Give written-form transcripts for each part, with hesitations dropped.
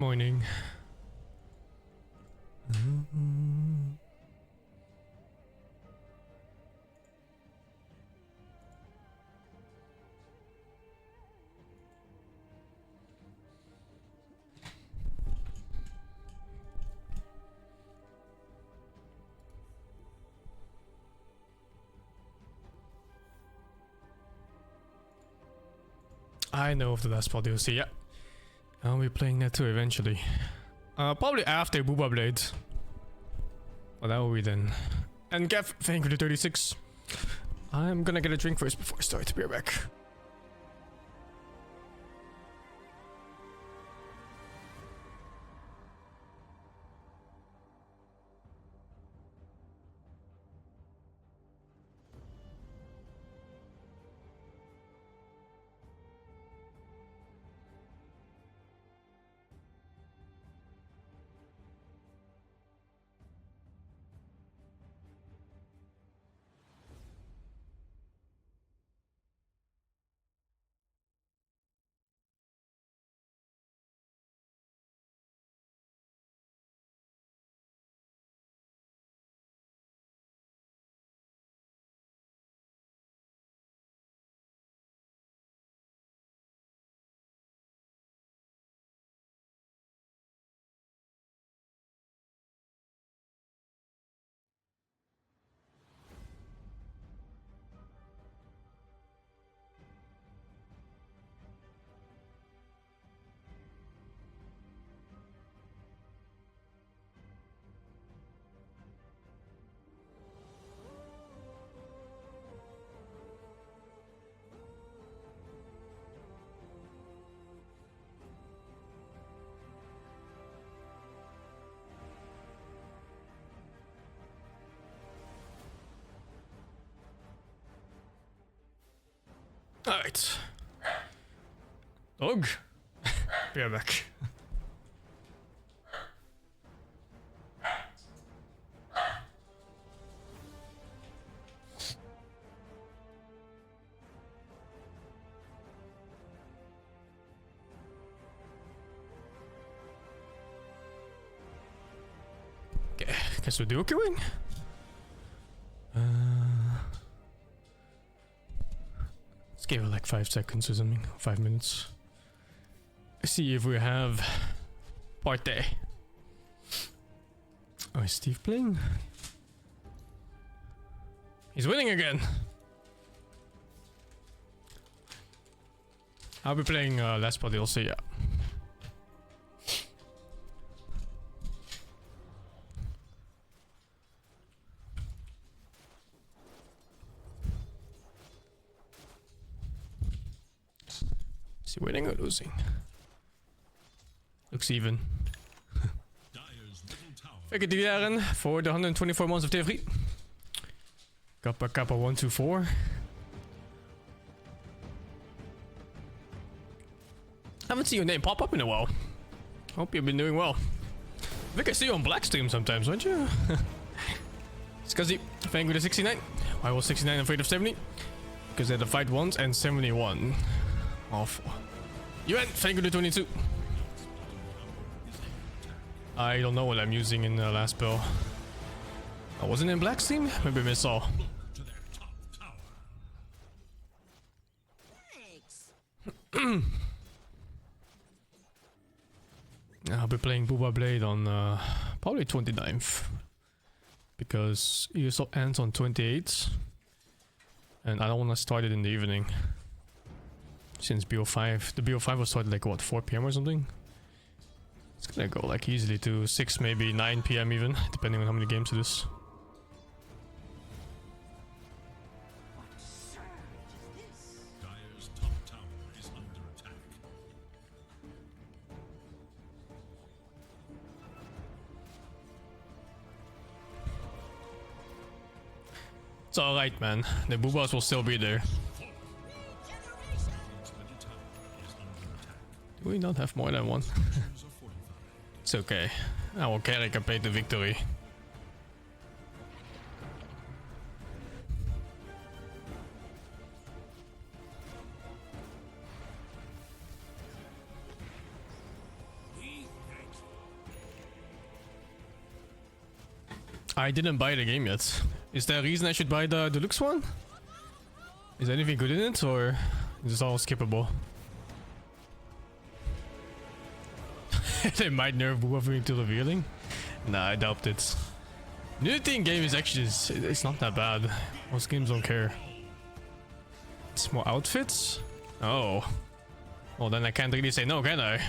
Morning. I know of the last part DLC, yeah. I'll be playing that too eventually. Probably after BOOBA Blade. Well, that will be then. And Gav, thank you for the 36. I'm gonna get a drink first before I start. Be right back. Alright. Dog. Be right back. Okay, guess we'll do queuing. Let's give it like 5 seconds or something. 5 minutes. See if we have party. Oh, is Steve playing? He's winning again. I'll be playing last part DLC, yeah. Is he winning or losing? Looks even. Thank you, Diaren, for the 124 months of TV. Kappa Kappa 124. Haven't seen your name pop up in a while. Hope you've been doing well. I think I see you on Black Stream sometimes, don't you? Scuzzy, thank you to 69. Why was 69 afraid of 70? Because they had to fight once and 71. Awful. UN, thank you to 22. I don't know what I'm using in the last bill. I wasn't in Black Steam? Maybe I missaw. I'll be playing BOOBA Blade on probably 29th. Because ESL ends on 28th. And I don't want to start it in the evening. Since BO5, the BO5 was started like what, 4 PM or something? It's gonna go like easily to 6, maybe 9 PM even, depending on how many games it is. It's alright, man. The boobas will still be there. Do we not have more than one? It's okay. I will carry campaign to victory. I didn't buy the game yet. Is there a reason I should buy the deluxe one? Is there anything good in it, or is this all skippable? They might nerf BOOBA to revealing. Nah, I doubt it. Nudity in game is actually it's not that bad. Most games don't care. It's more outfits? Oh. Well, then I can't really say no, can I?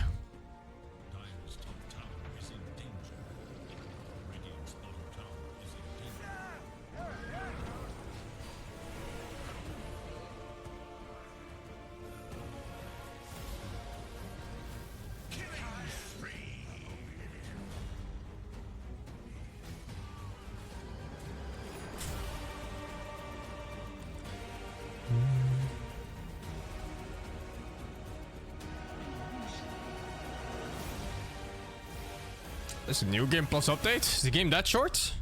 This is a new game plus update? Is the game that short?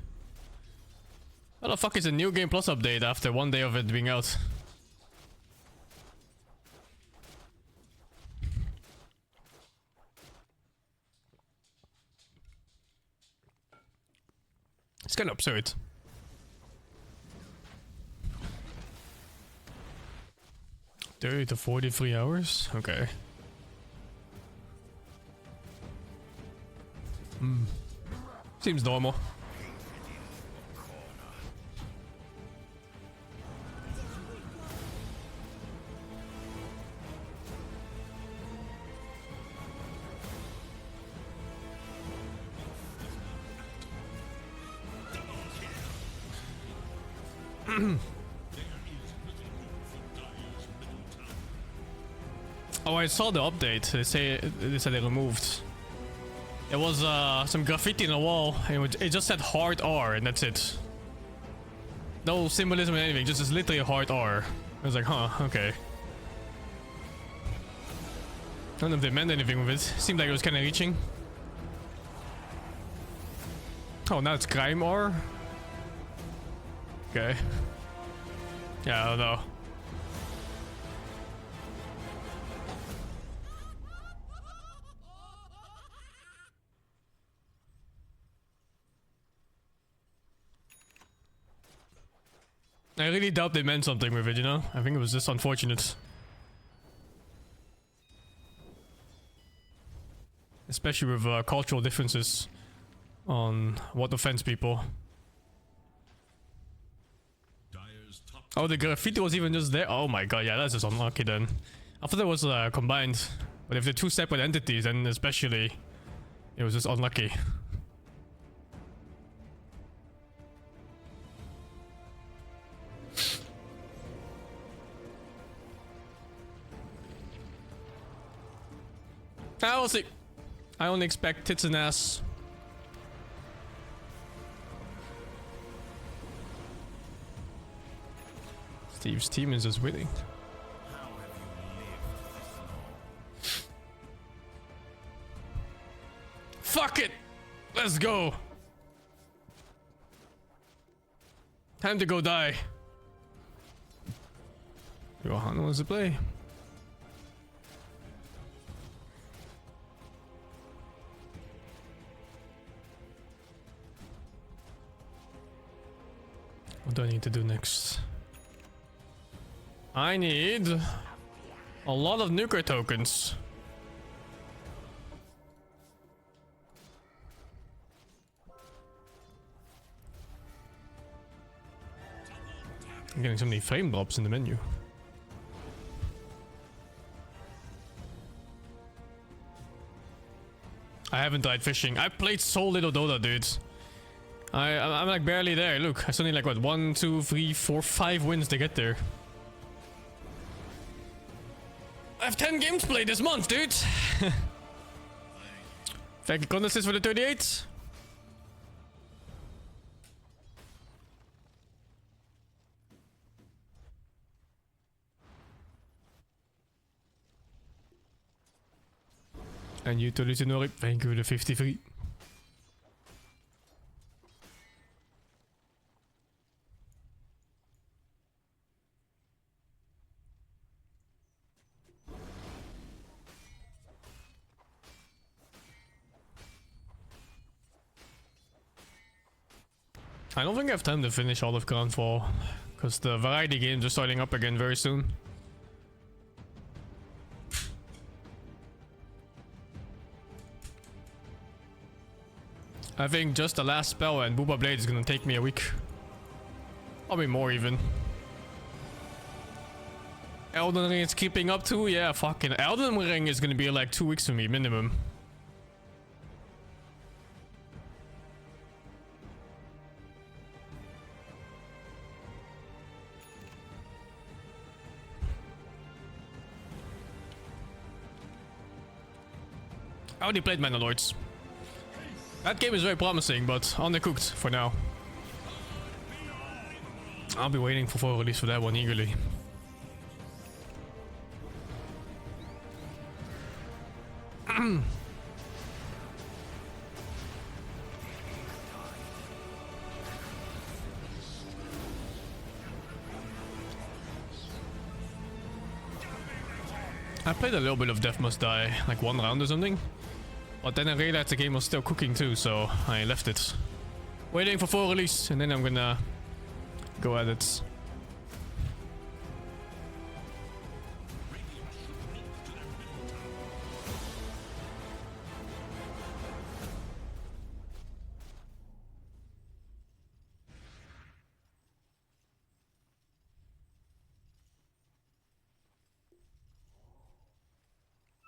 How the fuck is a new game plus update after 1 day of it being out? It's kind of absurd. $30 to 43 hours? Okay. Seems normal. Oh, I saw the update. They said they removed. It was some graffiti in the wall, and it just said hard R, and that's it. No symbolism or anything, just literally a hard R. I was like, huh, okay. I don't know if they meant anything with it. Seemed like it was kind of reaching. Oh, now it's crime R? Okay. Yeah, I don't know. I really doubt they meant something with it, you know? I think it was just unfortunate. Especially with cultural differences on what offends people. Oh, the graffiti was even just there? Oh my god, yeah, that's just unlucky then. I thought it was combined. But if they're two separate entities, then especially, it was just unlucky. I will see. I only expect tits and ass. Steve's team is just winning. Fuck it! Let's go! Time to go die. Johan wants to play. What do I need to do next? I need a lot of nuclear tokens. I'm getting so many frame drops in the menu. I haven't tried fishing. I played so little Dota, dudes. I'm like barely there. Look, I still need like what, 1, 2, 3, 4, 5 wins to get there. I have 10 games played this month, dude. Thank you, contests for the 38. And you to Lucinori, thank you for the 53. I don't think I have time to finish all of Ground 4, because the variety games are starting up again very soon. I think just the last spell and BOOBA Blade is gonna take me a week. Probably more even. Elden Ring is keeping up too? Yeah, fucking Elden Ring is gonna be like 2 weeks for me, minimum. I already played Mandalords. That game is very promising, but undercooked for now. I'll be waiting for full release for that one eagerly. I played a little bit of Death Must Die, like 1 round or something. But then I realized the game was still cooking too, so I left it. Waiting for full release, and then I'm gonna go at it.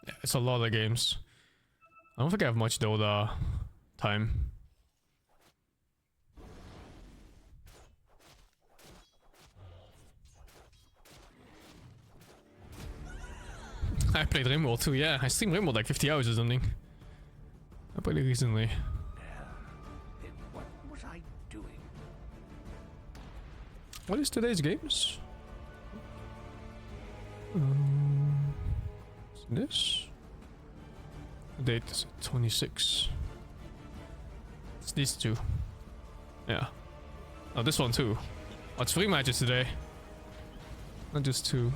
Yeah, it's a lot of games. I don't think I have much Dota time. I played Rimworld too, yeah. I streamed Rimworld like 50 hours or something. I played it recently. What was I doing? What is today's games? Is this? The date is 26. It's these two. Yeah. Oh, this one too. Oh, it's 3 matches today. Not just 2.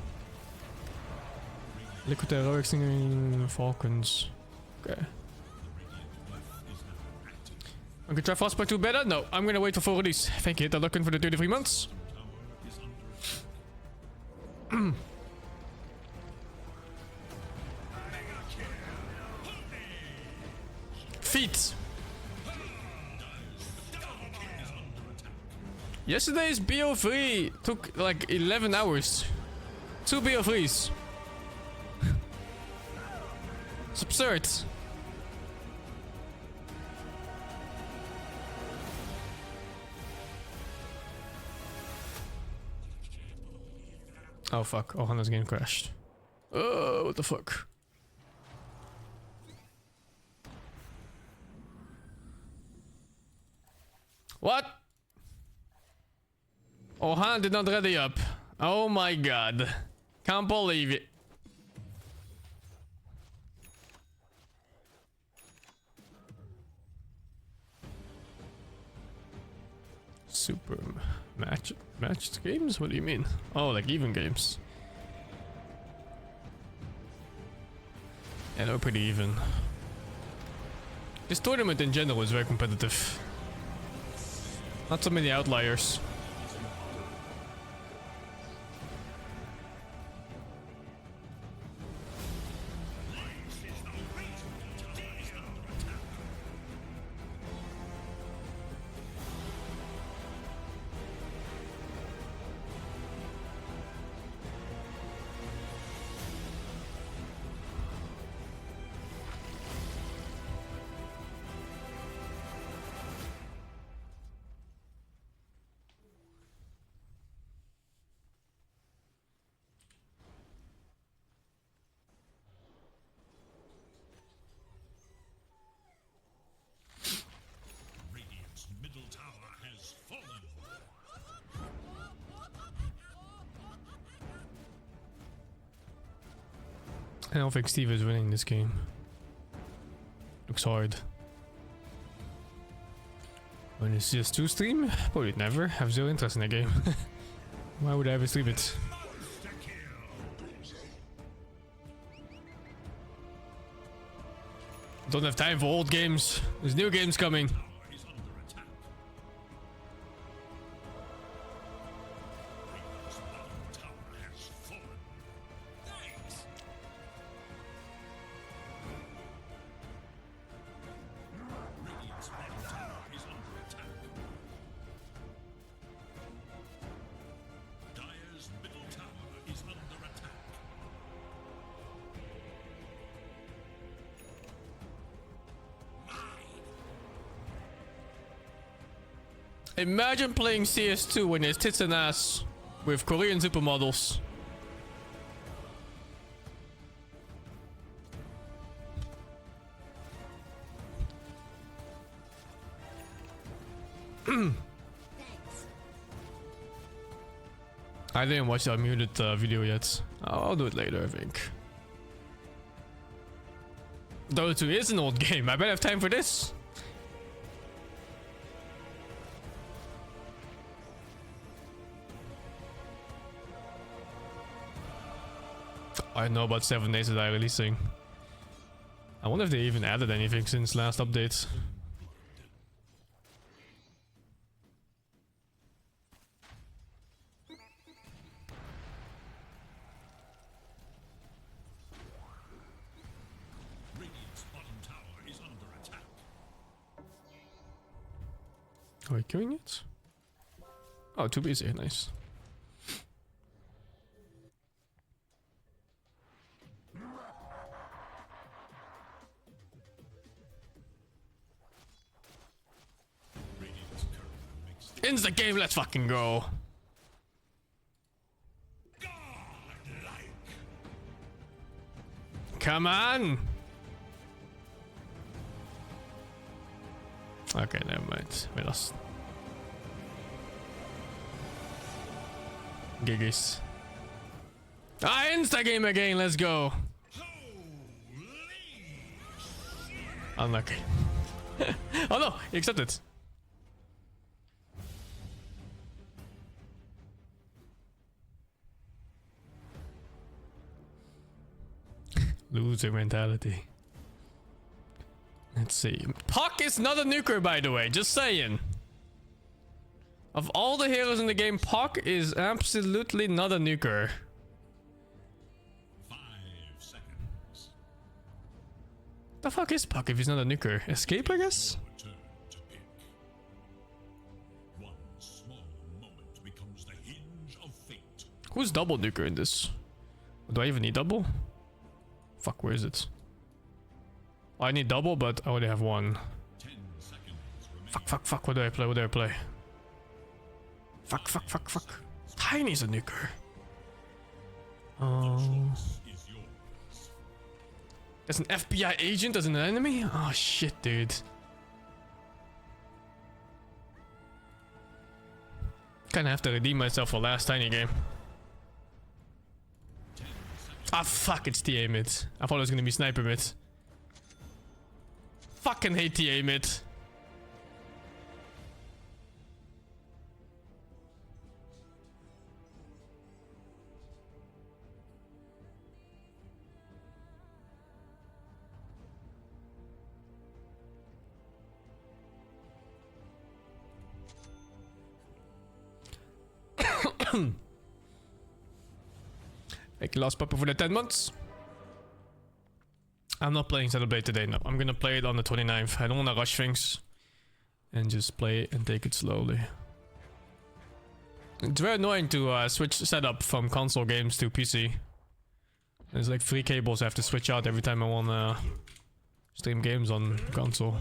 Liquid Heroics and Falcons. Okay. I could try Frostbite 2 better? No, I'm gonna wait for full release. Thank you, they're looking for the 33 months. Feet. Yesterday's BO3 took like 11 hours. 2 BO3s. It's absurd. Oh fuck, Ohana's game crashed. Oh, what the fuck? What? Ohana did not ready up. Oh my god. Can't believe it. Super matched games? What do you mean? Oh, like even games. Yeah, they're pretty even. This tournament in general is very competitive. Not so many outliers. I don't think Steve is winning this game. Looks hard. When it's just 2 stream? Probably never. Have zero interest in that game. Why would I ever stream it? Don't have time for old games. There's new games coming. Imagine playing CS2 when there's tits and ass with Korean supermodels. I didn't watch the unmuted video yet. I'll do it later, I think. Dota 2 is an old game. I better have time for this. I know about 7 days that I'm releasing. I wonder if they even added anything since last update. Are we queuing it? Oh, too busy. Nice. Instant game, let's fucking go. Come on. Okay, never mind. We lost. Giggies. Ah, insta game again. Let's go. Unlucky. Oh no, he accepted. Loser mentality. Let's see. Puck is not a nuker, by the way. Just saying. Of all the heroes in the game, Puck is absolutely not a nuker. 5 seconds. The fuck is Puck if he's not a nuker? Escape, I guess? Your turn to pick. One small moment becomes the hinge of fate. Who's double nuker in this? Do I even need double? Fuck, where is it? I need double, but I only have one. 10 seconds remain. Fuck, what do I play? What do I play? Fuck. Tiny's a nuker. Is yours. There's an FBI agent as an enemy? Oh shit, dude. Kinda have to redeem myself for last Tiny game. Ah fuck, it's TA mid. I thought it was gonna be sniper mid. Fucking hate TA mid. Like last puppy for the 10 months. I'm not playing Saturday today, no. I'm gonna play it on the 29th. I don't wanna rush things. And just play it and take it slowly. It's very annoying to switch setup from console games to PC. There's like 3 cables I have to switch out every time I wanna stream games on console.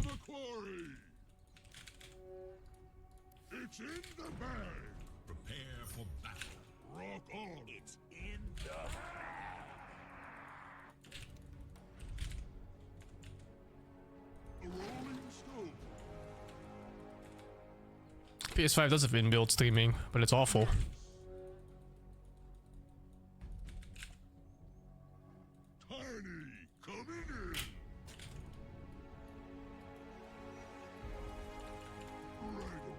It's in the bag. Prepare for battle. Rock on. It's in the A rolling stone. PS5 does have inbuilt streaming, but it's awful. Tiny, coming in. Right on.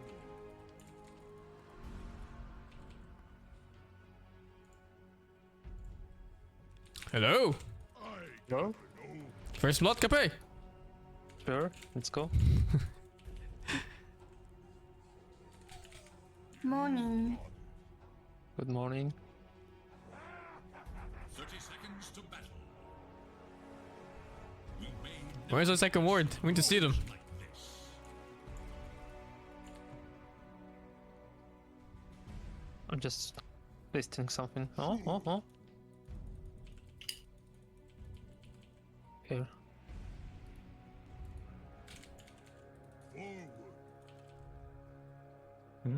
Hello! Go? First blood, Cape! Sure, let's go. Morning. Good morning. 30 seconds to battle. We made Where's the second ward? We need to see them. like this. I'm just listing something. Oh. Here. Forward. Of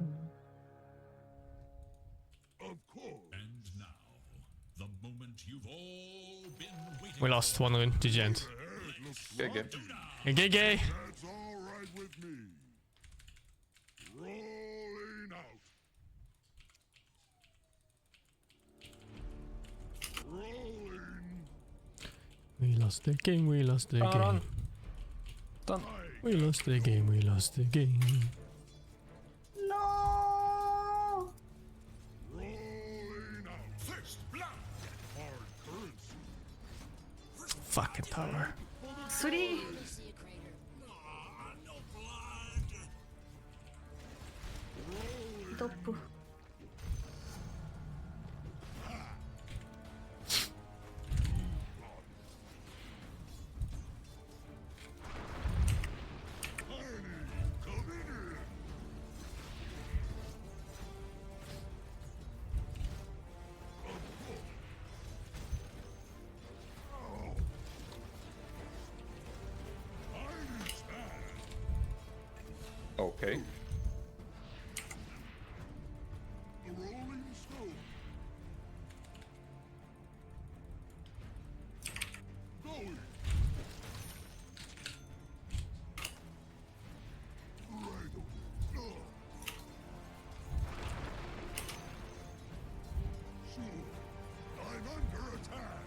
course. And now, the moment you've all been waiting We lost 1-0. GG end. Head looks GG. rocky. GG! That's all right with me. Rolling out. Rolling. We lost the game, we lost the game. Done. We lost the game, we lost the game. No. Rolling out. First blood! Hard currency. Fucking tower. 3. No blood! Top. Coming in. Okay. The rolling stone. Going. Right away. Sure. I'm under attack.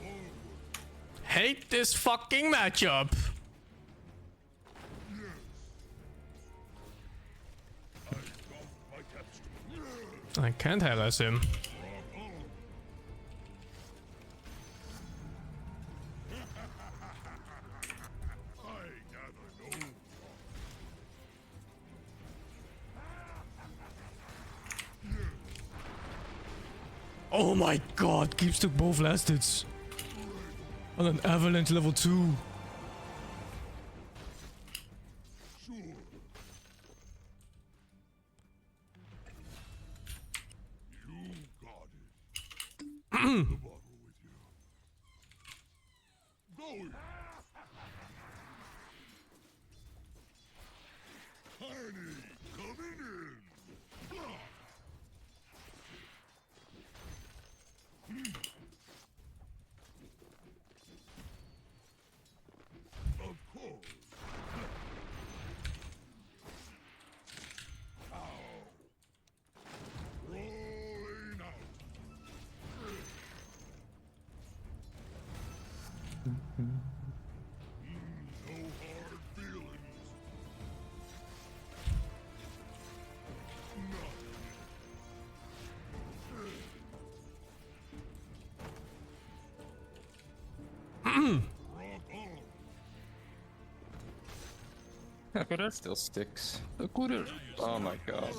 Forward. Hate this fucking matchup. Yes. I got my capstone. Yes. I can't harass him. Rock on. I gather no. Oh my god, Keeps took both last hits. On an avalanche level 2. Sure. You got it. The bottle with you. Going. Harney, coming in. Of course. Ow. Rolling out. No hard feelings. Rock on. Courier. Still sticks. The courier. Oh my god.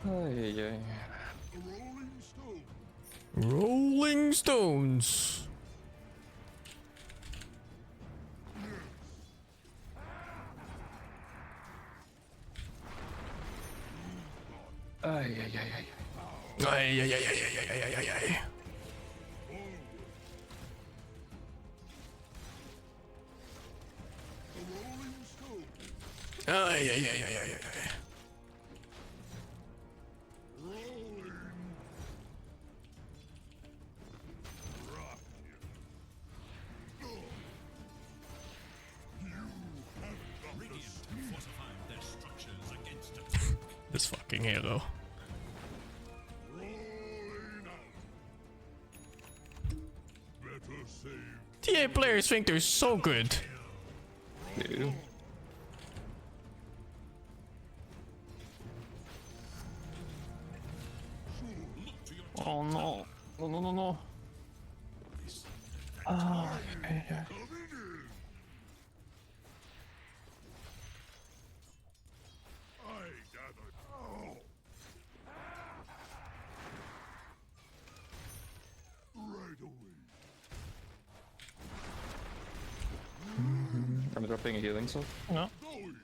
Ay, ay. A rolling stone. Rolling Stones. Ay, ay, ay, ay. Ay, ay, ay, ay, ay, ay, ay, ay, ay. A rolling stone. Ay, ay, ay, ay, ay, ay, ay. Rolling. Rock you. You have got Radiant this. have fortified their structures against attack. This fucking hero. Rolling out. Better save. TA players think they're so good. Dude. Oh no. No, no, no, no. Ah, okay, yeah. Coming in. I gather. Oh. Right away. I'm dropping a healing soul. No. Going.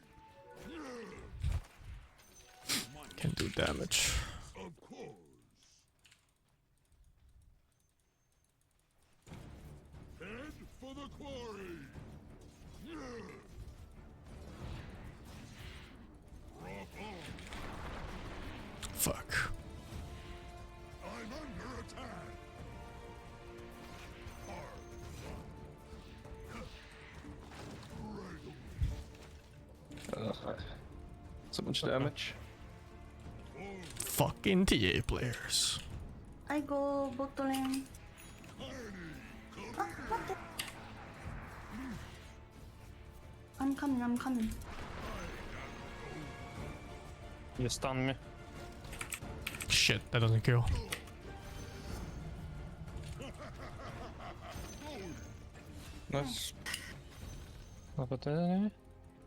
Can do damage. Of course. Head for the quarry. Fuck. I'm under attack. So much damage. Fucking TA players. I go bot lane. Ah, what the? I'm coming, I'm coming. You stun me. Shit, that doesn't kill. Nice.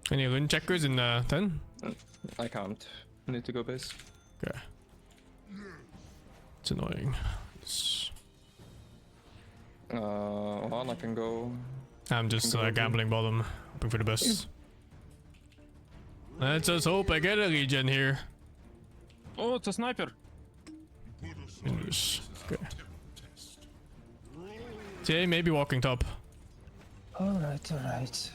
Any rune checkers in 10? I can't. Need to go base. Okay. It's annoying. It's... On I can go. I'm just gambling bottom, hoping for the best. Let's just hope I get a regen here. Oh, it's a sniper. Okay. TA maybe walking top. Alright, alright.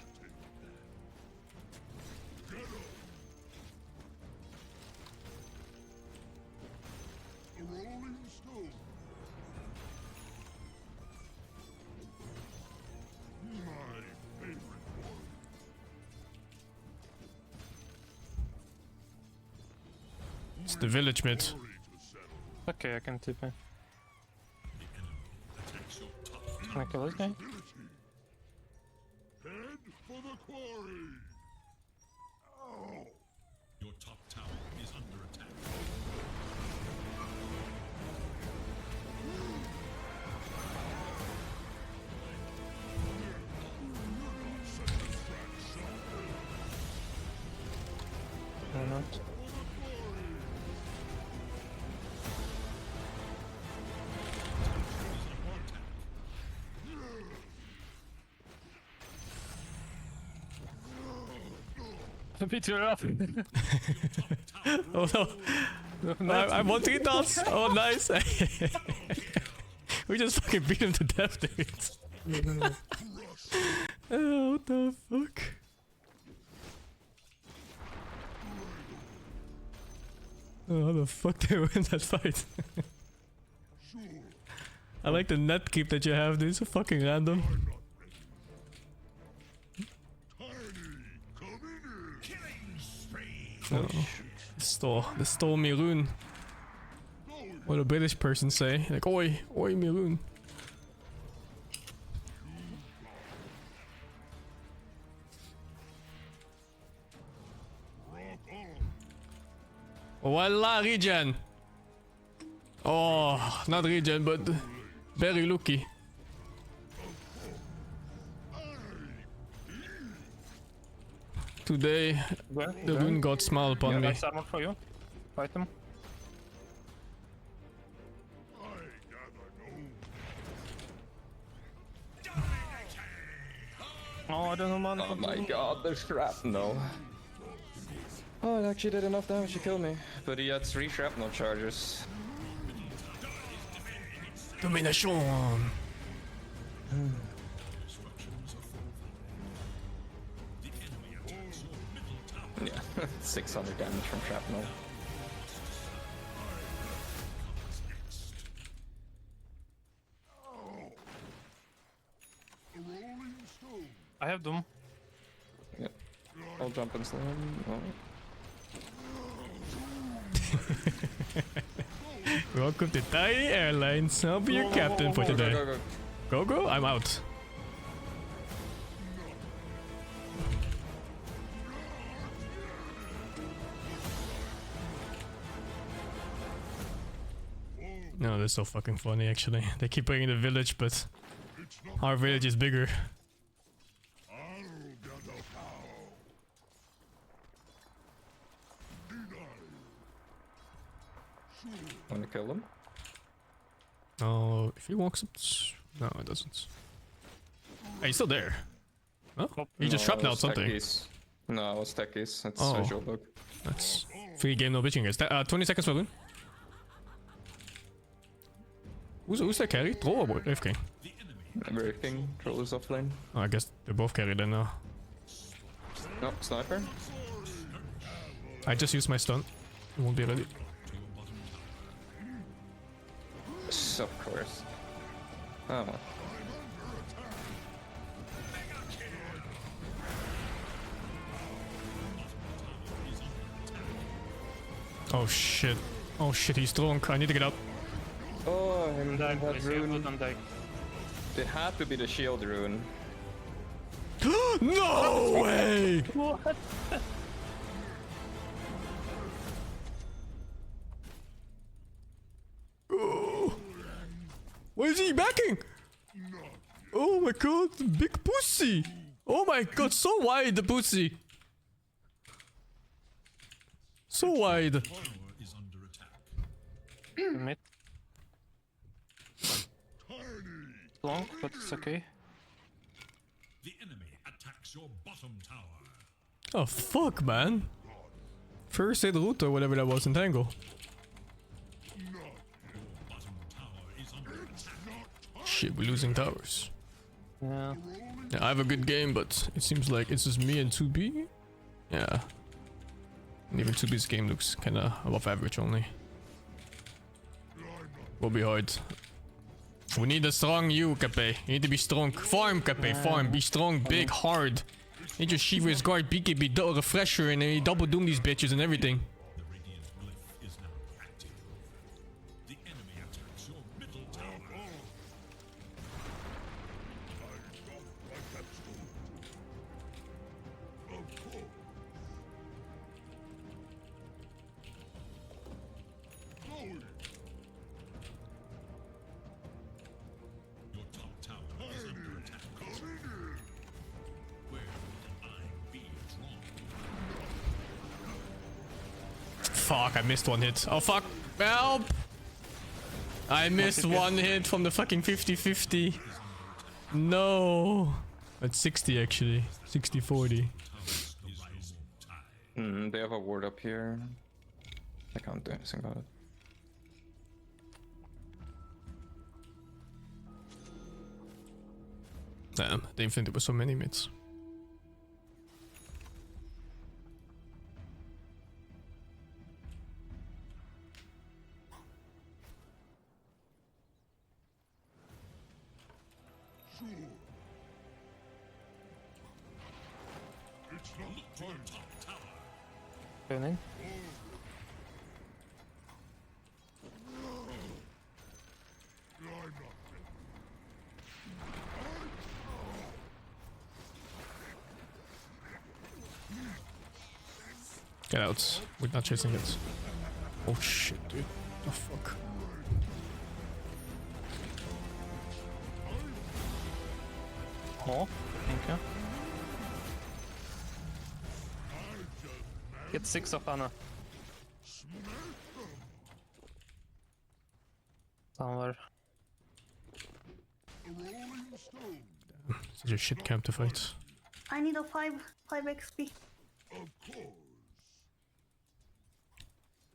A rolling stone. My favorite one. It's the village mid. Story to settle. Okay, I can TP. Can I kill this guy? Head for the quarry. Oh. Your top tower is under attack. Or not? A bit too rough. Oh no. I'm on 3 dots. Oh nice. We just fucking beat him to death, dude. Oh, what the fuck? Oh, how the fuck did I win that fight? I like the net keep that you have, dude. It's so fucking random. Oh, they stole me rune. What a British person say. Like, oi, me rune. Voila, regen. Oh, not regen, but very lucky. Today, the rune god smiled upon me. Nice armor for you. Fight him. Oh, I don't know, man. Oh my god, the shrapnel. Oh, it actually did enough damage to kill me. But he had 3 shrapnel charges. Domination. Yeah, 600 damage from shrapnel. A rolling stone. I have Doom. Yeah. I'll jump and slam. Oh. Welcome to Tiny Airlines. I'll be your captain for today. Go. I'm out. No, that's so fucking funny actually. They keep bringing the village, but our village is bigger. Wanna kill him? Oh, if he walks up... No, it doesn't. Hey, he's still there. Oh, he just trapped out something. Techies. No, it was techies. That's Oh. visual bug. That's free game, no bitching, guys. 20 seconds for Loon. Who's that carry? Troll or AFK? Everything. Troll is offlane. Oh, I guess they're both carried then now. Nope, sniper. I just used my stun. It won't be ready. Of course. Oh well. Oh shit. Oh shit, he's drunk. I need to get up. Oh, him Undying, that I see a good rune. Undying. It had to be the shield rune. No way! What? Why is he backing? Oh my god, big pussy! Oh my god, so wide the pussy! So wide. Tower is under attack. Mid. Long, but it's okay. The enemy attacks your bottom tower. Oh fuck, man. First aid route or whatever that was in Tango. Bottom tower is under attack. Shit, we're losing towers. Yeah. Yeah, I have a good game, but it seems like it's just me and 2B. Yeah. And even 2B's game looks kinda above average only. Will be hard. We need a strong you, Kape. You need to be strong. Farm, Kape, farm. Be strong, big, hard. Need your Shiva's guard, BKB, refresher, and then you double doom these bitches and everything. The radiant glyph is now active. The enemy attacks your middle tower. Your top tower is under attack. Where will the line be drawn? Fuck, I missed one hit. Oh fuck, help! I missed one hit from the fucking 50-50. No. At 60 actually. 60-40. They have a ward up here. I can't do anything about it. Damn, they think there were so many mids. Going in. Get out. We're not chasing it. Oh shit, dude. The fuck. Oh, thank you. Get 6 of Anna. Somewhere. Such a shit camp to fight. I need a 5 XP.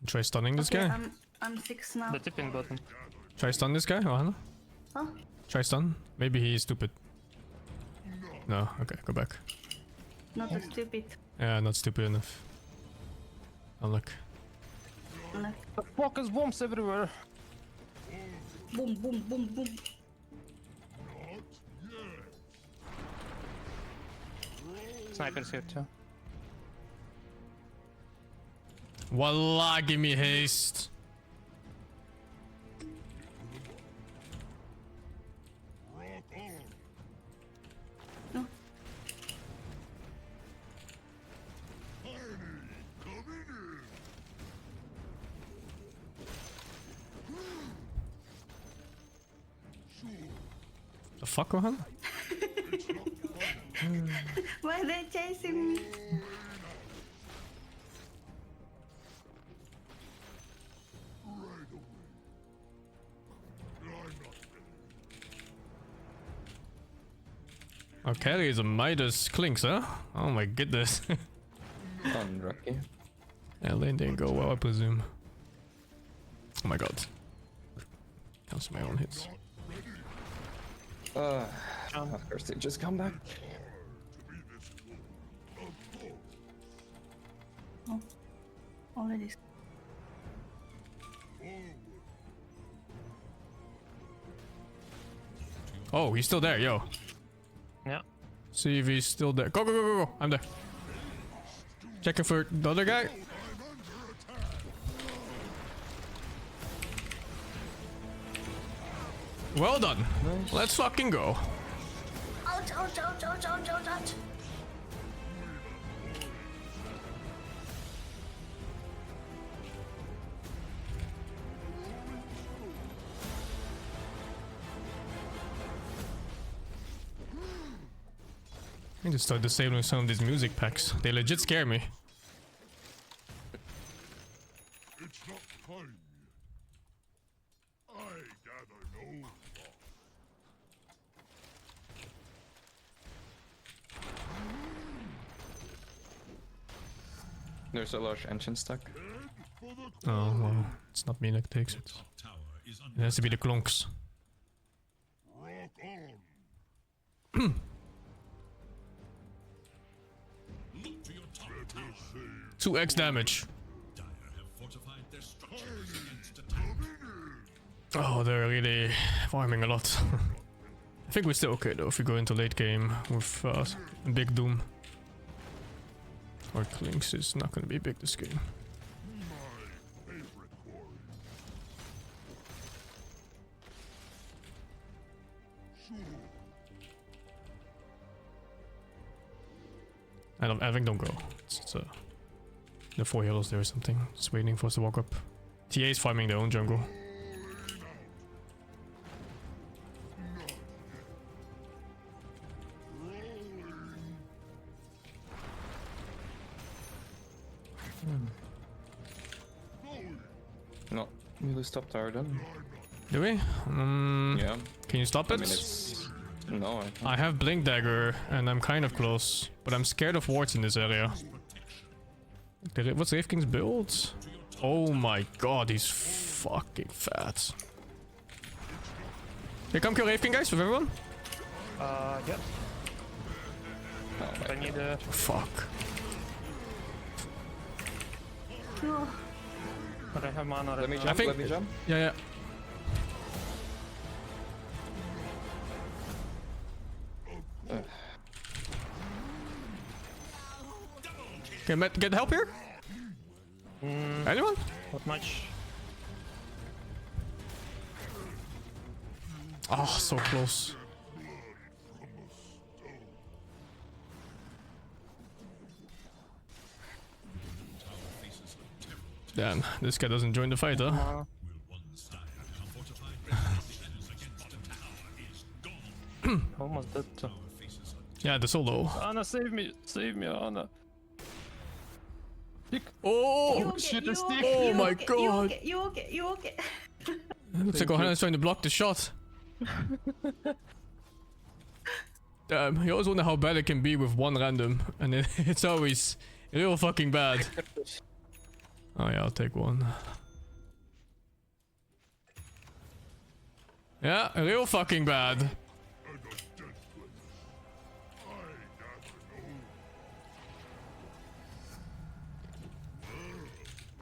Try stunning this Okay, guy. I'm 6 now. The tipping button. Try stun this guy, Ohana. Huh? Try stun. Maybe he is stupid. No, okay, go back. Not so stupid. Yeah, not stupid enough. Unlock. Like, The fuck is bombs everywhere? boom, boom, boom, boom. Snipers here too. Wallah, give me haste. No. The fuck, Ohana? Why are they chasing me? Oh, Kelly is a Midas Clinks, huh? Oh my goodness. Unlucky. Yeah, lane didn't go well, I presume. Oh my god. Cancel my own hits. Of course they just come back. Already. Oh, he's still there, yo. Yeah. See if he's still there. Go, go, go, go, go. I'm there. Checking for the other guy. Well done. Nice. Let's fucking go. Ouch, ouch, ouch, ouch, ouch, ouch, ouch. I need to start disabling some of these music packs. They legit scare me. It's not time. I gather no thought. There's a large engine stuck. For the Oh, well. It's not me that takes it. Tower is It under has to be the clonks. rock on. Look to your top tower. 2x damage. Dire have fortified their structures against attack. Oh, they're really farming a lot. I think we're still okay though if we go into late game with Big Doom. Or Clinks is not gonna be big this game. My favorite quarry. Sure. I think don't go. It's the 4 heroes there or something. Just waiting for us to walk up. TA is farming their own jungle. No, we lose top tower then. Do we? Yeah. Can you stop I it? mean, it's. No, I can't. I have Blink Dagger and I'm kind of close, but I'm scared of wards in this area. What's Wraith King's build? Oh my god, he's fucking fat. Here, come kill Wraith King, guys, with everyone. Yep. No, I need a... Fuck. No. But I have mana Let right me now. jump, think- let me jump. Yeah, yeah. Okay, Matt, get help here? Anyone? Not much. Oh, so close. Damn, this guy doesn't join the fight, huh? Will one Dire have fortified resistances against a tower is gone. Almost dead. Tower faces a Yeah, the solo. Anna, save me! Save me, Anna! Oh! You okay, shit, you the stick. okay, Oh you my okay, God. You okay, you okay, you okay. Looks like Ohana's trying to block the shot. Damn, you always wonder how bad it can be with one random, and it's always real fucking bad. Oh yeah, I'll take one. Yeah, real fucking bad. And a dead place. I gather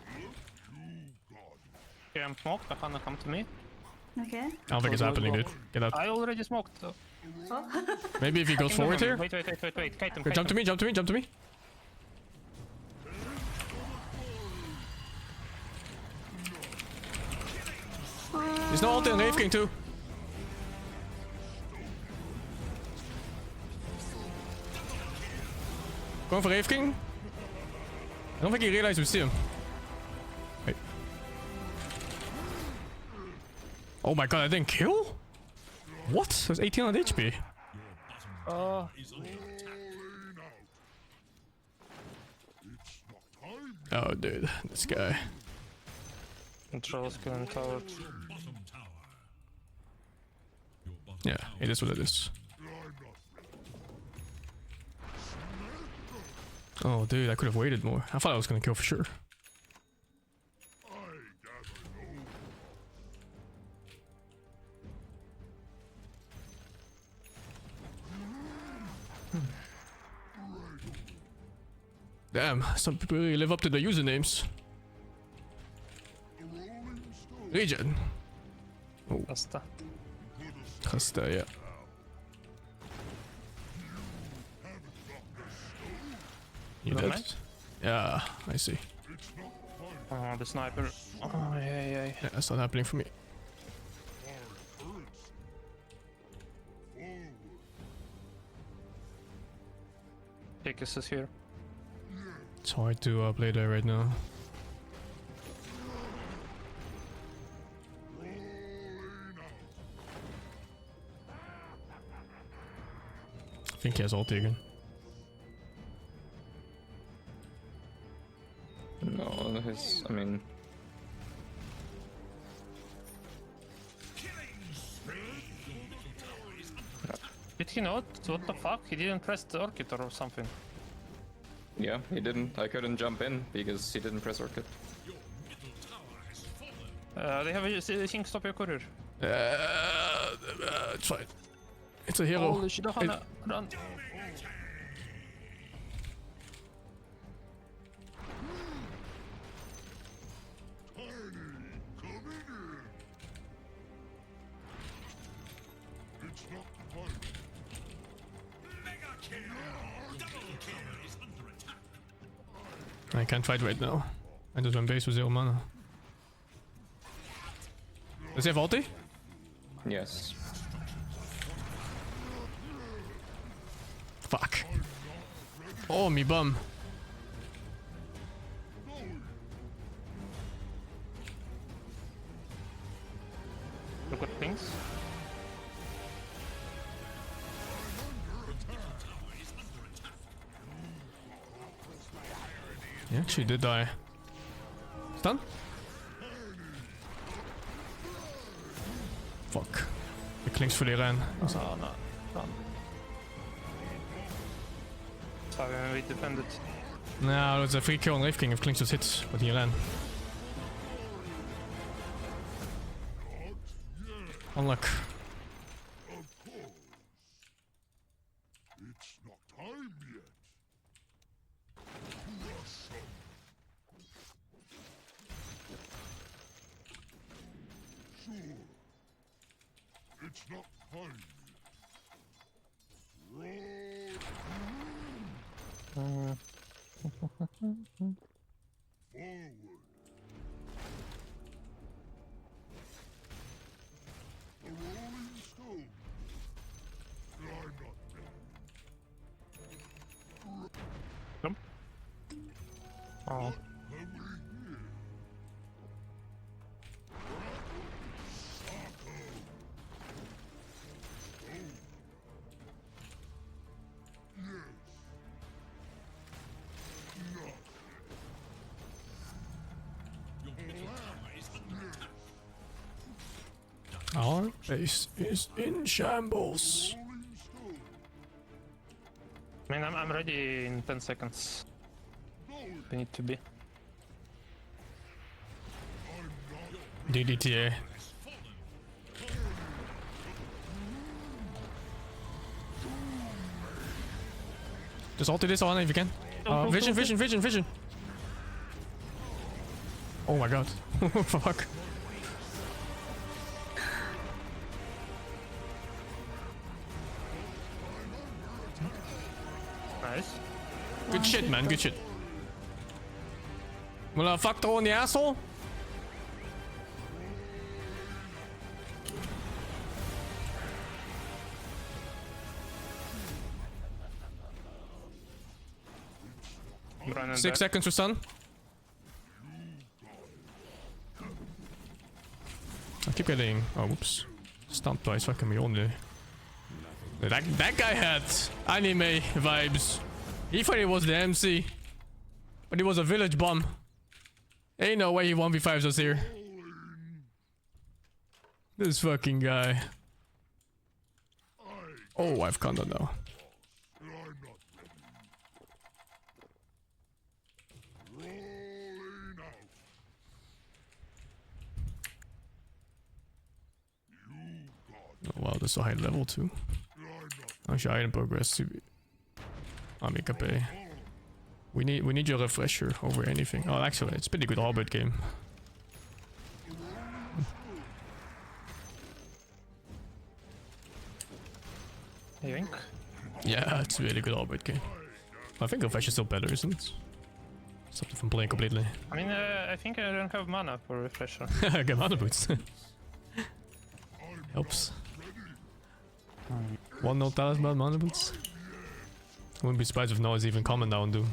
no. You got it. Okay, I'm smoked. Anna, come to me. Okay. I don't think it's happening, dude. Get out. I already smoked. So. Oh. Maybe if he goes forward here. Wait. Kite him, Okay, kite jump to him. me, jump to me, jump to me. There's no ult in Wraith King too. Going for Wraith King. I don't think he realized we see him. Wait. Oh my god, I didn't kill? What? There's 1800 HP. Oh, Oh dude, this guy. controls killing tower. bottom tower. Your bottom Yeah, tower it is what it is. Oh dude, I could have waited more. I thought I was gonna kill for sure. Damn, some people really live up to their usernames. Regen. Kasta. Kasta, yeah. You Good dead? night. Yeah, I see. Oh, the sniper. Oh, yeah. Yeah, that's not happening for me. Dickus is here. It's hard to play there right now. I think he has ulti again. No, I mean... Did he not? What the fuck? He didn't press the orchid or something. Yeah, he didn't. I couldn't jump in because he didn't press orchid. They have a sync stop your courier. It's fine. It's a hero. Holy shit, Hanna, run. I can't fight right now. I just went base with 0 mana. Does he have ulti? Yes. Fuck. Oh, me bum. Look at things. He actually did die. Stun? Fuck. The Klings fully ran. Oh, no. Run. Sorry, we defended. No, it was a free kill on Wraith King if Klings was hit, but he ran. Unluck. It's not time yet. Sure. It's not time yet. Roll forward. A rolling stone. I'm not dead. Come. Oh. Have we here? Our base is in shambles. I mean, I'm ready in 10 seconds. We need to be. DDTA. Just ulti this on if you can. Vision. Oh my god. Fuck. Nice. Good shit, man. Good shit. Well, fuck throw in the asshole. Run 6 seconds for stun. I keep getting. Oh, whoops. Stunned twice. Fucking me only. That guy had anime vibes. He thought he was the MC, but he was a village bum. Ain't no way he 1v5s us here. This fucking guy. Oh, I've Conda now. Oh, wow, that's a high level too. Actually, item progress to be. Amikape. We need your refresher over anything. Oh, actually, it's pretty good Hobbit game. Yoink. Yeah, it's really good all game. I think Elvish is still better, isn't it? Stopped it from playing completely. I mean, I think I don't have mana for refresher. Get mana boots. Helps. One note talisman, mana boots. Wouldn't be surprised if no is even common now on Doom.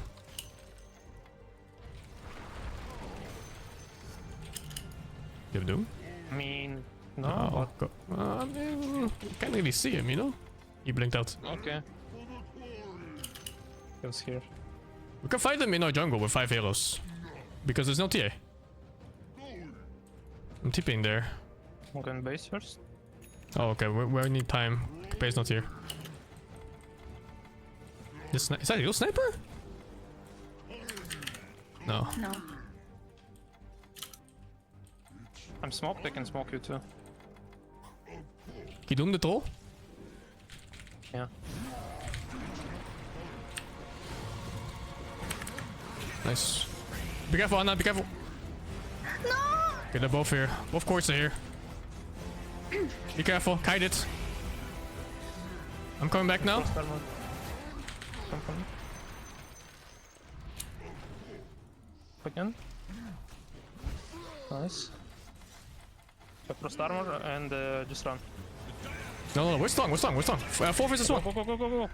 You have Doom? I mean, no. I mean, you can't really see him, you know? He blinked out. Okay. He was here. We can fight him in our jungle with 5 heroes. Because there's no TA. I'm TPing there. I'm going base first. Oh, okay, we need time. Base not here. Is that a real sniper? No. No. I'm smoked, I can smoke you too. He doomed the troll? Yeah. Nice. Be careful, Anna, be careful. No! Okay, they're both here. Both courts are here. Be careful, kite it. I'm coming back now. Come for me. Again. Nice. Have frost armor and just run. No, we're strong. 4 versus 1. Go.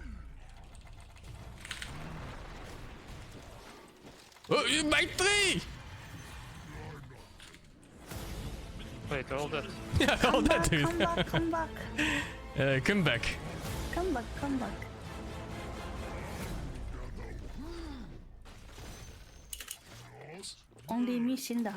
Oh, you made 3! Wait, all that. Yeah, all that, dude. Come back, come back. Come back. Come back, come back. Only me, Shinda.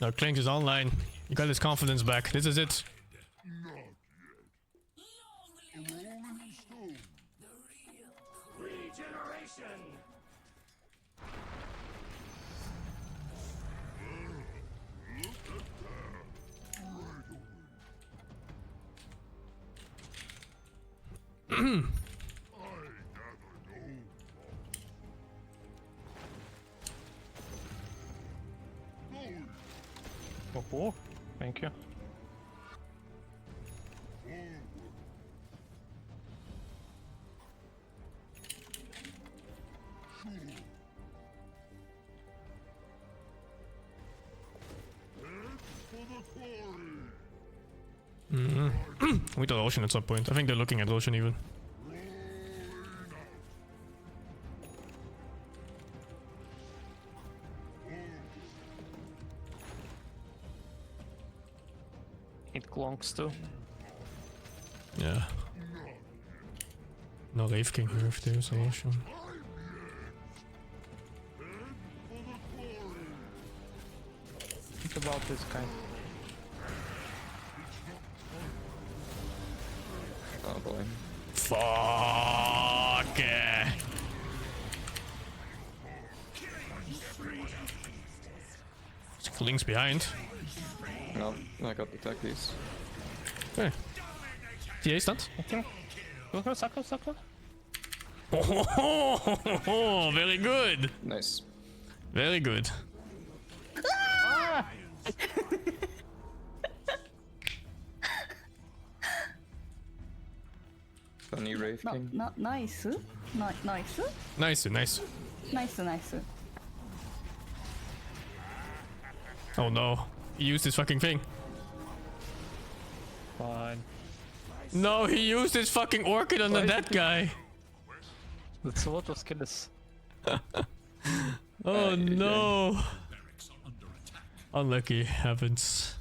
No, Klings is online. You got his confidence back. This is it. Oh, thank you. We thought Ocean at some point. I think they're looking at Ocean even. It clonks too. Yeah. No Wave King here if there's Ocean. Think about this guy. Oh boy. Fuck yeah. Link's behind. No, I got the tech piece. Okay. TA stunt. I think. Go, suckle. Oh, very good. Nice. Very good. Funny Wraith King. Nice. Nice. Oh no. He used his fucking thing. Fine. No, he used his fucking orchid on the dead guy. That's a lot of skills. Oh no. Unlucky happens.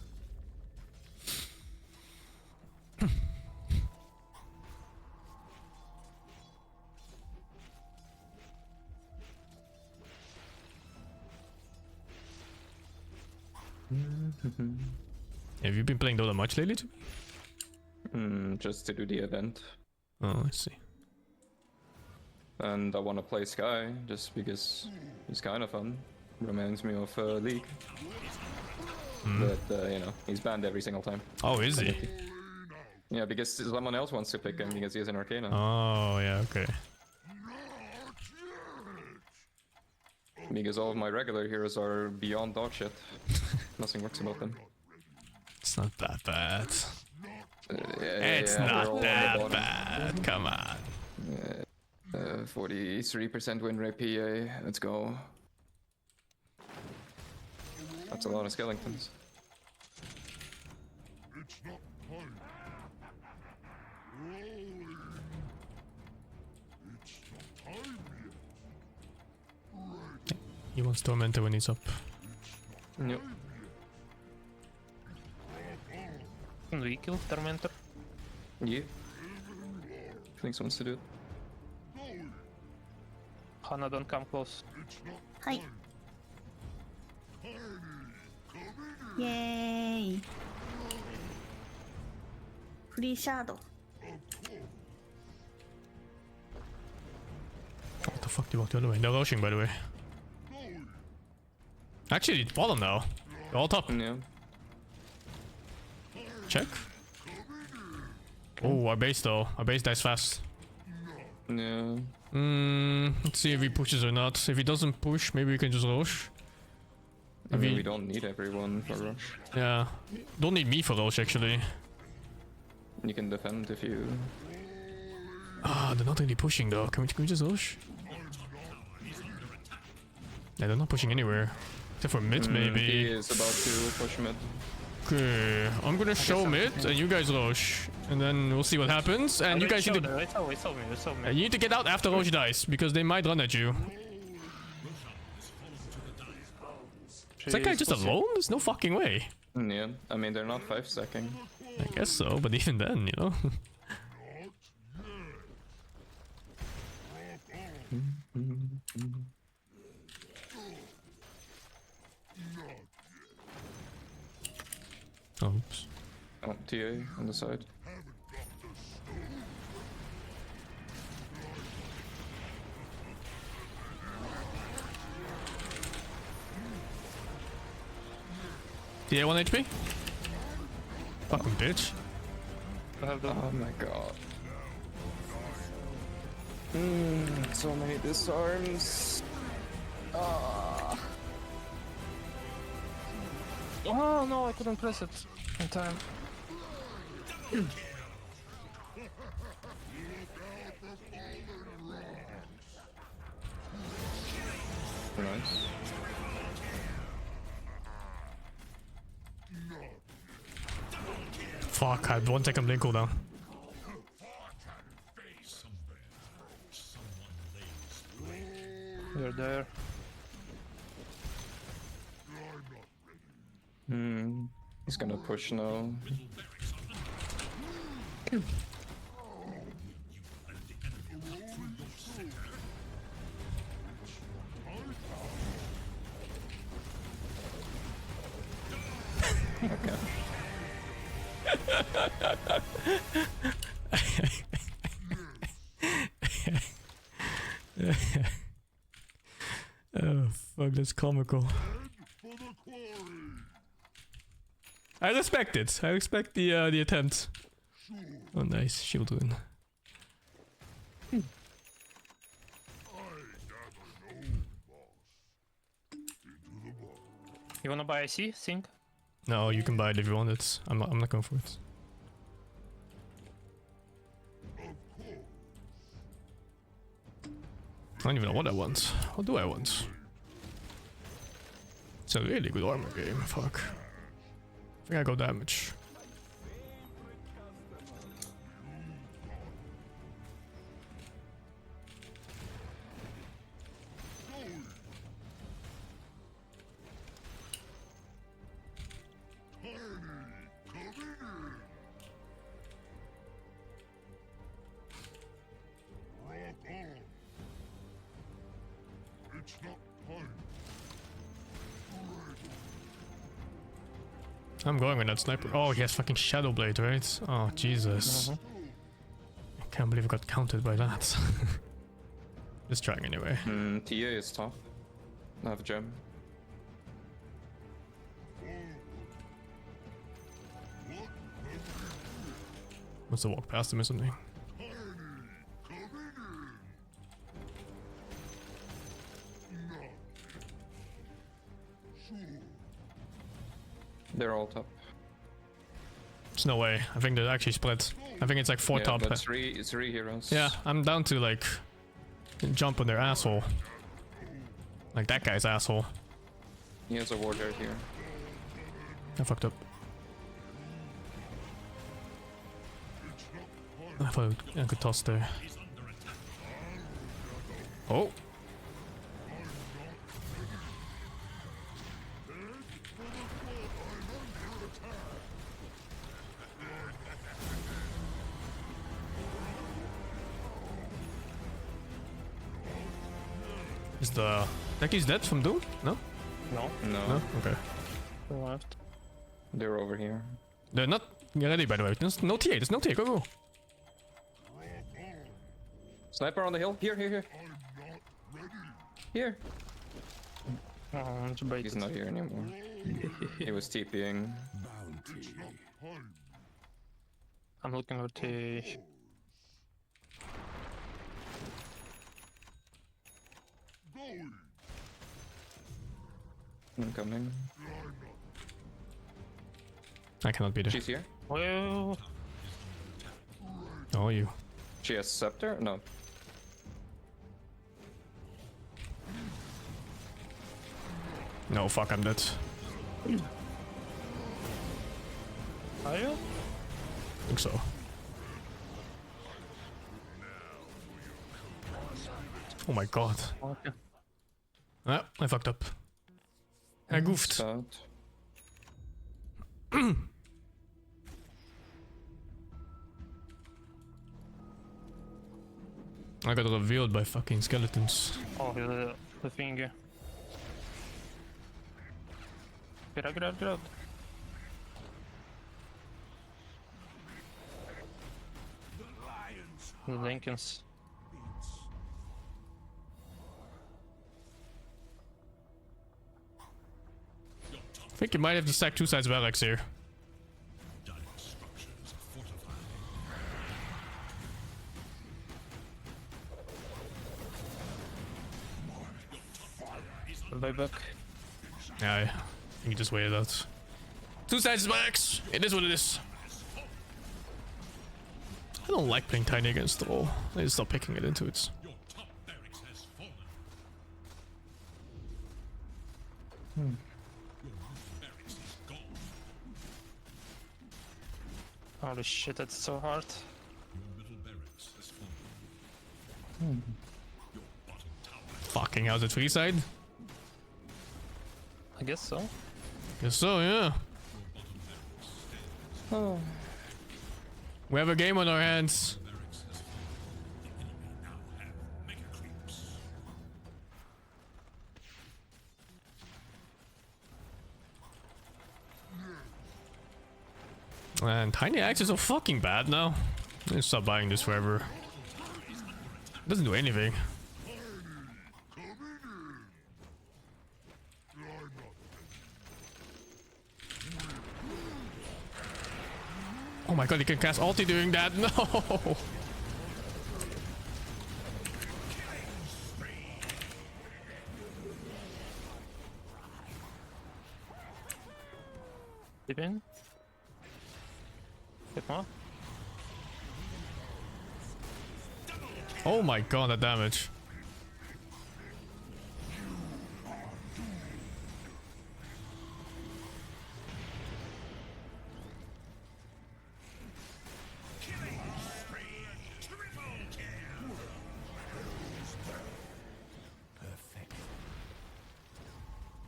Have you been playing Dota much lately? Just to do the event. Oh, I see. And I want to play Sky, just because he's kind of fun. Reminds me of League. But, you know, he's banned every single time. Oh, is he? Yeah, because someone else wants to pick him because he has an Arcana. Oh, yeah, okay. Because all of my regular heroes are beyond dog shit. Nothing works about them. It's not that bad. It's Not that bad. Come on. 43% win rate PA. Let's go. That's a lot of skeletons. It's not time. Rolling. It's not time yet. He wants Tormentor when he's up. Yep. Can we kill Tormentor? Yeah. I think someone wants to do it. Hana, don't come close. はい。イエーイ。フリーシャード。 What the fuck? They walked the other way. They're rushing, by the way. Actually, it's bottom now. They're all top. Yeah. Check. Oh, our base though. Our base dies fast. Yeah. Let's see if he pushes or not. If he doesn't push, maybe we can just rush. I mean, we don't need everyone for rush. Yeah. Don't need me for rush, actually. You can defend if you... Ah, they're not really pushing though. Can we just rush? Yeah, they're not pushing anywhere. Except for mid, He maybe. is about to push mid. Okay, I'm gonna show mid and you guys rush. And then we'll see what happens. And you guys need to... We saw me. And you need to get out after Roche dies, because they might run at you. Is that guy just alone? There's no fucking way. Yeah, I mean, they're not 5-stacking. I guess so, but even then, you know. Oops. Oh, TA on the side. Yeah, 1 HP? Fucking bitch. Oh my god. So many disarms. Oh no, I couldn't press it in time. Nice. Fuck, I had 1 second blink cooldown. You're there. He's gonna push now. Okay. Oh fuck, that's comical. I respect it. I respect the attempt. Oh nice, shield win. You wanna buy IC? Sing? No, you can buy it if you want it. I'm not going for it. I don't even know what I want. What do I want? It's a really good armor game, fuck. I think I go damage. It's not time. I'm going with that sniper. Oh, he has fucking Shadow Blade, right? Oh, Jesus. I can't believe I got counted by that. Just trying anyway. TA is tough. I have a gem. Must have walked past him or something. They're all top. There's no way. I think they're actually split. I think it's like 4 Yeah, top. but three heroes. Yeah, I'm down to like jump on their asshole. Like that guy's asshole. He has a ward right here. I fucked up. I thought I could toss there. Oh. Is the Decky's dead from Doom? No? No, No, No? Okay. to the left. they're over here. They're not ready, by the way. There's no TA. There's no TA. Go, go. Sniper on the hill. Here, here, here. Here. Oh, it's He's baited. not here anymore. He was TPing. Bounty. I'm looking for the... I'm coming. I cannot be there. She's here. Well, Oh, you. She has scepter? No. No, fuck, I'm dead. are you? I think so. Oh my god. Okay. Ah, I fucked up. I goofed. Out. I got revealed by fucking skeletons. Oh, the finger. Get out, get out, get out. The Lincolns. I think you might have to stack 2 sides of Alex here. Dying structures are fortified. Bye back. Yeah, I think you just wait it out. 2 sides of Alex! It is what it is. I don't like playing Tiny against the wall. I just stop picking it into it. Your top barracks has fallen. Your roof barracks is gone. Holy shit, that's so hard. Your middle barracks has fallen. Your bottom tower. Fucking how's it 3 side? I guess so. Guess so, yeah. Oh. We have a game on our hands. Barracks has fallen. The enemy now have mega creeps. Man, Tiny Axe is so fucking bad now. I'm gonna stop buying this forever. It doesn't do anything. Oh my god, he can cast ulti doing that. No! Deep in. Hit more. Oh my god, that damage.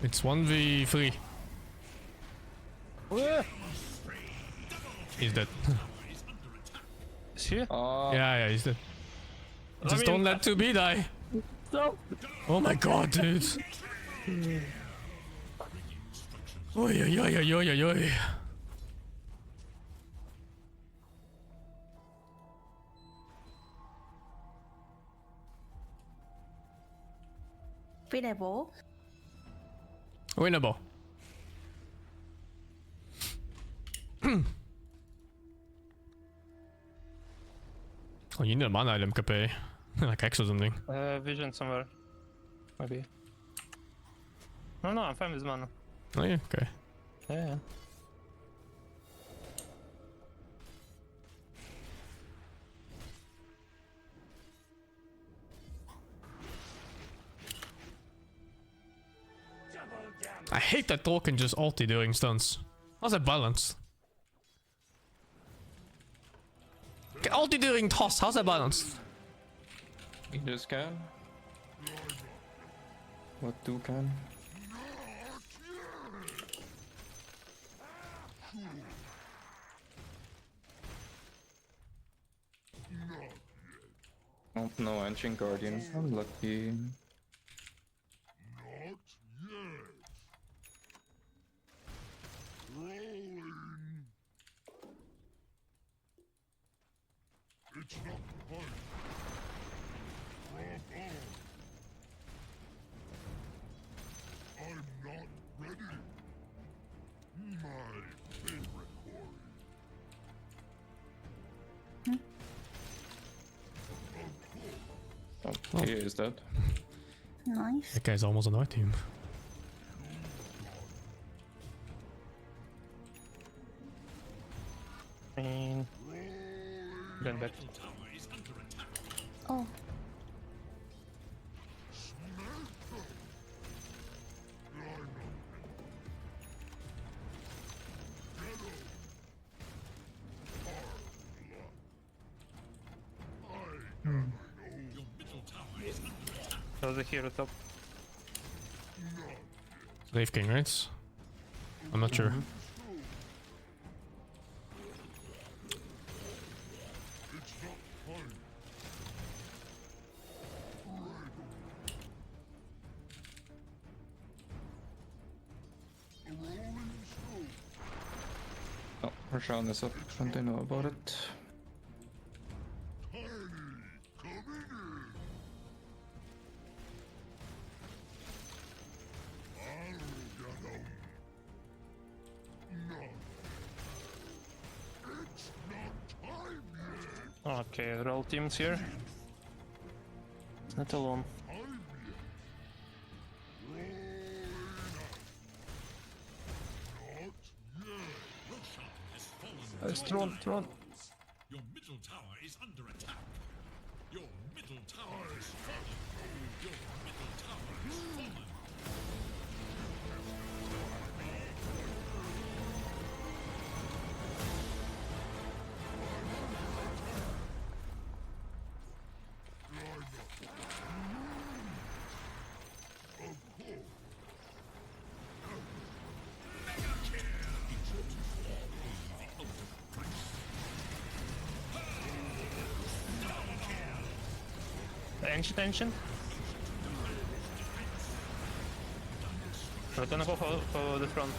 It's 1v3. He's dead. Is he? Yeah, he's dead. Just mean, don't let 2B die. No. Oh my god, dude. Oi, oi, oi, oi, oi, oi. Winnable. Winnable. Oh, you need a mana item, Cape. Like X or something. Vision somewhere. Maybe. No, I'm fine with mana. Oh yeah, okay. Yeah. I hate that token just ulti during stunts. How's that balanced? Okay, ulti during toss, how's that balanced? You just can. What two can? Oh, no Ancient Guardian. I'm lucky. Not yet. Rolling. It's not fun. Rock on. I'm not ready. My favorite quarry. Oh, he is dead. Nice. That guy's almost on our team. Going back. Oh. There's a hero top. Slave King, right? I'm not sure. It's not fun. Rolling snow. Oh, we're showing this up. Don't they know about it? Tiny coming in. I'll get 'em. No. It's not time yet. Okay, there are all teams here. It's not alone. Time yet. Rolling out. Not yet. Roshan has fallen. It's thrown. Your middle tower is under attack. Your middle tower is fallen. Your middle tower is fallen. Ancient. We're gonna go for the front.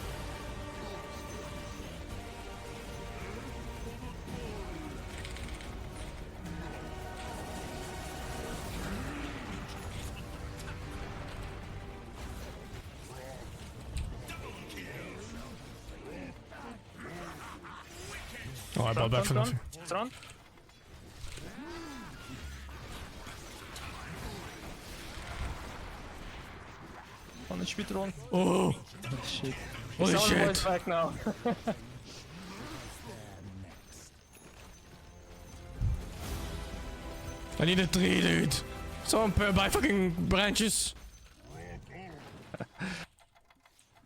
Oh, I bought back for nothing. Front. 1 HP thrown. Oh! Shit. Holy Someone was shit! back now. I need a tree, dude! Someone buy fucking branches!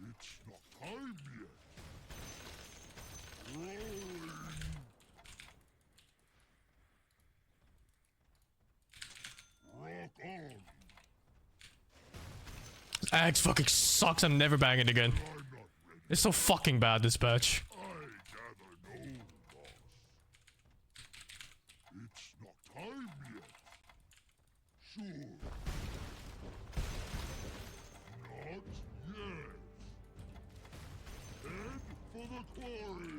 It's not time yet. Rolling. Rock on. This axe fucking sucks, I'm never banging it again. I'm not ready. It's so fucking bad, this patch. I gather no loss. It's not time yet. Sure. Not yet. Head for the quarry.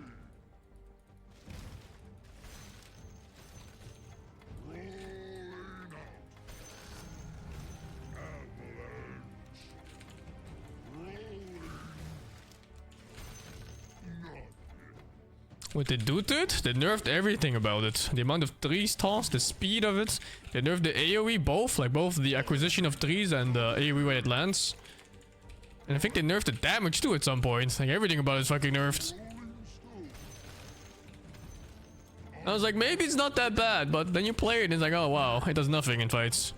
Rolling out. Avalanche. Rolling. Not yet. What they do to it? They nerfed everything about it. The amount of trees tossed, the speed of it. They nerfed the AoE both, like both the acquisition of trees and the AoE where it lands. And I think they nerfed the damage too at some point. Like everything about it is fucking nerfed. I was like, maybe it's not that bad, but then you play it and it's like, oh wow, it does nothing in fights.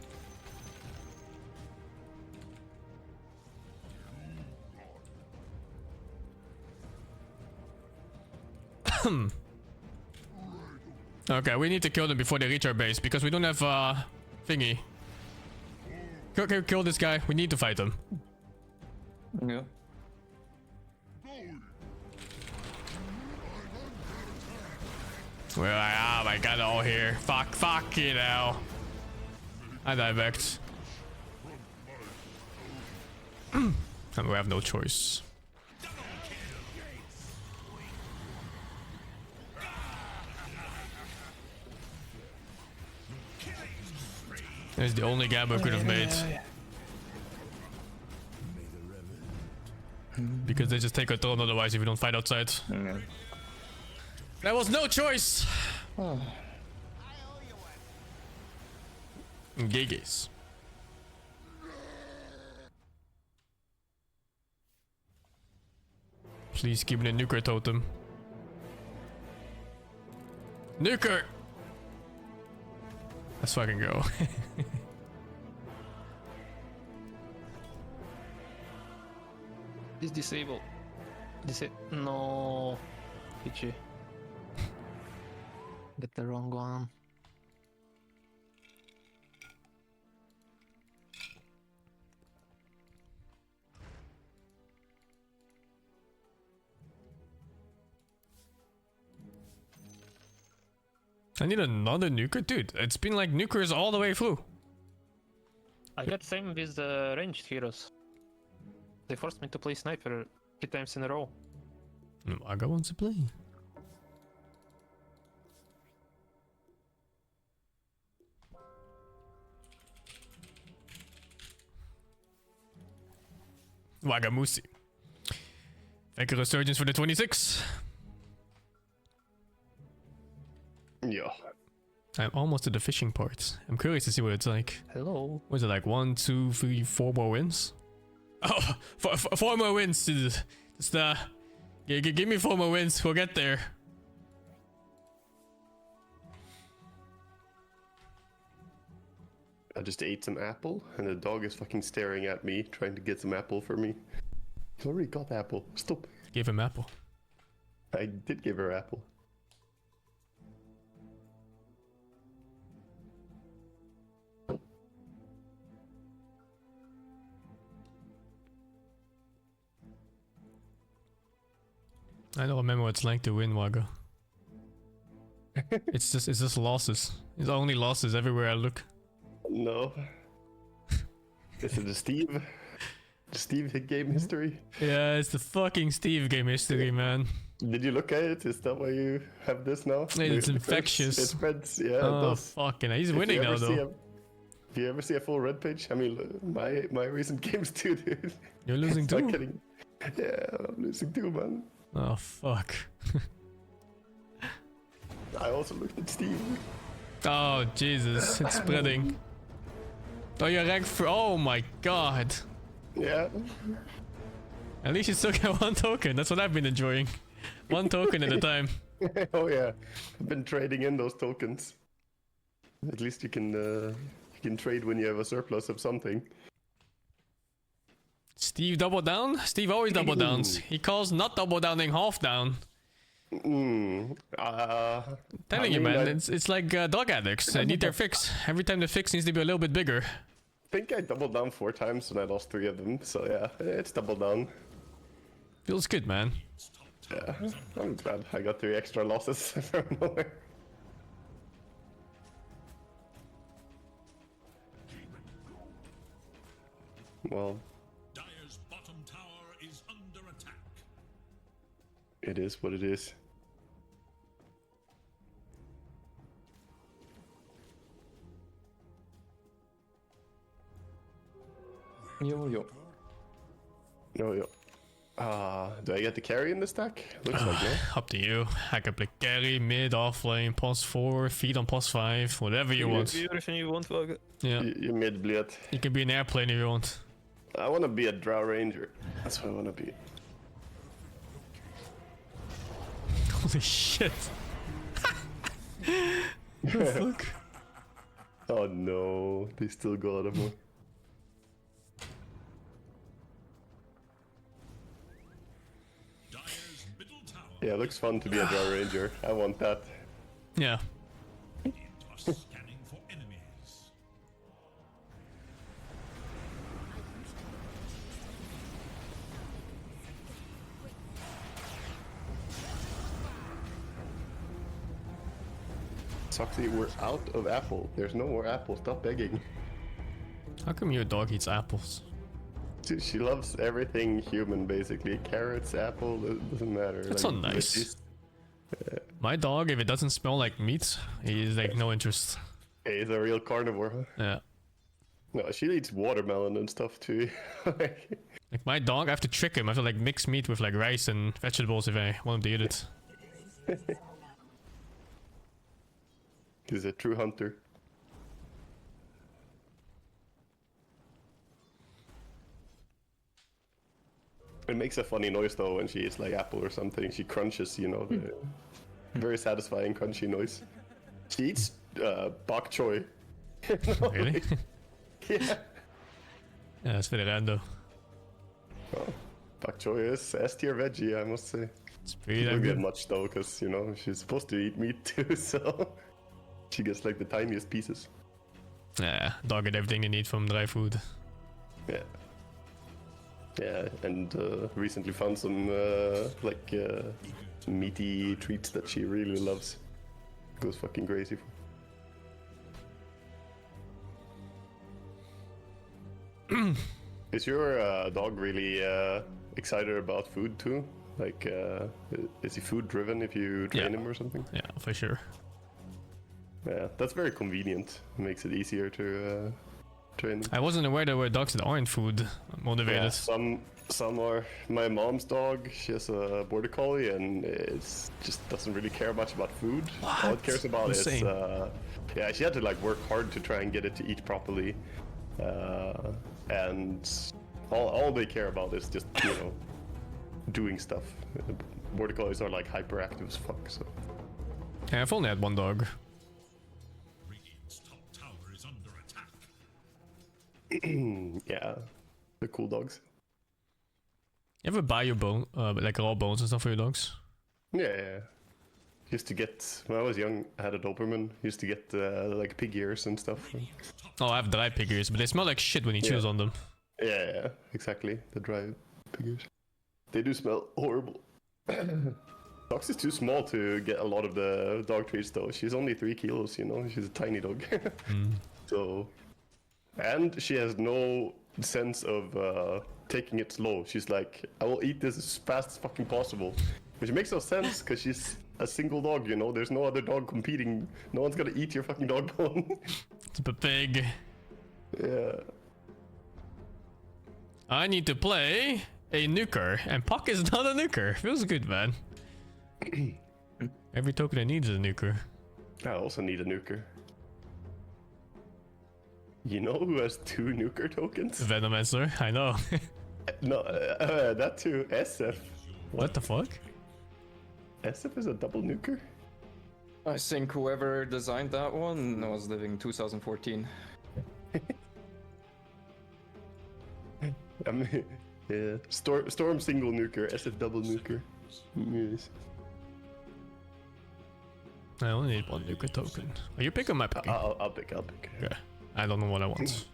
Okay, we need to kill them before they reach our base because we don't have thingy. Kill this guy. We need to fight him. Yeah. Well, I got it all here. Fuck it now. I die back. And we have no choice. That's the only gamble I could have made. Because they just take a turn otherwise if you don't fight outside. Yeah. There was no choice! Gigas. Please give me a nuker totem. Nuker! Let's fucking go. This disable. No. PG. Get the wrong one. I need another nuker? Dude, it's been like nukers all the way through. I got same with the ranged heroes. They forced me to play sniper 3 times in a row. Maga wants to play. Wagamusi. Thank you, Resurgence, for the 26. Yeah. I'm almost at the fishing part. I'm curious to see what it's like. Hello. Was it like 1, 2, 3, 4 more wins? Oh, 4 more wins. Just give me 4 more wins. We'll get there. I just ate some apple, and the dog is fucking staring at me, trying to get some apple for me. I already got apple. Stop. Give him apple. I did give her apple. I don't remember what it's like to win, Waga. It's just losses. It's only losses everywhere I look. No. This is the Steve game history. Yeah, it's the fucking Steve game history, man. Did you look at it? Is that why you have this now? It's infectious. It spreads, yeah, it Oh, does. fucking hell. He's winning now, though. If you ever see a full red page, I mean, my recent games too, dude. You're losing Not too? kidding. Yeah, I'm losing too, man. Oh, fuck. I also looked at Steve. Oh, Jesus. It's spreading. Oh, you're ranked for... Oh, my God. Yeah. At least you still get 1 token. That's what I've been enjoying. 1 token at a time. Oh yeah, I've been trading in those tokens. At least you can trade when you have a surplus of something. Steve double down? Steve always double downs. He calls not double downing half down. Telling you, man, it's like dog addicts. They need their fix. Every time the fix needs to be a little bit bigger. I think I doubled down 4 times and I lost 3 of them. So yeah, it's double down. Feels good, man. Yeah, I'm glad I got 3 extra losses from nowhere. Well, Dire's bottom tower is under attack. it is what it is. Yo. Yo. Do I get the carry in this deck? Looks like no. Up to you. I can play carry, mid, off lane, +4, feed on +5, whatever you want. Everything you want, Vaga. Yeah. You mid bleed. You can be an airplane if you want. I want to be a Drow Ranger. That's what I want to be. Holy shit. The fuck? Oh no, they still got him. Dire's middle tower Yeah, it looks fun to be a Drow Ranger. I want that. Yeah. are scanning for enemies. Soxy, we're out of apple. There's no more apple. Stop begging. How come your dog eats apples? Dude, she loves everything human, basically. Carrots, apple, it doesn't matter. That's so nice. veggies. My dog, if it doesn't smell like meat, he's like no interest. Hey, he's a real carnivore, huh? Yeah. No, she eats watermelon and stuff too. Like my dog, I have to trick him. I have to like mix meat with like rice and vegetables if I want him to eat it. He's a true hunter. It makes a funny noise though when she eats like apple or something. She crunches, you know, the very satisfying crunchy noise. She eats bok choy. Really? Yeah. Yeah, that's very random. Oh, bok choy is S tier veggie, I must say. It's pretty She damn don't get good. much though, because you know she's supposed to eat meat too, so she gets like the tiniest pieces. Yeah, dog get everything you need from dry food. Yeah. Yeah, and recently found some meaty treats that she really loves. Goes fucking crazy for. Is your dog really excited about food too? Like, is he food driven if you train Yeah. him or something? Yeah, for sure. Yeah, that's very convenient. Makes it easier to train him. I wasn't aware there were dogs that aren't food motivated. Yeah, some are. My mom's dog, she has a border collie, and it just doesn't really care much about food. All it cares about Insane. is, yeah, she had to like work hard to try and get it to eat properly, and all they care about is just doing stuff. Border collies are like hyperactive as fuck. So Yeah, I've only had one dog. Radiant's top tower is under attack. yeah, they're cool dogs. You ever buy your bone, like raw bones and stuff for your dogs? Yeah. Used to get when I was young. I had a Doberman. Used to get like pig ears and stuff. Oh, I have dry pig ears, but they smell like shit when you chews on them. Yeah, exactly. The dry pig ears. They do smell horrible. Dox is too small to get a lot of the dog treats though. She's only 3 kilos, you know. She's a tiny dog. So, and she has no sense of taking it slow. She's like, I will eat this as fast as fucking possible. Which makes no sense because she's a single dog, you know. There's no other dog competing. No one's gonna eat your fucking dog bone. It's a bit big. Yeah. I need to play a nuker, and Puck is not a nuker. Feels good, man. Every token I need is a nuker. I also need a nuker. You know who has 2 nuker tokens? Venomancer, I know. No, that too. SF. What the fuck? SF is a double nuker? I think whoever designed that one was living 2014. I mean, yeah. Storm single nuker, SF double nuker. Yes. I only need 1 nuker token. Are you picking my picking? I'll pick. Okay. I don't know what I want.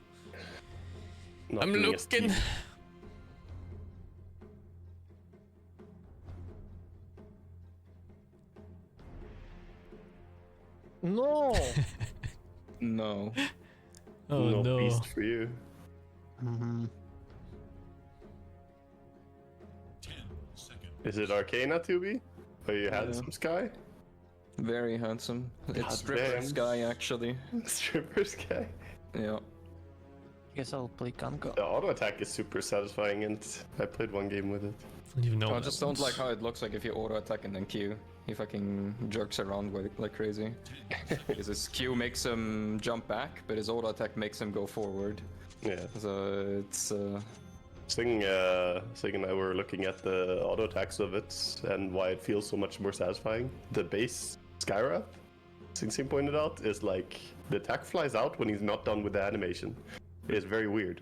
Not I'm doing a looking. Steve. No! No. Oh no no. beast for you. 10 seconds. Is it Arcana 2B? Are you handsome Sky? Very handsome. It's God Stripper damn. Sky, actually. Stripper Sky. Yeah. Guess I'll play Kanka. The auto attack is super satisfying, and I played 1 game with it. I don't even know. I what just that don't was. like how it looks like if you auto attack and then Q. He fucking jerks around like crazy. Because his Q makes him jump back, but his auto attack makes him go forward. Yeah. So it's Sing and I were looking at the auto attacks of it and why it feels so much more satisfying. The base Skyra, SingSing pointed out, is like the attack flies out when he's not done with the animation. It's very weird.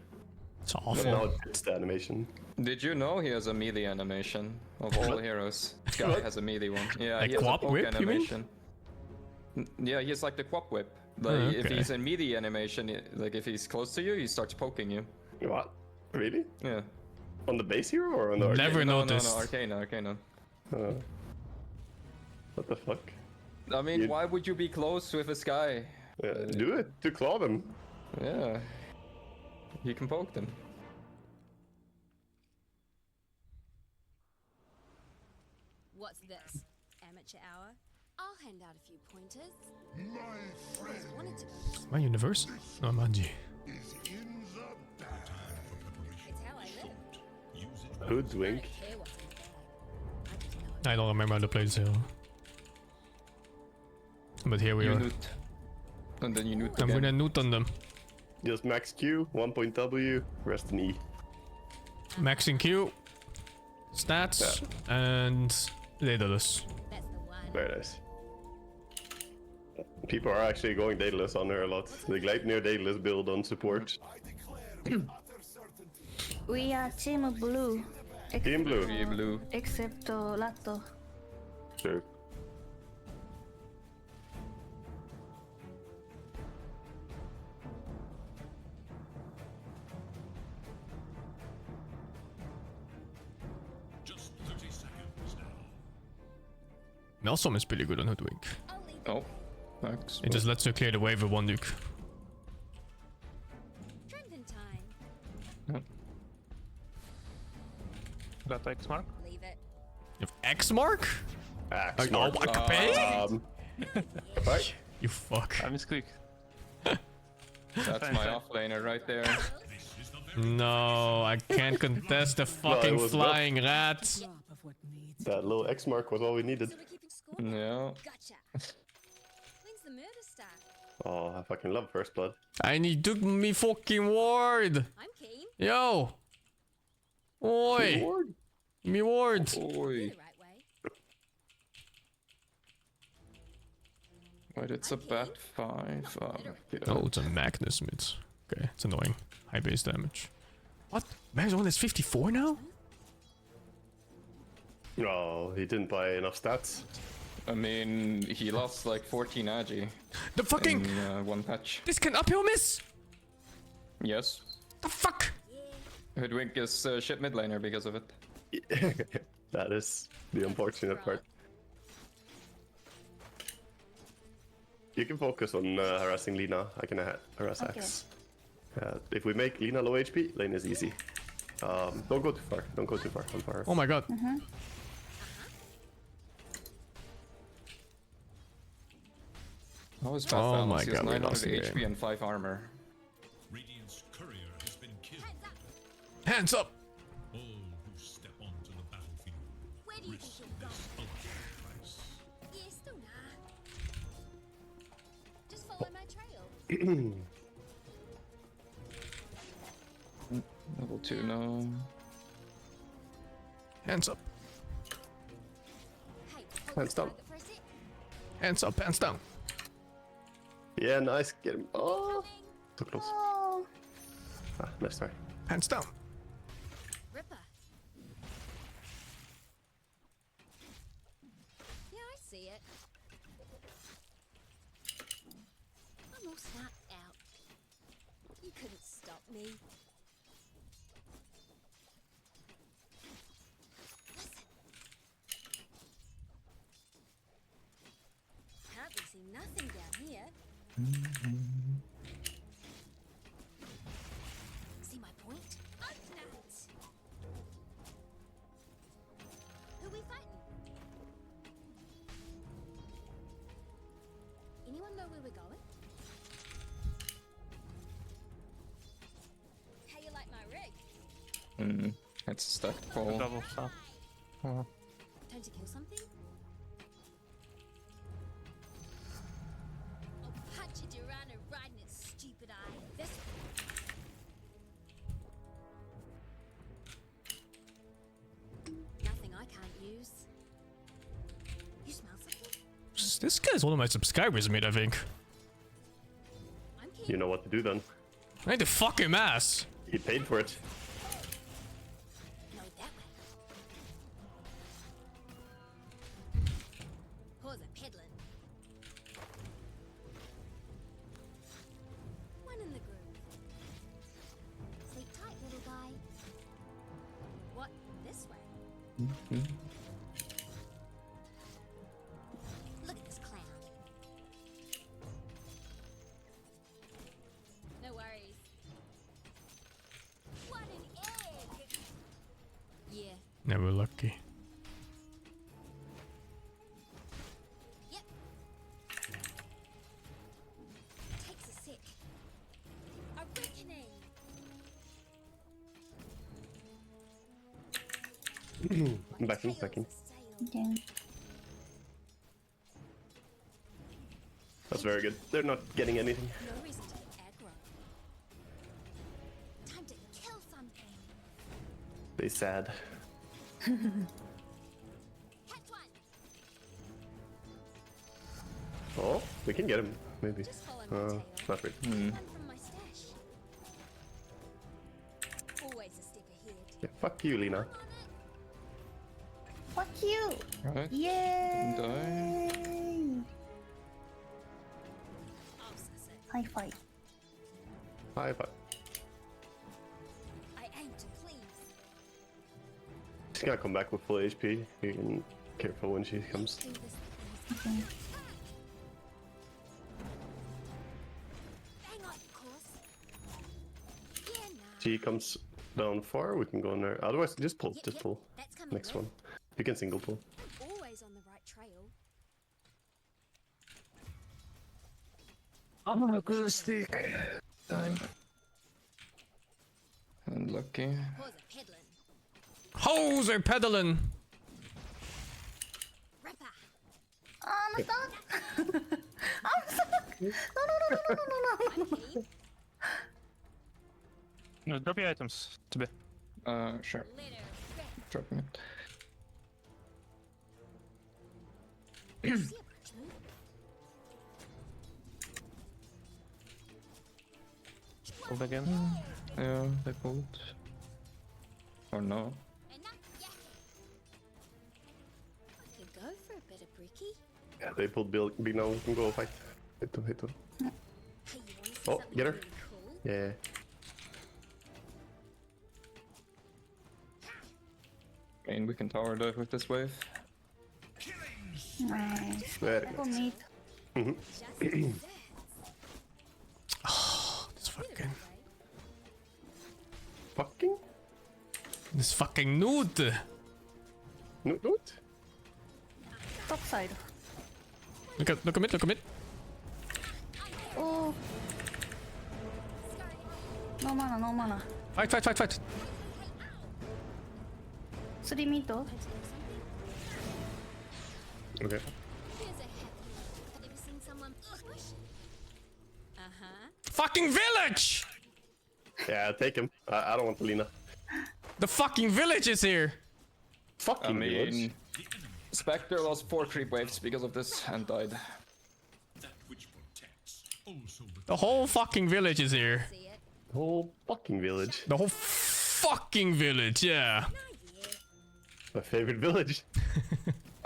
It's But awful. now it fits the animation. Did you know he has a melee animation of all heroes? This guy has a melee one. Yeah, Like he has Quap a poke Whip, you mean? animation. Yeah, he's like the Quap Whip. Like if okay. he's in melee animation, like if he's close to you, he starts poking you. What? Really? Yeah. On the base hero or on the Never arcane? noticed. No, Arcana. What the fuck? I mean, You- why would you be close with this guy? Do it to claw them. Yeah. You can poke them. What's this? Amateur hour? I'll hand out a few pointers. My Always friend wanted to go. My universe? No, Manji. is in the bag. It's how I live. Hoodwink. I don't care what's in the bag. I just know. I don't remember how to play this hero. But here we You are. newt. And then you newt I'm again. gonna newt on them. Just max Q, 1 point W, rest in E. Maxing Q, stats, and Daedalus. That's the one. Very nice. People are actually going Daedalus on her a lot. The Gleipnir Daedalus build on support. We are team blue. Team blue. Be blue. Excepto Lato. Sure. Just 30 seconds now. Melsom is pretty good on Hoodwink. I'll leave Oh. Max. It just lets you clear the wave with one nuke. Drinking time. Got X mark. Leave it. You have X mark? Axe Oh, mark. I can pay? Right? You fuck. I misclick. That's my offlaner right there. No, I can't contest the fucking was flying rat. That little X mark was all we needed. So we're keeping score? Yeah. Gotcha. When's the murder start? Oh, I fucking love First Blood. And he took me fucking ward. I'm keen. Yo. Oi. Lord. Me ward. Oi. The right way. Wait, it's a bat 5. Oh, it's a Magnus mid. Okay, it's annoying. High base damage. What? Magnus one is 54 now? No, he didn't buy enough stats. I mean, he lost like 14 agi The fucking... in one patch. This can uphill miss? Yes. The fuck? Hoodwink is shit mid laner because of it. That is the unfortunate part. You can focus on harassing Lina. I can harass Okay. Axe. If we make Lina low HP, lane is easy. Don't go too far. Don't go too far. I'm far. Oh my god. How is bat Oh balance? my He has god, we 900 lost the HP game. and 5 armor. Radiant's courier has been killed. Hands up. Hands up. All who step onto the battlefield Where do you think risk you're this going? ultimate price. Yeah, still nah. Just follow my trail. Level 2 now. Hands up. Hey, hold Hands the down. target for a sec. Hands up. Hands down. Yeah, nice. Get him. Oh, Coming. so close. Oh, Ah, nice try. Hands down. Ripper. Yeah, I see it. I'm all snapped out. You couldn't stop me. Listen. Apparently see nothing down here. See my point? Untapped. Who we fighting? Anyone know where we're going? How you like my rig? It's a stacked pole. Double stop. Time to kill something? I'll punch a Durana right in its stupid eye. This This guy's one of my subscribers, mate, I think. I'm keen. You know what to do then. I need to fuck him ass. He paid for it. No, that way. Pause a peddling. One in the groove. Sleep tight, little guy. What? This way? Look at this clown. No worries. What an egg! Yeah. Never lucky. Yep. Takes a sec. A reckoning. Backing. Okay. That's very good. They're not getting anything. No reason to get aggro. Time to kill something. They sad. Catch one. Oh, we can get him. Maybe. Just follow my tail. Not really. One from my stash. Always a step ahead. Yeah, fuck you, Lena. On it. Fuck you! Right. Yay! Die. Obsessive. High five. High five. I aim to please. She's gonna come back with full HP. You can careful when she comes. Do this Okay. Hang on, of course. Yeah, nah. She comes down far. We can go in there. Otherwise, just pull. Yep, Just yep, pull. That's coming. Next Red. one. You can single pull. I'm always on the right trail. I'm a good stick. Time. Unlucky. Pause a peddling. Hoes are peddling. Ripper. I'm stuck! I'm stuck! No. I'm keen. No, drop your items to be. Sure. Litter. Rip. Dropping it. See a bridge move? Move again. Yeah, they pulled. Or no. Enough yakking. I could go for a bit of bricky. Yeah, they pulled big now. We can go fight. Hit them. Hey, you wanna see Oh, something get her. really cool? Yeah. And we can tower dive with this wave. Nice. Very Go nice. meet. Just desserts. This fucking. Fucking? This fucking nude. No, don't. Top side. Look at mid, look at mid. Oh. No mana. Fight. Three mid. Okay. Here's a happy. Have you ever seen someone push? Uh-huh. Fucking village! Yeah, take him. I don't want Lena. The fucking village is here. I Fucking village. mean, Spectre lost 4 creep waves because of this and died. That which protects also The whole fucking village is here. See it? Whole fucking village. The whole fucking village, yeah. Not yet. My favorite village.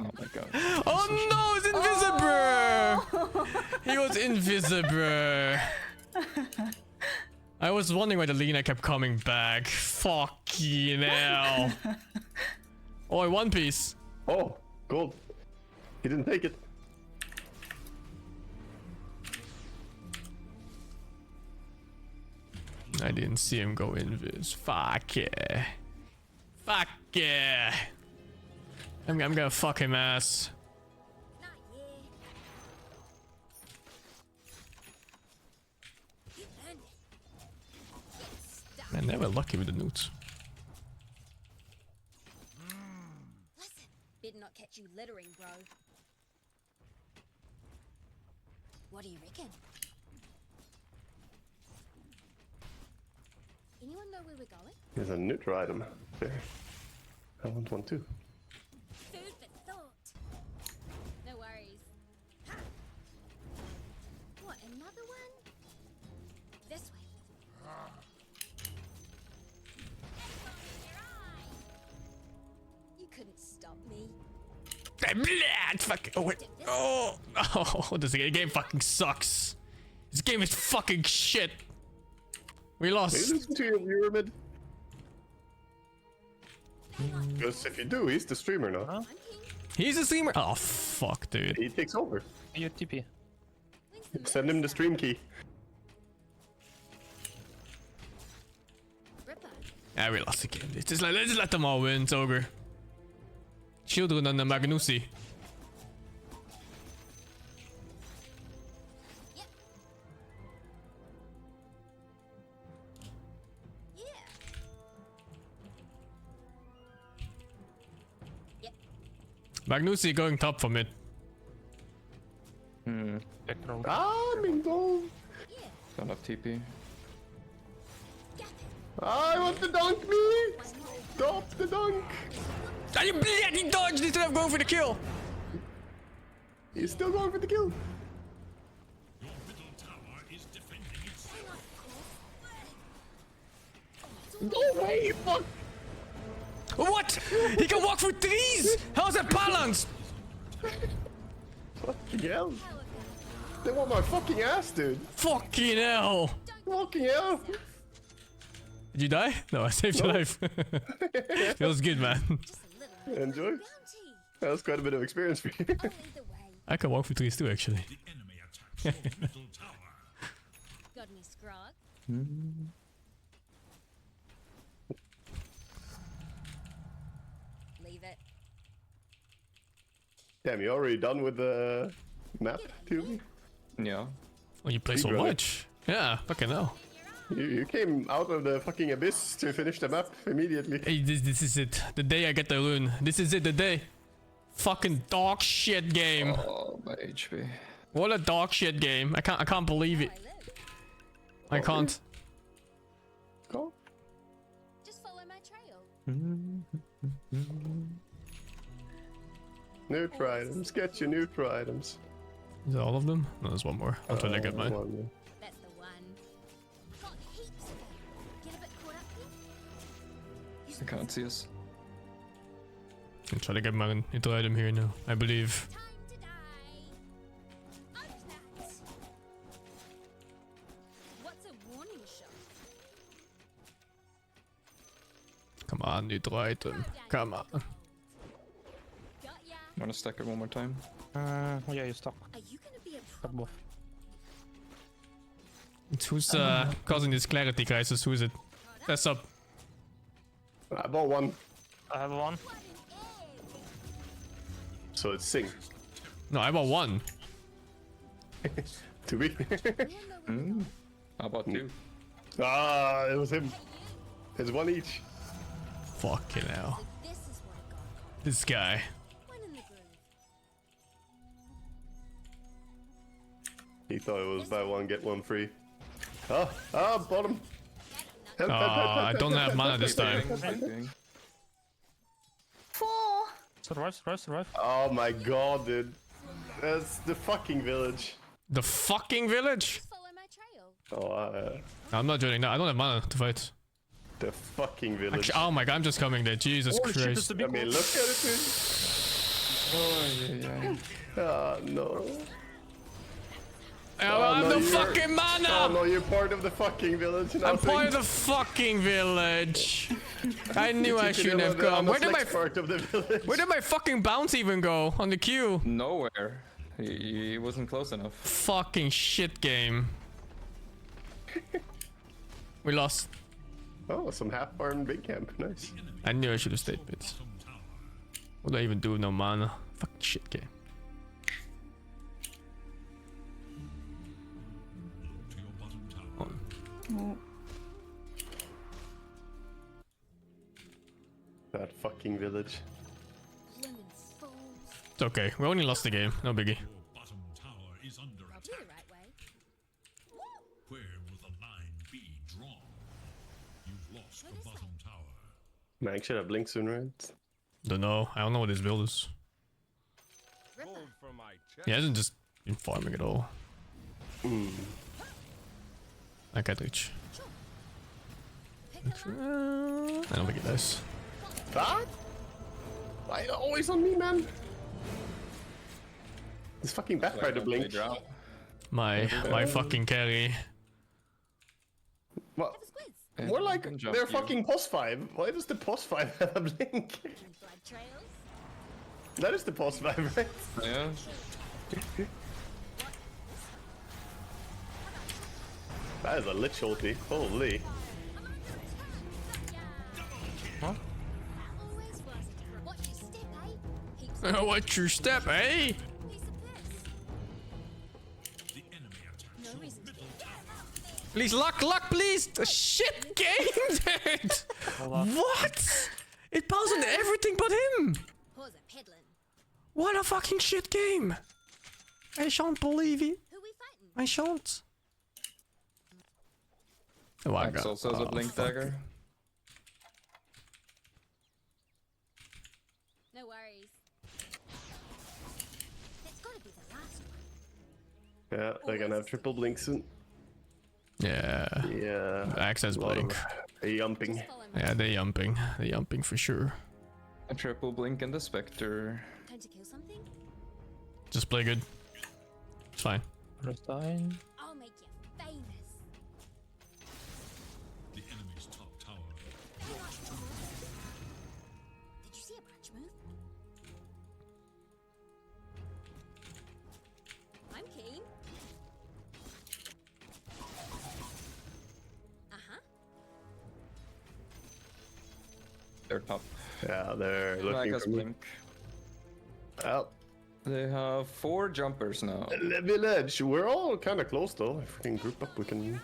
Oh my god. Oh no, it's invisible! He was invisible. I was wondering why the Lena kept coming back. Fucking hell. Oh, One Piece. Oh, gold. He didn't take it. I didn't see him go invis. Fuck yeah. Fuck yeah. I'm gonna fuck him ass. Not yet. You earned it. Get stuck. Man, they were lucky with the newts. Listen, better not catch you littering, bro. What do you reckon? Anyone know where we're going? There's a neutral item there. I want one too. Food for thought. No worries. me. Bleh, fuck. Oh, wait. Oh, this game fucking sucks. This game is fucking shit. We Maybe lost. listen to your viewer mid. Because if you do, he's the streamer now. Huh? He's a streamer. Oh, fuck, dude. He takes over. You TP. Send him the stream key. Ripper. Yeah, we lost the game. Let's just let them all win. It's over. Children and the Magnusi. Yeah. Magnusi going top for mid. Spectral. Ah, Mingo! Don't have TP. I want to dunk me! Stop the dunk! Are you bleed? He dodged instead of going for the kill. He's still going for the kill. Your middle tower is defending itself. No way! Fuck! What? He can walk through trees. How's that balanced? Fucking hell. They want my fucking ass, dude. Fucking hell. Fucking hell. Did you die? No, I saved your life. Feels good, man. Enjoy. That was quite a bit of experience for you. I can walk through trees too, actually. The enemy attacks your middle tower. Got any scrog? Leave it. Damn, you already done with the map, too? Yeah. Oh, you play so Speedrunner. much. Yeah, fucking hell. You came out of the fucking abyss to finish the map immediately. Hey, this is it. The day I get the rune. This is it, the day. Fucking dog shit game. Oh, my HP. What a dog shit game. I can't believe it. I can't. Go. Just follow my trail. Neutral items. Get your neutral items. Is that all of them? No, there's one more. I'll try to get mine. One more. That's the one. Got heaps of them. Get a bit caught up here? I can't see us. I'll try to get mine into item here now. I believe. Time to die. Open that. What's a warning shot? Come on, neutral item. Come on. Got ya. Wanna stack it one more time? Yeah, you stuck. Are you gonna be a Stuck both. It's who's causing this clarity crisis? Who is it? That's up. I bought one. I have one. So it's Sing. No, I bought one. To be. How about two? Ah, it was him. It's one each. Fucking hell. This is what I got. This guy. One in the groove. He thought it was buy one, get one free. Bottom. Help, I don't have mana this time. Sleeping. 4. Survive. Oh my god, dude. That's the fucking village. The fucking village? Just follow my trail. Oh, I'm not joining that. I don't have mana to fight. the fucking village. Actually, oh my god, I'm just coming there. Jesus Christ. I mean, look at it, dude. Oh, yeah. Ah, no. I have no, the you're- fucking mana! Oh no, you're part of the fucking village. I'm part of the fucking village. I knew I shouldn't have come. Where did my part of the village? where did my fucking bounce even go on the queue? Nowhere. He wasn't close enough. Fucking shit game. We lost. Oh, some half farm big camp. Nice. I knew I should have stayed pits. What do I even do with no mana? Fucking shit game. That fucking village. It's okay. We only lost the game. No biggie. Your bottom tower is under I'll do the attack. right way. Where will the line be drawn? You've lost the bottom tower. Man, should have blinked sooner, right? Don't know. I don't know what this build is. Ripper. He hasn't just been farming at all. I can't reach. Pick them up. I don't think it does. That? Why always on me, man? This fucking backfire to blink. My fucking carry. Well, Have a squiz. more like can jump they're you. fucking POS 5. Why does the POS 5 have a blink? Blood trails. That is the POS 5, right? Yeah. That is a lich ulti. Holy. Huh? Always was. Watch your step, eh? Heaps What's your step, eh? piece of piss. The enemy attacks. No reason to be. Please, luck, please! The shit game, dude! What? It paused on everything but him! Pause a peddling. What a fucking shit game! I shan't believe it. Who we fighting? I shan't. Oh, I Max got. also has a blink fuck. dagger. No worries. That's gotta be the last one. Yeah, they're gonna have triple blink soon. Yeah. Yeah. Access A lot of blink. yumping. Just follow me. Yeah, they yumping. They yumping for sure. A triple blink and the Spectre. Time to kill something? Just play good. It's fine. Undying. I'll make you famous. The enemy's top tower. Did you see a punch move? I'm keen. Uh-huh. They're top. Yeah, they're Mac looking has for me. blink. Well, They have 4 jumpers now. village. We're all kind of close though. If we can group up, we can. I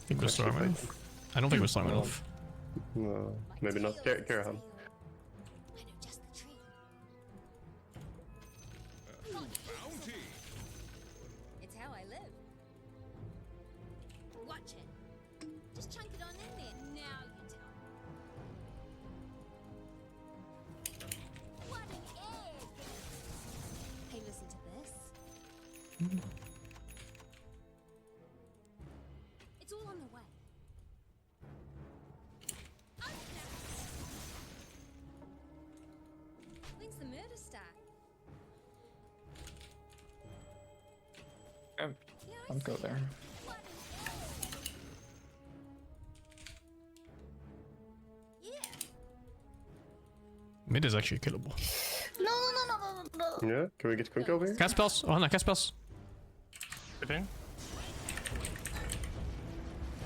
think we're strong enough. I don't think we're strong enough. No, maybe not. Karahan. I know just the trick. It's how I live. Watch it. Just chunk it on in there. Now you tell. What an egg! Hey, listen to this. It's all on the way. When's the murder start? I'll go there. What an egg! Yeah. Mid is actually killable. Yeah, can we get Quink over here? Cast spells. Oh no, cast spells. Tipping.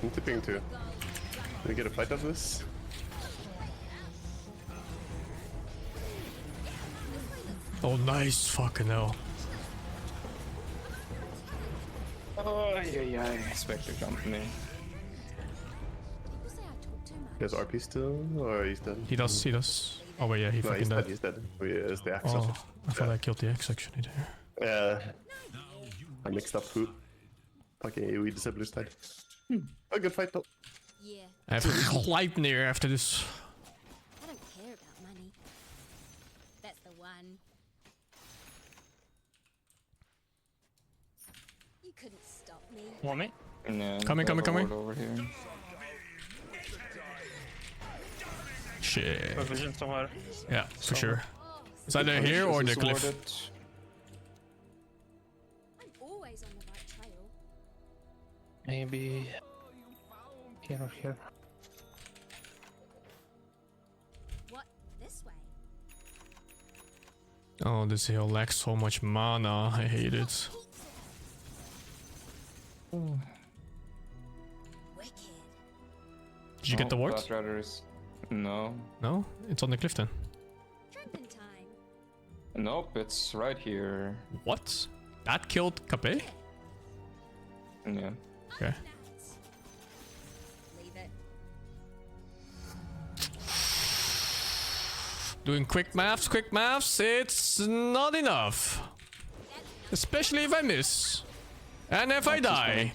I'm tipping too. Can we get a fight out of this? Oh nice, fucking hell. Oh, yeah. Spectre jumped me. People say I talk too much. He has RP still, or he's dead? He does. Oh wait, yeah, he No, fucking he's dead. died. He's dead. Oh, yeah, it's the axe. Oh, I thought I killed the X actually there. Yeah. I mixed up who. Okay, we disabled his dead. A good fight though. Yeah, I have Leipnir after this. I don't care about money. That's the one. You couldn't stop me. Want me? Yeah, Coming. they have a ward over here. Shit. A vision somewhere. Yeah, for sure. It's either here or the This is cliff. warded. I'm always on the right trail. Maybe here or here. What? This way? Oh, this hill lacks so much mana. I hate it. Heaps of it. Wicked. Did you get the ward? Riders. No. No? It's on the cliff then. Trembling time. Nope, it's right here. What? That killed Cape? Yeah. Okay. Leave it. Doing quick maths, it's not enough. Especially if I miss. And if I die.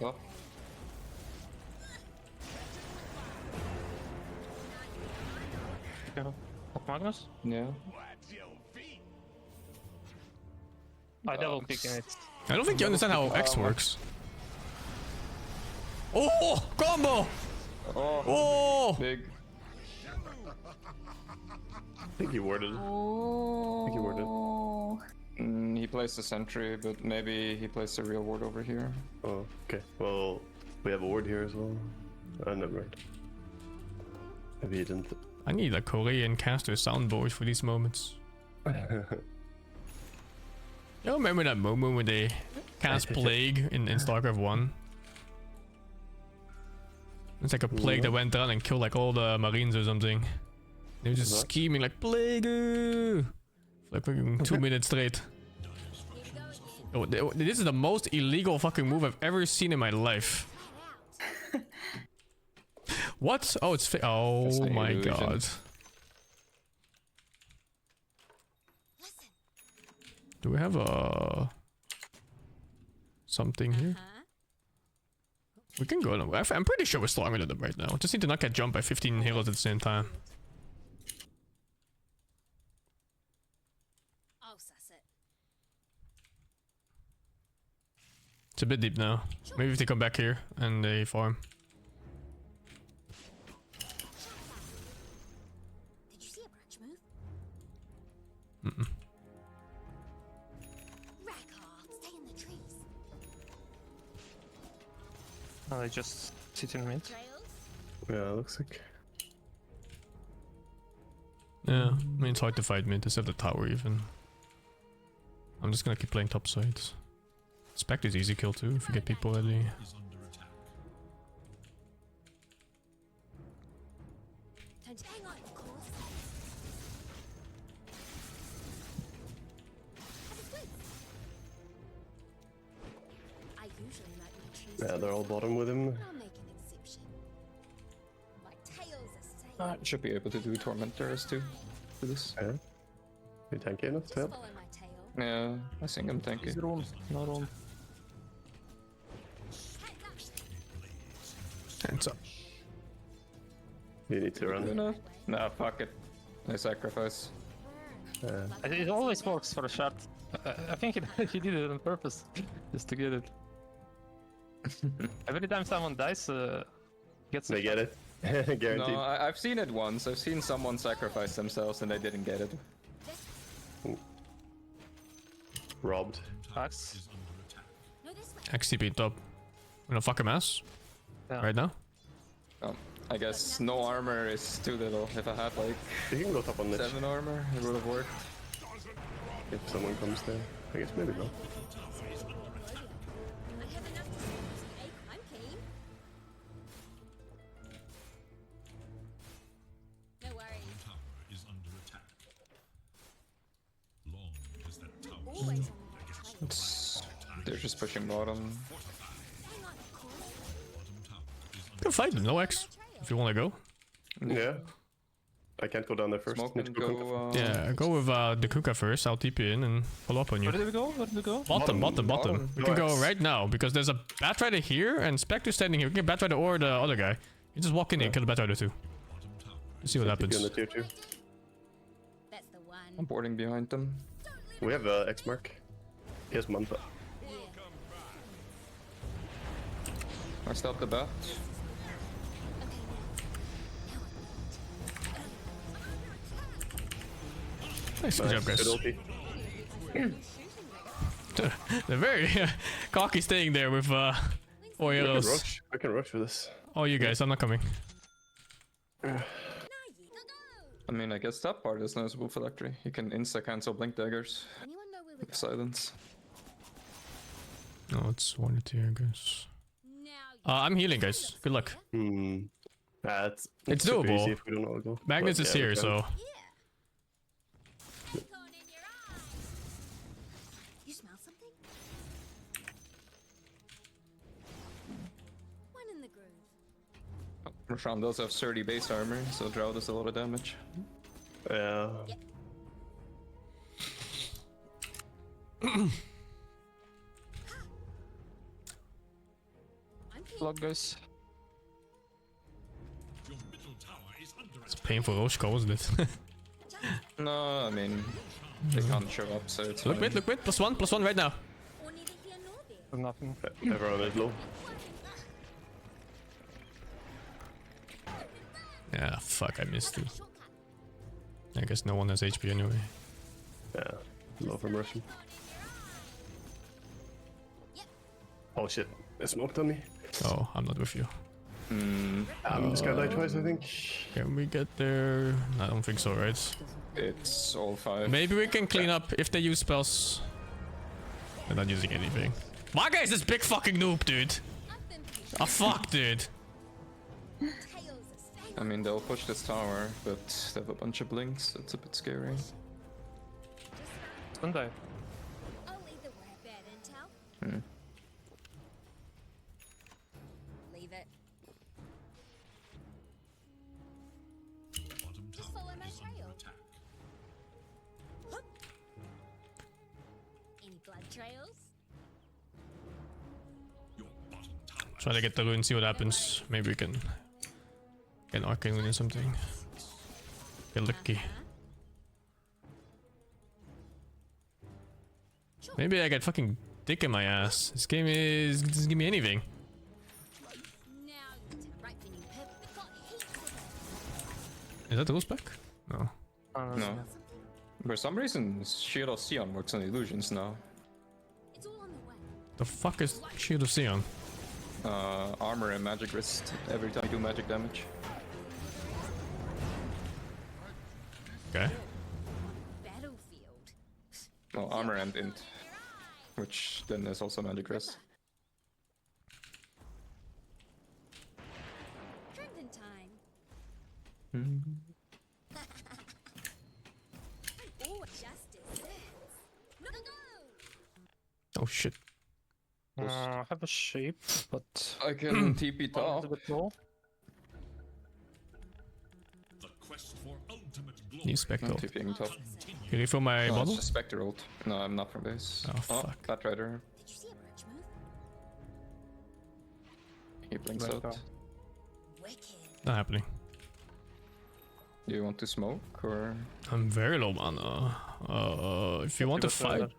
Magnus? Yeah. I double picking it. I don't think you understand how X works. Oh! Combo! Oh, Oh! big. think he warded. Oh. he warded. He placed a sentry, but maybe he placed a real ward over here. Oh, okay. Well, we have a ward here as well. Never mind. Maybe he didn't. I need a Korean caster soundboard for these moments. You remember that moment when they cast Plague in StarCraft 1? It's like a plague that went down and killed like all the Marines or something. They were just screaming like Plague! For like fucking 2 minutes straight. Oh, this is the most illegal fucking move I've ever seen in my life. What? Oh, it's oh my god. Do we have a something here? We can go. I'm pretty sure we're stronger than them right now. Just need to not get jumped by 15 heroes at the same time. It's a bit deep now. Maybe if they come back here and they farm. Did you see a branch move? Mm-mm. Rack off. Stay in the trees. Oh, they just sit in mid. Trails? Yeah, looks like. Yeah, I mean it's hard to fight mid. They have the tower even. I'm just gonna keep playing top sides. Spect is easy kill too if you get people ready. Is under attack. Don't hang on, of course. Have a squeeze. I usually like my trees. Yeah, they're all bottom with him. I'll make an exception. My tails are safe. Should be able to do Tormentors too. For this. Yeah. You tanky enough to Just help? follow my tail. Yeah, I think I'm tanky. Room, no room. Hands up. You need to run. No, nah, fuck it. I sacrifice. It always works for a shot. I think he did it on purpose, just to get it. Every time someone dies, gets. They get it. Guaranteed. No, I've seen it once. I've seen someone sacrifice themselves and they didn't get it. Robbed. Axe. Is under attack. No, this way. XTP top. I'm gonna fuck him ass. Yeah. Right now? I guess no armor is too little. If I had like You can go top on this 7 armor, it would have worked. if someone comes there. I guess maybe not. I have enough to see. I'm keen. No worries. Tower is under attack. Long as that tower Always on the They're just pushing bottom. Hang on, of course. bottom tower is under You can fight them, no X. If you wanna go. Yeah. I can't go down there first. Smoke Need and to go. go. Yeah, go with the Kuka first. I'll TP in and follow up on you. Where did we go? Where did we go? Bottom. Bottom. We can go Nice. right now because there's a Batrider here and Spectre standing here. We can get Batrider or the other guy. You just walk in and kill the Batrider too. Let's see what TP on happens. the tier 2. That's the one. I'm boarding behind them. We have X mark. He has Manta. I stopped the bat. Nice, good job, guys. Good ulti. They're very cocky staying there with 4 We can heroes. rush. We can rush for this. Oh, you guys, I'm not coming. I mean, I guess that part is noticeable for Electri. You can insta-cancel blink daggers Anyone know where we're with going? silence. No, it's 1 or 2, I guess. Now I'm healing, guys. Good luck. It's It's super doable. easy if we don't know go. Magnus But is yeah, we here, can. so Acorn in your eye. You smell something? One in the groove. Roshan does have 30 base armor, so Drow does a lot of damage. Yeah. I'm keen. Log guys. Your middle tower is under it's attack. painful Roshko, isn't it? No, I mean, they can't show up, so it's Look fine. mid, look mid. +1 right now. Or neither here nor there. There's nothing. Everyone is low. Yeah, fuck, I missed it. Shortcut. I guess no one has HP anyway. Yeah, low from Russian. Oh shit, they smoked on me. Oh, I'm not with you. This guy died twice, I think. Can we get there? I don't think so, right? It's all 5. Maybe we can clean up if they use spells. They're not using anything. My guy's this big fucking noob, dude. Oh fuck, dude. I mean, they'll push this tower, but they have a bunch of blinks. That's a bit scary. Undying. Only the way bad intel. Leave it. Bottom Just tower follow my is under trail. attack. Any blood trails? Your bottom tower Try to get the rune, see what happens. Maybe we can get an arcane rune or something. Get lucky. Maybe I get fucking dick in my ass. This game doesn't give me anything. Now you to the right for new pip. They've got heaps of it. Is that the rules back? No. No. For some reason, Shield of Sion works on illusions now. It's all on the way. The fuck is Shield of Sion? Armor and magic resist every time you do magic damage. Okay. Battlefield. Well, armor and int, which then is also magic resist. Trending time. Oh, justice. No, no, no. Oh shit. I have a shape, but I can TP top. a bit low. The quest for ultimate glory. New spectre. I'm TPing top. Can you fill my No, bottle? it's just Spectre ult. No, I'm not from base. Oh, fuck. Batrider. Did you see a bridge move? He blinks Right out. down. Wicked. Not happening. Do you want to smoke or? I'm very low mana. If you want to fight,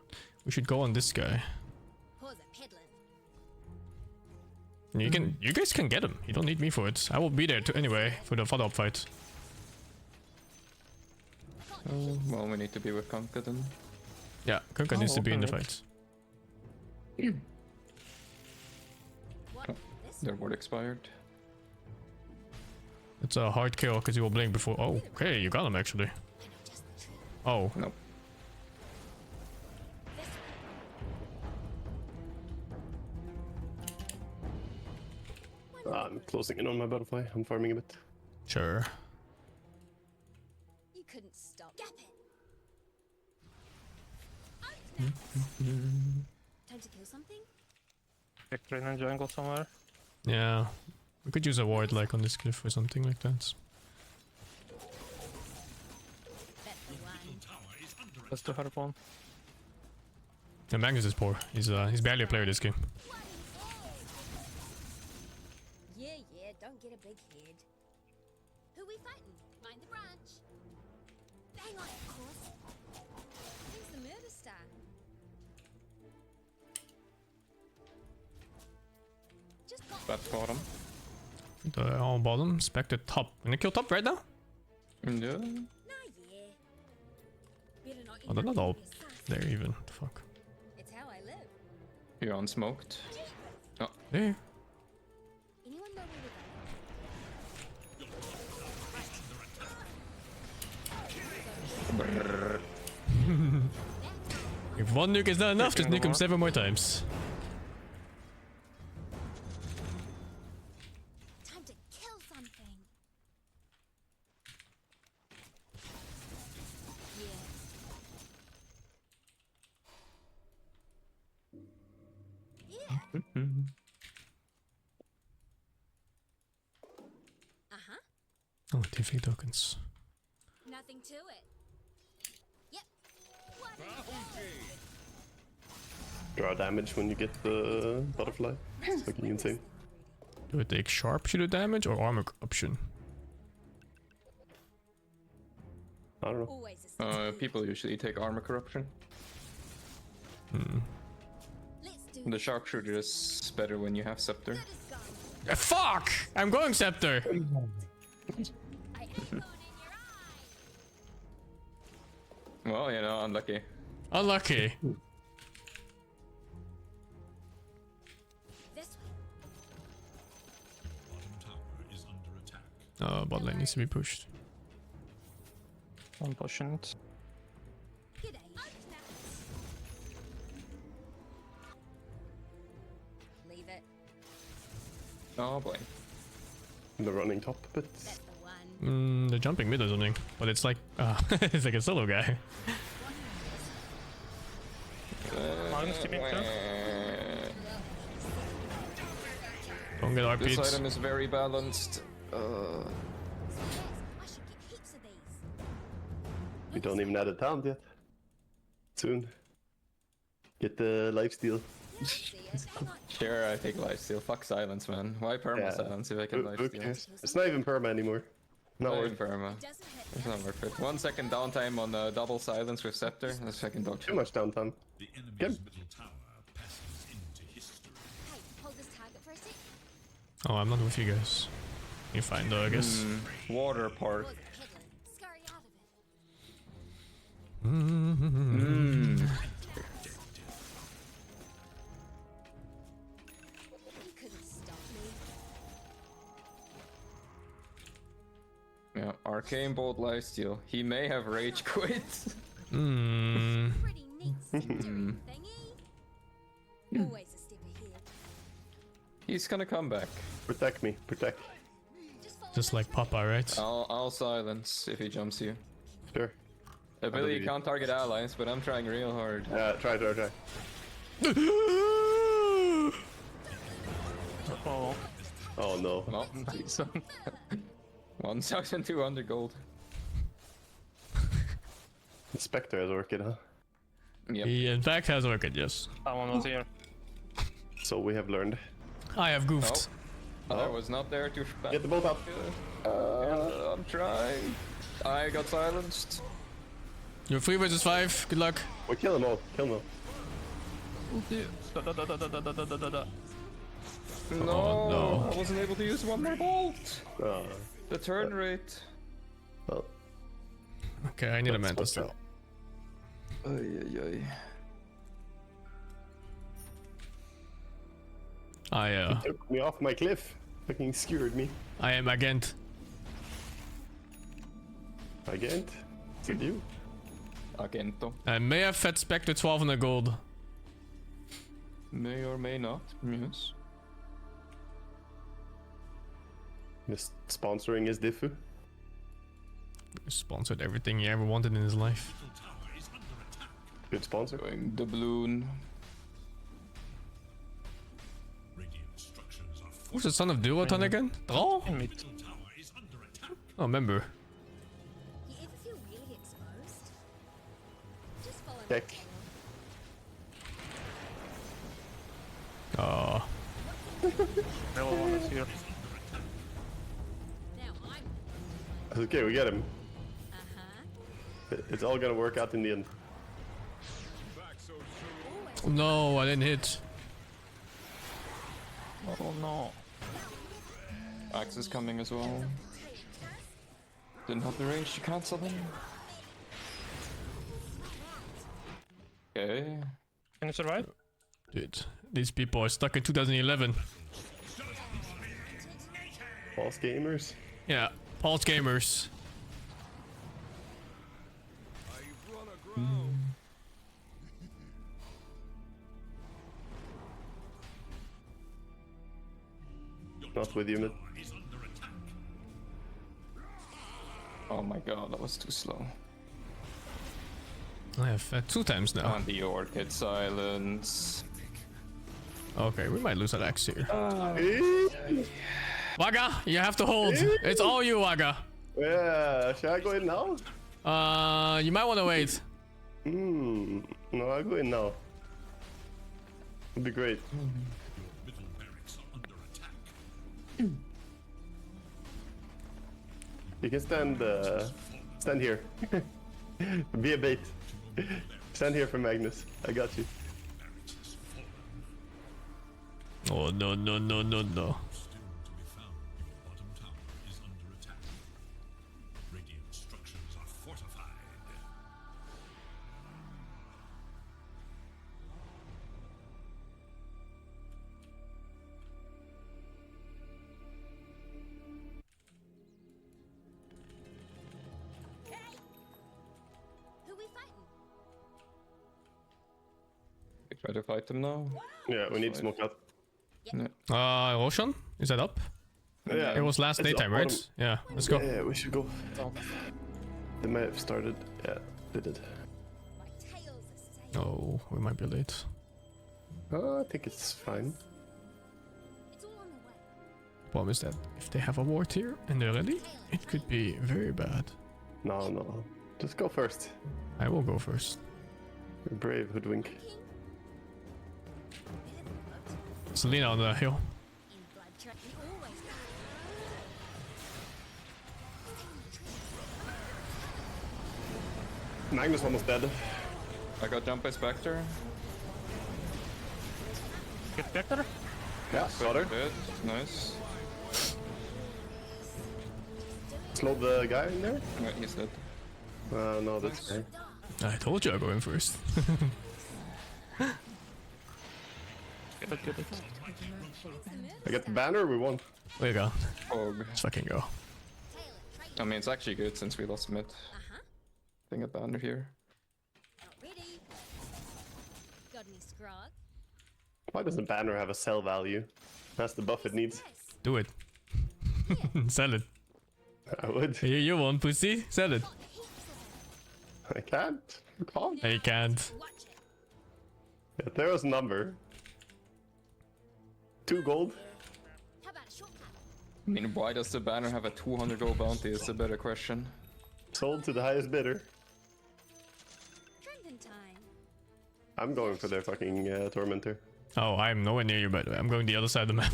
we should go on this guy. Pause a peddling. You guys can get him. You don't need me for it. I will be there anyway for the follow-up fight. Oh, well, we need to be with Kanka then. Yeah, Kunkka needs to be in the open fight. What? This Their ward expired. It's a hard kill because he will blink before. Oh, okay, you got him actually. I know just the trick. Oh, Nope. This I'm closing in on my butterfly. I'm farming a bit. sure. You couldn't stop. Gap it. Time to kill something? Vector in a jungle somewhere. Yeah, we could use a ward like on this cliff or something like that. Bet the one. Let's do Harpoon. Yeah, Magnus is poor. He's barely a player this game. Yeah, don't get a big head. Who we fighting? Mind the branch. Bang on, of course. Who's the murder star? Just got That's bottom. The on bottom, Spectre top. Can I kill top right now? Yeah. Nah, yeah. Better not Oh, they're not all be a sass. there even. Fuck. It's how I live. You're unsmoked. Oh, Hey. Anyone know where If one nuke is not enough, just nuke him 7 more times. Time to kill something. Yeah. Yeah. Uh-huh. Oh, TV tokens. Nothing to it. Yep. What Draw damage when you get the butterfly. It's fucking insane. Do it take sharpshooter damage or armor corruption? I don't know. always a sense. people usually take armor corruption. Let's do The sharpshooter is better when you have scepter. this gun. Fuck! I'm going scepter! I ain't going in your eye. Well, you know, unlucky. Unlucky. This way. Bottom tower is under attack. Bot lane needs to be pushed. I'm pushing it. G'day. Leave it. Oh boy. The running top, but That's the one. They're jumping mid or something, but it's like it's like a solo guy. Magnus to me too. Don't get our This beats. item is very balanced. So yes, I should get heaps of these. we don't even have a talent yet. Soon. Get the lifesteal. See it. Hang on. Sure, I take lifesteal. Fuck silence, man. Why perma Yeah. silence if I can Who lifesteal? cares? It's not even perma anymore. Not Not worth even perma. Doesn't hit. It's not worth it. 1 second downtime on double silence with scepter. That's fucking dog too shit. much downtime. The enemy's Good. middle tower passes into history. Hey, hold this target for a sec. Oh, I'm not with you guys. You fine though, I guess. Water park. Wasn't kidding. Scurry out of it. You couldn't stop me. Yeah, arcane bolt lifesteal. He may have rage quit. Pretty neat secondary thingy. Always a step ahead. He's gonna come back. Protect me, protect. Just follow Just my like Papa, right? I'll silence if he jumps you. Sure. Ability believe you. can't target allies, but I'm trying real hard. Try. Oh, Oh no. No. 1,200 gold. Spectre is working, huh? Yep. He in fact has worked, yes. someone was here. So we have learned. I have goofed. I was not there to Get the bolt up. I'm trying. I got silenced. You're 3 versus 5. Good luck. We kill them all. Kill them all. No, no. I wasn't able to use one more bolt. Uh, The turn rate. well, Okay, I need a that's mantis what's though. up. Took me off my cliff. Fucking skewered me. I am agent. Again? Is it you? Agento. I may have fed Spectre 1200 gold. May or may not. Yes. Just sponsoring his diffu. Sponsored everything he ever wanted in his life. Middle tower is under attack. Good sponsor. Going doubloon. Radiant structures are Who's the son of Duoton again? Draw? middle tower is under attack. Oh, remember. You ever feel really exposed? Just follow my Check. trail. Oh. Real one is here. Now I'm. Okay, we get him. Uh-huh. It's all gonna work out in the end. No, I didn't hit. Oh no. Axe is coming as well. Didn't have the range to cancel him. Okay. Can you survive? Dude, these people are stuck in 2011. False gamers. Yeah, Pulse Gamers. Not with you, mid. Is under attack. Oh my god, that was too slow. I have fed 2 times now. And the orchid silence. Okay, we might lose that axe here. Eh? Waga, you have to hold. It's all you, Waga. Yeah, should I go in now? You might want to wait. No, I'll go in now. It'd be great. Middle barracks are under attack. You can stand here. Be a bait. Stand here for Magnus. I got you. Oh, no, no, no, no, no. Still to be found. Bottom tower is under attack. Radiant structures are fortified. We try to fight them now. Yeah, we need to Fine. smoke out. Roshan? Is that up? Yeah, It was last it's daytime, up right? bottom. Yeah, let's go. Yeah, we should go. They may have started. Yeah, they did. My tails are safe. Oh, we might be late. I think it's fine. It's all on the way. Problem is that if they have a ward here and they're ready, it could be very bad. No, no. Just go first. I will go first. You're brave, Hoodwink. Selena on the hill. In blood track, we always go. Magnus almost dead. I got jump by Spectre. Get Vector? Yeah, got her. Good. Nice. Slow the guy in there. Yeah, he's dead. No, that's okay. I told you I'd go in first. Get it, get it. I get the banner, we won. There you go. Fog. Let's fucking go. I mean, it's actually good since we lost mid. Uh-huh. Thing a banner here. Not ready. Got any scrog? Why doesn't banner have a sell value? That's the buff it needs. Yes. Do it. Sell it. I would. You won, pussy. Sell it. Got heaps of them. I can't. I can't. I can't. Watch it. Yeah, there was a number. 2 gold. How about a shortcut? I mean, why does the banner have a 200 gold bounty? Is a better question. Sold to the highest bidder. Drinking time. I'm going for their fucking tormentor. Oh, I'm nowhere near you, by the way. I'm going the other side of the map.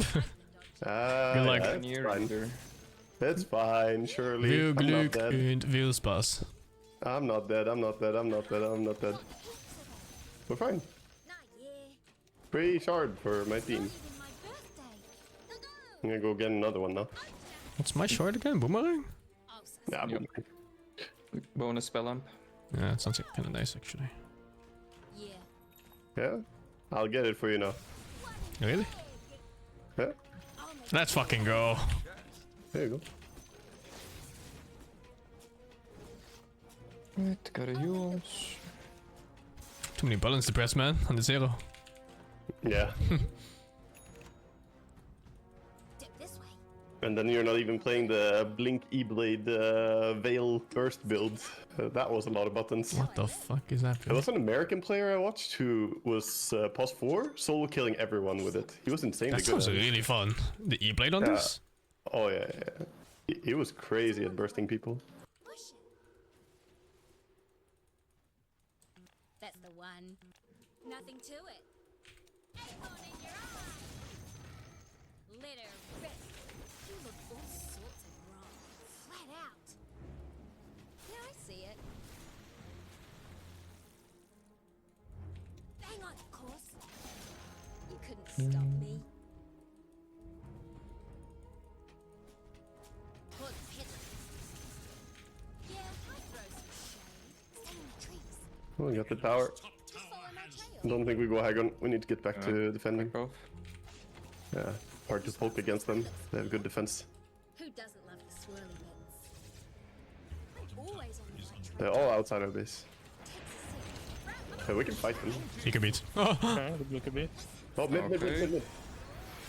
Good luck. Yeah, it's Near fine. either. It's fine, surely. Viel I'm not Glück dead. und viel Spaß. I'm not dead. I'm not dead. I'm not dead. I'm not dead. We're fine. Nah, yeah. Pretty shard for my Not team. even my birthday. Go-go. I'm gonna go get another one now. What's my short again? Boomerang? Oh, so Yeah, Yep. Bonus spell amp. Yeah, it sounds like kind of nice actually. yeah. yeah. I'll get it for you now. Really? Yeah. Let's fucking go. There you go. Right, gotta use. Too many buttons to press, man. On the 0. Yeah. Dip this way. And then you're not even playing the Blink E-Blade Veil Burst build. That was a lot of buttons. What the fuck is that? There was an American player I watched who was pos 4, solo killing everyone with it. He was insanely That good sounds at it. really fun. The E-blade on Yeah. this? Oh yeah, yeah. He was crazy at bursting people. Push it. That's the one. Nothing to it. Acorn in your eye. Let her rip. You look all sorts of wrong. Flat out. Yeah, I see it. Bang on, of course. You couldn't stop me. Pull the headlights. Yeah, I throw some shade. Stay in the trees. Oh, we got the tower. Just follow my trail. I don't think we go Hagon. We need to get back to defending. Back off. Yeah, hard to poke against them. They have good defense. Who doesn't love the swirly bits? I'm always on the right track. They're all outside our base. Yeah, we can fight them. You can beat. Okay, good look a bit. Oh, mid, mid, mid, Okay. mid, mid.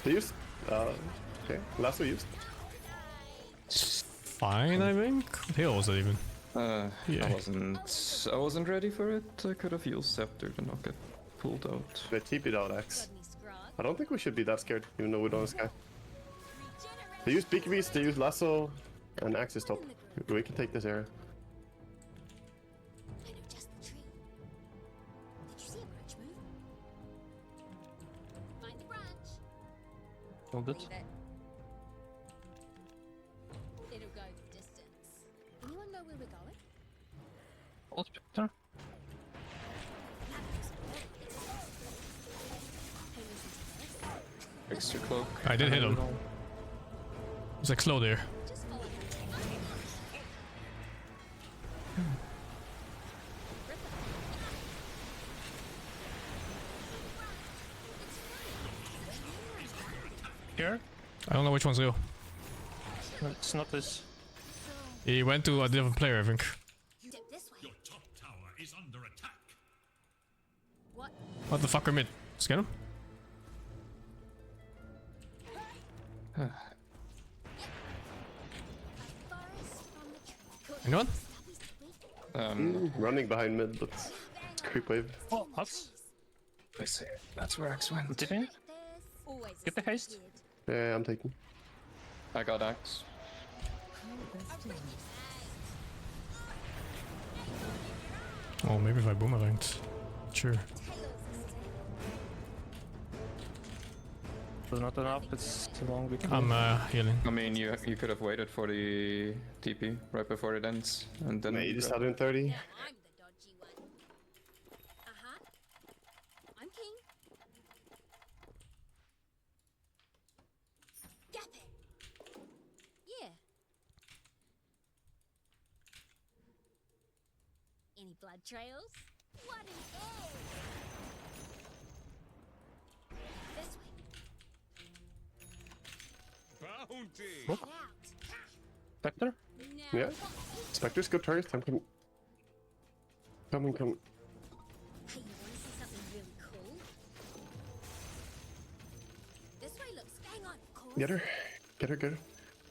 They used. Okay, lasso used. Fine, I think. What hill was that even? I wasn't ready for it. I could have used Scepter to not get pulled out. They TP'd out Axe. Got any scrog? I don't think we should be that scared, even though we don't have Sky. They use Peaky Beast, they use Lasso, and Axe is top. We can take this area. I know just the tree. Did you see a branch move? Find the branch. Hold it. Leave it. It'll go the distance. Anyone know where we're going? Hold Spectre. Extra cloak. I did hit him. It's like slow there. Just follow my trail. Here? I don't know which one's real. It's not this. He went to a different player, I think. Dip this way. Your top tower is under attack. What? What the fuck are mid? Scan him? Anyone? Running behind mid, but it's creep wave. Oh, us? I see. That's where X went. Did we? Get the haste. Yeah, I'm taking. I got X. Oh, maybe if I boomeranged. Sure. It's not enough, it's too long. We can I'm healing. I mean, you could have waited for the TP right before it ends, and then. Yeah, you just had in 30. Now I'm the dodgy one. I'm king. Gap it. Yeah. Any blood trails? What an egg! This way. Bounty! Head out. Spectre? Now Yeah. what? Spectre's good target. I'm coming. Coming. Hey, you want to see something really cool? This way looks hang on, of course. Get her. Get her.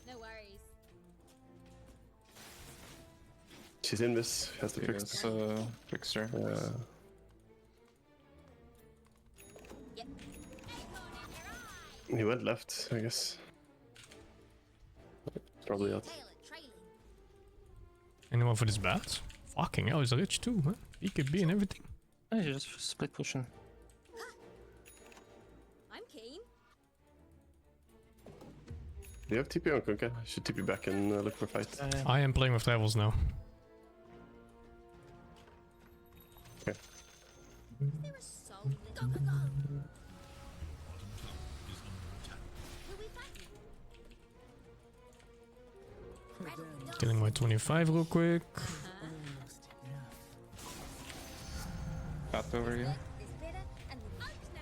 No worries. She's in this. Has the fix. Yes, fixer. Yep. He went left, I guess. Probably out. Tail it trailing. Anyone for this bat? Fucking hell, he's rich too, man. EKB and everything. I just split pushing. I'm keen. Do you have TP on Kunka? I should TP back and look for fight. I am playing with travels now. Okay. There is so go. Who we fighting? Rattle the dog. Killing my 25 real quick. Path over here. Is better and the oaks now.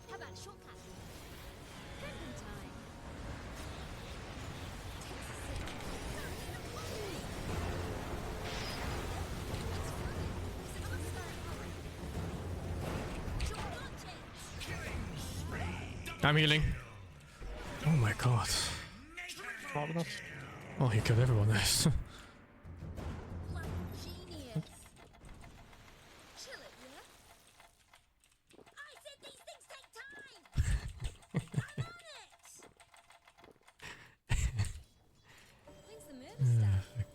How about a shortcut? Drinking time. I'm healing. Oh my god. Marvelous. Oh, he killed everyone else. Genius. Chill it, yeah? I said these things take time! I'm on it! When's the murder start?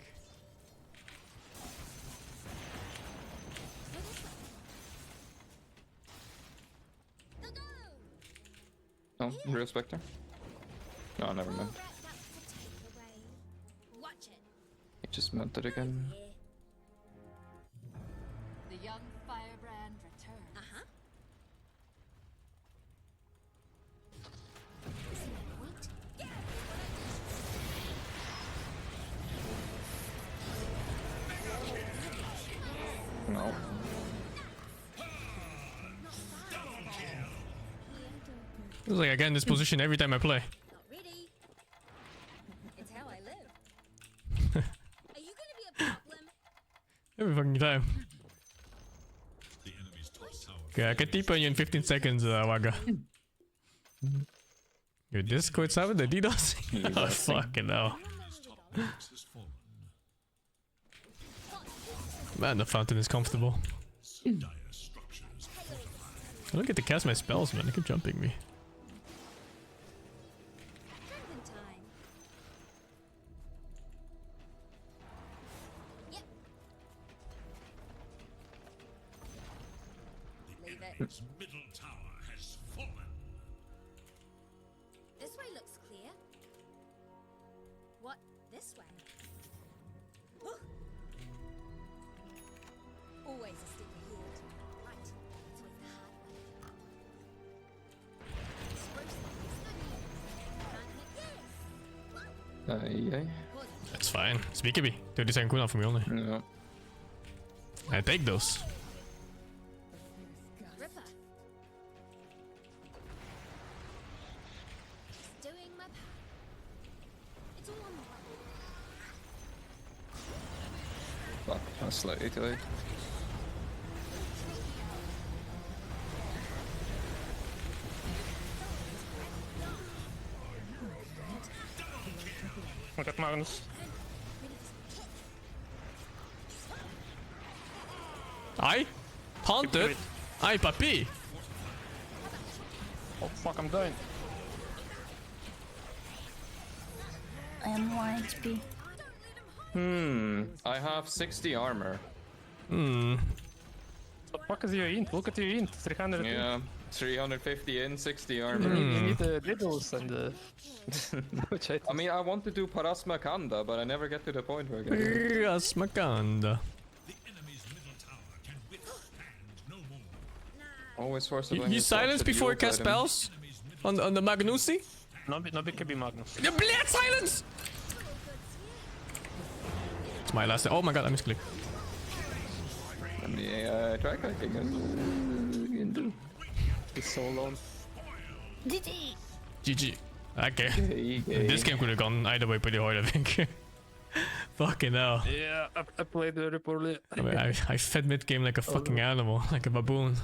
Go this way. Go! No, real Spectre. No, never mind. All wrapped up to take away. Watch it. He just meant it again. Yeah. The young firebrand returns. Uh-huh. See my point? Yeah. No. It's like I get in this position every time I play. Not ready. It's how I live. Are you gonna be a problem? Every fucking time. The enemy's top tower. Okay, I can TP on you in 15 seconds, Waga. Your Discord server, the DDoS? Oh, fucking hell. Enemy's top barracks has fallen. Man, the fountain is comfortable. Dire structures. I don't get to cast my spells, man. They keep jumping me. Drinking time. Yep. Leave it. Enemy's middle tower has fallen. This way looks clear. What? This way? Always a step ahead. Right. It's always the hard way. Spruce is good news. Can't hit this. Yeah. Pause. That's fine. It's BKB. 30 second cooldown for me only. No. I take those. Ripper. Just doing my part. It's all on the way. Fuck, I was slightly delayed. Fuck Magnus. Ai? Haunted? Wait. Ai, papi! Oh fuck, I'm dying. I am 1 HP. I have 60 armor. Hmm. What the fuck is your int? Look at your int. 300. Yeah, 350 in, 60 armor. You need the riddles and the... Which I mean, I want to do Parasma Kanda, but I never get to the point where I get it. Rasmakanda. The enemy's middle tower can withstand no more. Always forced to You silence before you cast spells? On the Magnusi? No BKB Magnus. Yeah, blade silence! It's my last. Oh my god, I misclicked. Yeah, try clicking it. He's so alone. GG! GG. Okay. This game could have gone either way pretty hard, I think. Fucking hell. Yeah, I played very poorly. I mean, I fed mid game like a fucking animal, like a baboon.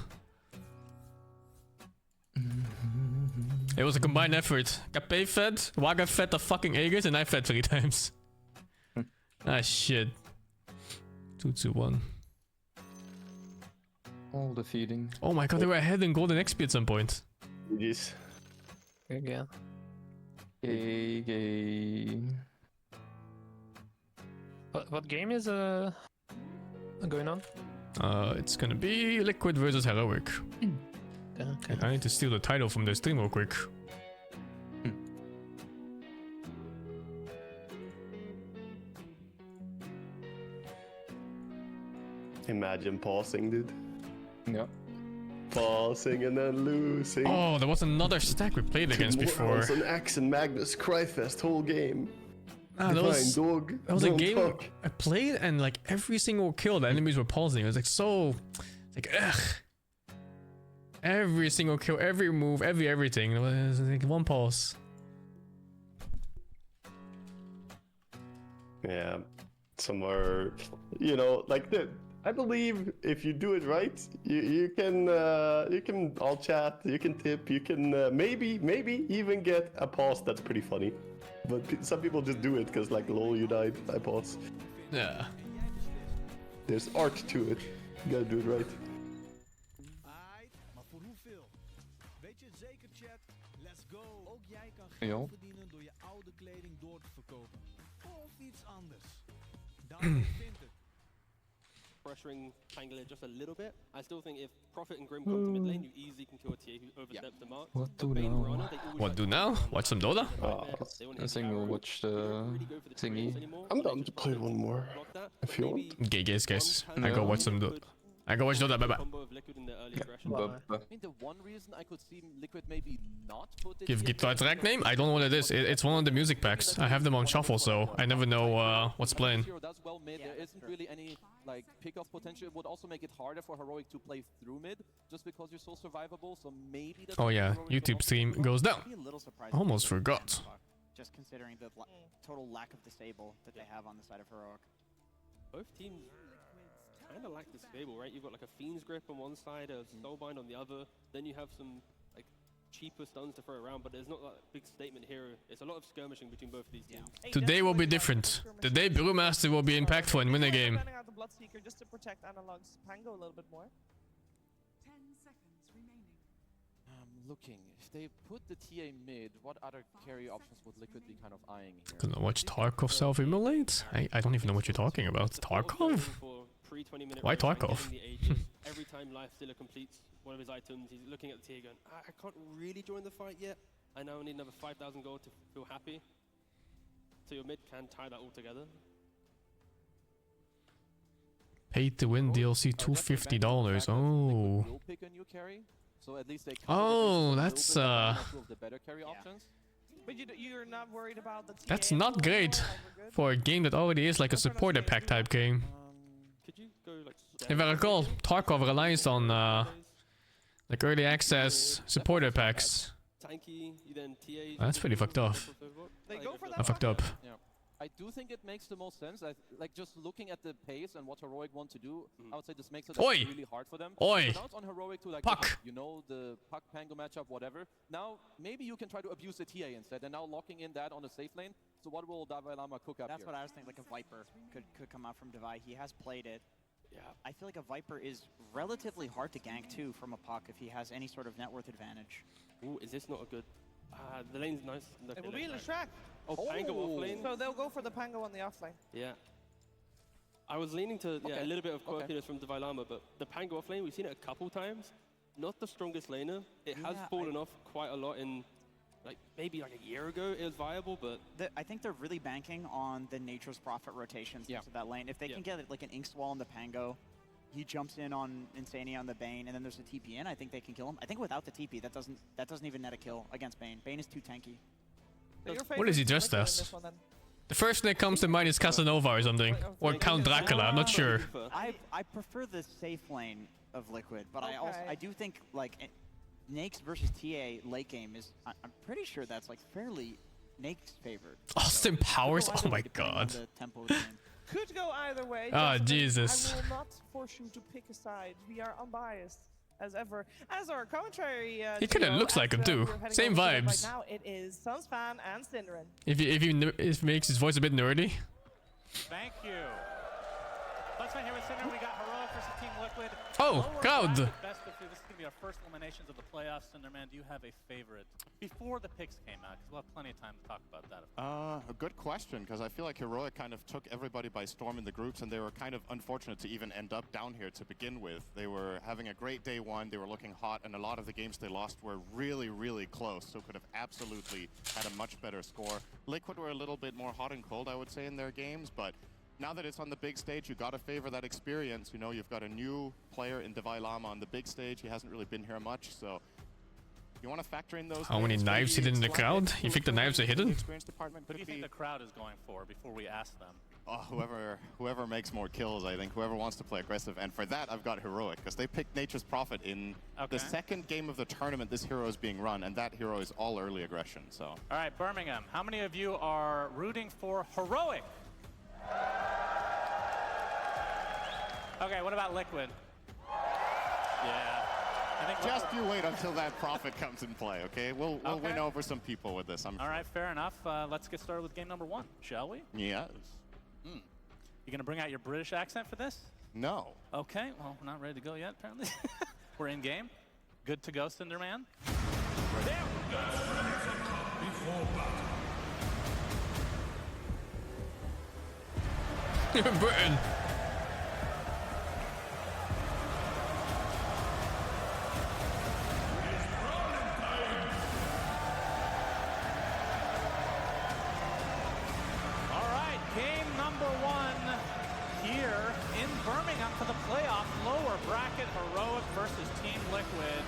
It was a combined effort. Kape fed, Waga fed the fucking Aegis, and I fed 3 times. Ah shit. 2-2-1. All the feeding. Oh my god, they were ahead in golden XP at some point. GG's. Again. Gay. What game is going on? It's gonna be Liquid versus Heroic. Okay. I need to steal the title from the stream real quick. Imagine pausing, dude. Yeah. Pausing and then losing. Oh, there was another stack we played against before. It was an Axe and Magnus Cryfest whole game. Ah, that was dog. That was a Don't game talk. I played, and like every single kill, the enemies were pausing. It was like so, like ugh. Every single kill, every move, everything. It was like one pause. Yeah, somewhere, you know, like the. I believe if you do it right, you can all chat, you can tip, you can maybe even get a pause that's pretty funny. But some people just do it because like lol you died, I pause. Yeah. There's art to it. You gotta do it right. Maar voor hoeveel? Weet je het zeker, chat? Let's go. Ook jij kan Ja. geld verdienen door je oude kleding door te verkopen. Of iets anders. Daarom vindt het. Pressuring Pangolin just a little bit. I still think if Prophet and Grim come to mid lane, you easily can kill a TA who oversteps the mark. What do Bane now? Piranha, they always What like do to now? run Watch some down Dota? the nightmare. They want to I think we'll watch the thingy. I'm down to play one more if you want. Gay guys, guys. I go watch some Dota. I go watch Dota. Bye bye. Combo of Liquid in their early aggression. But, I mean, the one reason I could see Liquid maybe not put it Give the track name? I don't know what it is. It's one of the music packs. I have them on shuffle, so I never know what's playing. Does well mid. There isn't really any like pick-off potential. It would also make it harder for Heroic to play through mid, just because you're so survivable. So maybe. Oh yeah, YouTube stream goes down. Almost forgot. Just considering the total lack of disable that they have on the side of Heroic. Both teams kind of lack the stable, right? You've got like a Fiend's Grip on one side, a Soulbind on the other. Then you have some like cheaper stuns to throw around, but there's not that big statement here. It's a lot of skirmishing between both of these teams. Today will be different. Today Brewmaster will be impactful and win a game. Out the Bloodseeker just to protect Analog's Pango a little bit more. 10 seconds remaining. Looking, if they put the TA mid, what other carry options would Liquid be kind of eyeing here? Gonna watch Tarkov self-immolate? I don't even know what you're talking about. Tarkov? Why Tarkov? Every time Lifestealer completes one of his items, he's looking at the tier going, I can't really join the fight yet. I now need another 5,000 gold to feel happy. So your mid can tie that all together. Paid to win DLC $250. Oh. Will pick a new carry, so at least they can Oh, that's the better carry options. But you're not worried about the TA That's not great for a game that already is like a supporter pack type game. Could you go like If I recall, Tarkov relies on like early access supporter packs. tanky, you then TA. That's pretty fucked up. They go for that. I fucked up. Yeah. I do think it makes the most sense. Like just looking at the pace and what Heroic want to do, I would say this makes it Oi! really hard for them. Oi! So now it's on Heroic to like, Puck! you know, the Puck Pango matchup, whatever. Now maybe you can try to abuse the TA instead, and now locking in that on the safe lane So what will Davai Lama cook up That's here? what I was thinking, like a Viper could come out from Davai. He has played it. Yeah. I feel like a Viper is relatively hard to gank too from a puck if he has any sort of net worth advantage. Ooh, is this not a good... the lane's nice. It will be Leshrac. Oh, Pango off lane. So they'll go for the Pango on the offlane. Yeah. I was leaning to a little bit of quirkiness from Davai Lama, but the Pango off lane, we've seen it a couple times. Not the strongest laner. It has fallen off quite a lot in, like, maybe like a year ago it was viable, but... I think they're really banking on the Nature's Prophet rotations into that lane. If they can get like an Inkswall on the Pango, he jumps in on Insania on the Bane, and then there's a TP in, I think they can kill him. I think without the TP, that doesn't even net a kill against Bane. Bane is too tanky. What is he dressed as? The first thing that comes to mind is Casanova or something. Or Count Dracula, I'm not sure. I prefer the safe lane of Liquid, but I do think like Nake's versus TA late game is I'm pretty sure that's like fairly Nake's favored. Austin Powers? Oh my god. The tempo of the game. Could go either way. Ah, Justin. Jesus. I will not force you to pick a side. We are unbiased as ever. As our commentary. He kinda looks like him too. Same vibes. Right now it is Sunsfan and Synderen. If it makes his voice a bit nerdy. Thank you. Let's find here with Synderen. We got Heroic versus Team Liquid. Oh, crowd. Best of two. This is going to be our first eliminations of the playoffs. Synderman, do you have a favorite before the picks came out? Because we'll have plenty of time to talk about that. A good question, because I feel like Heroic kind of took everybody by storm in the groups, and they were kind of unfortunate to even end up down here to begin with. They were having a great day one, they were looking hot, and a lot of the games they lost were really, really close, so could have absolutely had a much better score. Liquid were a little bit more hot and cold, I would say, in their games, but now that it's on the big stage, you gotta favor that experience. You know, you've got a new player in Davai Lama on the big stage. He hasn't really been here much, so you want to factor in those. How many knives hidden in the crowd? You think the knives are hidden? What do you think the crowd is going for before we ask them? Oh, whoever makes more kills, I think. Whoever wants to play aggressive. And for that, I've got Heroic, because they picked Nature's Prophet in the second game of the tournament this hero is being run, and that hero is all early aggression, so. All right, Birmingham, how many of you are rooting for Heroic? Okay, what about Liquid? Yeah. I think just you wait until that Prophet comes in play, okay? We'll win over some people with this, I'm sure. All right, fair enough. Let's get started with game number one, shall we? Yes. You gonna bring out your British accent for this? No. Okay, well, we're not ready to go yet, apparently. We're in game. Good to go, Cinderman. There we go. Before battle. Britain. Birmingham for the playoff lower bracket Heroic versus Team Liquid.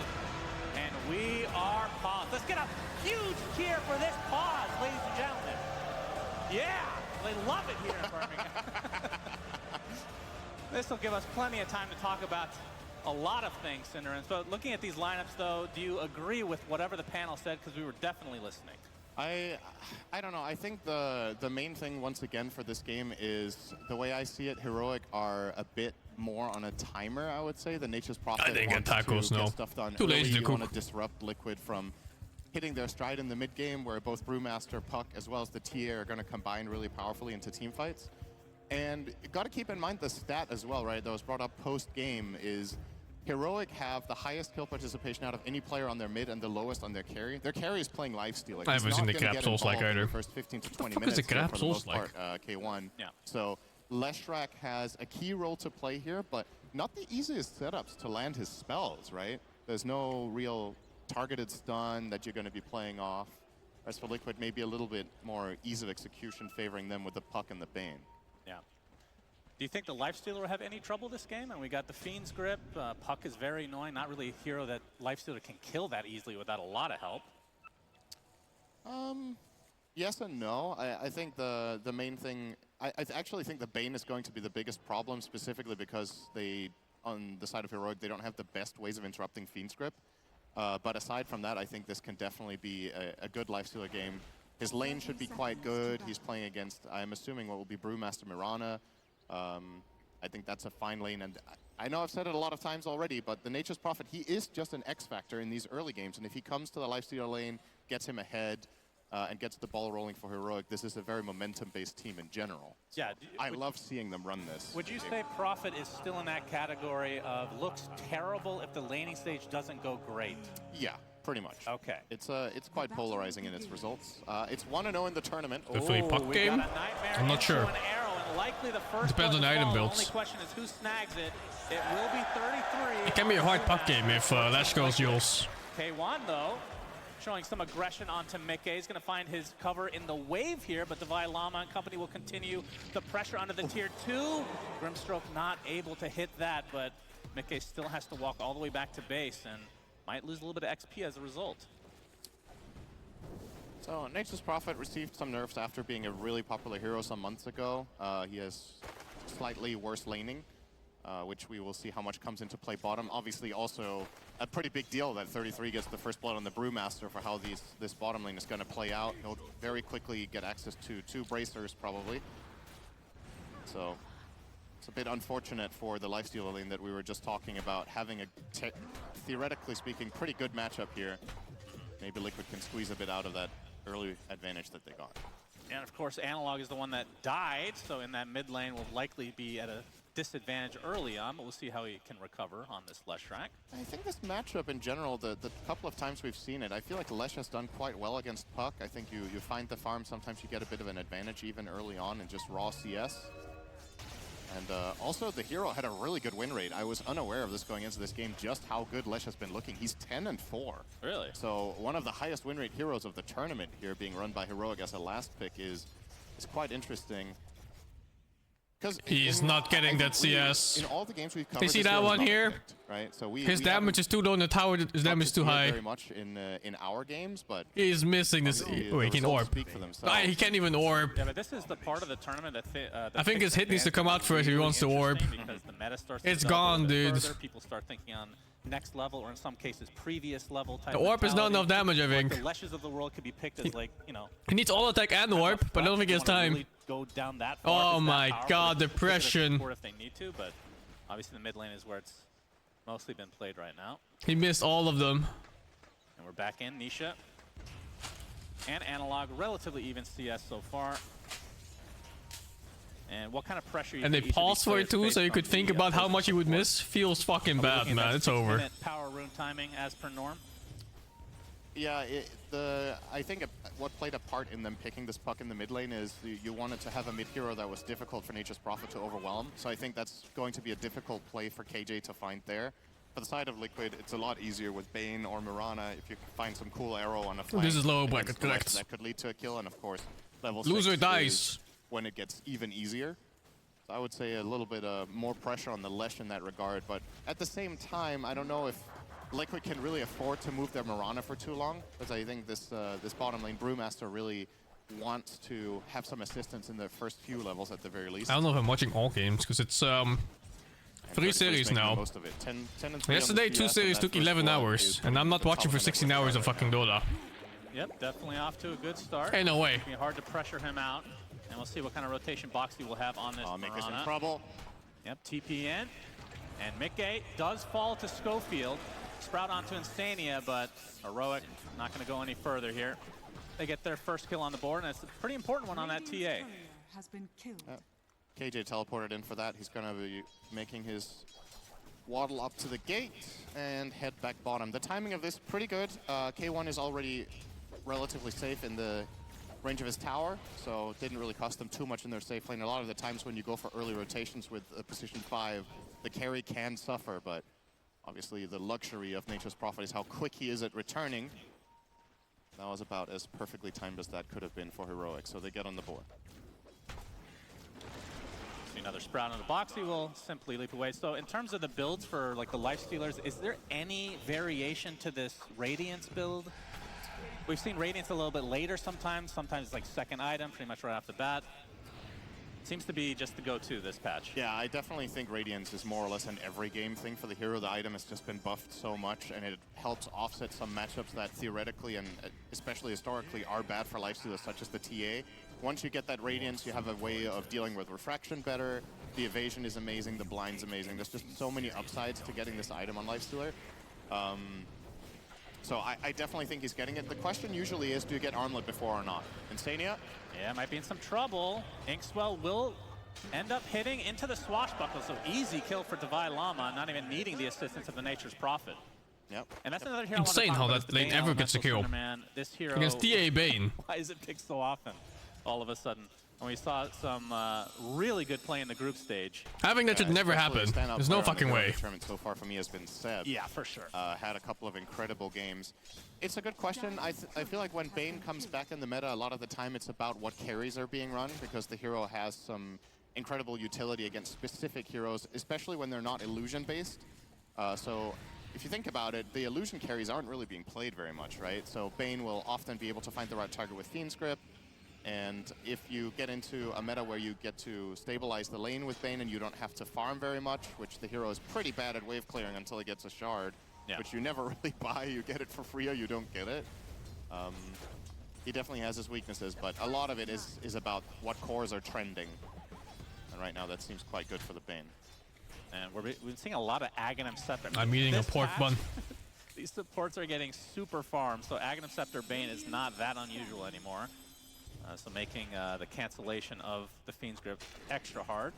And we are paused. Let's get a huge cheer for this pause, ladies and gentlemen. Yeah, they love it here in Birmingham. This will give us plenty of time to talk about a lot of things, Cinderans. But looking at these lineups, though, do you agree with whatever the panel said? Because we were definitely listening. I don't know. I think the main thing, once again, for this game is, the way I see it, Heroic are a bit more on a timer, I would say. The Nature's Prophet I didn't get tacos, to no. get stuff done Too lazy to You cook. want to disrupt Liquid from hitting their stride in the mid game, where both Brewmaster, Puck, as well as the TA are going to combine really powerfully into team fights. And you got to keep in mind the stat as well, right? That was brought up post-game is Heroic have the highest kill participation out of any player on their mid and the lowest on their carry. Their carry is playing lifesteal. Like, I haven't seen the Grab Souls like either. The first 15 to 20 fuck minutes is the Grab for the Souls most part, K1. Yeah. So Leshrac has a key role to play here, but not the easiest setups to land his spells, right? There's no real targeted stun that you're going to be playing off. Whereas for Liquid, maybe a little bit more ease of execution favoring them with the Puck and the Bane. Yeah. Do you think the Lifestealer will have any trouble this game? And we got the Fiend's Grip. Puck is very annoying. Not really a hero that Lifestealer can kill that easily without a lot of help. Yes and no. I think the main thing... I actually think the Bane is going to be the biggest problem, specifically because they, on the side of Heroic, they don't have the best ways of interrupting Fiend's Grip. But aside from that, I think this can definitely be a good Lifestealer game. His lane should be quite good. He's playing against, I'm assuming, what will be Brewmaster Mirana. I think that's a fine lane, and I know I've said it a lot of times already, but the Nature's Prophet, he is just an X factor in these early games, and if he comes to the Lifestealer lane, gets him ahead, and gets the ball rolling for Heroic, this is a very momentum-based team in general. So Yeah, I love seeing them run this. Would you say Prophet is still in that category of looks terrible if the laning stage doesn't go great? Yeah, pretty much. Okay. It's quite polarizing in its results. It's 1-0 in the tournament. Hopefully puck game? I'm not sure. Likely the first Depends on the item The only builds. question is who snags it. It will be 33. It can be a hard puck game if Lash goes Jules. K1 though, showing some aggression onto Mickey. He's going to find his cover in the wave here, but Divine Llama and company will continue the pressure under the tier 2. Grimstroke not able to hit that, but Mickey still has to walk all the way back to base and might lose a little bit of XP as a result. So Nature's Prophet received some nerfs after being a really popular hero some months ago. He has slightly worse laning, which we will see how much comes into play bottom. Obviously also a pretty big deal that 33 gets the first blood on the Brewmaster for how this bottom lane is going to play out. He'll very quickly get access to 2 bracers probably. So it's a bit unfortunate for the lifestealer lane that we were just talking about, having a theoretically speaking pretty good matchup here. Maybe Liquid can squeeze a bit out of that early advantage that they got. And of course, Analog is the one that died, so in that mid lane will likely be at a disadvantage early on, but we'll see how he can recover on this Lesh track. I think this matchup in general, the couple of times we've seen it, I feel like Lesh has done quite well against Puck. I think you find the farm, sometimes you get a bit of an advantage even early on in just raw CS. And also, the hero had a really good win rate. I was unaware of this going into this game, just how good Lesh has been looking. He's 10-4. Really? So one of the highest win rate heroes of the tournament here, being run by Heroic as a last pick, is quite interesting. He's not getting that CS. In all the games we've covered, You see that one here? Picked, right? So his damage is too low in the tower. His damage is too high. Very much in our games, but he's missing this. Wait, he can orb. He can't even orb. Yeah, but this is the part of the tournament that I think his hit needs to come out first if he wants to orb. Because the meta starts It's to gone, dude. Further. People start thinking on next level, or in some cases previous level type. The orb is not enough damage, I think. The Leshes of the world could be picked as like, you know. He needs all attack and orb, but I don't think he has time. Really go down that far. Oh my god, depression. If they need to, but obviously the mid lane is where it's mostly been played right now. He missed all of them. And we're back in Nisha and Analog, relatively even CS so far. And what kind of pressure? And they paused for it too, so you could think about how much you would miss. Feels fucking bad, man. It's over. Power rune timing as per norm. Yeah, I think what played a part in them picking this Puck in the mid lane is you wanted to have a mid hero that was difficult for Nature's Prophet to overwhelm. So I think that's going to be a difficult play for KJ to find there. For the side of Liquid, it's a lot easier with Bane or Mirana if you find some cool arrow on a flank. This is low bracket, correct. That could lead to a kill, and of course, level Loser 6 dies. is when it gets even easier. So I would say a little bit more pressure on the Lesh in that regard, but at the same time, I don't know if Liquid can really afford to move their Mirana for too long, because I think this bottom lane Brewmaster really wants to have some assistance in the first few levels at the very least. I don't know if I'm watching all games, because it's 3 series now. Most of it. 10 and 3 Yesterday, 2 series took 11 hours, and I'm not watching for 16 hours of fucking Dota. Yep, definitely off to a good start. Hey, no way. It's gonna be hard to pressure him out, and we'll see what kind of rotation box he will have on this. Make us in Mirana. trouble. Yep, TP in, and Mickey does fall to Schofield. Sprout onto Instania, but Heroic not going to go any further here. They get their first kill on the board, and it's a pretty important one on that TA. Has been killed. KJ teleported in for that. He's going to be making his waddle up to the gate and head back bottom. The timing of this pretty good. K1 is already relatively safe in the range of his tower, so it didn't really cost them too much in their safe lane. A lot of the times when you go for early rotations with a position 5, the carry can suffer, but obviously the luxury of Nature's Prophet is how quick he is at returning. That was about as perfectly timed as that could have been for Heroic, so they get on the board. See another Sprout in the box, he will simply leap away. So in terms of the builds for like the Lifestealers, is there any variation to this Radiance build? We've seen Radiance a little bit later sometimes it's like second item, pretty much right off the bat. Seems to be just the go-to this patch. Yeah, I definitely think Radiance is more or less an every game thing for the hero. The item has just been buffed so much, and it helps offset some matchups that theoretically and especially historically are bad for Lifestealers, such as the TA. Once you get that Radiance, you have a way of dealing with refraction better. The evasion is amazing, the blind's amazing. There's just so many upsides to getting this item on Lifestealer. So I definitely think he's getting it. The question usually is, do you get armlet before or not? Insania? Yeah, might be in some trouble. Inkswell will end up hitting into the swashbuckle, so easy kill for Divide Llama, not even needing the assistance of the Nature's Prophet. Yep. And that's another hero Insane how that lane ever gets a kill. Man, this hero against DA Bane. Why is it picked so often? All of a sudden. And we saw some really good play in the group stage. Having that should never happen. There's no fucking way. So far for me has been Seb. Yeah, for sure. Had a couple of incredible games. It's a good question. I feel like when Bane comes back in the meta, a lot of the time it's about what carries are being run, because the hero has some incredible utility against specific heroes, especially when they're not illusion-based. So if you think about it, the illusion carries aren't really being played very much, right? So Bane will often be able to find the right target with Fiend's Grip. And if you get into a meta where you get to stabilize the lane with Bane and you don't have to farm very much, which the hero is pretty bad at wave clearing until he gets a shard, which you never really buy. You get it for free or you don't get it. He definitely has his weaknesses, but a lot of it is about what cores are trending. And right now that seems quite good for the Bane. And we've been seeing a lot of Aghanim Scepter. I'm eating a pork bun. These supports are getting super farmed, so Aghanim Scepter Bane is not that unusual anymore. So making the cancellation of the Fiend's Grip extra hard.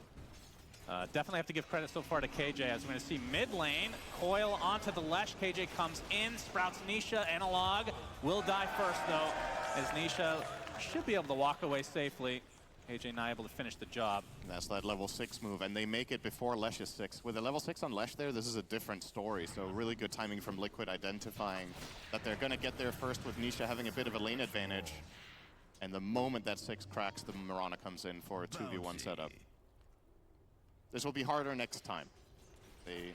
Definitely have to give credit so far to KJ, as we're going to see mid lane, coil onto the Lesh. KJ comes in, sprouts Nisha. Analog will die first though, as Nisha should be able to walk away safely. KJ not able to finish the job. And that's that level 6 move, and they make it before Lesh is 6. With a level 6 on Lesh there, this is a different story, so really good timing from Liquid identifying that they're going to get there first with Nisha having a bit of a lane advantage. And the moment that 6 cracks, the Mirana comes in for a 2v1 setup. This will be harder next time. They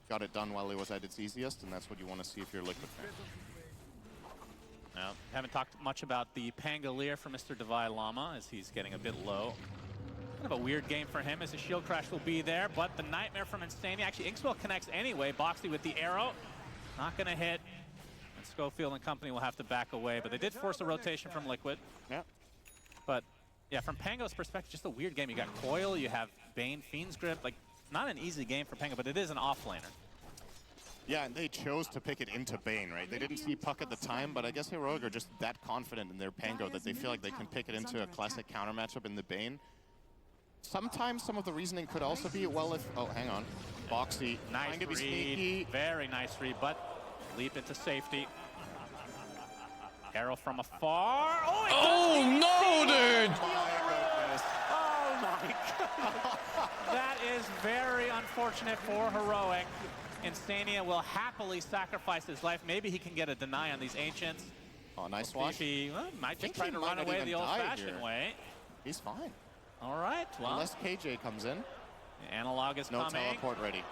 got it done while it was at its easiest, and that's what you want to see if you're a Liquid fan. Now, haven't talked much about the Pangolier for Mr. Divide Llama, as he's getting a bit low. Kind of a weird game for him, as his shield crash will be there, but the Nightmare from Insania. Actually, Inkswell connects anyway. Boxy with the arrow. Not going to hit. Schofield and company will have to back away, but they did force a rotation from Liquid. Yeah. But yeah, from Pango's perspective, just a weird game. You got Coil, you have Bane, Fiend's Grip. Like, not an easy game for Pango, but it is an offlaner. Yeah, and they chose to pick it into Bane, right? They didn't see Puck at the time, but I guess Heroic are just that confident in their Pango that they feel like they can pick it into a classic counter matchup in the Bane. Sometimes some of the reasoning could also be, well, if... Oh, hang on. Boxy Nice trying to be read. sneaky. Very nice read, but leap into safety. Arrow from afar. Oh no, dude! Oh my goodness. That is very unfortunate for Heroic. Insania will happily sacrifice his life. Maybe he can get a deny on these Ancients. Oh, nice watch. He might just try to run away the old-fashioned way. He's fine. All right. Well, unless KJ comes in. The Analog is coming. No teleport ready.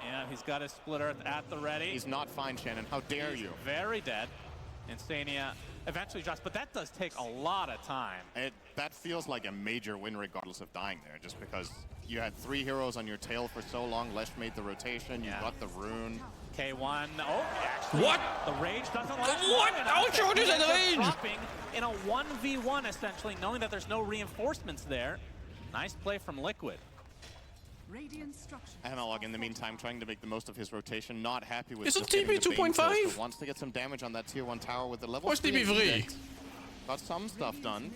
Yeah, he's got his splitter at the ready. He's not fine, Shannon. How dare you? Very dead. Insania eventually drops, but that does take a lot of time. That feels like a major win regardless of dying there, just because you had 3 heroes on your tail for so long. Lesh made the rotation, you got the rune. K1, oh, actually, what? The rage doesn't last. What? How short is that range? Dropping in a 1v1, essentially, knowing that there's no reinforcements there. Nice play from Liquid. Analog, in the meantime, trying to make the most of his rotation, not happy with Isn't just TP 2.5? Wants to get some damage on that tier 1 tower with the level What's 3 TP 3? Got some stuff done.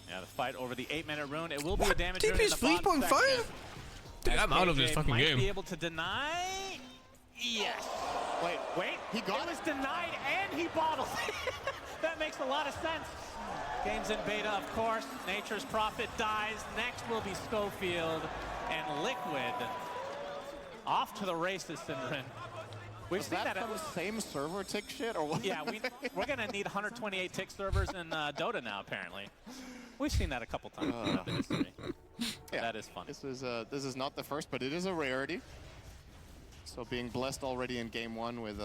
Yeah, the fight over the 8-minute rune. It will be a damage rune TP in is the bottom 3.5? Dude, I'm out of this fucking might game. Be able to deny. Yes. Wait. He got it. Was denied and he bottled. That makes a lot of sense. Game's in beta, of course. Nature's Prophet dies. Next will be Schofield and Liquid. Off to the races, Syndrin. We've seen that from the same server tick shit, or what? Yeah, we're gonna need 128 tick servers in Dota now, apparently. We've seen that a couple times in the history. Yeah, that is fun. This is not the first, but it is a rarity. So being blessed already in game 1 with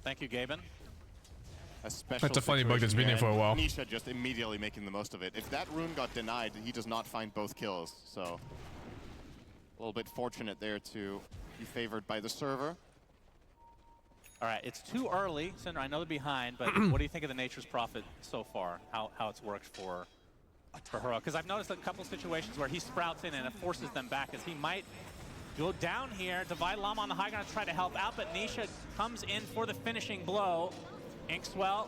Thank you, Gaben. A special That's a funny bug that's been there for a while. Nisha just immediately making the most of it. If that rune got denied, he does not find both kills. So a little bit fortunate there to be favored by the server. All right, it's too early. Cinder, I know they're behind, but what do you think of the Nature's Prophet so far? How it's worked for Hero? Because I've noticed a couple situations where he sprouts in and it forces them back, as he might go down here. Divide Llama on the high ground to try to help out, but Nisha comes in for the finishing blow. Inkswell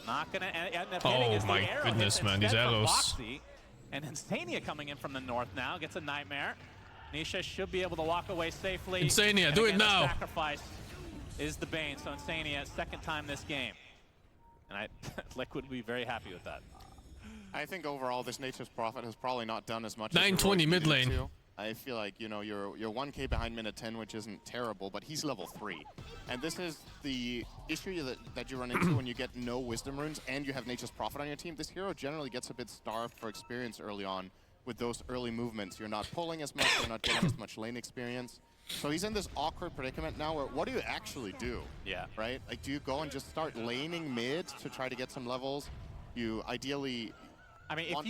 not gonna end up hitting as the arrow goodness, hits man, these instead from arrows. Boxy. And Insania coming in from the north now, gets a nightmare. Nisha should be able to walk away safely. Insania, And do it again, the now. sacrifice is the Bane, so Insania, second time this game. And Liquid would be very happy with that. I think overall this Nature's Prophet has probably not done as much. 920 as mid lane. to. I feel like, you know, you're 1k behind minute 10, which isn't terrible, but he's level 3. And this is the issue that you run into when you get no Wisdom Runes and you have Nature's Prophet on your team. This hero generally gets a bit starved for experience early on with those early movements. You're not pulling as much, you're not getting as much lane experience. So he's in this awkward predicament now where what do you actually do? Yeah. Right? Like, do you go and just start laning mid to try to get some levels? You ideally... I mean, if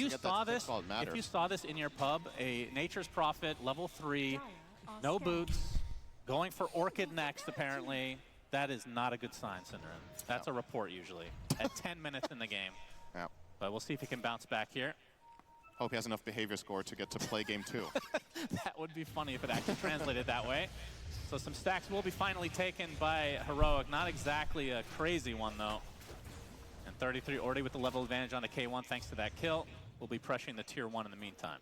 you saw this in your pub, a Nature's Prophet, level 3, no boots, going for Orchid next, apparently, that is not a good sign, Cinderin. That's a report, usually, at 10 minutes in the game. Yeah. But we'll see if he can bounce back here. Hope he has enough behavior score to get to play game 2. That would be funny if it actually translated that way. So some stacks will be finally taken by Heroic. Not exactly a crazy one, though. And 33 already with the level advantage on the K1 thanks to that kill. We'll be pressuring the tier 1 in the meantime.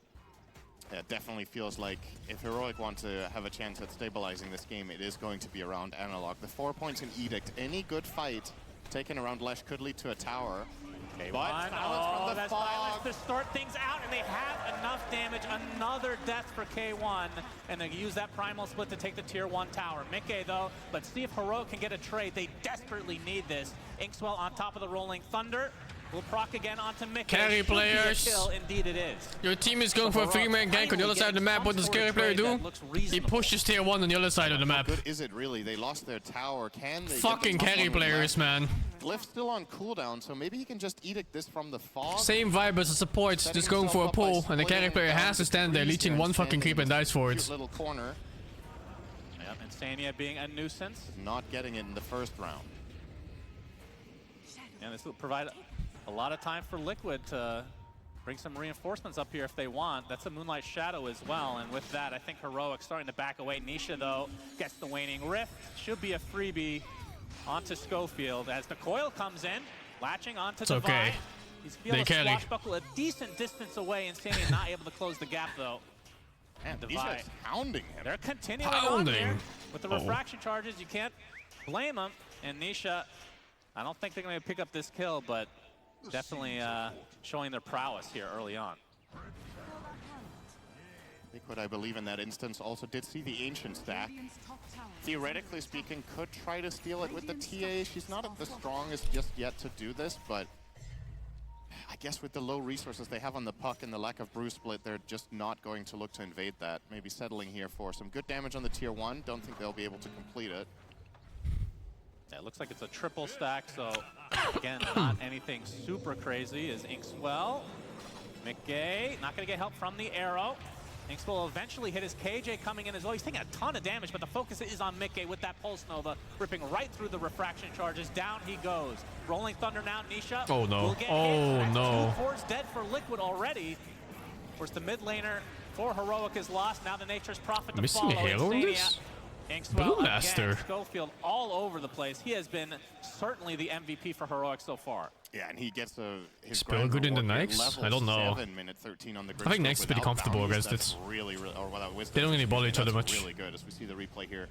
Yeah, it definitely feels like if Heroic want to have a chance at stabilizing this game, it is going to be around Analog. The 4 points in Edict, any good fight taken around Lesh could lead to a tower. K1, But oh, from the that's fog. violence to start things out, and they have enough damage. Another death for K1, and they use that primal split to take the tier 1 tower. Mickey, though, let's see if Heroic can get a trade. They desperately need this. Inkswell on top of the Rolling Thunder. Will proc again onto Mickey. Carry Should be a players. kill. Indeed it is. Your team is going for a 3-man gank on the other side of the map. What does carry player do? He pushes tier 1 on the other side of the map. How good is it really? They lost their tower. Can they Fucking get the top carry one players, left? man. Glyph's still on cooldown, so maybe he can just Edict this from the fog. Same vibe as the support, Setting just going for a himself up by pull, and the carry splitting player down has to the stand there, trees leeching and one fucking standing creep in and this dies for cute it. little corner. Yep, Insania being a nuisance. Not getting it in the first round. And this will provide a lot of time for Liquid to bring some reinforcements up here if they want. That's a Moonlight Shadow as well. And with that, I think Heroic starting to back away. Nisha, though, gets the Waning Rift. Should be a freebie onto Schofield as the coil comes in, latching onto It's Divine. okay. He's feeling They a carry. swashbuckle a decent distance away. Insania not able to close the gap, though. Man, Divine. Nisha's pounding him. They're continuing on here Pounding. with the Oh. refraction charges. You can't blame them. And Nisha, I don't think they're going to pick up this kill, but definitely showing their prowess here early on. Liquid, I believe, in that instance also did see the Ancient stack. Theoretically speaking, could try to steal it with the TA. She's not the strongest just yet to do this, but I guess with the low resources they have on the puck and the lack of brew split, they're just not going to look to invade that. Maybe settling here for some good damage on the tier 1. Don't think they'll be able to complete it. Yeah, it looks like it's a triple stack, so again, not anything super crazy. Is Inkswell. McGay, not going to get help from the arrow. Inkswell will eventually hit his KJ coming in as well. He's taking a ton of damage, but the focus is on Mickey with that Pulse Nova, ripping right through the refraction charges. Down he goes. Rolling Thunder now, Nisha. Oh, no. will get Oh, hit. no. 2 cores dead for Liquid already. Of course, the mid laner for Heroic is lost. Now the Nature's Prophet to Missing a follow. hero in Insania. this? Inkswell Brewmaster. again, Schofield all over the place. He has been certainly the MVP for Heroic so far. Yeah, and he gets his Spill grand good in the reward here, next? level I don't know. 7, minute 13 on the I think next is pretty without comfortable bounties. against That's it. really, or without wisdom. They don't really bother each other That's much. really good as we see the replay here.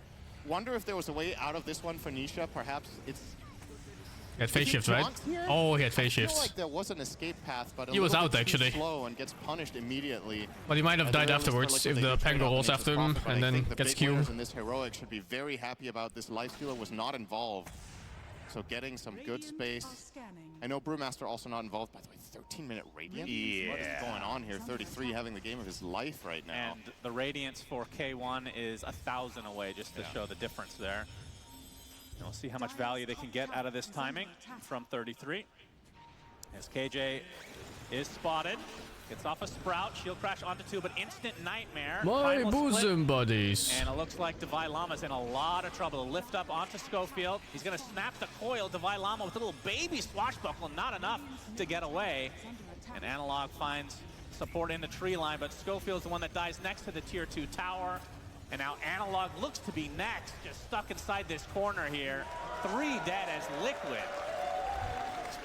Wonder if there was a way out of this one for Nisha. Perhaps it's... He had phase shift, right? Oh, he had phase I feel shifts. like there was an escape path, but He was little out, bit too actually. slow and gets punished immediately. But he might have At the died very least for afterwards Liquid, if they the did trade Pango off rolls the after Nature's him Prophet, but and I then think the gets big winners Q. in this Heroic should be very happy about this. Lifestealer was not involved. So getting some good space. I know Brewmaster also not involved. By the way, 13-minute Radiant? Yeah. What is going on here? 33 having the game of his life right now. And the Radiance for K1 is 1,000 away, just to show the difference there. And we'll see how much value they can get out of this timing from 33. As KJ is spotted. Gets off a Sprout, shield crash onto 2, but instant nightmare. My Primal bosom split. buddies. And it looks like Divine Llama's in a lot of trouble. Lift up onto Schofield. He's going to snap the coil. Divine Llama with a little baby swashbuckle, not enough to get away. And Analog finds support in the tree line, but Schofield's the one that dies next to the tier 2 tower. And now Analog looks to be next, just stuck inside this corner here. 3 dead as Liquid.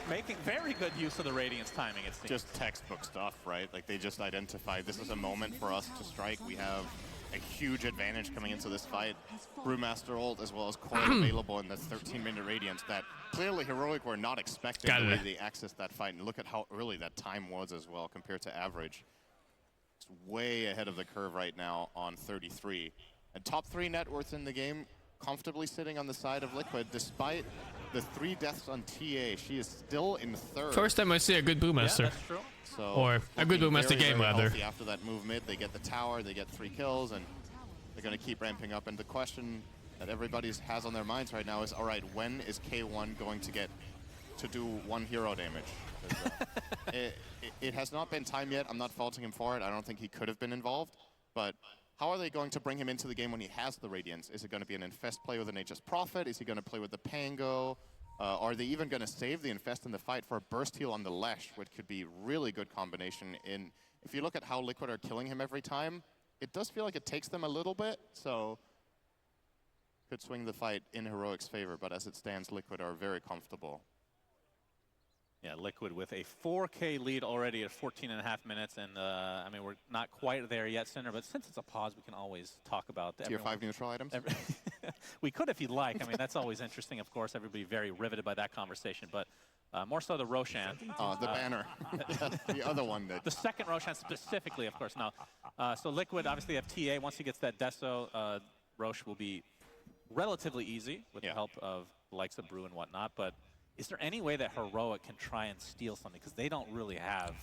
Making very good use of the Radiant's timing, it seems. Just textbook stuff, right? Like, they just identified this is a moment for us to strike. We have a huge advantage coming into this fight. Brewmaster ult as well as Coil available in this 13-minute Radiance that clearly Heroic were not expecting the way they accessed that fight. And look at how early that time was as well compared to average. It's way ahead of the curve right now on 33. And top 3 net worth in the game, comfortably sitting on the side of Liquid despite the 3 deaths on TA. She is still in 3rd. First time I see a good Brewmaster. Yeah, that's true. So or a good Brewmaster game, rather. After that move mid, they get the tower, they get 3 kills, and they're going to keep ramping up. And the question that everybody has on their minds right now is, all right, when is K1 going to get to do 1 hero damage? It has not been time yet. I'm not faulting him for it. I don't think he could have been involved. But how are they going to bring him into the game when he has the Radiance? Is it going to be an Infest play with an Nature's Prophet? Is he going to play with the Pango? Are they even going to save the Infest in the fight for a burst heal on the Lesh, which could be really good combination? If you look at how Liquid are killing him every time, it does feel like it takes them a little bit, so could swing the fight in Heroic's favor, but as it stands, Liquid are very comfortable. Yeah, Liquid with a 4K lead already at 14.5 minutes, and I mean, we're not quite there yet, Cinder, but since it's a pause, we can always talk about Tier 5 neutral items? We could if you'd like. I mean, that's always interesting, of course. Everybody very riveted by that conversation, but more so the Roshan. The banner. The other one. The second Roshan specifically, of course. Now, so Liquid obviously have TA. Once he gets that Deso, Rosh will be relatively easy with the help of the likes of Brew and whatnot, but is there any way that Heroic can try and steal something? Because they don't really have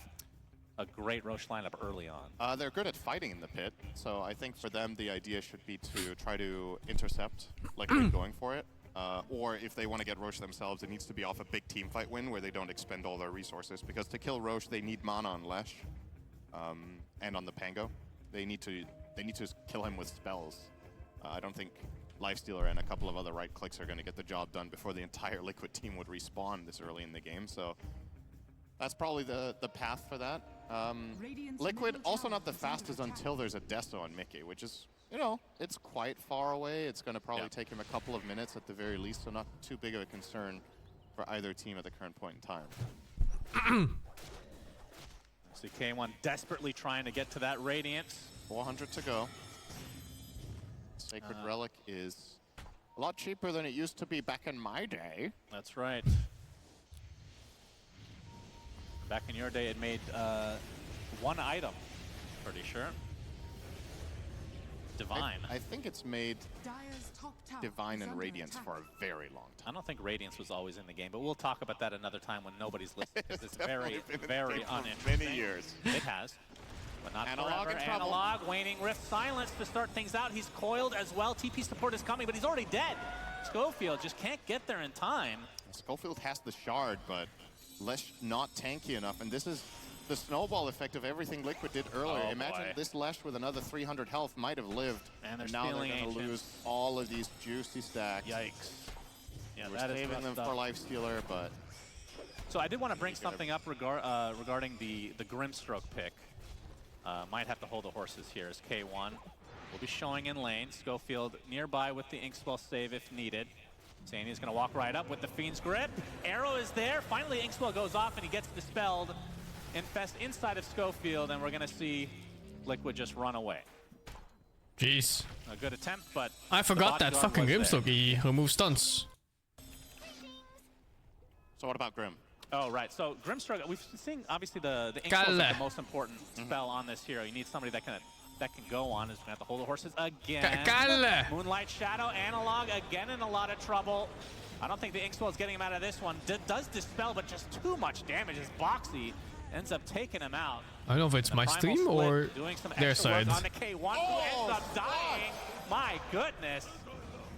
a great Rosh lineup early on. They're good at fighting in the pit, so I think for them the idea should be to try to intercept, like they're going for it. Or if they want to get Rosh themselves, it needs to be off a big team fight win where they don't expend all their resources. Because to kill Rosh, they need mana on Lesh and on the Pango. They need to kill him with spells. I don't think Lifestealer and a couple of other right clicks are going to get the job done before the entire Liquid team would respawn this early in the game. So that's probably the path for that. Liquid also not the fastest until there's a Deso on Mickey, which is, you know, it's quite far away. It's going to probably take him a couple of minutes at the very least, so not too big of a concern for either team at the current point in time. See K1 desperately trying to get to that Radiance. 400 to go. Sacred Relic is a lot cheaper than it used to be back in my day. That's right. Back in your day, it made 1 item, pretty sure. Divine. I think it's made Divine and Radiance for a very long time. I don't think Radiance was always in the game, but we'll talk about that another time when nobody's listening. It's very, very uninteresting. Many years. It has. But not Analog forever. in trouble. Analog, Waning Rift, Silence to start things out. He's coiled as well. TP support is coming, but he's already dead. Schofield just can't get there in time. Schofield has the shard, but Lesh not tanky enough, and this is the snowball effect of everything Liquid did earlier. Oh, Imagine boy. This Lesh with another 300 health might have lived, and now they're stealing going to lose all of these juicy stacks. Yikes. Yeah, We're that is saving them rough for stuff. Lifestealer, but... So I did want to bring something up regarding the Grimstroke pick. Might have to hold the horses here as K1 will be showing in lane. Schofield nearby with the Inkswell save if needed. Sania's going to walk right up with the Fiend's Grip. Arrow is there. Finally, Inkswell goes off and he gets dispelled. Infest inside of Schofield, and we're going to see Liquid just run away. Jeez. A good attempt, but... I forgot that fucking Grimstroke, he removes stunts. So what about Grim? Oh, right. So Grimstroke, we've seen obviously the Inkswell is the most important spell on this hero. You need somebody that can go on. Is going to have to hold the horses again. Moonlight Shadow, Analog again in a lot of trouble. I don't think the Inkswell is getting him out of this one. Does dispel, but just too much damage as Boxy ends up taking him out. I don't know if it's my stream or their side. On the K1 who ends up dying. My goodness.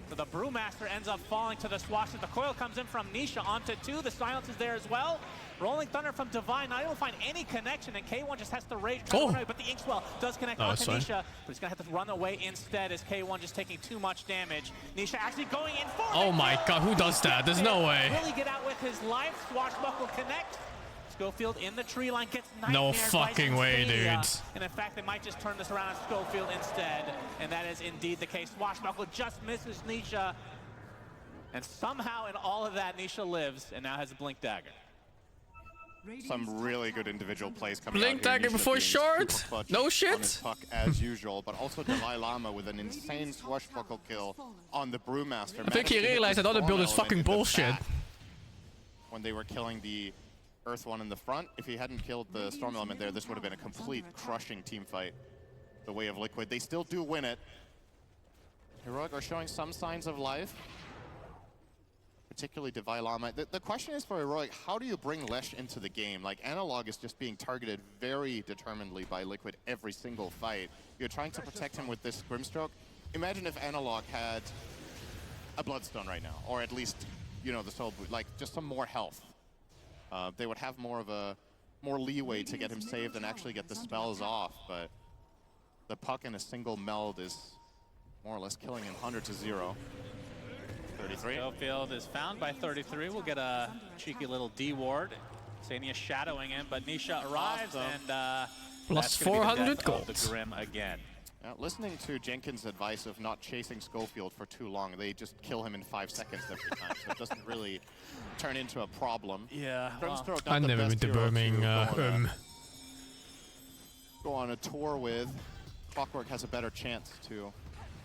So the Brewmaster ends up falling to the swashes. The coil comes in from Nisha onto 2. The silence is there as well. Rolling Thunder from Divine, not able to find any connection, and K1 just has to rage. But the Inkswell does connect onto Nisha, but he's going to have to run away instead as K1 just taking too much damage. Nisha actually going in for Oh my god, who does that? There's no way. Really get out with his life. Swashbuckle connect. Schofield in the tree line gets No nightmared fucking by way, Singing. dude. And in fact, they might just turn this around on Schofield instead. And that is indeed the case. Swashbuckle just misses Nisha. And somehow in all of that, Nisha lives and now has a Blink Dagger. Some really good individual plays coming Blink out here. Dagger Nisha before being short? super clutch No on shit? his puck as usual, but also Dalai Lama with an insane swashbuckle kill on the Brewmaster. I think he realized that other build is fucking bullshit. When they were killing the Earth one in the front, if he hadn't killed the Storm Element there, this would have been a complete crushing team fight. The way of Liquid. They still do win it. Heroic are showing some signs of life. Particularly Divai Lama. The question is for Heroic, how do you bring Lesh into the game? Like, Analog is just being targeted very determinedly by Liquid every single fight. You're trying to protect him with this Grimstroke. Imagine if Analog had a Bloodstone right now, or at least, you know, the Soul Boot, like just some more health. They would have more leeway to get him saved and actually get the spells off, but the puck in a single meld is more or less killing him 100-0. 33. Schofield is found by 33. We'll get a cheeky little D ward. Sania shadowing him, but Nisha arrives and plus that's gonna be the 400 death gold. of the Grim again. Now, listening to Jenkins' advice of not chasing Schofield for too long, they just kill him in 5 seconds every time, so it doesn't really turn into a problem. Yeah, Grimstroke I not the never best been to hero Birmingham. go on a tour with. Clockwork has a better chance to.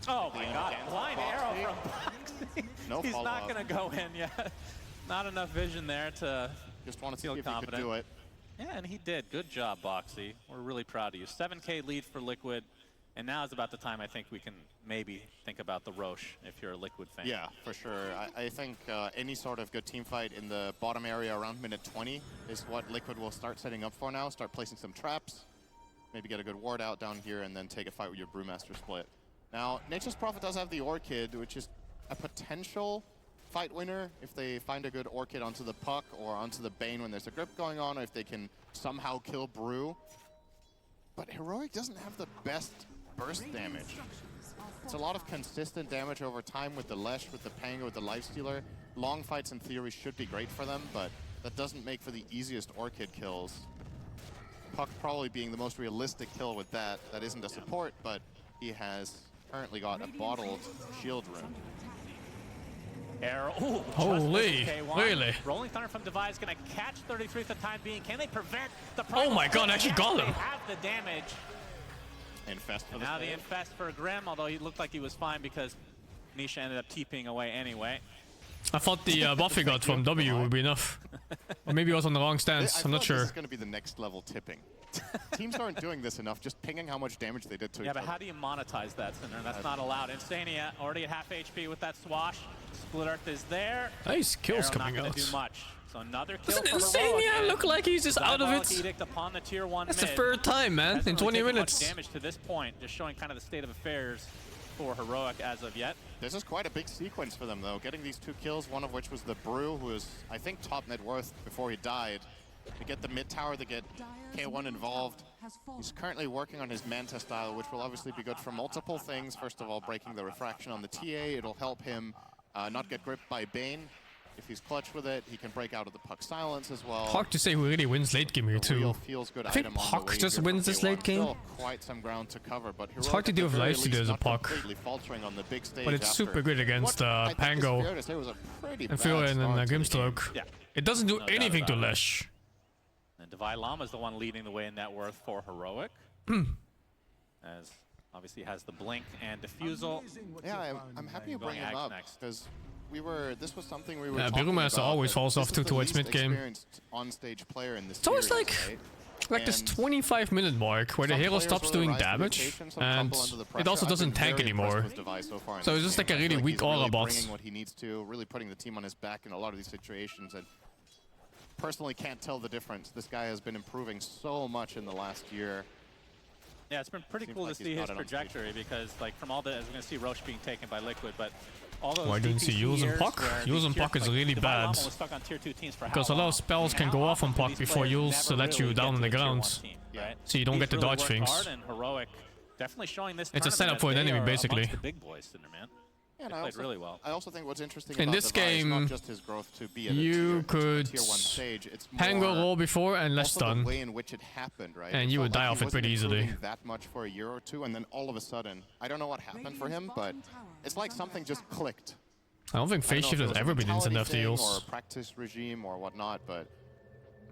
Oh my god, blind arrow from Boxy. No He's follow not up. going to go in yet. Not enough vision there to just want to see feel if confident. he could do it. Yeah, and he did. Good job, Boxy. We're really proud of you. 7K lead for Liquid, and now is about the time I think we can maybe think about the Roche if you're a Liquid fan. Yeah, for sure. I think any sort of good team fight in the bottom area around minute 20 is what Liquid will start setting up for now. Start placing some traps, maybe get a good ward out down here, and then take a fight with your Brewmaster split. Now, Nature's Prophet does have the Orchid, which is a potential fight winner if they find a good Orchid onto the puck or onto the Bane when there's a grip going on, or if they can somehow kill Brew. But Heroic doesn't have the best burst damage. It's a lot of consistent damage over time with the Lesh, with the Pango, with the Lifestealer. Long fights in theory should be great for them, but that doesn't make for the easiest Orchid kills. Puck probably being the most realistic kill with that. That isn't a support, but he has currently got a bottled shield rune. Arrow. Ooh, Holy, really? Rolling Thunder from Divide is going to catch 33 for the time being. Can they prevent the Oh my god, I actually got him. They have the damage. Infest for Now the infest for Grim, although he looked like he was fine because Nisha ended up TPing away anyway. I thought the buff he got from W would be enough. Or maybe I was on the wrong stance, I'm not sure. This is going to be the next level tipping. Teams aren't doing this enough, just pinging how much damage they did to each other. Yeah, but how do you monetize that, Cinder? That's not allowed. Insania already at half HP with that swash. Split Earth is there. Nice kills Arrow coming not out. gonna do much. So another kill Doesn't for Heroic. Insania look like he's just out of Diabolic it? Edict upon the tier 1 That's the mid. third time, man, Hasn't in 20 really taken minutes. much damage to this point, just showing kind of the state of affairs for Heroic as of yet. This is quite a big sequence for them, though. Getting these 2 kills, one of which was the Brew, who was, I think, top net worth before he died. To get the mid tower, to get K1 involved. He's currently working on his Manta style, which will obviously be good for multiple things. First of all, breaking the refraction on the TA. It'll help him not get gripped by Bane. If he's clutch with it, he can break out of the puck silence as well. Hard to say who really wins late game here too. I think Puck just wins this late game. Still quite some ground to cover, but It's hard to deal with Lifestealer as a Puck. But it's super good against Pango and Fury and Grimstroke. Yeah. It doesn't do No doubt anything to about it. Lesh. And Divide Lama is the one leading the way in net worth for Heroic. As obviously has the blink and diffusal. Yeah, I'm happy you bring him up because this was something we were Yeah, talking Birmingham about. always falls off towards mid game. On-stage player in this It's always series, like right? this 25-minute mark where the Some hero players stops will doing rise to the damage occasion, some and tumble under the it pressure. also I've doesn't been tank very impressed anymore. with Device so far in So this it's just game. like a I feel really weak he's really aura bot. bringing what he needs to, really putting the team on his back in a lot of these situations. And personally, can't tell the difference. This guy has been improving so much in the last year. Yeah, it's been pretty Seems cool like to he's see his got it on trajectory because, like, from all the, as we're going to see Roche being taken by Liquid, but all those Why didn't DPC you use years Puck? where Using these tier- Puck is like, really Divide bad. Lama was stuck on tier 2 teams for Because a how lot long? of spells And can how go off on often do Puck these before players Yules never let you really down get on to the tier 1 ground. team, right? So you don't He's get the really dodge worked things. hard, and Heroic definitely showing this It's a tournament setup that for an they enemy, are basically. amongst the big boys, Cinder, man. Yeah, and They I played also, really well. I also think what's interesting In about this Devi is not game, just his growth to be at you a could tier 1 stage. It's Pango more roll before and less also stun. the way in which it happened, right? And It you felt would die like off he it pretty wasn't easily. improving that much for a year or two, and then all of a sudden, I don't know what happened for him, but it's like something just clicked. I don't think I don't phase know shift if has it was a ever been instant mentality after thing or heals. a practice regime or whatnot, but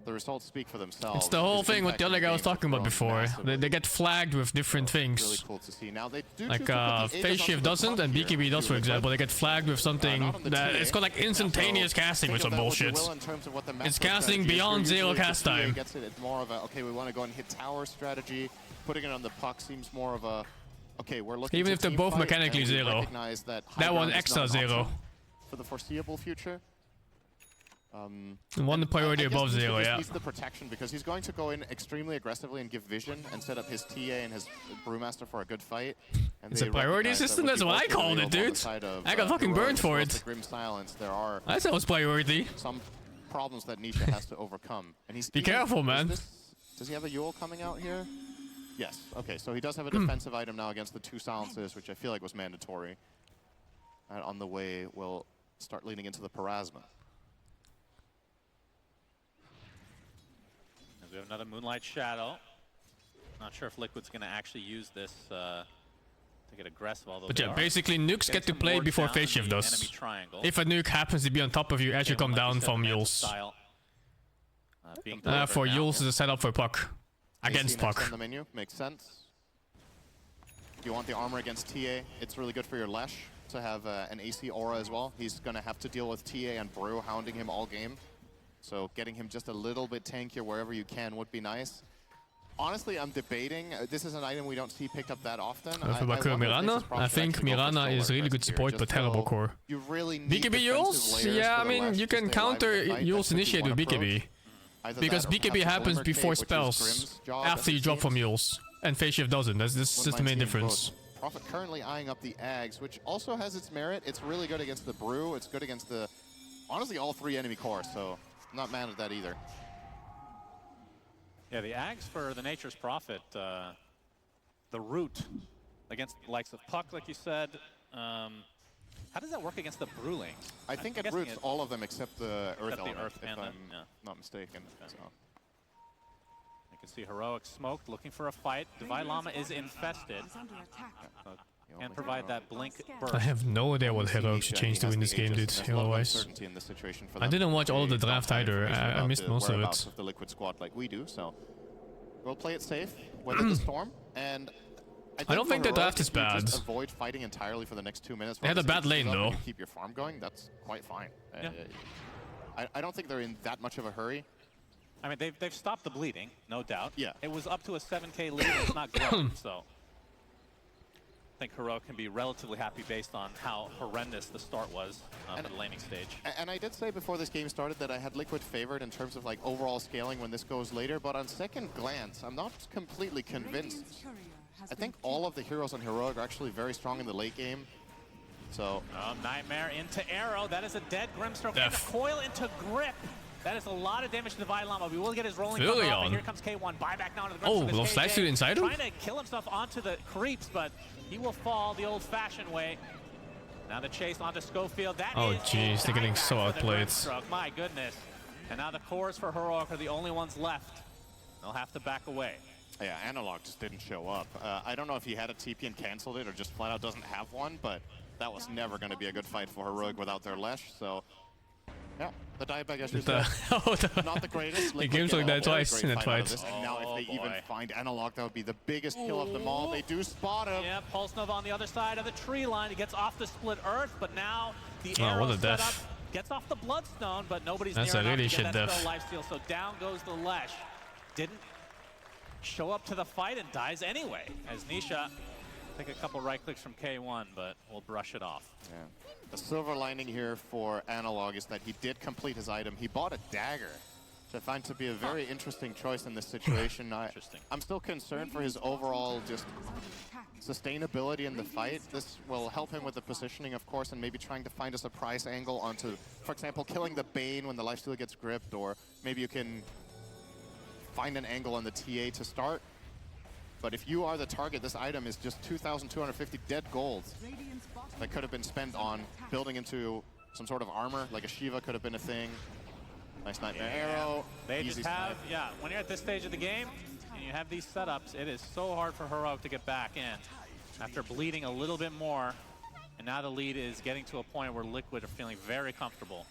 the results speak for themselves. It's the whole His thing what impact the in other guy was games has talking about grown before. massively. They get flagged with different Really things. cool to see. Now they do Like choose to put the Aegis phase onto shift the doesn't top and here, BKB does, for Liquid. example. They get flagged with something Not on the that TA. it's got like instantaneous So casting with think some of that what you bullshit. will in terms of what the It's macro casting strategy is, beyond where zero usually if cast the TA time. Gets it, it's more of a, okay, we want to go and hit tower strategy. Putting it on the puck seems more of a, okay, we're looking Even to if they're team both fight, mechanically and we zero. recognize that high That one ground is extra not an zero. option for the foreseeable future. One and priority I guess above Nisha zero, just yeah. needs the protection because he's going to go in extremely aggressively and give vision and set up his TA and his Brewmaster for a good fight. And It's they a priority recognize that system? with That's the what I ultra called real it, on the dude. side of, I got fucking Heroic burned as for well as it. the Grim Silence, there are I said it was priority. some problems that Nisha has to overcome. And he's Be careful, man. Does he have a Yule coming out here? Yes. Okay, so he does have a defensive item now against the 2 silences, which I feel like was mandatory. And on the way, we'll start leaning into the Parasma. We have another Moonlight Shadow. Not sure if Liquid's going to actually use this to get aggressive, although But they yeah, are basically nukes getting get to some play wards before down phase in shift the does. enemy triangle. If a nuke happens to be on top of you as you K1, come like down said, from Mantle Yules. style, being delivered For now. Yules is a setup for Puck. Against AC next Puck. on the menu makes sense. You want the armor against TA. It's really good for your Lesh to have an AC aura as well. He's going to have to deal with TA and Brew hounding him all game. So getting him just a little bit tankier wherever you can would be nice. Honestly, I'm debating. This is an item we don't see picked up that often. For Baku Mirana, I think Mirana is really good support but terrible core. You really need BKB Yules? Yeah, I mean, you can counter Yules initiate with BKB. Because BKB happens before spells, after you drop from Yules. And phase shift doesn't, that's just the main difference. Prophet currently eyeing up the Ags, which also has its merit. It's really good against the Brew, it's good against the, honestly, all 3 enemy cores, so not mad at that either. Yeah, the Ags for the Nature's Prophet, the root against the likes of Puck, like you said. How does that work against the Brewlings? I think it roots all of them except the Earth element, if I'm not mistaken. Okay. So. You can see Heroic smoked, looking for a fight. Divine Llama is infested. Can't provide that blink burst. I have no idea what Heroic should change to win this game, dude, hero-wise. I didn't watch all of the draft either, I missed most of it. The Liquid squad like we do, so we'll play it safe, weather the storm, and I don't think the draft is bad. Just avoid fighting entirely for the next 2 minutes. They had a bad lane though. You keep your farm going, that's quite fine. Yeah. I don't think they're in that much of a hurry. I mean, they've stopped the bleeding, no doubt. Yeah. It was up to a 7k lead, it's not grown, so I think Heroic can be relatively happy based on how horrendous the start was for the laning stage. And I did say before this game started that I had Liquid favored in terms of like overall scaling when this goes later, but on second glance, I'm not completely convinced. I think all of the heroes on Heroic are actually very strong in the late game. So Nightmare into Arrow, that is a dead Grimstroke, and a coil into Grip. That is a lot of damage to Divine Llama. We will get his rolling combo off, and here comes K1. Buyback now into the Grimstroke. Oh, little slash suit inside him? Trying to kill himself onto the creeps, but he will fall the old-fashioned way. Now the chase onto Schofield. That oh, is jeez, they're getting so outplayed. My goodness. And now the cores for Heroic are the only ones left. They'll have to back away. yeah, Analog just didn't show up. I don't know if he had a TP and canceled it or just flat out doesn't have one, but that was never going to be a good fight for Heroic without their Lesh, so yeah, the dieback as you said, not the greatest. The game's like that twice in a fight. And now if they even find Analog, that would be the biggest kill of them all. They do spot him. Yeah, Pulse Nova on the other side of the tree line. He gets off the split earth, but now the Oh, arrow what a set death. up, gets off the Bloodstone, but nobody's That's near a enough really to shit get that death. spell lifesteal. So down goes the Lesh. Didn't show up to the fight and dies anyway, as Nisha take a couple right clicks from K1, but we'll brush it off. Yeah. The silver lining here for Analog is that he did complete his item. He bought a dagger, which I find to be a very interesting choice in this situation. I'm still concerned for his overall just sustainability in the fight. This will help him with the positioning, of course, and maybe trying to find a surprise angle onto, for example, killing the Bane when the lifesteal gets gripped, or maybe you can find an angle on the TA to start. But if you are the target, this item is just 2,250 dead gold that could have been spent on building into some sort of armor, like a Shiva could have been a thing. Nice Nightmare Arrow. They easy just have, snipe. when you're at this stage of the game and you have these setups, it is so hard for Heroic to get back in. After bleeding a little bit more, and now the lead is getting to a point where Liquid are feeling very comfortable.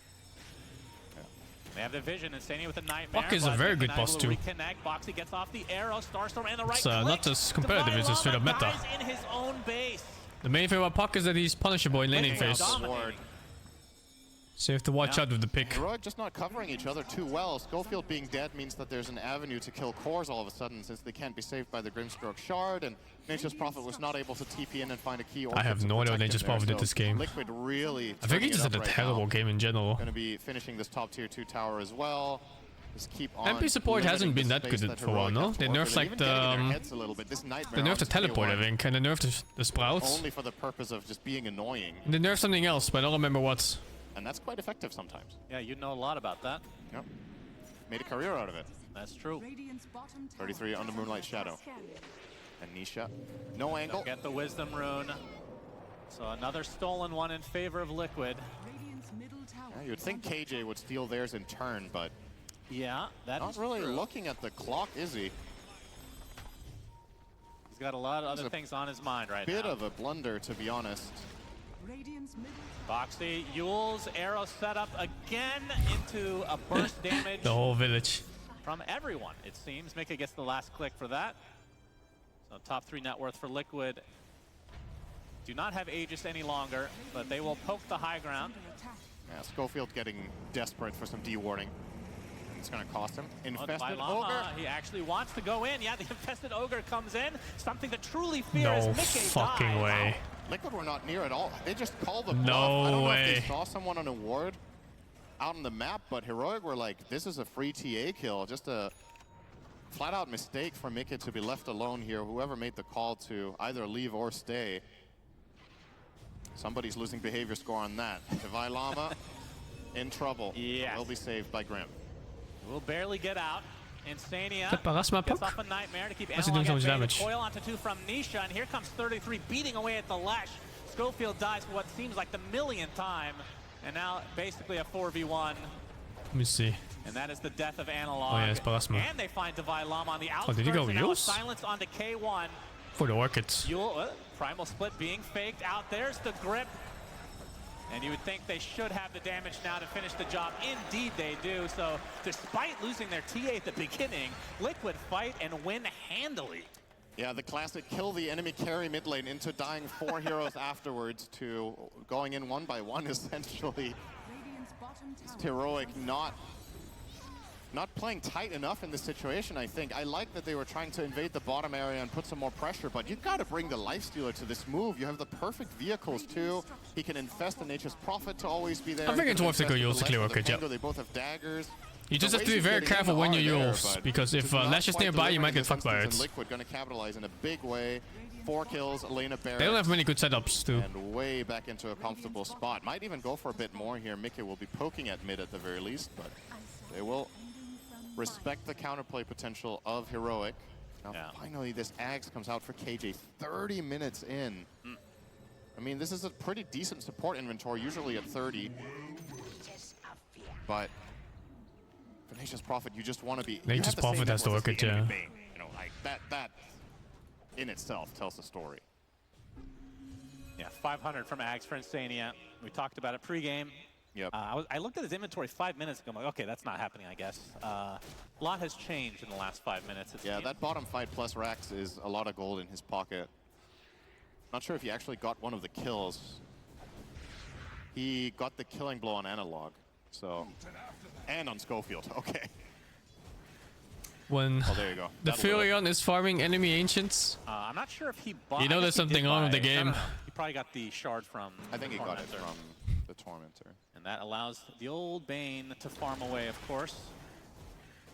They have the vision, and Insania with a Nightmare. Buck is a very good boss too. Reconnect. Boxy gets off the arrow. Starstorm and the right It's not as competitive, it's just straight up meta. in his own base. The main thing about Puck is that he's punishable in laning phase. So you have to watch out with the pick. Heroic just not covering each other too well. Schofield being dead means that there's an avenue to kill cores all of a sudden, since they can't be saved by the Grimstroke Shard, and Nature's Prophet was not able to TP in and find a key. I have no idea what Nature's Prophet did this game. Liquid really. I think he just had a terrible game in general. Going to be finishing this top tier 2 tower as well. Just keep on. MP support hasn't been that good for a while, no? They nerfed like the they nerfed the teleport, I think, and they nerfed the sprouts. Only for the purpose of just being annoying. And they nerfed something else, but I don't remember what. And that's quite effective sometimes. Yeah, you know a lot about that. Yep. Made a career out of it. That's true. 33 on the Moonlight Shadow. And Nisha. No angle. They'll get the Wisdom Rune. So another stolen one in favor of Liquid. Yeah, you'd think KJ would steal theirs in turn, but yeah, that's not really looking at the clock, is he? He's got a lot of other things on his mind right now. Bit of a blunder, to be honest. Boxy, Yule's arrow set up again into a burst damage. The whole village. From everyone, it seems. Mika gets the last click for that. So top 3 net worth for Liquid. Do not have Aegis any longer, but they will poke the high ground. Yeah, Schofield getting desperate for some D-warding. It's going to cost him. Infested Ogre. He actually wants to go in. Yeah, the Infested Ogre comes in. Something to truly fear is No Mickey fucking dies. way. Liquid were not near at all. They just called the bluff. No I don't know way. if they saw someone on a ward out on the map, but Heroic were like, this is a free TA kill. Just a flat-out mistake for Mickey to be left alone here. Whoever made the call to either leave or stay. Somebody's losing behavior score on that. Divine Llama in trouble. Yes. Will be saved by Grim. Will barely get out. Insania Parasma gets Puck? off a Nightmare to keep Why's he doing so much damage? Coil onto 2 from Nisha, and here comes 33 beating away at the Lash. Schofield dies for what seems like the millionth time, and now basically a 4v1. Let me see. And that is the death of Analog. Oh yeah, it's Parasma. And they find Divine Llama on the Oh, outskirts. did he go and now a Yules? silence onto K1. For the Orchids. Yule, Primal Split being faked out. There's the grip. And you would think they should have the damage now to finish the job. Indeed they do. So despite losing their TA at the beginning, Liquid fight and win handily. Yeah, the classic kill the enemy carry mid lane into dying 4 heroes afterwards to going in 1 by 1 essentially. It's Heroic not playing tight enough in this situation, I think. I like that they were trying to invade the bottom area and put some more pressure, but you've got to bring the Lifestealer to this move. You have the perfect vehicles too. He can infest the Nature's Prophet to always be there. I think it's worth to go Yules to clear Orchid, yeah. They both have daggers. You just have to be very careful when you use, because if Lash is nearby, you might get fucked by it. Liquid gonna capitalize in a big way. 4 kills, Elena Barrett. They don't have many good setups too. And way back into a comfortable spot. Might even go for a bit more here. Mickey will be poking at mid at the very least, but they will respect the counterplay potential of Heroic. Now finally this Axe comes out for KJ 30 minutes in. I mean, this is a pretty decent support inventory, usually at 30. But for Nature's Prophet, you just want to be... Nature's Prophet has to work it, yeah. You know, like that in itself tells the story. Yeah, 500 from Axe for Insania. We talked about it pregame. Yep. I looked at his inventory 5 minutes ago. I'm like, okay, that's not happening, I guess. A lot has changed in the last 5 minutes. Yeah, that bottom fight plus Rax is a lot of gold in his pocket. Not sure if he actually got one of the kills. He got the killing blow on Analog, so... And on Schofield, okay. When oh, there you go. the Furion is farming enemy ancients, I'm not sure if he bought... you know there's something wrong with the game. He probably got the shard from... I think he got it from the Tormentor. And that allows the old Bane to farm away, of course.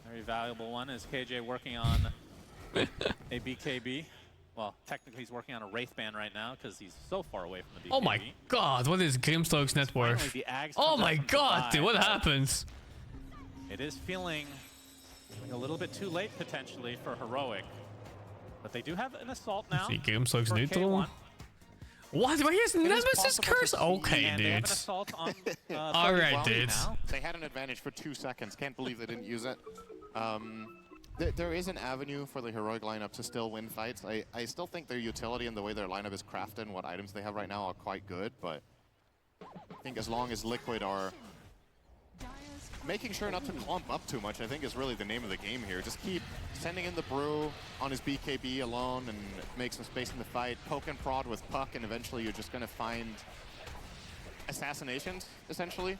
Very valuable one is KJ working on a BKB. Well, technically he's working on a Wraithband right now because he's so far away from the BKB. Oh my god, what is Grimstroke's net worth? Oh my god, dude, what happens? It is feeling like a little bit too late potentially for Heroic. But they do have an assault now. See, game slugs for neutral. K1. What? Why is It is Nemesis possible to curse? see, Okay, and they have an dude. assault on, Alright, 31 dude. now. They had an advantage for 2 seconds. Can't believe they didn't use it. There is an avenue for the heroic lineup to still win fights. I still think their utility and the way their lineup is crafted and what items they have right now are quite good, but I think as long as Liquid are making sure not to clump up too much, I think is really the name of the game here. Just keep sending in the Brew on his BKB alone and make some space in the fight. Poke and prod with Puck, and eventually you're just going to find assassinations, essentially.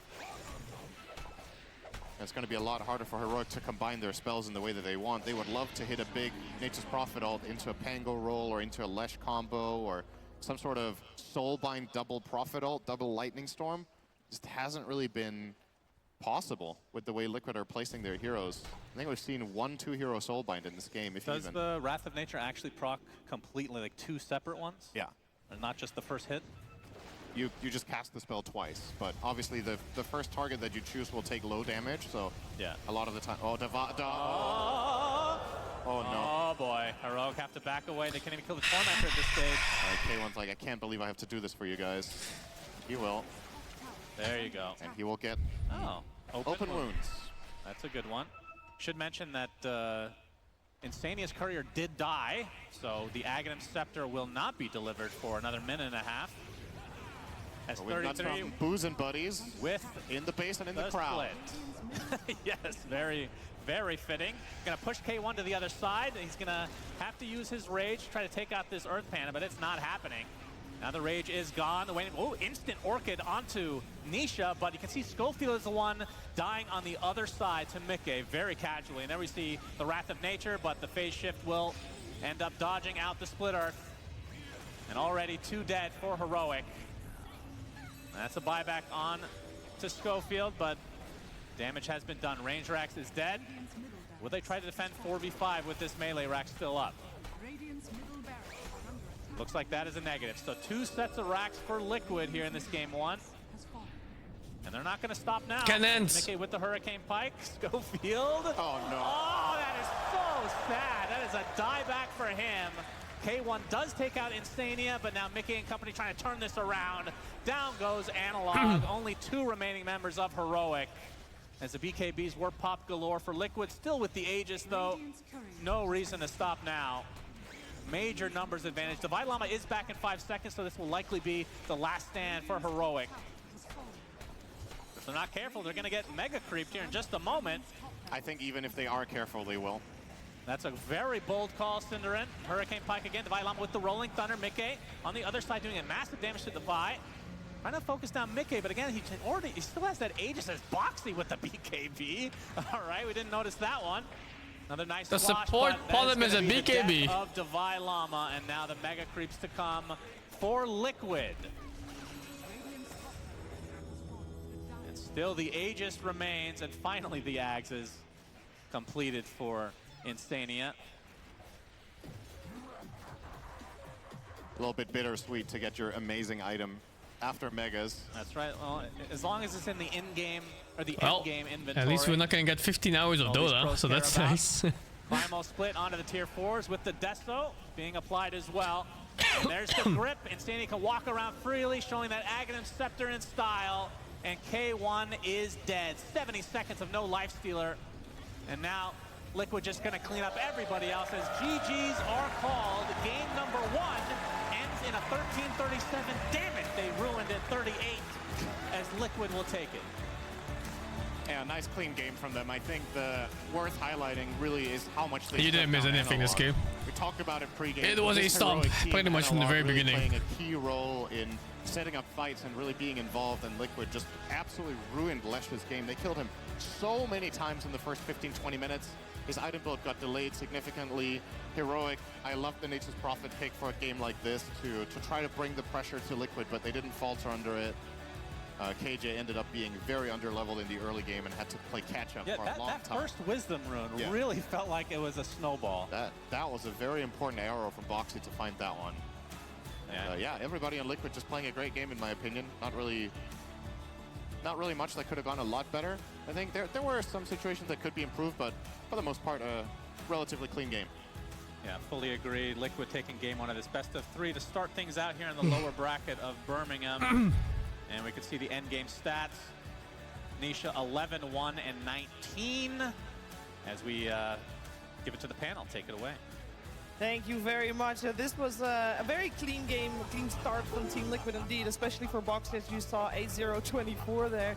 It's going to be a lot harder for Heroic to combine their spells in the way that they want. They would love to hit a big Nature's Prophet ult into a Pango roll or into a Lesh combo or some sort of Soulbind double Prophet ult, double Lightning Storm. Just hasn't really been possible with the way Liquid are placing their heroes. I think we've seen 1-2 hero Soulbind in this game, if Does even. the Wrath of Nature actually proc completely, like 2 separate ones? Yeah. And not just the first hit? You just cast the spell twice, but obviously the first target that you choose will take low damage, so yeah, a lot of the time. Oh, oh no. Oh boy, Heroic have to back away. They can't even kill the Tormentor at this stage. K1's like, I can't believe I have to do this for you guys. He will. There you go. And he will get open wounds. That's a good one. Should mention that Insania's Courier did die, so the Aghanim Scepter will not be delivered for another minute and a half. As We've got 33 some Booze and Buddies with in the base and in the crowd. split. Yes, very, very fitting. Gonna push K1 to the other side. He's gonna have to use his Rage to try to take out this Earth Panda, but it's not happening. Now the Rage is gone. Oh, instant Orchid onto Nisha, but you can see Schofield is the one dying on the other side to Mickey very casually. And then we see the Wrath of Nature, but the phase shift will end up dodging out the Split Earth. And already 2 dead for Heroic. That's a buyback on to Schofield, but damage has been done. Range Rax is dead. Will they try to defend 4v5 with this melee rack still up? Looks like that is a negative. So 2 sets of racks for Liquid here in this game 1. And they're not going to stop now. Cannons. Mickey with the Hurricane Pike. Schofield. Oh no. Oh, that is so sad. That is a dieback for him. K1 does take out Insania, but now Mickey and company trying to turn this around. Down goes Analog. Only 2 remaining members of Heroic. As the BKBs were pop galore for Liquid. Still with the Aegis, though. No reason to stop now. Major numbers advantage. Divide Llama is back in 5 seconds, so this will likely be the last stand for Heroic. If they're not careful, they're going to get mega creeped here in just a moment. I think even if they are careful, they will. That's a very bold call, Cinderin. Hurricane Pike again. Divide Llama with the Rolling Thunder. Mickey on the other side doing a massive damage to Divide. Trying to focus down Mickey, but again, he still has that Aegis as Boxy with the BKB. All right, we didn't notice that one. Another nice The squash, support but problem that is a gonna be the BKB. death of Divide Llama, and now the mega creeps to come for Liquid. And still the Aegis remains, and finally the Ags is completed for Insania. A little bit bittersweet to get your amazing item after Megas. That's right. Well, as long as it's in the in-game or the Well, end-game inventory. at least we're not gonna get 15 hours of All these Dota, pros so care that's about. nice. Primal split onto the tier 4s with the Deso being applied as well. And there's the grip. Insania can walk around freely, showing that Aghanim Scepter in style. And K1 is dead. 70 seconds of no life stealer. And now Liquid just gonna clean up everybody else as GGs are called. Game number 1 ends in a 13-37. Damn it, they ruined it 38 as Liquid will take it. Yeah, nice clean game from them. I think the worth highlighting really is how much they You didn't miss shut down anything this Analog. game. We talked about it pre-game. It was a This stomp, heroic team, pretty much from the Analog, very really beginning. playing a key role in setting up fights and really being involved, and Liquid just absolutely ruined Lesh's game. They killed him so many times in the first 15-20 minutes. His item build got delayed significantly. Heroic, I love the Nature's Prophet pick for a game like this to try to bring the pressure to Liquid, but they didn't falter under it. KJ ended up being very underleveled in the early game and had to play catch-up for a long that time. first Wisdom rune really felt like it was a snowball. That was a very important arrow from Boxy to find that one. And, yeah, everybody on Liquid just playing a great game in my opinion. Not really much that could have gone a lot better. I think there were some situations that could be improved, but for the most part, a relatively clean game. Yeah, fully agree. Liquid taking game one of this best of 3 to start things out here in the lower bracket of Birmingham. And we can see the end game stats. Nisha 11, 1, and 19. As we give it to the panel, take it away. Thank you very much. This was a very clean game, clean start from Team Liquid indeed, especially for Box, as you saw 8-0-24 there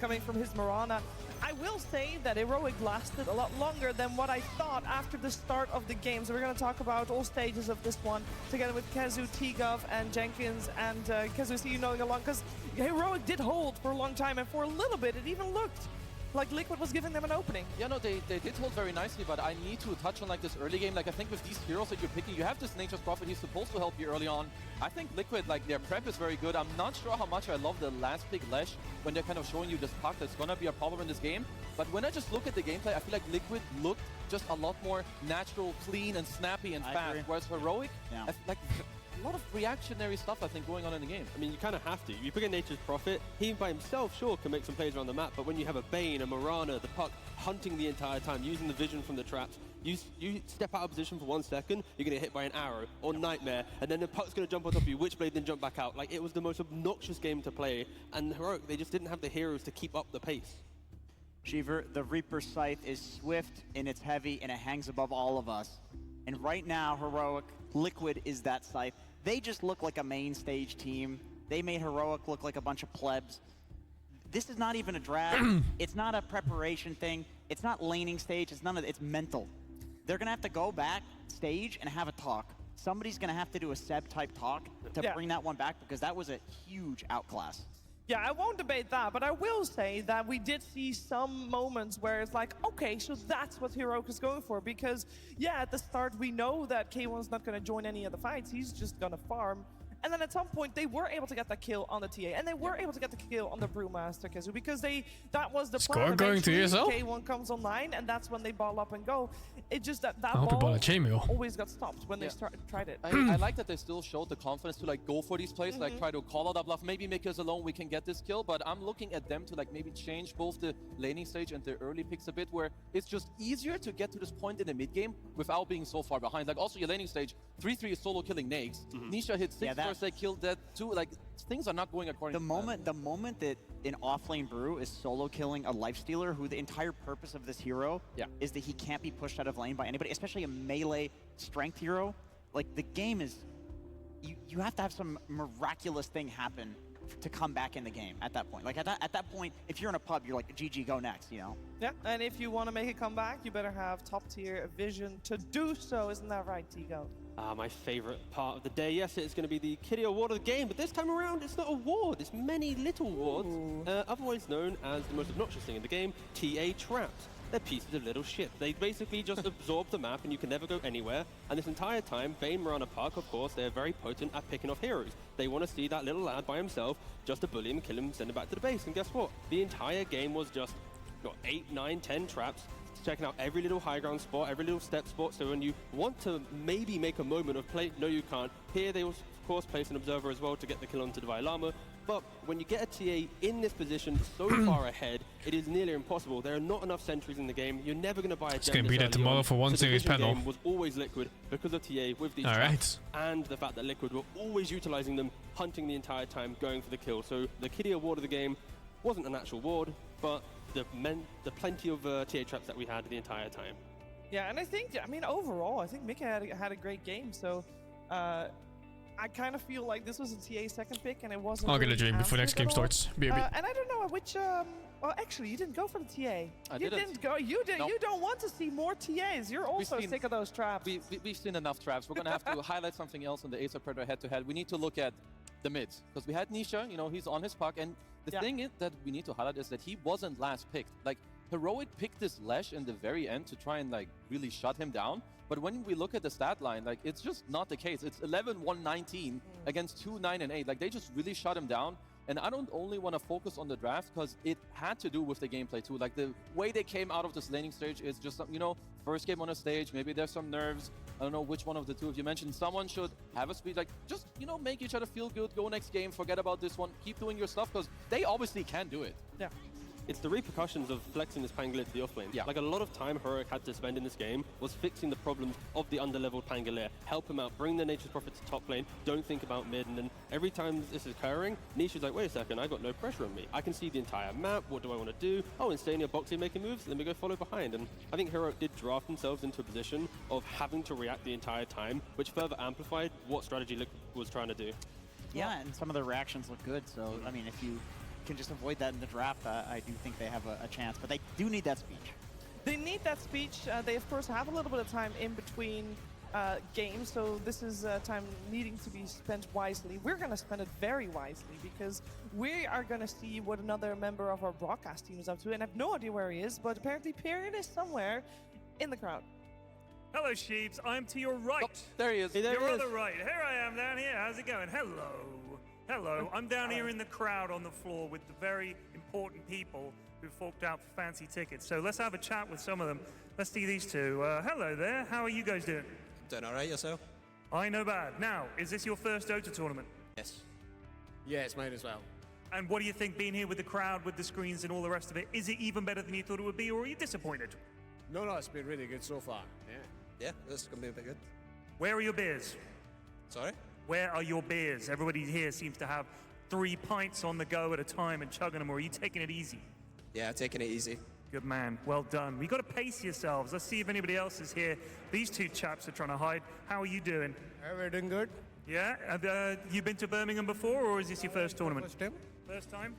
coming from his Mirana. I will say that Heroic lasted a lot longer than what I thought after the start of the game. So we're going to talk about all stages of this one together with Kezu, T-Gov, and Jenkins. And Kezu, see you knowing along, because Heroic did hold for a long time, and for a little bit it even looked like Liquid was giving them an opening. Yeah, no, they did hold very nicely, but I need to touch on like this early game. Like I think with these heroes that you're picking, you have this Nature's Prophet, he's supposed to help you early on. I think Liquid, like their prep is very good. I'm not sure how much I love the last pick Lesh when they're kind of showing you this puck that's gonna be a problem in this game. But when I just look at the gameplay, I feel like Liquid looked just a lot more natural, clean, and snappy and fast. Whereas Heroic, like a lot of reactionary stuff, I think, going on in the game. I mean, you kind of have to. You pick a Nature's Prophet, he by himself, sure, can make some plays around the map, but when you have a Bane, a Mirana, the puck hunting the entire time, using the vision from the traps, you step out of position for 1 second, you're going to get hit by an arrow or Nightmare, and then the puck's going to jump on top of you, Witchblade, then jump back out. Like, it was the most obnoxious game to play, and Heroic, they just didn't have the heroes to keep up the pace. Shiver, the Reaper Scythe is swift and it's heavy and it hangs above all of us. And right now, Heroic, Liquid is that Scythe. They just look like a main stage team. They made Heroic look like a bunch of plebs. This is not even a draft. It's not a preparation thing. It's not laning stage. It's none of it. It's mental. They're gonna have to go back stage and have a talk. Somebody's gonna have to do a Seb type talk to bring that one back, because that was a huge outclass. Yeah, I won't debate that, but I will say that we did see some moments where it's like, okay, so that's what Heroic is going for. Because, yeah, at the start, we know that K1's not going to join any of the fights. He's just going to farm. And then at some point, they were able to get that kill on the TA, and they were able to get the kill on the Brewmaster, Kezu, because that was the plan. Score going to ESL? K1 comes online, and that's when they ball up and go. It just that I hope ball a chainmail. always got stopped when they tried it. I like that they still showed the confidence to like go for these plays, like try to call out a bluff. Maybe make us alone, we can get this kill. But I'm looking at them to like maybe change both the laning stage and the early picks a bit, where it's just easier to get to this point in the mid game without being so far behind. Like also your laning stage, 3-3 is solo killing Nags. Nisha hit 6 first, they killed that too. Like things are not going according to plan. The moment that an offlane Brew is solo killing a lifestealer, who the entire purpose of this hero is that he can't be pushed out of lane by anybody, especially a melee strength hero. Like the game is, you have to have some miraculous thing happen to come back in the game at that point. Like at that point, if you're in a pub, you're like, GG, go next, you know? Yeah, and if you want to make a comeback, you better have top tier vision to do so. Isn't that right, Tigo? My favorite part of the day, yes, it's going to be the Kitty Award of the game, but this time around, it's not a ward, it's many little wards, otherwise known as the most obnoxious thing in the game, TA traps. They're pieces of little shit. They basically just absorb the map and you can never go anywhere. And this entire time, Bane, Mirana, Park, of course, they're very potent at picking off heroes. They want to see that little lad by himself, just to bully him, kill him, send him back to the base. And guess what? The entire game was just 8, 9, 10 traps, checking out every little high ground spot, every little step spot. So when you want to maybe make a moment of play, no you can't. Here they will, of course, place an observer as well to get the kill onto the Llama. But when you get a TA in this position so far ahead, it is nearly impossible. There are not enough sentries in the game. You're never going to buy a It's going to be that tomorrow for one series panel. Game was always Liquid because of TA with these traps, and the fact that Liquid were always utilizing them, hunting the entire time, going for the kill. So the Kitty Award of the game wasn't an actual ward, but the plenty of TA traps that we had the entire time. Yeah, and I mean, overall, I think Mika had a great game. So I kind of feel like this was a TA second pick, and it wasn't. I'll get a dream before next game starts. And I don't know which. Well, actually, you didn't go for the TA. You didn't go. You did. Nope. You don't want to see more TAs. You're also sick of those traps. We've seen enough traps. We're gonna have to highlight something else in the Ace of Predator head-to-head. We need to look at the mids, because we had Nisha. You know, he's on his puck, and the thing is that we need to highlight is that he wasn't last picked. Like Heroic picked this Lesh in the very end to try and like really shut him down. But when we look at the stat line, like it's just not the case. It's 11, 1, 19 against 2, 9, and 8. Like they just really shut him down. And I don't only want to focus on the draft because it had to do with the gameplay too. Like the way they came out of this laning stage is just, you know, first game on a stage, maybe there's some nerves. I don't know which one of the two of you mentioned. Someone should have a speed, like just, you know, make each other feel good, go next game, forget about this one, keep doing your stuff because they obviously can do it. Yeah. it's the repercussions of flexing this Pangolier to the offlane. Yeah. Like a lot of time Heroic had to spend in this game was fixing the problems of the underleveled Pangolier. Help him out, bring the Nature's Prophet to top lane, don't think about mid, and then every time this is occurring, Nisha's like, wait a second, I got no pressure on me. I can see the entire map, what do I want to do? Oh, and stay near boxing making moves, let me go follow behind. And I think Heroic did draft themselves into a position of having to react the entire time, which further amplified what strategy Liquid was trying to do. Yeah, and some of their reactions look good, so I mean, if you can just avoid that in the draft, I do think they have a chance, but they do need that speech. They need that speech. They, of course, have a little bit of time in between games, so this is time needing to be spent wisely. We're going to spend it very wisely because we are going to see what another member of our broadcast team is up to, and I have no idea where he is, but apparently Period is somewhere in the crowd. Hello, Sheeps. I'm to your right. Oh, there he is. Your other right. Here I am down here. How's it going? Hello. Hello. I'm down here in the crowd on the floor with the very important people who forked out for fancy tickets. So let's have a chat with some of them. Let's see these two. Hello there. How are you guys doing? Doing all right, yourself? I know bad. Now, is this your first Dota tournament? Yes. Yeah, it's mine as well. And what do you think being here with the crowd, with the screens and all the rest of it? Is it even better than you thought it would be, or are you disappointed? No, it's been really good so far. Yeah. Yeah, this is going to be a bit good. Where are your beers? Sorry? Where are your beers? Everybody here seems to have 3 pints on the go at a time and chugging them, or are you taking it easy? Yeah, taking it easy. Good man. Well done. We've got to pace yourselves. Let's see if anybody else is here. These two chaps are trying to hide. How are you doing? We're doing good. Yeah? Have you been to Birmingham before, or is this your first tournament? First time. First time?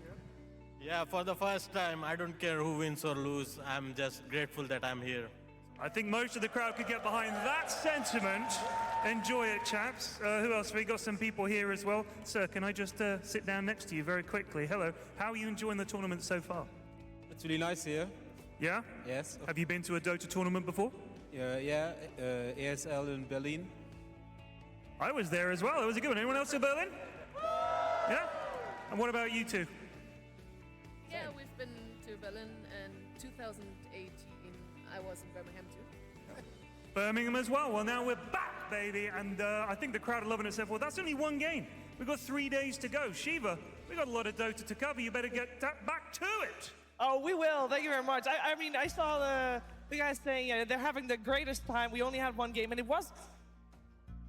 Yeah, for the first time. I don't care who wins or lose. I'm just grateful that I'm here. I think most of the crowd could get behind that sentiment. Enjoy it, chaps. Who else? We got some people here as well. Sir, can I just sit down next to you very quickly? Hello. How are you enjoying the tournament so far? It's really nice here. Yeah? Yes. Have you been to a Dota tournament before? Yeah, ESL in Berlin. I was there as well. It was a good one. Anyone else in Berlin? Yeah? And what about you two? Yeah, we've been to Berlin in 2018. I was in Birmingham too. Birmingham as well. Well, now we're back, baby. And I think the crowd are loving it so far. That's only one game. We've got 3 days to go. Shiva, we've got a lot of Dota to cover. You better get back to it. Oh, we will. Thank you very much. I mean, I saw the guys saying they're having the greatest time. We only had one game, and it was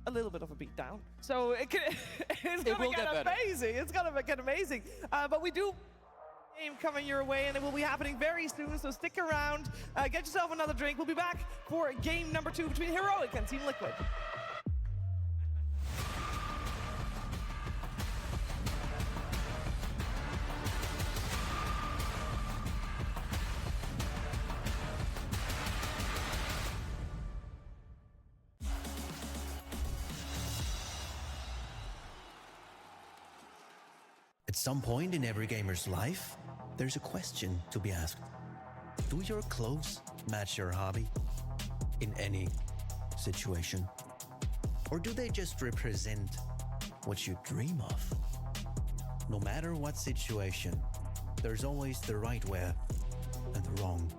a little bit of a beatdown. So it's going to get amazing. It's going to get amazing. But we do game coming your way, and it will be happening very soon, so stick around. Get yourself another drink. We'll be back for game number 2 between Heroic and Team Liquid. At some point in every gamer's life, there's a question to be asked. Do your clothes match your hobby? In any situation? Or do they just represent what you dream of? No matter what situation, there's always the right wear and the wrong.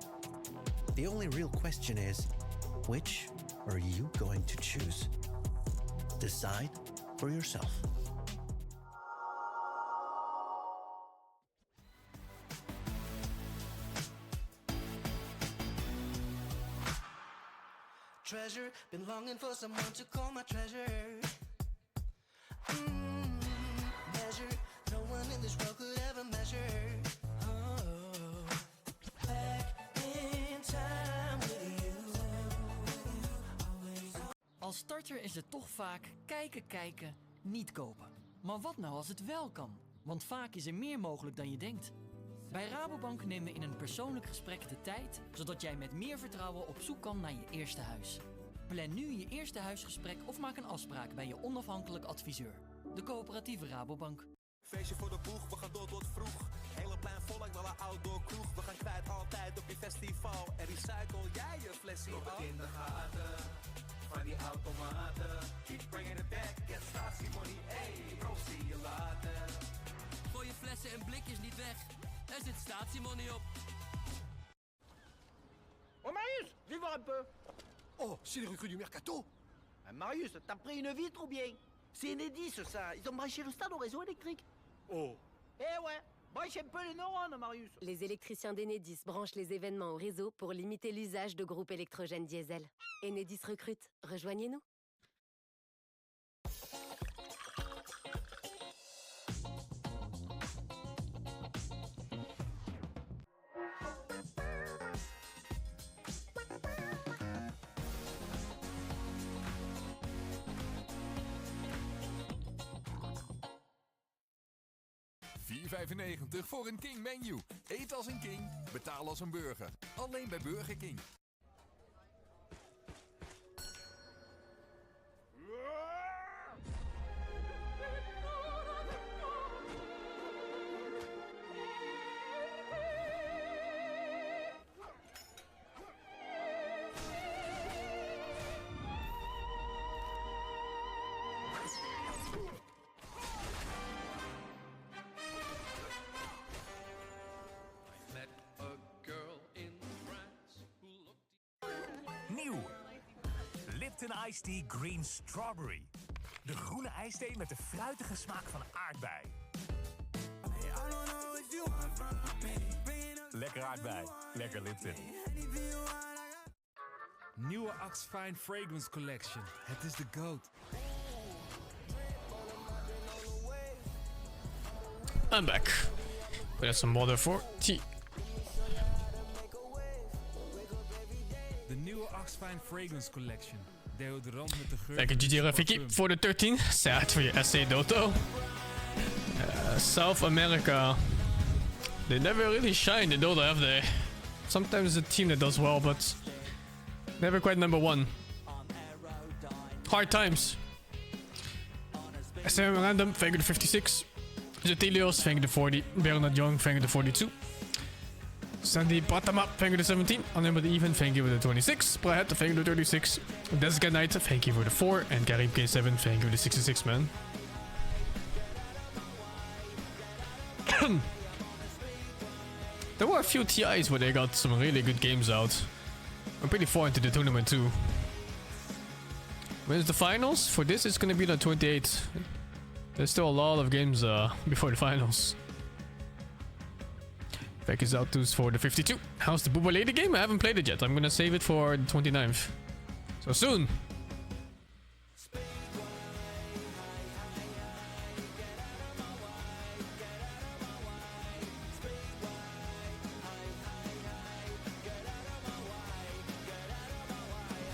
The only real question is, which are you going to choose? Decide for yourself. Treasure, been longing for someone to call my treasure. Measure, no one in this world could ever measure. Back in time with you. Als starter is het toch vaak kijken, niet kopen. Maar wat nou als het wel kan? Want vaak is er meer mogelijk dan je denkt. Bij Rabobank nemen we in een persoonlijk gesprek de tijd, zodat jij met meer vertrouwen op zoek kan naar je eerste huis. Plan nu je eerste huisgesprek of maak een afspraak bij je onafhankelijk adviseur. De coöperatieve Rabobank. Feestje voor de boeg, we gaan door tot vroeg. Hele plein vol, ik wil een outdoor kroeg. We gaan kwijt altijd op je festival. En recycle jij je flesje al. In de gaten, van die automaten. Keep bringing it back, get Stasi money, ey. Bro, zie je later. Gooi je flessen en blikjes niet weg. Er zit statiemoney op. Oh Marius, viens voir un peu. Oh, c'est les recrues du mercato. Marius, t'as pris une vitre ou bien? C'est Enedis ça, ils ont branché le stade au réseau électrique. Oh. Eh ouais, Branche un peu les neurones, Marius. Les électriciens d'Enedis branchent les événements au réseau pour limiter l'usage de groupes électrogènes diesel. Enedis recrute. Rejoignez-nous. €4,95 voor een King menu. Eet als een king, betaal als een burger. Alleen bij Burger King. Nieuw. Lipton Iced Tea Green Strawberry. De groene ijsthee met de fruitige smaak van aardbei. Lekker aardbei. Lekker Lipton. Nieuwe Axe Fine Fragrance Collection. Het is de GOAT. I'm back. We got some water for tea. De nieuwe Axe Fine Fragrance Collection. Deodorant met de geur. Thank you, GG Rafiki, for the 13. Sad for your SA Dota. South America. They never really shine in Dota, have they? Sometimes it's a team that does well, but never quite #1. Hard times. SM Random, thank you to 56. Zetelios, thank you to 40. Bernard Young, thank you to 42. Sandy Pratama, thank you to 17. Unable Even, thank you for the 26. Prahet, thank you to 36. Deska Knight, thank you for the 4. And Karib K7, thank you for the 66, man. There were a few TIs where they got some really good games out. I'm pretty far into the tournament too. When's the finals? For this, it's gonna be the 28th. There's still a lot of games before the finals. Back is out to for the 52. How's the BOOBA lady game? I haven't played it yet. I'm gonna save it for the 29th. So soon.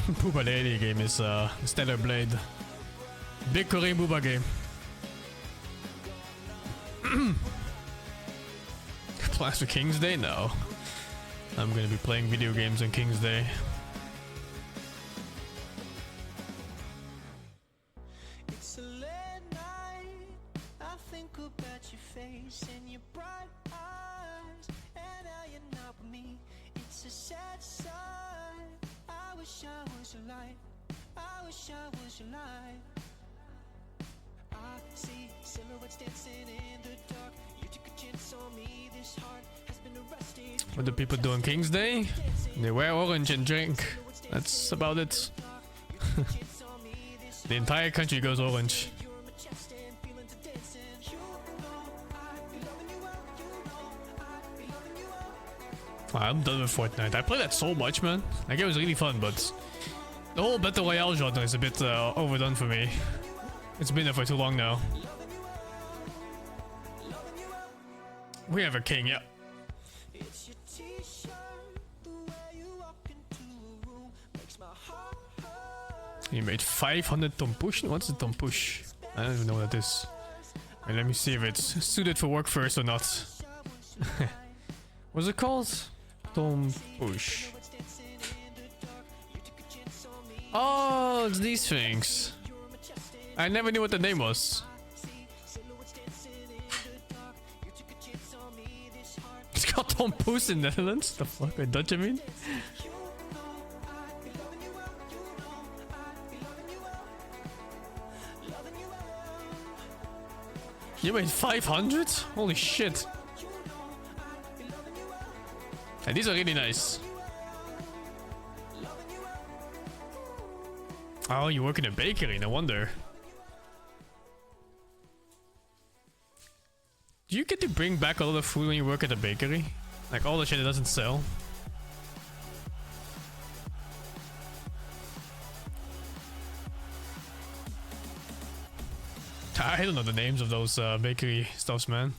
BOOBA lady game is Stellar Blade. Big Korean BOOBA game. Plans for King's Day? No. I'm gonna be playing video games on King's Day. It's a late night. I think about your face and your bright eyes, and now you're not with me. It's a sad sight. I wish I was your light. I wish I was your light. I see silhouettes dancing in the dark. You took a chance on me. This heart has been arrested. What do people do on King's Day? They wear orange and drink. That's about it. The entire country goes orange. I'm done with Fortnite. I play that so much, man. That game was really fun, but the whole Battle Royale genre is a bit overdone for me. It's been there for too long now. We have a king, yeah. He made 500 Tom Push? What's a Tom Push? I don't even know what that is. Wait, let me see if it's suited for work first or not. What's it called? Tom Push. Oh, it's these things. I never knew what the name was. It's called Tom Push in Netherlands? The fuck? In Dutch, I mean? You made 500? Holy shit. And these are really nice. Oh, you work in a bakery, no wonder. Do you get to bring back a lot of food when you work at a bakery? Like all the shit that doesn't sell? I don't know the names of those bakery stuffs, man.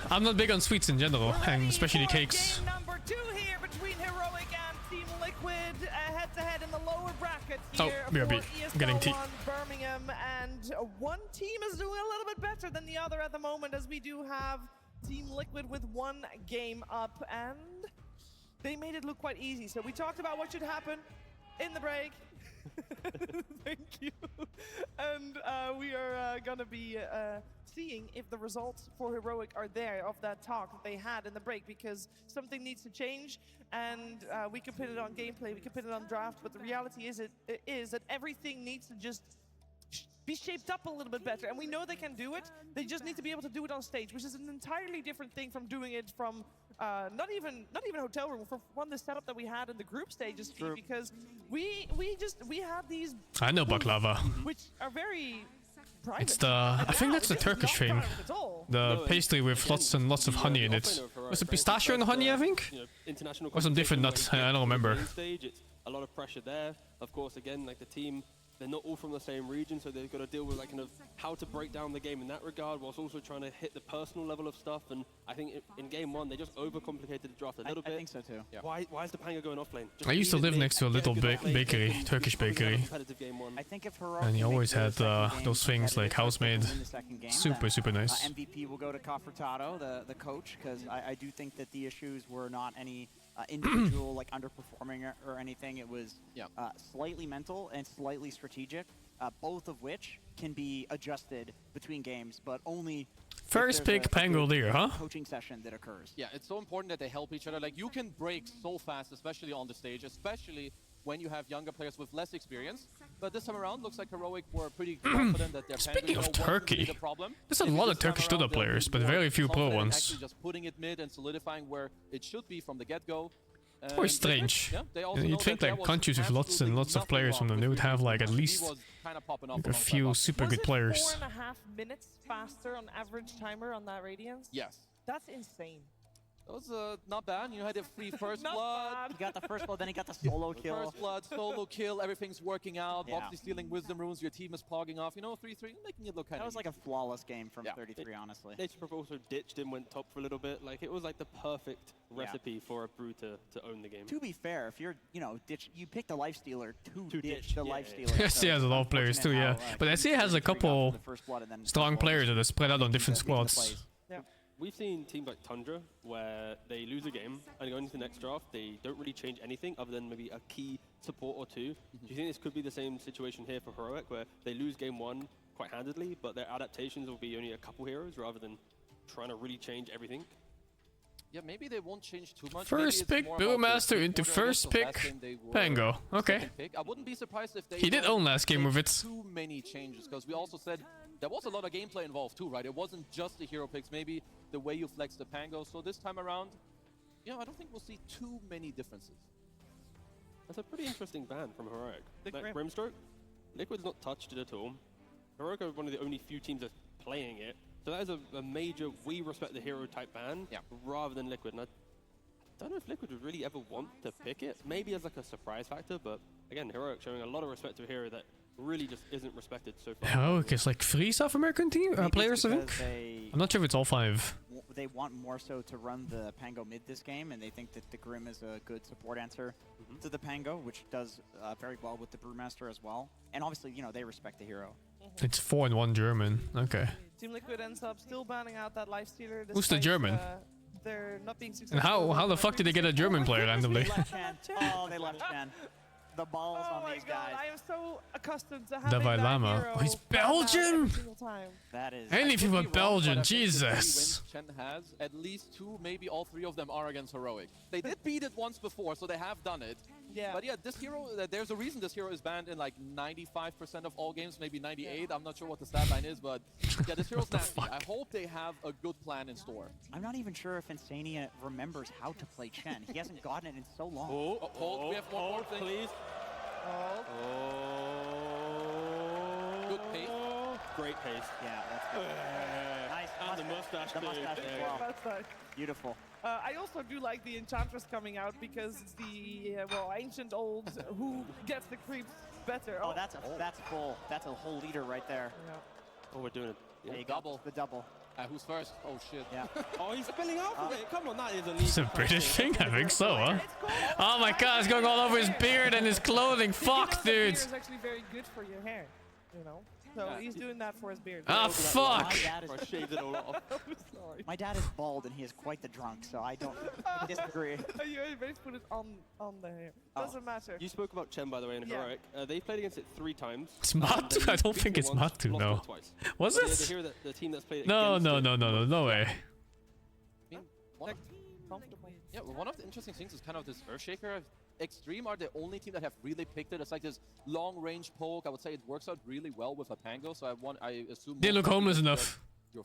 I'm not big on sweets in general, and especially cakes. Game number 2 here between Heroic and Team Liquid, head-to-head in the lower bracket here for ESL getting 1 Birmingham, and one team is doing a little bit better than the other at the moment, as we do have Team Liquid with 1 game up, and they made it look quite easy. So we talked about what should happen in the break. Thank you. And we are gonna be seeing if the results for Heroic are there of that talk that they had in the break, because something needs to change, and we can put it on gameplay, we can put it on draft, but the reality is that everything needs to just be shaped up a little bit better, and we know they can do it. They just need to be able to do it on stage, which is an entirely different thing from doing it from not even hotel room, from the setup that we had in the group stages, Steve, because we have these. I know baklava. Which are very private. It's the I think that's the Turkish thing. The pastry with lots and lots of honey in it. Was it pistachio and honey? I think. Or some different nuts. I don't remember. It's a lot of pressure there. Of course, again, like the team. They're not all from the same region, so they've got to deal with like kind of how to break down the game in that regard, whilst also trying to hit the personal level of stuff. And I think in game 1 they just overcomplicated the draft a little bit. I think so too. Yeah. Why is the Panga going off lane? I used to live next to a little bakery, Turkish bakery, I think if Heroic and he always had those things like house-made. Super nice. MVP will go to Cafratato, the coach, because I do think that the issues were not any individual like underperforming or anything. It was slightly mental and slightly strategic, both of which can be adjusted between games, but only first pick Pangolier, huh? Coaching session that occurs. Yeah, it's so important that they help each other. Like you can break so fast, especially on the stage, especially when you have younger players with less experience. But this time around, looks like Heroic were pretty confident that their Speaking of Turkey, there's a lot of Turkish Dota players, but very few pro ones. Actually just putting it mid and solidifying where it should be from the get-go. Or strange. You'd think like countries with lots and lots of players from them, they would have like at least like a few super good players. 4.5 minutes faster on average timer on that Radiance? Yes. That's insane. That was not bad. You had a free first blood. He got the first blood, then he got the solo kill. First blood, solo kill, everything's working out. Boxy stealing wisdom runes, your team is pogging off. You know, 3-3, making it look kind of. That was like a flawless game from 33, honestly. Nature also ditched him, went top for a little bit. Like it was like the perfect recipe for a brew to own the game. To be fair, if you're, you picked a lifestealer to ditch the lifestealer. SC has a lot of players too, yeah. But SC has a couple strong players that are spread out on different squads. Yeah. We've seen teams like Tundra where they lose a game and going into the next draft, they don't really change anything other than maybe a key support or two. Do you think this could be the same situation here for Heroic, where they lose game 1 quite handedly, but their adaptations will be only a couple heroes rather than trying to really change everything? Yeah, maybe they won't change too much. First pick Brewmaster into first pick Pango. Okay. I wouldn't be surprised if they he did own last game with it. Too many changes, because we also said there was a lot of gameplay involved too, right? It wasn't just the hero picks, maybe the way you flex the Pango. So this time around, I don't think we'll see too many differences. That's a pretty interesting ban from Heroic. Like Brimstroke, Liquid's not touched it at all. Heroic are one of the only few teams that's playing it. So that is a major we respect the hero type ban rather than Liquid. And I don't know if Liquid would really ever want to pick it. Maybe as like a surprise factor, but again, Heroic showing a lot of respect to a hero that really just isn't respected so far. Heroic is like 3 South American players, I think. I'm not sure if it's all 5. They want more so to run the Pango mid this game, and they think that the Grim is a good support answer to the Pango, which does very well with the Brewmaster as well. And obviously, they respect the hero. It's 4 and 1 German. Okay. Team Liquid ends up still banning out that lifestealer. Who's the German? They're not being successful. And how the fuck did they get a German player randomly? Oh, they left Chen. The balls on these guys. I am so accustomed to having Dalai that Lama. hero Oh, he's Belgian! That is. Any if you were Belgian, Jesus. Chen has, at least 2, maybe all 3 of them are against Heroic. They did beat it once before, so they have done it. Yeah. But yeah, this hero, there's a reason this hero is banned in like 95% of all games, maybe 98. I'm not sure what the stat line is, but yeah, this hero's nasty. I hope they have a good plan in store. I'm not even sure if Insania remembers how to play Chen. He hasn't gotten it in so long. Hold. We have one more thing. Please. Good pace. Great pace. Yeah, that's good. mustache. The mustache as well. Mustache. Beautiful. I also do like the Enchantress coming out because it's the ancient old who gets the creeps better. Oh, that's full. That's a whole leader right there. Yeah. Oh, we're doing it. There you double. go. The double. Who's first? Oh shit. Yeah. Oh, he's spilling out of it. Come on, that is a It's a British thing? I think so, huh? Oh my god, it's going all over his beard and his clothing. Fuck, dude. Beard is actually very good for your hair, you know. So he's doing that for his beard. Ah, fuck! My dad is, I shaved it all off. Sorry. my dad is bald and he is quite the drunk, so I don't disagree. You already put it on the hair. Doesn't matter. You spoke about Chen, by the way, in Yeah. Heroic. They played against it 3 times. It's Matu? I don't think it's Matu, no. Was The it? hero the team that's played No, against no, it- no, no, no, no way. Yeah, one of the interesting things is kind of this Earthshaker. Extreme are the only team that have really picked it. It's like this long-range poke. I would say it works out really well with a Pango. So I assume. Didn't look homeless enough.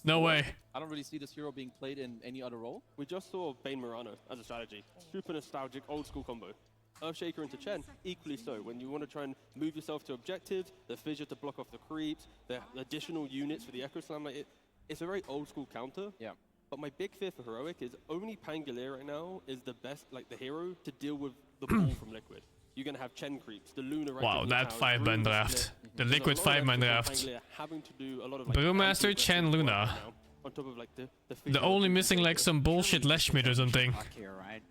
No way. I don't really see this hero being played in any other role. We just saw Bane Murano as a strategy. Super nostalgic, old school combo. Earthshaker into Chen, equally so. When you want to try and move yourself to objectives, the fissure to block off the creeps, the additional units for the Echo Slam, like it's a very old school counter. Yeah. But my big fear for Heroic is only Pangolier right now is the best, like the hero to deal with the ball from Liquid. You're going to have Chen creeps, the Luna right Wow, in that your 5-man draft. The Liquid 5-man draft. Having to do a lot of, like, Brewmaster, Chen, Luna. now, on top of like the The only missing like some bullshit Leshmid or something. Fuck here, right?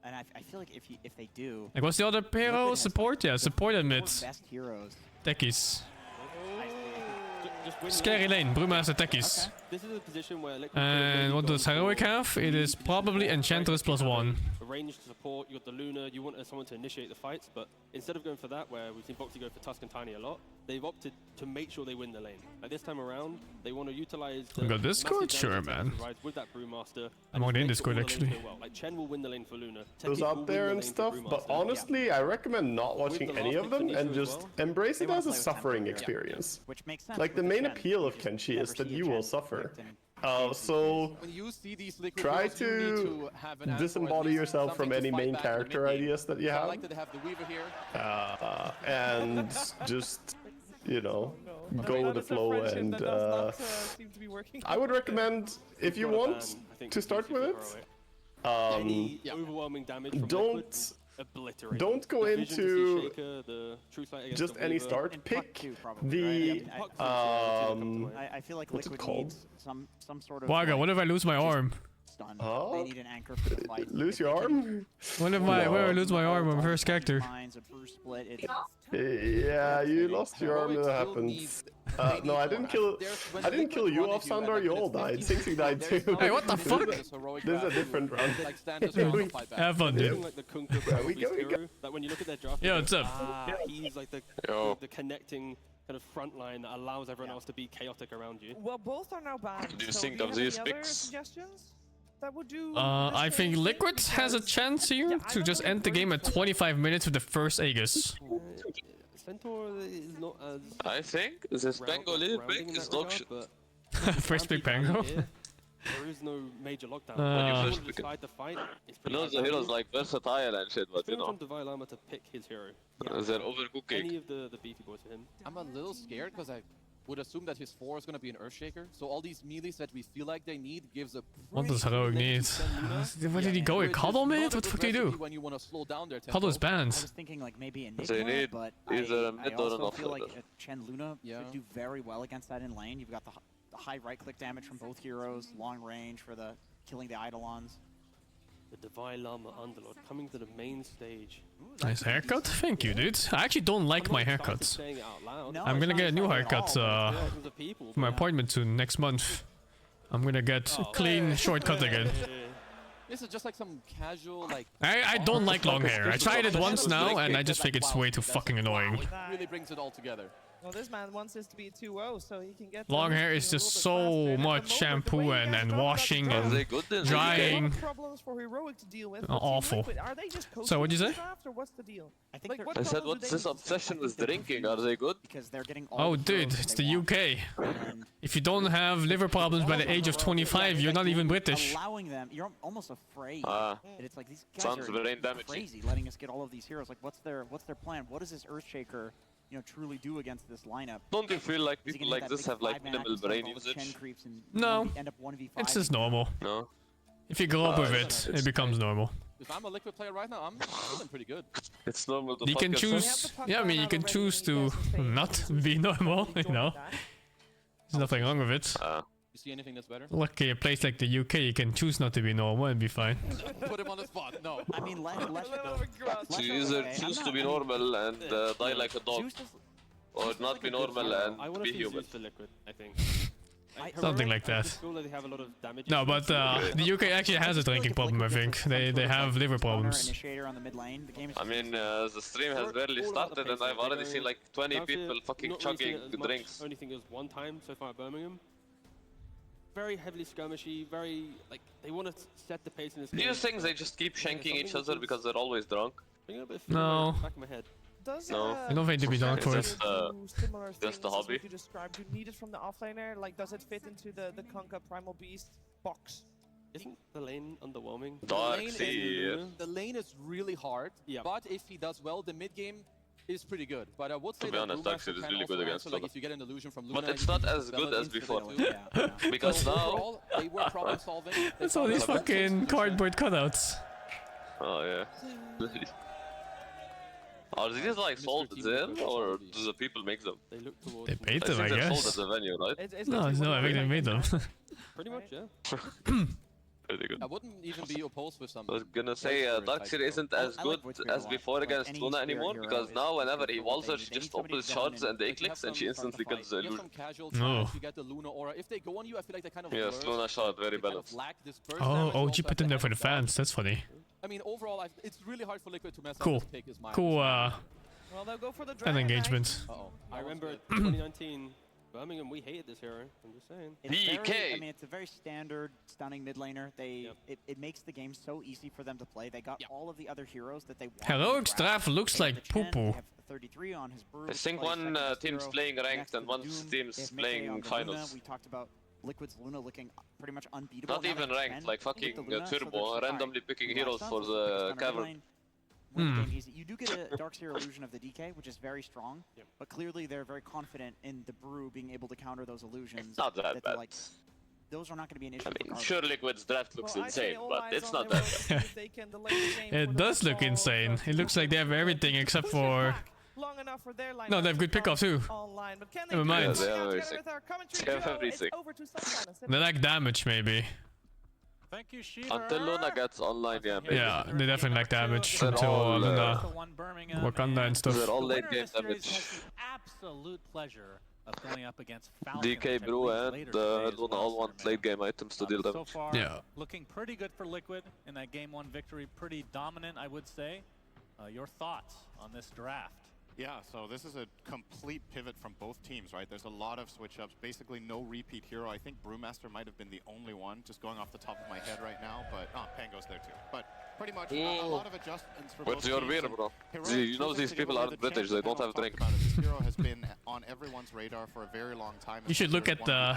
And I feel like if they do, Like what's the other hero? Support? Yeah, support and mid. best heroes. Techies. Just win Scary lane, Brewmaster Techies. This is a position where Liquid And what does Heroic have? It is probably Enchantress +1. a ranged support, you got the Luna, you want someone to initiate the fights, but instead of going for that, where we've seen Boxy go for Tusk and Tiny a lot, they've opted to make sure they win the lane. Like this time around, they want to utilize the We got massive Discord? damage Sure, that man. provides with that Brewmaster. I'm already in Discord, actually. Well. Like Chen will win the lane for Luna. Those Techies will up win there the and lane for stuff, but Brewmaster. honestly, I recommend not watching With the any last of them pick for and Nisha as just well. embrace They it wanna as a play with tempo suffering here. experience. Which makes sense. Like the because main Chen, appeal of you Kenshi never is that see a you Chen will suffer. picked in So When you see these Liquid try heroes, you need to to have an answer, or at disembody least yourself from something to any fight main back in the character mid-game. ideas that you So I have, like that they have the Weaver here. and just, you know, No, go with the that is a flow. friendship And that does not seem to be working. I would recommend, if you want to start with it, Any overwhelming damage from Liquid, obliterate. don't go The vision to see into Shaker, the True Sight against just the any Weaver. start. Pick the I feel like what's it Liquid called? needs some sort of. Waga, what if I lose my arm? Stun. Oh? They need an anchor for the fight. Lose your arm? What if I lose my arm on my first character? Mines, a bruise split. It's Yeah, you lost your arm. That happens. No, I didn't kill. I didn't kill you off, Sandor. You all died. SingSing died too. Hey, what the fuck? This is a different round. Have fun, dude. Like the Kunkka There we go, we hero, like when you look at their draft, Yo, what's up? he's like the connecting kind of front line that allows everyone else to be chaotic around you. Well, both are now banned. Do you so think do you of have any these other picks? suggestions that would do? I think Liquid has a chance here to just end the game at 25 minutes with the first Aegis. Centaur is not as. I think this Pango little pick is dog shit. First big Pango. There is no major lockdown. When you When first you pick it. decide to fight, it's I pretty know hard the to heroes do. like versatile and shit, but It's you been know, from Divine Lama to pick his hero. they're overcooking. Any of the beefy boys for him. I'm a little scared because I would assume that his 4 is going to be an Earthshaker. So all these melees that we feel like they need gives a What does pretty Heroic good need? lane to send Luna. Where did he go? Which is Cuddle not a mid? What the good fuck do you do? recipe when you want to slow down their tempo. Cuddle's I banned. was thinking like maybe Enigma, So you need but either a I mid or an also feel like offlaner. Chen Luna could do very well against that in lane. You've got the high right-click damage from both heroes, long range for the killing the Eidolons. The Divine Lama Underlord coming to the main stage. Nice haircut. Thank you, dude. I actually don't like my haircut. Saying it out loud. No, I'm it's gonna not get a new exciting at haircut all, Thousands of people, for my but- appointment soon next month. I'm gonna get clean shortcut again. This is just like some casual, like... I don't like long hair. I tried it once now and I just think it's way too fucking annoying. It really brings it all together. Well, this man wants this to be 2-0, so he can get. Long them hair is moving a just little bit faster. so And at the much moment, the shampoo way you and guys talk about washing the Are and they good then? A lot drying. of problems for Heroic to deal with. Awful. Liquid, are they just So what'd you coaching say? the draft, or what's the deal? I think Like, they're- what I said, problems do what's they this need to obsession solve? with drinking? Are they good? Because they're getting all Oh, the dude, heroes it's they the want. UK. And If you don't have liver problems by the age of 25, you're not even British. allowing them, you're almost afraid. Ah. And it's like these guys Sounds are brain damaging. crazy, letting us get all of these heroes. Like, what's their plan? What is this Earthshaker you know, truly do against this lineup. Don't you feel like Is he people gonna hit like that this big have like 5-man minimal action brain with all the usage? Chen creeps and No, end up 1v5? it's just normal. No. If you grow up with it, it becomes normal. If I'm a Liquid player right now, I'm feeling pretty good. It's normal to You can fuck choose. yourself. Yeah, I mean, you can choose to not be normal. You know, there's nothing wrong with it. You see anything that's better? Lucky a place like the UK, you can choose not to be normal and be fine. Put him on the spot. No. I mean, So you either choose to be normal and die like a dog, or not be normal and be human. The Liquid, I think. Something like that. They have a lot of damage. No, but the UK actually has a drinking problem. I think they have liver problems. I mean, the stream has barely started and I've already seen like 20 people fucking chugging drinks. I only think it was one time so far at Birmingham. Very heavily skirmishy, very like they want to set the pace in this game. Do you think they just keep shanking each other because they're always drunk? No. Back of my head. No. I don't think they'd be drunk for it. Just a hobby. You described you need it from the offlaner. Like, does it fit into the Conquer Primal Beast box? Isn't the lane underwhelming? The lane is really hard, but if he does well, the mid game is pretty good. But I would say To be honest, actually, it's really good against like Luna. if you get an illusion from Luna, But it's not as good as before. Because So now... overall, they were problem solving. It's all these fucking cardboard cutouts. Oh yeah. Are these like sold there, or do the people make them? They paid them, I they're guess. sold at the venue, right? No, I think they made them. Pretty much, yeah. Pretty good. I wouldn't even be opposed with some. I was gonna say Darkseer isn't as good as before against Luna anymore, because now whenever he walls her, she just opens shards and they clicks and she instantly kills the illusion. No. You get the Luna aura. If they go on you, I feel like they kind of Yes, Luna shard, very balanced. Oh, you put them there for the fans. That's funny. I mean, overall, it's really hard for Liquid to mess Cool. up this pick. Is my Cool. Well, they'll go for the Fan engagement. I remember 2019, Birmingham, we hated this hero. I'm just saying. I mean, it's a very standard, stunning mid laner. It makes the game so easy for them to play. They got all of the other heroes that they want. Heroic Straff looks like poo-poo. 33 on his brew. I think one team's playing ranked and one team's playing finals. We talked about Liquid's Luna looking pretty much unbeatable. Not even ranked, like fucking Turbo, randomly picking heroes for the cavern. You do get a Darkseer illusion of the DK, which is very strong, but clearly they're very confident in the brew being able to counter those illusions. It's not that bad. Like, those are not going to be an issue. I mean, sure, Liquid's draft looks insane, but it's not that bad. It does look insane. It looks like they have everything except for... Long enough for their line. No, they have good pickoff too. Online, but can Never mind. Yeah, they have everything. They have everything. They lack damage, maybe. Thank you, Until Luna gets online, yeah. Maybe. Yeah, they definitely lack damage They're until all, Luna, Wakanda and stuff. They're all late game damage. Absolute pleasure of going up against Falcon. DK, Brew, and Luna all want late game items to deal So damage. far, Yeah. looking pretty good for Liquid in that game 1 victory. Pretty dominant, I would say. Your thoughts on this draft? Yeah, so this is a complete pivot from both teams, right? There's a lot of switch-ups, basically no repeat hero. I think Brewmaster might have been the only one, just going off the top of my head right now, but Pango's there too. But pretty much a lot of adjustments for both What's your teams. beer, bro? You know these people aren't British, they don't have drink. This hero has been on everyone's radar for a very long time. You should look at the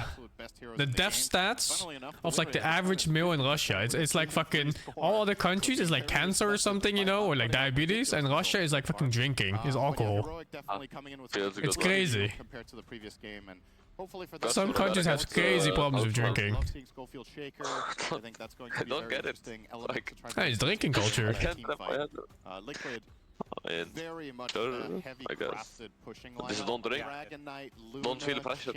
death stats of like the average male in Russia. It's like fucking all other countries is like cancer or something, you know, or like diabetes, and Russia is like fucking drinking, is alcohol. It's crazy. Compared to the previous game, and hopefully for Some countries have crazy problems with drinking. I don't get it. Like, hey, it's drinking culture. I can't wrap my head. Liquid, very much heavy I guess. crafted pushing Just don't drink. Don't feel pressure.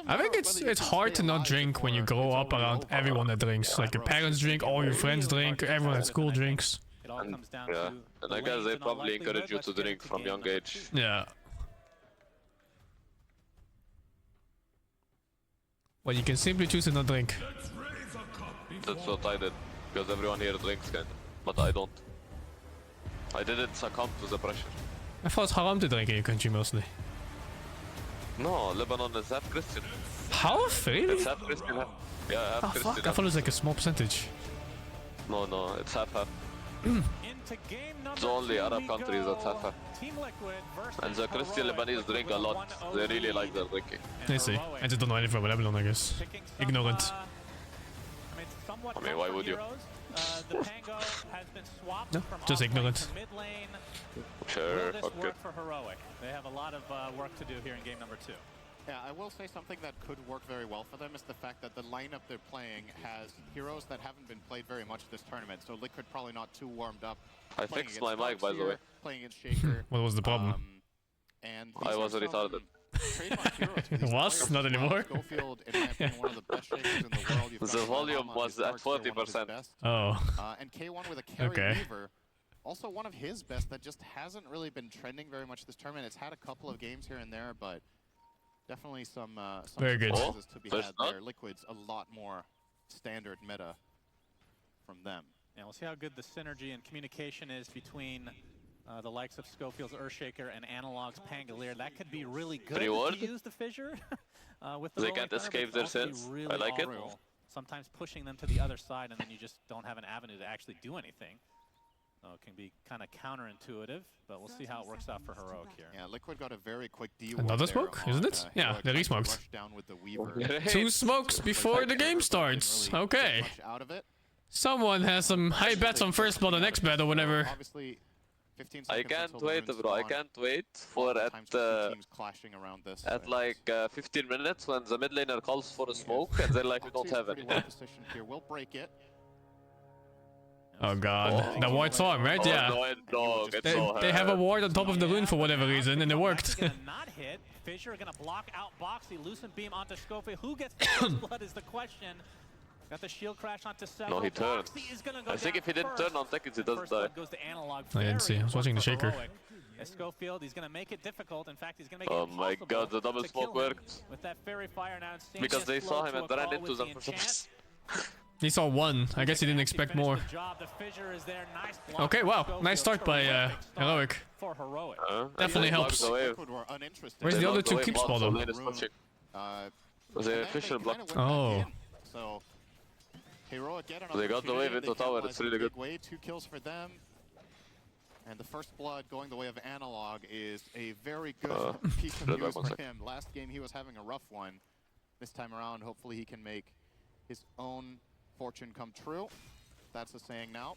I think it's hard to not drink when you grow up around everyone that drinks. Like your parents drink, all your friends drink, everyone at school drinks. And, yeah, and I guess they probably encourage you to drink from young age. Yeah. Well, you can simply choose to not drink. That's what I did, because everyone here drinks kinda, but I don't. I didn't succumb to the pressure. I thought it's haram to drink in your country mostly. No, Lebanon is half Christian. Half? Really? It's half Christian, half. Yeah, half Oh Christian. fuck, I thought it was like a small percentage. No, it's half-half. It's only Arab countries that half-half. And the Christian Lebanese drink a lot. They really like their drinking. I see. I just don't know anything about Lebanon, I guess. Ignorant. I mean, why would you? the Pango has been swapped No, from just off lane ignorant. to mid lane. Sure, Will this fuck work it. for Heroic? They have a lot of work to do here in game number 2. Yeah, I will say something that could work very well for them is the fact that the lineup they're playing has heroes that haven't been played very much this tournament. So Liquid probably not too warmed up. I playing fixed my against mic, by the Darkseer, way. Playing against Shaker. What was the problem? And I was retarded. trademark heroes for these Was? players. Not anymore? Schofield, in my opinion, one of the best Shakers in the world. You've got The volume Obama, was who's at Darkseer, one of his 40%. best. Oh. And K1 with a carry Okay. Weaver. Also one of his best that just hasn't really been trending very much this tournament. It's had a couple of games here and there, but definitely some Very good. surprises to be There's had not? there. Liquid's a lot more standard meta from them. Yeah, we'll see how good the synergy and communication is between the likes of Schofield's Earthshaker and Analog's Pangolier. That could be really good Reward? if you use the fissure with the They rolling can't thunder, but escape it can their also be sins. really I like it. awful, sometimes pushing them to the other side, and then you just don't have an avenue to actually do anything. So it can be kind of counterintuitive, but we'll see how it works out for Heroic here. Yeah, Liquid got a very quick D. Another smoke, isn't it? Yeah, there is smokes. Two smokes before the game starts. Okay. Someone has some high bets on first blood or next bet or whatever. Obviously, 15 I seconds can't until the wait, runes bro. I spawn. can't wait for Times with two teams clashing around this. at like 15 minutes when the mid laner calls for a smoke and they're like, we don't have any. Well positioned here. We'll break it. Oh god. The ward song, right? Oh, Yeah. no, dog, it's so They have a hard. ward on top of the rune for whatever reason, and it worked. Not hit. Fissure gonna block out Boxy. Loosen beam onto Schofield. Who gets the first blood is the question. Got the shield crash onto Several. No, he turned. Boxy is gonna go I think down if he didn't first. turn on seconds, he doesn't First die. blood goes to Analog. I didn't see. I was watching the Very shaker. heroic. As Schofield, he's gonna make it difficult. In fact, he's gonna make Oh it my impossible god, the double to smoke kill him. worked. With that fairy fire now, Insane Because gets they saw slowed him to and a ran call into with them the for some enchant. He saw one. I guess he didn't expect more. The job. The fissure is there. Nice block Okay, from wow. Schofield. Nice start by Terrific start Heroic. For Heroic. Definitely helps. Where's the other two keep spot though? The Fisher blocked. Oh. So Heroic get an They got the opportunity. wave into They tower, capitalized it's really in a big good. way. 2 kills for them. And the first blood going the way of Analog is a very good piece of good news luck, for one him. Last game he was having a rough one. This time around, hopefully he can make his own fortune come true. That's the saying now.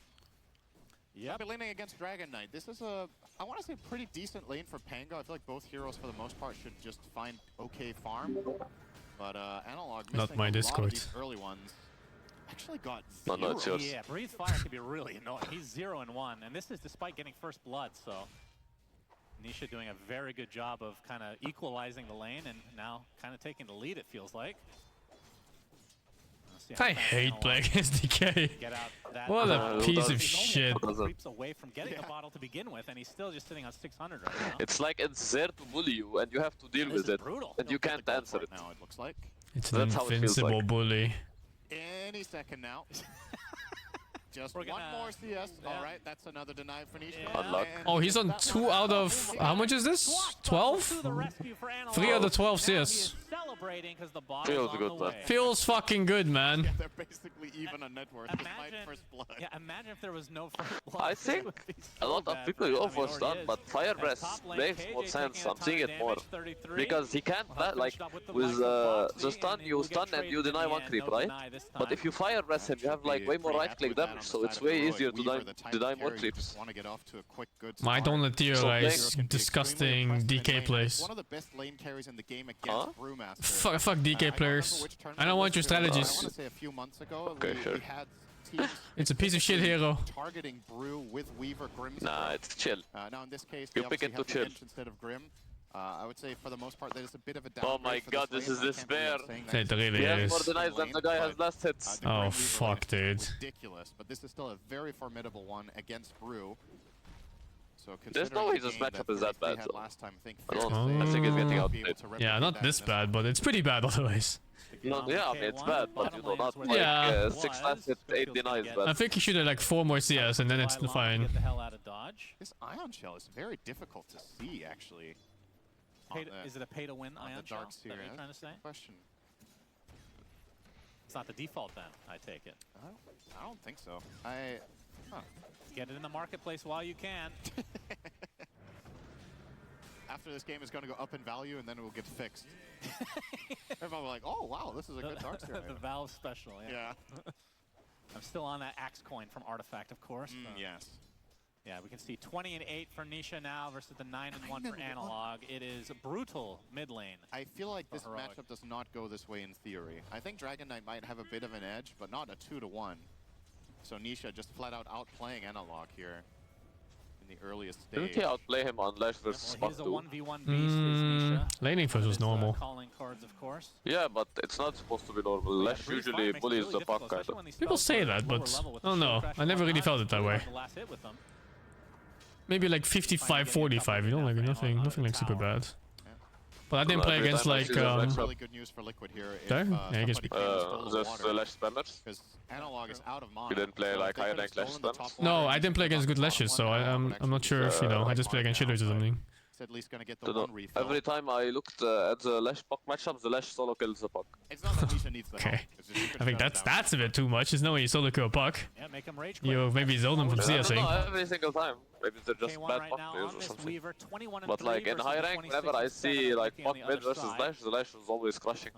Yeah. I'll be leaning against Dragon Knight. This is a, I want to say, pretty decent lane for Pango. I feel like both heroes, for the most part, should just find okay farm. But Analog missing Not my a lot Discord. of these early ones. Actually got No, no, it's 0. yours. Yeah, Breathe Fire can be really annoying. He's 0-1, and this is despite getting first blood, so Nisha doing a very good job of kind of equalizing the lane and now kind of taking the lead, it feels like. I hate playing SDK. What a piece of shit. Creeps away from getting a bottle to begin with, and he's still just sitting on 600 right now. It's like it's there to bully you and you have to deal with it. And you can't answer it. Now it looks like. It's an That's how it feels invincible like. bully. Any second now. Just one more CS. All right, that's another deny for Nisha. Oh, he's on 2 out of... How much is this? 12? 3 out of 12 CS. Celebrating because the bottle Feels is on good, the man. way. Feels fucking good, man. They're basically even on net worth despite first blood. Yeah, imagine if there was no first blood. I think a lot of people go for stun, but Fire Breath makes more sense. I'm seeing it more. Because he can't, like, with the stun, you stun and you deny one creep, right? But if you Fire Breath him, you have like way more right click damage, so it's way easier to deny more creeps. Want to get off to a quick good My start. don't theorize disgusting DK plays. One of the best lane carries in the game against Brewmaster. Fuck DK players. I don't want your I want strategies. to say a few months ago, Okay, we sure. had teams It's a piece of shit hero. targeting Brew with Weaver Grim's. Nah, it's chill. Now in this case, You they pick obviously it to have chill. Lynch instead of Grim. I would say for the most part, there's a bit of a Oh downgrade my for god, this this is lane. I can't believe despair. I'm saying that. It really He has is. more denies than the guy has last hits. The Grim Oh Weaver fuck, lane dude. is ridiculous, but this is still a very formidable one against Brew. So There's no considering way the this game matchup that is that 33 bad. had So. last time, I think I fair to don't. I say think he's getting they'll out. be able to Yeah, replicate not that this in bad, but it's pretty bad otherwise. No, yeah, I mean it's bad, but you know, not like Yeah. 6 last hit, 8 denies I bad. think he should have like 4 more CS and then it's fine. Get the hell out of dodge. This Ion Shell is very difficult to see, actually. Is it a pay to win on Ion the Shell? dark Is that what you're trying to say? Question. It's not the default then, I take it. I don't think so. Get it in the marketplace while you can. After this game is going to go up in value and then it will get fixed. Everyone will be like, oh wow, this is a good Darkseer The item. Valve special, yeah. I'm still on that axe coin from Artifact, of course. Yes. Yeah, we can see 20 and 8 for Nisha now versus the 9 and 1 for Analog. It is brutal mid lane. I feel like this matchup does not go this way in theory. I think Dragon Knight might have a bit of an edge, but not a 2-to-1. So Nisha just flat out outplaying Analog here in the earliest stage. Didn't he outplay him on Lash versus Spot He's a too? 1v1 beast, is Nisha. Laning first was normal. Calling cards, of course. Yeah, but it's not supposed to be normal. Lash usually bullies the puck kind of. People say that, but I don't know. I never really felt it that way. Maybe like 55-45, you know, like nothing like super bad. But I didn't play against like really good news for Liquid here. There? Yeah, I guess. Just Lash spammers? Because Analog is out of mana. You didn't play like higher rank Lash spammers? No, I didn't play against good Lashes, so I'm not sure if, you know, I just play against shitters or something. At least gonna get the one refill. Every time I looked at the Lash puck matchups, the Lash solo kills the puck. It's not that Nisha needs the help. I think that's a bit too much. It's not when you solo kill a puck. Yeah, make him rage You maybe zone them from CSing. No, every single time. Maybe they're just bad puck players or something. But like in high rank, whenever I see like puck mid versus Lash, the Lash was always crushing.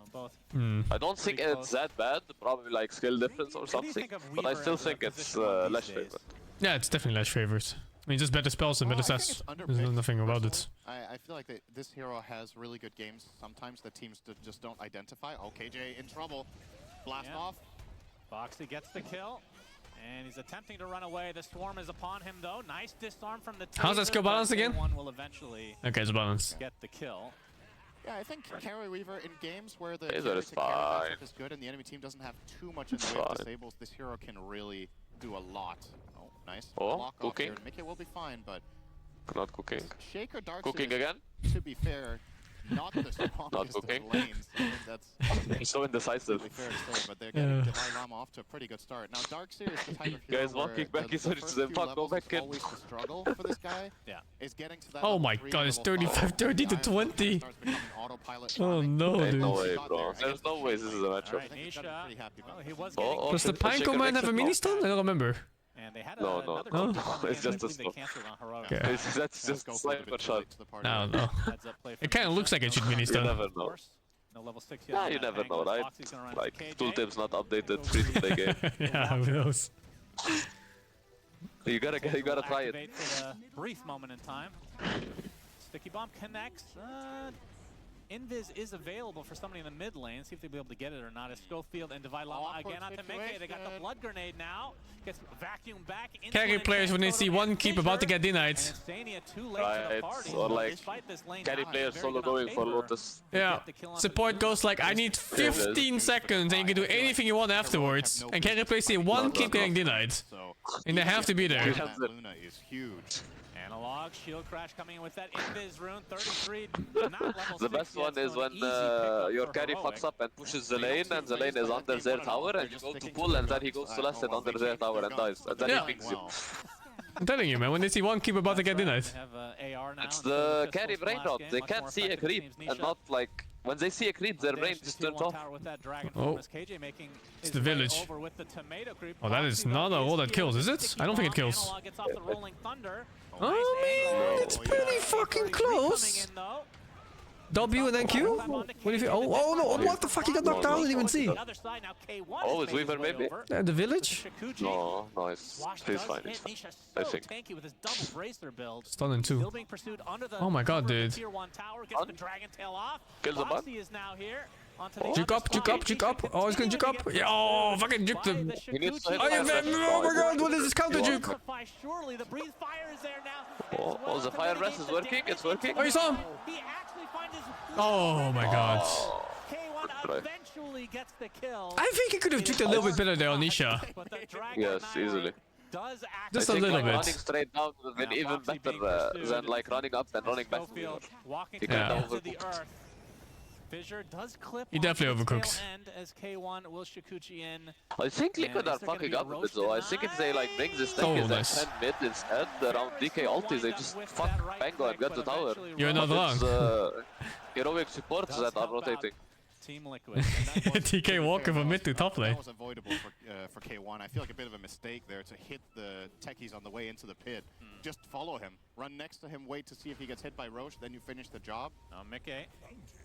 I don't think it's that bad, probably like skill difference or something, but I still think it's Lash favorite. Yeah, it's definitely Lash favorite. I mean, just better spells and better stats. There's nothing about it. I feel like this hero has really good games. Sometimes the teams just don't identify. Oh, KJ in trouble. Blast off. Boxy gets the kill. And he's attempting to run away. The swarm is upon him, though. Nice disarm from the taser. How's that skill balance again? One will eventually okay, it's balanced. get the kill. Yeah, I think Carry Weaver in games where the Taser is fine. matchup is good and the enemy team doesn't have too much in the way of disables, this hero can really do a lot. Oh, nice. Oh, block cooking. Mickey will be fine, but not cooking. Shaker Dark Cooking Series, again? to be fair, not the strongest Not cooking. of lanes. I think that's so indecisive. fair to say, but they're getting Divine Llama off to a pretty good start. Now Dark Series is the type of hero Guys, one kick back, he's first the few puck, go levels back is in. always the struggle for this guy. Is getting to that Oh level my 3, god, it's level 5. 35-30 to 20. Oh no, Ain't dude. no way, bro. There's no way this is a matchup. Does the Panko man have a mini stun? I don't remember. And they had No, it's just a stun. Okay. That's just sniper shot. I don't know. It kind of looks like it should mini You stun. never know. No level 6 yet. Nah, you never know, right? Like, tooltip's not updated, free-to-play game. Yeah, who knows? You gotta try it. Activate for the brief moment in time. Sticky Bomb connects. Invis is available for somebody in the mid lane. See if they'll be able to get it or not. As Schofield and Divine Llama again onto Mickey. They got the blood grenade now. Gets vacuumed back. Carry players when they see one keep about to get denied. Right, or like carry players solo going for Lotus. Yeah, support goes like, I need 15 seconds and you can do anything you want afterwards. And carry players see one keep getting denied. And they have to be there. Luna is huge. Analog, shield crash coming in with that Invis rune, 33, not level 6 The best one is when your carry fucks up and pushes the lane and the lane is under their tower and you go to pull and then he goes to last it under their tower and dies. And then he pings you. I'm telling you, man, when they see one keep about to get denied. It's the carry brain rot. They can't see a creep and not like... When they see a creep, their brain just turns off. Oh, it's the village. Oh, that is not a roll that kills, is it? I don't think it kills. I mean, it's pretty fucking close. W and then Q? What do you think? Oh no, what the fuck, he got knocked down, I didn't even see. Oh, it's Weaver maybe? The village? No, it's fine, it's fine. I think. Stun in 2. Oh my god, dude. Kill the bot. Juke up. Oh, he's gonna juke up. Yeah, oh, fucking juked him. Oh my god, what is this counter juke? Oh, the fire breath is working, it's working. Oh, you saw him? Oh my god. I think he could have juked a little bit better there on Nisha. Yes, easily. Just a little bit. Running straight down would have been even better than like running up and running back. He kind of overcooked. Fissure does clip he definitely overcooked. As K1 will Shikuchi in. I think Liquid are fucking up a bit though. I think if they like bring this tank as a 10 mid instead, around DK ultis, they just fuck Pango and get the tower. You're not wrong. Heroic supports that are rotating. Team Liquid. TK Walker from mid to top lane. That was avoidable for K1. I feel like a bit of a mistake there to hit the techies on the way into the pit. Just follow him, run next to him, wait to see if he gets hit by Roche, then you finish the job. Mickey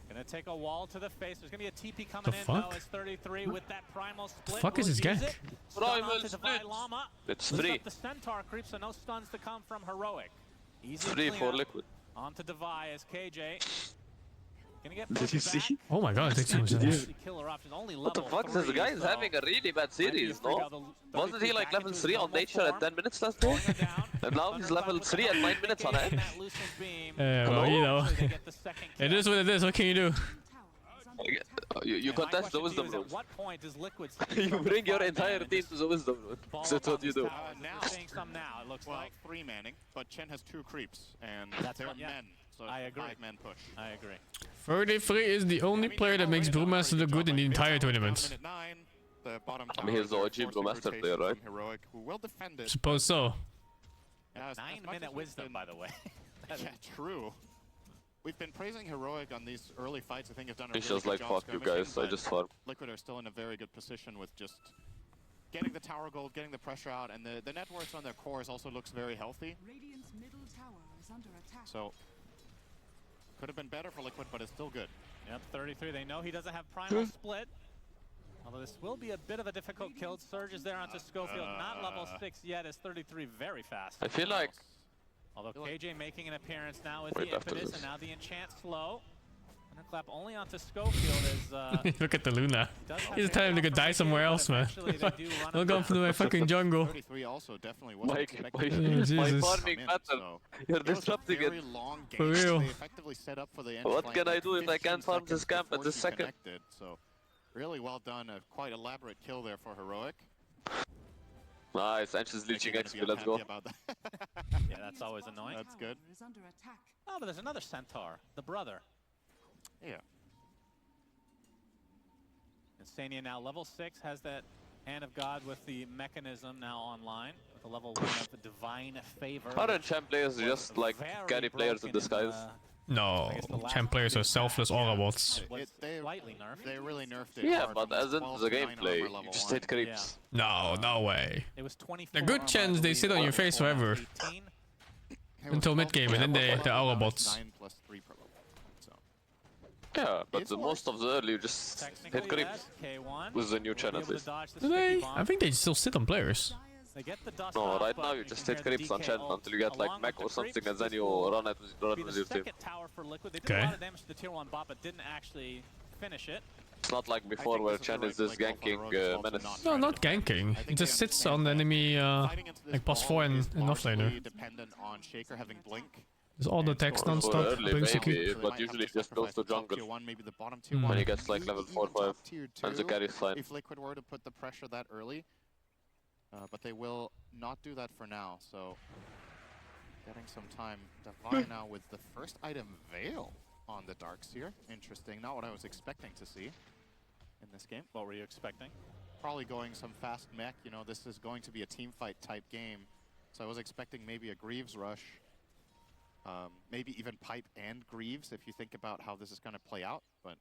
gonna take a wall to the face. There's gonna be a TP coming in now. It's 33 with that primal split. The fuck is his gank? Primal split. It's free. The Centaur creep, so no stuns to come from Heroic. Easy Free for Liquid. On to Devi as KJ. Gonna get Did you see? Oh my god, it takes What the fuck? This guy is having a really bad series, no? Wasn't he like level 3 on nature at 10 minutes last game? And now he's level 3 at 9 minutes on edge. Well, you know. It is what it is, what can you do? You contest the wisdom room. You bring your entire team to the wisdom room. That's what you do. Seeing some now, it looks like 3-manning, but Chen has 2 creeps, and they're men. So I agree. 5-man push. I agree. 33 is the only player that makes Brewmaster look good in the entire tournament. I mean, he's the OG Brewmaster player, right? Heroic, who will defend it. Suppose so. 9-minute wisdom, by the way. Yeah, true. We've been praising Heroic on these early fights. I think have done a He's really just good like, job fuck you skirmishing, guys, I but just farm. Liquid are still in a very good position with just getting the tower gold, getting the pressure out, and the networks on their cores also looks very healthy. Radiant's middle tower is under attack. So could have been better for Liquid, but it's still good. Yep, 33. They know he doesn't have primal split. Although this will be a bit of a difficult kill. Surge is there onto Schofield, not level 6 yet, as 33 very fast. I feel like... Although KJ making an appearance now with the Impetus, and now the enchant slow. Thunderclap only onto Schofield is... Look at the Luna. He's telling him to go die somewhere else, man. Don't go through my fucking jungle. 33 also definitely was my farming pattern. You're disrupting it. For real. What can I do if I can't farm this camp at this second? So really well done. A quite elaborate kill there for Heroic. Nice, Anxious leeching XP, let's go. Yeah, that's always annoying. That's good. Oh, but there's another Centaur, the brother. Yeah. Insania now level 6, has that Hand of God with the mechanism now online. With a level 1 of the Divine Favor. Aren't champ players just like carry players in disguise? No, champ players are selfless aura bots. They really nerfed it. Yeah, but as in the gameplay, you just hit creeps. No, no way. It was 24 The good chance they sit on your face forever. Until mid game, and then they're aura bots. Yeah, but most of the early you just hit creeps. With the new channel at least. Do they? I think they still sit on players. No, right now you just hit creeps on Chen until you get like mech or something, and then you run with your team. Okay. It's not like before where Chen is this ganking menace. No, not ganking. He just sits on the enemy like boss 4 and offlaner. Dependent on Shaker having blink. There's all the text non-stop, blinks maybe, but usually just goes to jungle when he gets like level 4 5 and the carry is fine. If Liquid were to put the pressure that early, but they will not do that for now, so getting some time. Devi now with the first item Veil on the Darkseer. Interesting, not what I was expecting to see in this game. What were you expecting? Probably going some fast mech, you know, this is going to be a team fight type game, so I was expecting maybe a Greaves rush. Maybe even Pipe and Greaves if you think about how this is going to play out, but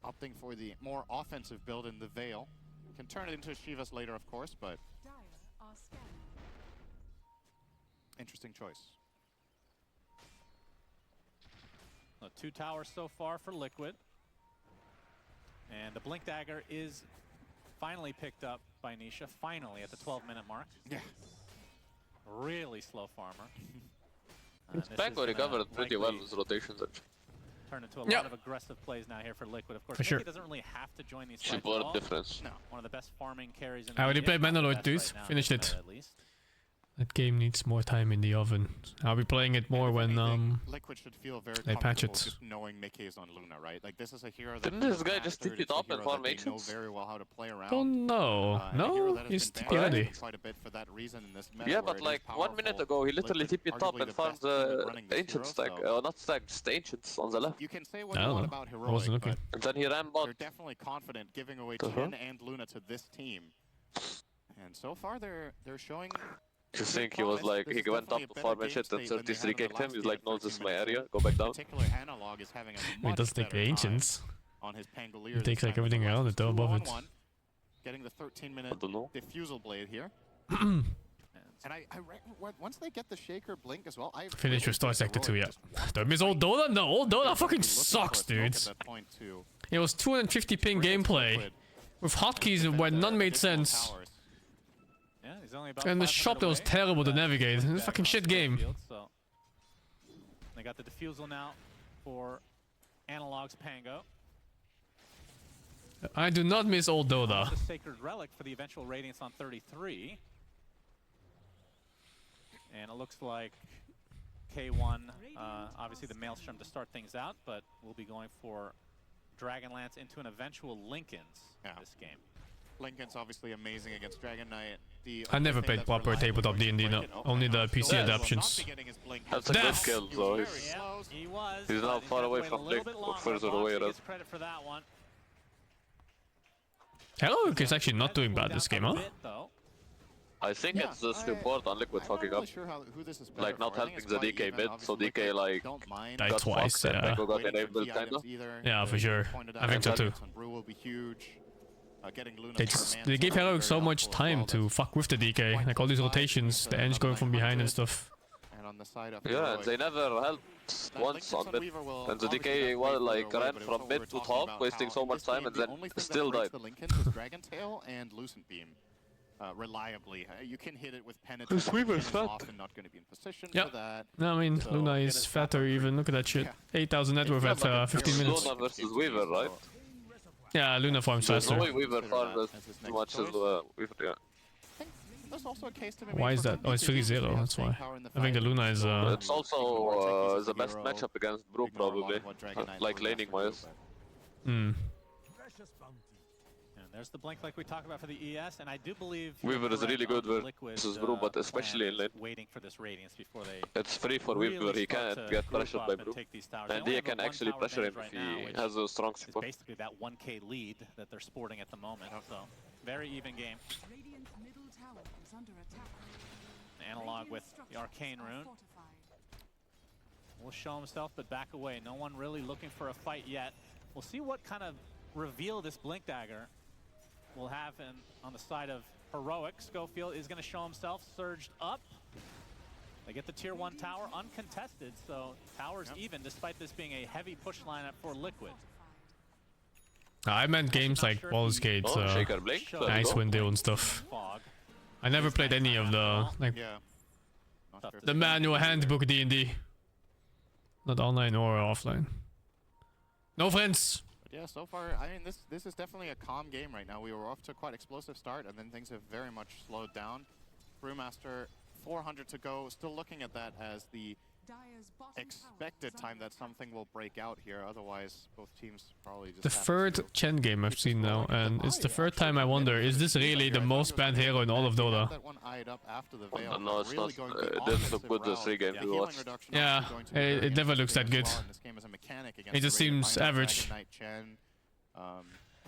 opting for the more offensive build in the Veil. Can turn it into Shivas later, of course, but interesting choice. 2 towers so far for Liquid. And the Blink Dagger is finally picked up by Nisha, finally at the 12-minute mark. Yeah. Really slow farmer. Pango recovered pretty well with rotations actually. Turned into a lot of aggressive plays now here for Liquid. Of course, Mickey doesn't really have to join these fights at all. Difference. No. One of the best farming carries in I already played Mandalorian, dude. Finished it. That game needs more time in the oven. I'll be playing it more when Liquid should feel very they patch it. Just knowing Mickey is on Luna, right? Like this is a hero that didn't this guy just TP it up and farm ancients? Know very well how to play around. Don't know. No, he's TP ready. Quite a bit for that reason in this meta yeah, but like 1 minute ago he literally TP top and farmed the ancient stack, not stack, just ancients on the left. You can say what you want about Heroic, wasn't looking. And then he ran bot. They're definitely confident giving away Chen and Luna to this team, and so far they're showing. You think he was like, he went up to farm and shit and 33 kicked him, he's like, no, this is my area, go back down. He doesn't take the ancients. He takes like everything around it though, above it. getting the 13-minute diffusal blade here. And once they get the Shaker Blink as well, I Finish with Star Sector 2, yeah. Don't miss old Dota? No, old Dota fucking sucks, dudes. It was 250 ping gameplay with hotkeys where none made sense. Yeah, he's only about And the shop that was terrible to navigate. It's a fucking shit game. So they got the defusal now for Analog's Pango. I do not miss old Dota. The Sacred Relic for the eventual Radiance on 33. And it looks like K1, obviously the Maelstrom to start things out, but we'll be going for Dragonlance into an eventual Linken's this game. Linken's obviously amazing against Dragon Knight. I never played proper tabletop D&D, no. Only the PC adaptations. That's a good kill, so he's now far away from Blink, or further away. Credit for that one. Heroic is actually not doing bad this game, huh? I think it's the support on Liquid fucking up. Like not helping the DK mid, so DK like died got twice, fucked and yeah. Pango got enabled kinda. Yeah, for sure. I think so too. They gave Heroic so much time to fuck with the DK, like all these rotations, the Enge going from behind and stuff. Yeah, and they never helped once on mid. And the DK was like ran from mid to top, wasting so much time and then still died. Dragon Tail and Lucent Beam. Reliably. You can hit it with Penetrate. The Sweeper's fat. Often not going to be in position Yeah. for that. No, I mean, So Luna is fatter even. Look at that shit. 8,000 net worth at 15 minutes. Luna versus Weaver, right? Yeah, Luna farms There's faster. no way Weaver farms as much as Weaver, yeah. There's also a case to be Why is that? Oh, it's 3-0, that's why. I think the Luna is It's also the best matchup against Brook, probably. Like laning wise. Hmm. And there's the blink like we talked about for the ES, and I do believe Weaver is really good versus Brook, but especially in lane. Waiting for this Radiance before they It's free for Weaver, he can't get pressured by Brook. And he can actually pressure him if he has a strong support. It's basically that 1k lead that they're sporting at the moment, so very even game. Radiant's middle tower is under attack. Analog with the Arcane Rune. Will show himself, but back away. No one really looking for a fight yet. We'll see what kind of reveal this Blink Dagger will have on the side of Heroic. Schofield is going to show himself, surged up. They get the tier 1 tower uncontested, so tower's even despite this being a heavy push lineup for Liquid. I meant games like Baldur's Gate, Icewind Dale and stuff. I never played any of the like the manual handbook D&D. Not online or offline. No friends. But yeah, so far, I mean, this is definitely a calm game right now. We were off to a quite explosive start, and then things have very much slowed down. Brewmaster, 400 to go, still looking at that as the expected time that something will break out here. Otherwise, both teams probably just The third Chen game I've seen now, and it's the third time I wonder, is this really the most banned hero in all of Dota? No, it's not. It didn't look good the 3 games we watched. Yeah, it never looks that good. It just seems average.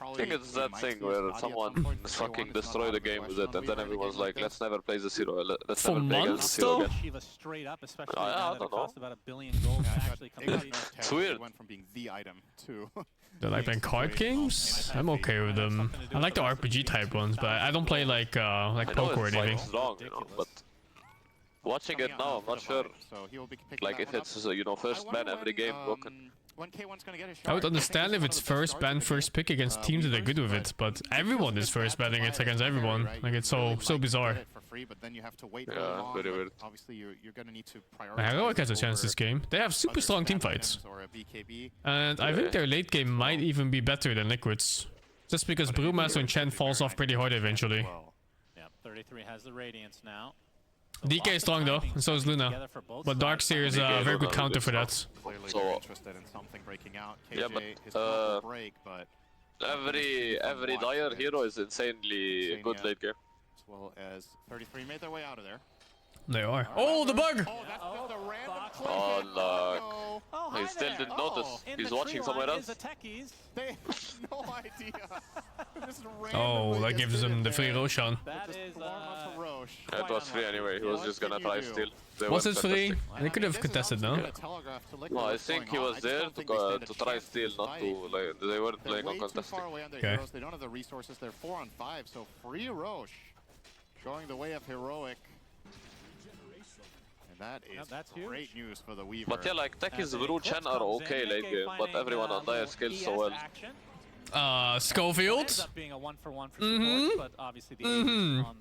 I think it's that thing where someone fucking destroyed the game with it, and then everyone's like, let's never play the hero. Let's For never play against months, the hero though? again. Shiva straight up, especially I now that don't it costs know. about $1 billion gold to actually complete. It's weird. Went from being the item to Do I play card games? I'm okay with them. I like the RPG type ones, but I don't play like I know poker or it's anything. like strong, you know, but watching it now, I'm not sure. Like if it's you know, first ban every game broken. I would understand if it's first ban, first pick against teams that are good with it, but everyone is first banning it against everyone. Like it's so bizarre. Yeah, very weird. Obviously, you're gonna need to Heroic has a chance this game. They have super strong team fights. And I think their late game might even be better than Liquid's. Just because Brewmaster and Chen falls off pretty hard eventually. Yeah, 33 has the Radiance now. DK is strong though, and so is Luna. But Darkseer is a very good counter for that. So, yeah, but every dire hero is insanely good late game. As well as 33 made their way out of there. They are. Oh, the bug! Oh, look. He still didn't notice. He's watching somewhere else. They have no idea. Oh, that gives them the free Roshan. That is Yeah, it was free anyway. He was just gonna try steal. Was it free? They could have contested, no? No, I think he was there to try steal, not to like. They weren't playing on contesting. Okay. They don't have the resources. They're 4 on 5, so free Roche showing the way of heroic. And that is great news for the Weaver. But yeah, like Techies, Vuru, Chen are okay late game, but everyone on Dire scales so well. Schofield.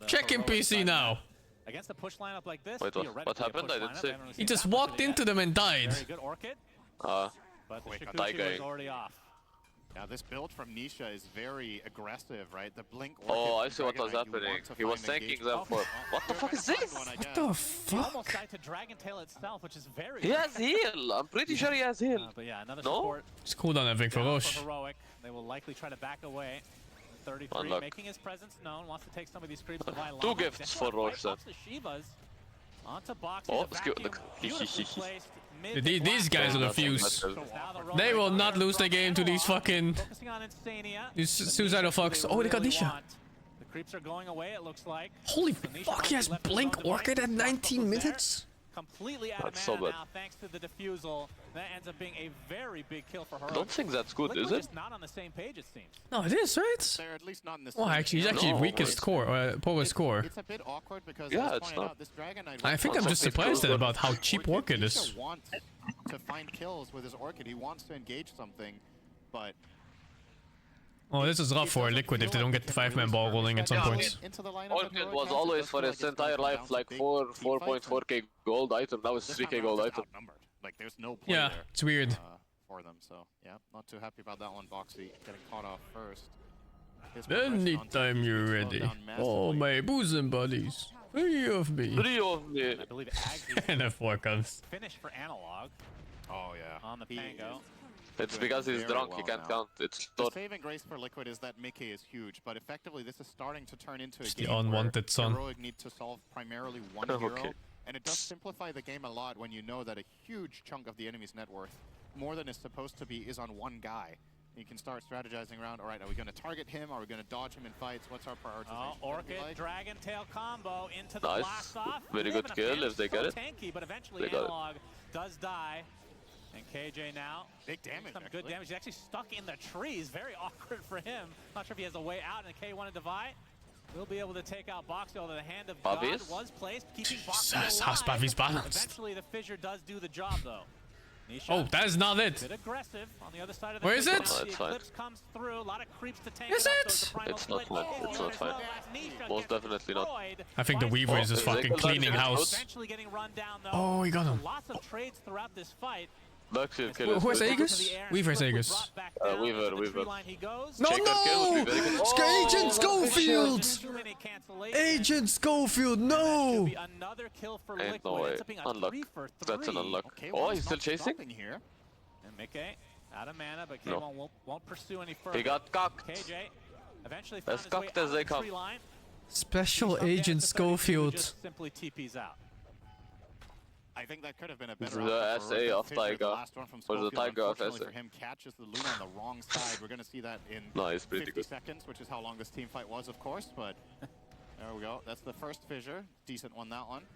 Checking PC now. Against a push lineup like this, wait, what happened? I didn't see. He just walked into them and died. But the Shikuchi was already off. Now this build from Nisha is very aggressive, right? The blink. Oh, I see what was happening. He was thanking them for. What the fuck is this? What the fuck? Almost died to Dragon Tail itself, which is very. He has heal. I'm pretty sure he has heal. But yeah, another no? support. It's cooldown, I think, for Roche. Heroic. They will likely try to back away. 33 making his presence known. Wants to take some of these creeps. 2 gifts for Roche then. Onto box. Oh, these guys will refuse. They will not lose the game to these fucking these suicidal fucks. Oh, they got Nisha. The creeps are going away, it looks like. Holy fuck, he has Blink Orchid at 19 minutes? Completely out of mana now, thanks to the defusal. That ends up being a very big kill for her. I don't think that's good, is it? Just not on the same page, it seems. No, it is, right? They're at least not in this. Well, actually, he's actually weakest core, or poorest core. It's a bit awkward because it's not. This Dragon Knight I think I'm just surprised about how cheap Orchid is. Wants to find kills with his Orchid. He wants to engage something, but. Oh, this is rough for Liquid if they don't get the 5-man ball rolling at some point. Orchid was always for his entire life like 4.4k gold item. Now it's 3k gold item. Like there's no play yeah, there, it's weird. For them, so yeah, not too happy about that one. Boxy getting caught off first. Anytime you're ready. Oh my bosom buddies. 3 of me. 3 of me. I believe And a 4 comes. Finish for Analog. Oh yeah. On the Pango. It's because he's drunk, he can't count. It's the saving grace for Liquid is that Mickey is huge, but effectively this is starting to turn into a game the unwanted son. Heroic need to solve primarily one hero, and it does simplify the game a lot when you know that a huge chunk of the enemy's net worth, more than is supposed to be, is on one guy. You can start strategizing around, alright, are we going to target him? Are we going to dodge him in fights? What's our prioritization? Orchid, like? Dragon Tail combo into the nice. blast off. Very good kill if they get it. Tanky, but eventually Analog does die. And KJ now, big damage. Some good damage. He's actually stuck in the trees. Very awkward for him. Not sure if he has a way out. And K1 Divide will be able to take out Boxy, although the hand of God was placed, keeping Boxy alive. How Spavy's balanced. Eventually, the fissure does do the job, though. Nisha, oh, that is not it. Bit aggressive on the other side of the where is it? The Eclipse comes through. A lot of creeps to tank. Is it? It's not fine. It's not fine. Most definitely not. I think the Weaver is just fucking cleaning house. Eventually getting run down, though. Oh, he got him. Lots of trades throughout this fight. Who has Aegis? Weaver has Aegis. Weaver. No! Agent Schofield! Agent Schofield, no! Ain't no way. Unluck. That's an unluck. Oh, he's still chasing? And Mickey out of mana, but K1 won't pursue any further. He got cocked. KJ eventually as cocked as they come. Special Agent Schofield. Just simply TP's out. I think that could have been a better the SA of Tiger. Or the Tiger of SA. For him, catches the Luna on the wrong side. We're going to see that in 50 seconds, which is how long this team fight was, of course. But there we go. That's the first fissure. Decent one, that one.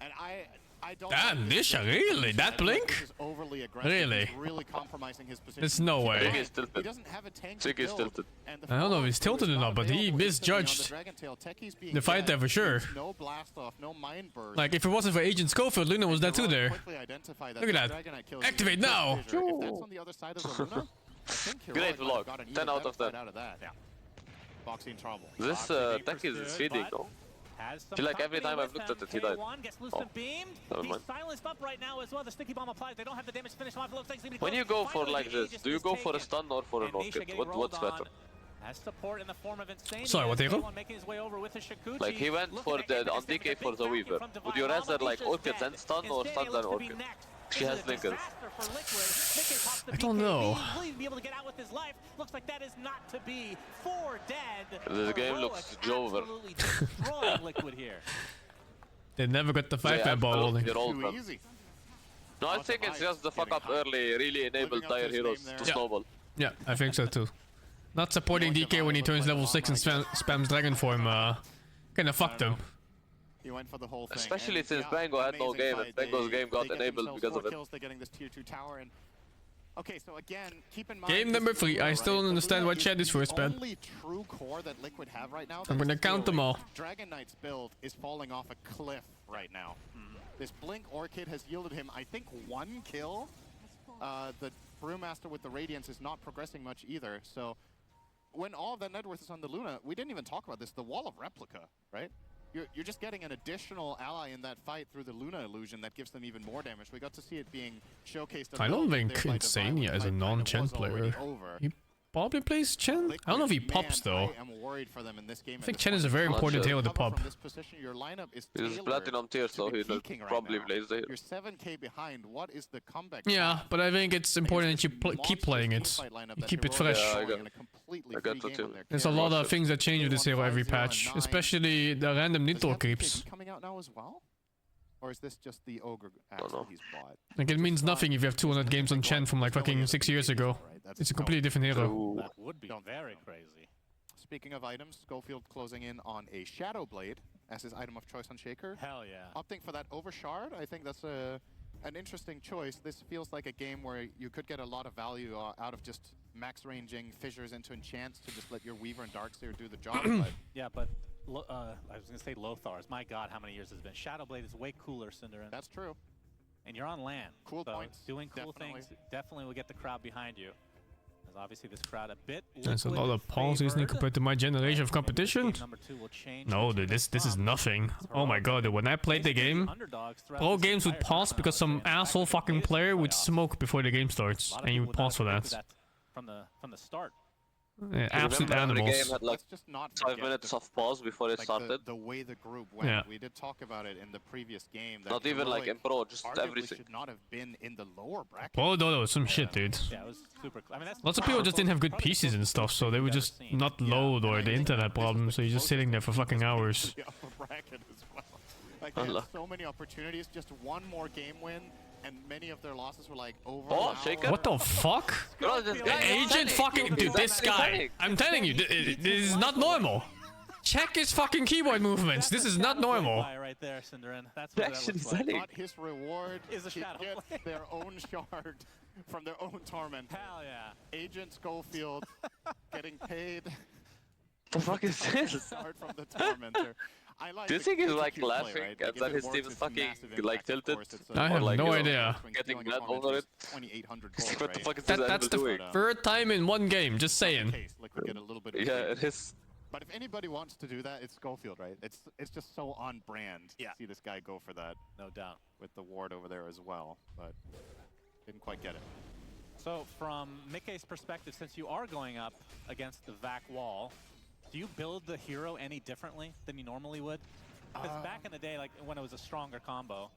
And I don't. Damn, Nisha, really? That blink? Really? Really compromising his position. There's no way. He doesn't have a tank. Is tilted. I don't know if he's tilted or not, but he misjudged the fight there for sure. No blast off, no mind burst. Like, if it wasn't for Agent Schofield, Luna was there too there. Look at that. Activate now! Great vlog. 10 out of 10. Boxing trouble. This tech is feeding though. I feel like every time I've looked at it, he died. Oh, never mind. Silenced up right now as well. The sticky bomb applies. They don't have the damage finish off. When you go for like this, do you go for a stun or for an orchid? What's better? Has support in the form of Insania. Sorry, what hero? Like he went for the on DK for the Weaver. Would you rather like orchid then stun or stun then orchid? She has linkers. I don't know. Looks like that is not to be. 4 dead. This game looks Jover. Liquid here. They never got the 5-man ball rolling. No, I think it's just the fuck up early really enabled Dire heroes to snowball. Yeah, I think so too. Not supporting DK when he turns level 6 and spams Dragon form kinda fucked him. He went for the whole thing. Especially and, since yeah, Bango had no amazing game, fight. and Bango's game got they get enabled themselves because of 4 it. kills, they're getting this tier 2 tower, and okay, so again, keep in mind. Game number 3. I still don't understand why chat is first, man. The only true core that Liquid have right now. I'm gonna count them all. Dragon Knight's build is falling off a cliff right now. This Blink Orchid has yielded him, I think, 1 kill. The Brewmaster with the Radiance is not progressing much either. So when all of that net worth is on the Luna, we didn't even talk about this. The Wall of Replica, right? You're just getting an additional ally in that fight through the Luna illusion that gives them even more damage. We got to see it being showcased. I don't think Insania is a non-Chen player. He probably plays Chen? I don't know if he pops though. I think Chen is a very important hero to pop. He's platinum tier, so he probably plays the hero. You're 7k behind. What is the comeback? Yeah, but I think it's important that you keep playing it. You keep it fresh. Yeah, I got that too. There's a lot of things that change with this hero every patch, especially the random Nitro creeps. Coming out now as well? Or is this just the Ogre axle he's bought? Like, it means nothing if you have 200 games on Chen from like fucking 6 years ago. It's a completely different hero. That would be very crazy. Speaking of items, Schofield closing in on a Shadow Blade as his item of choice on Shaker. Hell yeah. Opting for that over Shard, I think that's an interesting choice. This feels like a game where you could get a lot of value out of just max ranging fissures into enchants to just let your Weaver and Darkseer do the job. But yeah, but I was gonna say Lothars. My God, how many years it's been? Shadowblade is way cooler, Cinderin. That's true. And you're on land. Cool so points. Doing cool things definitely will get the crowd behind you. Because obviously this crowd a bit. There's a lot of pauses compared to my generation of competition. No, dude, this is nothing. Oh my god, dude, when I played the game, pro games would pause because some asshole fucking player would smoke before the game starts, and you would pause for that. From the start. Yeah, absolute animals. The game had like 5 minutes of pause before it started. The way the group went, yeah. We did talk about it in the previous game. That not even like in pro, just everything. Should not have been in the lower bracket. Oh no, some shit, dude. Yeah, it was super. I mean, that's lots of people just didn't have good PCs and stuff, so they would just not load, or the internet problem, so you're just sitting there for fucking hours. The upper bracket as well. Like they had so many opportunities, just one more game win. And many of their losses were like over. Oh, Shaker! What the fuck? Bro, this guy Agent fucking dude, this guy. I'm telling you, this is not normal. Check his fucking keyboard movements. This is not normal. Right there, Cinderin. That's what that looks like. But his reward is a shadow get their own shard from their own torment. Hell yeah! Agent Schofield getting paid. The fuck is this? Shard from the tormentor. Do you think he's like laughing and then his team is fucking like tilted? I have like, no idea. Getting mad over it? What the fuck is That's the doing? third time in one game, just saying. Yeah, it is. But if anybody wants to do that, it's Schofield, right? It's just so on brand to see this guy go for that. No doubt. With the ward over there as well, but didn't quite get it. So from Mikkei's perspective, since you are going up against the VAC wall, do you build the hero any differently than you normally would? Because back in the day, like when it was a stronger combo,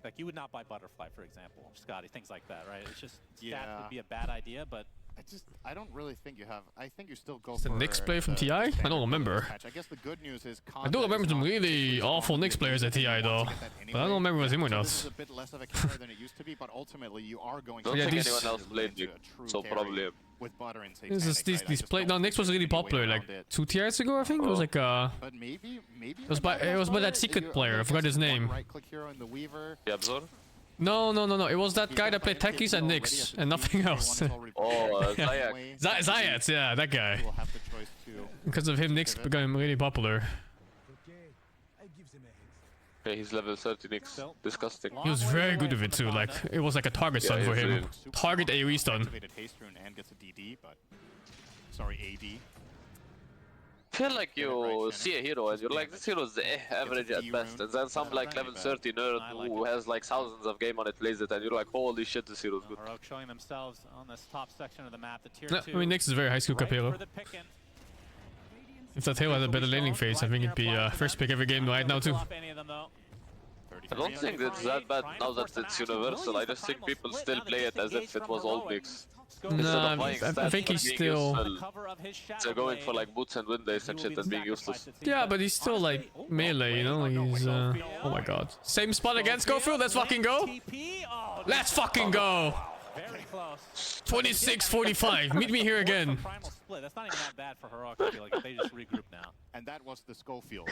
like you would not buy Butterfly, for example, or Scotty, things like that, right? It's just stats would be a bad idea, but I don't really think you have. I think you still go is for the Nyx player from TI? I don't remember. I guess the good news is I do remember some really awful Nyx players at TI though, but I don't remember it was him or not. This is a bit less of a counter than it used to be, but ultimately you are going. Don't think anyone else played you, so probably him. With butter and these play. No, Nyx was really popular like 2 TIs ago, I think. It was like But maybe it was by that secret player. I forgot his name. Right click hero in the Weaver. The Absor? No. It was that guy that played Techies and Nyx and nothing else. Oh, Zayak. Zayats, yeah, that guy. Because of him, Nyx became really popular. Okay, he's level 30 Nyx. Disgusting. He was very good with it too. Like it was like a target stun for him. Target AoE stun. And gets a DD, but sorry, AD. I feel like you see a hero and you're like, this hero is average at best, and then some like level 30 nerd who has like thousands of game on it plays it, and you're like, holy shit, this hero is good. Heroic showing themselves on this top section of the map, the tier 2. I mean, Nyx is a very high skill cap hero. If that hero had a better laning phase, I think it'd be first pick every game right now too. I don't think it's that bad now that it's universal. I just think people still play it as if it was old Nyx. Nah, I think he's still... They're going for like boots and windays and shit and being useless. Yeah, but he's still like melee, you know? He's oh my god. Same spot again, Schofield, let's fucking go! Let's fucking go! close. 26-45. Meet me here again. Primal split. That's not even that bad for Heroic. I feel like if they just regroup now. And that was the Schofield.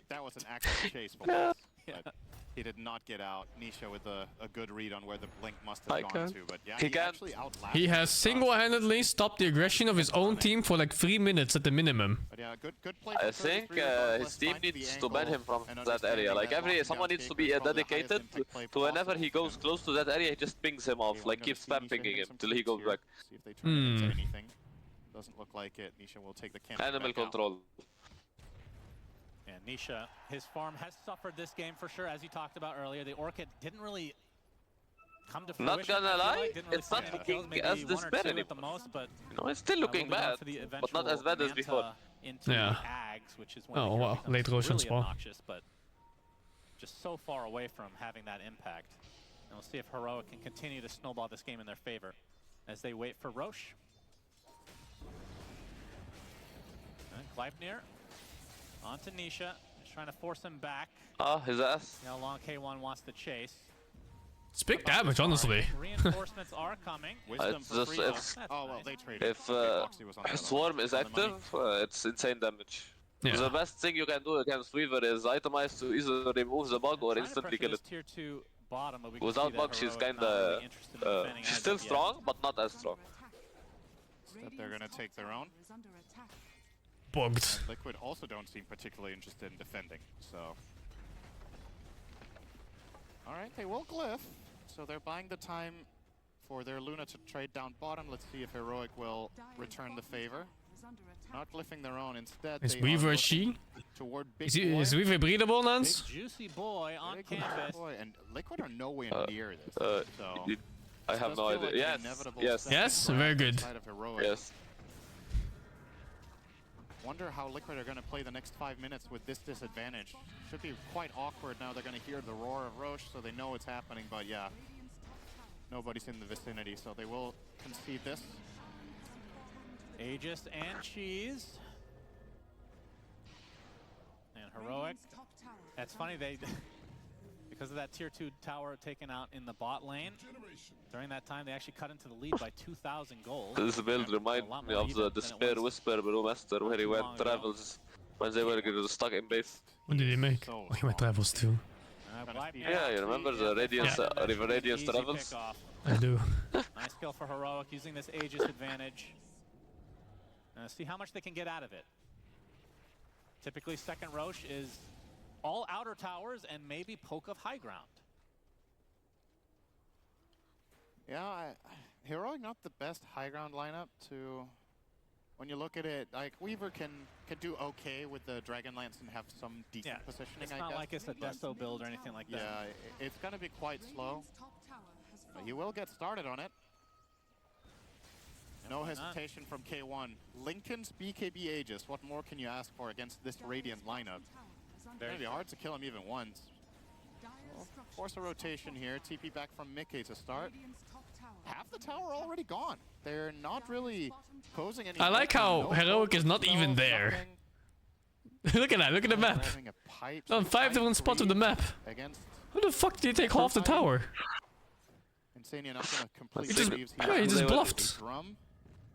That was an active chase for us. But he did not get out. Nisha with a good read on where the blink must have gone to. But yeah, he actually outlasted. He has single-handedly stopped the aggression of his own team for like 3 minutes at the minimum. But yeah, good play. I think his team needs to ban him from that area. Like someone needs to be dedicated to whenever he goes close to that area, he just pings him off. Like keep spam pinging him till he goes back. See if they turn it into anything. Doesn't look like it. Nisha will take the camp. Animal control. And Nisha, his farm has suffered this game for sure, as you talked about earlier. The Orchid didn't really come to fruition. Not gonna lie, it's not looking as this bad anymore. No, it's still looking bad, but not as bad as before. Yeah. Ags, which is when Oh wow, late Roshan really spawn. Obnoxious, but just so far away from having that impact. And we'll see if Heroic can continue to snowball this game in their favor as they wait for Roche. And Gleipnir onto Nisha, just trying to force him back. His ass. See how long K1 wants to chase. It's big damage, honestly. Reinforcements are coming. It's just if Swarm is active, it's insane damage. Yeah. The best thing you can do against Weaver is itemize to either remove the bug or instantly kill it. Tier 2 bottom, but we Without bug, she's kinda she's still strong, but not as strong. That they're gonna take their own. Bugged. And Liquid also don't seem particularly interested in defending, so. Alright, they will glyph, so they're buying the time for their Luna to trade down bottom. Let's see if Heroic will return the favor. Not glyphing their own, instead Is Weaver a she? Is Weaver breedable, Nance? Juicy boy on campus. And Liquid are nowhere near this. So I have no idea. Yes. Yes? Very good. Yes. Wonder how Liquid are going to play the next 5 minutes with this disadvantage. Should be quite awkward now. They're going to hear the roar of Roche, so they know what's happening, but yeah. Nobody's in the vicinity, so they will concede this. Aegis and Cheese. And Heroic. That's funny, they because of that tier 2 tower taken out in the bot lane, during that time they actually cut into the lead by 2,000 gold. This build reminds me of the Despair Whisper Brewmaster, where he went travels when they were stuck in base. What did he make? Oh, he went travels too. Yeah, you remember the Radiance, River Radiance travels? I do. Nice kill for Heroic using this Aegis advantage. See how much they can get out of it. Typically second Roche is all outer towers and maybe poke of high ground. Yeah, Heroic not the best high ground lineup to, when you look at it, like Weaver can do okay with the Dragon Lance and have some decent positioning, It's not like it's a Desto build or anything like that. Yeah, it's gonna be quite slow, but you will get started on it. No hesitation from K1. Lincoln's BKB Aegis, what more can you ask for against this Radiant lineup? It's gonna be hard to kill him even once. Well, force a rotation here, TP back from Mickey to start. Half the tower already gone. They're not really posing any. I like how Heroic is not even there. Look at that, look at the map. On 5 different spots of the map. Who the fuck did he take half the tower? He just bluffed.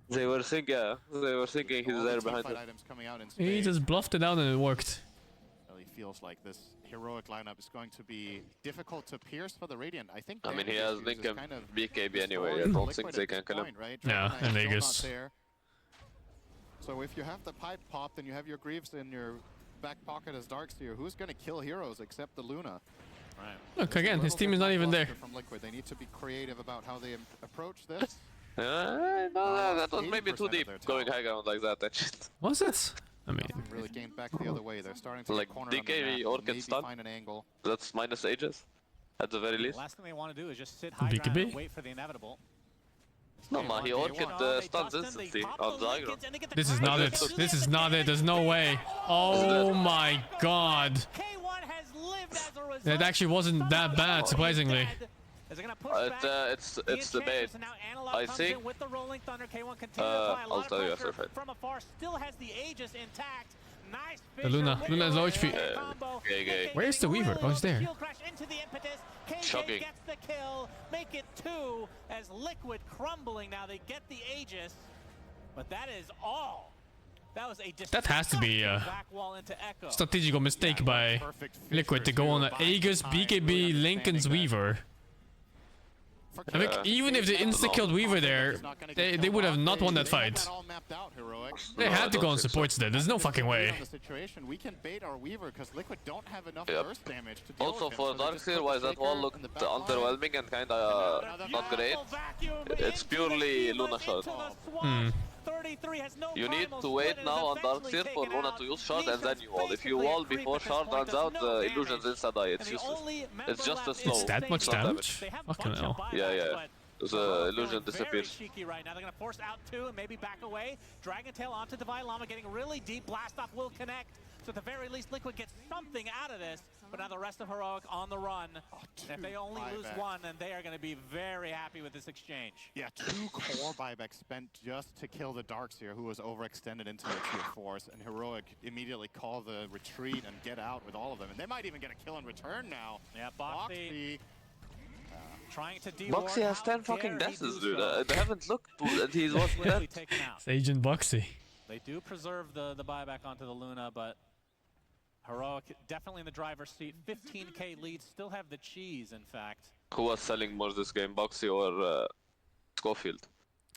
They were thinking he's there behind him. He just bluffed it out and it worked. Really feels like this Heroic lineup is going to be difficult to pierce for the Radiant. I think. I mean, he has Lincoln BKB anyway. I don't think they can kill him. Yeah, and Aegis. So if you have the pipe pop, then you have your Greaves in your back pocket as Darkseer. Who's going to kill heroes except the Luna? Right. Look again, his team is not even there. From Liquid. They need to be creative about how they approach this. No, that was maybe too deep, going high ground like that. Was it? I mean, really gained back the other way. They're starting to like corner DK Orchid stun. That's minus Aegis, at the very least. The last thing they want to do is just sit high ground and wait for the inevitable. No, man, he Orchid stuns instantly on the high ground. This is not it. This is not it. There's no way. Oh my god. That actually wasn't that bad, surprisingly. It's the bait. I think. I'll tell you after fight. From afar, still has the Aegis intact. Nice The Luna is low HP. Gay. Where's the Weaver? Oh, he's there. Shocking. gets the kill, make it 2 as Liquid crumbling. Now they get the Aegis, but that is all. That was a That has to be a back wall into Echo. strategical mistake by Liquid to go on an Aegis, BKB, Lincoln's Weaver. I think even if they insta-killed Weaver there, they would have not won that fight. They had to go on supports there. There's no fucking way. We can bait our Weaver because Liquid don't have enough Yep. burst damage to deal Also with for him. So Dark just here, put why the that wall Shaker looked in the back line. underwhelming and kinda not great. It's purely Luna shot. You need to wait now on Darkseer for Luna to use shard and then you wall. If you wall before shard runs out, the illusions insta die. It's useless. It's just a slow. It's that much damage? Fucking hell. Yeah. The illusion disappears. Very cheeky right now. They're gonna force out 2 and maybe back away. Dragon Tail onto Divine Llama, getting really deep. Blast off will connect. So at the very least, Liquid gets something out of this. But now the rest of Heroic on the run. And if they only lose 1, then they are going to be very happy with this exchange. Yeah, 2 core buybacks spent just to kill the Darkseer, who was overextended into the tier 4s, and Heroic immediately call the retreat and get out with all of them. And they might even get a kill in return now. Yeah, Boxy trying to Boxy has 10 fucking deaths, dude. They haven't looked, and he's watching that. It's Agent Boxy. They do preserve the buyback onto the Luna, but Heroic definitely in the driver's seat. 15k lead, still have the cheese, in fact. Who was selling more this game, Boxy or Schofield?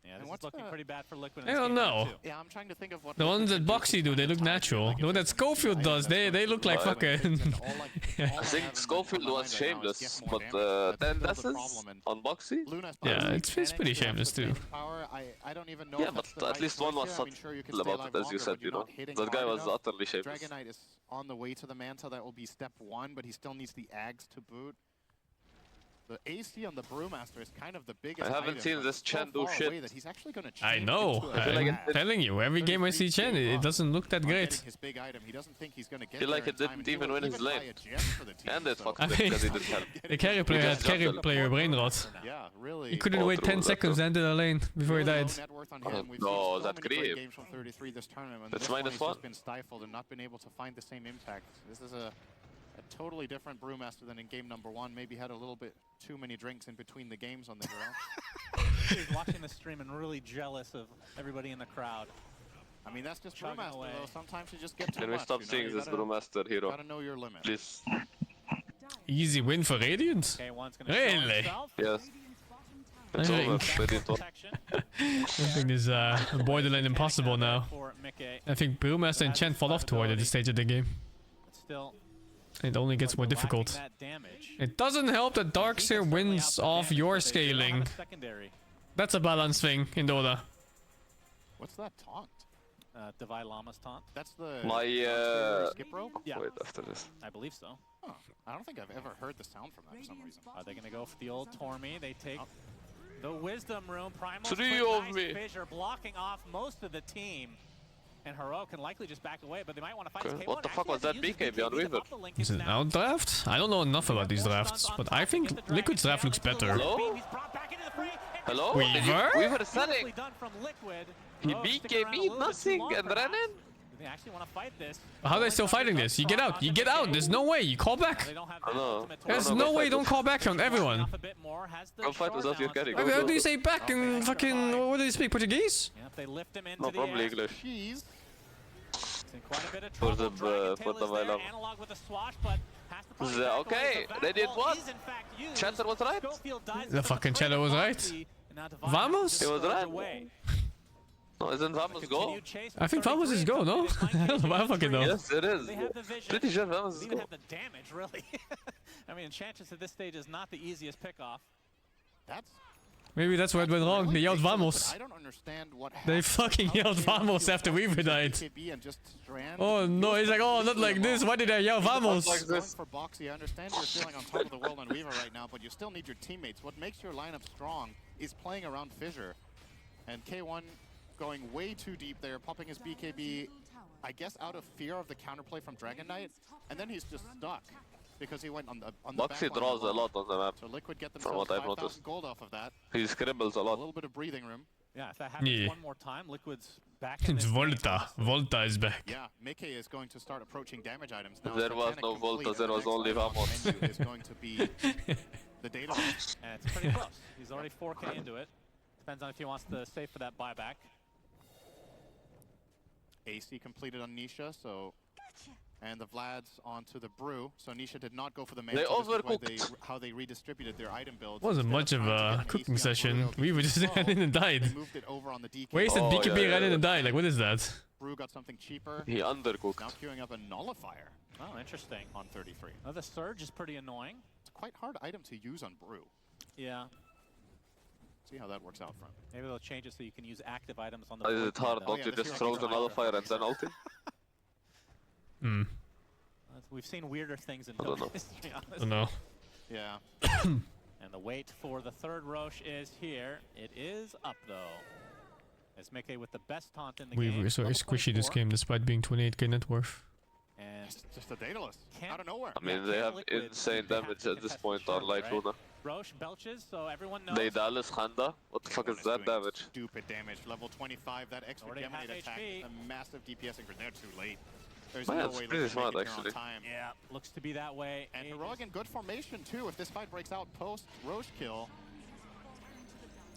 Yeah, this is looking pretty bad for Liquid. I don't know. Yeah, I'm trying to think of what The ones that Boxy do, they look natural. The one that Schofield does, they look like fucking... I think Schofield was shameless, but 10 deaths on Boxy? Yeah, it's pretty shameless too. Yeah, but at least one was subtle about it, as you said, you know. That guy was utterly shameless. Dragon Knight is on the way to the Manta. That will be step 1, but he still needs the Ags to boot. The AC on the Brewmaster is kind of the biggest. I haven't seen this Chen do shit. I know. I'm telling you, every game I see Chen, it doesn't look that great. His big item. He doesn't think he's gonna get I feel like it didn't even win his lane. And it fucked I him because he didn't help. The carry player had carry player brain rot. Yeah, really. He couldn't wait 10 seconds to enter the lane before he died. No, that creep. That's -1. Been stifled and not been able to find the same impact. This is a totally different Brewmaster than in game number 1. Maybe had a little bit too many drinks in between the games on the ground. He's watching the stream and really jealous of everybody in the crowd. I mean, that's just Chugging Brewmaster away. though. Sometimes you just get too Can we much, stop you know? seeing You this gotta- Brewmaster hero? Gotta know your limit. Please. Easy win for Radiant? Really? Yes. I It's over. think, They didn't win. I think this is borderline impossible now. I think Brewmaster and Chen fall off toward this stage of the game. Still, It only gets more difficult. It doesn't help that Darkseer wins off your scaling. That's a balance thing in Dota. What's that taunt? Divine Llama's taunt. That's the My skip rope? Yeah. Wait after this. I believe so. Huh. I don't think I've ever heard the sound from that for some reason. Are they going to go for the old Tormy? They take the Wisdom Room. Primal 3 Twin, of nice me. Fissure blocking off most of the team. And Heroic can likely just back away, but they might want to fight Okay. this K1. What the fuck was that BKB on Weaver? Is it an outdraft? I don't know enough about these drafts, but I think Liquid's draft looks better. Hello? Hello? Weaver? Weaver is selling. He BKB nothing and ran in? They actually want to fight this. How are they still fighting this? You get out, you get out, there's no way, you call back. I know. There's no way you don't call back on everyone. Go fight without your carry. How do you say back in fucking, what do you speak, Portuguese? No, probably English. For the Vailam. Okay, Radiant won. Chatter was right. The fucking Cello was right. Vamos? He was right. No, isn't Vamos go? I think Vamos is go, no? I don't know, I fucking know. Yes, it is. Pretty sure Vamos is They even go. have the damage, really. I mean, Enchantress at this stage is not the easiest pickoff. Maybe that's where it went wrong, they yelled Vamos. I don't understand what They fucking yelled Vamos after Weaver died. Oh no, he's like, oh, not like this, why did I yell Vamos? For Boxy, I understand you're feeling on top of the world on Weaver right now, but you still need your teammates. What makes your lineup strong is playing around Fissure. And K1 going way too deep there, popping his BKB, I guess out of fear of the counterplay from Dragon Knight, and then he's just stuck because he went on the Boxy draws a lot on the map, So Liquid get from what I've 5,000 noticed. gold off of that. He scribbles a A lot. little bit of breathing room. Yeah, if that happens Yeah. one more time, Liquid's back in It's this game. Volta. Volta is back. Yeah, Mickey is going to start approaching damage items now. There was Satanic no complete, Volta, and there the was next only item on the Vamos. menu is going to be The data. And it's pretty close. He's already 4K into it. Depends on if he wants to save for that buyback. AC completed on Nisha, so... And the Vlad's onto the Brew, so Nisha did not go for the main. They so overcooked. How they redistributed their item builds. Wasn't much of a cooking session. We were just ran in and died. They moved it over on the DK. Wasted BKB ran in and died. Like, what is that? Brew got something cheaper. He undercooked. Now queuing up a Nullifier. Oh, interesting. On 33. Oh, the Surge is pretty annoying. It's a quite hard item to use on Brew. Yeah. See how that works out for him. Maybe they'll change it so you can use active items on the Is board. it hard not to just throw the Nullifier and then ulti? Hmm. We've seen weirder things in Dota history, honestly. No. Yeah. And the wait for the third Roche is here. It is up, though. As Mickey with the best taunt in the game. We were so squishy this game despite being 28k net worth. And it's just a Daedalus out of nowhere. I mean, they have insane damage at this point on Light Luna. Roche belches, so everyone knows. They Dallas Handa. What the fuck is that damage? Stupid damage. Level 25, that extra Geminate attack, a massive DPS increase. They're too late. There's Man, no it's way pretty smart, make it here on actually. time. Yeah, looks to be that way. And Heroic in good formation too. If this fight breaks out post Roche kill.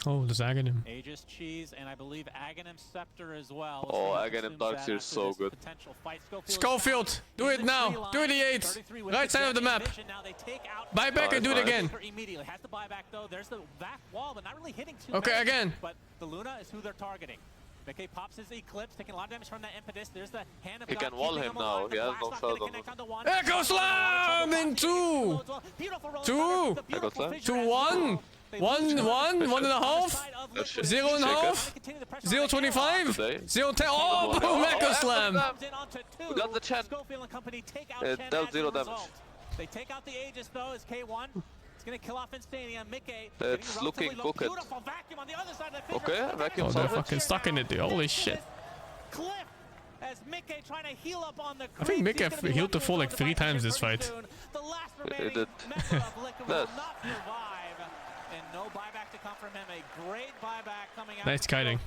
Oh, there's Aghanim. Aegis Cheese, and I believe Aghanim Scepter as well. Oh, Aghanim Darkseer is so good. Schofield, do it now. Do it E8. Right side of the map. Buy back and do it again. Immediately has the buyback though. There's the back wall, but not really hitting too Okay, much. again. But the Luna is who they're targeting. Mickey pops his Eclipse, taking a lot of damage from that impetus. There's the hand of He God can wall keeping him alive. now. He has no shot on him. Echo Slam in 2. 2. 2 1. 1 1. 1.5. 0 1/2. 0.25. 0.10. Oh, boom! Echo Slam. We got the Chen. It dealt 0 damage. They take out the Aegis though as K1. It's gonna kill off Instania. Mickey. It's looking cooked. Vacuum on the other side of the Okay, vacuum Oh, they're salvage. fucking stuck in it, dude. Holy shit. Cliff as Mickey trying to heal up on the I think Mickey healed the full like 3 times this fight. The last He did. will not survive. And no buyback to come from him. A great buyback coming out. Nice kiting.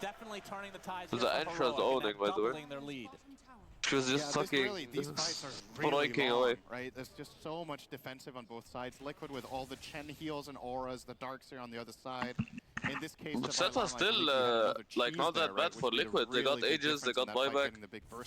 Definitely turning the tides. There's an entrance owning, by the way. Their lead. She was just sucking, these fights are breaking long, away. right? There's just so much defensive on both sides. Liquid with all the Chen heals and auras, the Darkseer on the other side. In this case, But Zeta's still like not that bad for Liquid. They got Aegis, they got buyback.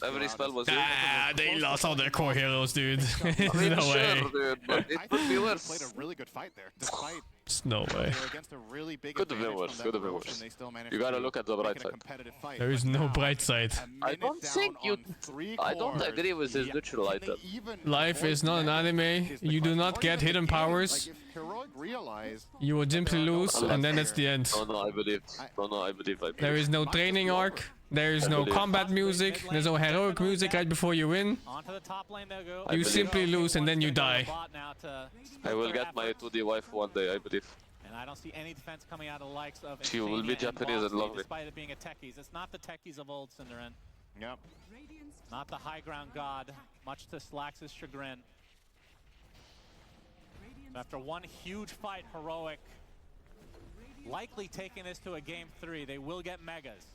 Every spell was Ah, they lost all their core heroes, dude. I There's mean, no way. sure, dude, but it could be worse. Played a really good fight there, despite There's no way. they were against a really big Could have been advantage worse, from could that have been Roche, worse. and they still managed You gotta to look at the make bright it a side. competitive fight. There is But no now, bright side. I don't think you. I don't agree with his neutral item. Life is not an anime. You do not get hidden powers. If Heroic realized You will simply lose, and then that's the end. No, I believe. No, I believe. There is no training arc. There is no combat music. There's no heroic music right before you win. Onto the top lane they'll go. You simply lose and then you die. I will get my 2D wife one day, I believe. And I don't see any defense coming out of the likes of She will be Insania and Japanese and Boxy, lovely. despite it being a techies. It's not the techies of old, Cinderin. Yep. Not the high ground god, much to Slax's chagrin. After one huge fight, Heroic likely taking this to a game 3. They will get megas.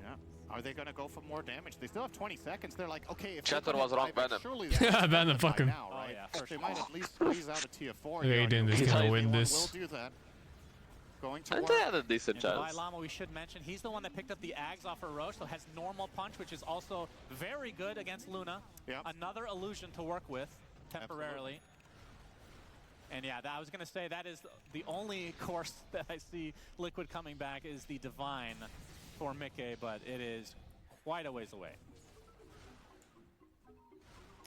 Yeah. Are they gonna go for more damage? They still have 20 seconds. They're like, okay, if Chatter they was put wrong, it ban him. surely Yeah, ban him, fuck him. now, right? They might at least squeeze out a tier 4. Raiden is gonna win this. Will do that. Going to And work. they had a decent And Divide chance. Llama, we should mention, he's the one that picked up the Ags off of Roche, so has normal punch, which is also very good against Luna. Yep. Another illusion to work with temporarily. And yeah, I was going to say that is the only course that I see Liquid coming back is the Divine for Mickey, but it is quite a ways away.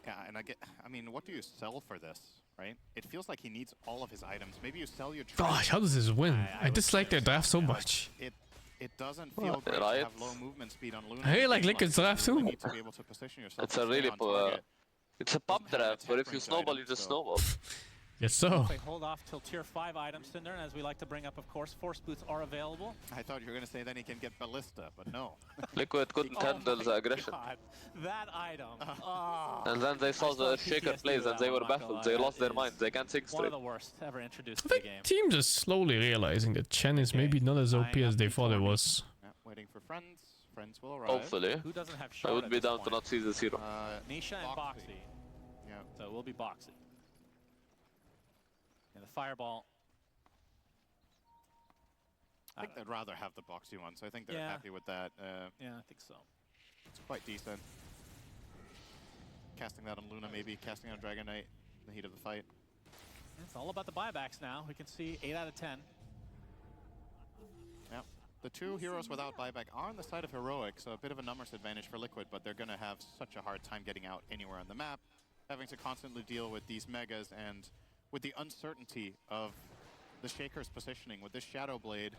Yeah, and I mean, what do you sell for this, right? It feels like he needs all of his items. Maybe you sell your Gosh, how does this win? I dislike their draft so much. It doesn't feel great right. to have low movement speed on Luna. I really like Liquid's draft You too. need to be able to position yourself It's to a stay really on target. it's a pump draft, but if you snowball, you just snowball. Yes, so. They hold off till tier 5 items, Cinder, and as we like to bring up, of course, Force Boots are available. I thought you were going to say then he can get Ballista, but no. Liquid couldn't handle the aggression. God, that item. Oh. And then they saw the Shaker PTSD plays with and that they one, were I'm not gonna baffled. lie. They That lost their is mind. They can't sing One straight. of the worst ever introduced I to the think game. teams are slowly realizing that Chen is maybe not as OP as they thought it was. Yeah, waiting for friends. Friends will arrive. Hopefully. Who doesn't have I shot would at be this down to point? not see this hero. Nisha and Boxy. Yeah. So it will be Boxy. And the fireball. I think they'd rather have the boxy one, so I think they're happy with that. Yeah, I think so. It's quite decent. Casting that on Luna, maybe. Casting on Dragon Knight in the heat of the fight. It's all about the buybacks now. We can see 8 out of 10. Yeah. The two heroes without buyback are on the side of Heroic, so a bit of a numbers advantage for Liquid, but they're going to have such a hard time getting out anywhere on the map, having to constantly deal with these megas and with the uncertainty of the Shaker's positioning. With this Shadow Blade,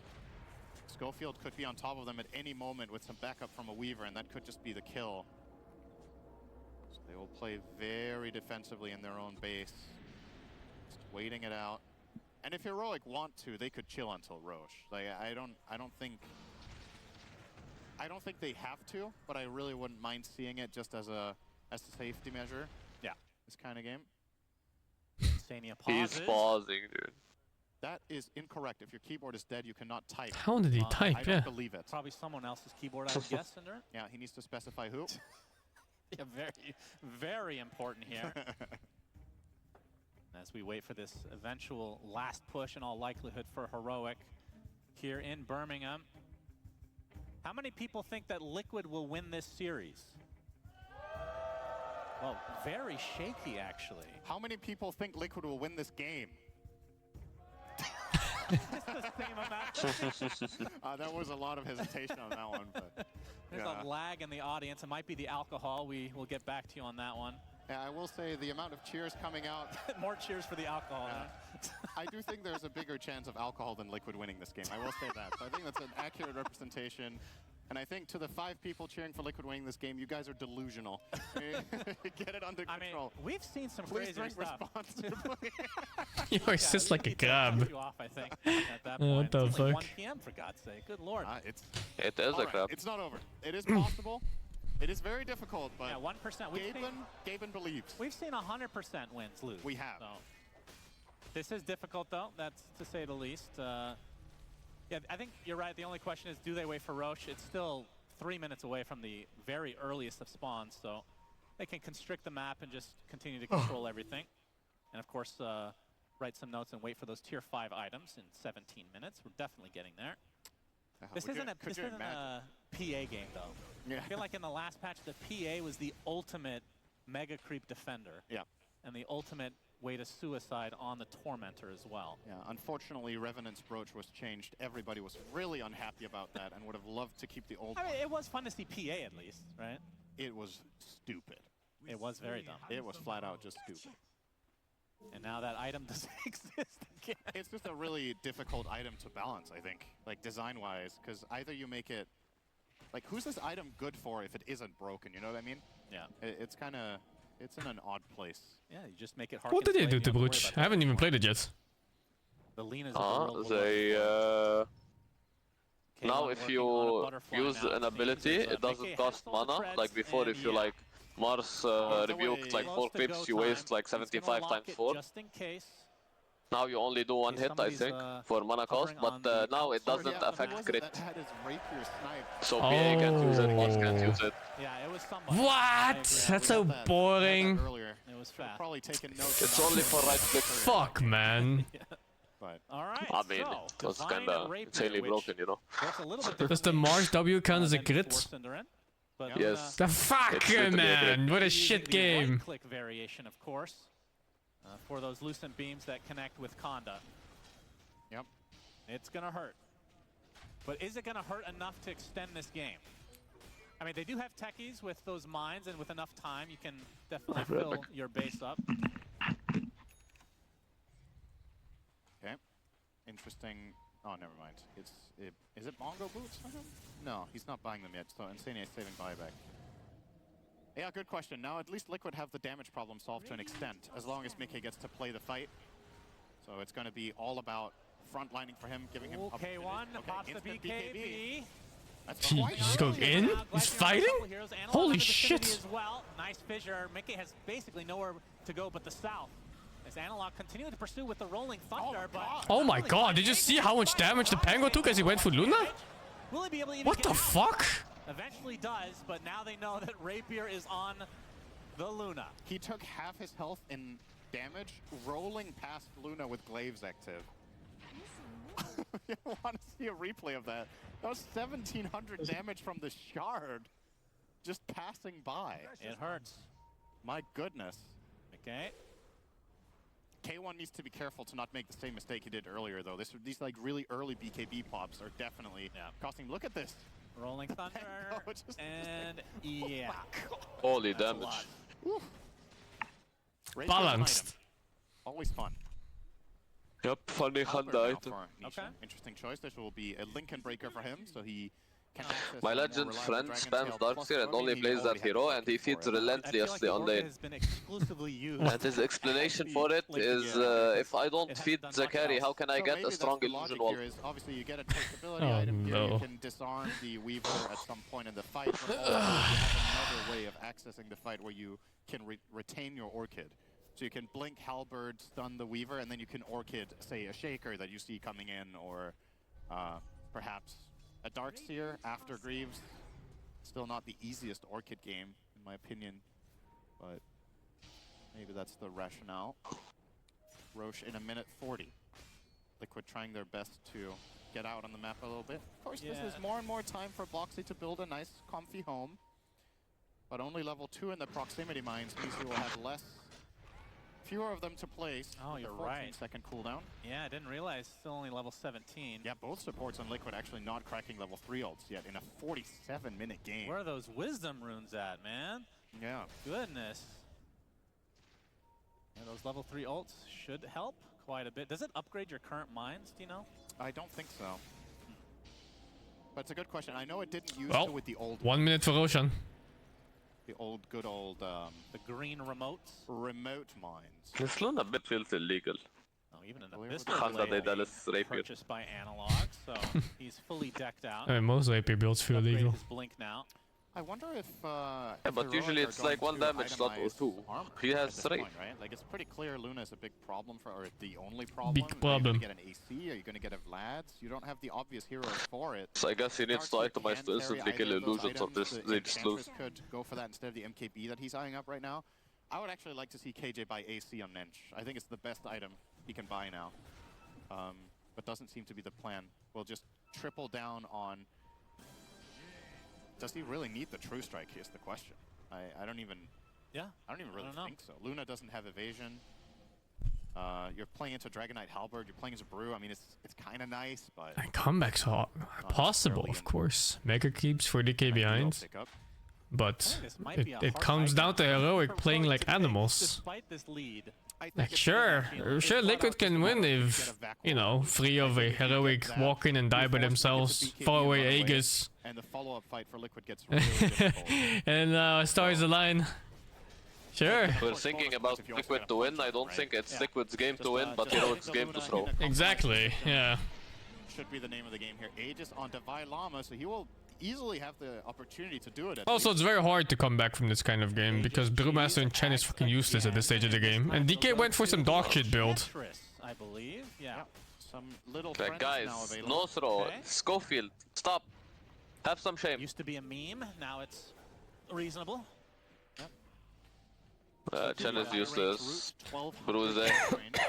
Schofield could be on top of them at any moment with some backup from a Weaver, and that could just be the kill. So they will play very defensively in their own base, just waiting it out. And if Heroic want to, they could chill until Roche. Like I don't think they have to, but I really wouldn't mind seeing it just as a safety measure. Yeah, this kind of game. Sania pauses. He's pausing, dude. That is incorrect. If your keyboard is dead, you cannot type. How did he type? I don't believe it. Probably someone else's keyboard, I would guess, Cinder. Yeah, he needs to specify who. Yeah, very, very important here. As we wait for this eventual last push, in all likelihood, for Heroic here in Birmingham. How many people think that Liquid will win this series? Well, very shaky, actually. How many people think Liquid will win this game? Just the same amount. That was a lot of hesitation on that one, but there's a lag in the audience. It might be the alcohol. We will get back to you on that one. Yeah, I will say the amount of cheers coming out. More cheers for the alcohol. I do think there's a bigger chance of alcohol than Liquid winning this game. I will say that. So I think that's an accurate representation. And I think to the 5 people cheering for Liquid winning this game, you guys are delusional. Get it under control. I mean, we've seen some Please crazy drink stuff. responsibly. It's just like a grab. You off, I think, at that point. What the it's only fuck? 1 p.m. for God's sake. Good lord. It is a grab. It's not over. It is possible. It is very difficult, but yeah, 1%. Gaben believes. We've seen 100% wins lose. We have. So. This is difficult, though. That's to say the least. Yeah, I think you're right. The only question is, do they wait for Roche? It's still 3 minutes away from the very earliest of spawns, so they can constrict the map and just continue to control everything. And of course, write some notes and wait for those tier 5 items in 17 minutes. We're definitely getting there. This isn't a PA game, though. Yeah. I feel like in the last patch, the PA was the ultimate mega creep defender. Yeah. And the ultimate way to suicide on the Tormentor as well. Yeah, unfortunately, Revenant's brooch was changed. Everybody was really unhappy about that and would have loved to keep the old one. I mean, it was fun to see PA at least, right? It was stupid. It was very dumb. It was flat out just stupid. And now that item doesn't exist again. It's just a really difficult item to balance, I think, like design-wise, because either you make it, like, who's this item good for if it isn't broken, you know what I mean? Yeah. It's kind of, it's in an odd place. Yeah, you just make it hard. What did they do to Brooch? I haven't even played it yet. The Lena's now if you use an ability, it doesn't cost mana. Like before, if you like Mars rebuked like 4 pips, you waste like 75 times 4. Just in case. Now you only do 1 hit, I think, for mana cost, but now it doesn't affect crit. So PA can't use it, Mars can't use it. Yeah, it was somebody. What? That's so boring. It was fast. Probably taking notes. It's only for right click. Fuck, man. But all right. I mean, it was kinda insanely broken, you know. Does the Mars W count as a crit? Yes. The fuck, man! What a shit game. Click variation, of course, for those lucent beams that connect with Conda. Yep. It's gonna hurt. But is it gonna hurt enough to extend this game? I mean, they do have techies with those mines, and with enough time, you can definitely fill your base up. Okay. Interesting. Oh, never mind. Is it Mongo boots? No, he's not buying them yet, so Insania is saving buyback. Yeah, good question. Now at least Liquid have the damage problem solved to an extent, as long as Mickey gets to play the fight. So it's going to be all about frontlining for him, giving him K1 pops the BKB. He just goes in? He's fighting? Holy shit! As well. Nice fissure. Mickey has basically nowhere to go but the south. As Analog continuing to pursue with the rolling thunder, but Oh my god, did you see how much damage the Pango took as he went for Luna? will he be able to even What the fuck? Eventually does, but now they know that Rapier is on The Luna. He took half his health in damage, rolling past Luna with Glaives active. You want to see a replay of that? That was 1,700 damage from the shard, just passing by. It hurts. My goodness. Okay. K1 needs to be careful to not make the same mistake he did earlier, though. These like really early BKB pops are definitely costing. Look at this. Rolling Thunder. And yeah. Holy damage. Balanced. Always fun. Yep, funny Honda item. Okay. Interesting choice. This will be a Lincoln breaker for him, so he can access My legend friend spams Darkseer and only plays that hero, and he feeds relentlessly on lane. And his explanation for it is, if I don't feed the carry, how can I get a strong illusion wall? Obviously, you get a traceability item here. You can disarm the Weaver at some point in the fight, but also you have another way of accessing the fight where you can retain your Orchid. So you can blink Halberd, stun the Weaver, and then you can Orchid, say, a Shaker that you see coming in, or perhaps a Darkseer after Greaves. Still not the easiest Orchid game, in my opinion, but maybe that's the rationale. Roche in a minute 40. Liquid trying their best to get out on the map a little bit. Of course, this is more and more time for Boxy to build a nice, comfy home. But only level 2 in the proximity mines means you will have fewer of them to place. Oh, you're 14-second cooldown. Yeah, I didn't realize still only level 17. Yeah, both supports on Liquid actually not cracking level 3 ults yet in a 47-minute game. Where are those wisdom runes at, man? Yeah. Goodness. Yeah, those level 3 ults should help quite a bit. Does it upgrade your current mines, do you know? I don't think so. But it's a good question. I know it didn't use Well, to with the old 1 minute for Roshan. The old, good old... the green remotes? Remote mines. This Luna bit feels illegal. Oh, even an Abyssal purchased by Analog, so he's fully decked out. I mean, most AP builds feel illegal. His blink now. I wonder if yeah, but usually it's like 1 damage slot or 2. He has 3. Point, right? Like, it's pretty clear Luna is a big problem for, or the only problem. Big problem. Are you going to get an AC? Are you going to get a Vlad's? You don't have the obvious heroes for it. So I guess he needs to itemize to instantly kill illusions, or they just lose. Could go for that instead of the MKB that he's eyeing up right now. I would actually like to see KJ buy AC on Nench. I think it's the best item he can buy now. But doesn't seem to be the plan. We'll just triple down on... Does he really need the True Strike? Here's the question. I don't even... Yeah. I don't even really think so. Luna doesn't have evasion. You're playing into Dragonite Halberd. You're playing into Brew. I mean, it's kind of nice, but... And comebacks are possible, of course. Mega keeps for DK behind. But it comes down to Heroic playing like animals. Despite this lead, Like, sure, Liquid can win if, you know, 3 of a Heroic walk in and die by themselves, far away Aegis. And the follow-up fight for Liquid gets really difficult. And Stars Align. Sure. We're thinking about Liquid to win. I don't think it's Liquid's game to win, but Heroic's game to throw. Exactly, yeah. Should be the name of the game here. Aegis on Divine Llama, so he will easily have the opportunity to do it. Also, it's very hard to come back from this kind of game because Brewmaster and Chen is fucking useless at this stage of the game. And DK went for some dog shit build. I believe, yeah. Some little guys, no throw. Schofield, stop. Have some shame. Used to be a meme, now it's reasonable. Chen is useless. Bruce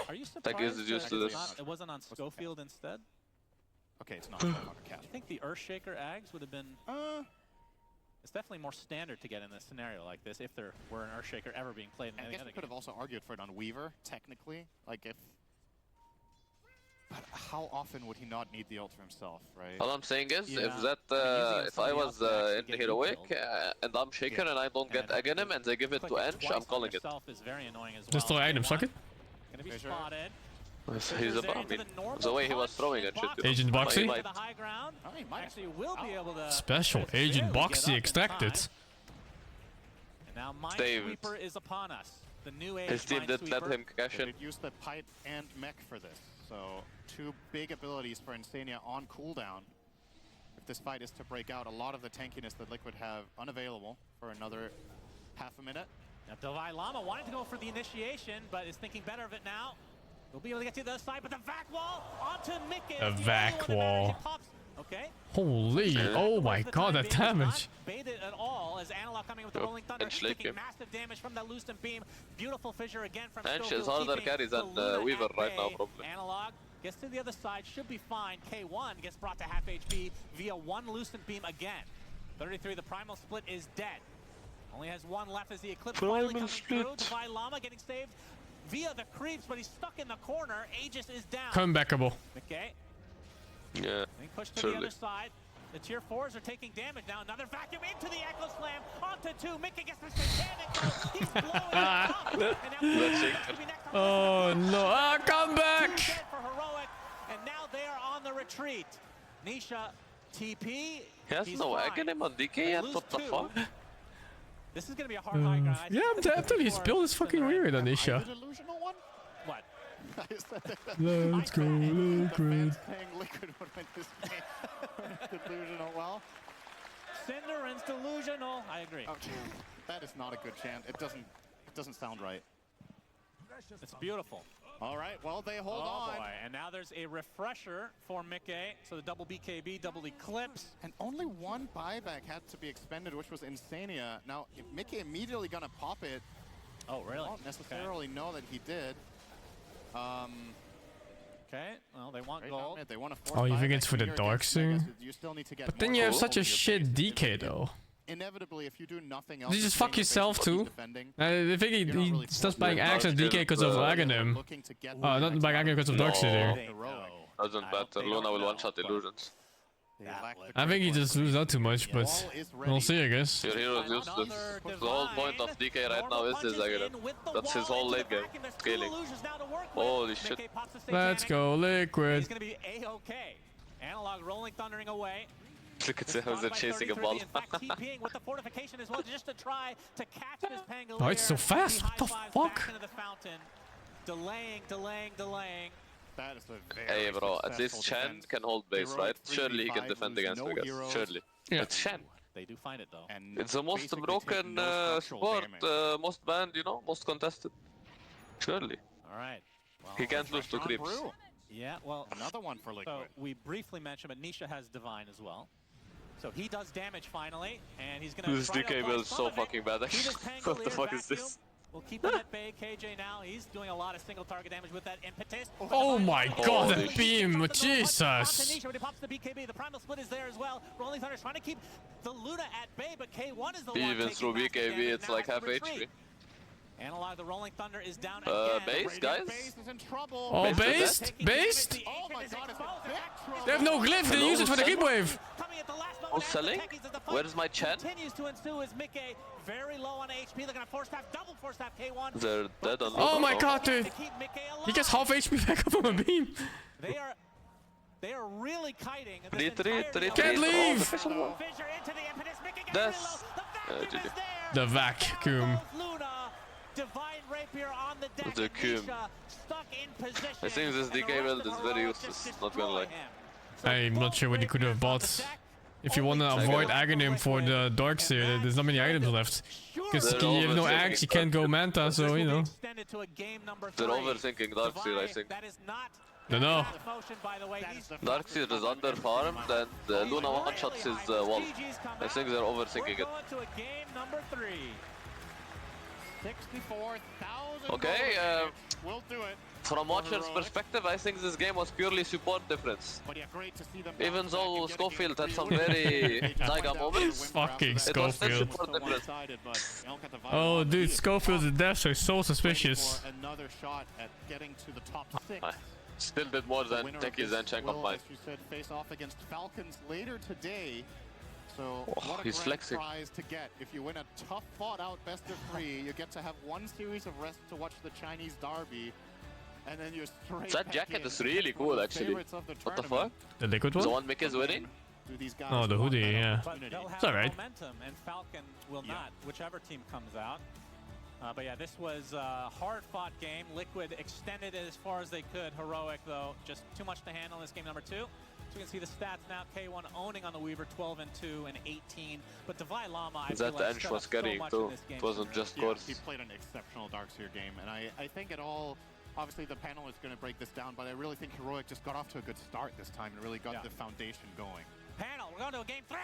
Are you surprised is useless. it wasn't on Schofield instead? Okay, it's not 500 cap. I think the Earthshaker Ags would have been... it's definitely more standard to get in a scenario like this if there were an Earthshaker ever being played in I any guess other we could have also argued for it on Weaver, technically. Like, if... But how often would he not need the ult for himself, right? All I'm saying is, if I was in Heroic and I'm Shaker and I don't get Aghanim and they give it to Ench, I'm calling it. Is very annoying as well. Destroy item, suck it. Gonna be spotted. He's a bomb. The way he was throwing it should be. Agent Boxy? Actually will be able to Special Agent Boxy extracted. And now David. Minesweeper is upon us. The new age His team did let him cash in. Use the pipe and mech for this. So 2 big abilities for Insania on cooldown. If this fight is to break out, a lot of the tankiness that Liquid have unavailable for another half a minute. Now Divine Llama wanted to go for the initiation, but is thinking better of it now. We'll be able to get to the other side, but the vac wall onto Mickey. A vac wall. Okay. Holy! Oh my god, that damage! Baited at all as Analog coming with the rolling thunder, taking massive damage from that loosened beam. Beautiful fissure again from Schofield. Harder carries than Weaver right now, probably. Analog gets to the other side, should be fine. K1 gets brought to half HP via one loosened beam again. 33, the primal split is dead. Only has one left as the Eclipse finally coming through. Divine Llama getting saved via the creeps, but he's stuck in the corner. Aegis is down. Comebackable. Okay. Yeah. Being pushed to the other side. The tier 4s are taking damage now. Another vacuum into the Echo Slam. Onto 2. Mickey gets the satanic goal. He's blowing up. Oh no. Ah, come back! For Heroic. And now they are on the retreat. Nisha TP. He has no Aghanim on DK yet? What the fuck? This is going to be a hard high, guys. Yeah, I'm telling you, his build is fucking weird, Anisha. What? Let's go, Liquid. Liquid would win this game. Delusional. Well, Cinderen's delusional. I agree. Okay. That is not a good chant. It doesn't sound right. It's beautiful. All right. Well, they hold on. Boy. And now there's a refresher for Mickey. So the double BKB, double Eclipse. And only one buyback had to be expended, which was Insania. Now, if Mickey immediately gonna pop it. Oh, really? I don't necessarily know that he did. Okay, well, they want gold. They want to Oh, you think it's for the Darkseer? But then you have such a shit DK though. Inevitably, if you do nothing else, You just fuck yourself too. I think he stops buying Axe and DK because of Aghanim. Not buying Aghanim because of Darkseer. Doesn't matter. Luna will one-shot illusions. I think he just loses out too much, but we'll see, I guess. Your hero is useless. The whole point of DK right now is his Aghanim. That's his whole late game. Scaling. Holy shit. Let's go, Liquid. He's going to be A-OK. Analog rolling, thundering away. Look at how they're chasing a ball. with the fortification as well, just to try to catch this Pangolier. Oh, it's so fast. What the fuck? Delaying. That is a very hey bro, at least Chen can hold base, right? Surely he can defend against me, guys. Surely. Yeah. It's Chen. They do find it though. And it's the most broken sport, most banned, you know, most contested. Surely. Alright. Well, he can't lose to creeps. Yeah, well, another one for Liquid. So we briefly mentioned, but Nisha has Divine as well. So he does damage finally, and he's gonna. This DK build is so fucking bad. What the fuck is this? We'll keep him at bay. KJ now, he's doing a lot of single target damage with that impetus. Oh my god, that beam! Jesus! When he pops the BKB, the primal split is there as well. Rolling Thunder's trying to keep the Luna at bay, but K1 is the one even through BKB, it's like half HP. Analog, the Rolling Thunder is down again. Base, guys? Base is in trouble. Oh, based? Based? Oh my god, it's a back trouble. They have no glyph, they use it for the keep wave. Who's selling? Where's my Chen? Continues to ensue as Mickey very low on HP. They're gonna force staff, double force staff K1. They're dead on Oh my god, dude. He gets half HP back up on a beam. They are really kiting. Can't leave. Fissure into the impetus. Mickey gets GG. The vacuum. Divine Rapier on the deck. The Coom. Stuck in position. I think this DK build is very useless, not gonna lie. I'm not sure what you could have bought. If you want to avoid Aghanim for the Darkseer, there's not many items left. Because you have no Axe, you can't go Manta, so you know. They're overthinking Darkseer, I think. Don't know. Darkseer is under farmed and Luna one-shots his wall. I think they're overthinking it. 64,000. Okay, we'll do it. From Watcher's perspective, I think this game was purely support difference. But yeah, great to see them even though Schofield had some very Zyga moments, fucking Schofield. Oh, dude, Schofield's deaths are so suspicious. Another shot at getting to the top 6. Still did more than Techies and Chen combined. As you said, face off against Falcons later today. So what a he's great flexing. prize to get. If you win a tough fought out best of 3, you get to have one series of rest to watch the Chinese derby. And then you're straight that jacket is really cool actually. What the fuck? The liquid one? The one Mick is winning? Oh, the hoodie, yeah. It's alright. Momentum, and Falcon will not, whichever team comes out. But yeah, this was a hard-fought game. Liquid extended it as far as they could. Heroic, though, just too much to handle in this game number 2. So you can see the stats now. K1 owning on the Weaver, 12-2 and 18. But Divine Llama, I feel like Ench was carrying too. It wasn't just course. He played an exceptional Darkseer game, and I think it all obviously the panel is going to break this down, but I really think Heroic just got off to a good start this time and really got the foundation going. Panel, we're going to a game 3!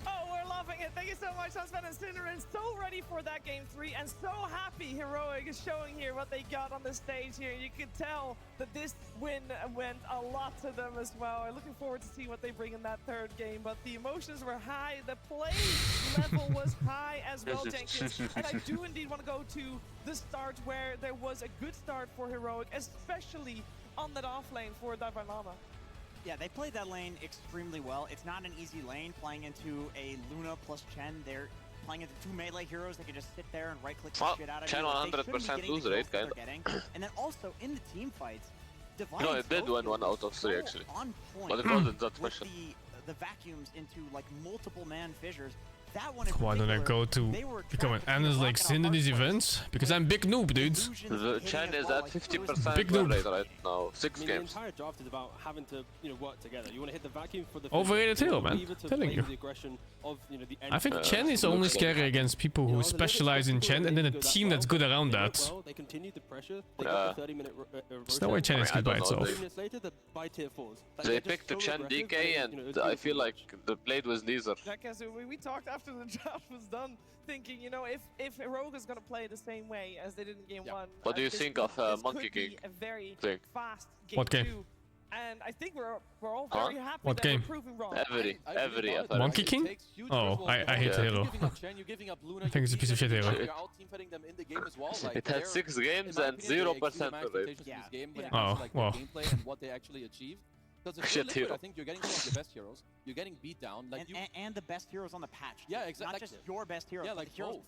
Oh, we're loving it. Thank you so much, Husband and Cinderin. So ready for that game 3 and so happy Heroic is showing here what they got on the stage here. You can tell that this win went a lot to them as well. I'm looking forward to see what they bring in that third game, but the emotions were high. The play level was high as well, Jenkins. And I do indeed want to go to the start where there was a good start for Heroic, especially on that off lane for Divine Llama. Yeah, they played that lane extremely well. It's not an easy lane playing into a Luna plus Chen. They're playing into 2 melee heroes. They can just sit there and right-click the shit out of Chen you. 100% lose rate, kind of. And then also in the team fights, Divine no, it did win 1 out of 3 actually. On point, but it wasn't that special. The vacuums into like multiple man fissures. That one Why don't I go to become an analyst like Sin in these events? Because I'm big noob, dudes. The Chen is at 50% big win noob. rate right now. 6 The games. entire draft is about having to, work together. You want to hit the vacuum for the Overrated hero, man. Telling you. I think Chen is only scary against people who specialize in Chen and then a team that's good around that. They continued the pressure. There's no way Chen is good by itself. They picked the Chen DK and I feel like the blade was neither. Jackass, we talked after the draft was done, thinking, if Heroic is going to play the same way as they did in game 1. What do you think of Monkey King? A very thing? fast game What game? 2. And I think we're all very happy What that game? we're proving wrong. Every Monkey King? Oh, I hate the hero. I think it's a piece of shit hero. It had 6 games and 0% rate. Oh, well. Because Shit hero. I think you're getting some of your best heroes. You're getting beat down, like and the best heroes on the patch. Yeah, exactly. Not just your best heroes, but the heroes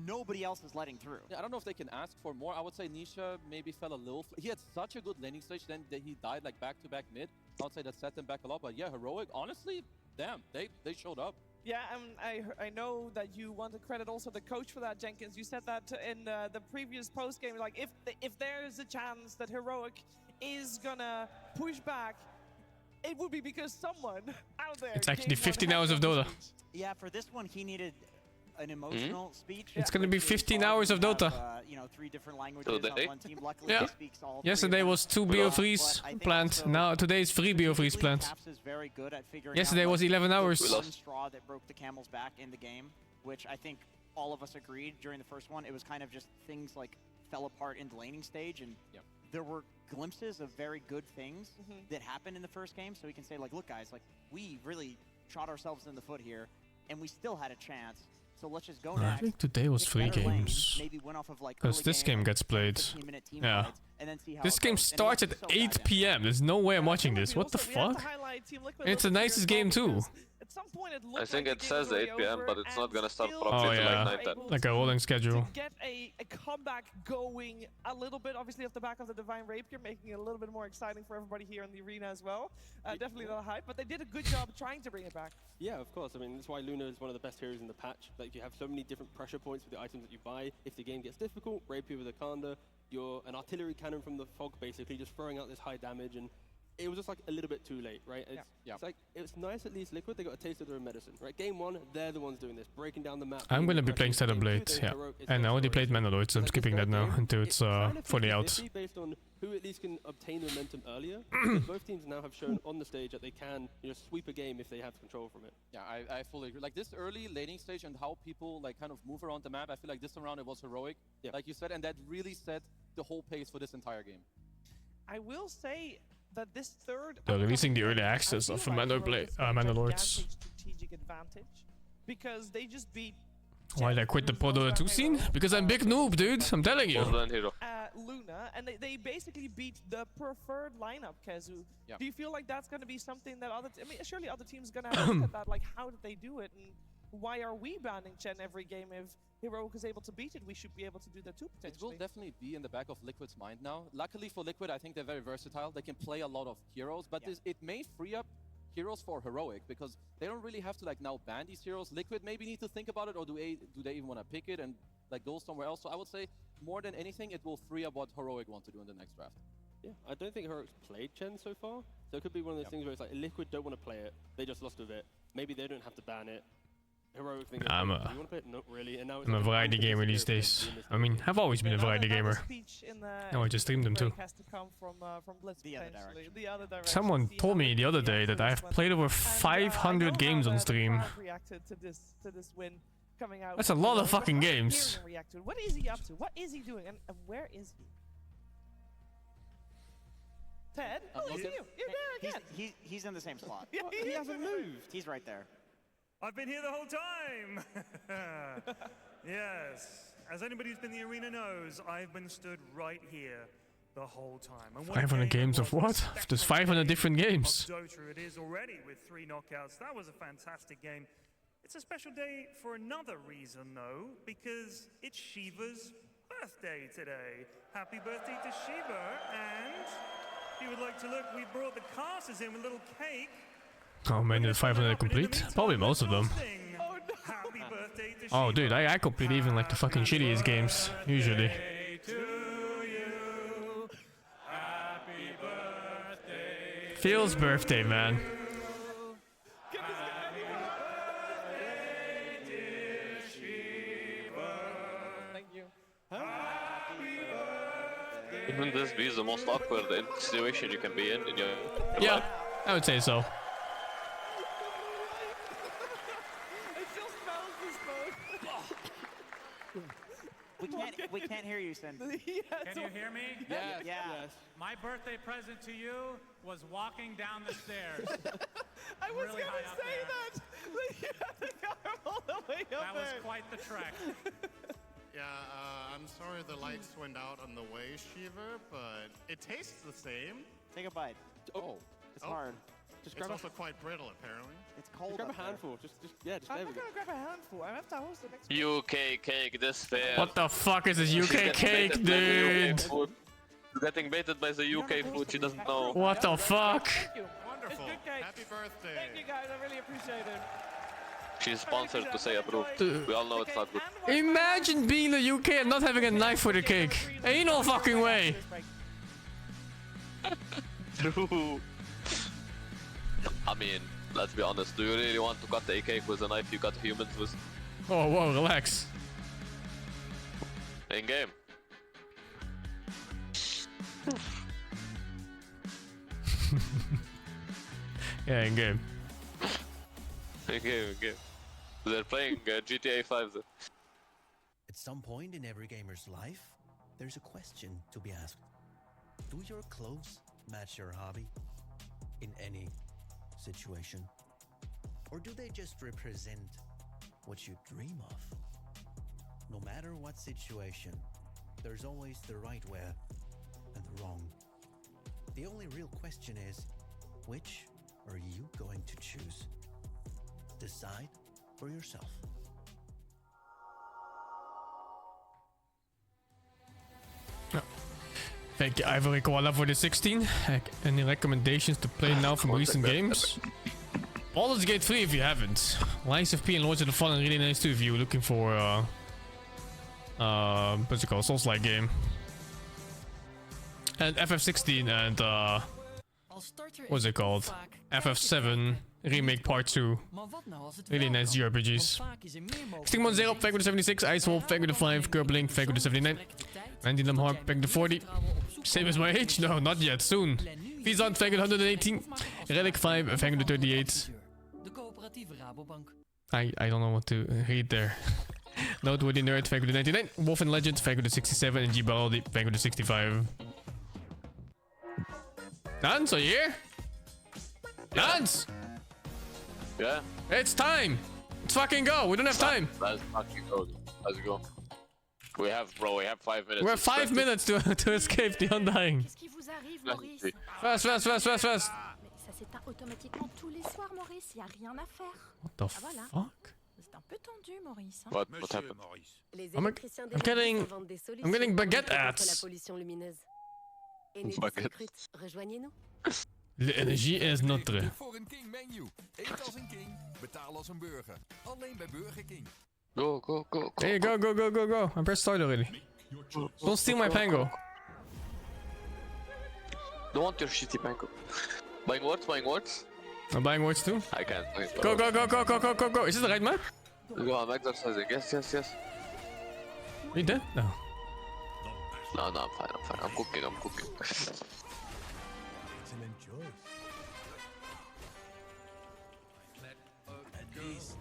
nobody else is letting through. Yeah, I don't know if they can ask for more. I would say Nisha maybe fell a little. He had such a good laning stage, then he died like back-to-back mid. I would say that set them back a lot. But yeah, Heroic, honestly, damn, they showed up. Yeah, I know that you want to credit also the coach for that, Jenkins. You said that in the previous post game, like if there's a chance that Heroic is gonna push back, it would be because someone out there. It's actually 15 hours of Dota. Yeah, for this one, he needed an emotional speech. It's gonna be 15 hours of Dota. 3 different languages on one team. Luckily, yeah. he speaks all Yesterday was 2 BO3s planned. Now today is 3 BO3s planned. Yesterday was 11 hours. One straw that broke the camel's back in the game, which I think all of us agreed during the first one. It was kind of just things like fell apart in the laning stage, and there were glimpses of very good things that happened in the first game. So we can say, like, look, guys, like we really shot ourselves in the foot here, and we still had a chance. So let's just go next. I think today was 3 games. Because this game gets played. Yeah. This game starts at 8 PM. There's no way I'm watching this. What the fuck? And it's the nicest game too. I think it says 8 PM, but it's not gonna start properly till like 9, 10. Like a rolling schedule. To get a comeback going a little bit, obviously off the back of the Divine Rapier, making it a little bit more exciting for everybody here in the arena as well. Definitely a little hype, but they did a good job trying to bring it back. Yeah, of course. I mean, that's why Luna is one of the best heroes in the patch. Like, you have so many different pressure points with the items that you buy. If the game gets difficult, Rapier with a Kanda, you're an artillery cannon from the fog, basically, just throwing out this high damage, and it was just like a little bit too late, right? It's like, it's nice at least Liquid, they got a taste of their own medicine, right? Game 1, they're the ones doing this, breaking down the map. I'm gonna be playing Shadow Blade, yeah. And I already played Mandaloid, so I'm skipping that now until it's fully out. Based on who at least can obtain momentum earlier, because both teams now have shown on the stage that they can sweep a game if they have control from it. Yeah, I fully agree. Like this early laning stage and how people like kind of move around the map, I feel like this round it was heroic, like you said, and that really set the whole pace for this entire game. I will say that this third... They're releasing the early access of Mandalords. Strategic advantage, because they just beat... Why did I quit the Pro Dota 2 scene? Because I'm big noob, dude. I'm telling you. Luna, and they basically beat the preferred lineup, Kazu. Do you feel like that's going to be something that other... I mean, surely other teams are going to look at that, like, how did they do it? And why are we banning Chen every game? If Heroic is able to beat it, we should be able to do that too, potentially. It will definitely be in the back of Liquid's mind now. Luckily for Liquid, I think they're very versatile. They can play a lot of heroes, but it may free up heroes for Heroic, because they don't really have to like now ban these heroes. Liquid maybe need to think about it, or do they even want to pick it and like go somewhere else? So I would say more than anything, it will free up what Heroic want to do in the next draft. Yeah, I don't think Heroic's played Chen so far, so it could be one of those things where it's like Liquid don't want to play it, they just lost with it. Maybe they don't have to ban it. heroic thing. I'm You want to play it? Not really. And now it's a like variety gamer these days. I mean, I've always been a variety gamer. No, I just streamed them too. Someone told me the other day that I've played over 500 games on stream. That's a lot of fucking games. What is he up to? What is he doing? And where is he? Ted? Oh, it's you. You're there again. He's in the same spot. He hasn't moved. He's right there. I've been here the whole time! Yes. As anybody who's been in the arena knows, I've been stood right here the whole time. And 500 games of what? There's 500 different games. Dota it is already with 3 knockouts. That was a fantastic game. It's a special day for another reason, though, because it's Shiva's birthday today. Happy birthday to Shiva, and if you would like to look, we brought the casters in with a little cake. Oh man, did 500 complete? Probably most of them. Oh dude, I complete even like the fucking shittiest games, usually. Phil's birthday, man. Wouldn't this be the most awkward situation you can be in your Yeah, I would say so. We can't hear you, Sin. Can you hear me? Yes. Yes. My birthday present to you was walking down the stairs. I was really gonna say that. You had to go all the way up That was quite the trek. Yeah, I'm sorry the lights went out on the way, Shiva, but it tastes the same. Take a bite. Oh, it's hard. Just grab it's also quite brittle, apparently. It's cold. Just grab a handful. Just I'm not gonna grab a handful. I have to host the next. UK cake, this fair. What the fuck is this UK cake, dude? She's getting baited by the UK food, she doesn't know. What the fuck? Thank you. Wonderful. It's good cake. Happy birthday. Thank you guys. I really appreciate it. She's sponsored to say approved. We all know it's not good. Imagine being the UK and not having a knife for the cake. Ain't no fucking way. True. I mean, let's be honest. Do you really want to cut a cake with a knife you cut humans with? Oh, whoa, relax. In game. Yeah, in game. In game. They're playing GTA 5 though. At some point in every gamer's life, there's a question to be asked. Do your clothes match your hobby? In any situation? Or do they just represent what you dream of? No matter what situation, there's always the right wear and the wrong. The only real question is, which are you going to choose? Decide for yourself. Thank you, Ivory Koala, for the 16. Any recommendations to play now from recent games? Baldur's Gate 3 if you haven't. Lies of P and Lords of the Fallen really nice too if you're looking for what's it called? Souls-like game. And FF16 and what's it called? FF7 Remake Part 2. Really nice JRPGs. Stigmon Zero, thank you to 76. Ice Wolf, thank you to 5. Kerblink, thank you to 79. Andy Lamhawk, thank you to 40. Same as my age? No, not yet. Soon. Fizant, thank you to 118. Relic 5, thank you to 38. I don't know what to read there. Noteworthy Nerd, thank you to 99. Wolf and Legend, thank you to 67. And G Baldi, thank you to 65. Dance, are you here? Dance! Yeah? It's time! Let's fucking go! We don't have time! Let's fucking go. Let's go. We have 5 minutes. We have 5 minutes to escape the Undying. Qu'est-ce qui vous arrive, Maurice? Fast. Mais ça s'éteint automatiquement tous les soirs, Maurice. Y a rien à faire. What the voilà. fuck? C'est un peu tendu, Maurice. What happened? Les I'm électriciens getting des solutions getting baguette contre la ads. pollution lumineuse. Et Baguette. rejoignez-nous. L'énergie is notre. Voor een King menu. Eet als een king, betaal als een burger. Alleen bij Burger King. Go. Hey, go. I pressed start already. Don't steal my pango. Don't want your shitty pango. Buying words? I'm buying words too. I can't. Go. Is this the right map? Go, I'm exercising. Yes, yes, yes. Are you dead? No. No, I'm fine, I'm fine. I'm cooking, I'm cooking. Excellent choice.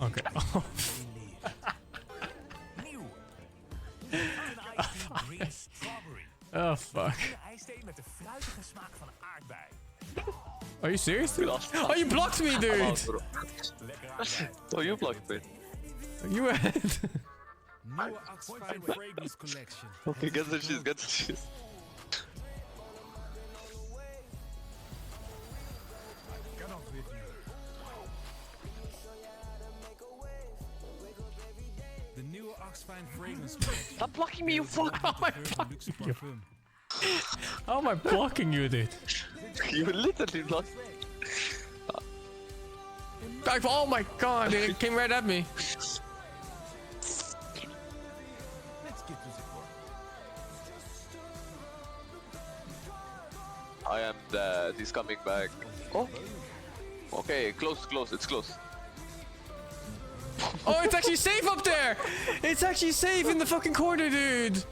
Okay. Nieuw. Lipton Ice Tea Green Strawberry. Oh fuck. Groene ijsthee met de fruitige smaak van aardbei. Are you serious, dude? Oh, you blocked me, dude! Oh, you blocked me. You had. Nieuwe Oxfine Fragrance Collection. Okay, get the cheese, get the cheese. Get off with you. De nieuwe Oxfine Fragrance Collection. Stop blocking me, you fuck! How am I blocking you? How am I blocking you, dude? You literally blocked. Oh my god, it came right at me. Let's get to the point. I am dead. He's coming back. Oh. Okay, close, close. It's close. Oh, it's actually safe up there! It's actually safe in the fucking corner, dude!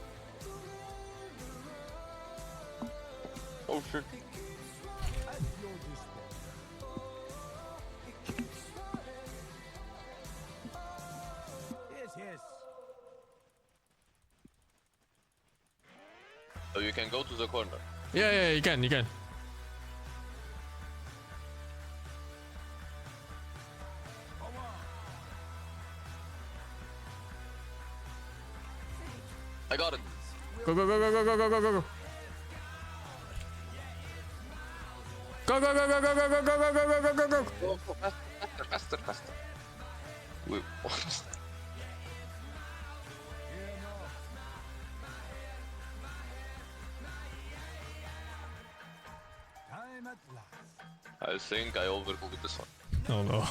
Oh shit. Yes, yes. So you can go to the corner. Yeah, you can, you can. I got it. Go, go, go, go, go, go, go, go, go. Go, go, go, go, go, go, go, go, go, go, go, go, go. Go, faster, faster. Wait, what? Time at last. I think I overcooked this one. Oh no.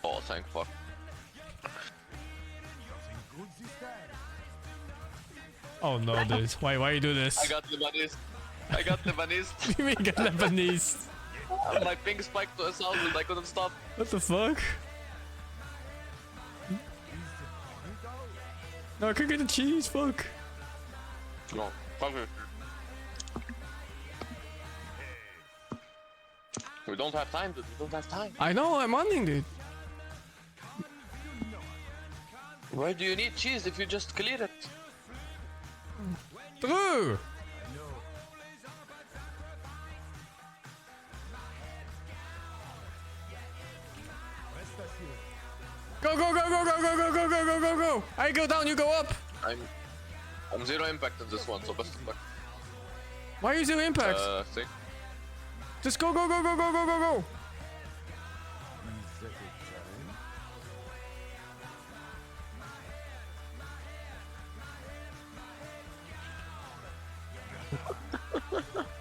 Oh, thank fuck. Good this time. Oh no, dude. Why you do this? I got Lebanese. I got Lebanese. What do you mean you got Lebanese? My ping spiked to 1,000. I couldn't stop. What the fuck? No, I can't get the cheese, fuck. No, fuck it. We don't have time, dude. We don't have time. I know, I'm running, dude. Why do you need cheese if you just clear it? True! Go, go, go, go, go, go, go, go, go, go, go, go! I go down, you go up! I'm zero impact in this one, so best of luck. Why are you zero impact? Think. Just go, go, go, go, go, go, go, go!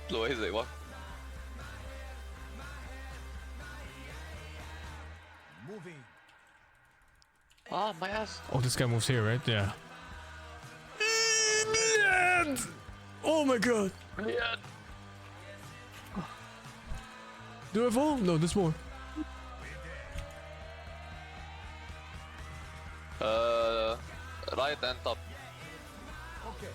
Slow easy, what? Moving. Ah, my ass. Oh, this guy moves here, right? Yeah. Oh my god! Yeah. Do I have all? No, there's more. Right and top. Okay.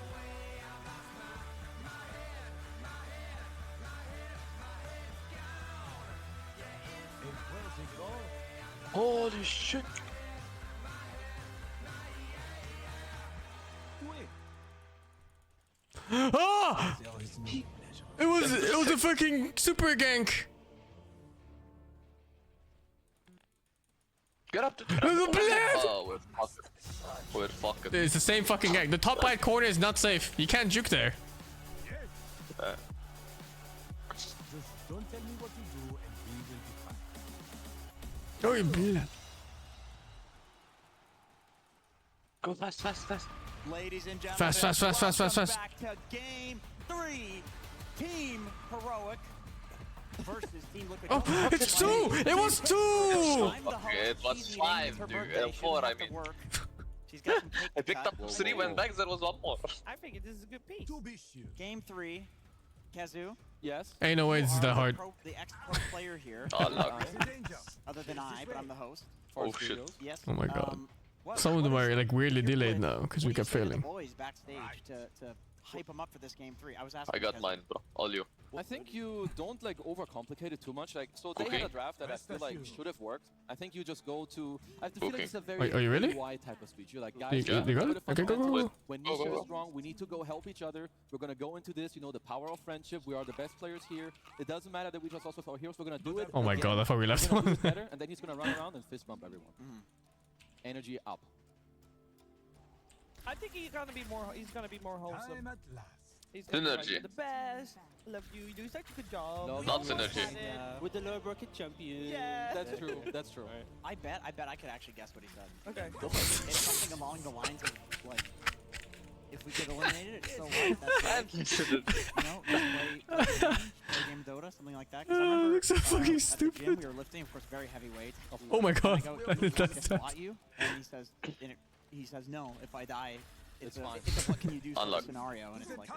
And where's it go? Holy shit. Ah! It was a fucking super gank. Get up to Oh, we're fucking. We're fucking. It's the same fucking gank. The top right corner is not safe. You can't juke there. Just don't tell me what to do and we will be fine. Oh, you bleed. Go fast, fast, fast. Ladies and gentlemen, Fast, fast, fast, fast, fast, fast. back to game 3. Team Heroic versus Team Liquid. Oh, it's 2! It was 2! Okay, it was 5, dude. 4, I mean. I picked up 3, went back, there was 1 more. I figured this is a good piece. To be sure. Game 3, Kazu. Yes. Ain't no way it's that hard. The ex-pro player here. Oh, luck. Other than I, but I'm the host. Oh shit. Yes. Oh my god. Some of them are like weirdly delayed now because we kept failing. Boys backstage to hype them up for this game 3. I was asking. I got mine, bro. All you. I think you don't like overcomplicate it too much. Like, so they had a draft that I feel like should have worked. I think you just go to. I have to feel like it's a very are you really? wide type of speech. You're like, guys, You got it? Okay, go. when Nisha is wrong, we need to go help each other. We're gonna go into this. You know, the power of friendship. We are the best players here. It doesn't matter that we just also our heroes. We're gonna do it. Oh my again. god, I thought we left We're gonna one. do it better, and then he's gonna run around and fist bump everyone. Energy up. I think he's gonna be more. He's gonna be more wholesome. He's Synergy. Like, the best. Love you. You do such a good job. No, not synergy. With the low bracket champion. Yeah. That's true. That's true. I bet I could actually guess what he said. Okay. It's something along the lines of like, if we get eliminated, it's so what? That's like, you know, play game Dota, something like that. 'Cause I remember, looks so fucking at the gym, stupid. we were lifting, of course, very heavy weight. Oh my god. I go, to spot you, and he says no. If I die, it's a what can you do sort of scenario, and it's like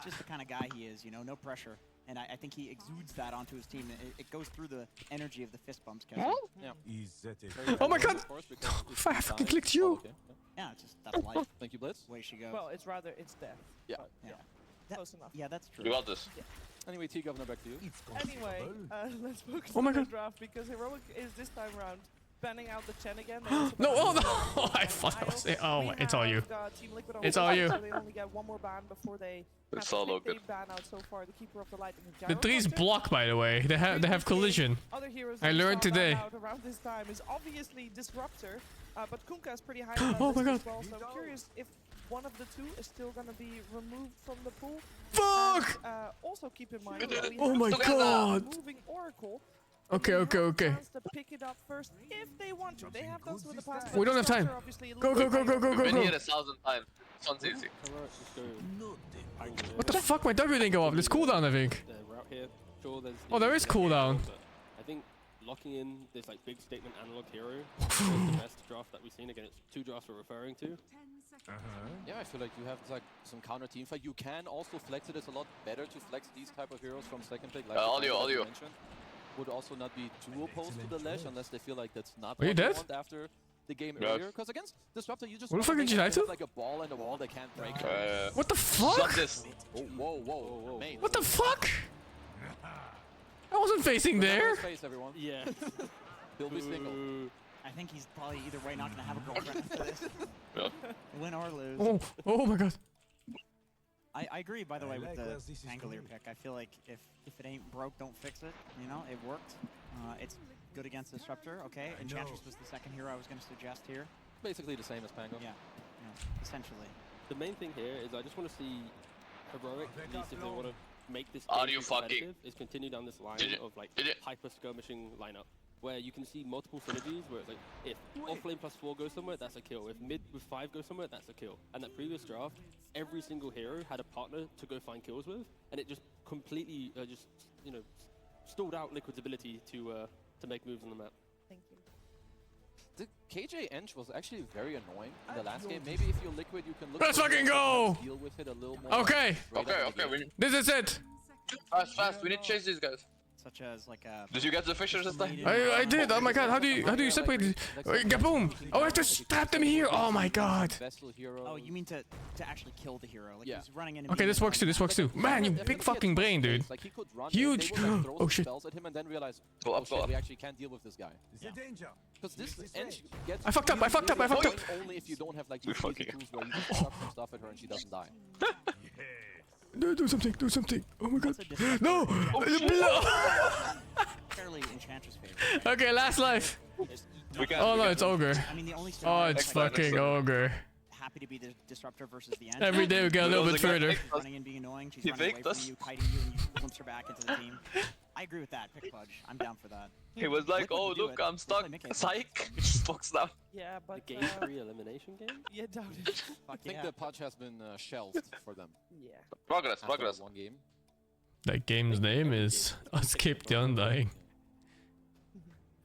just the kind of guy he is, you know, no pressure. And I think he exudes that onto his team. It goes through the energy of the fist bumps. Yeah. Oh my god! I fucking clicked you! Yeah, it's just that's life. Thank you, Blitz. Way she goes. Well, it's rather it's death. Yeah. Close enough. Yeah, that's true. You got this. Yeah. Anyway, T Governor, back to you. Anyway, let's focus Oh my on the god. draft because Heroic is this time around banning out the Chen again. No, oh no! I thought I was saying, oh, it's all you. Team Liquid on It's the all side, you. So they only get one more ban before they. It's all they good. ban out so far the Keeper of the Light and the The Gyro trees Hunter. block, by the way. They have collision. Other heroes I that we learned saw ban today. out around this time is obviously Disruptor, but Kunkka is pretty high on that Oh my list god. as well. So I'm curious if one of the two is still gonna be removed from the pool. Fuck! And, also keep in mind that we Oh have my god. moving Oracle. Okay. To pick it up first if they want to. They have done so in the past. We don't have time. Go. We've been here 1,000 times. This one's easy. What the fuck? My W didn't go off. There's cooldown, I think. Oh, there is cooldown. I think locking in this like big statement analog hero is the best draft that we've seen. Again, it's 2 drafts we're referring to. Yeah, I feel like you have like some counter team fight. You can also flex it. It's a lot better to flex these type of heroes from second pick. Like all you. Mentioned. Would also not be too opposed to the Lash unless they feel like that's not Are you what they dead? want after the game Yes. earlier. Because against Disruptor, you just What the fuck did you die to? like a ball and a wall they can't break. What the fuck? Shut this. Oh, whoa, mate. What the fuck? I wasn't facing there. Face, everyone. Yeah. He'll be single. I think he's probably either way not gonna have a girlfriend after this. Win or lose. Oh my god. I agree, by the way, with the Pangolier pick. I feel like if it ain't broke, don't fix it. You know, it worked. It's good against Disruptor, okay? Enchantress was the second hero I was going to suggest here. Basically the same as Pango. Yeah, essentially. The main thing here is I just want to see Heroic, at least if they want to make this Are game you fucking- competitive, is continue down this line of like hyper skirmishing lineup. Where you can see multiple synergies, where it's like, if offlane +4 goes somewhere, that's a kill. If mid with 5 goes somewhere, that's a kill. And that previous draft, every single hero had a partner to go find kills with, and it just completely stalled out Liquid's ability to make moves on the map. Thank you. The KJ Ench was actually very annoying in the last game. Maybe if you're Liquid, you can look. Let's for fucking ways to go! deal with it a little more. Okay. Okay. This is it. Fast. We need to chase these guys. Such as like a. Did you get the fishers this time? I did. Oh my god. How do you separate these? Gaboom! Oh, I have to trap them here. Oh my god. Oh, you mean to actually kill the hero? Like he's running in. Okay, this works too. This works too. Man, you big fucking brain, dude. Huge. Oh shit. Spells at him and then realize, Go up. we actually can't deal with this guy. Because this Ench gets. I fucked up. Only if you don't have like these easy tools where you just chuck some stuff at her and she doesn't die. Do something. Oh my god. No! Fairly Enchantress favorite. Okay, last life. Oh no, it's Ogre. I mean, the only Oh, it's fucking Ogre. Happy to be the Disruptor versus the end. Every day we get a little bit further. Running and being annoying. She's running away from you, kiting you, and you glimpse her back into the team. I agree with that. Pick Fudge. I'm down for that. He was like, oh look, I'm stuck. Psych. He just walks down. Yeah, but The game 3 elimination game? Yeah, doubt it. I think the Pudge has been shelved for them. Yeah. Progress. After one game. That game's name is Escape the Undying.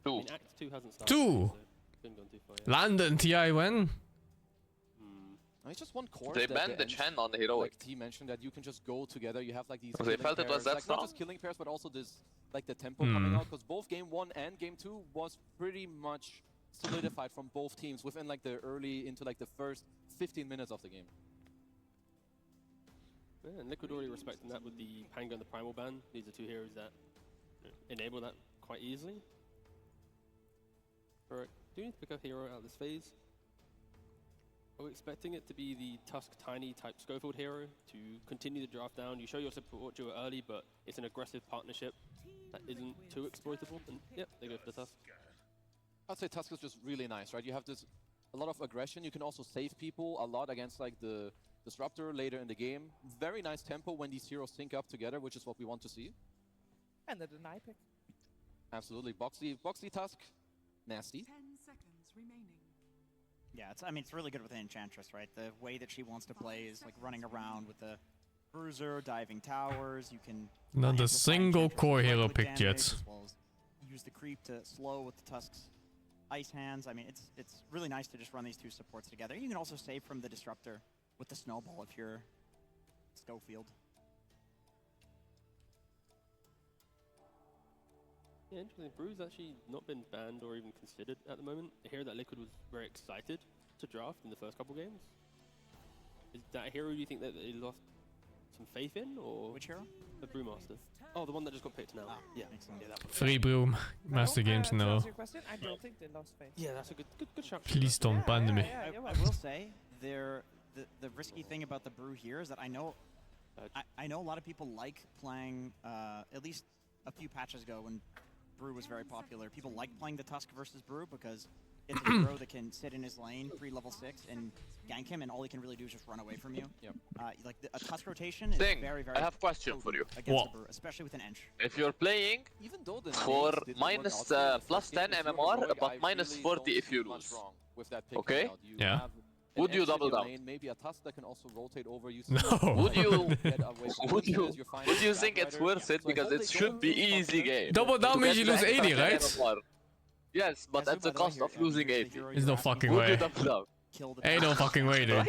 I mean, Act 2 hasn't started. 2. So couldn't go too far yet. London TI when? It's just one course. They banned the Chen on the heroic. Like T mentioned that you can just go together. You have like these. They felt it was that strong. Not just killing pairs, but also this like the tempo coming out. Because both game 1 and game 2 was pretty much solidified from both teams within like the early into like the first 15 minutes of the game. Yeah, and Liquid already respecting that with the Pango and the Primal ban. These are two heroes that enable that quite easily. Alright, do you need to pick a hero out of this phase? Are we expecting it to be the Tusk Tiny type Schofield hero to continue the draft down? You show your support duo early, but it's an aggressive partnership that isn't too exploitable. And yep, they go for the Tusk. I'd say Tusk is just really nice, right? You have this a lot of aggression. You can also save people a lot against like the Disruptor later in the game. Very nice tempo when these heroes sync up together, which is what we want to see. And the deny pick. Absolutely. Boxy Tusk, nasty. 10 seconds remaining. Yeah, I mean, it's really good with the Enchantress, right? The way that she wants to play is like running around with the Bruiser, diving towers. You can not a single core hero picked yet. As well as use the creep to slow with the Tusk's ice hands. I mean, it's really nice to just run these two supports together. You can also save from the Disruptor with the Snowball if you're Schofield. Yeah, interesting. Brew's actually not been banned or even considered at the moment. I hear that Liquid was very excited to draft in the first couple games. Is that a hero you think that they lost some faith in, or which hero? The Brewmaster. Oh, the one that just got picked now. Yeah. Free Brew Master Games To now. answer your question, I don't think they lost faith. Yeah, that's a good shot. Please don't ban me. I will say the risky thing about the Brew here is that I know a lot of people like playing at least a few patches ago when Brew was very popular. People like playing the Tusk versus Brew because it's a hero that can sit in his lane pre-level 6 and gank him, and all he can really do is just run away from you. Yep. Like a Tusk rotation is very, very I have a question for you. against the Brew, especially with an Ench. If you're playing Even though the for names minus didn't work out, plus 10 if you're MMR, heroic, but I minus really 40 don't if you see much lose. wrong with that pick Okay? out. You Yeah. have Would an you Ench in double your down? lane, maybe a Tusk that can also rotate over you. No. Would you Get away from would you Bruises, you're fine with think it's Batrider. worth it? So I Because hope it they should don't be lose easy confidence. game. Double down To means get you the lose extra 80, 10 right? MMR. Yes, but at the cost of losing 80. There's no fucking Would you way. double down? Ain't no fucking way, dude. Right?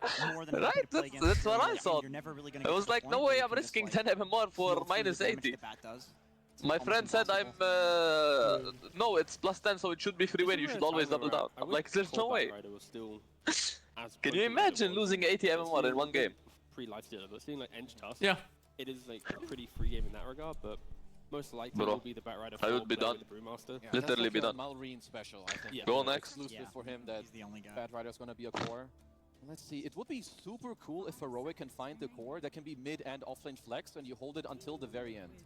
That's what I thought. I was like, no way I'm risking 10 MMR for minus 80. My friend said I'm no, it's plus 10, so it should be free win. You should always double down. I'm like, there's no way. Can you imagine losing 80 MMR in one game? Pre-life stealer, but seeing like Ench Tusk, Yeah. it is like a pretty free game in that regard, but most likely Bro, will be the Batrider I would be done. with the Brewmaster. Yeah, Literally that's be like a done. Malrine special, I think. Go next. Exclusive for him that He's the only guy. Batrider is going to be a core. Let's see. It would be super cool if Heroic can find the core that can be mid and offlane flex, and you hold it until the very end.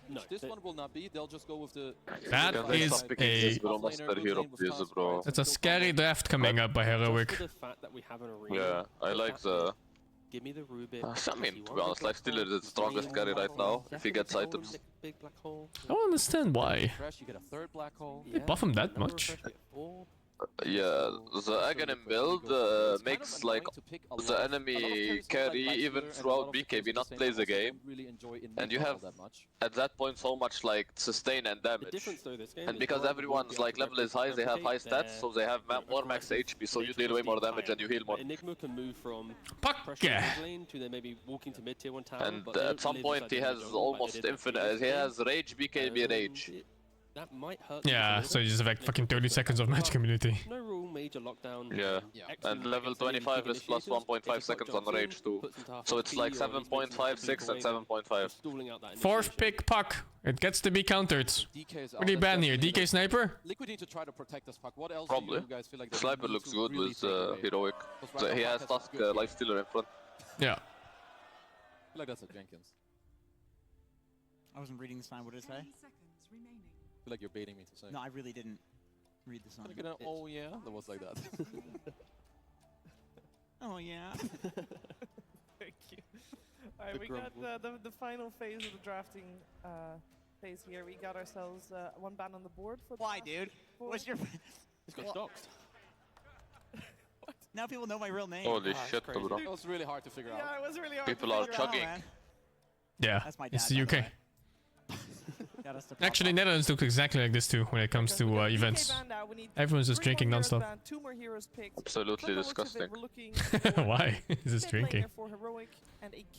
No, this one will not be. They'll just go with the. That is a... It's a scary draft coming up by Heroic. Yeah, I like the... Give me the Rubik. I mean, to be honest, Lifestealer is the strongest carry right now, if he gets items. Big black hole. I don't understand why. You get a third black hole. They buff him that much. Yeah, the Aghanim build makes like the enemy carry even throughout BKB not play the game, and you have at that point so much like sustain and damage. And because everyone's like level is high, they have high stats, so they have more max HP, so you deal way more damage and you heal more. Enigma can move from yeah. lane to then maybe walking to mid tier 1 tower. And at some point he has almost infinite. He has rage BKB rage. That might hurt. Yeah, so you just have like fucking 30 seconds of match community. No rule major lockdown. Yeah, and level 25 is plus 1.5 seconds on rage too. So it's like 7.56 and 7.5. Fourth pick puck. It gets to be countered. What do you ban here? DK Sniper? Liquid need to try to protect this puck. What else Probably. do you guys feel like Sniper looks good with Heroic. So he has Tusk Lifestealer in front. Yeah. I feel like that's a Jenkins. I wasn't reading the sign. What did it say? I feel like you're baiting me to say. No, I really didn't read the sign. Oh yeah, that was like that. Oh yeah. Thank you. Alright, we got the final phase of the drafting phase here. We got ourselves one ban on the board for. Why, dude? What's your? He's got doxed. Now people know my real name. Holy shit, bro. It was really hard to figure out. Yeah, it was really hard. People are chugging. Yeah, That's my it's dad, the by the UK. way. Actually, Netherlands looks exactly like this too when it comes to events. Everyone's just drinking non-stop. Absolutely disgusting. Why is this drinking?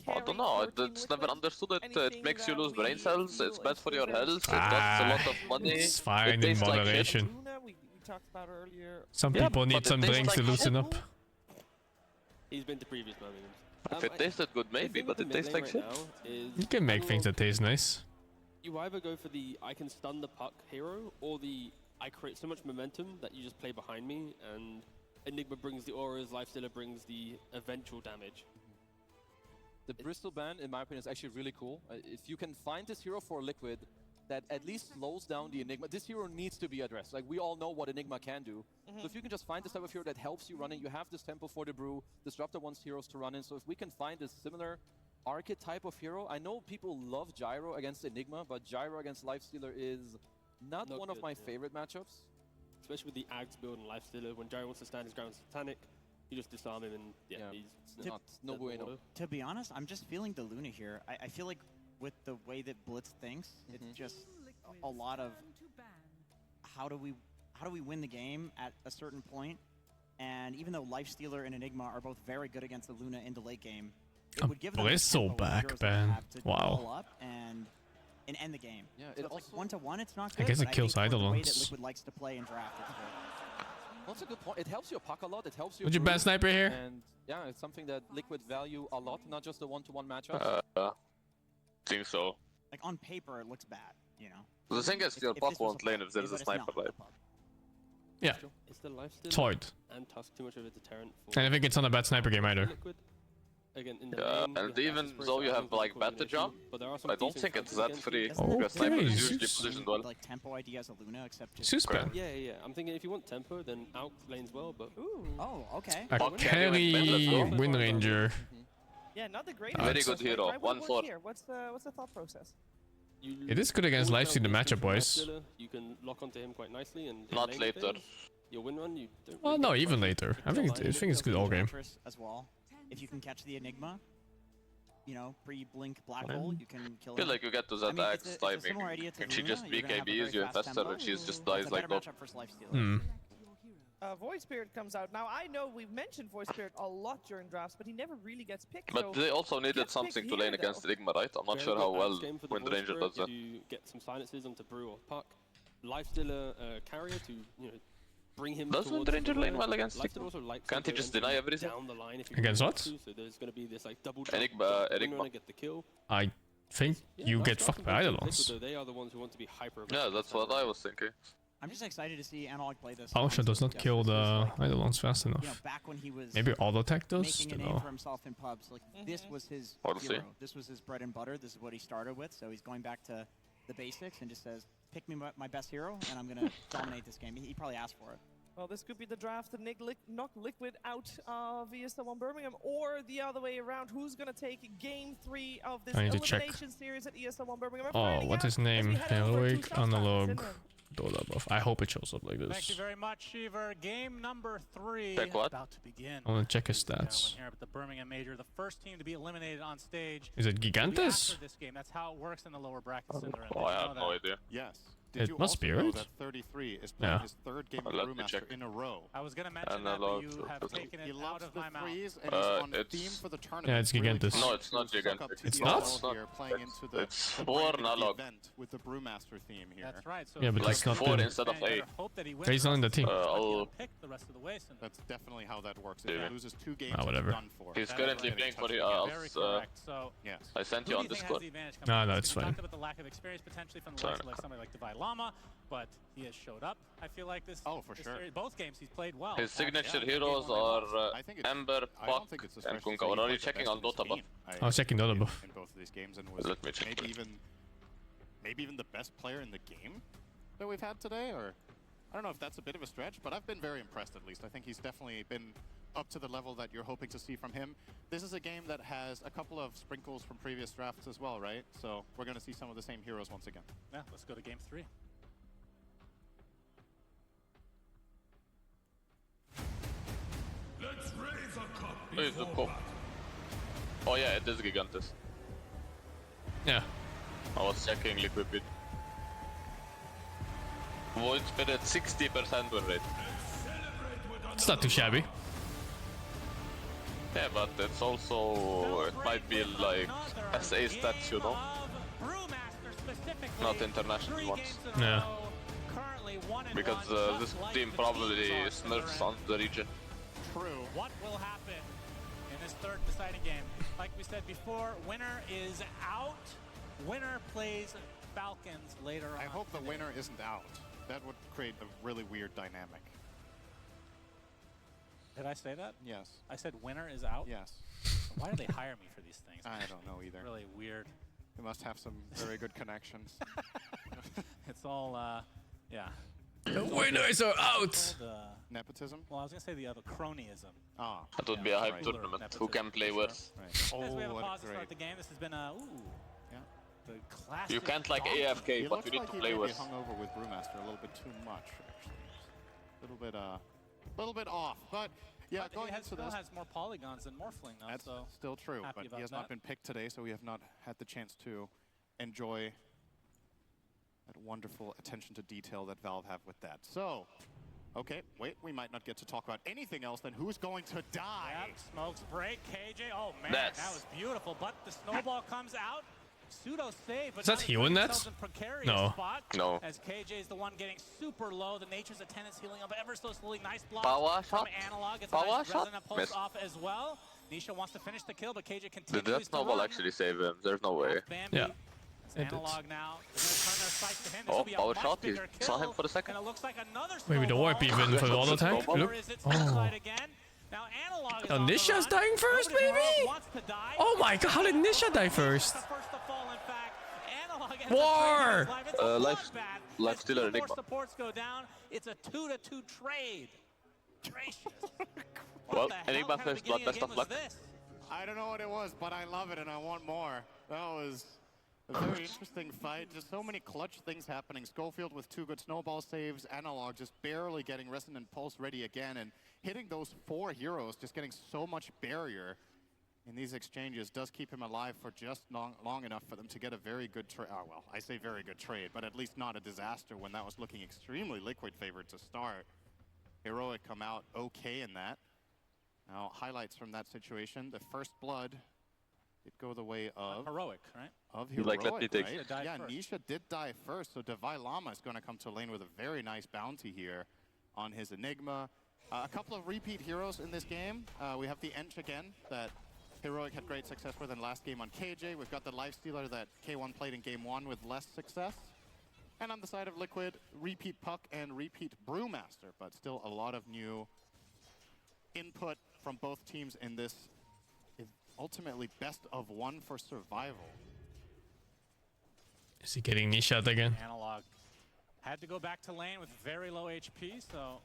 I don't know. It's never understood it. It makes you lose brain cells. It's bad for your health. It costs a lot of money. It's fine in moderation. Some Yeah, people need but it some tastes drinks like to loosen shit. up. He's been to previous Birmingham. If it tasted good, maybe, but it tastes like shit. You can make things that taste nice. You either go for the I can stun the puck hero, or the I create so much momentum that you just play behind me, and Enigma brings the auras, Lifestealer brings the eventual damage. The Bristol ban, in my opinion, is actually really cool. If you can find this hero for Liquid that at least slows down the Enigma, this hero needs to be addressed. Like, we all know what Enigma can do. So if you can just find this type of hero that helps you run in, you have this tempo for the Brew, Disruptor wants heroes to run in, so if we can find a similar archetype of hero, I know people love Gyro against Enigma, but Gyro against Lifestealer is not one of my favorite matchups. Especially with the Ags build and Lifestealer, when Gyro wants to stand his ground Satanic, you just disarm him and he's not no bueno. To be honest, I'm just feeling the Luna here. I feel like with the way that Blitz thinks, it's just a lot of how do we win the game at a certain point? And even though Lifestealer and Enigma are both very good against the Luna in the late game, it would give them the Blizzle tempo back, heroes that they man. have to Wow. roll up and end the game. Yeah, So it it's also- like 1-to-1, it's not I good. guess but it kills think for the way that Eidolons. Liquid likes to play and draft, it's good. That's a good point. It helps your puck a lot. It helps you. Would you ban Sniper here? And yeah, it's something that Liquid value a lot, not just the one-to-one matchups. Think so. Like on paper, it looks bad, you know. The thing is, your If puck this was won't lane if there's but a it's sniper, not. right? Yeah. Is the Lifestealer It's hard. and Tusk too much of a deterrent for And I think it's not a bad sniper game either. Liquid? Again, in the Yeah, lane, and you have even Asper's though you that have can like cause battle coordination, jump, but there are some I don't decent think it's fighters that against free it. because sniper is Okay, usually Zeus. positioned well. Like tempo ID as a Luna, except just Zeus ban. Yeah. I'm thinking if you want tempo, then Alk lanes well, but Oh, okay. A carry Wind Ranger. Yeah, not the greatest. Very good hero, Why would 1-4. work here? What's the thought process? It is good against Lifestealer the matchup, boys. You can lock onto him quite nicely, and in Not lane later. phase, your win run, you don't Well, really no, get even pressured. later. I think it's good all game. Tetris as well. If you can catch the Enigma, you know, pre-blink black hole, you can kill I feel him. like you get to that it's a axe timing, similar idea to and she Luna. just You're gonna have a BKBs very you fast faster, tempo. and she just It's dies a like better that. matchup for Lifestealer. Hmm. Void Spirit comes out. Now, I know we've mentioned Void Spirit a lot during drafts, but he never really gets picked. But so they also needed gets something picked to lane here, against though. Enigma, right? I'm not Very sure good how well axe game for the Wind Void Ranger Spirit does that. to get some silences onto Brew or Puck. Lifestealer carrier to bring him. Does Wind towards Ranger the lane lane. well against Lifestealer Enigma? also likes Can't to he go just into deny everything? down the line if he Against wants what? to, so there's going to be this like double jump, Enigma. win run and get the kill. I think you get fucked by Eidolons. They are the ones who want to be hyper. Yeah, that's what I was thinking. I'm just excited to see Analog play this. Power Shot does not Just kill this is the like, Eidolons fast you know, enough. back when he was Maybe auto attack does? making a Don't name know. for himself in pubs. Like this was his Hard to see. hero. This was his bread and butter. This is what he started with. So he's going back to the basics and just says, "Pick me my best hero, and I'm gonna dominate this game." He probably asked for it. Well, this could be the draft to knock Liquid out of ESL 1 Birmingham, or the other way around. Who's going to take Game 3 of this I need to check. elimination series at ESL 1 Birmingham? Oh, what's his name? Heroic Analog Dota buff. I hope it shows up like Thank you this. very much, Shiver. Game number 3 Check what? about to begin. I want to check his stats. Here at the Birmingham Major, the first team to be eliminated on stage. Is it will be Gigantes? after this game. That's how it works in the lower brackets. Oh, I have no idea. Yes. It must be, know right? that 33 is playing Yeah. his third game of Let me Brewmaster check. in a row? I was going to mention Analog that, but you have taken He it out loves of the my mouth. threes and he's on It's- theme for the tournament. Yeah, it's Gigantes. No, it's not gigantic. It's TDL not? Here, playing into the, It's the 4 branding of the analog. event with the Brewmaster theme here. That's right. So Yeah, if but you it's like not 4 the- instead of you better 8. hope that he wins He's not in the team. I'll pick the rest of the way. And That's definitely how that works. If Yeah. he loses 2 games, Ah, whatever. it's done for. He's That's currently right. playing for Touching the again. very us. correct. So Yes. I sent who you do on you think has Discord. the advantage No, coming no, into it's this? We fine. talked about the lack of experience potentially from the Sorry. likes of like somebody like Divide Llama, but he has showed up. I feel like this. Oh, for this sure. series- both games he's played well. His signature Yeah, heroes game one are they lost. I think it's- Ember, I don't Puck, think it's a and stretch to say Kunkka. he Are you played the checking best on in his Dota buff? team. I was checking Dota buff. In both of these games and was Let me check. maybe even the best player in the game that we've had today, or I don't know if that's a bit of a stretch, but I've been very impressed at least. I think he's definitely been up to the level that you're hoping to see from him. This is a game that has a couple of sprinkles from previous drafts as well, right? So we're going to see some of the same heroes once again. Yeah, let's go to game 3. Let's raise a cup Where's the cup? Oh yeah, it is Gigantes. Yeah. I was checking Liquid Bit. Void Spirit 60% win rate. It's not too shabby. Yeah, but it's also, it might be like SA stats, you know? Not international ones. Yeah. Because this team probably smurfs on the region. True. What will happen in this third deciding game? Like we said before, winner is out. Winner plays Falcons later on. I hope the winner isn't out. That would create a really weird dynamic. Did I say that? Yes. I said winner is out? Yes. Why do they hire me for these things? I don't know either. Really weird. You must have some very good connections. It's all, yeah. The winners are out! Nepotism? Well, I was going to say the other cronyism. Ah. That would be a hype tournament. Who can play worse? Right. As we have a pause to start the game, this has been a, yeah. The classic. You can't like AFK, but you need to play worse. worse. He hung over with Brewmaster a little bit too much, actually. A little bit off, but yeah, but going he into still this. has more polygons than Morphling though, That's so still true, but he has not been picked today, so we have not had the chance to enjoy that wonderful attention to detail that Valve have with that. So, okay, wait, we might not get to talk about anything else then. Who's going to die? Yep, smokes break, KJ. Oh man, that was beautiful, but the snowball comes out. Pseudo save, but is that healing that? No. No. As KJ is the one getting super low, the Nature's Attendants healing up ever so slowly. Nice block Power from shot. Analog. It's Power a nice shot. resonant pulse off as well. Nisha wants to finish the kill, but KJ continues Did that snowball actually save him? There's no way. Yeah. It's Analog now. They're going to turn their sights to him. This Oh, will be a power much shot. He bigger saw kill, him for a second. and it looks like another Maybe the warp even for the auto tank. Look. Oh. Now Analog is Oh, on the Nisha's run. dying first, Nobody in the world baby! wants to die. Oh my god, how did Nisha die first? The first to fall, in fact. Analog ends up War! taking his life. It's a bloodbath. Life stealer As 2 more Enigma. supports go down. It's a 2-2 trade. Gracious. Well, Enigma first blood, best of luck. I don't know what it was, but I love it and I want more. That was a very interesting fight. Just so many clutch things happening. Schofield with 2 good snowball saves. Analog just barely getting Resonant Pulse ready again. And hitting those 4 heroes, just getting so much barrier in these exchanges does keep him alive for just long enough for them to get a very good trade. Oh, well, I say very good trade, but at least not a disaster when that was looking extremely Liquid favored to start. Heroic come out okay in that. Now, highlights from that situation. The first blood did go the way of... Heroic, right? Of Heroic, let me take. right? Yeah, Nisha did die first, so Divai Lama is going to come to lane with a very nice bounty here on his Enigma. A couple of repeat heroes in this game. We have the Ench again that Heroic had great success with in last game on KJ. We've got the Lifestealer that K1 played in game 1 with less success. And on the side of Liquid, repeat Puck and repeat Brewmaster, but still a lot of new input from both teams in this ultimately best of 1 for survival. Is he getting Nisha again? Analog had to go back to lane with very low HP, so...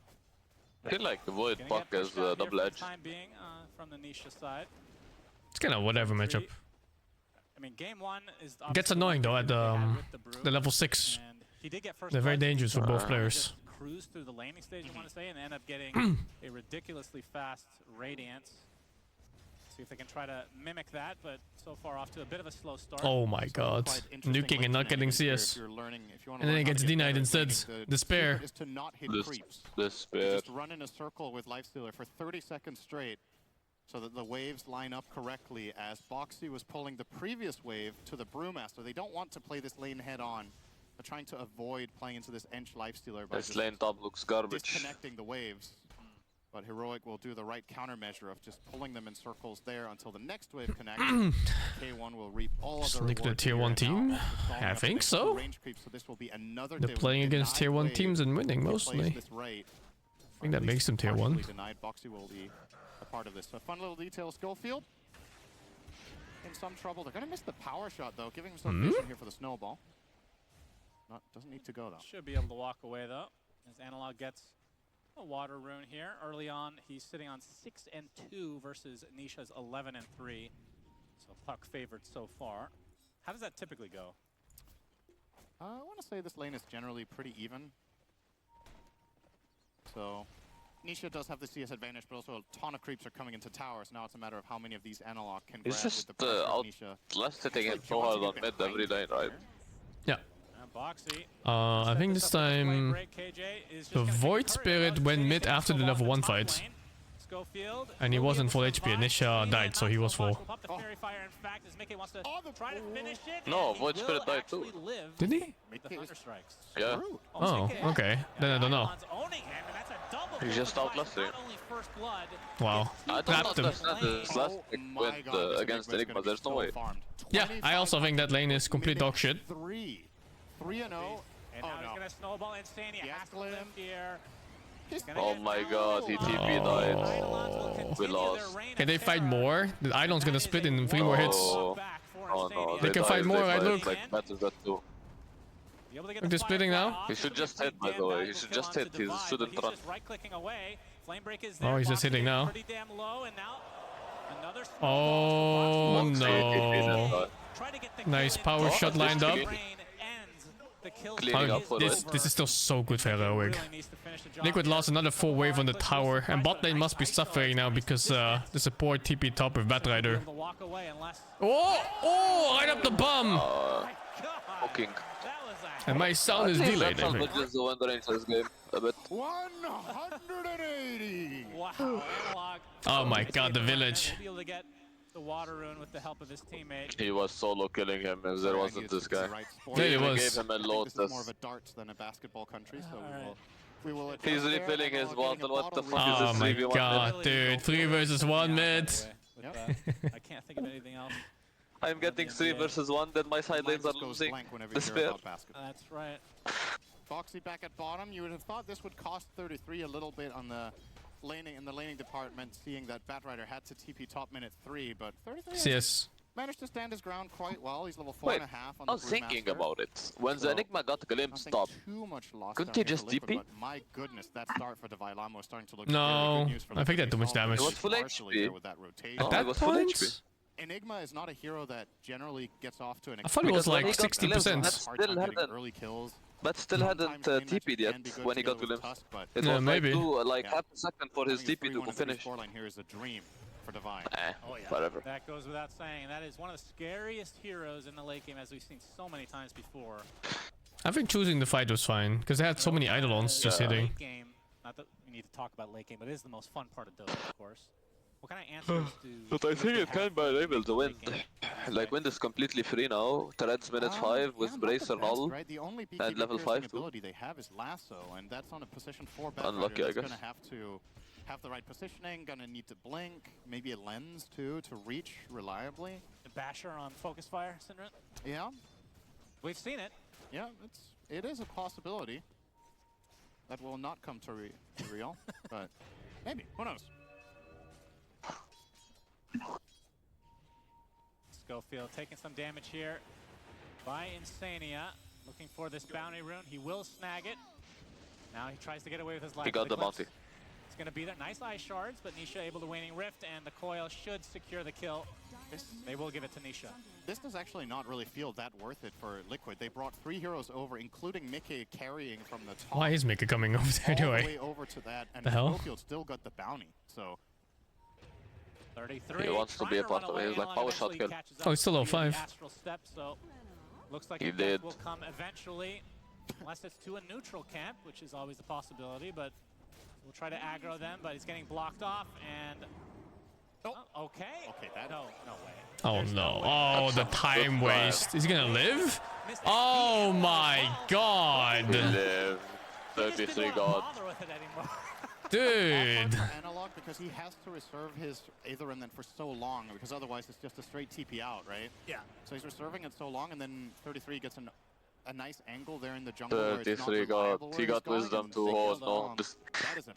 I feel like the Void Puck is double edge. Time being from the Nisha side. It's kind of whatever matchup. I mean, game 1 is... It gets annoying though at the level 6. He did get first. They're very dangerous for both players. Cruise through the laning stage, I want to say, and end up getting a ridiculously fast Radiance. See if they can try to mimic that, but so far off to a bit of a slow start. Oh my god. Nuking and not getting CS. And then it gets denied instead. Despair. Is to not hit creeps. Despair. Just run in a circle with Lifestealer for 30 seconds straight so that the waves line up correctly as Boxy was pulling the previous wave to the Brewmaster. They don't want to play this lane head on. They're trying to avoid playing into this Ench Lifestealer by This lane top looks garbage. disconnecting the waves. But Heroic will do the right countermeasure of just pulling them in circles there until the next wave connects. K1 will reap all of the Look at the rewards tier 1 here team. now. I think so. Range creep, so this will be another They're playing against tier 1 teams and winning mostly. this rate. I think that makes them tier 1. Denied. Boxy will be a part of this. So fun little detail. Schofield in some trouble. They're going to miss the power shot though, giving him some vision here for the snowball. Doesn't need to go though. Should be able to walk away though, as Analog gets a water rune here. Early on, he's sitting on 6-2 versus Nisha's 11-3. So Puck favored so far. How does that typically go? I want to say this lane is generally pretty even. So Nisha does have the CS advantage, but also a ton of creeps are coming into towers. Now it's a matter of how many of these Analog can grab It's just with the pressure of Nisha. last hitting it so hard on mid every lane, right? Yeah. I think this time the Void Spirit went mid after the level 1 fight. And he wasn't full HP. Nisha died, so he was full. No, Void Spirit died too. Did he? Yeah. Oh, okay. Then I don't know. He just outlasted him. Wow. I don't understand this last win against Enigma. There's no way. Yeah, I also think that lane is complete dog shit. 3-0. And now he's gonna snowball Insania. Has to live here. Oh my god, he TP died. We lost. Can they fight more? The Eidolon's gonna split in 3 more hits. Oh no, They can fight more, right, Luke? Like better than 2. Look, they're splitting now. He should just hit, by the way. He should just hit. He shouldn't run. Oh, he's just hitting now. Oh no. Nice power shot lined up. This is still so good for Heroic. Liquid lost another 4 wave on the tower, and bot lane must be suffering now because the support TP top with Batrider. Oh, right up the bum! Fucking. And my sound is delayed. That's not just the one range this game. A bit. 180! Wow, oh my god, the village. The water rune with the help of his teammate. He was solo killing him if there wasn't this guy. Yeah, he was. Gave him a lotus. This is more of a darts than a basketball country, so we will He's refilling his vault, and what the fuck oh is this 3v1 my god, dude. 3 versus 1 mid. I can't think of anything else. I'm getting 3 versus 1, then my side lanes are losing. Despair. That's right. Foxy back at bottom. You would have thought this would cost 33 a little bit on the laning in the laning department, seeing that Batrider had to TP top minute 3, but 33 yes. managed to stand his ground quite well. He's level 4.5 Wait, on I was the thinking Brewmaster. about it. When the Enigma got glimpsed top, couldn't he just TP? But my goodness, that start for the Vailamo is starting to look no, really good news for I think that too much damage. It was full HP. With that rotation. At that point? Enigma is not a hero that generally gets off to an I thought it was like 60%. Early kills. But still hadn't TP'd yet when he got to glimpse. It was maybe. like half a second for his TP to finish. Here is a dream for Divine. Whatever. That goes without saying. That is one of the scariest heroes in the late game, as we've seen so many times before. I think choosing the fight was fine, because they had so many Eidolons just hitting. Late game, not that we need to talk about late game, but it is the most fun part of Dota, of course. What kind of answers do... But I think it can be able to win. Like, win is completely free now. Threads minute 5 with Bracer null. Right? The only and level 5 too. ability they have is Lasso, and that's on a position 4 Batrider. Unlucky, I guess. Gonna have to have the right positioning, gonna need to blink, maybe a lens too, to reach reliably. The Basher on Focus Fire, Syndrome? Yeah. We've seen it. Yeah, it is a possibility. That will not come to real, but maybe, who knows? Schofield taking some damage here by Insania. Looking for this bounty rune. He will snag it. Now he tries to get away with his life. He got the bounty. It's going to be there. Nice eye shards, but Nisha able to Waning Rift, and the coil should secure the kill. They will give it to Nisha. This does actually not really feel that worth it for Liquid. They brought 3 heroes over, including Mickey carrying from the top. Why is Mickey coming over there anyway? All the way over to that, and the hell? Schofield still got the bounty, so... 33. He wants to be a part of it. He's like power shot kill. Oh, he's still 05. Astral step, so looks like he it did. will come eventually, unless it's to a neutral camp, which is always a possibility. But we'll try to aggro them, but he's getting blocked off, and okay. Okay, that no way. Oh no! Oh, the time waste. Is he gonna live? Oh my god! He lived. 33 god. Dude. Analog, because he has to reserve his Aether and then for so long, because otherwise it's just a straight TP out, right? Yeah. So he's reserving it so long, and then 33 gets a nice angle there in the jungle. 33 he got wisdom to hold on.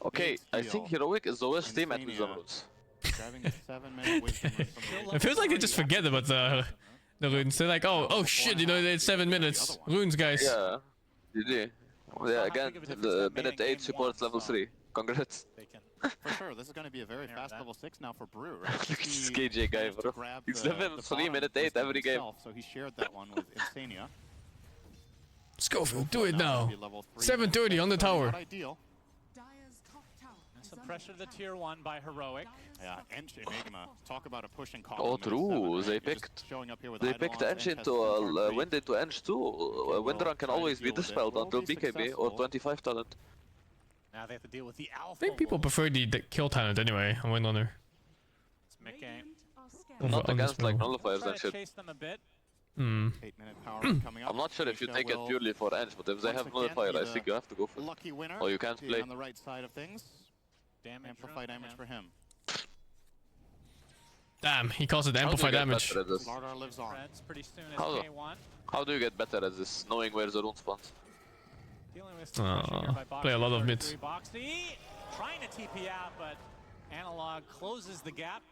Okay, I think Heroic is the worst team at wisdom runes. It feels like they just forget about the runes. They're like, oh shit, you know, it's 7 minutes. Runes, guys. Yeah, GG. Yeah, again, the minute 8 supports level 3. Congrats. For sure, this is going to be a very fast level 6 now for Brew, right? Look at this KJ guy, bro. He's level 3 minute 8 every game. So he shared that one with Insania. Schofield, do it now. 7:30 on the tower. Some pressure the tier 1 by Heroic. Yeah, Ench Enigma. Talk about a pushing call. Oh, true. They picked Ench into Wind into Ench too. Wind run can always be dispelled until BKB or 25 talent. Now they have to deal with the Alpha. I think people prefer the kill talent anyway on Wind Runner. It's mid-game. Not against like nullifiers Try and to shit. chase them a bit. Hmm. I'm not sure if you take it purely for Ench, but if they have nullifier, I think you have to go for it. Lucky winner. Or you can't play. On the right side of things. Damage. Amplify damage for him. Damn, he caused the amplify damage. Lardar lives on. Pretty soon as K1. How do you get better at this, knowing where the rune spawns? Dealing with some pressure here by Play a lot of Boxy, mids. 33. Boxy trying to TP out, but Analog closes the gap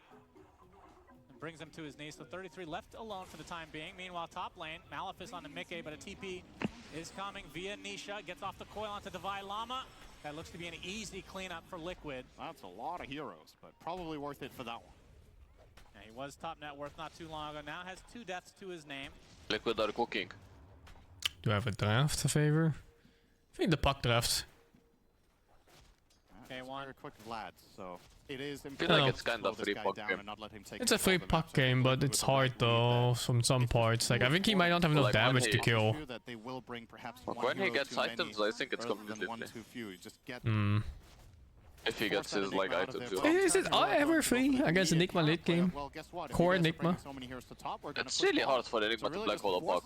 and brings him to his knees. So 33 left alone for the time being. Meanwhile, top lane, Malefice on the Mickey, but a TP is coming via Nisha. Gets off the coil onto Divide Llama. That looks to be an easy cleanup for Liquid. That's a lot of heroes, but probably worth it for that one. Yeah, he was top net worth not too long ago. Now has 2 deaths to his name. Liquid are cooking. Do I have a draft to favor? I think the puck draft. Okay, one. Very quick Vlad, so it is I feel like it's kind of free puck game. It's a free puck game, but it's hard though from some parts. Like I think he might not have enough damage to kill. When he gets items, I think it's completely free. If he gets his like items. Is it ever free against Enigma late game? Core Enigma? It's really hard for Enigma to black hole a puck.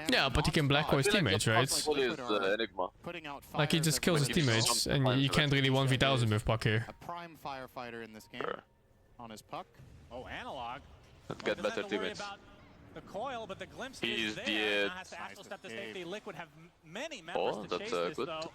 Yeah, but he can black hole his teammates, right? Enigma. Like he just kills his teammates, and you can't really 1v1000 with puck here. A prime firefighter in this game on his puck. Oh, Analog. Get better teammates. The coil, but the glimpse is there. Now has to astral step to safety. Liquid have many members to chase this though.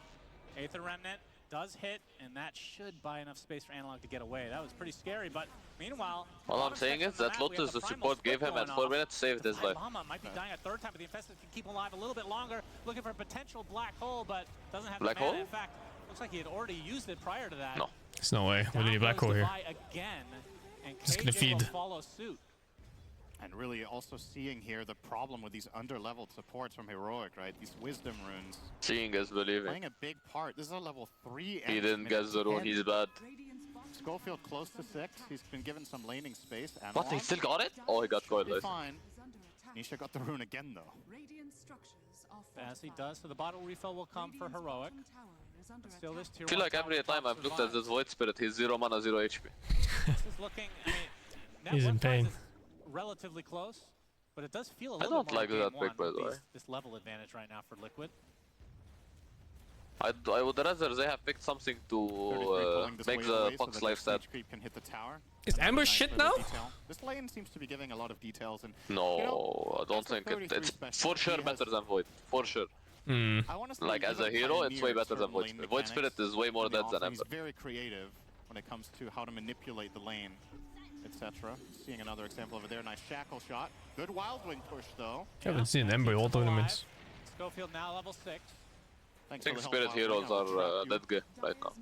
Aether Remnant does hit, and that should buy enough space for Analog to get away. That was pretty scary, but meanwhile... All I'm saying is that Lotus, the support, gave him at 4 minutes, saved his life. Llama might be dying a 3rd time, but the Infested can keep him alive a little bit longer, looking for a potential black hole, but doesn't have black the mana. hole? In fact, looks like he had already used it prior to that. No. There's no way. We need a black hole here. Again, and Just gonna KJ feed. will follow suit. And really also seeing here the problem with these under-leveled supports from Heroic, right? These wisdom runes. Seeing is believing. Playing a big part. This is a level 3. He didn't get the rune, he's bad. Schofield close to 6. He's been given some laning space. What, he still got it? Oh, he got coiled. Fine. Nisha got the rune again though. As he does, so the bottle refill will come for Heroic. But still this tier I feel like every time I've looked at this Void Spirit, he's 0 mana, 0 HP. This is looking, I mean, he's in pain. Relatively close, but it does feel a I little don't like that pick, by the way. This level advantage right now for Liquid. I would rather they have picked something to make the Fox life sad. Is Amber shit now? This lane seems to be giving a lot of details and no, I don't think it. It's for sure better than Void. For sure. Mm. Like as a hero, it's way better than Void Spirit. Void Spirit is way more dead than Amber. He's very creative when it comes to how to manipulate the lane, etc. Seeing another example over there. Nice shackle shot. Good Wild Wing push though. I haven't seen Ember all tournaments. Schofield now level 6. I think Spirit heroes are dead good right now.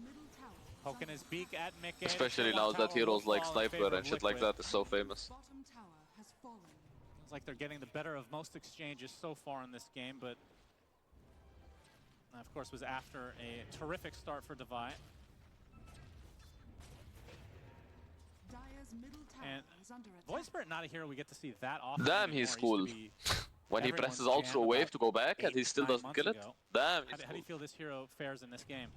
Poking his beak at Mickey. Especially now that heroes like Sniper and shit like that is so famous. Feels like they're getting the better of most exchanges so far in this game, but of course was after a terrific start for Divide. And Void Spirit not a hero we get to see that often. Damn, he's cool. When he presses Ultra Wave to go back and he still doesn't kill it. Damn, he's How do you feel this hero fares in this game?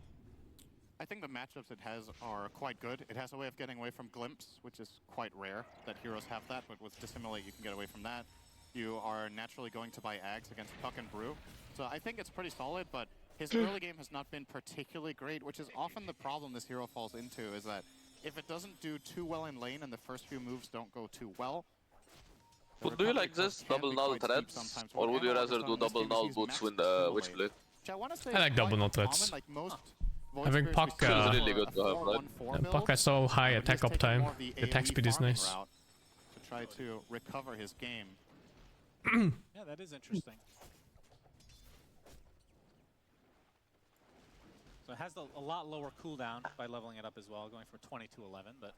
I think the matchups it has are quite good. It has a way of getting away from Glimpse, which is quite rare that heroes have that, but with Dissimulate you can get away from that. You are naturally going to buy Ags against Puck and Brew. So I think it's pretty solid, but his early game has not been particularly great, which is often the problem this hero falls into, is that if it doesn't do too well in lane and the first few moves don't go too well. Would you like this double null threads, or would you rather do double null boots with the Witchblade? I like double null threads. I think Puck, really good to have, right? Puck has so high attack uptime. The attack speed is nice. To try to recover his game. Yeah, that is interesting. So it has a lot lower cooldown by leveling it up as well, going from 20 to 11, but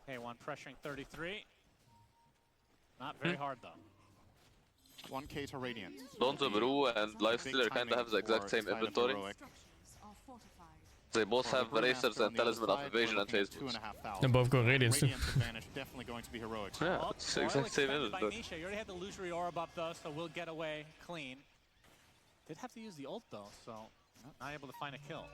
K1 pressuring 33. Not very hard though. 1k to Radiance. Don't Brew and Lifestealer kinda have the exact same inventory. They both have Racers and Talisman of Evasion and Phase Boost. They both got Radiance too. Definitely going to be heroic. Yeah, it's the exact same image. By Nisha. You already had the illusory orb up though, so we'll get away clean. Did have to use the ult though, so not able to find a kill.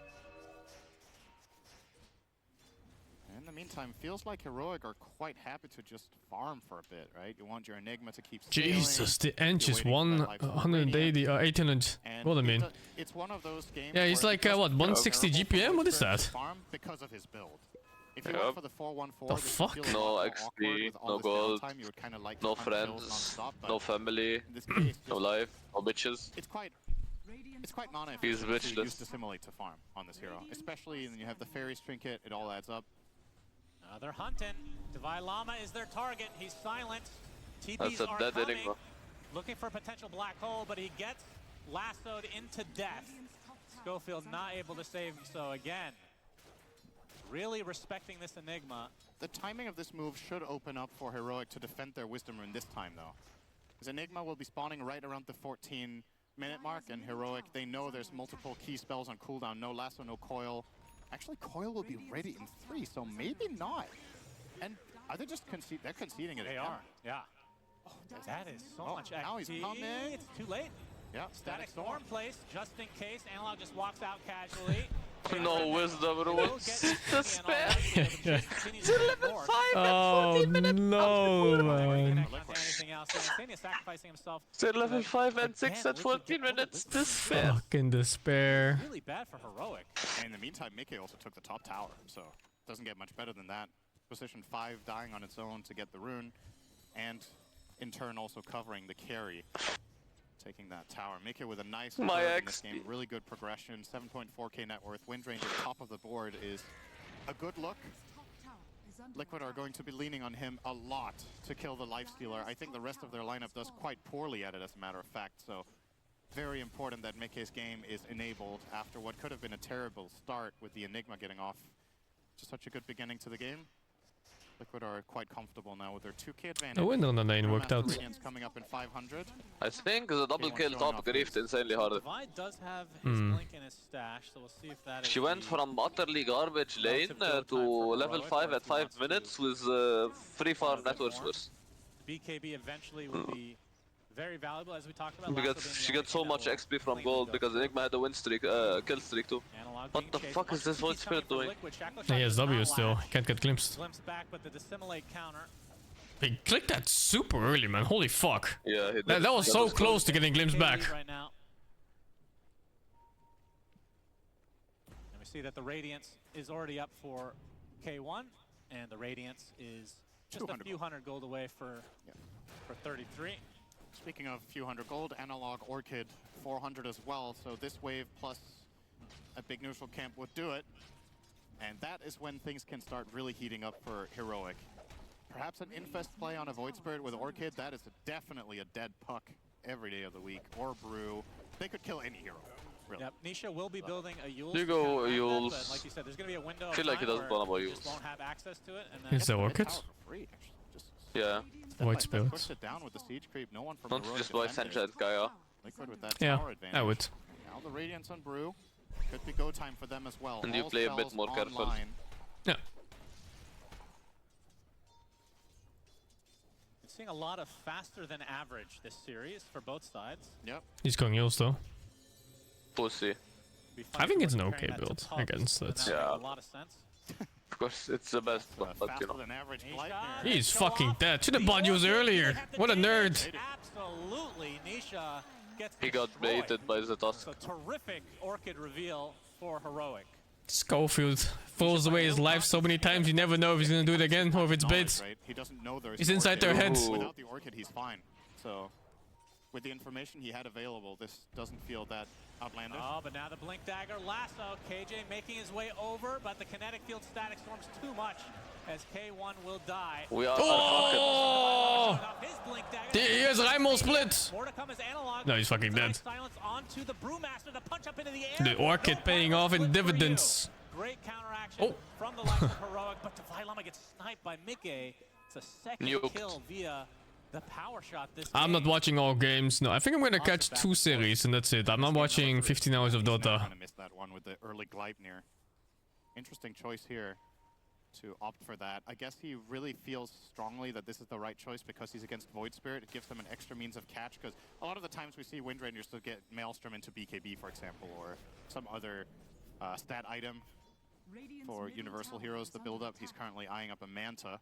In the meantime, feels like Heroic are quite happy to just farm for a bit, right? You want your Enigma to keep scaling. Jesus, the Ench is 180, 800. What I mean? It's one of those games. Yeah, he's like what, 160 GPM? What is that? Farm because of his build. If you went for the 414, the fuck? No XP, no gold, no friends, no family, no life, no bitches. It's quite non-efficient. He's bitchless. Used to simulate to farm on this hero, especially when you have the Fairy's Trinket. It all adds up. They're hunting. Divine Llama is their target. He's silent. TPs That's a are dead coming. Enigma. Looking for a potential black hole, but he gets lassoed into death. Schofield not able to save him, so again, really respecting this Enigma. The timing of this move should open up for Heroic to defend their Wisdom Rune this time, though. Because Enigma will be spawning right around the 14-minute mark, and Heroic, they know there's multiple key spells on cooldown. No lasso, no coil. Actually, coil will be ready in 3, so maybe not. And are they just conceding? They're conceding it. They are, yeah. Oh, that is so much XP. Now he's coming. It's too late. Yeah, Static Storm placed just in case. Analog just walks out casually. No wisdom rules. Despair. It's level 5 and 14 minutes. No, man. Sacrificing himself. They're level 5 and 6 at 14 minutes. Despair. Fucking despair. Really bad for Heroic. And in the meantime, Mickey also took the top tower, so doesn't get much better than that. Position 5 dying on its own to get the rune, and in turn also covering the carry. Taking that tower. Mickey with a nice My in this XP. game. Really good progression. 7.4k net worth. Wind Ranger top of the board is a good look. Liquid are going to be leaning on him a lot to kill the Lifestealer. I think the rest of their lineup does quite poorly at it, as a matter of fact. So very important that Mickey's game is enabled after what could have been a terrible start with the Enigma getting off to such a good beginning to the game. Liquid are quite comfortable now with their 2k advantage. The winner on the lane worked out. Coming up in 500. I think the double kill top griefed insanely hard. Divide does have his blink in his stash, so we'll see if that is. She went from utterly garbage lane to level 5 at 5 minutes with free farm networks worse. BKB eventually will be very valuable, as we talked about. Because she got so much XP from gold because Enigma had a win streak, kill streak too. What the fuck is this Void Spirit doing? He has W still. He can't get glimpsed. Glimpse back, but the dissimulate counter. He clicked that super early, man. Holy fuck. Yeah, he did. That was so close to getting glimpsed back. Right now. And we see that the Radiance is already up for K1, and the Radiance is just a few hundred gold away for 33. Speaking of few hundred gold, Analog Orchid 400 as well, so this wave plus a big neutral camp would do it. And that is when things can start really heating up for Heroic. Perhaps an Infest play on a Void Spirit with Orchid, that is definitely a dead puck every day of the week. Or Brew. They could kill any hero, really. Yep, Nisha will be building a Eul's. You go Eul's. But like you said, there's going to be a window I feel like he doesn't want about you Eul's. just won't have access to it. And then Is there Orchid? Yeah. Void Spirit. Push it down with the siege creep. No one from Don't Heroic just buy defended. Sencha and Gaia. Liquid with that Yeah, tower advantage. I would. Now the Radiance on Brew. Could be go time for them as well. And you All play a bit spells more careful. online. Yeah. It's seeing a lot of faster than average this series for both sides. Yep. He's going Eels though. Pussy. I think it's an okay build against it. Yeah. A lot of sense. Of course, it's the best, but you know. He's fucking dead. Should have bought user earlier. What a nerd. Absolutely, Nisha gets He got baited by the Tusk. a terrific Orchid reveal for Heroic. Schofield throws away his life so many times you never know if he's gonna do it again or if it's bait. He doesn't know there's He's inside their heads. Without the Orchid, he's fine. So, with the information he had available, this doesn't feel that outlandish. Oh, but now the Blink Dagger lasso. KJ making his way over, but the kinetic field static storms too much as K1 will die. We are Oh! Here's Raimo split. More to come as Analog. No, he's fucking dead. Silence onto the Brewmaster to punch up into the air. The Orchid paying off in dividends. Great counteraction from the likes of Heroic, but Divine Llama gets sniped by Mickey. It's a second Nuked. kill via the power shot this I'm not watching all games. No, I think I'm gonna catch 2 series and that's it. I'm not watching 15 hours of Dota. I missed that one with the early Gleipnir. interesting choice here to opt for that. I guess he really feels strongly that this is the right choice because he's against Void Spirit. It gives them an extra means of catch, because a lot of the times we see Wind Rangers to get Maelstrom into BKB, for example, or some other stat item for Universal Heroes, the build-up. He's currently eyeing up a Manta.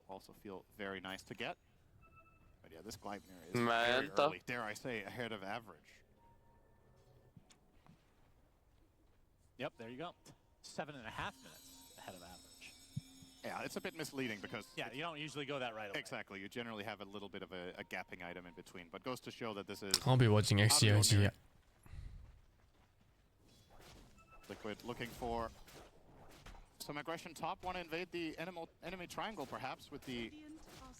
Also feel very nice to get. But yeah, this Gleipnir is very early, dare I say, ahead of average. Yep, there you go. 7.5 minutes ahead of average. Yeah, it's a bit misleading because... Yeah, you don't usually go that right away. Exactly, you generally have a little bit of a gapping item in between, but goes to show that this is... I'll be watching XCIG. Liquid looking for some aggression top, want to invade the enemy triangle perhaps with the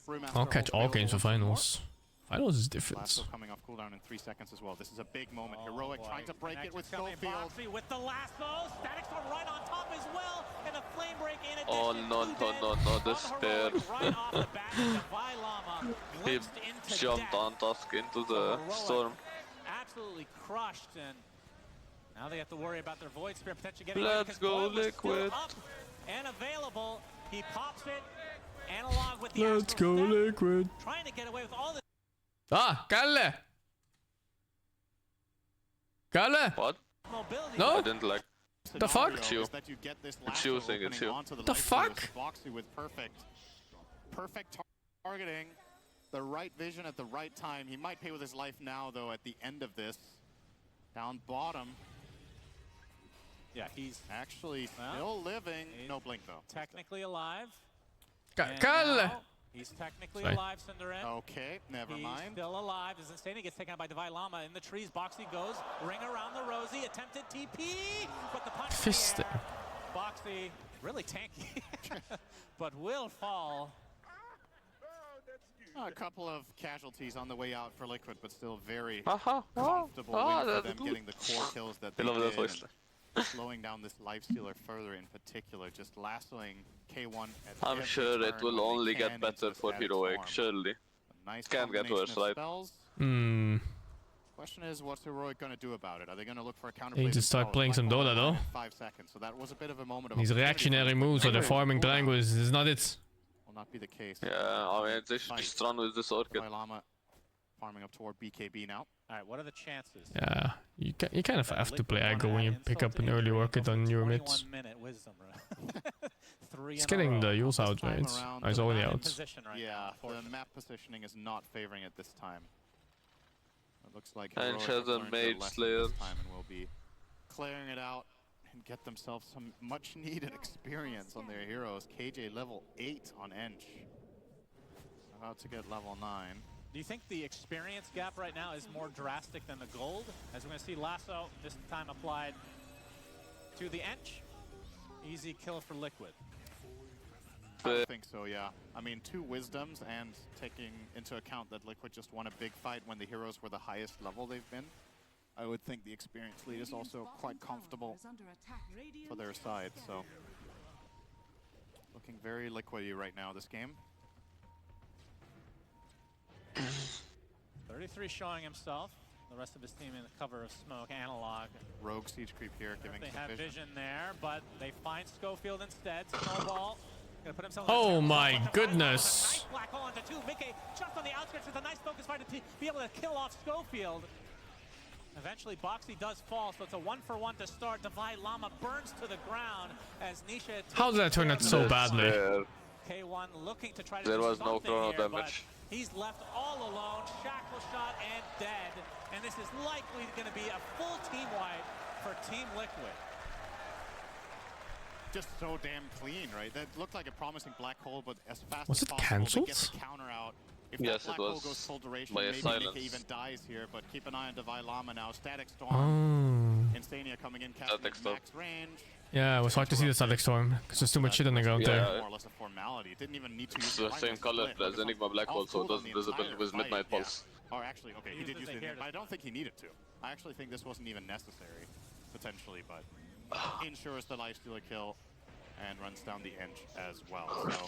Brewmaster. I'll catch all games for finals. Finals is different. Lasso coming off cooldown in 3 seconds as well. This is a big moment. Heroic trying to break it with Schofield. With the lasso, Static Storm right on top as well, and a flame break in addition. Oh no, the spear. Right off the back, Divine Llama He glimpsed into jumped on Tusk into the storm. Absolutely crushed, and now they have to worry about their Void Spirit potentially getting Let's go Liquid. up and available. He pops it. Analog with the Let's go Liquid. Trying to get away with all the Ah, Kalle! Kalle! What? mobility. No? I didn't like. The fuck? It's you. It's you, Sing, it's you. The fuck? Boxy with perfect targeting, the right vision at the right time. He might pay with his life now, though, at the end of this. Down bottom. Yeah, he's actually still living. No blink, though. Technically alive. Kalle! He's technically Sorry. alive, Cinderette. Okay, never mind. He's still alive. As Insania gets taken out by Divine Llama in the trees. Boxy goes, ring around the Rosie, attempted TP, but the punch Fisting. Boxy, really tanky, but will fall. A couple of casualties on the way out for Liquid, but still very comfortable win for them getting the core kills that they did. Slowing down this lifestealer further in particular, just lassoing K1 at I'm sure it will only get better for Heroic, surely. Nice Can't get worse, right? Question is, what's Heroic going to do do? Are they going to look for a counterplay? They need to start playing some Dota though. 5 seconds, so that was a bit of a moment of These reactionary moves or the farming triangle is not it. Will not be the case. Yeah, I mean, they should just run with this Orchid. Llama farming up toward BKB now. Alright, what are the chances? Yeah, you kind of have to play aggro when you pick up an early Orchid on your mids. It's getting the Yules out, right? Oh, it's already out. Yeah, the map positioning is not favoring it this time. It looks like And Heroic has have a learned their Mage lesson Slayer. this time and will be clearing it out and get themselves some much needed experience on their heroes. KJ level 8 on Ench. About to get level 9. Do you think the experience gap right now is more drastic than the gold? As we're going to see Lasso this time applied to the Ench. Easy kill for Liquid. I think so, yeah. I mean, 2 wisdoms, and taking into account that Liquid just won a big fight when the heroes were the highest level they've been, I would think the experience lead is also quite comfortable for their side, so. Looking very Liquidy right now, this game. 33 showing himself. The rest of his team in the cover of smoke. Analog. Rogue siege creep here, giving They some have vision. vision there, but they find Schofield instead. Snowball. Gonna put himself Oh my goodness. Black hole onto 2. Mickey just on the outskirts with a nice focus fight to be able to kill off Schofield. Eventually, Boxy does fall, so it's a 1-for-1 to start. Divine Llama burns to the ground as Nisha. How did that turn out so badly? K1 looking to try to There do was no something chrono here, damage. but he's left all alone, shackle shot and dead. And this is likely going to be a full team wipe for Team Liquid. Just so damn clean, right? That looked like a promising black hole, but as fast Was as it possible cancelled? to get the counter out. If Yes, that black it hole was goes full duration, by a maybe silence. Nika even dies here, but keep an eye on Divine Llama now. Static Storm. Insania coming in, casting at max range. Yeah, it was hard to see the Static Storm because there's too much shit on the ground there. More or less a formality. Didn't even need to It's use the same color as Enigma Black Hole, so it doesn't visible with Midnight Pulse. Or actually, okay, he did use it, but I don't think he needed to. I actually think this wasn't even necessary, potentially, but ensures the lifestealer kill and runs down the Ench as well. So,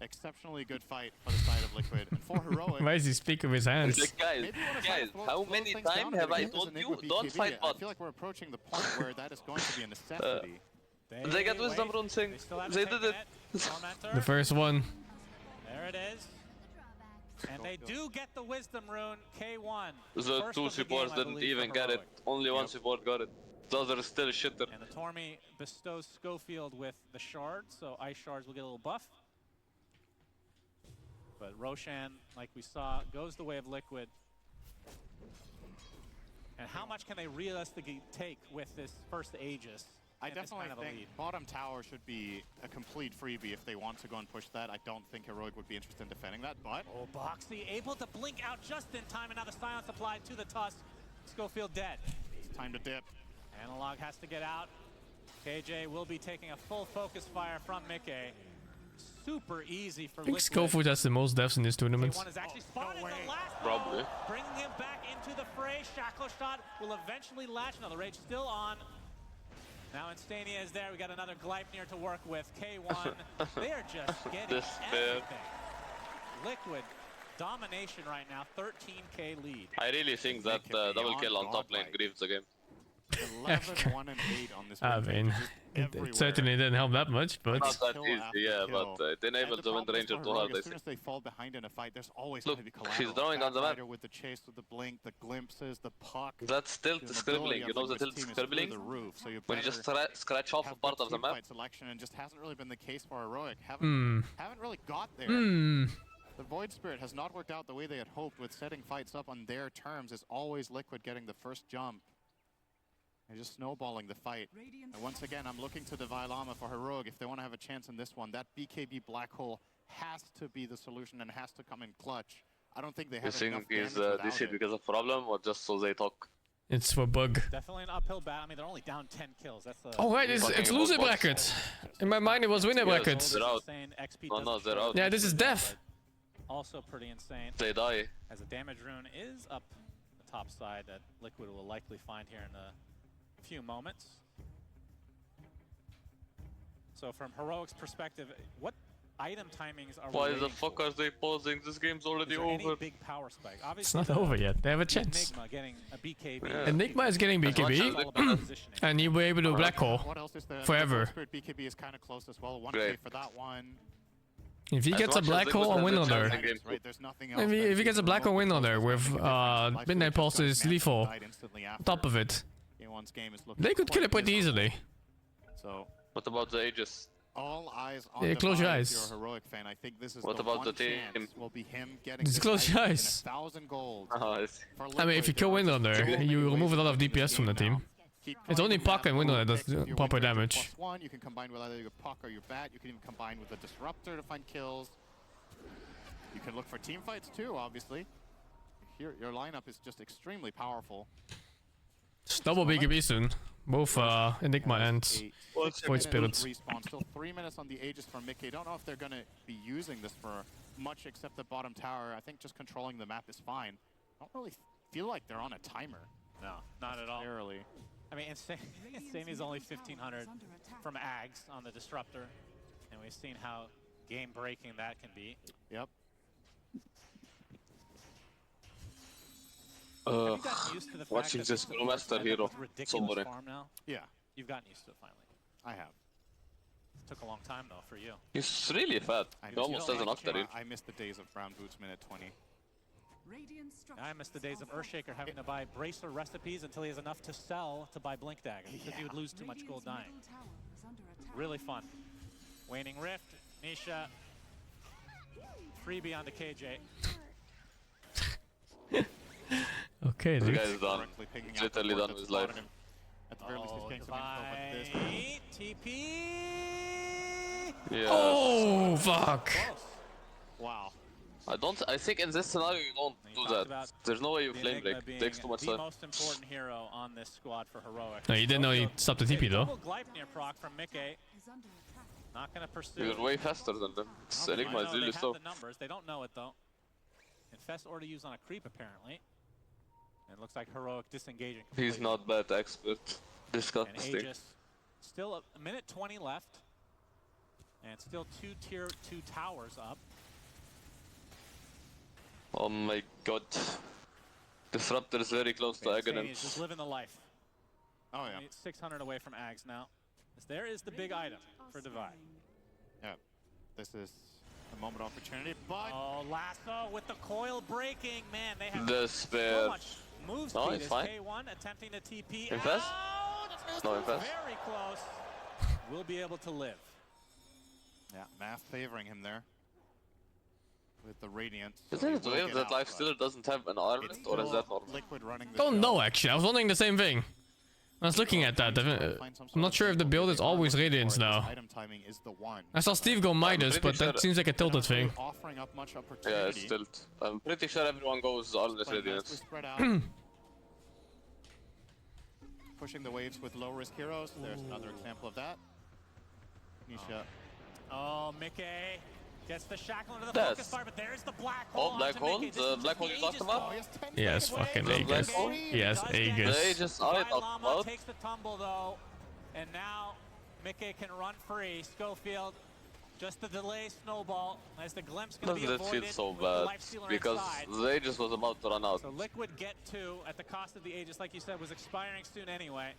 exceptionally good fight for the side of Liquid. And for Heroic... Why is he speaking with his hands? Like, guys, how many times have I told you, don't fight I bot? feel like we're approaching the point where that is going to be a necessity. They got wisdom rune Sing. They did it. The first one. There it is. And they do get the wisdom rune, K1. The two supports didn't even get it. Only one support got it. The other is still a shitter. And the Tormy bestows Schofield with the shards, so ice shards will get a little buff. But Roshan, like we saw, goes the way of Liquid. And how much can they realistically take with this first Aegis? I definitely think bottom tower should be a complete freebie if they want to go and push that. I don't think Heroic would be interested in defending that, but... Oh, Boxy able to blink out just in time, and now the silence applied to the Tusk. Schofield dead. It's time to dip. Analog has to get out. KJ will be taking a full focus fire from Mickey. Super easy for I think Liquid. Schofield has the most deaths in this tournament. K1 is actually spotted the last Probably. ball, bringing him back into the fray. Shackle shot will eventually latch. Now the rage still on. Now Instania is there. We got another Gleipnir to work with. K1, they are just getting everything. Liquid domination right now, 13k lead. I really think that double kill on top lane grieves the game. 11, 1, and 8 on this I mean, it certainly didn't help that much, but... Not that easy, yeah, but it enabled the wind ranger to hard, I As soon think. as they fall behind in a fight, there's always Look, going to be collateral. she's drawing on the map. With the chase, with the blink, the glimpses, the puck. That's tilt scribbling, you know the tilt scribbling? When you just scratch off a part of the map. Selection, and just hasn't really been the case for Heroic. Haven't really got there. The Void Spirit has not worked out the way they had hoped with setting fights up on their terms. It's always Liquid getting the first jump. They're just snowballing the fight. And once again, I'm looking to the Vailama for Heroic if they want to have a chance in this one. That BKB black hole has to be the solution and has to come in clutch. I don't think they have enough damage without this it. because of problem or just so they talk? It's for bug. Definitely an uphill battle. I mean, they're only down 10 kills. That's Oh right, it's loser bracket. In my mind it was winner bracket. They're out. No, they're out. Yeah, this is death. Also pretty insane. They die. As a damage rune is up the top side that Liquid will likely find here in a few moments. So from Heroic's perspective, what item timings are Why we the fuck are they pausing? This game's already over. Any big power spike? It's not over yet. They have a chance. Enigma getting a BKB. Yeah. Enigma is getting BKB, and he will be able to black hole What else is there? forever. BKB is kind of close as well. 1K Great. for that one. If he gets a black hole on Winlander, Right, there's nothing else if he gets a black hole Winlander with Midnight Pulse's lethal on top of it, they could kill it pretty easily. So, what about the Aegis? all eyes on Yeah, the close your If eyes. you're a Heroic fan, I think this is What the about one the team? chance will be him getting Just this close your item in eyes. 1,000 gold. I see. For I mean, if you Liquid, kill there are just Winlander, too many you remove a lot of ways to win DPS this from the game team. now. Keep It's only trying Puck to and map Winlander picks that with your proper Wind Ranger damage. +1. You can combine with either your Puck or your Bat. You can even combine with the Disruptor to find kills. You can look for team fights too, obviously. Here, your lineup is just extremely powerful. It's double BKB soon. Both Enigma and Void Spirit. Respawn. Still 3 minutes on the Aegis for Mickey. Don't know if they're going to be using this for much except the bottom tower. I think just controlling the map is fine. Don't really feel like they're on a timer. No, not at all. Barely. I mean, Insane is only 1,500 from Ags on the Disruptor, and we've seen how game-breaking that can be. Yep. Have you gotten used to the fact Watching that this this Brewmaster is hero. ridiculous Somebody. farm now? Yeah. You've gotten used to it finally. I have. Took a long time though for you. He's really fat. He almost has an octane. I miss the days of Brown Boots minute 20. I miss the days of Earthshaker having to buy bracer recipes until he has enough to sell to buy Blink Dagger because he would lose too much gold dying. Really fun. Waning Rift, Nisha, freebie onto KJ. Okay, The dude. guy's done. He's literally done with his life. At the very least, he's getting some info, but this... TP! Yes. Oh, fuck. Wow. I think in this scenario you don't do that. There's no way you flame break. It takes too much the time. most important hero on this squad for Heroic. No, you didn't know he stopped the TP though. Double Gleipnir proc from Mickey. Not gonna pursue. You're way faster than them. This Enigma is really they slow. have the numbers. They don't know it though. Infest already used on a creep apparently. And it looks like Heroic disengaging. He's not bad expert. And Disgusting. Aegis, still a minute 20 left. And still tier 2 towers up. Oh my god. Disruptor is very close to He's Aghanim. just living the life. Oh yeah. 600 away from Ags now. There is the big item for Divide. Yeah, this is a moment of opportunity, but... Oh, Lasso with the coil breaking. Man, they have Despair. so much move speed. No, it's fine. K1 attempting to TP. Infest? No, infest. Very close. Will be able to live. Yeah, math favoring him there. With the Radiant. Isn't it weird that Lifestealer doesn't have an island, or is that normal? Liquid running the Don't know actually. I was wondering the same thing. I was looking at that. I'm not sure if the build is always Radiance now. Item timing is the one. I saw Steve go Midas, but that seems like a tilted thing. Offering up much Yeah, opportunity. it's tilt. I'm pretty sure everyone goes all this Radiance. Pushing the waves with low risk heroes. There's another example of that. Nisha. Oh, Mickey gets the shackle into the focus fire, but there's the black hole. Oh, black hole? The black hole you talked about? Yes, fucking Aegis. Yes, Aegis. The Aegis I talked about. Takes the tumble though, and now Mickey can run free. Schofield, just the delay snowball as the glimpse going to be Doesn't it avoided feel so with the bad? Lifestealer Because inside. the Aegis was about to run out. So Liquid get 2 at the cost of the Aegis, like you said, was expiring soon anyway.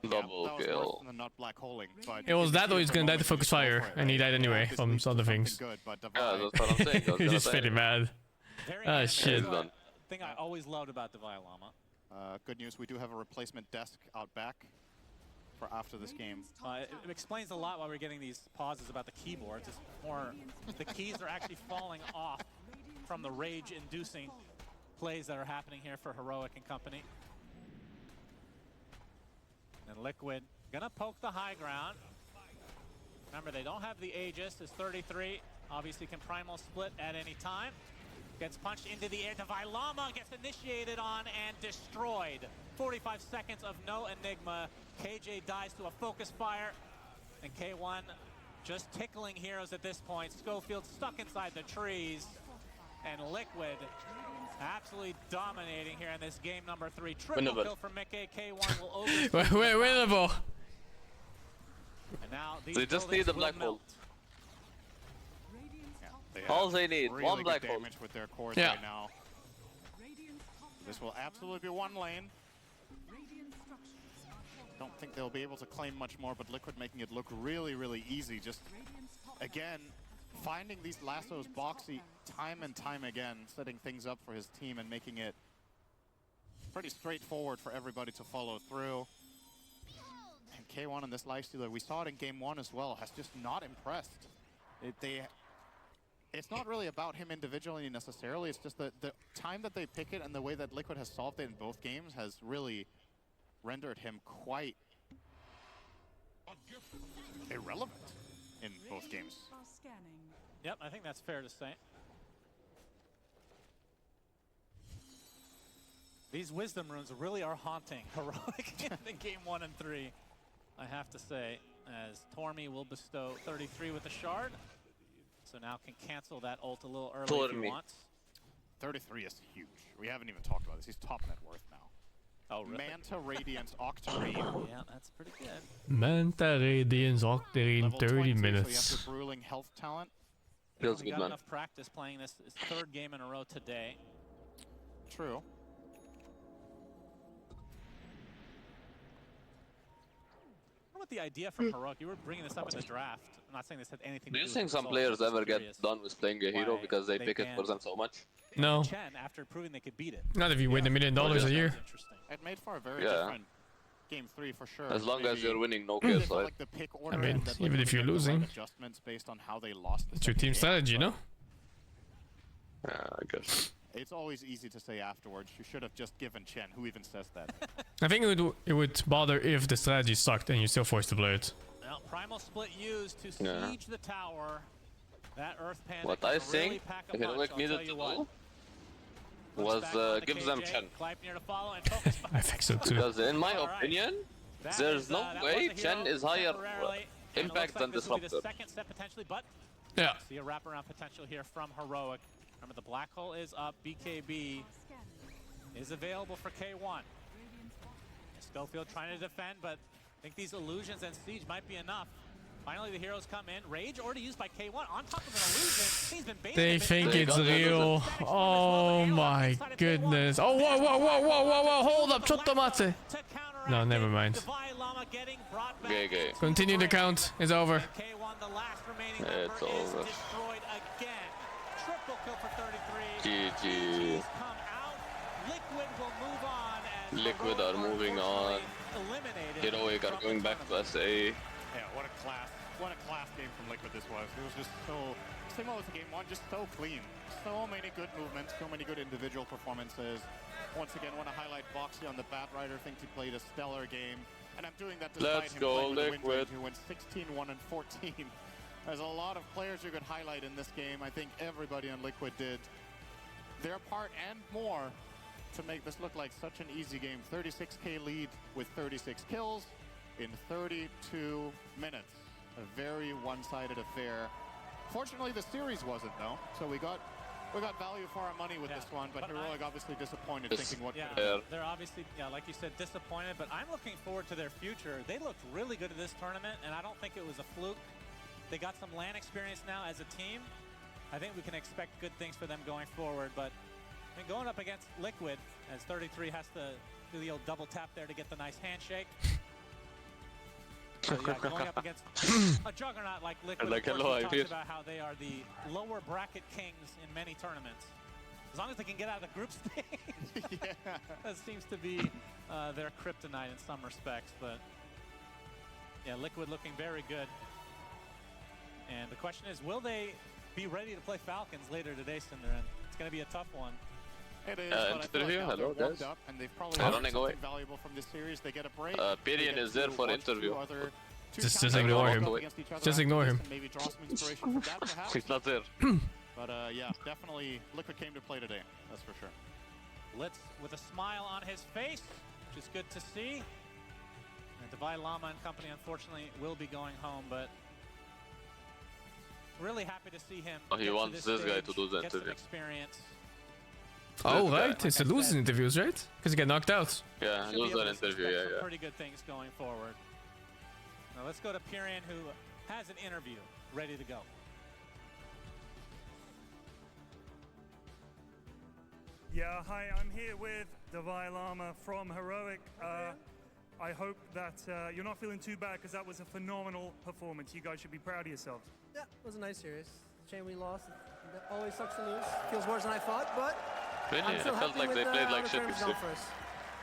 Double kill. Not black holing, but It was that or he's gonna die to focus fire, and he died anyway from some other things. good, but Yeah, that's what I'm saying. He's just pretty mad. Ah, shit. Thing I always loved about Divide Llama. Good news, we do have a replacement desk out back for after this game. It explains a lot why we're getting these pauses about the keyboards. It's more the keys are actually falling off from the rage-inducing plays that are happening here for Heroic and company. And Liquid gonna poke the high ground. Remember, they don't have the Aegis. It's 33. Obviously can primal split at any time. Gets punched into the air. Divide Llama gets initiated on and destroyed. 45 seconds of no Enigma. KJ dies to a focus fire. And K1 just tickling heroes at this point. Schofield stuck inside the trees. And Liquid absolutely dominating here in this game number 3. Triple kill from Mickey. K1 will over. Winnable. And now They just need the black hole. All they need, really one black good hole. damage with their cores Yeah. right now. This will absolutely be one lane. Don't think they'll be able to claim much more, but Liquid making it look really, really easy. Just, again, finding these lassos boxy time and time again, setting things up for his team and making it pretty straightforward for everybody to follow through. And K1 and this Lifestealer, we saw it in game 1 as well, has just not impressed. It's not really about him individually necessarily, it's just the time that they pick it and the way that Liquid has solved it in both games has really rendered him quite irrelevant in both games. Yep, I think that's fair to say. These wisdom runes really are haunting Heroic in game 1 and 3, I have to say, as Tormy will bestow 33 with the shard. So now can cancel that ult a little early if he wants. 33 is huge. We haven't even talked about this. He's top net worth now. Oh, really? Manta Radiance Octarine. Yeah, that's pretty good. Manta Radiance Octarine, Level 30 22, minutes. So you have the Bruiling health talent. Feels He good, got man. enough practice playing this his 3rd game in a row today. True. What the idea from Heroic? You were bringing this up in the draft. I'm not saying this had anything Do to you do think with some results, players I'm just ever get curious done with playing a hero why because they pick it for banned them so much? No. Chen after proving they could beat it. Not if you win $1 million a year. It made for a very Yeah. different game 3 for sure. As long as Maybe you're winning, no they kills, felt right? like the pick order I mean, and that even Liquid if you're made the right losing. adjustments based on how they lost the It's your second team game, strategy, you but know? Yeah, I guess. It's always easy to say afterwards, you should have just given Chen. Who even says that? I think it would bother if the strategy sucked and you're still forced to play it. Well, primal split used to Yeah. siege the tower. That Earth Panda What can I really think pack a punch, Heroic I'll needed tell to you what. do Looks was back on the give them KJ, Chen. Gleipnir to follow and focus fire. I think so too. Because in my All right. opinion, That there's is, no that way was a hero Chen is higher temporarily, and it impact looks than like this will be Disruptor. the 2nd set potentially, but Yeah. see a wraparound potential here from Heroic. Remember, the black hole is up. BKB is available for K1. Schofield trying to defend, but I think these illusions and siege might be enough. Finally, the heroes come in. Rage already used by K1 on top of an illusion. He's been baited. They think it's real. Oh my goodness. Oh, whoa, whoa, whoa, whoa, whoa, whoa. Hold up, Chottomate. No, never mind. Divide Llama getting brought back. Okay. Continue the count. It's over. K1, the last remaining It's member, is over. destroyed again. Triple kill for 33. GG. Come out. Liquid will move on. As Liquid are moving on. Eliminated. Heroic are going back to SA. Yeah, what a class game from Liquid this was. It was just so similar to game one, just so clean. So many good movements, so many good individual performances. Once again, want to highlight Boxy on the Batrider. Think he played a stellar game. And I'm doing that despite Let's him go, playing with Liquid. who went 16-1 and 14. There's a lot of players you could highlight in this game. I think everybody on Liquid did their part and more to make this look like such an easy game. 36k lead with 36 kills in 32 minutes. A very one-sided affair. Fortunately, the series wasn't, though. So we got value for our money with this one, but Heroic obviously disappointed, thinking what could have been. They're obviously, like you said, disappointed, but I'm looking forward to their future. They looked really good at this tournament, and I don't think it was a fluke. They got some LAN experience now as a team. I think we can expect good things for them going forward, but I think going up against Liquid, as 33 has to do the old double tap there to get the nice handshake. So yeah, going up against a juggernaut like Liquid, Like, of course, hello, we I'm talked here. about how they are the lower bracket kings in many tournaments. As long as they can get out of the group stage, that seems to be their kryptonite in some respects. But yeah, Liquid looking very good. And the question is, will they be ready to play Falcons later today, Cinderin? It's going to be a tough one. It is, but I feel interview, like now hello, they're warmed guys. up and they've probably I'm learned running away. something valuable from this series. They get a break. Pirian is there for interview. Just ignore him. Just ignore him. Maybe draw some inspiration from that, perhaps. He's not there. But yeah, definitely Liquid came to play today. That's for sure. Litz with a smile on his face, which is good to see. And Divide Llama and company, unfortunately, will be going home, but really happy to see him. Oh, he get wants to this guy stage, to do the get some interview. experience. Oh, right. It's the losing interviews, right? Because you get knocked out. Yeah, Should be lose able that to interview, expect yeah, some yeah. pretty good things going forward. Now let's go to Pirian, who has an interview ready to go. Yeah, hi, I'm here with Divide Llama from Heroic. I hope that you're not feeling too bad because that was a phenomenal performance. You guys should be proud of yourselves. Yeah, it was a nice series. Shame we lost. It always sucks to lose. Feels worse than I thought, but Really? I'm I still felt happy like with they played like how shit. the this tournament's year. gone for us.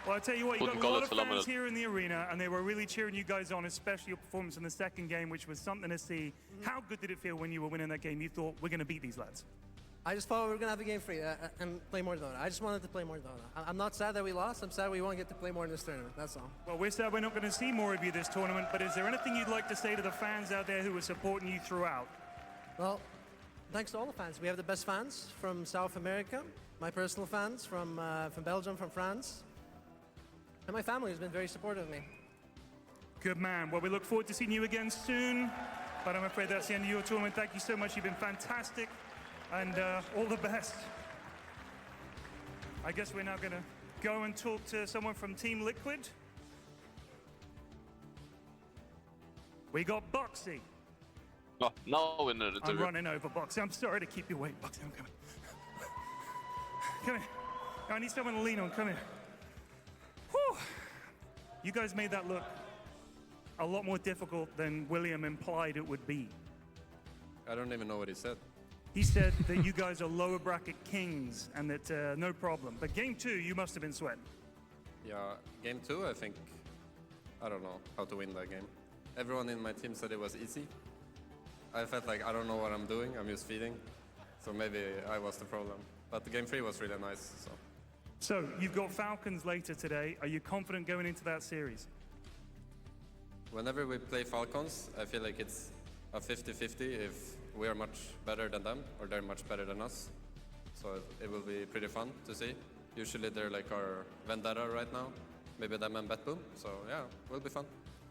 Well, I tell you what, you got Wouldn't a call lot it of phenomenal. fans here in the arena, and they were really cheering you guys on, especially your performance in the second game, which was something to see. How good did it feel when you were winning that game? You thought, we're going to beat these lads. I just thought we were going to have a game free and play more Dota. I just wanted to play more Dota. I'm not sad that we lost. I'm sad we won't get to play more in this tournament. That's all. Well, we're sad we're not going to see more of you this tournament, but is there anything you'd like to say to the fans out there who are supporting you throughout? Well, thanks to all the fans. We have the best fans from South America, my personal fans from Belgium, from France, and my family has been very supportive of me. Good man. Well, we look forward to seeing you again soon, but I'm afraid that's the end of your tournament. Thank you so much. You've been fantastic, and all the best. I guess we're now going to go and talk to someone from Team Liquid. We got Boxy. Oh, now in the I'm interview. running over, Boxy. I'm sorry to keep you waiting, Boxy. I'm coming. Come here. I need someone to lean on. Come here. Whew. You guys made that look a lot more difficult than William implied it would be. I don't even know what he said. He said that you guys are lower bracket kings and that no problem. But game 2, you must have been sweating. Yeah, game 2, I think, I don't know how to win that game. Everyone in my team said it was easy. I felt like I don't know what I'm doing, I'm just feeding. So maybe I was the problem. But the game 3 was really nice, so. So, you've got Falcons later today. Are you confident going into that series? Whenever we play Falcons, I feel like it's a 50-50 if we are much better than them or they're much better than us. So it will be pretty fun to see. Usually they're like our vendetta right now. Maybe them and BetBoom. So yeah, it will be fun.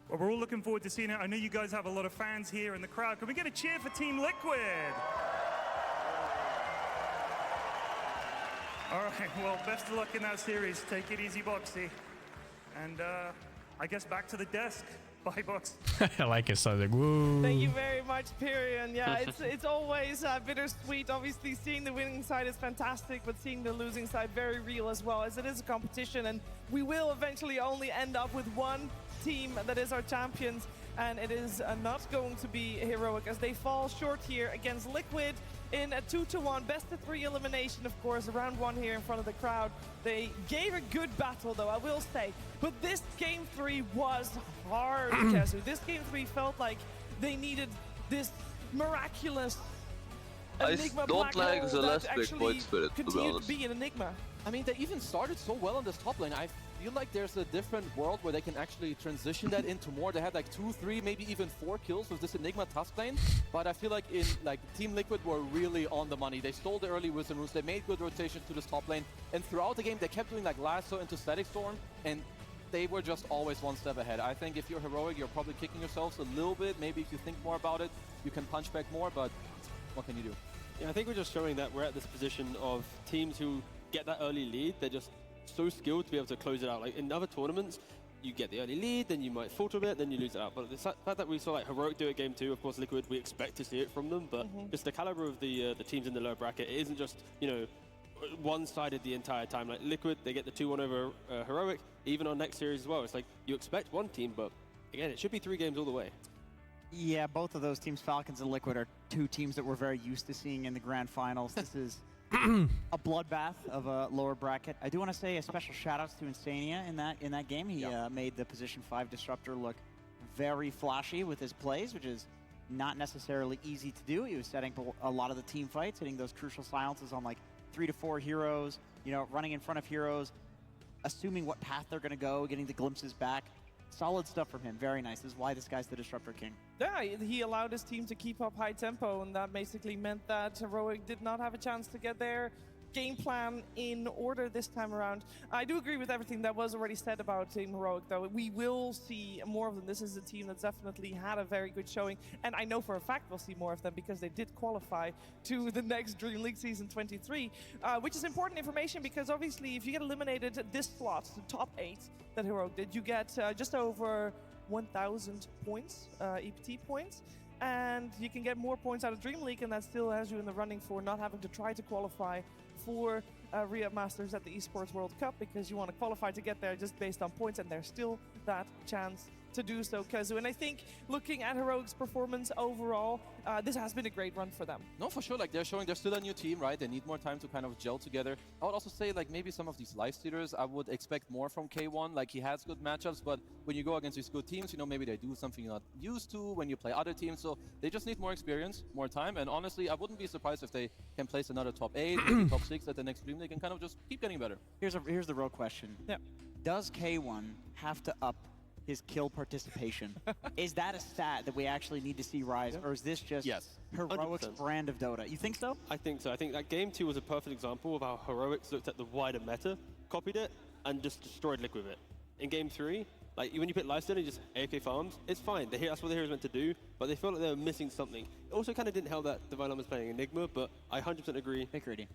Well, we're all looking forward to seeing it. I know you guys have a lot of fans here in the crowd. Can we get a cheer for Team Liquid? All right, well, best of luck in that series. Take it easy, Boxy. And I guess back to the desk. Bye, Box. I like it, so like, woo. Thank you very much, Pirian. Yeah, it's always bittersweet. Obviously, seeing the winning side is fantastic, but seeing the losing side very real as well, as it is a competition, and we will eventually only end up with one team that is our champions, and it is not going to be heroic as they fall short here against Liquid in a 2-1 best-of-3 elimination, of course, round 1 here in front of the crowd. They gave a good battle, though, I will say, but this game 3 was hard, Kezu. This game 3 felt like they needed this miraculous Enigma don't like the last big actually point spirit, to be continued honest. to be an Enigma. I mean, they even started so well on this top lane. I feel like there's a different world where they can actually transition that into more. They had like 2, 3, maybe even 4 kills with this Enigma task lane. But I feel like in Team Liquid were really on the money. They stole the early Wisdom Runes. They made good rotations to this top lane. And throughout the game, they kept doing like Lasso into Static Storm. And they were just always one step ahead. I think if you're heroic, you're probably kicking yourselves a little bit. Maybe if you think more about it, you can punch back more. But what can you do? Yeah, I think we're just showing that we're at this position of teams who get that early lead. They're just so skilled to be able to close it out. Like in other tournaments, you get the early lead, then you might falter a bit, then you lose it out. But the fact that we saw like Heroic do it game 2, of course, Liquid, we expect to see it from them. But just the caliber of the teams in the lower bracket, it isn't just, you know, one-sided the entire time. Like Liquid, they get the 2-1 over Heroic, even on next series as well. It's like you expect one team, but again, it should be 3 games all the way. Yeah, both of those teams, Falcons and Liquid, are 2 teams that we're very used to seeing in the grand finals. This is a bloodbath of a lower bracket. I do want to say a special shout-outs to Insania in that game. He made the position 5 disruptor look very flashy with his plays, which is not necessarily easy to do. He was setting a lot of the team fights, hitting those crucial silences on like 3 to 4 heroes, you know, running in front of heroes, assuming what path they're going to go, getting the glimpses back. Solid stuff from him. Very nice. This is why this guy's the Disruptor King. Yeah, he allowed his team to keep up high tempo, and that basically meant that Heroic did not have a chance to get their game plan in order this time around. I do agree with everything that was already said about Team Heroic, though. We will see more of them. This is a team that's definitely had a very good showing, and I know for a fact we'll see more of them because they did qualify to the next Dream League Season 23, which is important information because obviously if you get eliminated this slot, the top 8 that Heroic did, you get just over 1,000 points, EPT points, and you can get more points out of Dream League, and that still has you in the running for not having to try to qualify for Re-Up Masters at the Esports World Cup because you want to qualify to get there just based on points, and there's still that chance to do so, Kezu. And I think looking at Heroic's performance overall, this has been a great run for them. No, for sure. Like they're showing they're still a new team, right? They need more time to kind of gel together. I would also say like maybe some of these live stealers, I would expect more from K1. Like he has good matchups, but when you go against these good teams, you know, maybe they do something you're not used to when you play other teams. So they just need more experience, more time. And honestly, I wouldn't be surprised if they can place another top 8, maybe top 6 at the next Dream League and kind of just keep getting better. Here's the real question. Yeah. Does K1 have to up his kill participation? Is that a stat that we actually need to see rise, or is this just Heroic's 100%. brand of Dota? You think so? I think so. I think that game 2 was a perfect example of how Heroics looked at the wider meta, copied it, and just destroyed Liquid with it. In game 3, like when you put lifesteal and just AFK farms, it's fine. That's what the hero's meant to do, but they felt like they were missing something. It also kind of didn't help that Divine was playing Enigma, but I 100% agree. Pick ready.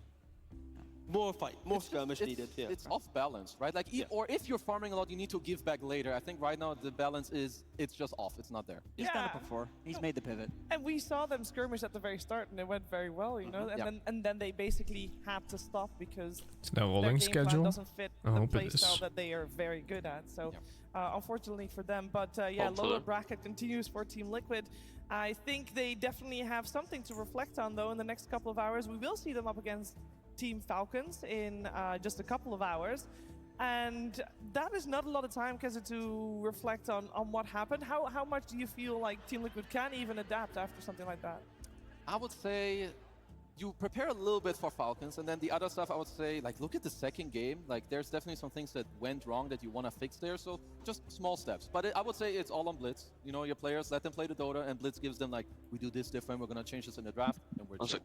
More fight, more skirmish needed. Yeah. It's off balance, right? Like, or if you're farming a lot, you need to give back later. I think right now the balance is, it's just off. It's not there. He's done it before. He's made the pivot. And we saw them skirmish at the very start, and it went very well, you know. And then they basically had to stop because It's no their rolling game plan schedule. doesn't fit I the hope it playstyle is. that they are very good at. So, unfortunately for them, but yeah, Hopefully. lower bracket continues for Team Liquid. I think they definitely have something to reflect on, though. In the next couple of hours, we will see them up against Team Falcons in just a couple of hours. And that is not a lot of time, Keza, to reflect on what happened. How much do you feel like Team Liquid can even adapt after something like that? I would say you prepare a little bit for Falcons, and then the other stuff I would say, like, look at the second game. Like, there's definitely some things that went wrong that you want to fix there, so just small steps. But I would say it's all on Blitz. You know, your players, let them play the Dota, and Blitz gives them, like, we do this different, we're going to change this in the draft, and we're chill.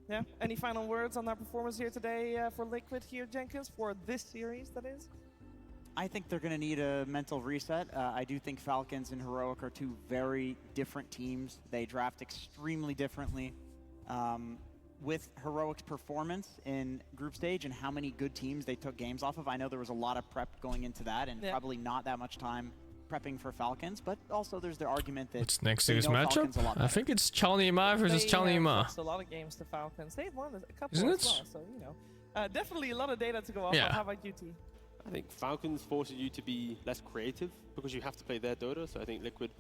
Yeah. Any final words on that performance here today for Liquid here, Jenkins, for this series, that is? I think they're going to need a mental reset. I do think Falcons and Heroic are 2 very different teams. They draft extremely differently. With Heroic's performance in group stage and how many good teams they took games off of, I know there was a lot of prep going into that and probably not that much time prepping for Falcons, but also there's the argument that What's next year's matchup? I think it's Chalnima versus Chalnima. It's a lot of games to Falcons. They've won a couple Isn't as it? well, so, you know. Definitely a lot of data to go off Yeah. of. How about you, T? I think Falcons forces you to be less creative because you have to play their Dota. So I think Liquid,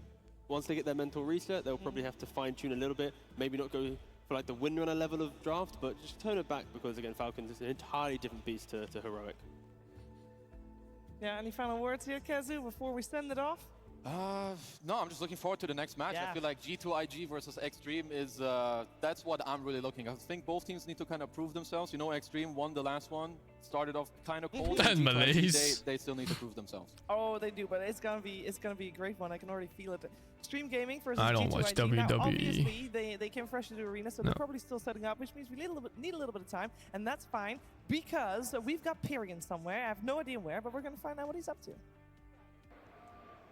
once they get their mental reset, they'll probably have to fine-tune a little bit. Maybe not go for like the windrunner level of draft, but just turn it back because again, Falcons is an entirely different beast to Heroic. Yeah, any final words here, Kazu, before we send it off? No, I'm just looking forward to the next match. Yeah. I feel like G2IG versus Extreme is, that's what I'm really looking at. I think both teams need to kind of prove themselves. You know, Extreme won the last one, started off kind of cold. And Malays. They still need to prove themselves. Oh, they do, but it's gonna be a great one. I can already feel it. Stream Gaming versus I don't G2IG. watch Now, WWE. obviously, they came fresh into the arena, so No. they're probably still setting up, which means we need a little bit of time, and that's fine because we've got Pyrian somewhere. I have no idea where, but we're gonna find out what he's up to.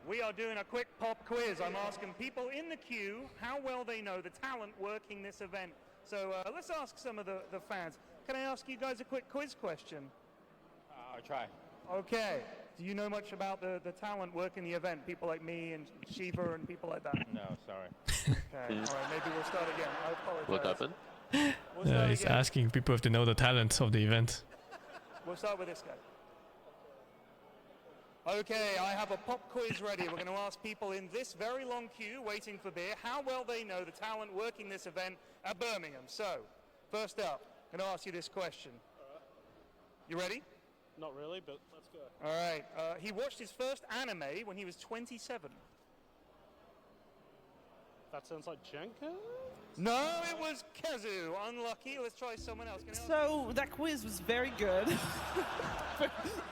We are doing a quick pop quiz. I'm asking people in the queue how well they know the talent working this event. So let's ask some of the fans. Can I ask you guys a quick quiz question? I'll try. Okay. Do you know much about the talent working the event? People like me and Shiva and people like that? No, sorry. Okay. All right, maybe we'll start again. I apologize. What happened? We'll start He's again. asking people if they know the talent of the event. We'll start with this guy. Okay, I have a pop quiz ready. We're going to ask people in this very long queue waiting for beer how well they know the talent working this event at Birmingham. So, first up, I'm going to ask you this question. You ready? Not really, but let's go. All right. He watched his first anime when he was 27. That sounds like Jenka? No, it was Kazu. Unlucky. Let's try someone else. Can I ask So that quiz was very good.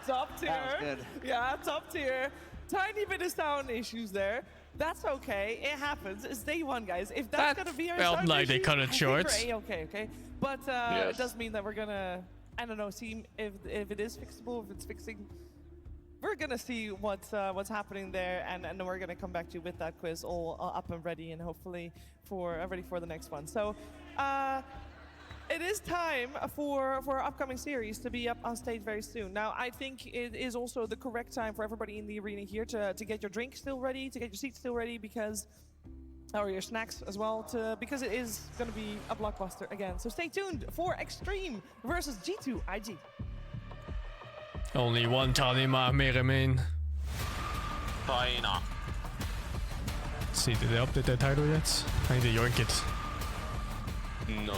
Top tier. That was good. Yeah, top tier. Tiny bit of sound issues there. That's okay. It happens. It's day one, guys. If that's That gonna be our felt sound like they issue, cut it I think short. we're A-okay, okay? But Yes. it does mean that we're gonna, I don't know, see if it is fixable, if it's fixing. We're gonna see what's happening there, and then we're gonna come back to you with that quiz all up and ready, and hopefully ready for the next one. So, it is time for our upcoming series to be up on stage very soon. Now, I think it is also the correct time for everybody in the arena here to get your drink still ready, to get your seats still ready, because or your snacks as well, because it is gonna be a blockbuster again. So stay tuned for Extreme versus G2IG. Only one Talima may remain. China. See, did they update their title yet? I need to yoink it. No.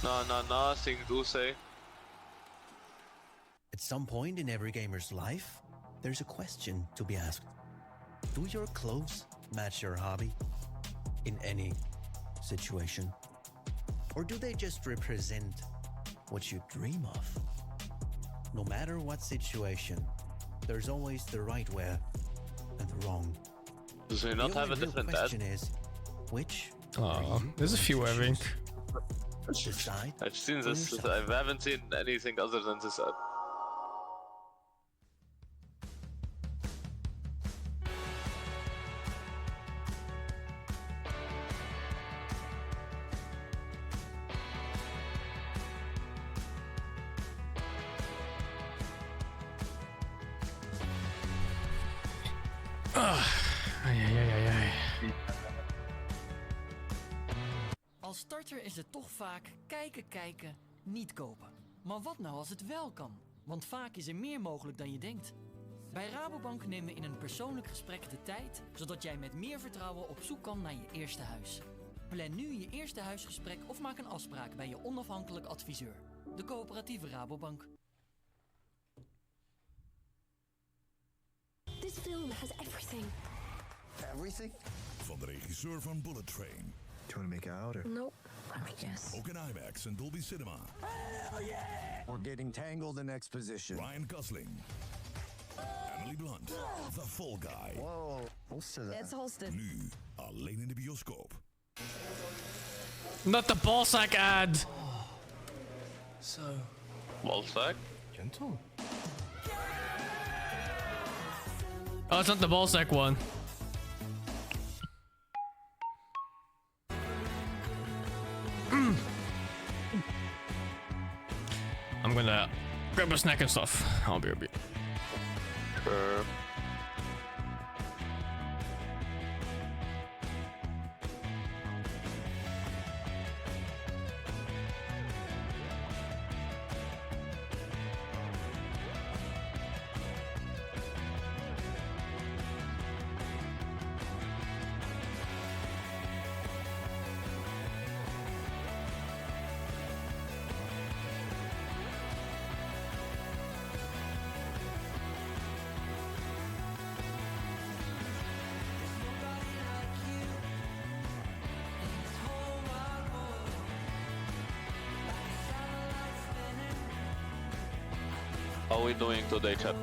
No, Sing do say. At some point in every gamer's life, there's a question to be asked. Do your clothes match your hobby in any situation? Or do they just represent what you dream of? No matter what situation, there's always the right way and the wrong. Does he not have a different The question is, which Oh, there's a few, I think. decide? I've seen this. I haven't seen anything other than this ad. Als starter is het toch vaak kijken, niet kopen. Maar wat nou als het wel kan? Want vaak is er meer mogelijk dan je denkt. Bij Rabobank nemen we in een persoonlijk gesprek de tijd, zodat jij met meer vertrouwen op zoek kan naar je eerste huis. Plan nu je eerste huisgesprek of maak een afspraak bij je onafhankelijk adviseur. De coöperatieve Rabobank. This film has everything. Everything? Van de regisseur van Bullet Train. Do you want to make it out or? Nope. Yes. Ook in IMAX en Dolby Cinema. Hell yeah! We're getting tangled in exposition. Ryan Gosling. Emily Blunt. The Fall Guy. Whoa, holster that. It's holstered. Nu alleen in de bioscoop. Not the ballsack ad! So. Ballsack? Gentle. Oh, it's not the ballsack one. I'm gonna grab a snack and stuff. I'll be right back. Sure. How we doing today, chat?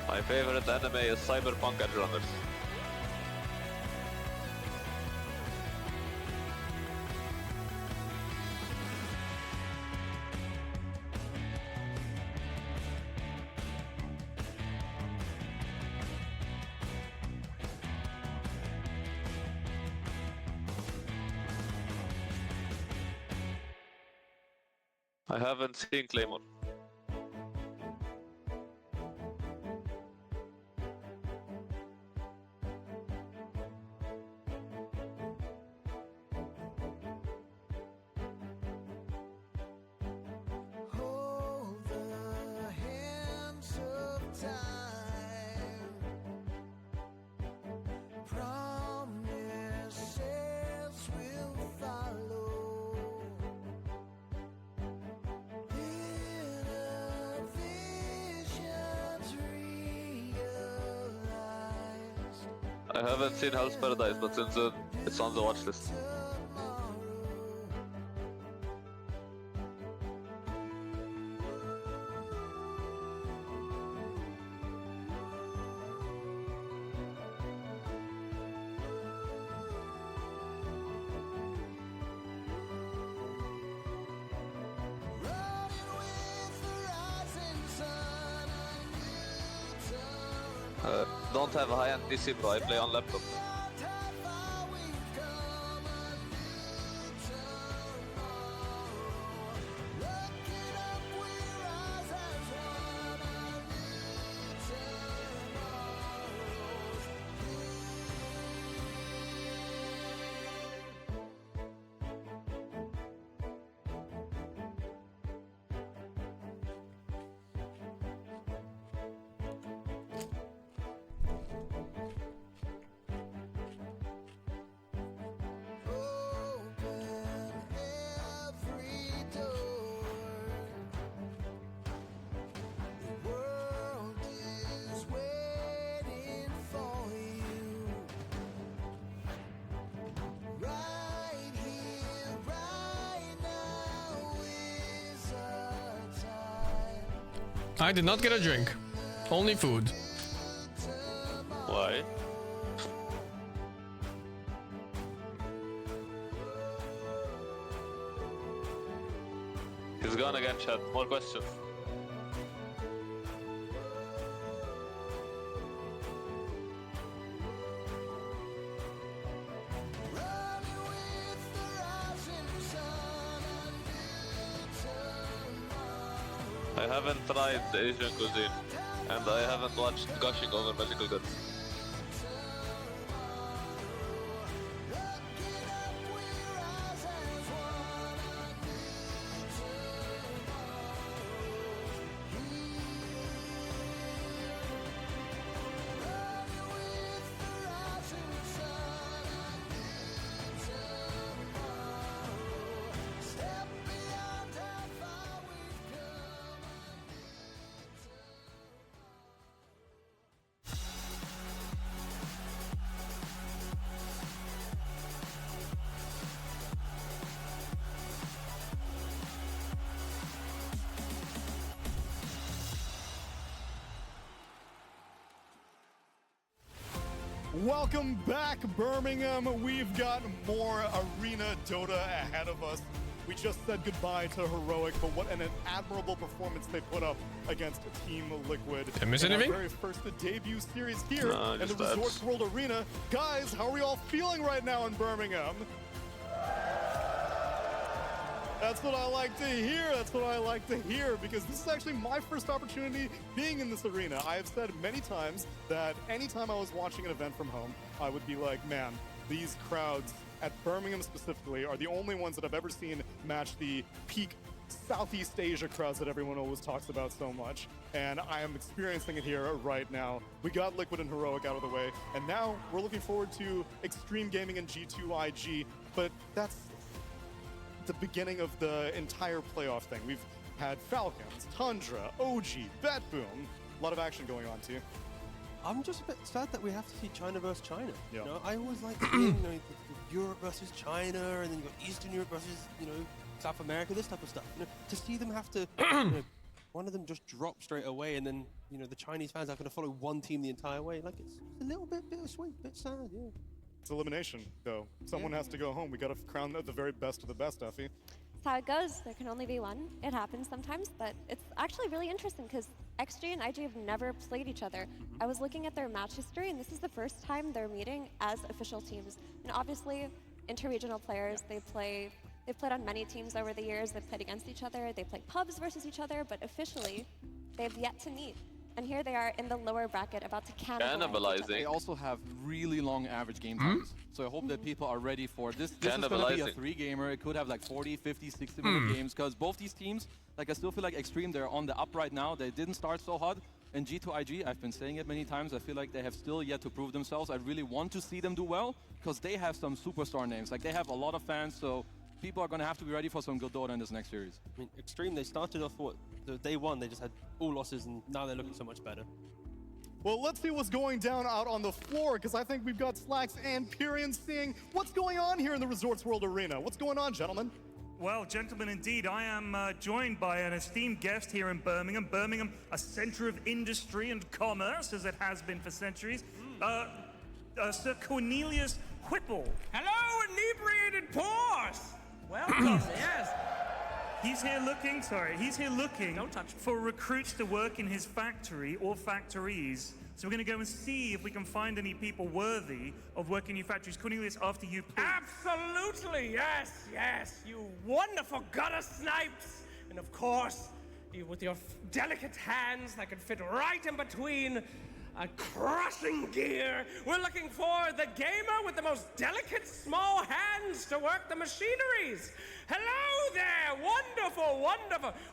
My favorite anime is Cyberpunk Edge Runners. I haven't seen Claymore. I haven't seen Hell's Paradise, but it's on the watch list. Don't have a high-end PC, bro. I play on laptop. I did not get a drink, only food. Why? He's gone again, chat. More questions. I haven't tried Asian cuisine, and I haven't watched Gushing Over Magical Goods. Welcome back, Birmingham. We've got more Arena Dota ahead of us. We just said goodbye to Heroic, but what an admirable performance they put up against Team Liquid. Did I miss anything? Our very first debut series here in the just Resorts World Arena. Guys, how are we all feeling right now in Birmingham? That's what I like to hear. That's what I like to hear, because this is actually my first opportunity being in this arena. I have said many times that anytime I was watching an event from home, I would be like, man, these crowds at Birmingham specifically are the only ones that I've ever seen match the peak Southeast Asia crowds that everyone always talks about so much. And I am experiencing it here right now. We got Liquid and Heroic out of the way, and now we're looking forward to Extreme Gaming and G2IG, but that's the beginning of the entire playoff thing. We've had Falcons, Tundra, OG, BetBoom. A lot of action going on too. I'm just a bit sad that we have to see China versus China. Yeah. You know, I always like seeing Europe versus China, and then you got Eastern Europe versus South America, this type of stuff. To see them have to, one of them just drop straight away, and then the Chinese fans are going to follow one team the entire way. Like it's a little bit bittersweet, bit sad. Yeah. It's elimination, though. Someone has to go home. We got to crown the very best of the best, Effie. That's how it goes. There can only be one. It happens sometimes, but it's actually really interesting because XG and IG have never played each other. I was looking at their match history, and this is the first time they're meeting as official teams. And obviously, interregional players, they've played on many teams over the years. They've played against each other. They play pubs versus each other, but officially, they've yet to meet. And here they are in the lower bracket, about to cannibalize. They also have really long average game times. So I hope that people are ready for this. This is going to be a 3-gamer. It could have like 40, 50, 60-minute games, because both these teams, I still feel like Extreme, they're on the up right now. They didn't start so hot. And G2IG, I've been saying it many times, I feel like they have still yet to prove themselves. I really want to see them do well, because they have some superstar names. Like, they have a lot of fans, so people are going to have to be ready for some good Dota in this next series. I mean, Extreme, they started off the day one, they just had all losses, and now they're looking so much better. Well, let's see what's going down out on the floor, because I think we've got Slacks and Pyrian seeing what's going on here in the Resorts World Arena. What's going on, gentlemen? Well, gentlemen, indeed, I am joined by an esteemed guest here in Birmingham. Birmingham, a center of industry and commerce, as it has been for centuries. Sir Cornelius Whipple. Hello, inebriated pores! Welcome, yes. He's here looking for recruits to work in his factory or factories. So we're going to go and see if we can find any people worthy of working in your factories. Cornelius, after you, please. Absolutely, yes, you wonderful gutter snipes. And of course, you with your delicate hands that can fit right in between a crushing gear. We're looking for the gamer with the most delicate small hands to work the machineries. Hello there, wonderful.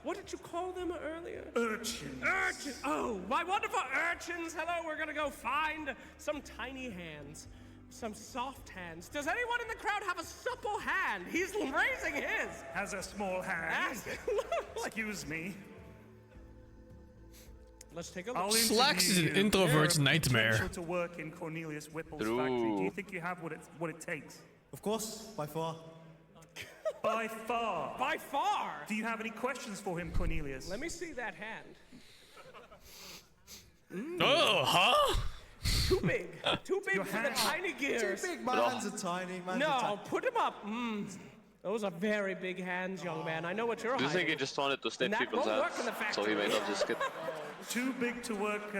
What did you call them earlier? Urchins. Oh, my wonderful urchins. Hello, we're gonna go find some tiny hands, some soft hands. Does anyone in the crowd have a supple hand? He's raising his. Has a small hand. Excuse me. Let's take a look. Slacks is an introvert's nightmare. To work in Cornelius Whipple's factory. Do you think you have what it takes? Of course, by far. By far. By far. Do you have any questions for him, Cornelius? Let me see that hand. Oh, huh? Too big for the tiny gears. Too big. My hands are tiny. No, put him up. Those are very big hands, young man. I know what you're Do you hiding. think he just wanted to snip That people's won't hands, work in the so he made up this skip? Too big to work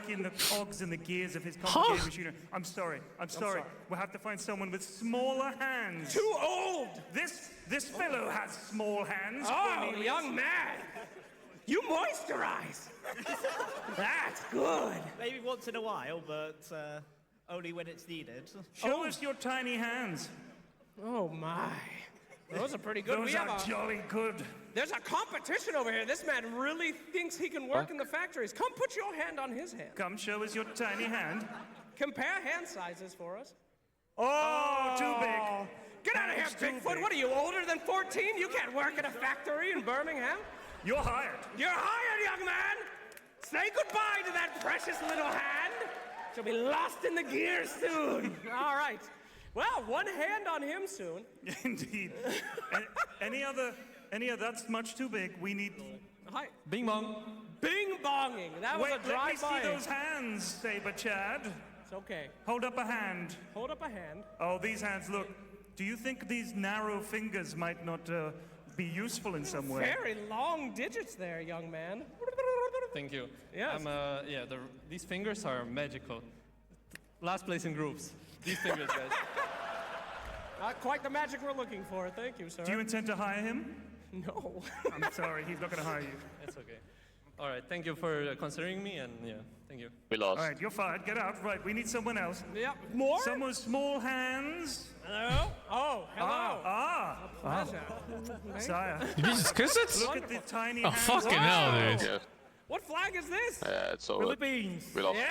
in the cogs and the gears of his complicated machinery. I'm sorry. We'll have to find someone with smaller hands. Too old. This fellow has small hands. Oh, Cornelius. young man. You moisturize. That's good. Maybe once in a while, but only when it's needed. Show us your tiny hands. Oh my. Those are pretty good. Those are jolly good. There's a competition over here. This man really thinks he can work in the factories. Come put your hand on his hand. Come show us your tiny hand. Compare hand sizes for us. Oh, too big. Get out of here, Bigfoot. What are you, older than 14? You can't work in a factory in Birmingham. You're hired. You're hired, young man. Say goodbye to that precious little hand. She'll be lost in the gears soon. All right. Well, one hand on him soon. Indeed. Any other, that's much too big. We need... Hi. Bing bong. Bing bonging. That was a drive-by. Let me see those hands, Saber Chad. It's okay. Hold up a hand. Hold up a hand. Oh, these hands, look. Do you think these narrow fingers might not be useful in some way? Very long digits there, young man. Thank you. Yes. These fingers are magical. Last place in groups. These fingers, guys. Not quite the magic we're looking for. Thank you, sir. Do you intend to hire him? No. I'm sorry, he's not going to hire you. It's okay. All right, thank you for considering me, and yeah, thank you. We lost. All right, you're fired. Get out. Right, we need someone else. Yep. More? Someone with small hands. Hello? Oh, hello. A pleasure. Sire. Did you just kiss it? Look at the tiny hands. Oh, fucking hell, dude. Yeah. What flag is this? Yeah, it's over. Philippines. We lost. Yay!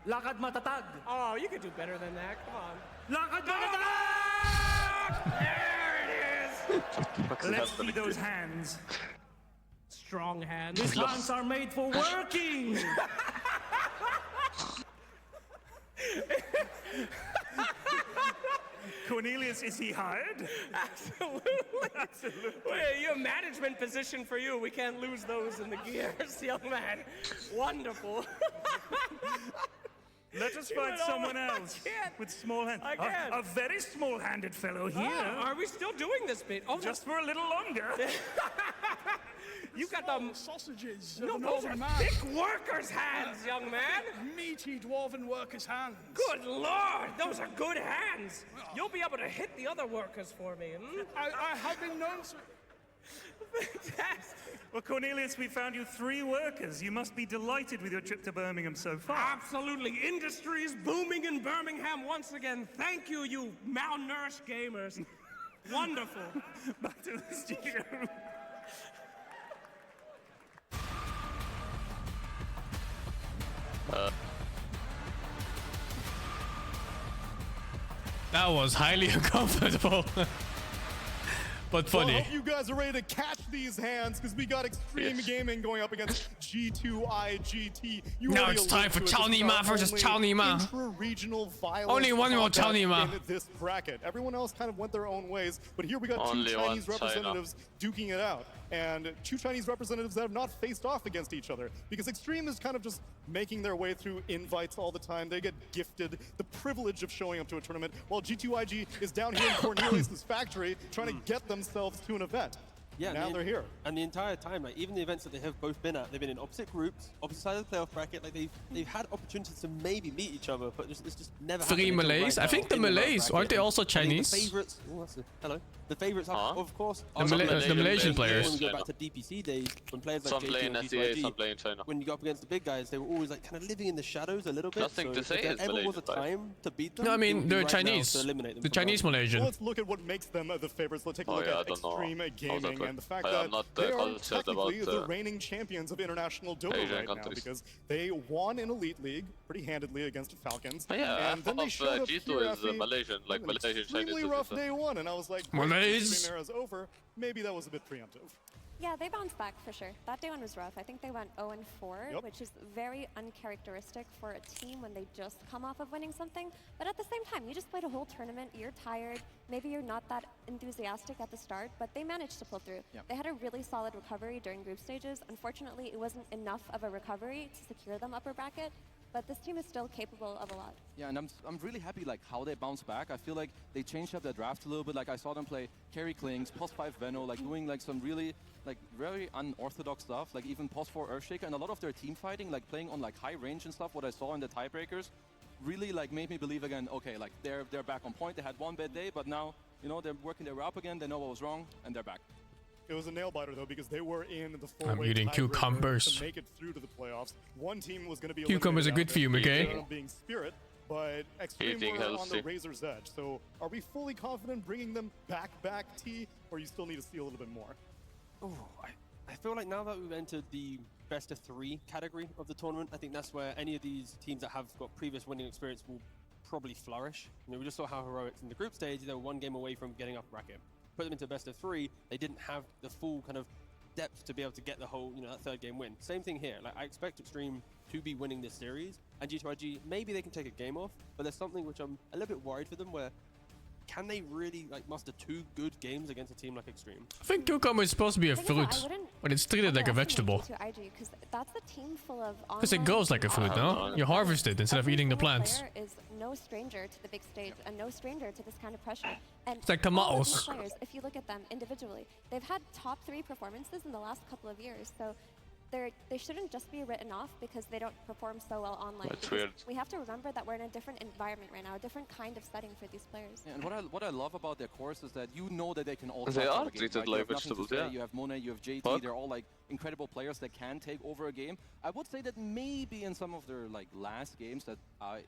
Lakad matatag. Oh, you could do better than that. Come on. Lakad matatag! There it is. Let's see those hands. Strong hands. These hands are made for working. Cornelius, is he hired? Absolutely. Absolutely. Well, your management position for you. We can't lose those in the gears, young man. Wonderful. Let us find someone else with small hands. I can't. A very small-handed fellow here. Oh, are we still doing this bit? Oh, just for a little longer. You got the sausages. No, those are thick workers' hands, young man. Meaty dwarven workers' hands. Good Lord, those are good hands. You'll be able to hit the other workers for me. Hmm? I have been known to. Fantastic. Well, Cornelius, we found you 3 workers. You must be delighted with your trip to Birmingham so far. Absolutely. Industry is booming in Birmingham once again. Thank you, you malnourished gamers. Wonderful. Back to the studio. That was highly uncomfortable. But funny. Well, I hope you guys are ready to catch these hands because we got Extreme Gaming going up against G2IGT. Now it's time for Chao Nima versus Chao Nima. Intra-regional violence. Only one more Chao Nima. In this bracket. Everyone else kind of went their own ways, but here we got Only 2 one Chinese representatives duking it out. And 2 Chinese representatives that have not faced off against each other because Extreme is kind of just making their way through invites all the time. They get gifted the privilege of showing up to a tournament, while G2IG is down here in Cornelius' factory trying to get themselves to an event. Yeah, now they're here. And the entire time, like even the events that they have both been at, they've been in opposite groups, opposite side of the playoff bracket. Like they've had opportunities to maybe meet each other, but it's just never happened. 3 Malays? I think the Malays, aren't they also Chinese? The favorites. Oh, hello. The favorites are, of course, the Malaysian players. When we go back to DPC days, when players like some play in SEA, some play in China. When you go up against the big guys, they were always like kind of living in the shadows a little bit. Nothing to say if there is ever was a Malaysian, time to beat them, No, I mean, they're right Chinese. now to eliminate them The from Chinese round. Malaysian. Well, let's look at what makes them the favorites. Let's take a look at Extreme Gaming and the fact that they are technically the reigning champions of international Dota Asian right now countries. because they won in Elite League pretty handedly against Falcons. Yeah, and then they showed up G2 here is after Malaysian, like Malaysian Chinese. extremely rough day 1, and I was like, Malays. Extreme era's over. Maybe that was a bit preemptive. Yeah, they bounced back for sure. That day 1 was rough. I think they went 0-4, which is very uncharacteristic for a team when they just come off of winning something. But at the same time, you just played a whole tournament, you're tired, maybe you're not that enthusiastic at the start, but they managed to pull through. They had a really solid recovery during group stages. Unfortunately, it wasn't enough of a recovery to secure them upper bracket. But this team is still capable of a lot. Yeah, and I'm really happy like how they bounce back. I feel like they changed up their draft a little bit. Like I saw them play Carry Klings, +5 Veno, like doing like some really like very unorthodox stuff. Like even +4 Earthshaker, and a lot of their team fighting, like playing on like high range and stuff. What I saw in the tiebreakers, really like made me believe again. Okay, like they're back on point. They had one bad day, but now they're working their way up again. They know what was wrong, and they're back. It was a nail-biter, though, because they were in the full I'm eating cucumbers. to make it through to the playoffs. One team was going to be Cucumbers are good for you, McKay. Being Spirit, but Extreme were on the razor's edge. So are we fully confident bringing them back, T, or you still need to see a little bit more? Oh, I feel like now that we've entered the best of 3 category of the tournament, I think that's where any of these teams that have got previous winning experience will probably flourish. We just saw how Heroics in the group stage, they were 1 game away from getting up bracket. Put them into best of 3, they didn't have the full kind of depth to be able to get the whole, that 3rd game win. Same thing here. Like I expect Extreme to be winning this series, and G2IG, maybe they can take a game off, but there's something which I'm a little bit worried for them where can they really like muster 2 good games against a team like Extreme? I think cucumber is supposed to be a fruit, but it's treated like a vegetable. Because that's a team full of Because it grows like a fruit, no? You harvest it instead of eating the plants. Player is no stranger to the big stage and no stranger to this kind of pressure. And it's like all of tomatoes. these players, if you look at them individually, they've had top 3 performances in the last couple of years. So they shouldn't just be written off because they don't perform so well online. That's weird. We have to remember that we're in a different environment right now, a different kind of setting for these players. Yeah, and what I love about their course is that that they can all. They are treated like vegetables, yeah. You have Monet, you have JT. They're all like incredible players that can take over a game. I would say that maybe in some of their like last games that I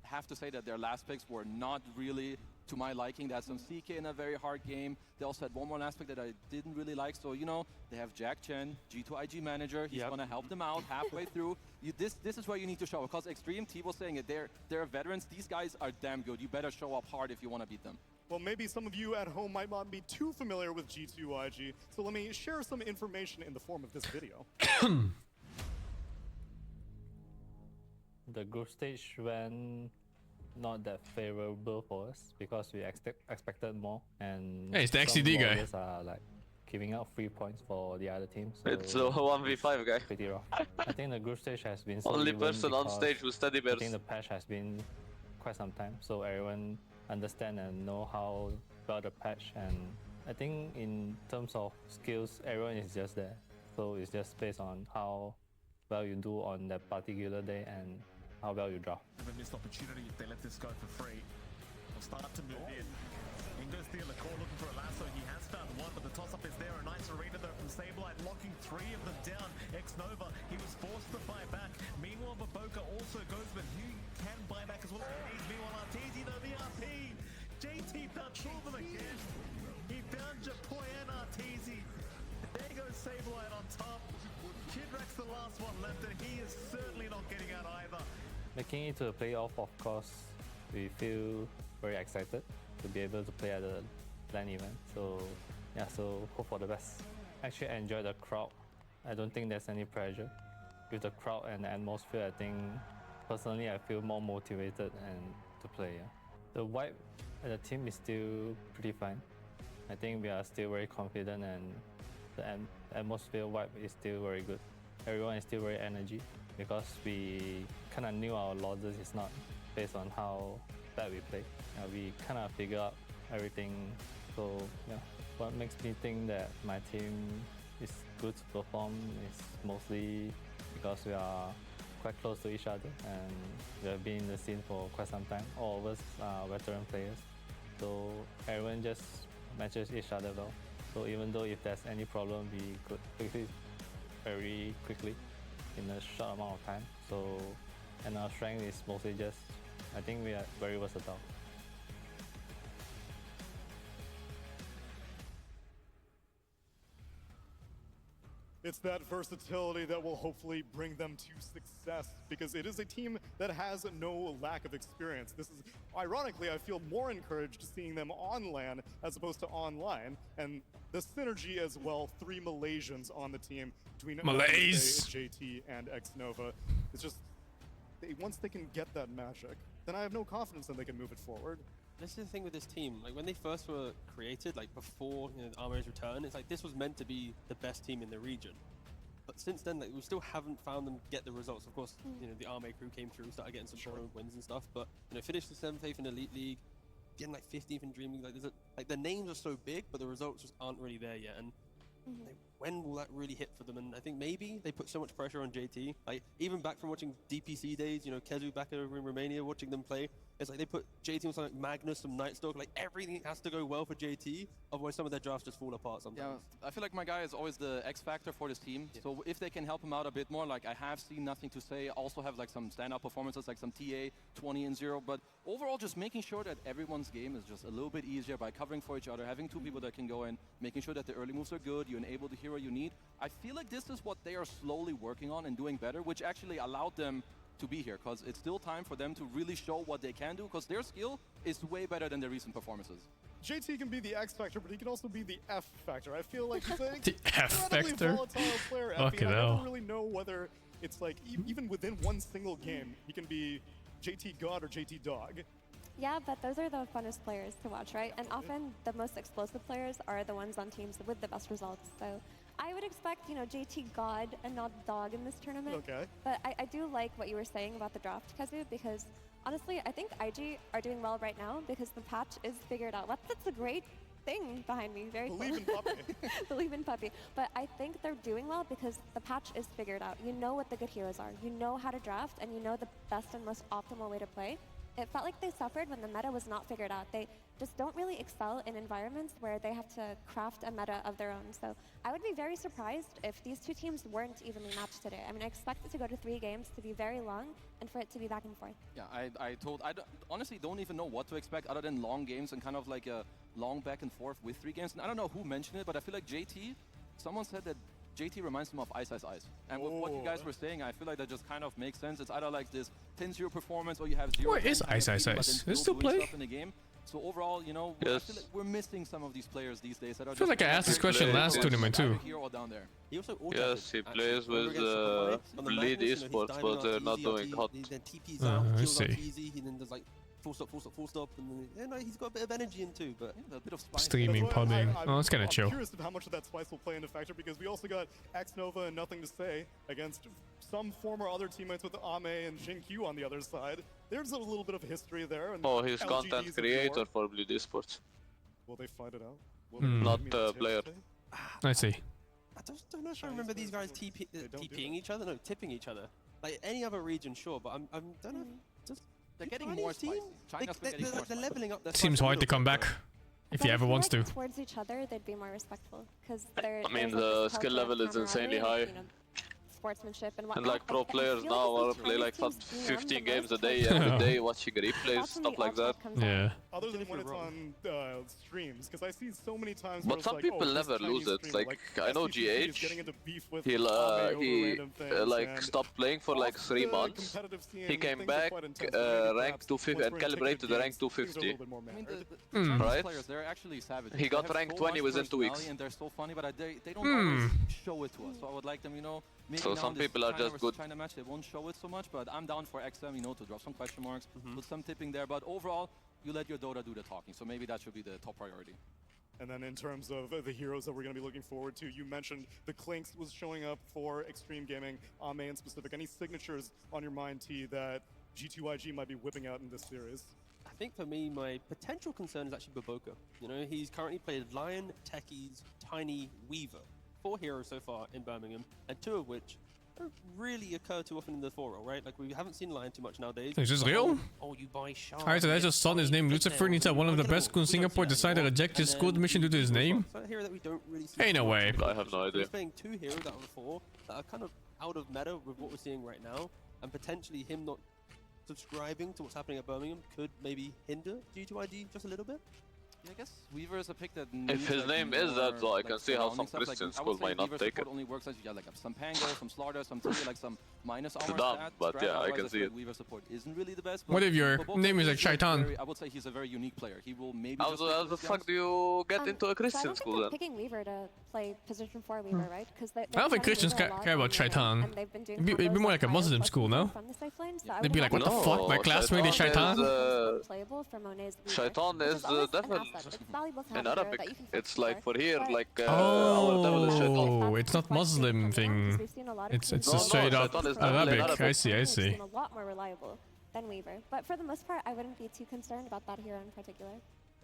have to say that their last picks were not really to my liking. They had some CK in a very hard game. They also had one more aspect that I didn't really like. So, they have Jack Chen, G2IG manager. He's going to help them out halfway through. This is where you need to show. Because Extreme, T was saying it, they're veterans. These guys are damn good. You better show up hard if you want to beat them. Well, maybe some of you at home might not be too familiar with G2YG, so let me share some information in the form of this video. The group stage went not that favorable for us because we expected more, and hey, it's the XCD guy. Are like giving out 3 points for the other team. So it's a 1v5 guy. Pretty rough. I think the group stage has been only person on stage with steady bears. I think the patch has been quite some time, so everyone understand and know how well the patch, and I think in terms of skills, everyone is just there. So it's just based on how well you do on that particular day and how well you draft. A missed opportunity if they let this go for free. They'll start to move in. Ingo steal the core, looking for a lasso. He has found one, but the toss-up is there. A nice arena though from Sableye, locking 3 of them down. X-Nova, he was forced to fight back. Meanwhile, Baboka also goes, but he can buy back as well. He's meanwhile Arteezy, though, the RP. JT found two of them again. He found Japoy and Arteezy. There goes Sableye on top. Kidrak's the last one left, and he is certainly not getting out either. Making it to the playoff, of course, we feel very excited to be able to play at the LAN event. So yeah, so hope for the best. Actually enjoy the crowd. I don't think there's any pressure. With the crowd and the atmosphere, I think personally I feel more motivated and to play. Yeah. The vibe at the team is still pretty fine. I think we are still very confident, and the atmosphere vibe is still very good. Everyone is still very energy, because we kind of knew our losses is not based on how bad we play. We kind of figure out everything. So yeah, what makes me think that my team is good to perform is mostly because we are quite close to each other, and we have been in the scene for quite some time. All of us are veteran players, so everyone just matches each other well. So even though if there's any problem, we could fix it very quickly in a short amount of time. So, and our strength is mostly just, I think we are very versatile. It's that versatility that will hopefully bring them to success, because it is a team that has no lack of experience. This is, ironically, I feel more encouraged seeing them on LAN as opposed to online, and the synergy as well, 3 Malaysians on the team between Malays, JT, and X-Nova. It's just, once they can get that magic, then I have no confidence that they can move it forward. This is the thing with this team. Like when they first were created, like before Armory's return, it's like this was meant to be the best team in the region. But since then, like we still haven't found them get the results. Of course, the Army crew came through, started getting some tournament wins and stuff. But finished the 7th, 8th in Elite League, getting like 15th in Dream League. Like like the names are so big, but the results just aren't really there yet. And like, when will that really hit for them? And I think maybe they put so much pressure on JT. Like even back from watching DPC days, Kezu back over in Romania, watching them play. It's like they put JT on something like Magnus, some Nightstalk, like everything has to go well for JT, otherwise some of their drafts just fall apart sometimes. Yeah, I feel like my guy is always the X factor for this team. Yeah. So if they can help him out a bit more, like I have seen Nothing to Say, also have like some standout performances, like some TA 20-0, but overall just making sure that everyone's game is just a little bit easier by covering for each other, having 2 people that can go in, making sure that the early moves are good, you enable the hero you need. I feel like this is what they are slowly working on and doing better, which actually allowed them to be here, because it's still time for them to really show what they can do, because their skill is way better than their recent performances. JT can be the X factor, but he can also be the F factor. I feel like he's an the F factor. Volatile player. Okay, I don't really know whether it's like even within one single game, he can be JT God or JT Dog. Yeah, but those are the funnest players to watch, right? And often the most explosive players are the ones on teams with the best results. So I would expect, JT God and not Dog in this tournament. Okay. But I do like what you were saying about the draft, Kezu, because honestly, I think IG are doing well right now because the patch is figured out. That's a great thing behind me. Very Believe cool. in Puppy. Believe in Puppy. But I think they're doing well because the patch is figured out. You know what the good heroes are. You know how to draft, and you know the best and most optimal way to play. It felt like they suffered when the meta was not figured out. They just don't really excel in environments where they have to craft a meta of their own. So I would be very surprised if these 2 teams weren't evenly matched today. I mean, I expect it to go to 3 games, to be very long, and for it to be back and forth. Yeah, I honestly don't even know what to expect other than long games and kind of like a long back and forth with 3 games. And I don't know who mentioned it, but I feel like JT, someone said that JT reminds him of Ice Ice Ice. And with what you guys were saying, I feel like that just kind of makes sense. It's either like this 10-0 performance or you have 0. Where is Ice Ice Ice? Is still play? In the game. So overall, you know, I feel like we're missing some of these players these days. That are I feel like I asked this question last tournament too. Here or down there. He plays with Bleed Esports, but they're not doing hot. I see. He then does like full stop, and then he's got a bit of energy in too, but a bit of spice. Streaming, pubbing. Oh, that's kind of chill. I'm curious of how much of that spice will play into factor, because we also got Xnova and Nothing to Say against some former other teammates with Ame and Jinkyu on the other side. There's a little bit of history there. And he's content creator for Bleed Esports. Will they fight it out? Not player. I see. I don't know if I remember these guys TPing each other. No, tipping each other. Like any other region, sure, but I don't know. They're getting more spicy. They're leveling up. Seems hard to come back if he ever wants to. Towards each other, they'd be more respectful because they're. I mean, the skill level is insanely high. Sportsmanship and whatnot. And like pro players now are play like 15 games a day, every day, watching replays, stuff like that. Yeah. Other than when it's on streams, because I see so many times. But some people never lose it. Like I know GH, he like stopped playing for like 3 months. He came back, rank 250, and calibrated the rank 250. Right? They're actually savage. He got rank 20 within 2 weeks. And they're so funny, but they don't always show it to us. So I would like them, you know. So some people are just good. China match, they won't show it so much, but I'm down for XM, you know, to drop some question marks, put some tipping there. But overall, you let your Dota do the talking. So maybe that should be the top priority. And then in terms of the heroes that we're going to be looking forward to, you mentioned the Clinks was showing up for Extreme Gaming, Ame in specific. Any signatures on your mind, T, that G2IG might be whipping out in this series? I think for me, my potential concern is actually BOOBA. You know, he's currently played Lion, Techies, Tiny, Weaver. 4 heroes so far in Birmingham, and 2 of which don't really occur too often in the 4 role, right? Like, we haven't seen Lion too much nowadays. Is this real? Oh, you buy Shark. Alright, son is named Lucifer, and he's one of the best schools in Singapore decided to reject his school admission due to his name? Ain't no way. I have no idea. He's playing 2 heroes out of the 4 that are kind of out of meta with what we're seeing right now, and potentially him not subscribing to what's happening at Birmingham could maybe hinder G2IG just a little bit. Yeah, I guess Weaver is a pick that. If his name is that, though, I can see how some Christian schools might not take it. Only works as you like some Pango, some Slaughter, some TP, like some minus armor. It's dumb, but yeah, I can see it. Weaver support isn't really the best. What if your name is like Shaitan? I would say he's a very unique player. He will maybe. How the fuck do you get into a Christian school then? Picking Weaver to play position 4 Weaver, right? Because I don't think Christians care about Shaitan. It'd be more like a Muslim school, no? They'd be like, what the fuck? My classmate is Shaitan? Shaitan is the devil. In Arabic, it's like for here, like oh, it's not Muslim thing. It's a straight up Arabic. I see. A lot more reliable than Weaver, but for the most part, I wouldn't be too concerned about that hero in particular.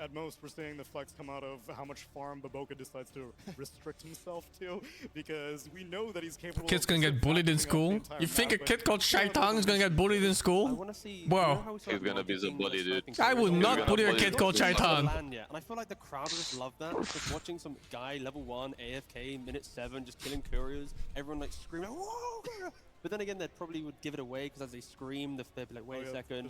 At most, we're seeing the flex come out of how much farm BOOBA decides to restrict himself to, because we know that he's capable. Kid's gonna get bullied in school? You think a kid called Shaitan is gonna get bullied in school? Whoa. He's gonna be the bully, dude. I would not bully a kid called Shaitan. And I feel like the crowd just love that. Just watching some guy level 1 AFK minute 7 just killing couriers, everyone like screaming, whoa! But then again, they probably would give it away because as they scream, they'd be like, wait a second.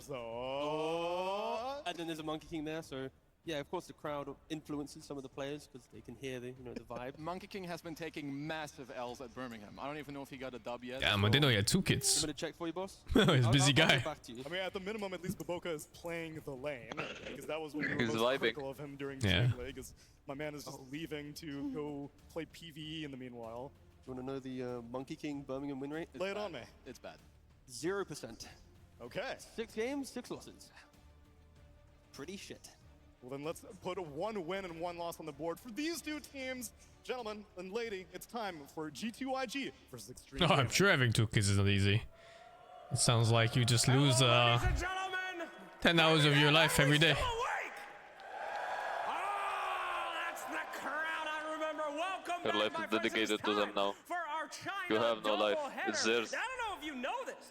And then there's a Monkey King there, so. Yeah, of course the crowd influences some of the players because they can hear the the vibe. Monkey King has been taking massive L's at Birmingham. I don't even know if he got a dub yet. Damn, I didn't know he had 2 kids. I'm gonna check for you, boss. He's a busy guy. I mean, at the minimum, at least BOOBA is playing the lane, because that was what we were most critical of him during Stream League, because my man is just leaving to go play PvE in the meanwhile. Do you want to know the Monkey King Birmingham win rate? Lay it on me. It's bad. 0%. Okay. 6 games, 6 losses. Pretty shit. Well, then let's put a 1 win and 1 loss on the board for these 2 teams. Gentlemen and lady, it's time for G2IG versus Extreme. Oh, I'm sure having 2 kids is not easy. It sounds like you just lose 10 hours of your life every day. Your life is dedicated to them now. You have no life. It's theirs.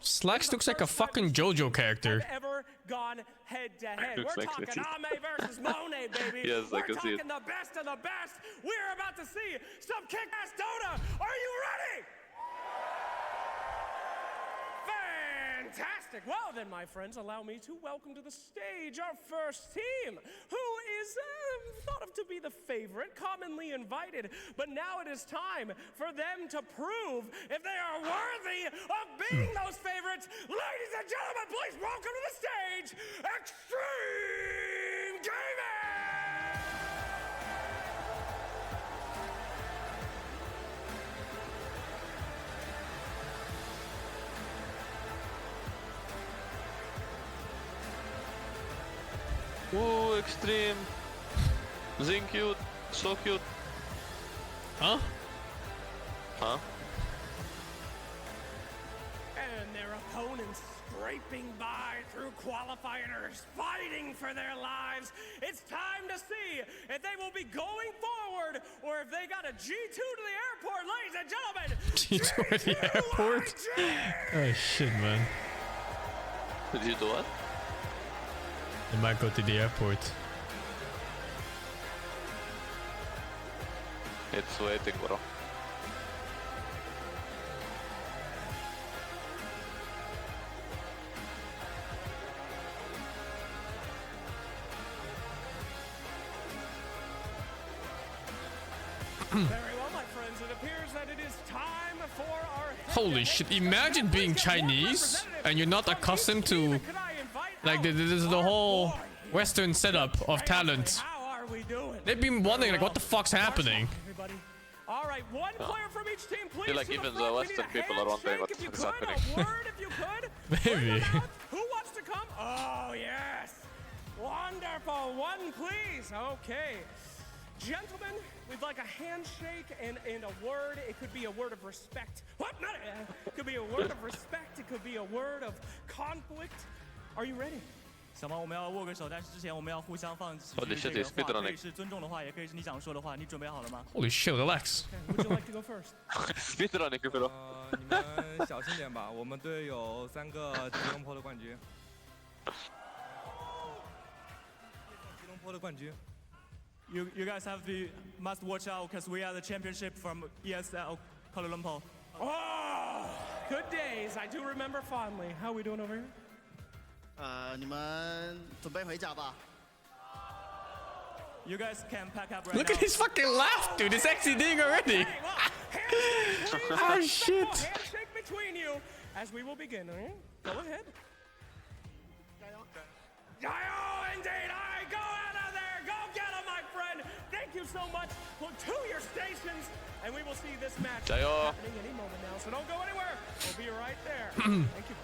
Slax looks like a fucking JoJo character. Ever gone head to head. Looks We're like talking Ame versus Monet, baby. Yes, I can see it. We're talking the best of the best. We're about to see some kick-ass Dota. Are you ready? Fantastic. Well then, my friends, allow me to welcome to the stage our first team, who is thought of to be the favorite, commonly invited, but now it is time for them to prove if they are worthy of being those favorites. Ladies and gentlemen, please welcome to the stage, Extreme Ooh, extreme. Zing cute. So cute. Huh? Huh? And their opponents scraping by through qualifiers, fighting for their lives. It's time to see if they will be going forward or if they got a G2 to the airport, ladies and gentlemen. G2 at the airport? Oh shit, man. Did you do what? They might go to the airport. It's waiting, bro. Very well, my friends. It appears that it is time for our... Holy shit, imagine being Chinese and you're not accustomed to like this is the whole Western setup of talent. They've been wondering like what the fuck's happening. All right, one player from each team, please. I feel like even the Western people are wondering what the fuck is happening. Maybe. Who wants to come? Oh, yes. Wonderful. One, please. Okay. Gentlemen, we'd like a handshake and a word. It could be a word of respect. What? Not it could be a word of respect. It could be a word of conflict. Are you ready? 小毛，我们要握个手，但是之前我们要互相放几 Holy 句 shit, 这 he's 个话，可 speedrunning. 以是尊重的话，也可以是你想说的话。你准备好了吗？ Holy shit, relax. Would you like to go first? Speedrunning, bro. 你们小心点吧，我们队有3个吉隆坡的冠军。吉隆坡的冠军。 You guys have to must watch out because we are the championship from ESL Kuala Lumpur. Oh, good days. I do remember fondly. How are we doing over here? 你们准备回家吧。 You guys can pack up right Look now. at his fucking laugh, dude. It's actually doing already. Oh shit. Handshake between you as we will begin. All right? Go ahead. Jayo, indeed. All right, go out of there. Go get him, my friend. Thank you so much. Well, to your stations, and we will see this match Jayo. happening any moment now. So don't go anywhere. We'll be right there. Thank you.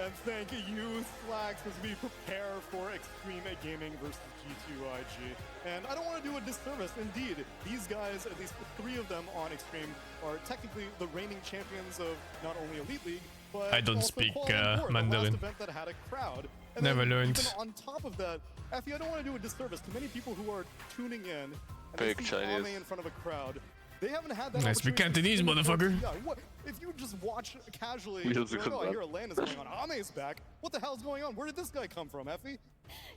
And thank you, Slacks, as we prepare for Extreme Gaming versus G2IG. And I don't want to do a disservice. Indeed, these guys, at least 3 of them on Extreme, are technically the reigning champions of not only Elite League, but I don't also speak Kuala Lumpur, Mandarin. the last event that had a crowd. And Never then learned. Even on top of that, Effie, I don't want to do a disservice to many people who are tuning in and Big they see Chinese. Ame in front of a crowd. They haven't had that Nice, we opportunity Cantonese, to see the motherfucker. Yeah, what, if you just watch casually, Music you're like, oh, I is hear a land is going on. Ame's back. What the hell's going on? Where did this guy come from, Effie?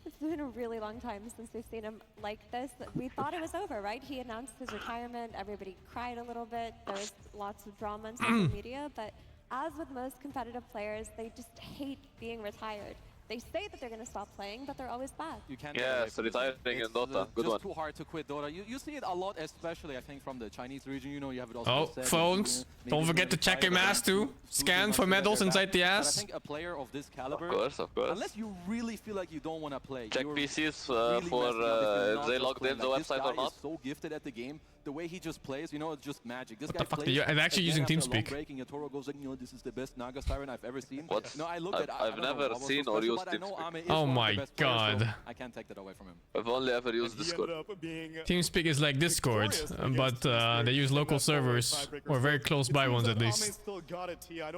It's been a really long time since we've seen him like this. We thought it was over, right? He announced his retirement. Everybody cried a little bit. There was lots of drama on social media. But as with most competitive players, they just hate being retired. They say that they're going to stop playing, but they're always back. You can't. Yeah, so retiring in Dota. Good just one. too hard to quit Dota. You see it a lot, especially I think from the Chinese region. You know, you have it also. Oh, said, phones. Don't forget to check your ass too. Scan for medals inside the But I ass. think a player of this caliber, Of course. unless you really feel like you don't want to play, Check you're PCs really for messing up if you're not they just logged playing. in the Like, this website guy or not. is so gifted at the game. The way he just plays, you know, it's just magic. This What guy the fuck? plays. You're actually using and then after a long TeamSpeak. breaking, a Toro goes like, you know, this is the best Naga Siren I've ever seen. What? No, I looked at. I've never seen or used TeamSpeak. Oh my god. I can't take that away from him. I've only ever used Discord. TeamSpeak is like Discord, but they use local servers, or very close by ones at least.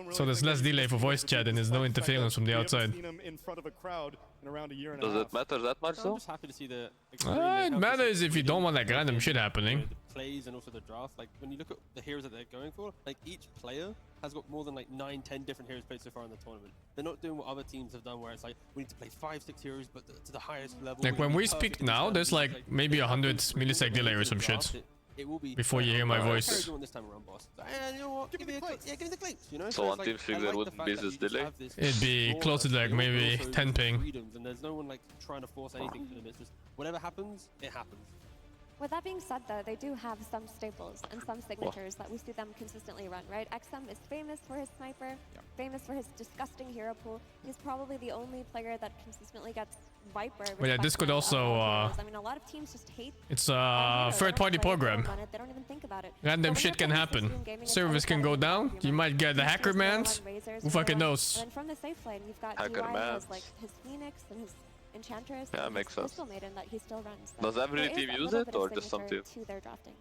So there's less delay for voice chat and there's no interference from the outside. Does it matter that much I'm though? just happy to see the. It matters if you don't want like random shit happening. Plays and also the draft. Like when you look at the heroes that they're going for, like each player has got more than like 9-10 different heroes played so far in the tournament. They're not doing what other teams have done, where it's like we need to play 5-6 heroes, but to the highest level. Like when we speak now, there's like maybe 100 millisecond delay or some shit. Before you hear my voice. This time around, boss. And you know what? Give me the clips. You know. So on it's like, TeamSpeak I there like wouldn't the be fact that this you just delay? have this It'd be flawless close to like skill, but maybe also 10 ping. freedoms, and there's no one like trying to force anything to them. It's just whatever happens, it happens. With that being said, though, they do have some staples and some signatures that we see them consistently run, right? XM is famous for his sniper, famous for his disgusting hero pool. He's probably the only player that consistently gets Viper. But yeah, this could also. I mean, a lot of teams just hate. It's a third-party program. They don't even think about it. Random shit can happen. Servers can go down. You might get the hacker mans. Who fucking knows? And then from the safe lane, you've got Hacker DY mans. has like his Phoenix and his Enchantress. Yeah, and makes his sense. Crystal Maiden that he still runs. Does every team use it or just some team? To their drafting.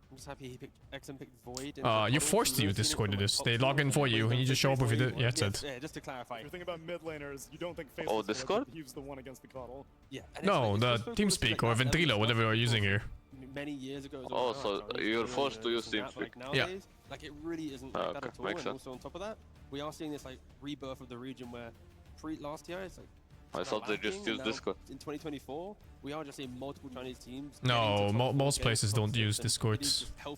I'm just happy he picked XM picked Void. You're forced to use Discord to this. They log in for you and you just show up with your headset. Yeah, just to clarify. If you're thinking about mid laners, you don't think Facebook Oh, Discord? use the one against the Coddle. Yeah. No, the TeamSpeak or Ventrilo, whatever you're using here. Many years ago. Oh, so you're forced to use TeamSpeak. Yeah. Like it really isn't like that Okay, at all. makes And sense. also on top of that, we are seeing this like rebirth of the region where last year it's like. I thought they just used Discord. In 2024, we are just seeing multiple Chinese teams. No, most places don't use Discord.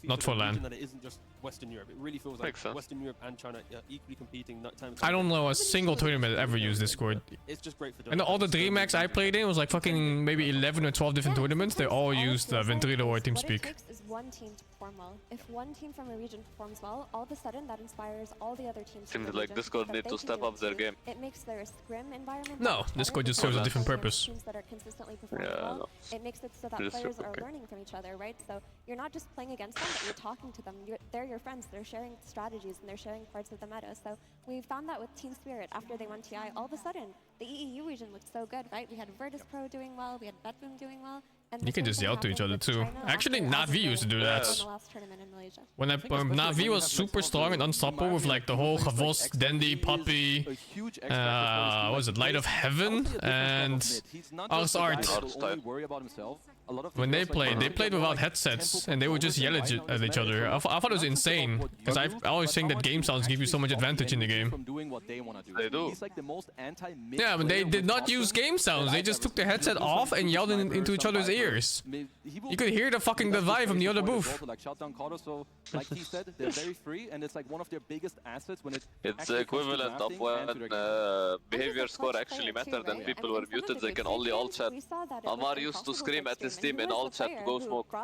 Not for LAN. That it isn't just Western Europe. It really feels like Western Europe and China are equally competing. I don't know a single tournament that ever used Discord. It's just great for. And all the DreamHacks I played in was like fucking maybe 11 or 12 different tournaments. They all used Ventrilo or TeamSpeak. What it takes is one team to perform well. If one team from a region performs well, all of a sudden that inspires all the other teams. Seems like Discord need to step up their game. It makes their scrim environment. No, Discord just serves a different purpose. Teams that are consistently performing Yeah, well. It makes it so that players are learning from each other, right? So you're not just playing against them, but you're talking to them. They're your friends. They're sharing strategies and they're sharing parts of the meta. So we found that with Team Spirit after they won TI. All of a sudden, the EEU region looked so good, right? We had Virtus Pro doing well. We had Betboom doing well. And You can just yell to each other too. Actually, Navi used to do that. When Navi was super strong and unstoppable with like the whole Gavos, Dandy, Puppy, what was it, Light of Heaven, and Art. When they played without headsets and they would just yell at each other. I thought it was insane because I always think that game sounds give you so much advantage in the game. They do. Yeah, but they did not use game sounds. They just took their headset off and yelled into each other's ears. You could hear the fucking vibe from the other booth. Like he said, they're very free, and it's like one of their biggest assets when It's the equivalent of when behavior score actually mattered and people were muted. They can only all chat. Amar used to scream at his team in all chat, go smoke.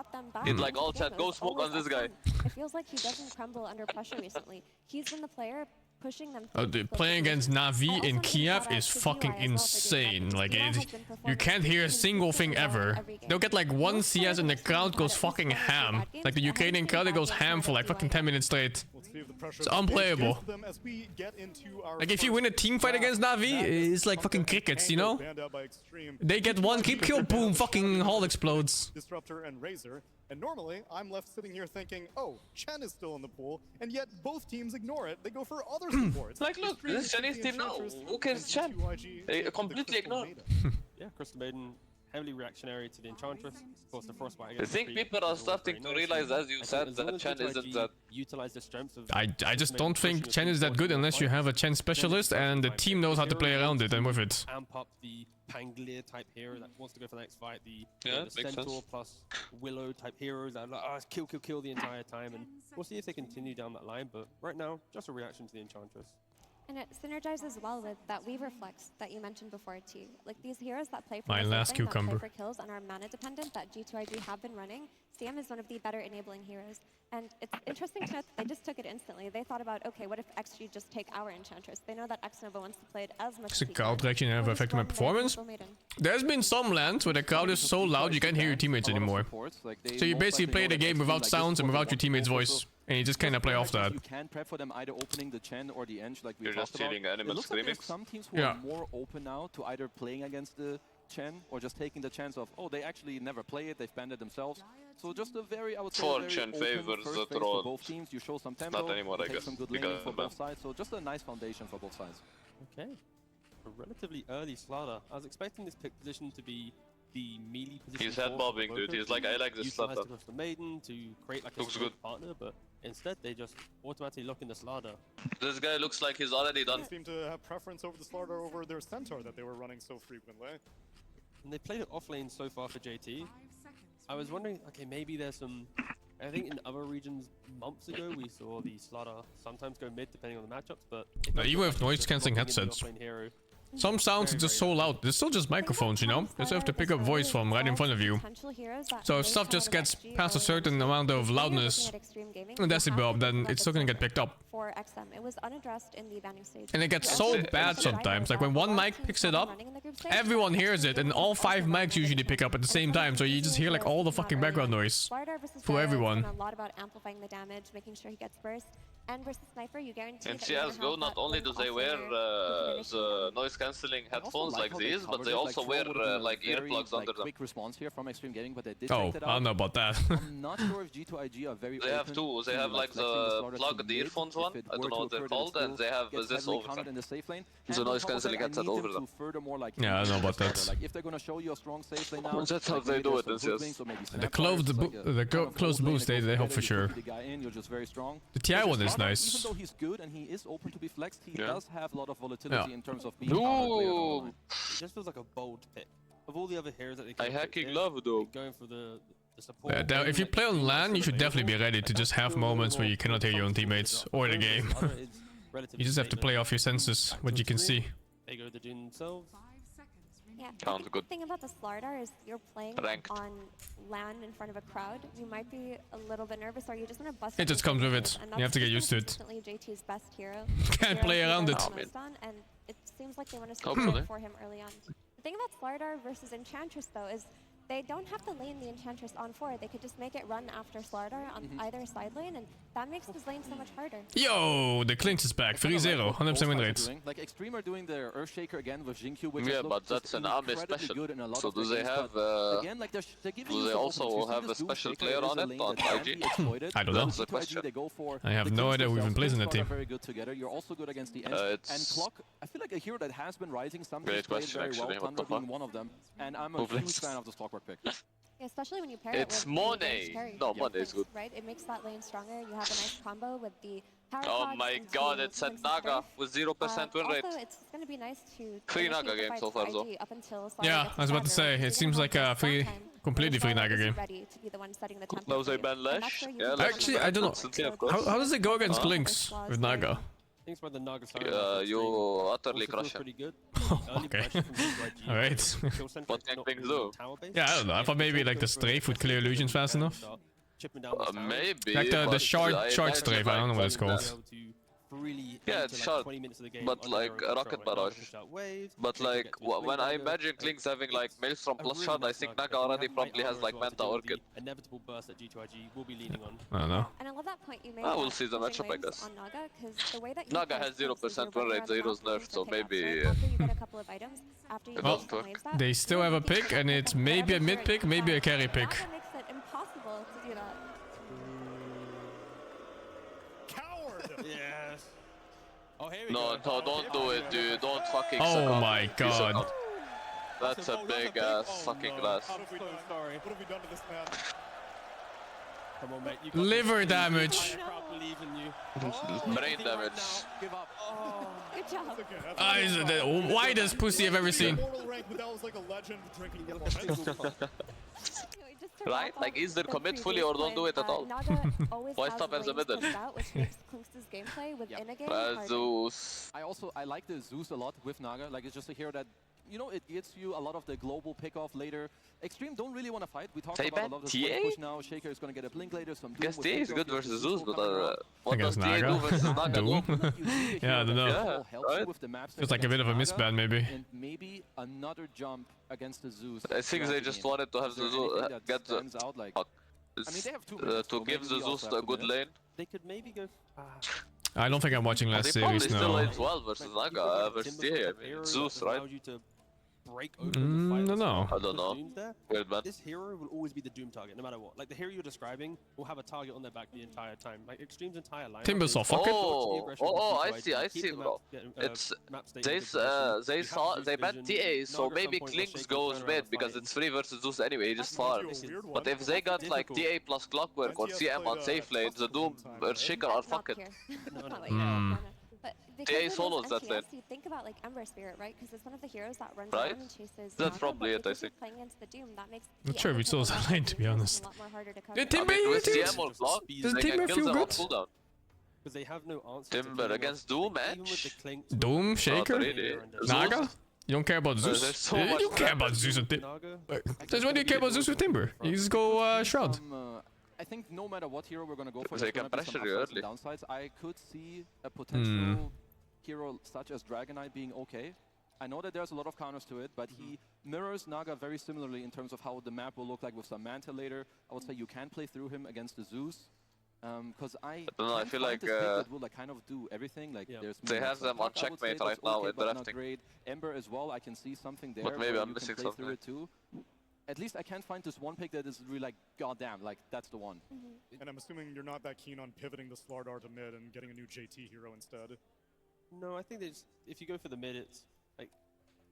He'd like all chat, go smoke on this guy. It feels like he doesn't crumble under pressure recently. He's been the player pushing them. Dude, playing against Navi in Kiev is fucking insane. Like, you can't hear a single thing ever. They'll get like one CS and the crowd goes fucking ham. Like the Ukrainian crowd, it goes ham for like fucking 10 minutes straight. It's unplayable. Like if you win a team fight against Navi, it's like fucking crickets, you know? They get one creep kill, boom, fucking hall explodes. Disruptor and Razor. And normally, I'm left sitting here thinking, oh, Chen is still in the pool, and yet both teams ignore it. They go for other supports. Like, look, this is Chinese team now. Who cares Chen? They completely ignore. Yeah, Crystal Maiden, heavily reactionary to the Enchantress. Of course, the Frostbite. I think people are starting to realize, as you said, that Chen isn't that. Utilize the strengths of. I just don't think Chen is that good unless you have a Chen specialist and the team knows how to play around it and with it. Amp up the Pangolier type hero that wants to go for the next fight. The makes Centaur sense. plus Willow type heroes that are like, oh, kill, kill, kill the entire time. And we'll see if they continue down that line. But right now, just a reaction to the Enchantress. And it synergizes well with that Weaver flex that you mentioned before too. Like these heroes that play for My the last same thing, that cucumber. play for kills and are mana dependent that G2IG have been running. CM is one of the better enabling heroes. And it's interesting to note that they just took it instantly. They thought about, okay, what if XG just take our Enchantress? They know that Xnova wants to play it as much Does the as crowd reaction have affected my performance? There's been some lands where the crowd is so loud you can't hear your teammates anymore. So you basically play the game without sounds and without your teammate's voice. And you just kind of play off that. You can prep for them either opening the Chen or the Eng, like we You're talked just feeling about. animal It looks like there's screaming. some teams who are more open now to either playing against the Chen or just taking the chance of, oh, they actually never play it, they've banned it themselves. So just a very, I would say, very Chen open favors first the phase troll. for both teams. You show some tempo, Not anymore, I take guess. some good Because laning for of that. both sides. So just a nice foundation for both sides. Okay. A relatively early Slaughter. I was expecting this pick position to be the melee position. He's head bobbing, dude. He's like, I like this Utilize setup. the Maiden to create like a Looks strong good. partner, but instead they just automatically lock in the Slaughter. This guy looks like he's already done. They seem to have preference over the Slaughter over their Centaur that they were running so frequently. And they played it off lane so far for JT. I was wondering, okay, maybe there's some. I think in other regions months ago we saw the Slaughter sometimes go mid depending on the matchups, but Even with noise cancelling headsets. Some sounds are just so loud. They're still just microphones, you know? You still have to pick up voice from right in front of you. So if stuff just gets past a certain amount of loudness and decibel, then it's still gonna get picked up. For XM, it was unaddressed in the banning stage. And it gets so bad sometimes. Like when one mic picks it up, everyone hears it, and all 5 mics usually pick up at the same time. So you just hear like all the fucking background noise for everyone. A lot about amplifying the damage, making sure he gets burst. And versus Sniper, you guarantee In that you're gonna CSGO, have not that only do link they also wear there the noise cancelling headphones like these, but they also wear like earplugs under them. Quick response here from Extreme Gaming, but they did Oh, take it I out. don't know about that. I'm not sure if G2IG are very They have two. They have like the plug the earphones one. I don't know what they're called, and they have this over them. The noise cancelling headset over them. Yeah, I don't know about that. Like if they're gonna show you a strong safe lane now, That's how they do it in CS. The closed boost, they help for sure. The TI one is nice. Even though he's good and he is open to be flexed, he does have a lot of volatility in terms of being Ooh. It just feels like a bold pick. Of all the other heroes that they I could pick hacking here, love though. going for the support. Yeah, if you play on LAN, you should definitely be ready to just have moments where you cannot hear your own teammates or the game. You just have to play off your senses, what you can see. They go to do themselves. Yeah, Sounds the good. thing about the Slardar is you're playing Ranked. on LAN in front of a crowd. You might be a little bit nervous, or you just want to bust. It just comes with it. You have to get used to it. Consistently JT's best hero. Can't play around it. And it seems like they want to Hopefully. support for him early on. The thing about Slardar versus Enchantress though is they don't have to lane the Enchantress on forward. They could just make it run after Slardar on either side lane, and that makes this lane so much harder. Yo, the clinch is back. 3-0, 100% win rates. Like Extreme are doing their Earthshaker again with Jinkyu, which Yeah, is but that's an army special. So do they have? again, like they're giving Do you they some also options. have You a see this special Doom player Shaker on is a it lane on that can be IG? exploited. I don't know. That's the question. They go for I have the no kills idea who even themselves. plays in the Both team. are very good together. You're also good against the End. And Clock, I feel like a hero that has been rising. Some Great played question, very actually. well. What the Thunder being fuck? one of them. And I'm a Who huge plays? fan of this Clockwork pick. Yeah, especially when you pair It's it with Monet. the range carry. No, Monet is good. Right? It makes that lane stronger. You have a nice combo with the power Oh pods my into god, it's at Prince's Naga Strength. with 0% win rate. Also, it's going to be nice to Free initiate Naga the game fights so for far, though. IG up until Slardar Yeah, gets I was about to dagger. say, You're it gonna seems have like that a free, time completely free where Naga Slardar game. is ready to be the one setting the tempo Now for they you. ban And that's Lash. where you Yeah, can Lash come Actually, in I don't know. constantly, of course. How does it go against Huh? Lynx with Naga? I think it's by the Naga side. Yeah, you utterly crush him. Pretty good. Okay. Alright. What can things do? Yeah, I don't know. I thought maybe like the strafe would clear illusions fast enough. Maybe. Like the but short I strafe, imagine, I don't know what it's when, called. Yeah, it's short, but like a rocket barrage. But like when I imagine Kling's having like Maelstrom plus shot, I think Naga already probably has like Manta Orchid. Inevitable burst that G2IG will be leaning on. I don't know. And I love that point you made. We'll about see the pushing matchup, I lanes guess. on Naga, 'cause the way that you Naga play has Klings is 0% you're win running rate, around Zero's the map nerfed, so looking for maybe pickups. After you get a couple of items, after you it get doesn't some work. waves up, They still have a pick, and it's maybe a mid pick, maybe a carry pick. Naga makes it impossible to do that. Yes. Oh, here we No, go. don't do it, dude. Don't fucking suck Oh up. my You suck god. up. That's a big ass fucking glass. I'm so sorry. What have we done to this man? Come on, mate. You got Liver this. damage. I can't believe in you. Brain damage. Give up. Good job. Is the widest pussy I've ever seen. Immortal rank, but that was like a legend drinking water. Right? Like either commit fully or don't do it at all. Why stop at the middle? Which makes Klinx's gameplay within a game harder. Zeus. I like the Zeus a lot with Naga. Like it's just a hero that, you know, it gets you a lot of the global pick-off later. Extreme don't really want to fight. We talked They about a ban lot of the TA? split push now. Shaker is going to get a blink later. Some Doom Guess with TA is pick-off. good You have versus the Zeus, but coming around. what does Against TA do Naga? versus Naga? Doom? Yeah, I don't know. Yeah, right? Feels like a bit of a misban, maybe. And maybe another jump against the Zeus. I think they just wanted to have the Zeus get the fuck. they have two To give the Zeus a good lane. They could maybe go. I don't think I'm watching They last probably series still now. lane 12 versus Naga versus TA. I mean, Zeus, right? Break open the fight. No, no. I don't know. Weird, man. This hero will always be the Doom target, no matter what. Like the hero you're describing will have a target on their back the entire time. Like Extreme's entire line. Timbersaw, fuck it. I see, bro. It's they banned TA, so maybe Klings goes mid because it's free versus Zeus anyway. He just farms. But if they got like TA plus Clockwork or CM on safe lane, the Doom or Shaker are fucking. But TA solos that lane. You think about like Ember Spirit, right? Because it's one of the heroes that runs Right? around and chases. That's Naga, probably but it, I because you're think. playing against the Doom, that makes Not the sure if Ember it still has combo a lane, to be a honest. lot more harder to cover. Yeah, Timber, I mean, with dude. CM or Clock, Does they Timber can kill feel them on good? cooldown. Because they have no answer. Timber against Doom, Even with the match? Klings, Doom, Shaker, really. Naga? You don't care about Zeus? there's so You much don't care about damage. Zeus and Naga. Since when do you care about Zeus with Timber? You just go Shroud. I think no matter what hero we're gonna go for, They there's can gonna be some pressure you upsides and early. downsides. I could see a potential hero such as Dragonite being okay. I know that there's a lot of counters to it, but he mirrors Naga very similarly in terms of how the map will look like with some Manta later. I would say you can play through him against the Zeus. Because I don't know, I can't feel find like this pick that will like kind of do everything. Like there's they have them on Puck, I would say, checkmate that's right now okay, in but not drafting. great. Ember as well, I can see something there. But maybe where I'm you can missing play something. through it too. At least I can't find this one pick that is really like, goddamn, like that's the one. And I'm assuming you're not that keen on pivoting the Slardar to mid and getting a new JT hero instead. No, I think there's, if you go for the mid, it's like,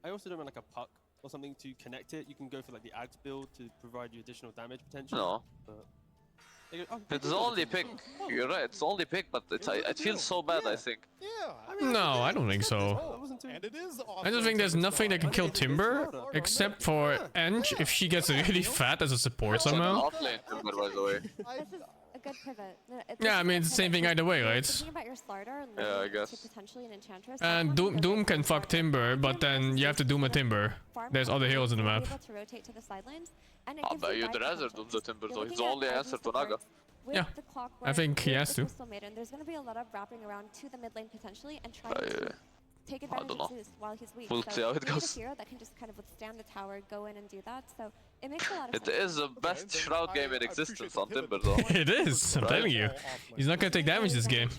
I also don't want like a puck or something to connect it. You can go for like the Ags build to provide you additional damage potential. No. But It's the only pick. You're right, it's the only pick, but it feels so bad, I think. No, I don't think so. And it is I just think there's nothing that can kill Timber except for Eng if she gets really fat as a support somehow. Offlane Timber, by the way. This is a good pivot. Yeah, I mean it's the same thing either way, right? Thinking about your Slardar, Yeah, I guess. to potentially an Enchantress. And Doom can fuck Timber, but then you have to Doom a Timber. There's other heroes in the map. Able to rotate to the sidelines, and it Ah, gives but you you'd dive rather potential. Doom the Timber, You're though. He's looking the at only dive answer to supports Naga. with Yeah, the clockwork, I think he with has the to. Crystal Maiden, there's going to be a lot of wrapping around to the mid lane potentially and trying to take advantage don't of know. Zeus while he's weak. We'll so see how it you need goes. a hero that can just kind of withstand the tower, go in and do that. So it makes a lot of It sense. is the best Shroud game in existence on Timber, though. It is, I'm telling you. He's not gonna take damage this game.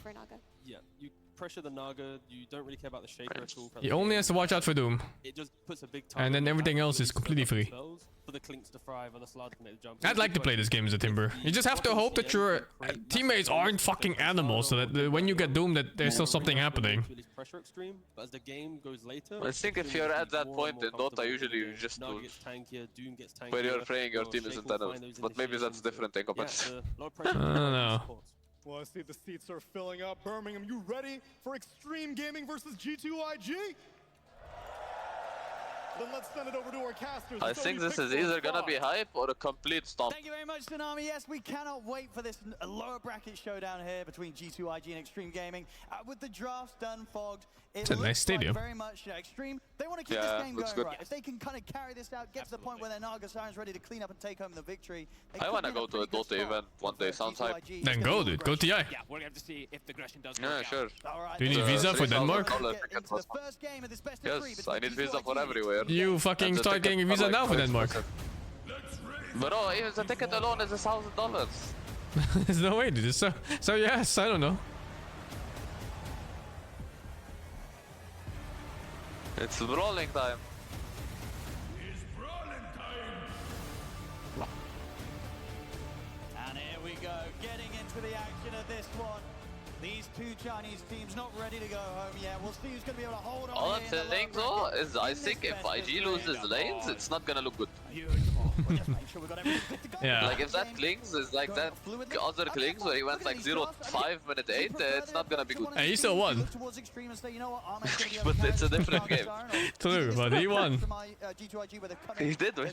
yeah, you pressure the Naga, you don't really care about the Shaper at all. He only has to watch out for Doom. It just puts a big And then everything else is completely free. For the Clinks to thrive or the Slard to make the jump. I'd like to play this game as a Timber. You just have to hope that your teammates aren't fucking animals, so that when you get doomed, that there's still something happening. Pressure extreme, but as the game goes later, I think if you're at that point in Dota, usually you just do where you're praying your team isn't enemies. But maybe that's different in competition. I don't know. Well, I see the seats are filling up. Birmingham, you ready for Extreme Gaming versus G2IG? Then let's send it over to our casters. I think this is either gonna be hype or a complete stomp. Thank you very much, Tsunami. Yes, we cannot wait for this lower bracket showdown here between G2IG and Extreme Gaming. With the drafts done, fogged, It's a nice stadium. Very much Extreme. They want to keep this game going right. If they can kind of carry this out, get to the point where their Naga Siren's ready to clean up and take home the victory. I wanna go to a Dota event one day, sounds hype. Then go, dude. Go TI. Yeah, we're gonna have to see if the aggression does work Yeah, sure. Do you need visa for Denmark? Yes, I need visa for everywhere. You fucking start getting a visa now for Denmark. Bro, even the ticket alone is $1,000. There's no way, dude. So yes, I don't know. It's brawling time. And here we go, getting into the action of this one. These two Chinese teams not ready to go home yet. We'll see who's going to be able to hold on. All I'm saying though is I think if IG loses lanes, it's not gonna look good. Yeah. Like if that Klings is like that other Klings where he went like 0-5 minute 8, it's not gonna be good. And he still won. But it's a different game. True, but he won. He did win.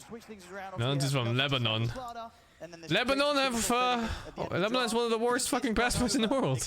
No, this is from Lebanon. Lebanon Lebanon is one of the worst fucking passports in the world.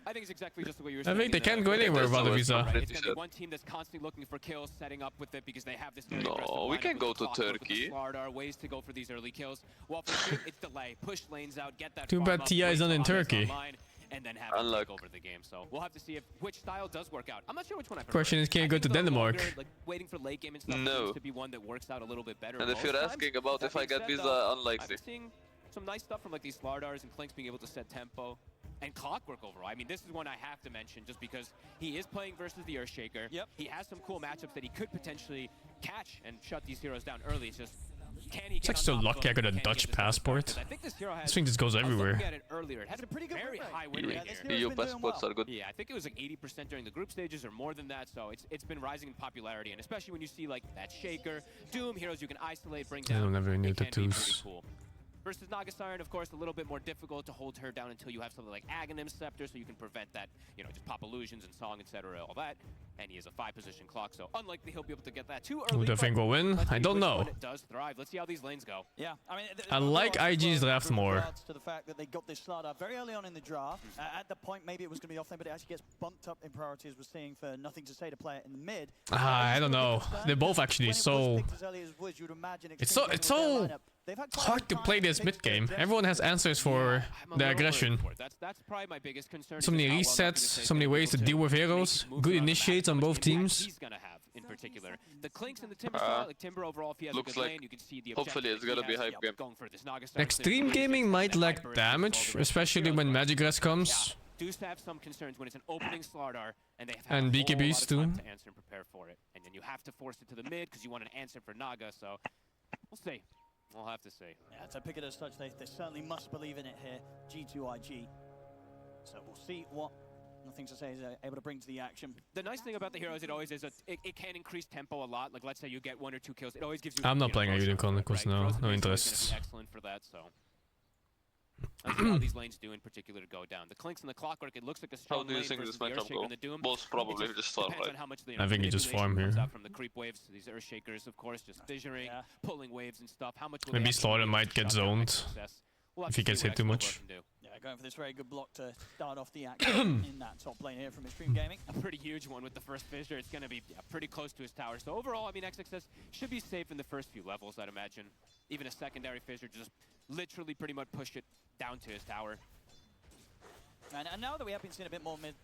I think it's exactly just the way you were I saying. think they can't go anywhere without a visa. It's gonna be one team that's constantly looking for kills, setting up with it because they have this very aggressive No, we lineup can with go the to clockwork, with the Turkey. Slardar, ways to go for these early kills. Well, for Stream, it's delay, push lanes out, get that Too farm bad up, TI is wait not in till Onyx Turkey. online, and then have it take over the game. So we'll have to see which style does work out. I'm not sure which one I prefer. Question is, can you go to Denmark? Longer, like waiting for late game and stuff No. seems to be one that works out a little bit better. And if most you're times. asking about That if I being get said, visa, though, unlikely. I've been seeing some nice stuff from like these Slardars and Clinks being able to set tempo and clockwork overall. I mean, this is one I have to mention just because he is playing versus the Earthshaker. Yep. He has some cool matchups that he could potentially catch and shut these heroes down early. It's just, can he It's get like on so top of lucky I them? got a Can he Dutch get this passport. because I think this hero has, This thing just goes I was everywhere. looking at it earlier. It has a pretty good very high win rate here. EU passports are good. Yeah, I think it was like 80% during the group stages or more than that. So it's been rising in popularity, and especially when you see like that Shaker, Doom heroes you can isolate, bring I down. don't ever need it can be pretty tattoos. cool. Versus Naga Siren, of course, a little bit more difficult to hold her down until you have something like Aghanim Scepter, so you can prevent that, you know, just pop illusions and song, etc., all that. and he has a 5-position clock, so unlikely he'll be able to get that too Would early. I think we'll win? I don't know. When it does thrive. Let's see how these lanes go. Yeah, I mean, I like IG's draft more. To the fact that they got this Slardar very early on in the draft. At the point, maybe it was going to be offlane, but it actually gets bumped up in priority, as we're seeing, for Nothing to Say to play it in the mid. I don't know. They're both actually so. It's so hard to play this mid game. Everyone has answers for their aggression. That's probably my biggest concern. So many resets, so many ways to deal with heroes. Good initiates on both teams. He's gonna have in particular. The Clinks and the Timber style, like Timber overall, if he has a good lane, you can see the hopefully it's gonna be hype game. Extreme gaming might lack damage, especially when Magic Grass comes. Do have some concerns when it's an opening Slardar and they have And a whole BKBs lot of too. time to answer and prepare for it, and then you have to force it to the mid because you want an answer for Naga. So we'll see. We'll have to see. Yeah, to pick it as such, they certainly must believe in it here. G2IG. So we'll see what Nothing to Say is able to bring to the action. The nice thing about the heroes, it always is it can increase tempo a lot. Like let's say you get 1 or 2 kills, it always gives you. I'm not playing a Unicorn because no Frozen interest. is gonna be excellent for that. So. Let's see how these lanes do in particular to go down. The Clinks and the Clockwork, it looks like a strong How do you lane think versus this the matchup Earthshaker go? and the Doom. Most probably just farm, depends right? on how much the I think you just farm manipulation here. comes out from the creep waves, these Earthshakers, of course, just fissuring, pulling waves and stuff. How much will Maybe they actually Slaughter be might get able to shove down zoned XXS? We'll have if to he gets see hit what too Xnova much. can do. Yeah, going for this very good block to start off the action in that top lane here from Extreme Gaming. A pretty huge one with the first fissure. It's going to be pretty close to his tower. So overall, I mean, XXS should be safe in the first few levels, I'd imagine. Even a secondary fissure just literally pretty much push it down to his tower. And now that we have been seeing a bit more mid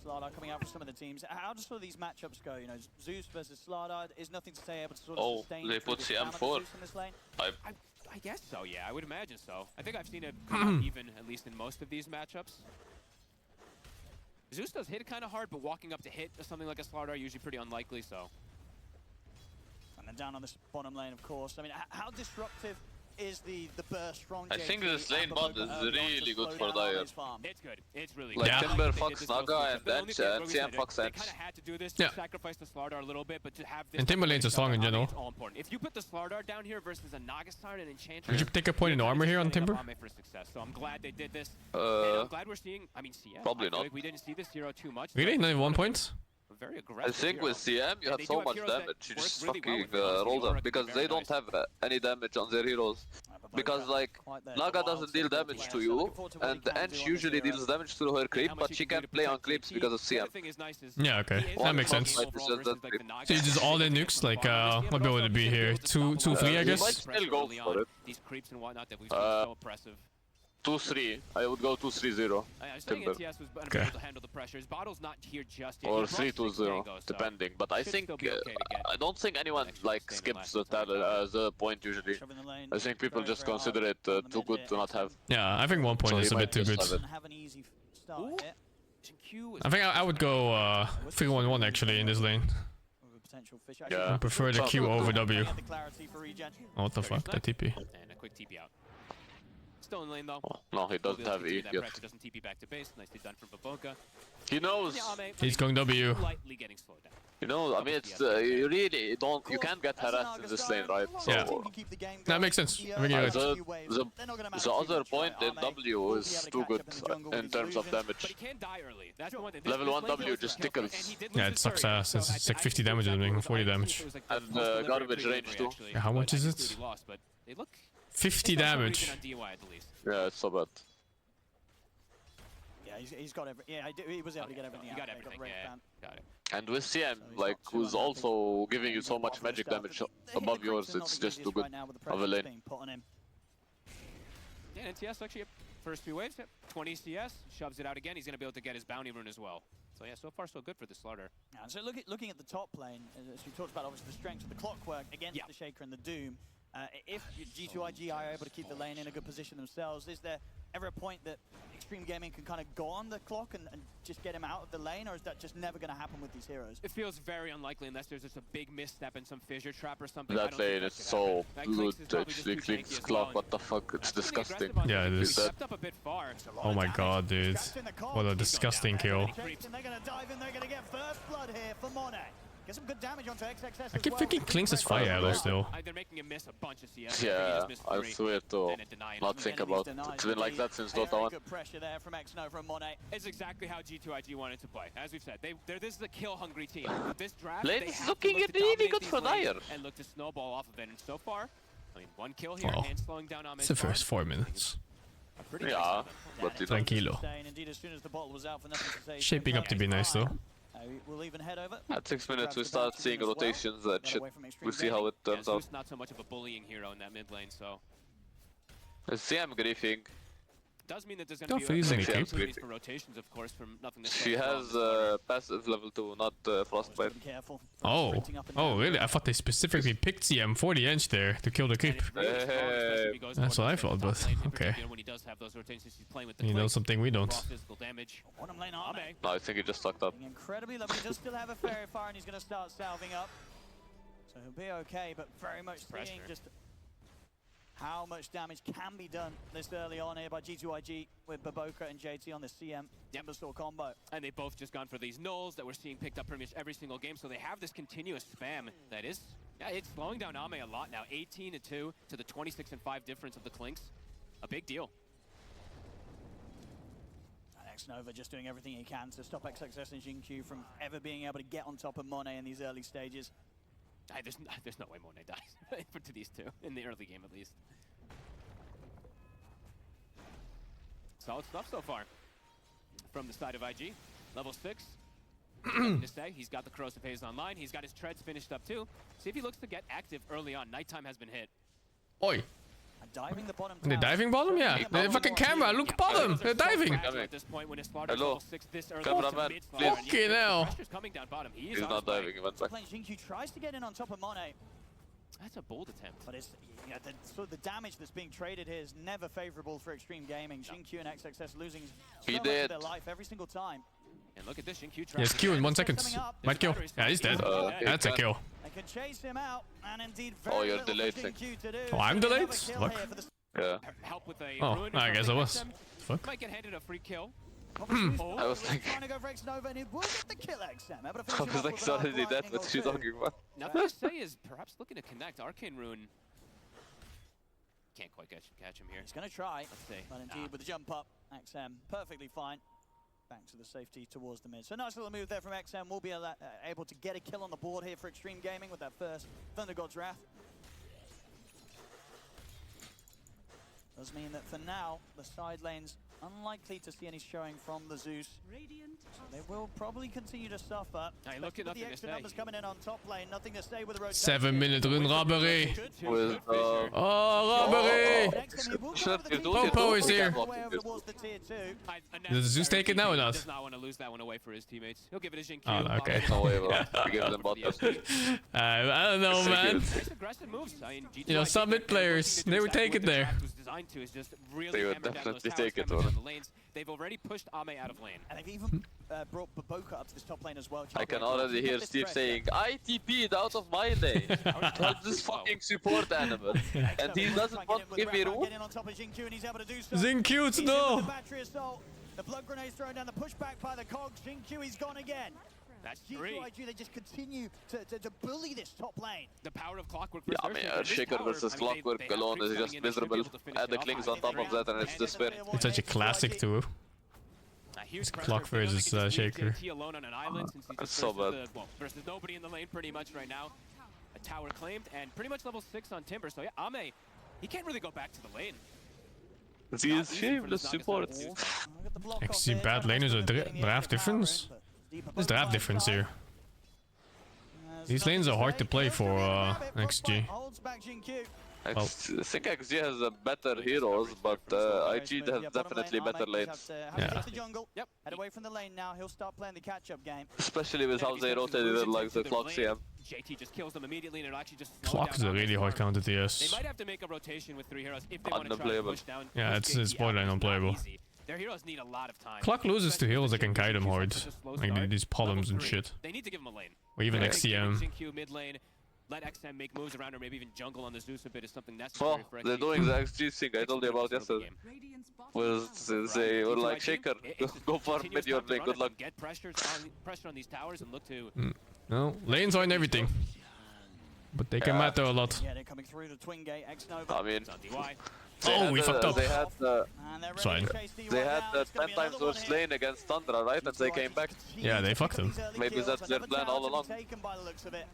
Slardar coming out from some of the teams, how do sort of these matchups go? You know, Zeus versus Slardar, is Nothing to Say able to sort of sustain they put CM4. in this lane? I guess so, yeah. I would imagine so. I think I've seen it come out even, at least in most of these matchups. Zeus does hit kind of hard, but walking up to hit something like a Slardar usually pretty unlikely, so. And then down on this bottom lane, of course. I mean, how disruptive is the burst from I think this lane bot is really good for Dire. It's good. It's really Like good. Timber fucks Naga and CM fucks They Ents. kind of had to do this Yeah. to sacrifice the Slardar a little bit, but to have this. And Timber lanes are strong in general. It's all important. If you put the Slardar down here versus a Naga Star and Enchantress, Would you take a point in armor here on Timber? for success. So I'm glad they did this. And I'm glad we're seeing. I mean, CS. Probably I feel not. Like we didn't see this hero too much. Really? Not even 1 point? Very aggressive. I think with CM you have so much damage, you just fucking roll them because they don't have any damage on their heroes. Because like Naga doesn't deal damage to you, and the Ench usually deals damage to her creep, but she can't play on creeps because of CM. Yeah, okay. That makes sense. So you just all in nukes, like what would it be here? 2-3 I You might guess? still go for it. These creeps and whatnot that we've seen so oppressive. 2-3. I would go 2-3-0. I think Timber. NTS was Okay. unable to handle the pressure. His bottle's not here just yet. Or He brought 3-2-0, Diego, so depending. But I should think still be okay to get I don't think anyone like skips the point usually. I think people just consider it too good to not have. Yeah, I think 1 point So is he a might bit too good. just have it. Have an easy start here. I think I would go 3-1-1 actually in this lane. Potential fish. Yeah. I prefer the Q over W. The clarity for regen. Oh, what the fuck? That TP. And a quick TP out. Still in lane though. No, he doesn't have E that yet. pressure, doesn't TP back to base. Nicely done from Baboka. He knows. He's going W. Slightly getting slowed down. You know, I mean, it's you really don't. You can't get harassed in this lane, right? So, Yeah. That makes sense. I think you're right. the other point in W is too good in terms of damage. But he can die early. That's the one thing. Level 1 W just tickles. Yeah, it sucks ass. It's like 50 damage or something, 40 damage. And garbage range too. Yeah, how much is it? 50 damage. Yeah, it's so bad. Yeah, he's got every. Yeah, he was able to get everything. You got everything. Yeah, got it. And with CM, like, who's also giving you so much magic damage above yours, it's just too good of a lane. Yeah, NTS actually, first few waves, 20 CS, shoves it out again. He's going to be able to get his bounty rune as well. So yeah, so far so good for the Slardar. Yeah, so looking at the top lane, as we talked about, obviously the strength of the Clockwork against the Shaker and the Doom. If G2IG are able to keep the lane in a good position themselves, is there ever a point that Extreme Gaming can kind of go on the clock and just get him out of the lane, or is that just never going to happen with these heroes? It feels very unlikely unless there's just a big misstep and some fissure trap or something. That lane is so good, actually. Clicks clock, what the fuck? It's disgusting. Yeah, it is. Oh my god, dude. What a disgusting kill. They're going to dive in, they're going to get first blood here for Monet. Get some good damage onto XXS I keep thinking Clinks is fire arrow still. They're making him miss a bunch of CS. Yeah, I swear to not think about it. It's been like that since Dota 1. Good pressure there from X-Nova and Monet. It's exactly how G2IG wanted to play. As we've said, this is a kill-hungry team. With this draft, Lane they is have looking to look to really dominate good these for lanes Dire. and look to snowball off of it. And so far, I mean, 1 kill here Well, and slowing down Ame's it's the first 4 minutes. Yeah, but you know. Tranquilo. Indeed, as soon as the bottle was out for nothing to say, Shaping up to be nice though. we'll even head over. At 6 minutes we start seeing rotations and shit. We'll see how it turns out. Not so much of a bullying hero in that mid lane, so CM griefing. does mean that there's Don't going to be freeze me, opportunities Cape. for rotations, of course, from nothing to She has passive level 2, not frostbite. Oh, oh really? I thought they specifically picked CM for the edge there to kill the creep. Hey. That's what I thought, but okay. when he does have those rotations, he's playing with the You know something we don't. physical damage. No, I think he just sucked up. Incredibly low, but he does still have a fairy fire and he's going to start salving up. So he'll be okay, but very much seeing just how much damage can be done this early on here by G2IG with Baboka and JT on the CM Emberstore combo. And they've both just gone for these nulls that we're seeing picked up pretty much every single game, so they have this continuous spam that is, yeah, it's slowing down Ame a lot now. 18-2 to the 26-5 difference of the Clinks. A big deal. And X-Nova just doing everything he can to stop XXS and Jin-Q from ever being able to get on top of Monet in these early stages. There's no way Monet dies to these two, in the early game at least. Solid stuff so far from the side of IG. Level 6. To say, he's got the corrosive haze online. He's got his treads finished up too. See if he looks to get active early on. Nighttime has been hit. Oi. Diving the bottom. They're diving bottom? Yeah. The fucking camera, look bottom. They're diving. At this point, when his slaughter Hello. level 6 this early, Cameraman, please. Fucking hell. Pressure's coming down bottom. He is He's not diving, he went back. Jin-Q tries to get in on top of Monet. That's a bold attempt. But it's, you know, the damage that's being traded here is never favorable for Extreme Gaming. Jin-Q and XXS losing so much of their life every single time. And look at this, Jin-Q Yes, Q in 1 second. Might kill. Yeah, he's dead. That's a kill. They can chase him out, and indeed Oh, you're delayed. Thing. Oh, I'm delayed? Fuck. Yeah. Help with a Oh, I guess I was. Fuck. Might get handed a free kill. I was like, trying to go for X-Nova, and he will get the kill, XM. I was like, already dead, what are you talking about? Nothing to say is perhaps looking to connect. Arcane Rune can't quite catch him here. He's going to try, Let's see. but indeed with the jump up, XM perfectly fine. Back to the safety towards the mid. So nice little move there from XM. We'll be able to get a kill on the board here for Extreme Gaming with that first Thunder God's Wrath. Does mean that for now, the side lane's unlikely to see any showing from the Zeus. So they will probably continue to suffer. Look at with the extra numbers coming in on top lane, nothing to say with the rotation. 7 minute rune robbery. With, Oh, robbery. Popo is here. Does Zeus take it now or not? Does not want to lose that one away for his teammates. He'll give it a Jin-Q. Oh, okay. No way, bro. We give them bottom. I don't know, man. Aggressive moves. I mean, You know, some mid players, they would take it there. To is just really They would hammer down those definitely towers take it, coming down bro. the lanes. They've already pushed Ame out of lane. And they've even brought Baboka up to this top lane as well. I can already hear Steve saying, I TP'd out of my lane. Towards this fucking support animal. And he doesn't want to give me room. Zing-Q, no! The blood grenade's thrown down, the pushback by the cogs. Jin-Q, he's gone again. That's three. G2IG, they just continue to bully this top lane. The power of Clockwork. Yeah, I mean, Shaker versus Clockwork alone is just miserable. Add the Clings on top of that and it's despair. It's such a classic too. It's Clock versus Shaker. That's so bad. Versus nobody in the lane pretty much right now. A tower claimed and pretty much level 6 on Timber. So yeah, Ame, he can't really go back to the lane. He is shameless support. XG bad laners are draft difference? There's draft difference here. These lanes are hard to play for XG. I think XG has better heroes, but IG has definitely better lanes. Yeah. Yep. Head away from the lane now. He'll start playing the catch-up game. Especially with how they rotated it like the Clock CM. JT just kills them immediately and it'll actually just Clock is a really hard counter TS. They might have to make a rotation with 3 heroes if they want to try to push down. Yeah, it's borderline unplayable. Their heroes need a lot of time. Clock loses to heroes that can kite him hard. Like these columns and shit. They need to give him a lane. Or even XCM. Jin-Q mid lane. Let XM make moves around or maybe even jungle on the Zeus a bit is something necessary for XG. They're doing the XG thing I told you about yesterday. Where they were like, Shaker, go for mid your lane, good luck. Get pressure on these towers and look to No, lanes aren't everything. But they can matter a lot. Yeah, they're coming through the twin gate. I mean, oh, we fucked up. They had Fine. they had 10 times worse lane against Thundra, right? And they came back. Yeah, they fucked them. Maybe that's their plan all along.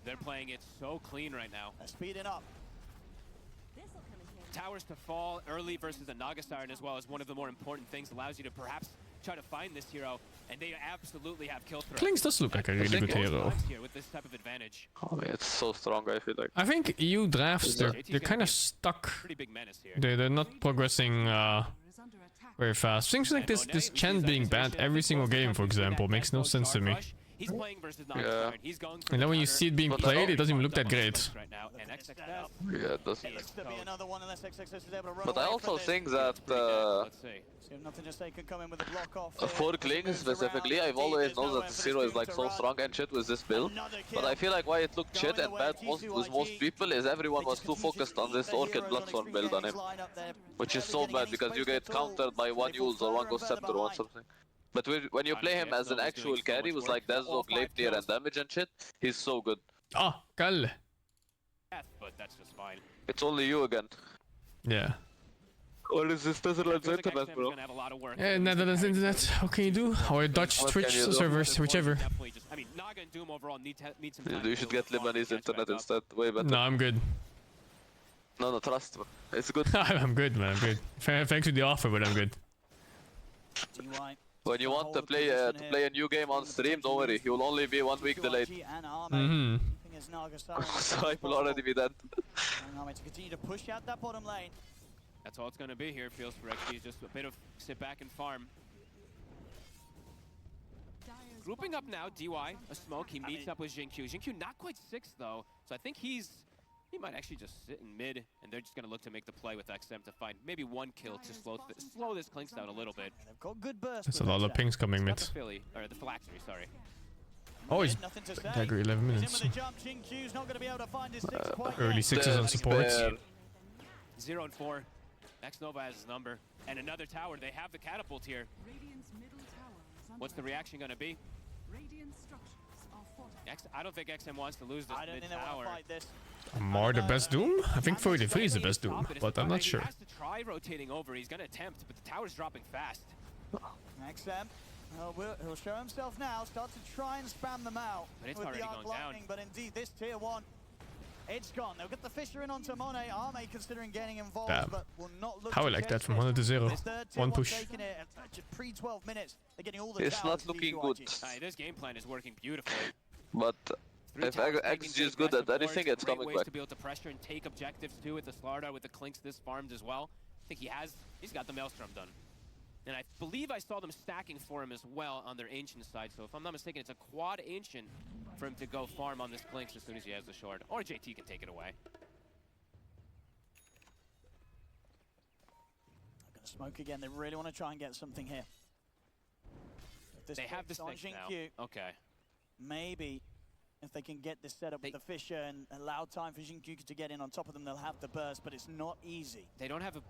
They're playing it so clean right now. Speeding up. Towers to fall early versus a Naga Siren as well is one of the more important things. Allows you to perhaps try to find this hero, and they absolutely have kill threat. Klings does look like a really good hero. Here with this type of advantage. Oh man, it's so strong, I feel like. I think EU drafts, they're kind of stuck. They're not progressing very fast. Things like this Chen being banned every single game, for example, makes no sense to me. He's playing versus Yeah. And then when you see it being played, it doesn't even look that great. Yeah, it doesn't. But I also think that for Kling specifically, I've always known that the hero is like so strong and shit with this build. But I feel like why it looked shit and bad with most people is everyone was too focused on this Orchid Bloodthorn build on him. Which is so bad because you get countered by one Yules or one Ghost Scepter or one something. But when you play him as an actual carry with like Dazzle, Glaive and damage and shit, he's so good. Ah, Kalle. But that's just fine. It's only you again. Yeah. Or is this Netherlands internet, bro? Yeah, Netherlands internet. What can you do? Or Dutch Twitch servers, whichever. I mean, Naga and Doom overall need some You should get Lebanese internet instead. Way better. No, I'm good. No, trust me. It's good. I'm good, man. I'm good. Thanks for the offer, but I'm good. When you want to play a new game on stream, don't worry. He will only be 1 week delayed. Mm-hmm. So I will already be dead. To continue to push out that bottom lane. That's all it's going to be here, feels for XG. Just a bit of sit back and farm. Grouping up now, DY, a smoke. He meets up with Jingqiu. Jingqiu not quite 6 though, so I think he might actually just sit in mid, and they're just going to look to make the play with XM to find maybe 1 kill to slow this Clinks down a little bit. They've got good burst. There's a lot of pings coming mid. Philly, or the Phylactery, sorry. Oh, he's dagger 11 minutes. Early 6s on support. 0 and 4. X-Nova has his number. And another tower. They have the catapult here. What's the reaction going to be? I don't think XM wants to lose this mid-tower. Amar the best Doom? I think 43 is the best Doom, but I'm not sure. He has to try rotating over. He's going to attempt, but the tower's dropping fast. XM, he'll show himself now. Start to try and spam them out but with the Arc Lightning, but indeed this tier 1, it's gone. They'll get the Fisher in onto Monet. Arme considering getting involved, but will not look How I like that from 100 to 0. One push. Pre-12 minutes, they're getting all the it's not looking good. This game plan is working beautifully. But if XG is good at anything, it's coming back. To be able to pressure and take objectives too with the Slardar, with the Clinks this farmed as well. I think he's got the Maelstrom done. And I believe I saw them stacking for him as well on their Ancient side. So if I'm not mistaken, it's a quad Ancient for him to go farm on this Clinks as soon as he has the shard. Or JT can take it away. Gonna smoke again. They really want to try and get something here. They have this thing now. Okay. Maybe if they can get this set up with the Fisher and allow time for Jingqiu to get in on top of them, they'll have the burst, but it's not easy. They don't have a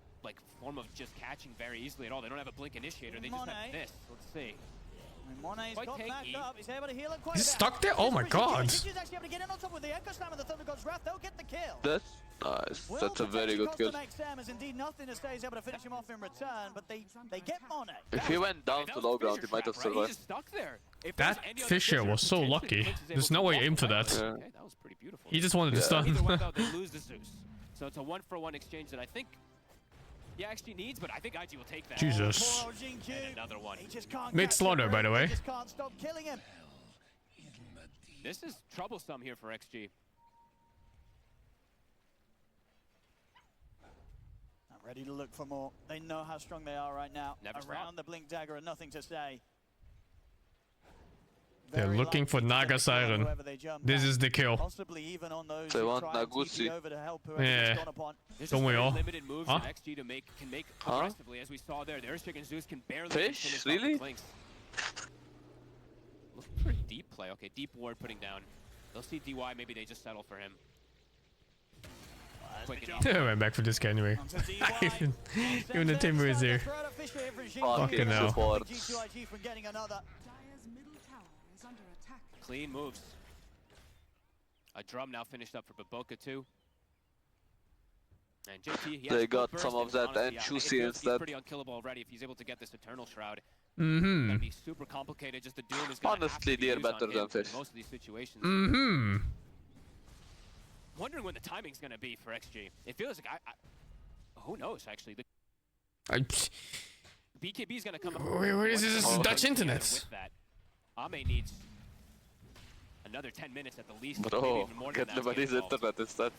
form of just catching very easily at all. They don't have a blink initiator. They just have this. Let's see. Monet's got backed up. He's able to heal him quite He's stuck there? Oh my god. Jingqiu's actually able to get in on top with the Echo Slam and the Thunder God's Wrath. They'll get the kill. That's nice. That's a very good kill. As indeed nothing to say is able to finish him off in return, but they get Monet. If he went down to low ground, he might have survived. Stuck there. That Fisher was so lucky. There's no way he aimed for that. Okay, that was pretty beautiful. He just wanted to stun. Either way, though, they lose the Zeus. So it's a 1-for-1 exchange that I think he actually needs, but I think IG will take that. Jesus. And another one. Mid slaughter, by the way. Can't stop killing him. This is troublesome here for XG. Ready to look for more. They know how strong they are right now. Around the Blink Dagger and nothing to say. They're looking for Naga Siren. This is the kill. Possibly even on those they want Nagusi. Yeah. Don't we all? Limited moves that XG can make aggressively, as we saw there. The Earthshake and Zeus can barely Fish? Really? Looking for deep play. Okay, deep ward putting down. They'll see DY. Maybe they just settle for him. I went back for this guy anyway. Even the Timber is here. Fucking hell. Clean moves. A drum now finished up for BOOBA too. And JT, he they has got burst, some of that honestly, and Juicy he's instead. pretty unkillable already if he's able to get this Eternal Shroud. Mm-hmm. Gonna be super complicated. Just the Doom is gonna Honestly, have to be they're used on better him than in Fish. most of these situations. Mm-hmm. Wondering when the timing's gonna be for XG. It feels like who knows actually. The BKB's gonna come up. Where is this Dutch internet? With that. Ame needs another 10 minutes at the least. Bro, maybe even more than get that to nobody's get involved. internet instead.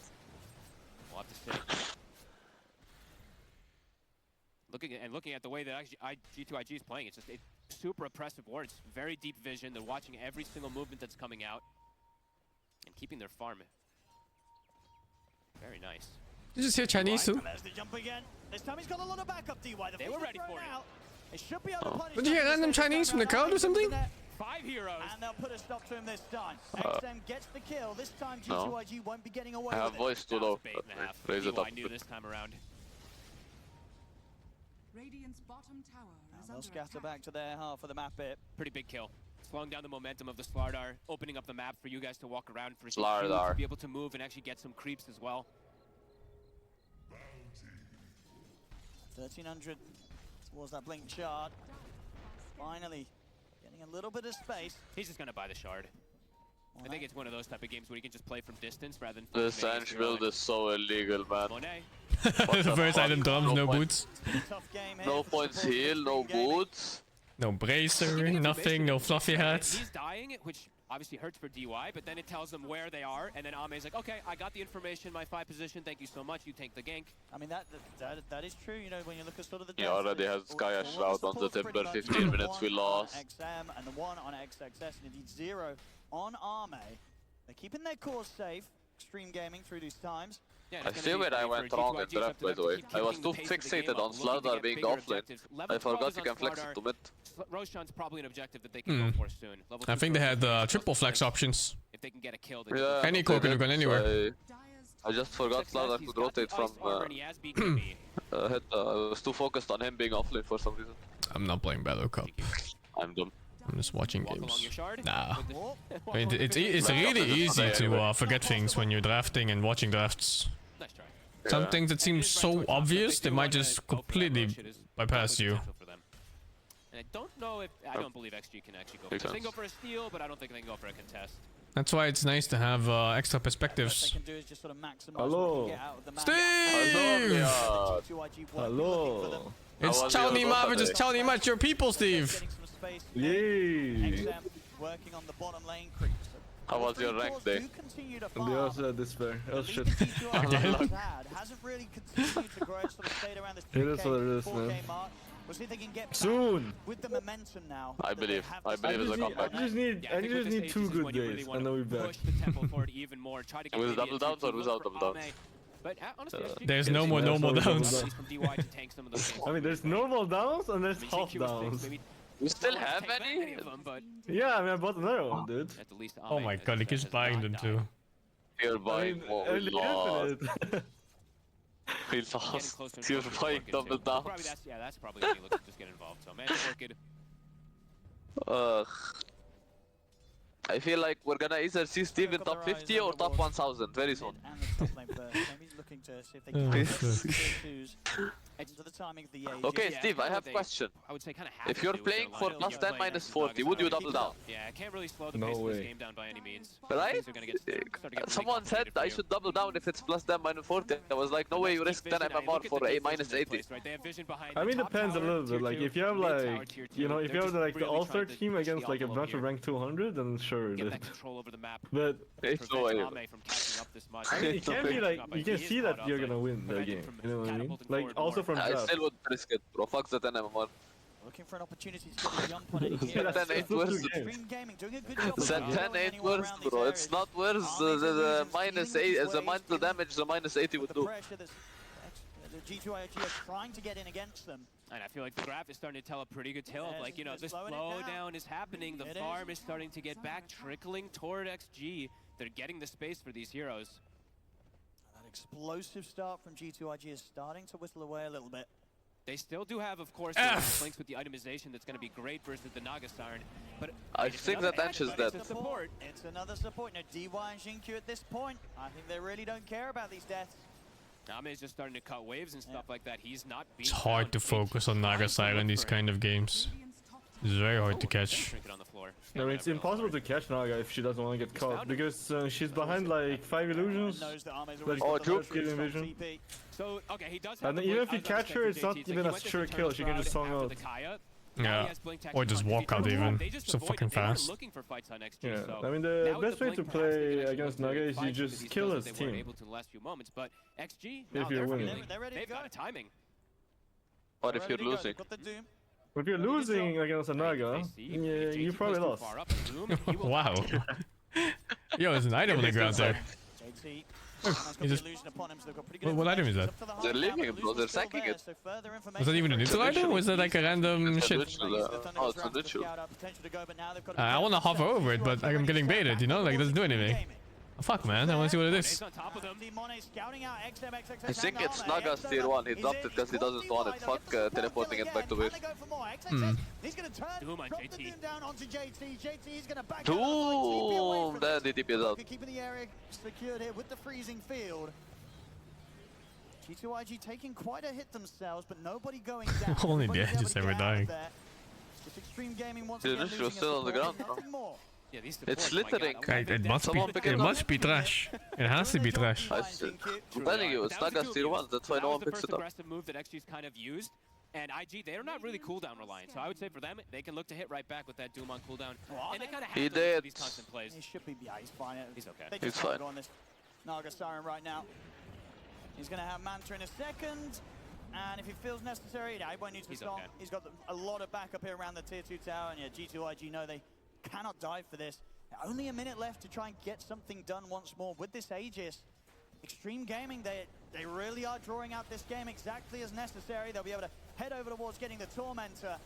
We'll have to see. Looking at the way that G2IG is playing, it's super oppressive wards, very deep vision. They're watching every single movement that's coming out and keeping their farm. Very nice. Did you just hear Chinese too? There's the jump again. This time he's got a lot of backup, DY. They were ready for it. It should be able to punish. Did you hear random Chinese from the crowd or something? 5 heroes. And they'll put a stop to him this time. XM gets the kill. This time G2IG won't be getting away I have with voice too low. Raise it up. I knew this time around. Radiant's bottom tower is They'll under scatter attack. back to their half of the map bit. Pretty big kill. Slowing down the momentum of the Slardar, opening up the map for you guys to walk around, for Slardar to be able to move and actually get some creeps as well. 1300 towards that blink shard. Finally getting a little bit of space. He's just gonna buy the shard. I think it's one of those type of games where you can just play from distance rather than. The Sanch build is so illegal, man. Monet. The first item drums, no boots. No points heal, no boots. No bracer, nothing, no fluffy hats. He's dying, which obviously hurts for DY, but then it tells them where they are, and then Ame's like, okay, I got the information, my 5 position, thank you so much, you take the gank. I mean, that is true, you know, when you look at sort of the He already has Skya Shroud on the Timber, 15 minutes we lost. XM and the 1 on XXS, and indeed 0 on Ame. They're keeping their cores safe, Extreme Gaming through these times. Yeah, I see where I went wrong in draft, by the way. I was too fixated on Slardar being the offlane. I forgot you can flex it to mid. Roshan's probably an objective that they can go for soon. I think they had triple flex options. If they can get a kill, Yeah, any core could have gone anywhere. I just forgot Slardar could rotate from hit. I was too focused on him being offlane for some reason. I'm not playing Battle Cup. I'm dumb. I'm just watching games. Nah. Oh, I mean, it's really easy to forget things when you're drafting and watching drafts. Nice try. Some things that seem so obvious, they might just completely bypass you. And I don't know if I don't believe XG can actually go. They can go for a steal, but I don't think they can go for a contest. That's why it's nice to have extra what they perspectives. can do is just sort of maximize Hello. what they get out of the map. Steve! Hello. It's Chow Nima versus Chow Nima. It's your people, Steve. Yay. Working on the bottom lane creep. How was your rank day? We also had this fair. Oh shit. Hasn't really continued to grow. Sort of stayed around this It is what it is, 4K man. mark. We'll see if they can get Soon. with the momentum now. I believe it's a comeback. I just need 2 good days and then we'll be back. Push the tempo forward even more. Try to get With double downs or without double downs? But honestly, There's no more normal downs. I mean, there's normal downs and there's half downs. You still have any? Yeah, I mean, I bought another one, dude. Oh my god, he keeps buying them too. You're buying more. We lost. We lost. You're buying double downs. That's probably when you look to just get involved. So, man, Orchid. I feel like we're gonna either see Steve in top 50 or top 1000 very soon. Looking to see if they can into the timing of the age. Okay, Steve, I have a question. I would say kind of if you're playing for plus 10 minus 40, would you double down? Yeah, I can't really slow the pace of this game down by any means. Right? Someone said I should double down if it's plus 10 minus 40. I was like, no way, you risk 10 MMR for a minus 80. I mean, it depends a little bit. Like, if you have like, you know, if you have like the all-star team against like a bunch of rank 200, then sure, but it's no way. I mean, it can be like, you can see that you're gonna win the game. You know what I mean? Like, also from I draft. still would risk it, bro. Fuck the 10 MMR. Looking for an opportunity to get a jump on it here. 10-8 worth. Extreme Gaming doing a good job. 10-8 worth, bro. It's not worth the minus 8, the mental damage the minus 80 would do. The G2IG are trying to get in against them. And I feel like the graph is starting to tell a pretty good tale of, like, you know, this slowdown is happening. The farm is starting to get back, trickling toward XG. They're getting the space for these heroes. That explosive start from G2IG is starting to whittle away a little bit. They still do have, of course, Clinks with the itemization that's going to be great versus the Naga Siren. But I think that Anch is dead. It's another support. No, DY and Xingqiu at this point. I think they really don't care about these deaths. Name is just starting to cut waves and stuff like that. He's not being It's hard to focus on Naga Siren in these kind of games. It's very hard to catch. No, it's impossible to catch Naga if she doesn't want to get caught because she's behind like 5 illusions. Like, giving vision. So, okay, he does and even if you catch her, it's not even a sure kill. She can just song out. Yeah, or just walk out even. So fucking fast. Yeah, I mean the best way to play against Naga is you just kill his team. If you're winning. They've got timing. Or if you're losing. If you're losing against a Naga, yeah, you probably lost. Wow. Yo, there's an item on the ground there. Just... What item is that? They're leaving it, bro. They're sacking it. Was that even a neutral item, or is that like a random shit? Oh, it's a neutral. I want to hover over it, but I'm getting baited, you know? Like, it doesn't do anything. Oh, fuck, man. I want to see what it is. I think it's Naga's tier 1. He dropped it because he doesn't want it. Fuck teleporting it back to base. Doom on JT. Doom! There, the DP is out. Keeping the area secured here with the freezing field. G2IG taking quite a hit themselves, but nobody going down. Only the edge is ever dying. Extreme Gaming once again losing still on the ground, yeah, it's littering. It must be trash. It has to be trash. I'm telling you, it's Naga's tier 1, that's why no one picks it up. Aggressive move that XG's kind of used. And IG, they're not really cooldown reliant, so I would say for them, they can look to hit right back with that Doom on cooldown. And they kind of have to these constant plays. He should be, yeah, he's fine. He's okay. He's fine. On this Naga Siren right now. He's going to have Manta in a second. And if he feels necessary, yeah, he won't need to stop. Okay. He's got a lot of backup here around the tier 2 tower. And yeah, G2IG know they cannot dive for this. Only a minute left to try and get something done once more with this Aegis. Extreme Gaming, they really are drawing out this game exactly as necessary. They'll be able to head over towards getting the Tormentor.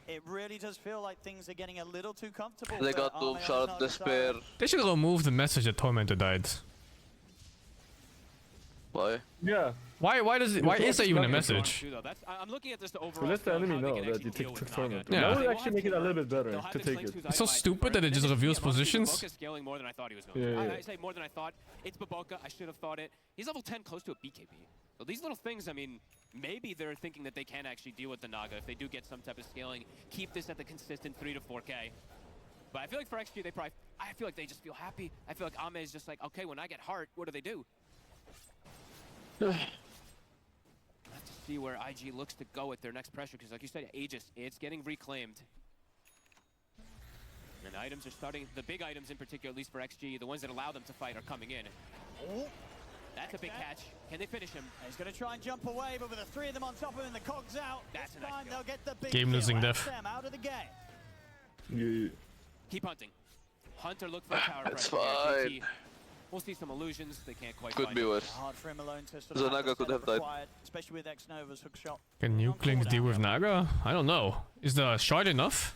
It really does feel like things are getting a little too comfortable. They got Doom Shard, Despair. They should remove the message that Tormentor died. Why? Yeah. Why is there even a message? I'm looking at this overall. So let the enemy know that you took Tormentor. Yeah. That would actually make it a little bit better to take it. It's so stupid that it just reveals positions. BOOBA scaling more than I thought he was going to. I say more than I thought. It's BOOBA. I should have thought it. He's level 10 close to a BKB. So these little things, I mean, maybe they're thinking that they can actually deal with the Naga if they do get some type of scaling. Keep this at the consistent 3 to 4K. But I feel like for XG, I feel like they just feel happy. I feel like Ame is just like, okay, when I get heart, what do? Let's see where IG looks to go with their next pressure, because like you said, Aegis, it's getting reclaimed. And items are starting, the big items in particular, at least for XG, the ones that allow them to fight are coming in. Oh. That's a big catch. Can they finish him? He's going to try and jump away, but with the 3 of them on top of him, the cogs out. That's this time they'll get the big game losing death. Out of the game. Yeah. Keep hunting. Hunter, look for a power That's pressure. fine. We'll see some illusions. They can't quite Could be worse. Hard for him alone to sort the Naga could have died. Especially with X-Nova's hook shot. Can new Klings deal with Naga? I don't know. Is the shard enough?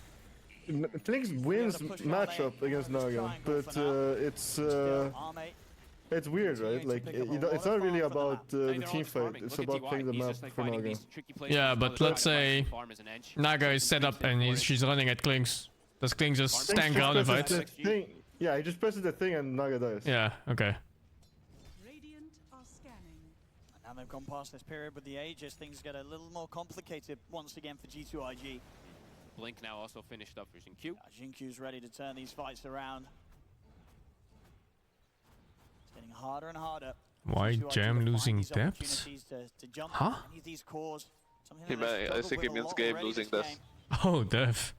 Klings wins matchup against Naga, but it's weird, right? Like it's not really about the team fight. It's about playing the map for Naga. Yeah, but let's say Naga is set up and she's running at Klings. Does Klings just stand ground and fight? Yeah, he just presses the thing and Naga dies. Yeah, okay. Radiant are scanning. And now they've gone past this period with the Aegis, things get a little more complicated once again for G2IG. Blink now also finished up for Xingqiu. Xingqiu's ready to turn these fights around. It's getting harder and harder. Why Jam losing depth? Huh? I think he means game losing depth. Oh, depth.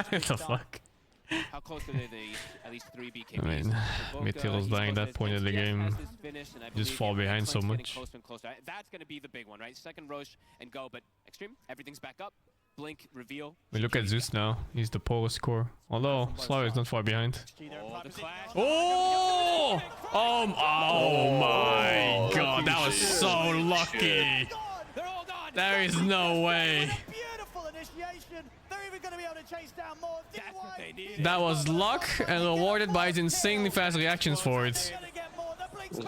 What the fuck? How close are they? At least 3 BKBs. I mean, Meteor's dying at that point of the game. Just fall behind so much. Closer and closer. That's going to be the big one, right? Second Roche and go, but Extreme, everything's back up. Blink, reveal. We look at Zeus now. He's the poorest score. Although, Slayer is not far behind. Oh! Oh my god, that was so lucky. There is no way. That was luck and rewarded by his insanely fast reactions for it.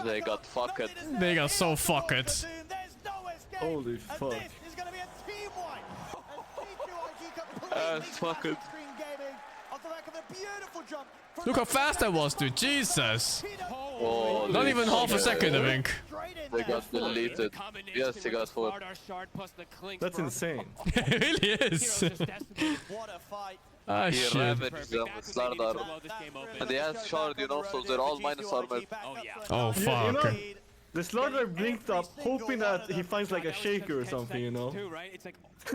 They got fucked. They got so fucked. Holy And fuck. this is going to be a team wipe. That's fucking. Off the back of a beautiful jump. Look how fast that was, dude. Jesus. Oh, Not even half a second, I think. They got deleted. Yes, they got 4. That's insane. It really is. What a fight. Ah, He shit. ravaged them with Slardar. And they have shard, you know, so they're all minus armor. Oh, fuck. The Slardar blinked up, hoping that he finds like a shaker or something, you know?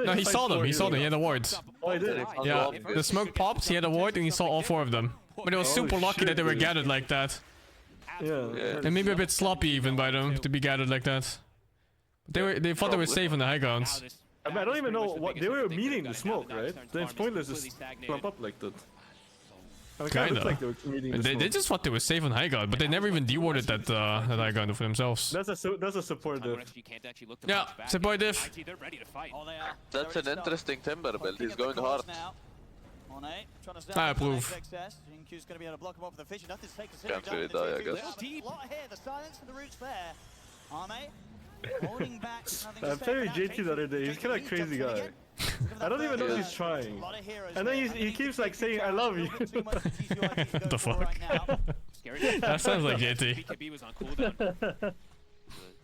No, he saw them. He saw them. He had the wards. Oh, he did? Yeah, the smoke pops, he had a ward, and he saw all 4 of them. But it was super lucky that they were gathered like that. Yeah. And maybe a bit sloppy even by them to be gathered like that. They thought they were safe on the high grounds. I mean, I don't even know what they were meeting the smoke, right? Then it's pointless to clump up like that. I mean, Kinda. like they were meeting the They smoke. just thought they were safe on high ground, but they never even dewarded that high ground for themselves. That's a supportive. Yeah, supportive. That's an interesting timber build. He's going hard. I approve. Can't really die, I guess. I'm playing JT the other day. He's kind of a crazy guy. I don't even know if he's trying. And then he keeps like saying, I love you. What the fuck? That sounds like JT.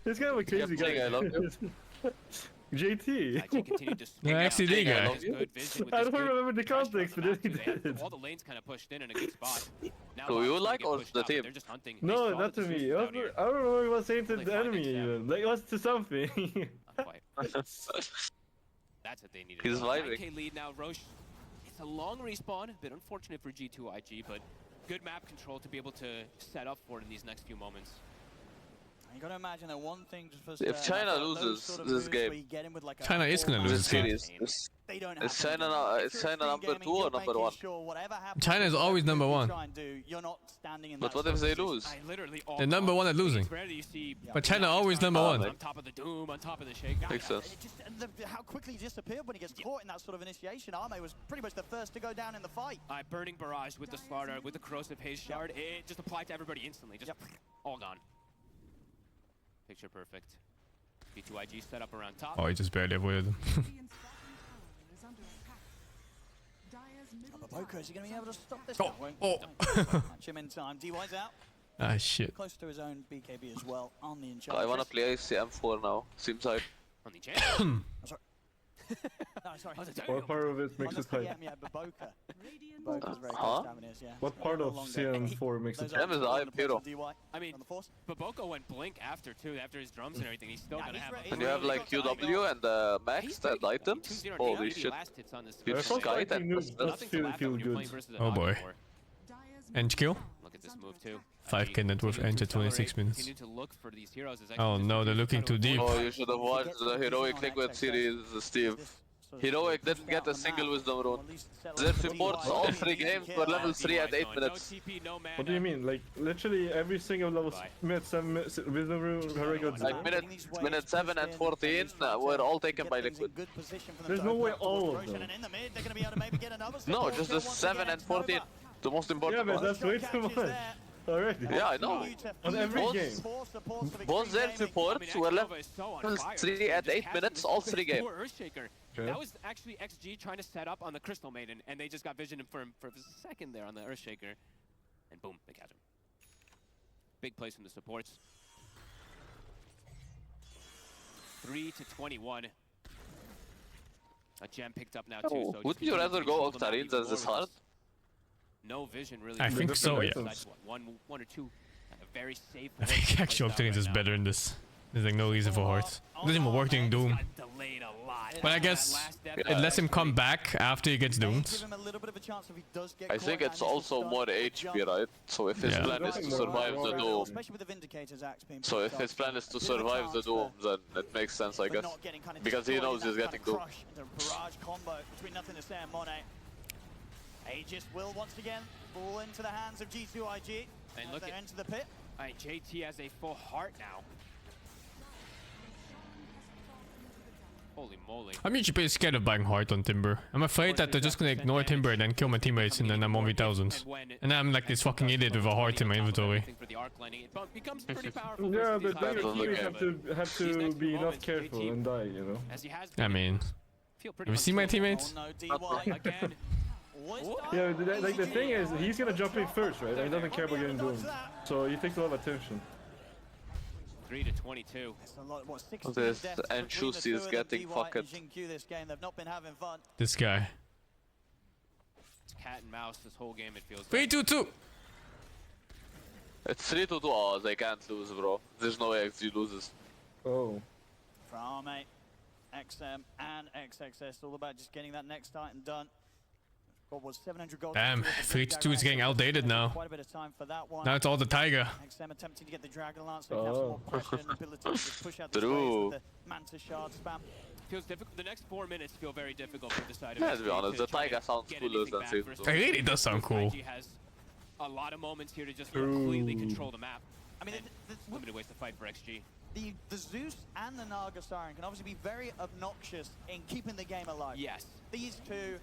He's kind of a crazy guy. I love you. JT. The XCD guy. I don't remember the context, but then he did. All the lanes kind of pushed in a good spot. Do you like or the team? No, not to me. I don't know what he was saying to the enemy even. Like, it was to something. That's what they needed. He's vibing. 9K lead now, Roche. It's a long respawn, a bit unfortunate for G2IG, but good map control to be able to set up for it in these next few moments. You gotta imagine that one thing just If China loses this game, China is gonna lose this this game. series. Is China number 2 or number 1? China is always number 1. But what if they lose? They're number 1 at losing. But China always number 1. On top of the Doom, on top of the Shaker. Makes sense. How quickly he disappeared when he gets caught in that sort of initiation. Arme was pretty much the first to go down in the fight. Burning Barrage with the Slardar, with the Corrosive Haze Shard. It just applied to everybody instantly. Just all gone. Picture perfect. B2IG set up around top. Oh, he just barely avoided them. BOOBA, is he going to be able to stop this? Oh, oh. Catch him in time. DY's out. Ah, shit. Close to his own BKB as well on the Enchantress. I wanna play ICM4 now. Seems hype. On the Enchantress? Sorry. What part of it makes it hype? Yeah, but BOOBA. BOOBA's very Huh? good stamina, yeah. What part of CM4 makes it Them is a hype hero. I mean, Baboko went blink after too, after his drums and everything. He's still gonna have And you have like QW and maxed and items. Holy shit. You Sky that. That's feel good. Oh boy. End kill? Look at this move too. 5k net worth end at 26 minutes. Continue to look for these heroes as Oh no, they're looking too deep. Oh, you should have watched the Heroic Liquid series, Steve. Heroic didn't get a single wisdom rune. Their supports all 3 games were level 3 at 8 minutes. What do you mean? Like, literally every single level minute 7 wisdom rune, Heroic got Like minute 7 and 14 were all taken by Liquid. There's no way all of them. No, just the 7 and 14. The most important Yeah, but ones. that's way too much. Already. Yeah, I know. On every game. Both their supports were level 3 at 8 minutes, all 3 games. Earthshaker. That was actually XG trying to set up on the Crystal Maiden, and they just got vision for him for a second there on the Earthshaker. And boom, they catch him. Big plays from the supports. 3-21. A gem picked up now too. So Wouldn't you rather go Octarines as this hard? No vision really. I think so, yeah. One or two. Very safe. I think actually Octarines is better in this. There's like no reason for Hearts. Doesn't even work during Doom. But I guess it lets him come back after he gets doomed. I think it's also more HP, right? So if his plan is to survive the Doom, then it makes sense, I guess. Because he knows he's getting doomed. Aegis will once again fall into the hands of G2IG. And look at into the pit. JT has a full heart now. Holy moly. I'm usually pretty scared of buying Heart on Timber. I'm afraid that they're just gonna ignore Timber and then kill my teammates and then I'm 1v1000s. And then I'm like this fucking idiot with a Heart in my inventory. Yeah, but then your teammates have to be not careful and die, you know? I mean... Have you seen my teammates? Yeah, like the thing is, he's gonna jump in first, right? And he doesn't care about getting doomed. So he takes a lot of attention. 3 to 22. This and Shusi is getting fucked. This guy. It's cat and mouse this whole game, it feels 3-2-2! It's 3-2-2. Oh, they can't lose, bro. There's no way XG loses. Oh. From XM and XXS, all about just getting that next Titan done. What was 700 gold? Damn, 3-2 is getting outdated now. Quite a bit of time for that one. Now it's all the Tiger. XM attempting to get the Dragon Lance, so he has more pressure and ability to push out the True. with the Manta Shard spam. Feels difficult. The next 4 minutes feel very difficult for the side of Yeah, to be honest, the Tiger sounds cooler than Safe. It really does sound cool. IG has a lot of moments here to just completely control the map. I mean, limited ways to fight for XG. The Zeus and the Naga Siren can obviously be very obnoxious in keeping the game alive. Yes. These two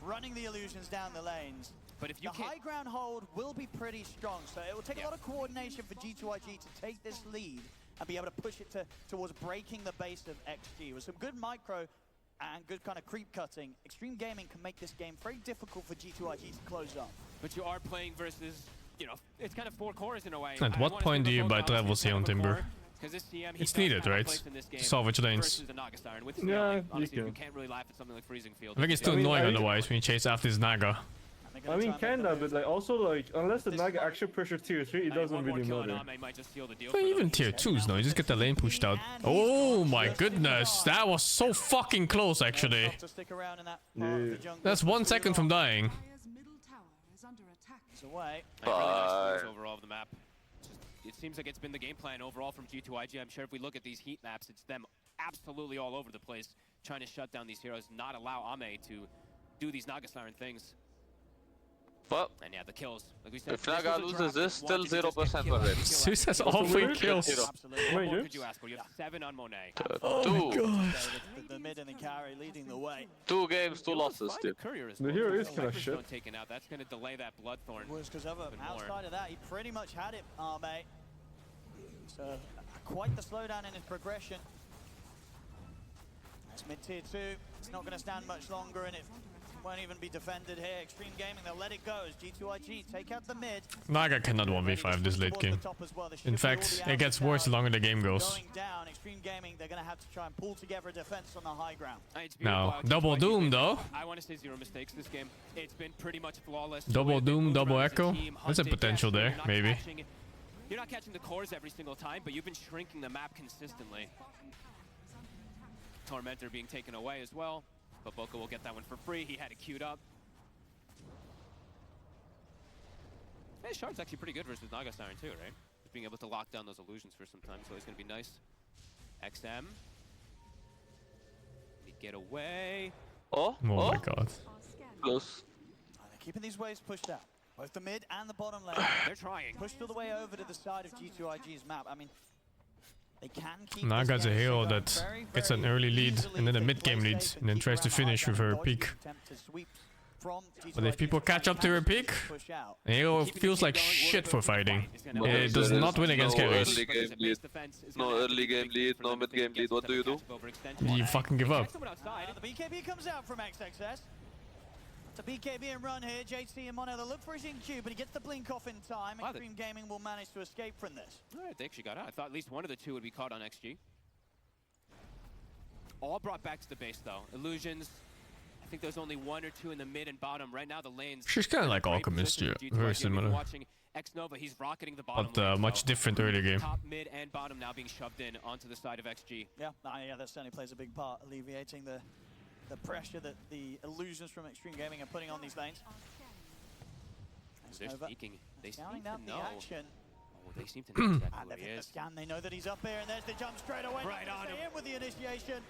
running the illusions down the lanes. But if you the high ground hold will be pretty strong, so it will take a lot of coordination for G2IG to take this lead and be able to push it towards breaking the base of XG. With some good micro and good kind of creep cutting, Extreme Gaming can make this game very difficult for G2IG to close up. But you are playing versus, you know, it's kind of 4 cores in a way. At what point do you buy travels here on Timber? It's needed, right? To salvage lanes. Yeah, you can't really laugh at something like Freezing Field. I think it's too annoying otherwise when you chase after this Naga. I mean, kinda, but like also like unless the Naga actually pressure tier 3, it doesn't really matter. But even tier 2s, no, you just get the lane pushed out. Oh my goodness, that was so fucking close actually. Yeah. That's 1 second from dying. Overall of the map. It seems like it's been the game plan overall from G2IG. I'm sure if we look at these heat maps, it's them absolutely all over the place, trying to shut down these heroes, not allow Ame to do these Naga Siren things. But and yeah, the kills. Like we said, if Naga loses this, still 0% win rate. Zeus has all 3 kills. What could you ask for? You have 7 on Monet. Oh my god. The mid and the carry leading the way. 2 games, 2 losses, dude. The hero is kind of shit. Taken out. That's going to delay that Bloodthorn. Because outside of that, he pretty much had it, Arme. So quite the slowdown in his progression. That's mid tier 2. It's not going to stand much longer, and it won't even be defended here. Extreme Gaming, they'll let it go as G2IG take out the mid. Naga cannot 1v5 this late game. In fact, it gets worse the longer the game goes. Going down, Extreme Gaming, they're going to have to try and pull together a defense on the high ground. Now, double Doom though. I want to say 0 mistakes this game. It's been pretty much flawless. Double Doom, double Echo. There's a potential there, maybe. You're not catching the cores every single time, but you've been shrinking the map consistently. Tormentor being taken away as well, but BOOBA will get that one for free. He had it queued up. Hey, Shard's actually pretty good versus Naga Siren too, right? Just being able to lock down those illusions for some time, so he's gonna be nice. XM. He get away. Oh my god. Close. They're keeping these waves pushed out. Both the mid and the bottom lane. They're trying. Pushed all the way over to the side of G2IG's map. I mean, they can keep Naga's a hero that gets an early lead and then a mid-game lead and then tries to finish with her peak. But if people catch up to her peak, the hero feels like shit for fighting. It does not win against carries. No early game lead, no mid game lead. What do you do? You fucking give up. The BKB comes out from XXS. It's a BKB and run here. JT and Mono, they look for his InQ, but he gets the blink off in time. Extreme Gaming will manage to escape from this. Alright, they actually got out. I thought at least one of the 2 would be caught on XG. All brought back to the base though. Illusions. I think there's only 1 or 2 in the mid and bottom. Right now the lanes. She's kind of like Alchemist, yeah. Very similar. X-Nova, he's rocketing the bottom but lane, much different early game. Top, mid, and bottom now being shoved in onto the side of XG. Yeah, that certainly plays a big part, alleviating the pressure that the illusions from Extreme Gaming are putting on these lanes. They're sneaking. They seem to know. Action. Oh, they seem to know exactly who he is. Scan, they know that he's up here, and there's the jump straight away. Right on him. In with the initiation.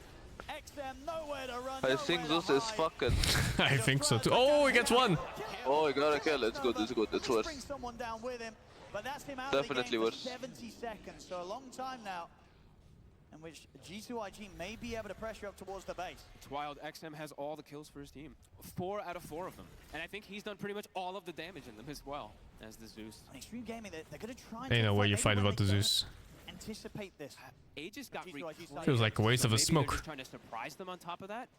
XM, nowhere to run. I think Zeus is fucking. I think so too. Oh, he gets 1. Oh, he got a kill. It's good. It's good. It's worse. Bring someone down with him, but that's him out Definitely of the game worse. for 70 seconds, so a long time now. in which G2IG may be able to pressure up towards the base. It's wild. XM has all the kills for his team. 4 out of 4 of them. And I think he's done pretty much all of the damage in them as well as the Zeus. Extreme Gaming, they're going to try. Ain't no way you fight about the Zeus. Anticipate this. Aegis got Feels like a waste of a smoke. Just trying to surprise them on top of that.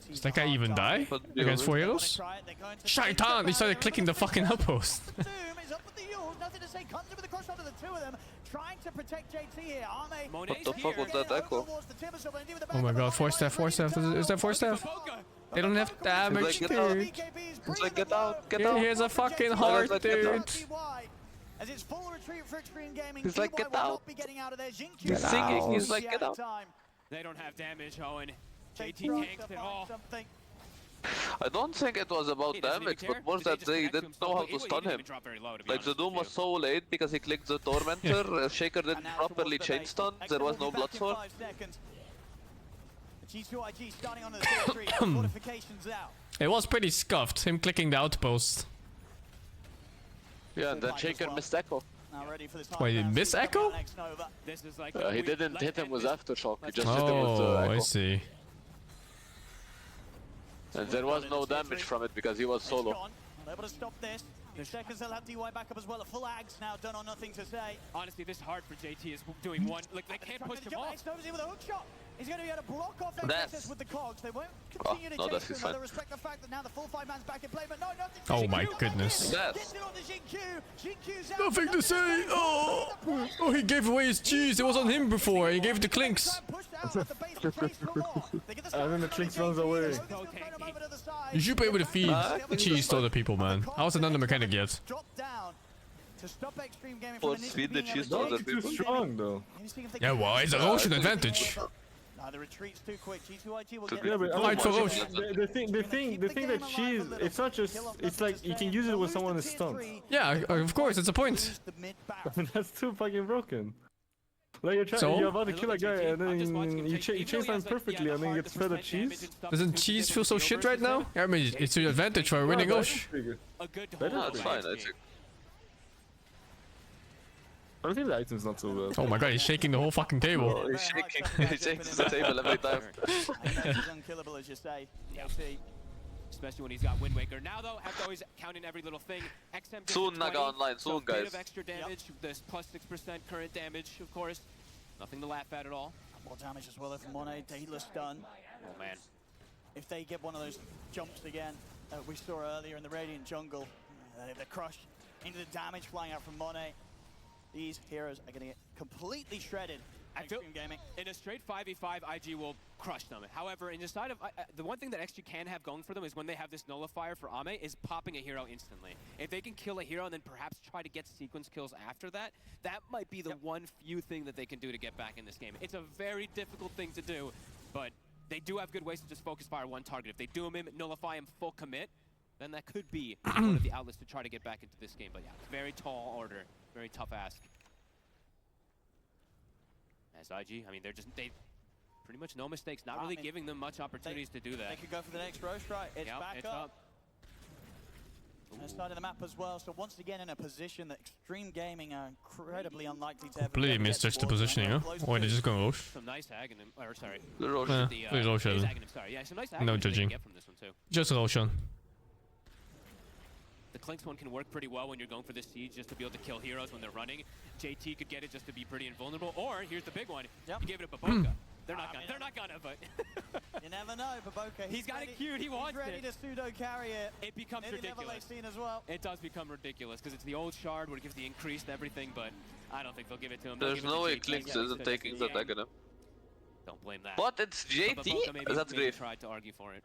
Does that guy even die against 4 heroes? Shaitan! He started clicking the fucking outpost. Doom is up with the Yules, nothing to say. Comes in with the cross onto the two of them, trying to protect JT here. What the fuck was that echo? Oh my god, 4 staff, 4 staff. Is that 4 staff? They don't have damage, dude. He's like, get out, get out. Here's a fucking heart, dude. As it's full retreat for Extreme Gaming, He's like, get out. He's singing, he's like, get out. They don't have damage, Owen. JT tanks it all. I don't think it was about damage, but more that they didn't know how to stun him. Like the Doom was so late because he clicked the Tormentor, Shaker didn't properly chain stun, there was no blood sword. G2IG starting on the retreat, fortifications out. It was pretty scuffed, him clicking the outpost. Yeah, and then Shaker missed Echo. Wait, did he miss Echo? He didn't hit him with Aftershock, he just hit him with Echo. I see. And there was no damage from it because he was solo. Able to stop this. In seconds they'll have DY back up as well. A full axe now done on nothing to say. Honestly, this is hard for JT is doing one. Like they can't push him off. Xno's in with a hook shot. He's going to be able to block off that access with the cogs. They won't continue to chase him, but they'll respect the fact that now the full 5-man's back in play. But no, nothing. Oh my goodness. Nothing Nothing to say. Oh, he gave away his cheese. It was on him before. He gave it to Clinks. And then the Clinks runs away. You should be able to feed cheese to other people, man. I wasn't on the mechanic yet. Let's feed the cheese to other people. Too strong though. Yeah, well, it's a Roshan advantage. The retreat's too quick. G2IG will Yeah, but I mean, the thing that cheese, it's not just, it's like you can use it when someone is stunned. Yeah, of course, it's a point. I mean, that's too fucking broken. Like you're about to kill a guy and then you chase time perfectly and then you get fed a cheese. Doesn't cheese feel so shit right now? I mean, it's your advantage for winning Osh. That's fine, I think. I think the item's not so bad. Oh my god, he's shaking the whole fucking table. Oh, he's shaking. He shakes the table every time. He's unkillable, as you say. Especially when he's got Wind Waker. Now though, have to always count in every little thing. XM soon Naga online, soon so guys. A bit of extra damage. This plus 6% current damage, of course. Nothing to laugh at all. More damage as well from Monet. Daedalus stun. Oh man. If they get one of those jumps again that we saw earlier in the Radiant jungle, the crush into the damage flying out from Monet. These heroes are going to get completely shredded. I feel Gaming. In a straight 5v5, IG will crush them. However, in the side of the one thing that XG can have going for them is when they have this nullifier for Ame is popping a hero instantly. If they can kill a hero and then perhaps try to get sequence kills after that, that might be the one few thing that they can do to get back in this game. It's a very difficult thing to do, but they do have good ways to just focus fire one target. If they doom him, nullify him, full commit, then that could be one of the outlets to try to get back into this game. But yeah, very tall order, very tough ask. As IG, I mean, they pretty much no mistakes, not really giving them much opportunities to do that. They could go for the next roast, right? It's back up. And starting the map as well, so once again in a position that Extreme Gaming are incredibly unlikely to ever completely misjudged the positioning, huh? Or they're just going Rosh. Some nice Aghanim, or sorry. Roshan. Sorry, yeah, some nice Aghanim No judging. get from this one too. Just Roshan. The Clinks one can work pretty well when you're going for this siege, just to be able to kill heroes when they're running. JT could get it just to be pretty invulnerable, or here's the big one. You give it a BOOBA. They're not gonna, but you never know, BOOBA. He's got it cute. He wants it. He's ready to pseudo carry it. It becomes ridiculous. Seen as well. It does become ridiculous because it's the old shard where it gives the increased everything, but I don't think they'll give it to him. There's no way Clinks isn't taking the Aghanim. Don't blame that. But it's JT. That's great. Tried to argue for it.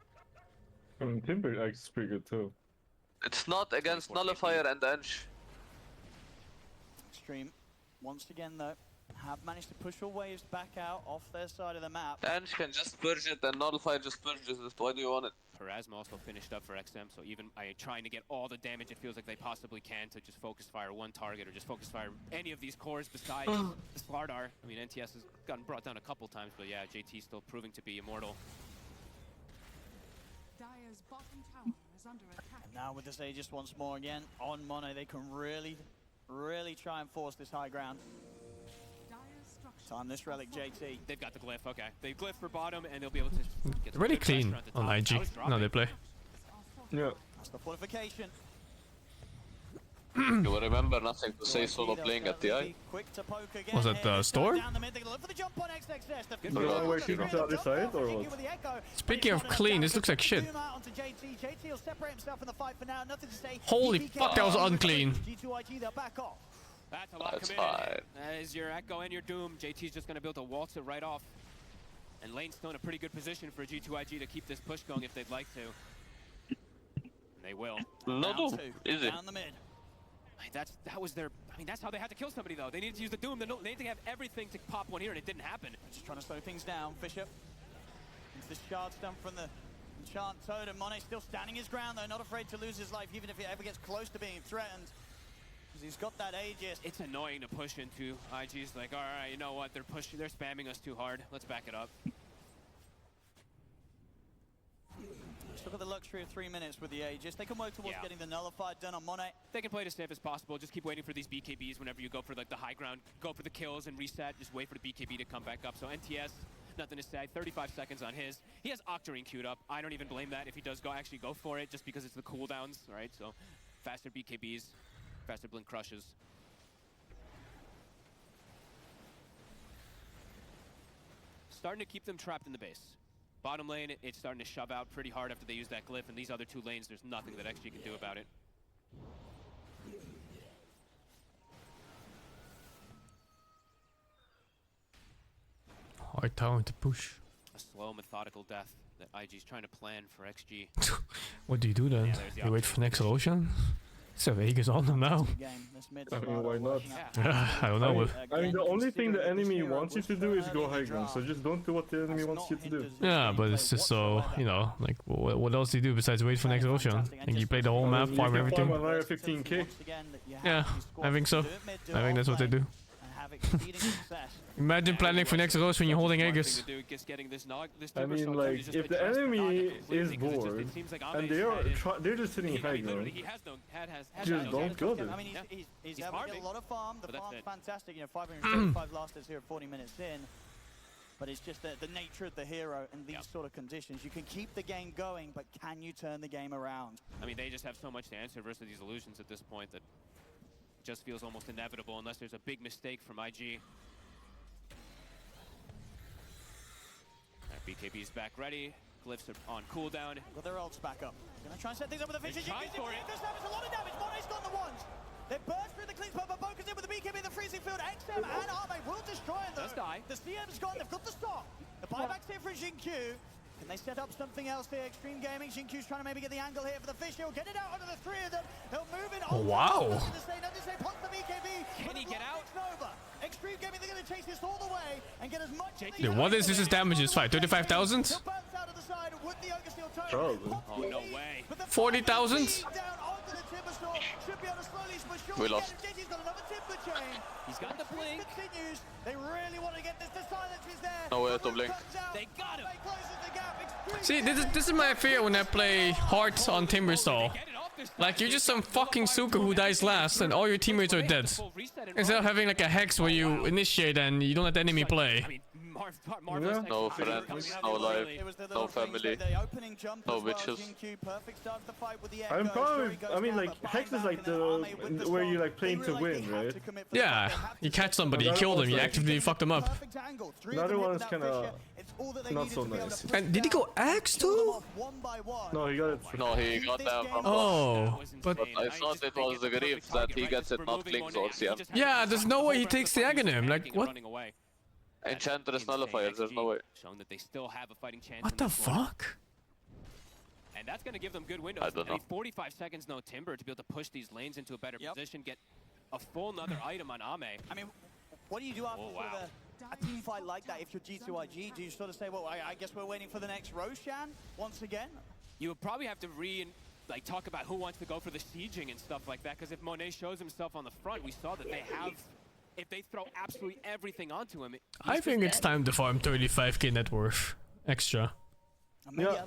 I mean, Timber is pretty good too. It's not against Nullifier and Ench. Extreme, once again though, have managed to push all waves back out off their side of the map. Ench can just purge it and Nullifier just purges it. Why do you want it? Pharasma also finished up for XM, so even trying to get all the damage it feels like they possibly can to just focus fire one target or just focus fire any of these cores besides the Slardar. I mean, NTS has gotten brought down a couple times, but yeah, JT still proving to be immortal. Dire's bottom tower is under attack. And now with this Aegis once more again on Mono, they can really try and force this high ground. Dire's structures Time this relic, JT. They've got the glyph, okay. They glyph for bottom, and they'll be able to get some Really good pressure clean at the on top. IG. I was No, dropping. they play. Yeah. That's the fortification. You will remember nothing to say solo playing at TI. Was that the store? The one where she comes to the other side, or what? Speaking of clean, this looks like shit. Holy fuck, that was unclean. That's a lot That's committed. fine. That is your Echo and your Doom. JT's just going to be able to waltz it right off. And lane's still in a pretty good position for G2IG to keep this push going if they'd like to. And they will. No, no, easy. Down the mid. That was their. I mean, that's how they had to kill somebody though. They needed to use the Doom. They needed to have everything to pop one here, and it didn't happen. Just trying to slow things down. Bishop. Into the shard stun from the Enchant Totem. Monet still standing his ground though, not afraid to lose his life even if he ever gets close to being threatened. Because he's got that Aegis. It's annoying to push into. IG's like, all right, you know what? They're pushing. They're spamming us too hard. Let's back it up. Just look at the luxury of 3 minutes with the Aegis. They can work towards getting the nullified done on Monet. They can play it as safe as possible. Just keep waiting for these BKBs whenever you go for like the high ground. Go for the kills and reset. Just wait for the BKB to come back up. So NTS, nothing to say. 35 seconds on his. He has Octarine queued up. I don't even blame that if he does actually go for it, just because it's the cooldowns, right? So faster BKBs, faster blink crushes. Starting to keep them trapped in the base. Bottom lane, it's starting to shove out pretty hard after they use that glyph, and these other two lanes, there's nothing that XG can do about it. Hard time to push. A slow, methodical death that IG's trying to plan for XG. What do you do then? You wait for next Ocean? It's a Vegas on them now. I mean, why not? I don't know. I mean, the only thing the enemy wants you to do is go high ground, so just don't do what the enemy wants you to do. Yeah, but it's just so, you know, like, what else do you do besides wait for next Ocean? Like, you play the whole map, farm everything. Farm another 15k. Yeah, I think so. I think that's what they do. Imagine planning for next Rose when you're holding Aegis. I mean, like, if the enemy is bored, and they're just sitting high ground, just don't go there. I mean, he's having a lot of farm. The farm's fantastic. You know, 535 lasters here at 40 minutes in. But it's just the nature of the hero in these sort of conditions. You can keep the game going, but can you turn the game around? I mean, they just have so much to answer versus these illusions at this point that just feels almost inevitable unless there's a big mistake from IG. BKB's back ready. Glyphs are on cooldown. Got their ults back up. Gonna try and set things up with the fishes. Try for it. This damage, a lot of damage. Monet's got the ones. They burst through the clean spot, but focus in with the BKB in the freezing field. XM and Arme will destroy them. Does die. The CM's gone. They've got the stop. The buyback's here for Xingqiu. Can they set up something else here? Extreme Gaming. Xingqiu's trying to maybe get the angle here for the fish. He'll get it out under the three of them. He'll move it on. Wow. Punts the BKB. Can he get out? Nova. Extreme Gaming, they're going to chase this all the way and get as much. Dude, what is this damages fight? 35,000? Probably. Oh, no way. 40,000? We lost. He's got the blink. They really want to get this. The silence is there. No way to blink. They got him. See, this is my fear when I play Heart on Timberstall. Like, you're just some fucking Suka who dies last and all your teammates are dead. Instead of having like a hex where you initiate and you don't let the enemy play. No friends, no life, no family, no bitches. I mean, like, Hex is like the where you're like playing to win, right? Yeah, you catch somebody, you kill them, you actively fuck them up. The other one is kinda not so nice. And did he go Axe too? No, he got it. No, he got that from but I thought it was the Grief that he gets it, not Klings or CM. Yeah, there's no way he takes the Aghanim. Like, what? Enchantress Nullifier, there's no way. Showing that they still have a fighting chance. What the fuck? And that's going to give them good windows. I don't know. 45 seconds, no Timber, to be able to push these lanes into a better position, get a full another item on Ame. I mean, what do you do after sort of a team fight like that if you're G2IG? Do you sort of say, well, I guess we're waiting for the next Roshan once again? You would probably have to talk about who wants to go for the sieging and stuff like that, because if Monet shows himself on the front, we saw that they have... If they throw absolutely everything onto him, I think it's time to farm 35k net worth extra. Yeah.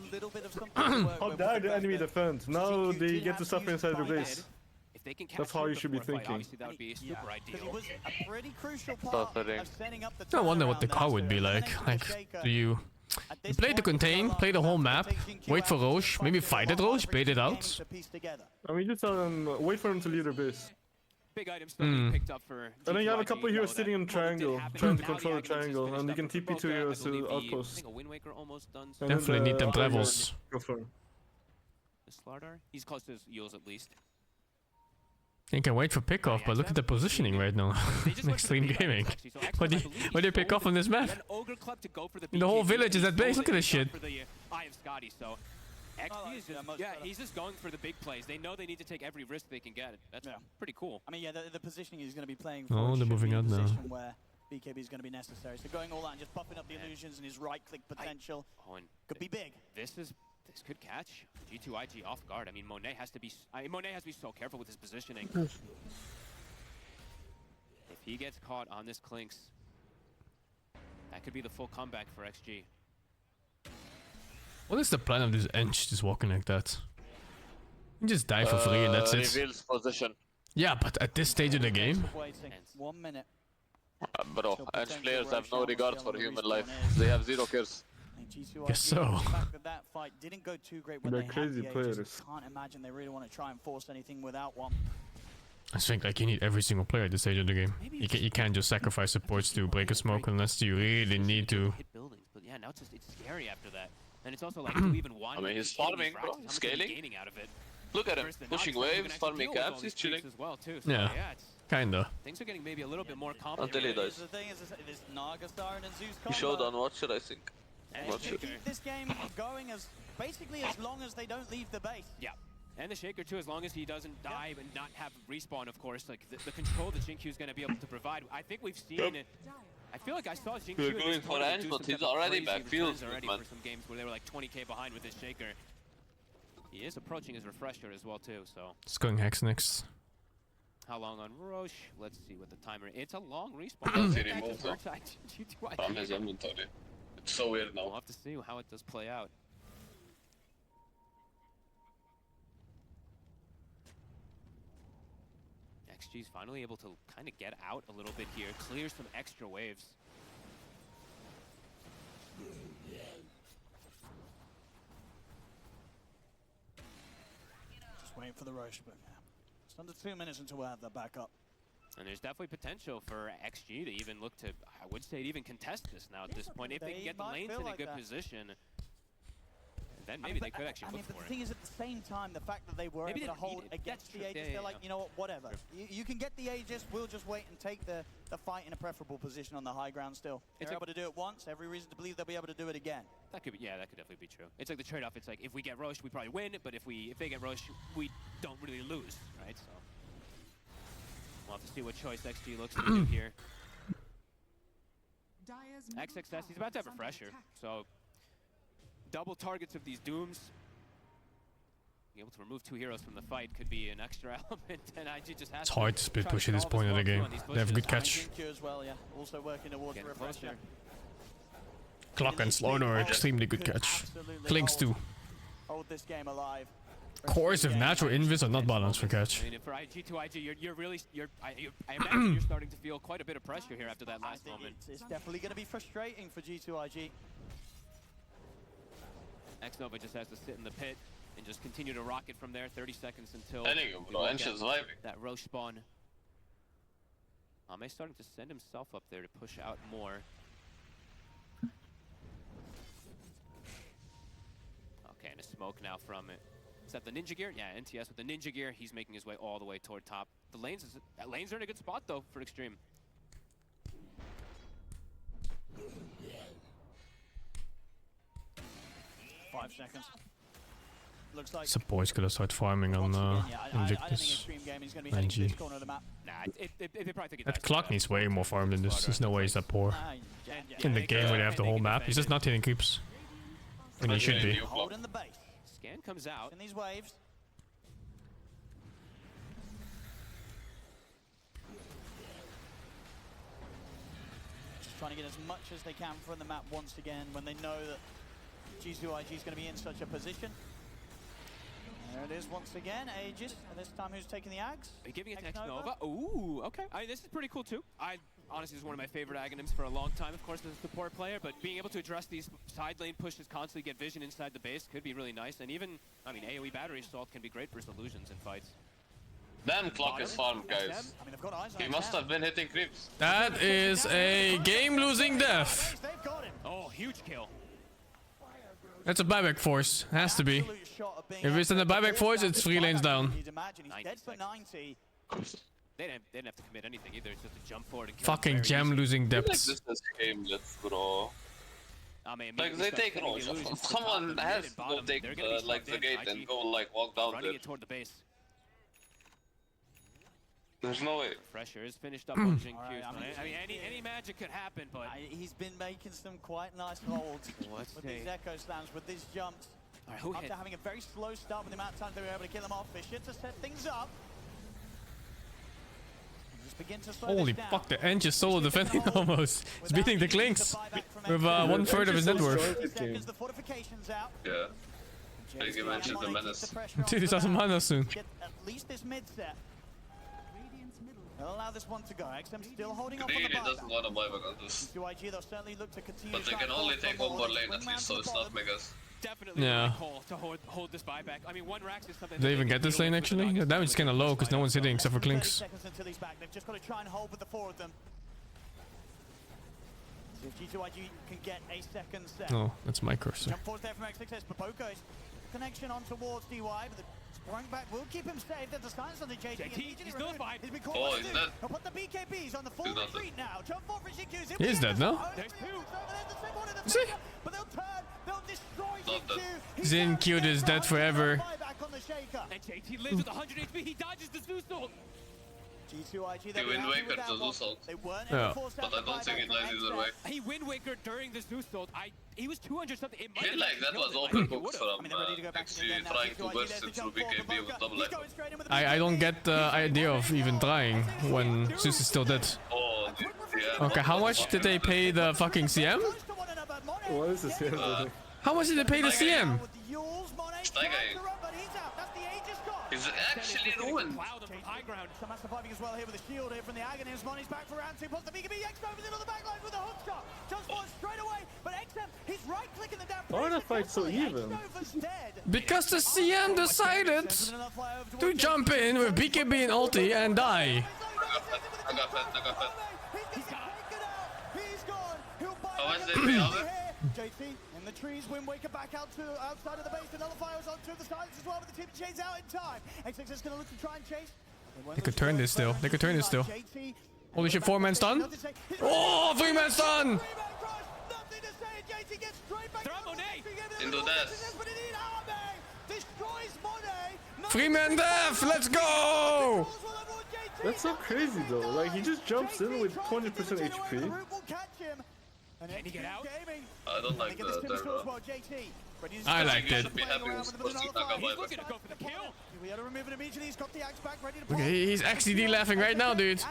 How dare the enemy defend? Now they get to suffer inside the base. they can catch That's how him you should be before a fight, thinking. obviously that would be super ideal. It was a pretty crucial part of setting up the I wonder what the turnaround call there. would be So like. eliminating the Like, Shaker. do you play the contain, play the whole map, wait for Roche, maybe fight at Roche, bait it out? I mean, just wait for him to lead their base. Big items still being picked up for And then you have a G2IG, couple heroes though, sitting in that triangle, happened. trying to Now control the Agnes is triangle, finished and you up can for TP2 Boca. heroes I to believe outpost. I think a Wind Waker almost done. And Definitely then need them other guy levels. go for him. The Slardar? He's close to his Eels at least. You can wait for pickoff, but look at the positioning right now. Extreme Gaming. What do you pick off on this map? The whole village is at base. Look at this shit. For the Eye of Scotty, so XG is just, he's just going for the big plays. They know they need to take every risk they can get. That's pretty cool. I mean, yeah, the positioning he's going to be playing for. Oh, they're should moving be a out now. position where BKB is going to be necessary. So going all out and just buffing up the illusions and his right-click potential could be big. This could catch G2IG off guard. I mean, Monet has to be so careful with his positioning. If he gets caught on this Clinks, that could be the full comeback for XG. What is the plan of this Ench just walking like that? You just die for free and that's it. Reveals position. Yeah, but at this stage of the game, 1 minute. Bro, Ench players have no regard for human life. They have zero cares. Guess so. The fact that fight didn't go too great when They're they had crazy the players. Aegis. Can't imagine they really want to try and force anything without one. I think like you need every single player at this stage of the game. You can't just sacrifice supports to break a smoke unless you really need to. Hit buildings, but yeah, now it's scary after that. And it's also like, do we even want I mean, he's farming, bro. He's scaling. Gaining out of it. Look at him, pushing waves, farming caps, he's chilling. As well, too. So, Yeah, it's, kinda. things are getting maybe a little bit more complicated. Until he dies. The thing is, this Naga Siren and Zeus He showed on Watcher, I think. And they keep this game going as basically as long as they don't leave the base. Yeah. And the Shaker too, as long as he doesn't die and not have respawn, of course. Like the control that Jinq is going to be able to provide. I think we've seen it. I feel like I saw Jinq We're going for Ange, but he's already backfield, already man. for some games where they were like 20k behind with his Shaker. He is approaching his refresher as well too, so. It's going Hex next. How long on Roche? Let's see what the timer. It's a long respawn. He removed it from his inventory. It's so weird now. We'll have to see how it does play out. XG's finally able to kind of get out a little bit here, clear some extra waves. Just waiting for the Roche, but yeah. It's under 2 minutes until we'll have that back up. And there's definitely potential for XG to even look to, I would say, even contest this now at this point. If they can get the lanes in a good position, then maybe they could actually look but for the it. thing is, at the same time, the fact that they were Maybe able they to hold didn't need it. against That's the true. Aegis, Yeah, they're like, yeah. you know what, whatever. You can get the Aegis, we'll just wait and take the fight in a preferable position on the high ground still. They're able to do it once, every reason to believe they'll be able to do it again. That could be, yeah, that could definitely be true. It's like the trade-off. It's like if we get Roche, we probably win, but if they get Roche, we don't really lose, right? So we'll have to see what choice XG looks to do here. XXS, he's about to have a refresher, so double targets of these Dooms. Being able to remove 2 heroes from the fight could be an extra element, and IG just has It's hard to split push at this point of the game. They have a good catch. As well, yeah. Also working towards the refresher. Clock and Slaughter, extremely good catch. Clinks too. Hold this game alive. Cores with natural invis are not balanced for catch. I mean, for IG2IG, I imagine you're starting to feel quite a bit of pressure here after that last moment. It's definitely going to be frustrating for G2IG. Xnova just has to sit in the pit and just continue to rock it from there. 30 seconds until Ench is vibing. that Roche spawn. Ame starting to send himself up there to push out more. Okay, and a smoke now from it. Is that the Ninja Gear? Yeah, NTS with the Ninja Gear. He's making his way all the way toward top. The lanes are in a good spot though for Extreme. Five seconds. Looks like Support's gonna start farming on Invictus. NG. That clock needs way more farm than this. There's no way he's that poor. In the game where they have the whole map, he's just not hitting creeps. When he should be. holding the base. Scan comes out. In these waves. Just trying to get as much as they can from the map once again when they know that G2IG is going to be in such a position. There it is once again, Aegis, and this time who's taking the Ags? Are you giving it to X-Nova? Ooh, okay. I mean, this is pretty cool too. Honestly, this is one of my favorite Aghanims for a long time, of course, as a support player, but being able to address these side lane pushes, constantly get vision inside the base could be really nice, and even, I mean, AoE battery assault can be great for solutions in fights. Damn, Clock is farmed, guys. He must have been hitting creeps. That is a game-losing death. Oh, huge kill. That's a buyback force. Has to be. If it's in a buyback force, it's 3 lanes down. They didn't have to commit anything either. It's just a jump forward and kill. Fucking gem losing depths. This is game, let's bro. I mean, like they take no. Someone has to go take like the gate and go like walk down there. Running it toward the base. There's no way. Pressure is finished up on Jin Q's. I mean, any magic could happen, but he's been making some quite nice holds with these Echo Slams, with these jumps. After having a very slow start with the amount of time they were able to kill them off, Fisher to set things up. Holy fuck, the End just solo defending almost. He's beating the Clinks with 1/3 of his net worth. Yeah. Big image is the menace. Dude, he's out of mana soon. At least this mid set. They'll allow this one to go. XM still holding up on the He doesn't want to buy back on this. they'll certainly look to continue. But they can only take one more lane at least, so it's not megas. Definitely the right call to hold this buyback. I mean, one Rax is something. Did they even get this lane actually? The damage is kind of low because no one's hitting except for Clinks. Seconds until he's back. They've just got to try and hold with the 4 of them. See if G2IG can get a second set. Oh, that's my cursor. Jump forward there from X6S, but Boko is connection on towards DY, but the sprung back will keep him safe. There's a silence on the JT. He's still fine. He's been caught. Oh, he's dead. He'll put the BKBs on the full retreat now. Jump forward for Shinkyu's. He's dead now. There's 2. Is he? But they'll turn. They'll destroy Zinkyud is dead forever. And JT lives with 100 HP. He dodges the Zeus ult. G2IG, He Wind Waker to Zeus ult. Yeah. But I don't think he died either way. He Wind Waker during the Zeus ult. He was 200 something. I feel like that was open books from XG trying to burst it through BKB with double life. I don't get the idea of even trying when Zeus is still dead. Oh, yeah. Okay, how much did they pay the fucking CM? What is the CM? How much did they pay the CM? He's actually ruined. Somehow surviving as well here with a shield here from the Aghanims. Money's back for round 2. Plus the BKB. X-Nova's into the backline with a hook shot. Just forward straight away. But XM, he's right clicking them down. Why are the fights so even? Because the CM decided to jump in with BKB and ulti and die. I got fed. He's gone. He'll buy How much did they have? JT in the trees, Wind Waker back out to outside of the base. The nullifiers onto the sides as well, but the team chains out in time. X6 is going to look to try and chase. They could turn this still. They could turn this still. Holy shit, 4-man stun. Oh, 3-man stun! Into death. 3-man death, let's go! That's so crazy though. Like he just jumps in with 20% HP. Can he get out? I don't like the I liked it. He's looking to go for the kill. Okay, he's XCD laughing right now, dude.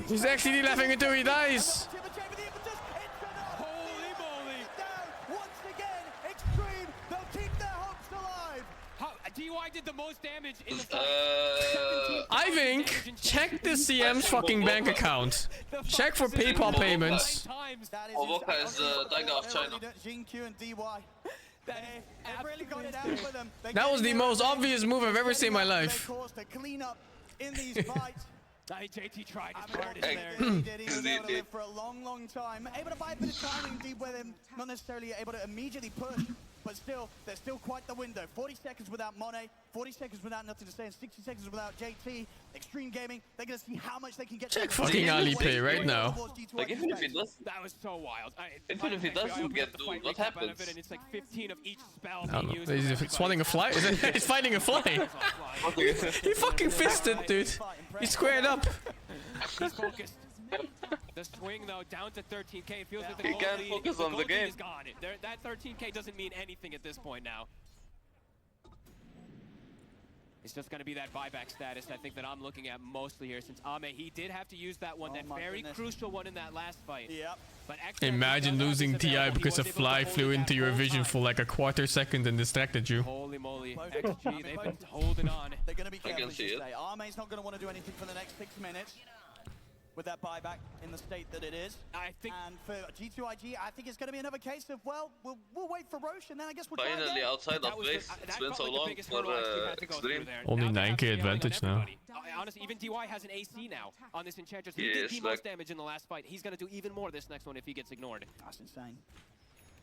He's XCD laughing until he dies. Holy moly! Once again, Extreme, they'll keep their hopes alive. DY did the most damage in the I think check the CM's fucking bank account. Check for PayPal payments. Ovoka is the Tiger of China. That was the most obvious move I've ever seen in my life. JT tried his hardest there. He did. He was able to live for a long time. Able to buy a bit of time indeed where they're not necessarily able to immediately push. But still, there's still quite the window. 40 seconds without Monet, 40 seconds without nothing to say, and 60 seconds without JT. Extreme Gaming, they're going to see how much they can get. Check fucking Alipay right now. Like even if he does, that was so wild. Even if he doesn't get doomed, what happens? And it's like 15 of each spell I don't being know. used. He's swatting a fly? He's fighting a fly. He fucking fisted, dude. He squared up. He's focused. The swing though down to 13k. It feels like the he can't focus on the game. Is gone. That 13k doesn't mean anything at this point now. It's just going to be that buyback status, I think, that I'm looking at mostly here, since Ame, he did have to use that one, that very crucial one in that last fight. Yep. But Imagine losing TI because a fly flew into your vision for like a quarter second and distracted you. Holy moly, XG, they've been holding on. They're going to be careful, I can see it. Ame's not going to want to do anything for the next 6 minutes. With that buyback in the state that it is. I think, and for G2IG, I think it's going to be another case of, well, we'll wait for Roche, and then I guess we'll try Finally again. outside of place. It's been so long for Extreme. Only 9k advantage now. Honestly, even DY has an AC now on this Enchantress. He did the most damage in the last fight. He's going to do even more this next one if he gets ignored. That's insane.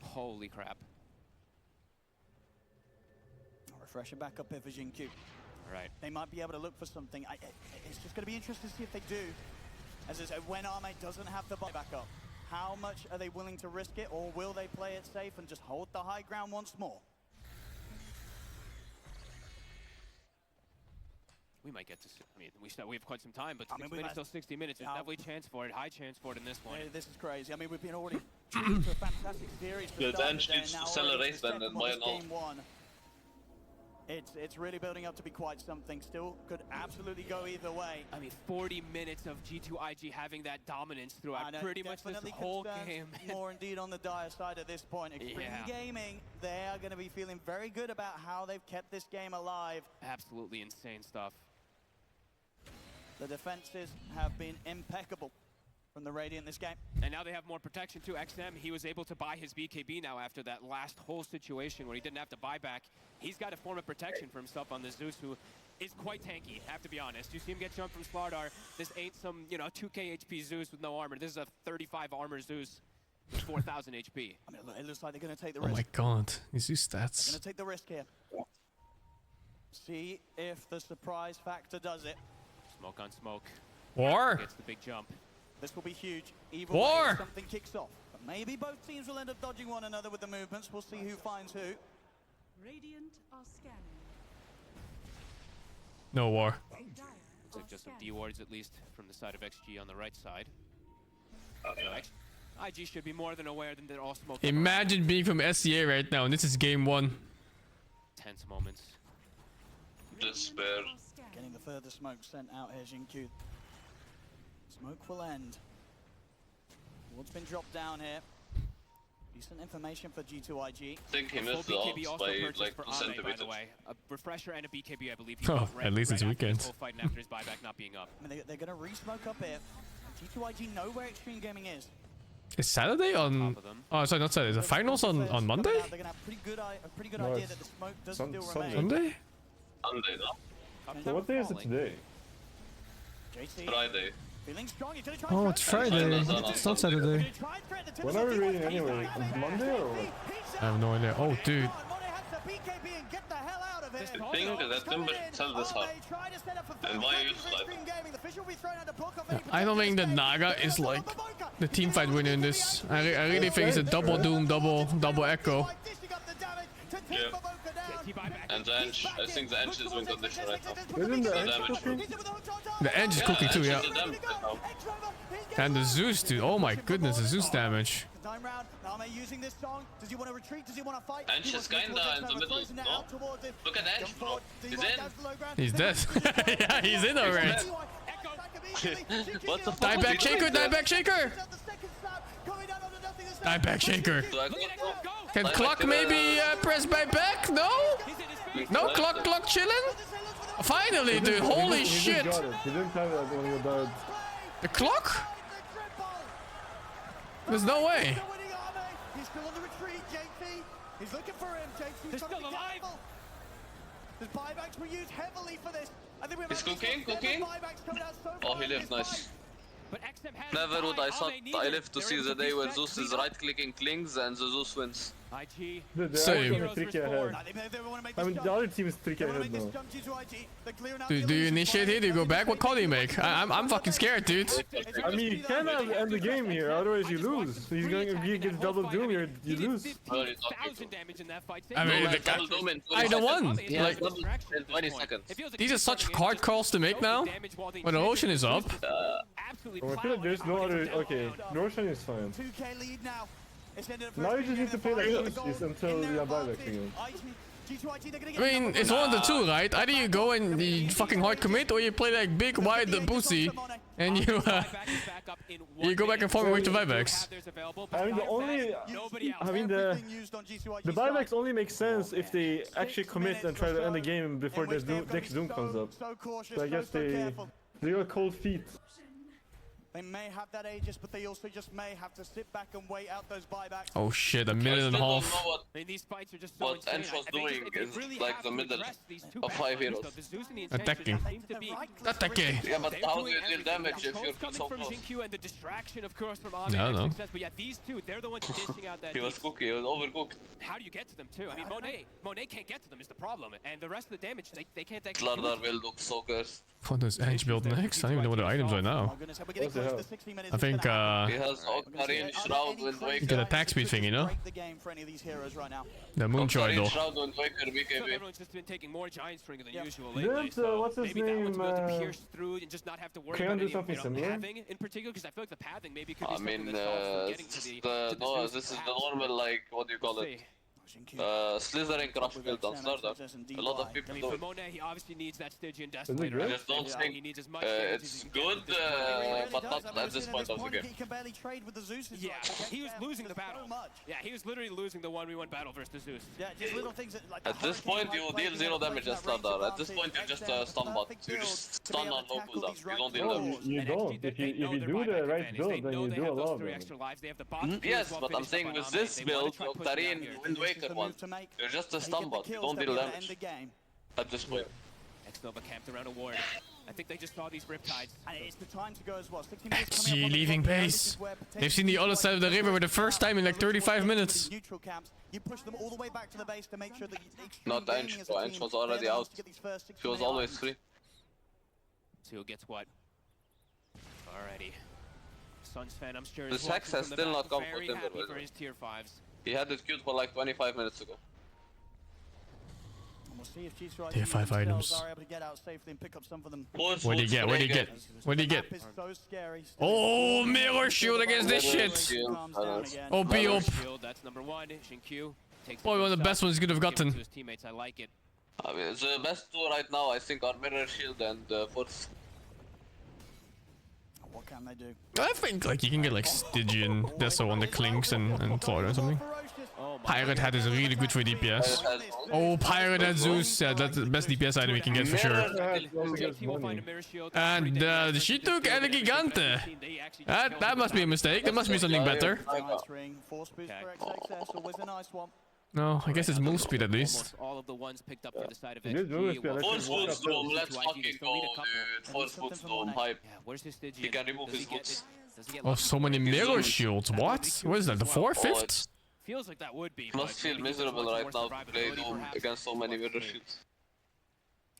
Holy crap. Refresher back up here for Jin-Q. All right. They might be able to look for something. It's just going to be interesting to see if they do. As I said, when Ame doesn't have the buyback up, how much are they willing to risk it, or will they play it safe and just hold the high ground once more? We might get to, I mean, we have quite some time, but 6 minutes till 60 minutes, there's definitely chance for it, high chance for it in this one. Yeah, this is crazy. I mean, we've been already to a fantastic series. The bench needs to accelerate then in my game one. It's really building up to be quite something. Still could absolutely go either way. I mean, 40 minutes of G2IG having that dominance throughout pretty much this whole game. More indeed on the dire side at this point. Extreme Gaming, they are going to be feeling very good about how they've kept this game alive. Absolutely insane stuff. The defenses have been impeccable from the Radiant this game. And now they have more protection too. XM, he was able to buy his BKB now after that last whole situation where he didn't have to buy back. He's got a form of protection for himself on the Zeus, who is quite tanky, have to be honest. You see him get jumped from Slardar. This ain't some, 2k HP Zeus with no armor. This is a 35 armor Zeus with 4,000 HP. I mean, look, it looks like they're going to take the risk. Oh my god, is these stats? They're going to take the risk here. See if the surprise factor does it. Smoke on smoke. War! Gets the big jump. This will be huge. Either War! way, something kicks off. But maybe both teams will end up dodging one another with the movements. We'll see who finds who. Radiant are scanning. No war. Looks like just some D wards at least from the side of XG on the right side. IG should be more than aware that they're all smoking. Imagine being from SCA right now, and this is game 1. Tense moments. Despair. Getting the further smoke sent out here, Jin-Q. Smoke will end. Ward's been dropped down here. Decent information for G2IG. I think he missed the ults by like 2 centimeters. By the way, a refresher and a BKB, I believe. Oh, at least it's weekend. Fighting after his buyback not being up. I mean, they're going to re-smoke up here. G2IG know where Extreme Gaming is. Is Saturday on? Oh, sorry, not Saturday. The finals on Monday? They're going to have a pretty good idea that the smoke does still remain. Sunday? Sunday, no? So what day is it today? Friday. Feeling strong. He's gonna try Oh, it's Friday. It's not Saturday. When are we reading anyway? Monday or what? I have no idea. Oh, dude. I think that Timber tell this up. And why use that? I don't think that Naga is like the team fight winner in this. I really think it's a double Doom, double Echo. Yeah. And the Edge, I think the Edge is win condition right now. Isn't the The Edge damage. cooking? The Edge is cooking too, yeah. The damage right now. And the Zeus, dude. Oh my goodness, the Zeus damage. Time round. Name using this song. Does he want to retreat? Does he want to fight? Edge is kinda in the middle, no? Look at Edge, bro. He's in. He's dead. Yeah, he's in already. What the fuck? Die back shaker, die back shaker! Die back shaker. Can Clock maybe press by back? No? No, Clock chillin'? Finally, dude. Holy shit. He didn't have that when he died. The Clock? There's no way. He's still on the retreat, JT. He's looking for him, JT. He's still alive. The buybacks were used heavily for this. I think He's cooking. Oh, he lived, nice. Never would I thought I lived to see the day where Zeus is right-clicking clings and the Zeus wins. Dude, Same. they're 3k ahead. I mean, the other team is 3k ahead now. Do you initiate here? Do you go back? What call do you make? I'm fucking scared, dude. I mean, you cannot end the game here, otherwise you lose. He's going to get double doom here, you lose. I mean, I don't want. Like, in 20 seconds. these are such hard calls to make now. When the ocean is up. Oh, I feel like there's no other. Okay, Roshan is fine. 2k lead now. Now you just need to play like this until the buybacks again. G2IG, I mean, it's one of the two, right? Either you go and you fucking hard commit, or you play like big, wide, pussy, and you you go back and forth with the buybacks. I mean, the buybacks only make sense if they actually commit and try to end the game before the next Doom comes up. So I guess they got cold feet. They may have that Aegis, but they also just may have to sit back and wait out those buybacks. Oh shit, a minute and a half. What Ench was doing is like the middle of 5 heroes. Attacking. Attacking. Yeah, but how do you deal damage if you're so close? I don't know. He was cookie, he was overcooked. How do you get to them too? I mean, Monet can't get to them is the problem, and the rest of the damage they can't actually. Slardar will look so cursed. What does Edge build next? I don't even know what the items are now. I think he has Ocarine, Shroud, Wind Waker. the attack speed thing, you know? The Moonshroud Ocarine, though. Shroud, Wind Waker, BKB. Everyone's just been taking more Giant Stringer than usual lately. What's his name? Pierce through and just not have to worry Can about do any something similar? pathing in particular, because I feel like the pathing maybe could be I something mean, that stops them getting to the this is the normal, like, what do you call it? Slithering crush build on Slardar. A lot of people do it. Monet, he obviously needs that Stygian Desolator. I just don't think it's good, but not at this point of the game. Yeah, he was losing the battle. Yeah, he was literally losing the 1v1 battle versus the Zeus. Yeah, just little things that, like, At this point, you deal 0 damage as Slardar. At this point, you're just a stun bot. You just stun on low cooldowns. You don't deal damage. You don't. If you do the right build, then you do a lot of damage. Yes, but I'm saying with this build, Ocarine, Wind Waker one, you're just a stun bot. You don't deal damage. At this point. X-Nova camped around a ward. I think they just saw these riptides. And it's the time to go as well. 60 minutes XG leaving base. They've seen the other side of the river for the first time in like 35 minutes. Neutral camps. You push them all the way back to the base to make sure that Not Ench, bro. Ench was already out. She was always free. See who gets what. Alrighty. Suns fan, I'm sure. This Hex has still not come for Timber, by the way. his tier 5s. He had it queued for like 25 minutes ago. Tier 5 items. What'd he get? What'd he get? What'd he get? Oh, mirror shield against this shit! OP up. That's number 1. Shinkyu takes Probably one of the best ones he could have gotten. his teammates. I like it. I mean, the best two right now, I think, are Mirror Shield and Force. What can they do? I think like you can get like Stygian, Deso on the Clinks and Florida or something. Pirate Hat is really good for DPS. Oh, Pirate Hat Zeus, yeah, that's the best DPS item you can get for sure. And she took El Gigante. That must be a mistake. There must be something better. No, I guess it's move speed at least. All of the ones picked up for the side of Force boots Doom, let's fucking go, dude. Force boots Doom, hype. He can remove his boots. Oh, so many mirror shields. What? What is that? The 4th, 5th? Feels like that would be. Must feel miserable right now to play Doom against so many mirror shields.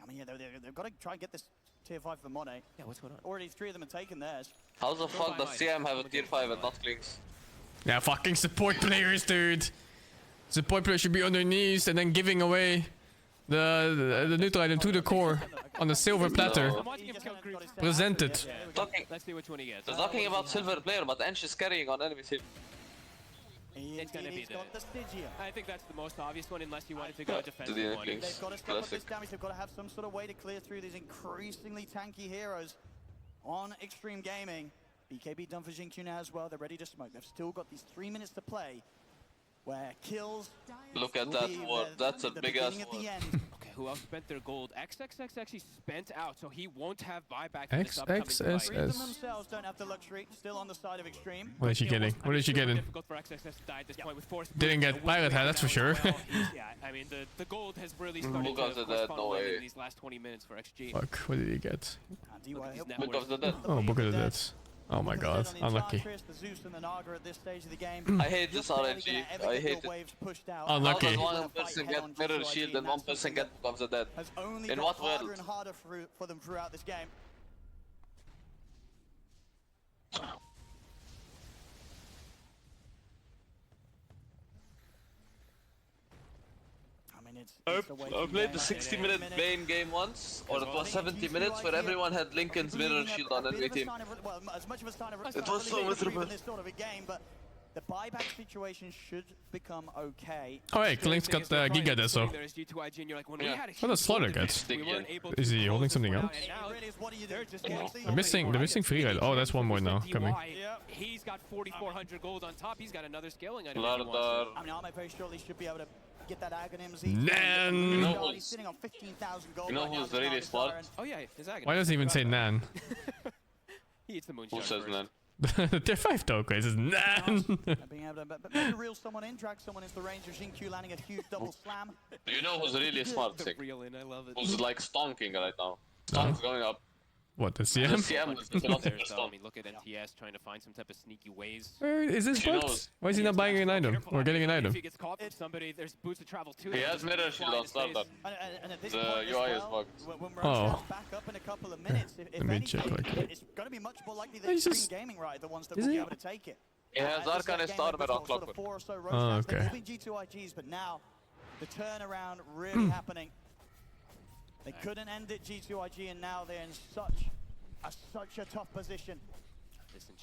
I mean, yeah, they've got to try and get this tier 5 for Monet. Yeah, what's going on? Already 3 of them are taking theirs. How the fuck does CM have a tier 5 and not Clinks? Yeah, fucking support players, dude. Support players should be on their knees and then giving away the neutral item to the core on a silver platter. Presented. Let's see which one he gets. They're talking about silver player, but Ench is carrying on enemy team. It's gonna be the I think that's the most obvious one, unless you wanted to go defensive one. They've got to step up this damage. They've got to have some sort of way to clear through these increasingly tanky heroes on Extreme Gaming. BKB done for Jinkyu now as well. They're ready to smoke. They've still got these 3 minutes to play. Where kills. Look at that ward. That's a big ass ward. Okay, who else spent their gold? XXX actually spent out, so he won't have buyback for this upcoming fight. XXS. Themselves don't have the luxury. Still on the side of Extreme. What is she getting? What is she getting? Difficult for XXS to die at this point with Force. Didn't get Pirate Hat, that's for sure. Yeah, I mean the gold has really started to no way. in these last 20 minutes for XG. Fuck, what did he get? Book of the Dead. Oh, Book of the Dead. Oh my god, unlucky. I hate this RNG. I hate it. Unlucky. How does one person get Mirror Shield and one person get Book of the Dead? In what world? Harder and harder for them throughout this game. I played the 60-minute main game once, or it was 70 minutes, where everyone had Lincoln's Mirror Shield on enemy team. It was so miserable. The buyback situation should become okay. Alright, Klink's got the Giga there, so. What does Slaughter get? Is he holding something else? They're missing free red. Oh, that's one more now coming. He's got 4,400 gold on top. He's got another scaling item. I mean, Arme very shortly should be able to get that Aghanim Z. Nan! He's sitting on 15,000 gold. You know who's really smart? Oh yeah, his Aghanim. Why does he even say Nan? He eats the moonshine. Who says Nan? Tier 5 though, it says Nan! Being able to maybe reel someone in, drag someone into the range of Xingqiu landing a huge double slam. Do you know who's really smart, Sig? I love it. Who's like stonking right now? Stonk's going up. What, the CM? The CM is There's I mean, look at NTS trying to find some type of sneaky ways. Where is this bot? Why is he not buying an item? Or getting an item? If he gets caught from somebody, there's boots of travel too. He has mirror shield on startup. The UI is bugged. Oh. Back up in a couple of minutes. If Let me check anything, quick. it's going to be much more likely that Extreme Gaming Ride the ones that will be able to take it. He has Arcanist armor on Clockwork. Oh, okay. They're moving G2IGs, but now the turnaround really happening. They couldn't end it G2IG, and now they're in such a tough position. Listen,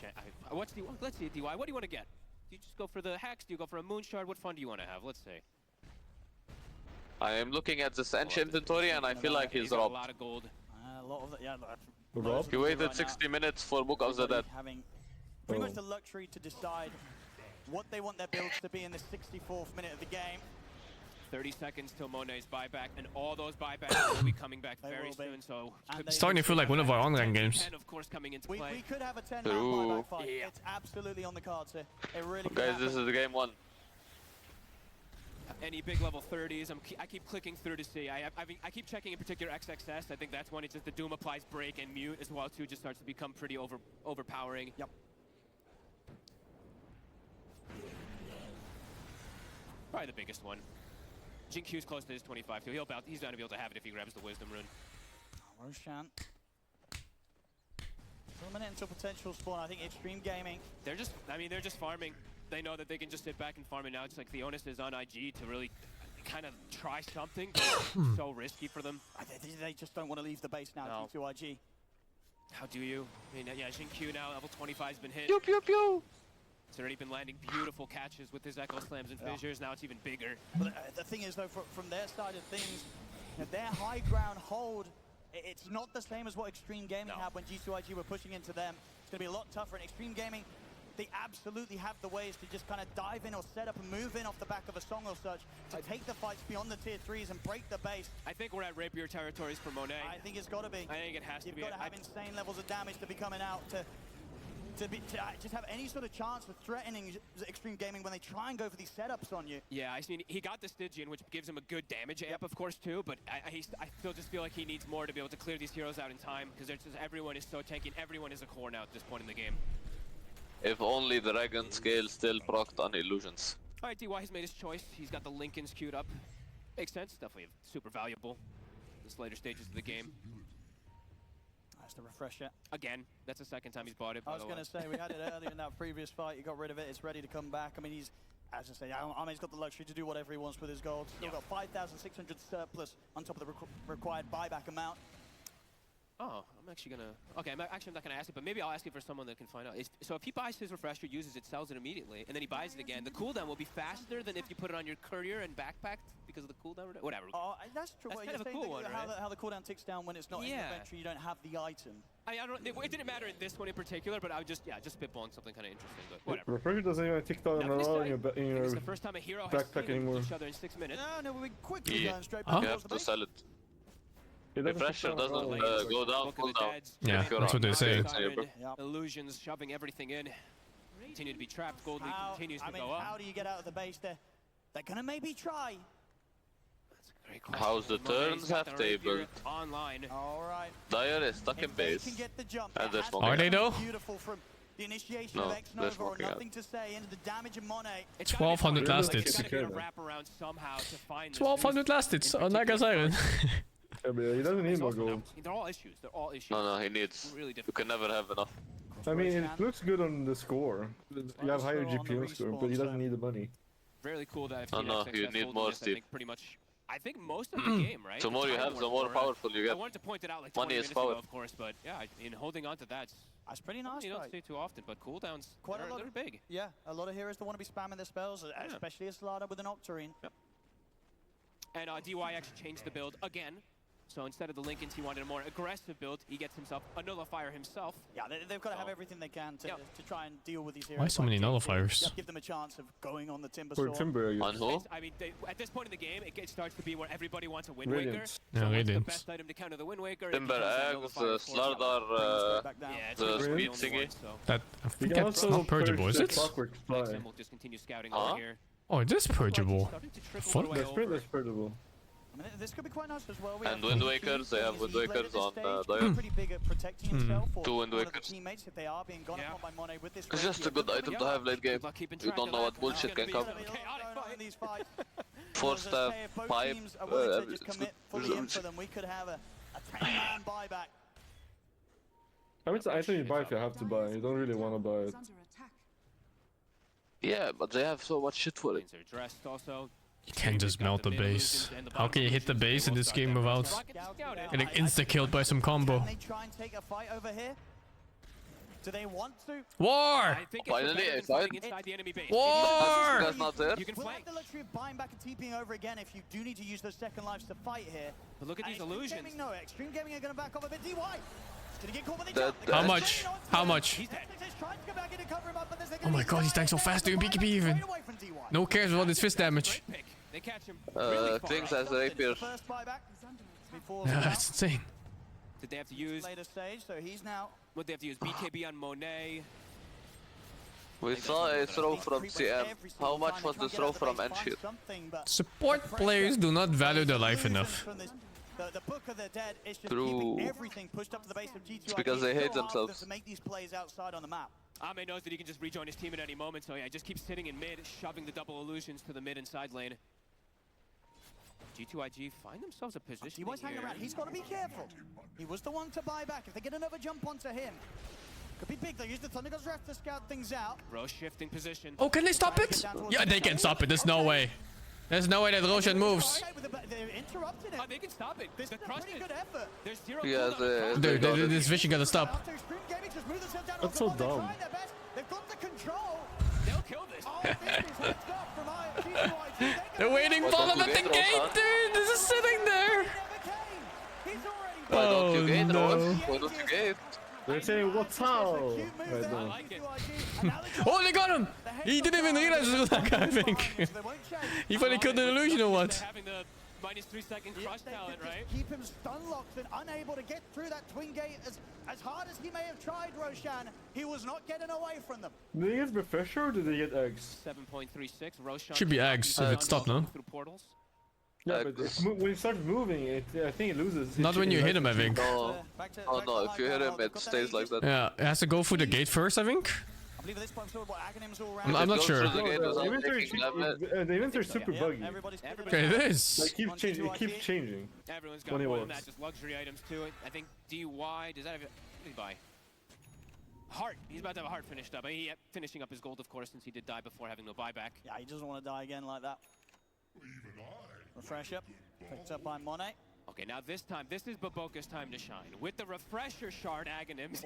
what's DY? Let's see, DY. What do you want to get? Do you just go for the hex? Do you go for a moonshard? What fun do you want to have? Let's see. I am looking at this Ench inventory and I feel like he's robbed. A lot of gold. A lot of that, yeah. Robbed? He waited 60 minutes for Book of the Dead. Having pretty much the luxury to decide what they want their builds to be in the 64th minute of the game. 30 seconds till Monet's buyback, and all those buybacks will be coming back very soon. So It's starting to feel like one of our online games. of course, coming into We play. could have a 10-man buyback fight. It's absolutely on the cards here. It really could Guys, happen. this is game 1. Any big level 30s, I keep clicking through to see. I keep checking in particular XXS. I think that's when it's just the Doom applies break and mute as well too. Just starts to become pretty overpowering. Yep. Probably the biggest one. Xingqiu's close to his 25 too. He's going to be able to have it if he grabs the Wisdom Rune. Roshan. For a minute until potential spawn, I think Extreme Gaming. They're just farming. They know that they can just sit back and farm it now. It's like the onus is on IG to really kind of try something. It's so risky for them. They just don't want to leave the base now, No. G2IG. How do you? I mean, yeah, Xingqiu now, level 25 has been hit. Pew pew pew! He's already been landing beautiful catches with his Echo Slams and Fissures. Now it's even bigger. But the thing is, though, from their side of things, their high ground hold, it's not the same as what Extreme Gaming had when G2IG were pushing into them. It's going to be a lot tougher. And Extreme Gaming, they absolutely have the ways to just kind of dive in or set up and move in off the back of a song or such to take the fights beyond the tier 3s and break the base. I think we're at rapier territories for Monet. I think it's got to be. I think it has to be. You've got to have insane levels of damage to be coming out to just have any sort of chance of threatening Extreme Gaming when they try and go for these setups on you. Yeah, I seen he got the Stygian, which gives him a good damage amp, of course, too. But I still just feel like he needs more to be able to clear these heroes out in time because everyone is so tanky. Everyone is a core now at this point in the game. If only the Dragon Scale still procced on illusions. All right, DY has made his choice. He's got the Lincolns queued up. Makes sense. Definitely super valuable in this later stages of the game. That's the refresher. Again, that's the second time he's bought it. I was going to say, we had it earlier in that previous fight. You got rid of it. It's ready to come back. I mean, he's, as I say, Arme's got the luxury to do whatever he wants with his gold. Still got 5,600 surplus on top of the required buyback amount. Oh, I'm actually gonna. Okay, I'm not gonna ask it, but maybe I'll ask it for someone that can find out. So if he buys his refresher, uses it, sells it immediately, and then he buys it again, the cooldown will be faster than if you put it on your courier and backpack because of the cooldown. Whatever. Oh, that's true. That's kind of a cool one, right? How the cooldown ticks down when it's not in your inventory, you don't have the item. I don't. It didn't matter in this one in particular, but I would just spitballing something kind of interesting. But whatever. Refresher doesn't even tick down at all in your it's the first time a hero has backpack anymore. each other in 6 minutes. No, we quickly going straight back You have to sell it. Refresher doesn't go down, cool down. Yeah, that's what they're saying. Illusions shoving everything in. Continue to be trapped. Gold League continues to go up. How do you get out of the base there? They're gonna maybe try. How's the turns have tabled? Online. All right. Dire is stuck in base. And there's one. Are they though? Beautiful from the initiation No, of there's X-Nova or nothing nothing to say into the damage of Monet. 1200 last hits. 1200 last hits on Naga's Iron. Yeah, but he doesn't need more gold. They're all issues. They're all issues. No, he needs. Really you can never have enough. I mean, it looks good on the score. You have higher GPM score, but he doesn't need the money. Really cool that I've No, seen you need more, I Steve. think pretty much. I think most of the game, right? The more you have, the more powerful you I get. wanted to point it out like Money 20 is minutes ago, power. of course, but yeah, in holding on to that, that's pretty nice. You don't see too often, but cooldowns, they're big. Yeah, a lot of heroes that want to be spamming their spells, especially a Slada with an Octarine. Yep. And DY actually changed the build again. So instead of the Lincolns, he wanted a more aggressive build. He gets himself a nullifier himself. Yeah, they've got to have everything they can to try and deal with these heroes. Why so many nullifiers? Give them a chance of going on the Timber For Storm. Timber, I guess. I mean, at this point in the game, it starts to be where everybody wants a Wind Radiant. Waker. Yeah, So what's the Radiant. best item to counter the Wind Waker? Timber eggs, Slardar, the speed thingy. That I think can that's also not purgeable, is purge it? the Clockwork Fly. We'll just continue scouting over here. Oh, it is purgeable. Fuck. That's purgeable. I mean, this could be quite nice as well. And Wind Wakers, they have Wind Wakers on Dion. Pretty big at protecting himself or 2 Wind one of the Wakers. teammates if they are being gone upon by Monet with this. It's just a good item to have late game. You don't know what bullshit can come. 4 staff, pipe, Fully in for them. We could have a 10-man buyback. I mean, it's an item you buy if you have to buy. You don't really want to buy it. yeah, but they have so much shit for it. They're dressed also. You can't just melt the base. How can you hit the base in this game without getting insta-killed by some combo? Can they try and take a fight over here? Do they want to? War! Finally, I fight. War! That's not there. We'll have the luxury of buying back and TPing over again if you do need to use those second lives to fight here. But look at these illusions. Extreme Gaming, no. Extreme Gaming are going to back off a bit. DY! It's going to get caught with the That- jump. How much? How much? Oh my god, he's dying so fast doing BKB even. No cares about his fist damage. They catch him. Klings as a rapier. That's insane. Did they have to use? Later stage, so he's now. Would they have to use BKB on Monet? We saw a throw from CM. How much was the throw from Enshir? Support players do not value their life enough. The book of the dead is just True. keeping everything pushed up to the base of G2. It's because they hate themselves. To make these plays outside on the map. Ame knows that he can just rejoin his team at any moment, so yeah, just keep sitting in mid, shoving the double illusions to the mid and side lane. G2IG find themselves a position. DY's hanging around. He's got to be careful. He was the one to buy back. If they get another jump onto him, could be big. They use the Thunder God's Wrath to scout things out. Rose shifting position. Oh, can they stop it? Yeah, they can stop it. There's no way. There's no way that Roshan moves. They're interrupting it. Oh, they can stop it. This is a pretty good effort. There's zero. Yeah, This vision gotta stop. That's so dumb. They've got the control. They'll kill this. They're waiting for them at the gate, dude. This is sitting there. Why don't you gate, no. Rose? Why don't you gate? They're saying, what's how? Right now. like it. Oh, they got him. He didn't even realize it was that guy, I think. He thought he killed an illusion or what? Having the -3-second crush talent, right? Keep him stun locked and unable to get through that twin gate. As hard as he may have tried, Roshan, he was not getting away from them. Did they get refresher or did they get eggs? 7.36. Roshan Should be eggs if it stopped, no? through portals. Yeah, but when it starts moving, I think it loses. Not when you hit him, I think. No. Oh no, if you hit him, it stays like that. Yeah, it has to go through the gate first, I think. I believe at this point, what Aghanims all around. I'm not Goes sure. through the gate without taking damage. The events are super buggy. Okay, it is. Like, it keeps changing. Everyone's when got it more than works. that, just luxury items to it. I think DY, does that have, what did he buy? Heart, he's about to have a heart finished up. He finishing up his gold, of course, since he did die before having no buyback. Yeah, he doesn't want to die again like that. Refresh up, picked up by Monet. Okay, now this time, this is Baboka's time to shine. With the refresher shard Aghanims,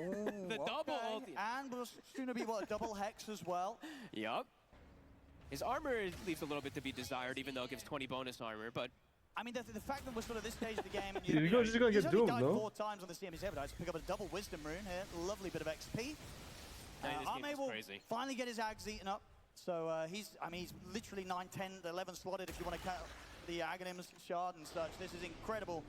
the double ulti. And will soon be, what, a double hex as well. Yup. His armor leaves a little bit to be desired, even though it gives 20 bonus armor, but... I mean, the fact that we're sort of this stage of the game... You're just gonna get doomed, died no? 4 times on the CM's ever died, so pick up a double wisdom rune here. Lovely bit of XP. Ame will finally get his Ags eaten up. So he's literally 9, 10, 11 slotted if you want to count the Aghanims shard and such. This is incredible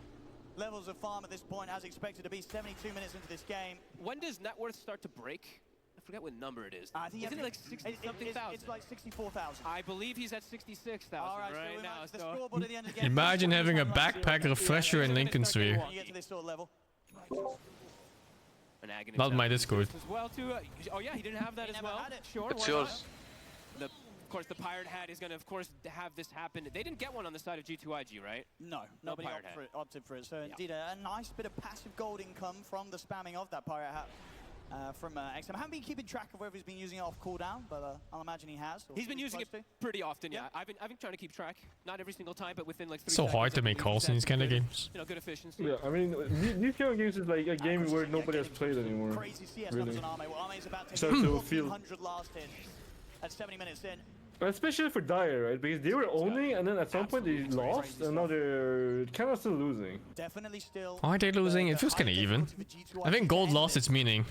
levels of farm at this point, as expected to be 72 minutes into this game. When does net worth start to break? I forget what number it is. I think Isn't it like 60-something thousand? It's like 64,000. I believe he's at 66,000 right now. The scoreboard at the end of the game. Imagine having a backpack refresher in Lincoln Sphere. You get to this sort of level. Not my Discord. As well too. Oh yeah, he didn't have that as well. Sure. It's yours. Of course, the pirate hat is going to, of course, have this happen. They didn't get one on the side of G2IG, right? No, nobody opted for it. So indeed, a nice bit of passive gold income from the spamming of that pirate hat. from XM. I haven't been keeping track of whether he's been using it off cooldown, but I'll imagine he has. He's been using it pretty often, yeah. I've been trying to keep track. Not every single time, but within like 3 so seconds. hard to make calls in these kind of games. You know, good efficiency. Yeah, I mean, these kind of games is like a game where nobody has played anymore. Crazy CS really. numbers on Arme. Well, Arme's about to Start to feel. 100 last hit at 70 minutes in. Especially for Dire, right? Because they were owning, and then at some point they lost, and now they're kind of still losing. Definitely still. Are they losing? It feels kind of even. I think gold lost its meaning.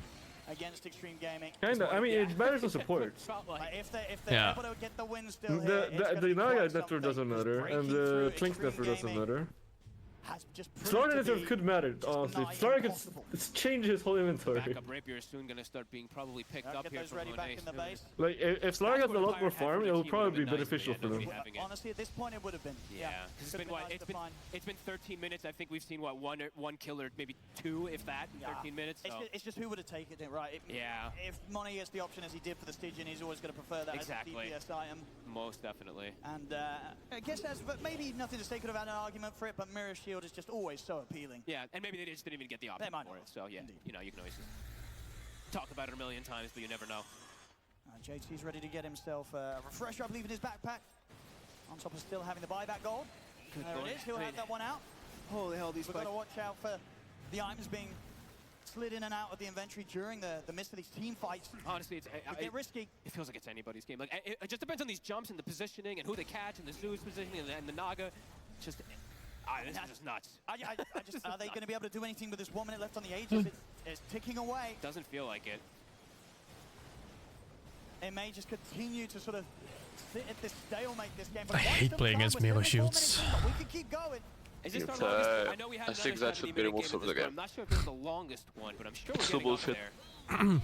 Against Extreme Gaming. Kinda. I mean, it matters on support. If they're able to get the win still The Naga network doesn't matter, and the Klink network doesn't matter. Florida network could matter, honestly. Florida could change his whole inventory. Backup Rapier is soon gonna start being probably picked up here from Monet. Like, if Florida has a lot more farm, it will probably be beneficial for them. Honestly, at this point, it would have been. Yeah, because it's been 13 minutes. I think we've seen what one kill or maybe 2, if that, in 13 minutes. So. It's just who would have taken it, right? If Monet gets the option as he did for the Stygian, he's always going to prefer that as a DPS item. Most definitely. And I guess that's maybe nothing to say. Could have had an argument for it, but Mirror Shield is just always so appealing. Yeah, and maybe they just didn't even get the option for it. So yeah, you know, you can always talk about it a million times, but you never know. JT's ready to get himself a refresher, I believe, in his backpack. On top of still having the buyback gold. There it is. He'll have that one out. Holy hell, these We've got to watch out for the items being slid in and out of the inventory during the midst of these team fights. Honestly, it get risky. It feels like it's anybody's game. Like it just depends on these jumps and the positioning and who they catch and the Zeus positioning and the Naga. Just. This is just nuts. Are they going to be able to do anything with this 1 minute left on the Aegis? It's ticking away. Doesn't feel like it. It may just continue to sort of sit at this stalemate this game. I hate playing against melee shields. We can keep going. Is this our longest? I know we had I think that should be removed from the game. I'm not sure if it's the longest one, but I'm sure we're getting up there.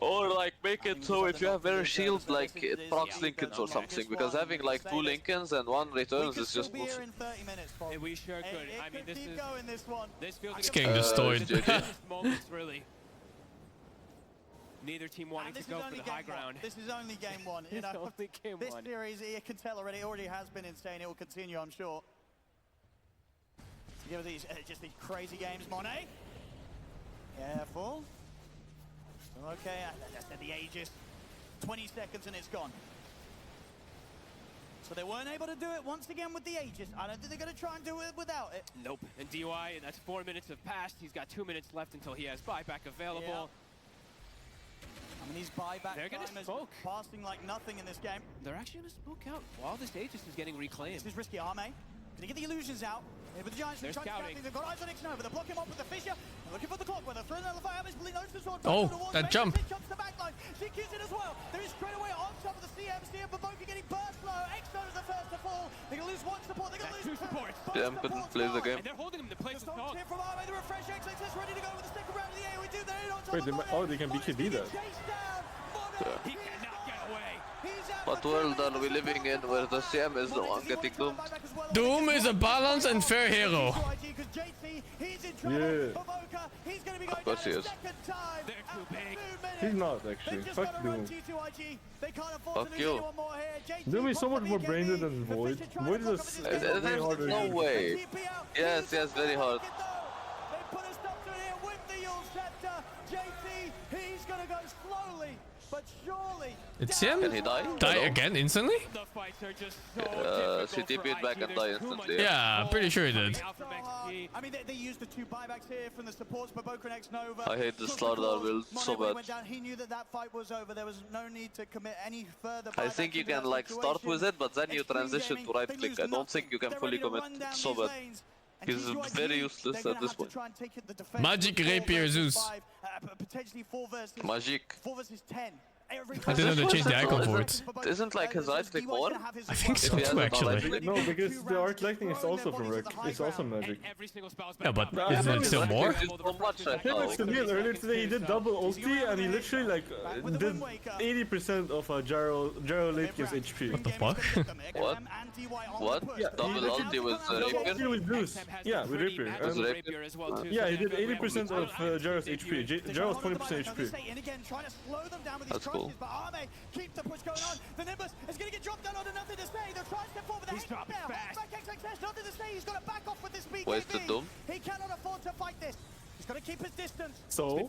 Or like make it so if you have very shield, like it procs Lincolns or something, because having like 2 Lincolns and 1 returns is just bullshit. We sure could. I mean, this feels like it's getting destroyed. Moments, really. Neither team wanting to go for the high ground. This is only game 1. You know, this series, you can tell already, has been insane. It will continue, I'm sure. To give these just these crazy games, Monet. Careful. Okay, that's at the Aegis. 20 seconds and it's gone. So they weren't able to do it once again with the Aegis. I don't think they're going to try and do it without it. Nope. And DY, and that's 4 minutes have passed. He's got 2 minutes left until he has buyback available. I mean, these buyback timers passing like nothing in this game. They're actually going to smoke out while this Aegis is getting reclaimed. This is risky. Arme. Can he get the illusions out? With the Giants, they're scouting. They've got eyes on X-Nova. They're blocking him up with the Fissure. They're looking for the clock. They're throwing another fire. Oh, that jump. Jumps the backline. CQ's in as well. There is straight away on top of the CM. CM for Boca getting burst low. X-Nova's the first to fall. They're going to lose 1 support. They're going to lose 2 supports. Yeah, couldn't play the game. And they're holding him to play the dog. From Arme, the refresh. XXS ready to go with the second round of the AoE. Do they on top Wait, they can BKB that. He cannot get away. What world are we living in where the CM is the one getting doomed? Doom is a balanced and fair hero. Yeah. Of course he is. He's not actually. Fuck Doom. Fuck you. Doom is so much more brained than Void. Void is a way harder. No way. Yes, very hard. He's gonna go slowly, but surely. It's him? Can he die? Die again instantly? The fights are just CTP'd back and die instantly. Yeah, I'm pretty sure he did. I mean, they used the 2 buybacks here from the supports, but Boca and X-Nova. I hate the Slardar build so bad. He knew that fight was over. There was no need to commit any further. I think you can like start with it, but then you transition to right click. I don't think you can fully commit. It's so bad. He's very useless at this point. Magic Rapier Zeus. Potentially 4 versus Magic. 4 versus 10. I didn't know they changed the icon for it. Isn't like his right click more? I think so too, actually. No, because the art lightning is also from Rick. It's also magic. Yeah, but isn't it still more? Earlier today he did double ulti and he literally like did 80% of Gyro Late's HP. What the fuck? What? What? Yeah, double ulti with Rapier? With Zeus. Yeah, with Rapier. Yeah, he did 80% of Gyro's HP. Gyro's 20% HP. That's cool. But Arme keeps the push going on. The Nimbus is going to get dropped down on nothing to say. They're trying to step forward. He's dropping fast. Back XXS, nothing to say. He's got to back off with this BKB. Wasted Doom. He cannot afford to fight this. He's got to keep his distance. So?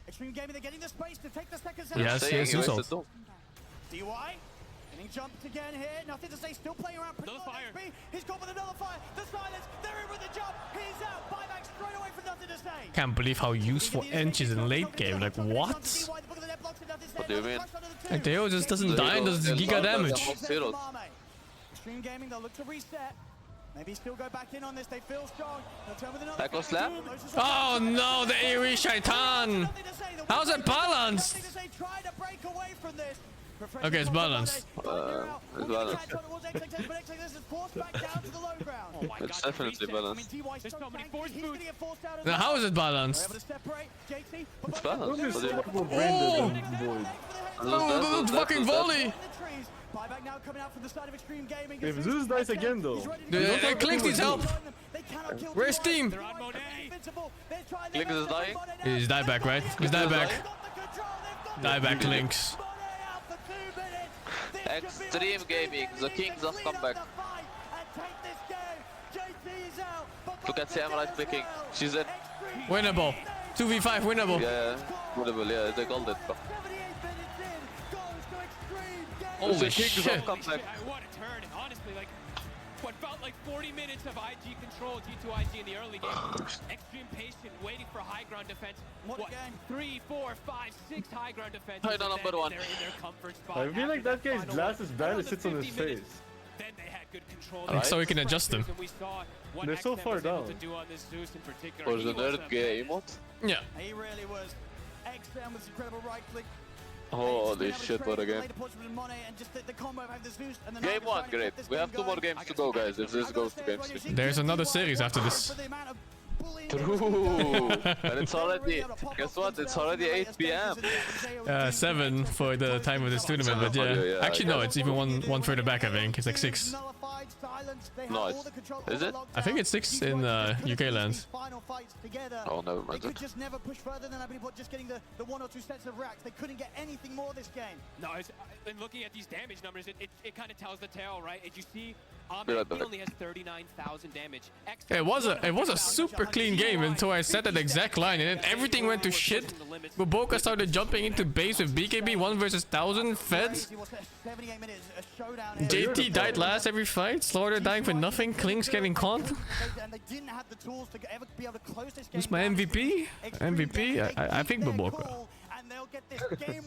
Extreme Gaming, they're getting the space to take the second set. Yes, yes, you saw. DY. Getting jumped again here. Nothing to say. Still playing around. Pretty low HP. He's got with another fire. The silence. They're in with the jump. He's out. Buyback straight away for nothing to say. Can't believe how useful Ench is in late game. Like, what? What do you mean? Like, Teo just doesn't die and does giga damage. Extreme Gaming, they'll look to reset. Maybe still go back in on this. They feel strong. They'll turn with another. Echo slap? Oh no, the AoE Shaitan! How's it balanced? Try to break away from this. Okay, it's balanced. It's balanced. It's definitely balanced. Now, how is it balanced? It's balanced. Oh, the fucking volley! If Zeus dies again though. Clink needs help! Where's team? Clink is dying? He's dieback, right? He's dieback. Dieback Links. Extreme Gaming, the kings of comeback. Look at Sam right clicking. She's in. Winnable. 2v5 winnable. Yeah, winnable. Yeah, they called it. Holy shit. What a turn, and honestly, like, what felt like 40 minutes of IG control, G2IG in the early game. Extreme patient, waiting for high ground defense. What, 3, 4, 5, 6 high ground defense. Final number 1. They're in their comfort spot. I feel like that guy's glasses barely sits on his face. Then they had good control. Like, so we can adjust them. They're so far down. For the nerd gay emote? Yeah. He really was. XM with incredible right click. Holy shit, what a game. Game 1, great. We have 2 more games to go, guys, if this goes to game 6. There's another series after this. True. And it's already, guess what? It's already 8 p.m. 7 for the time of this tournament, but yeah. Actually, no, it's even one further back, I think. It's like 6. Nice. Is it? I think it's 6 in UK lands. Oh, never mind. They could just never push further than just getting the 1 or 2 sets of racks. They couldn't get anything more this game. No, and looking at these damage numbers, it kind of tells the tale, right? As you see, Be right he back. only has 39,000 damage. It was a super clean game until I set that exact line, and then everything went to shit. BOOBA started jumping into base with BKB 1 versus 1000 feds. JT died last every fight. Slaughter dying for nothing. Klink's getting caught. Who's my MVP? MVP? I think BOOBA.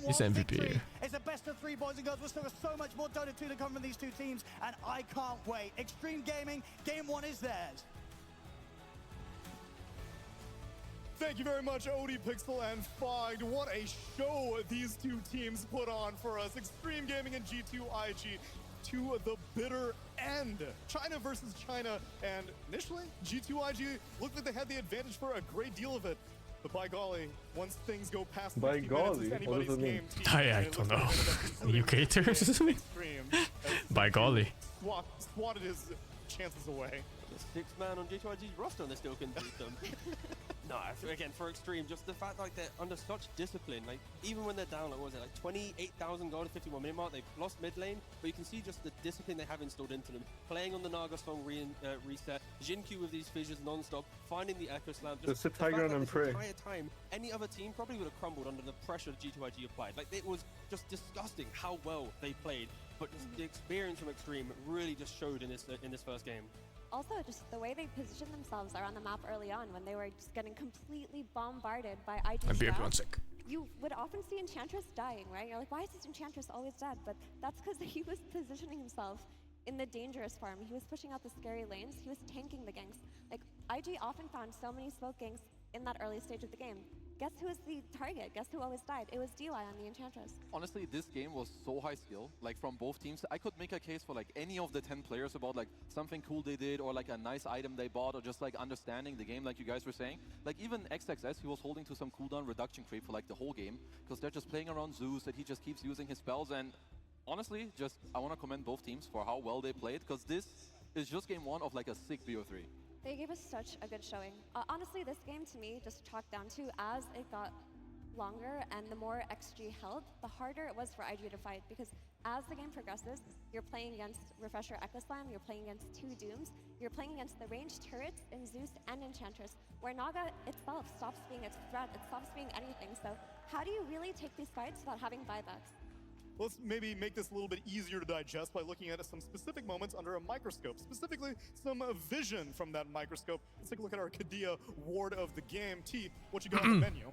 He's MVP. It's a best of 3, boys and girls. We've still got so much more Dota 2 to come from these 2 teams, and I can't wait. Extreme Gaming, game 1 is theirs. Thank you very much, Odie, Pixel, and Fide. What a show these 2 teams put on for us. Extreme Gaming and G2IG to the bitter end. China versus China, and initially, G2IG looked like they had the advantage for a great deal of it. But by golly, once things go past 50 minutes, it's anybody's game. I don't know. UK terms? By golly. Swatted his chances away. The 6th man on G2IG's roster and they still can beat them. No, again, for Extreme, just the fact like they're under such discipline, like even when they're down, like what was it, like 28,000 gold at 51 minute mark, they've lost mid lane, but you can see just the discipline they have installed into them. Playing on the Naga song reset, Jin-Q with these fissures non-stop, finding the Echo Slam, just sit high ground and pray. Entire time, any other team probably would have crumbled under the pressure G2IG applied. Like it was just disgusting how well they played, but just the experience from Extreme really just showed in this first game. Also, just the way they positioned themselves around the map early on when they were just getting completely bombarded by IG scouts. You would often see Enchantress dying, right? You're like, why is this Enchantress always dead? But that's because he was positioning himself in the dangerous farm. He was pushing out the scary lanes. He was tanking the ganks. Like, IG often found so many smoke ganks in that early stage of the game. Guess who was the target? Guess who always died? It was DY on the Enchantress. Honestly, this game was so high skill, like from both teams. I could make a case for like any of the 10 players about like something cool they did or like a nice item they bought or just like understanding the game like you guys were saying. Like even XXS, he was holding to some cooldown reduction creep for like the whole game because they're just playing around Zeus that he just keeps using his spells. And honestly, just I want to commend both teams for how well they played because this is just game 1 of like a sick BO3. They gave us such a good showing. Honestly, this game to me just chalked down to as it got longer and the more XG held, the harder it was for IG to fight because as the game progresses, you're playing against Refresher Ecoslam, you're playing against 2 Dooms, you're playing against the ranged turrets in Zeus and Enchantress, where Naga itself stops being a threat, it stops being anything. So how do you really take these fights without having buybacks? Let's maybe make this a little bit easier to digest by looking at some specific moments under a microscope, specifically some vision from that microscope. Let's take a look at our Kadia ward of the game. T, what you got on the menu?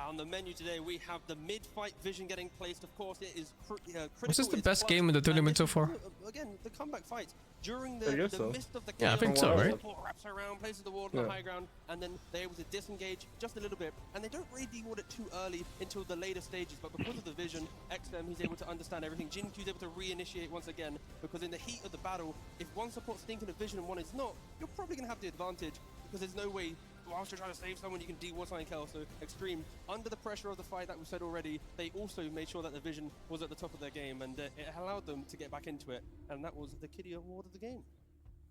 On the menu today, we have the mid-fight vision getting placed. Of course, it is critical. Was this the best game in the tournament so far? Again, the comeback fights. During the midst of the yeah, I think so, right? Wraps around, places the ward on the high ground, and then they're able to disengage just a little bit. And they don't really deward it too early until the later stages, but because of the vision, XM, he's able to understand everything. Jinkyu's able to reinitiate once again, because in the heat of the battle, if one support's thinking of vision and one is not, you're probably going to have the advantage, because there's no way, whilst you're trying to save someone, you can deward something else. So Extreme, under the pressure of the fight that we said already, they also made sure that the vision was at the top of their game, and it allowed them to get back into it, and that was the Kiddie award of the game.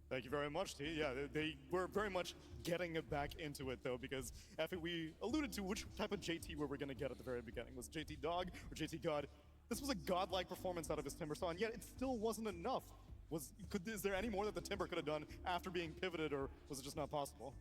Thank you very much, T. Yeah, they were very much getting back into it, though, because after we alluded to which type of JT we were going to get at the very beginning. Was JT Dog or JT God? This was a godlike performance out of his Timber Saw, and yet it still wasn't enough. Is there any more that the Timber could have done after being pivoted, or was it just not possible?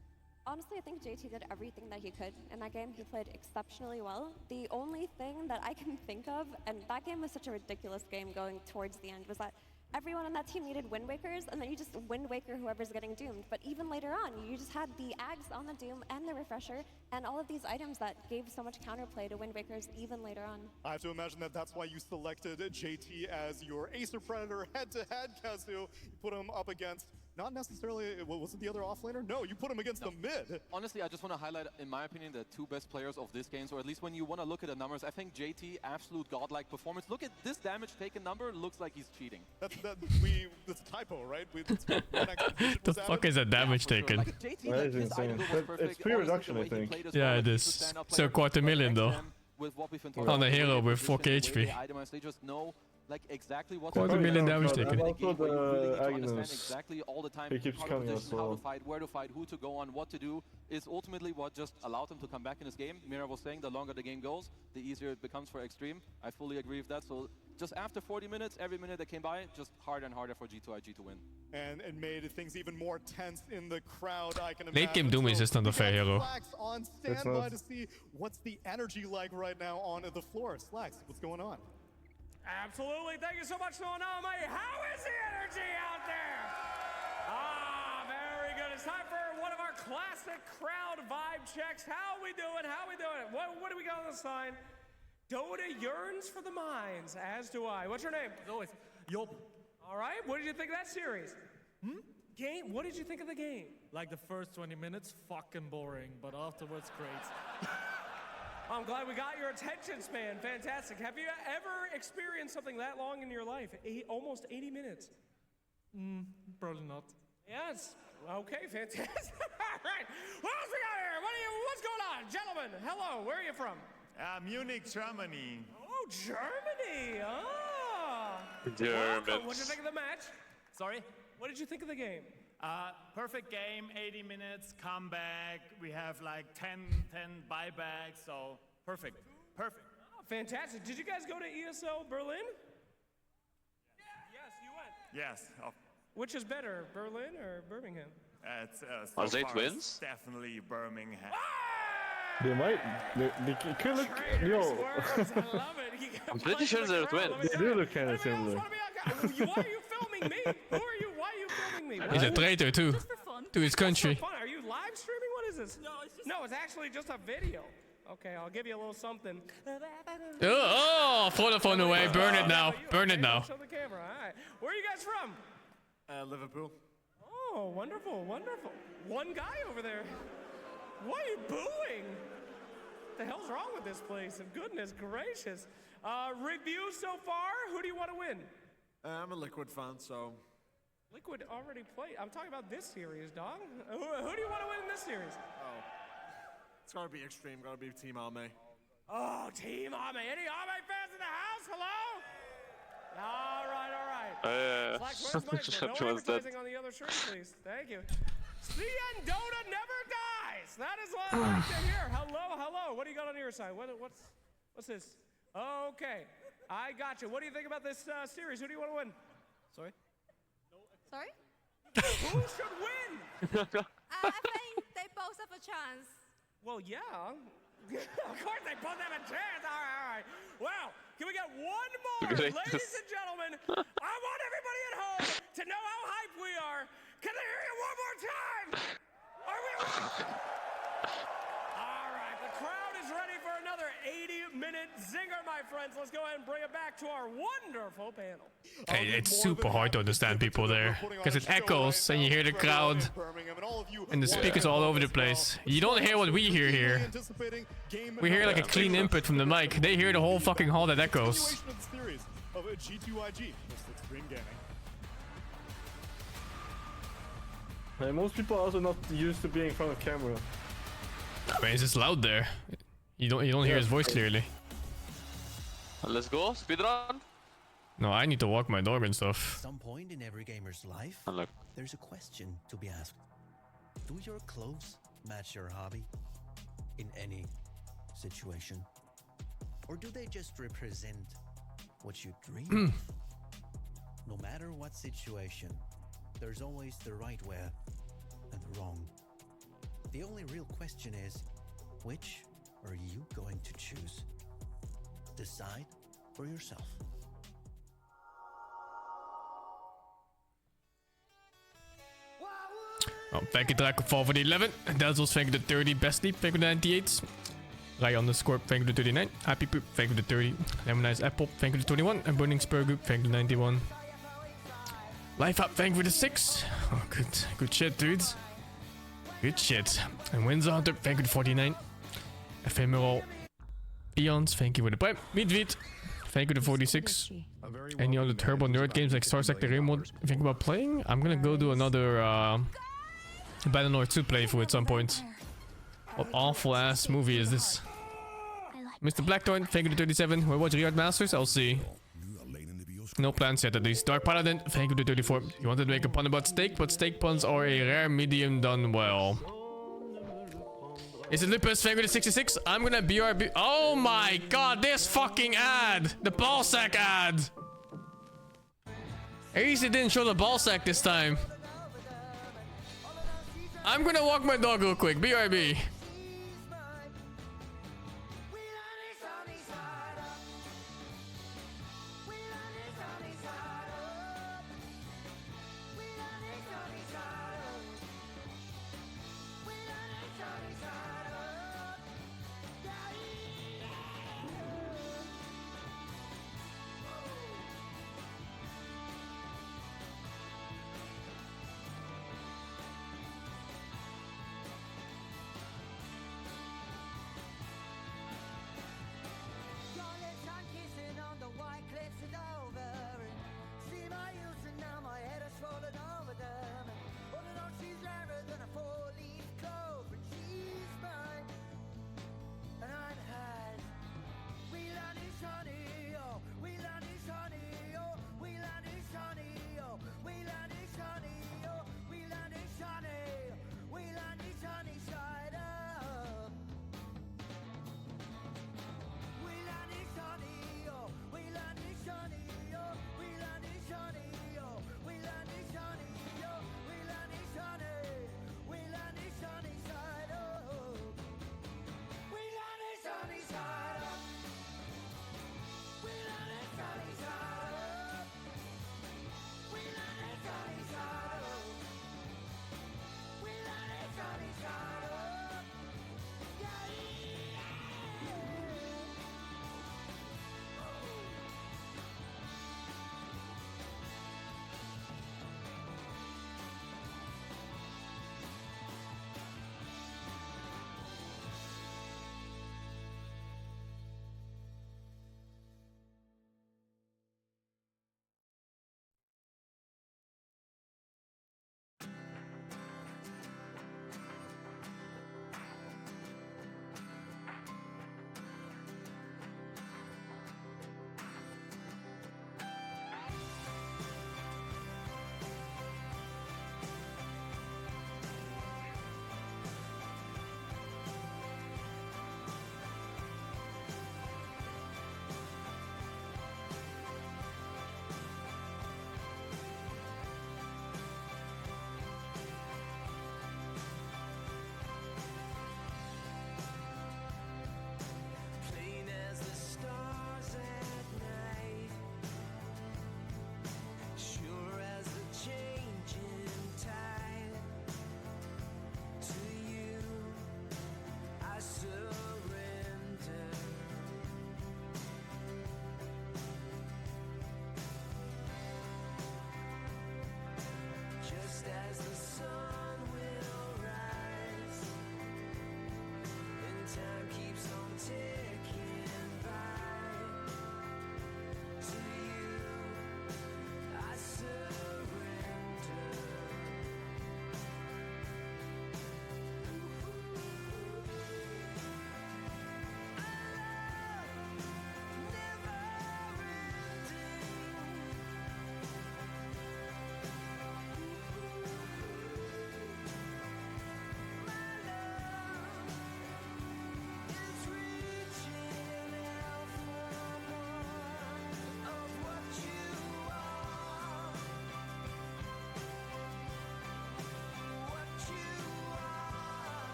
Honestly, I think JT did everything that he could in that game. He played exceptionally well. The only thing that I can think of, and that game was such a ridiculous game going towards the end, was that everyone on that team needed Wind Wakers, and then you just Wind Waker whoever's getting doomed. But even later on, you just had the Ags on the Doom and the Refresher, and all of these items that gave so much counterplay to Wind Wakers even later on. I have to imagine that that's why you selected JT as your Acer Predator head-to-head, Kazu. You put him up against, not necessarily, was it the other offlaner? No, you put him against the mid. Honestly, I just want to highlight, in my opinion, the 2 best players of this game, or at least when you want to look at the numbers, I think JT, absolute godlike performance. Look at this damage taken number, looks like he's cheating. That's a typo, right? The fuck is that damage taken? Like, that is insane. It's pre-reduction, I think. Yeah, it is. So 250,000 though. On a hero with 4k HP. They just know like exactly what 250,000 damage taken. Also the Agnes, exactly all the time he keeps coming as well. how to fight, where to fight, who to go on, what to do is ultimately what just allowed him to come back in this game. Mira was saying the longer the game goes, the easier it becomes for Extreme. I fully agree with that. So just after 40 minutes, every minute that came by, just harder and harder for G2IG to win. And it made things even more tense in the crowd, I can imagine. Late game Doom is just not a fair hero. Slacks on standby to see what's the energy like right now on the floor. Slacks, what's going on? Absolutely. Thank you so much, Noname. How is the energy out there? Very good. It's time for one of our classic crowd vibe checks. How we doing? How we doing? What do we got on the sign? Dota yearns for the mines, as do I. What's your name? As always, Yop. All right. What did you think of that series? Game. What did you think of the game? Like the first 20 minutes, fucking boring, but afterwards, great. I'm glad we got your attention span. Fantastic. Have you ever experienced something that long in your life? Almost 80 minutes. Probably not. Yes. Okay, fantastic. All right. What else we got here? What's going on? Gentlemen, hello. Where are you from? Munich, Germany. Oh, Germany. Germans. Welcome. What did you think of the match? Sorry? What did you think of the game? Perfect game, 80 minutes, comeback. We have like 10 buybacks, so perfect. Perfect. Oh, fantastic. Did you guys go to ESL Berlin? Yes, you went. Yes. Which is better, Berlin or Birmingham? So Are they far twins? Definitely Birmingham. They might. They could look. Yo. I love it. I'm pretty sure they're twins. They do look kind of similar. Why are you filming me? Who are you? Why are you filming me? He's a traitor too. To his country. Fun. Are you live streaming? What is this? No, it's actually just a video. Okay, I'll give you a little something. Oh, throw the phone away. Burn it now. Burn it now. Show the camera. All right. Where are you guys from? Liverpool. Oh, wonderful, wonderful. One guy over there. Why are you booing? What the hell's wrong with this place? And goodness gracious. Review so far. Who do you want to win? I'm a Liquid fan, so. Liquid already played. I'm talking about this series, dog. Who do you want to win in this series? Oh. It's gotta be Extreme, gotta be Team Arme. Oh, Team Arme. Any Arme fans in the house? Hello? All right, all right. Slacks, no advertising on the other shirt, please. Thank you. CN Dota never dies. That is what I like to hear. Hello, hello. What do you got on your side? What's this? Okay. I got you. What do you think about this series? Who do you want to win? Sorry? Sorry? Who should win? I think they both have a chance. Well, yeah. Of course they both have a chance. All right, all right. Well, can we get one more? Ladies and gentlemen, I want everybody at home to know how hyped we are. Can they hear you one more time? Are we ready? All right, the crowd is ready for another 80-minute zinger, my friends. Let's go ahead and bring it back to our wonderful panel. Hey, it's super hard to understand people there because it echoes and you hear the crowd and the speakers all over the place. You don't hear what we hear here. We hear like a clean input from the mic. They hear the whole fucking hall that echoes. Hey, most people are also not used to being in front of camera. I mean, it's just loud there. You don't hear his voice clearly. Let's go, speedrun. No, I need to walk my dog and stuff. At some point in every gamer's life, there's a question to be asked. Do your clothes match your hobby in any situation? Or do they just represent what you dream of? No matter what situation, there's always the right way and the wrong. The only real question is, which are you going to choose? Decide for yourself. Oh, thank you, Draco4 for the 11. Dazzles, thank you to 30. Bestie, thank you to 98. Rai underscore, thank you to 39. Happy Poop, thank you to 30. Lemonize Apple, thank you to 21. And Burning Spur Group, thank you to 91. Life Up, thank you to 6. Oh, good shit, dudes. Good shit. And Windsor Hunter, thank you to 49. Ephemeral Eons, thank you for the pipe. Midweed, thank you to 46. Any other turbo nerd games like Star Sector Remote think about playing? I'm gonna go do another Battlelord 2 playthrough at some point. What awful ass movie is this? Mr. Blackthorn, thank you to 37. We watch Riyadh Masters, I'll see. No plans yet at least. Dark Paladin, thank you to 34. You wanted to make a pun about steak, but steak puns are a rare medium done well. Is it Lupus? Thank you to 66. I'm gonna BRB. Oh my god, this fucking ad! The ballsack ad! At least it didn't show the ballsack this time. I'm gonna walk my dog real quick. BRB.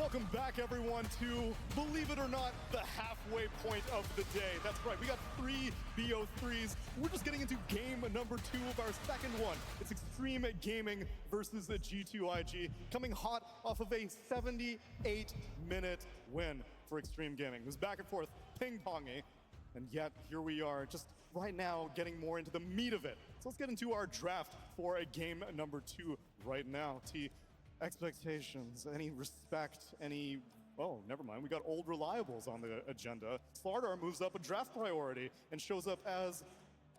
Welcome back, everyone, to, believe it or not, the halfway point of the day. That's right, we got 3 BO3s. We're just getting into game number 2 of our second one. It's Extreme Gaming versus the G2IG, coming hot off of a 78-minute win for Extreme Gaming. It was back and forth, ping-ponging, and yet here we are, just right now getting more into the meat of it. So let's get into our draft for a game number 2 right now. T, expectations, any respect, any... Oh, never mind. We got old reliables on the agenda. Slardar moves up a draft priority and shows up as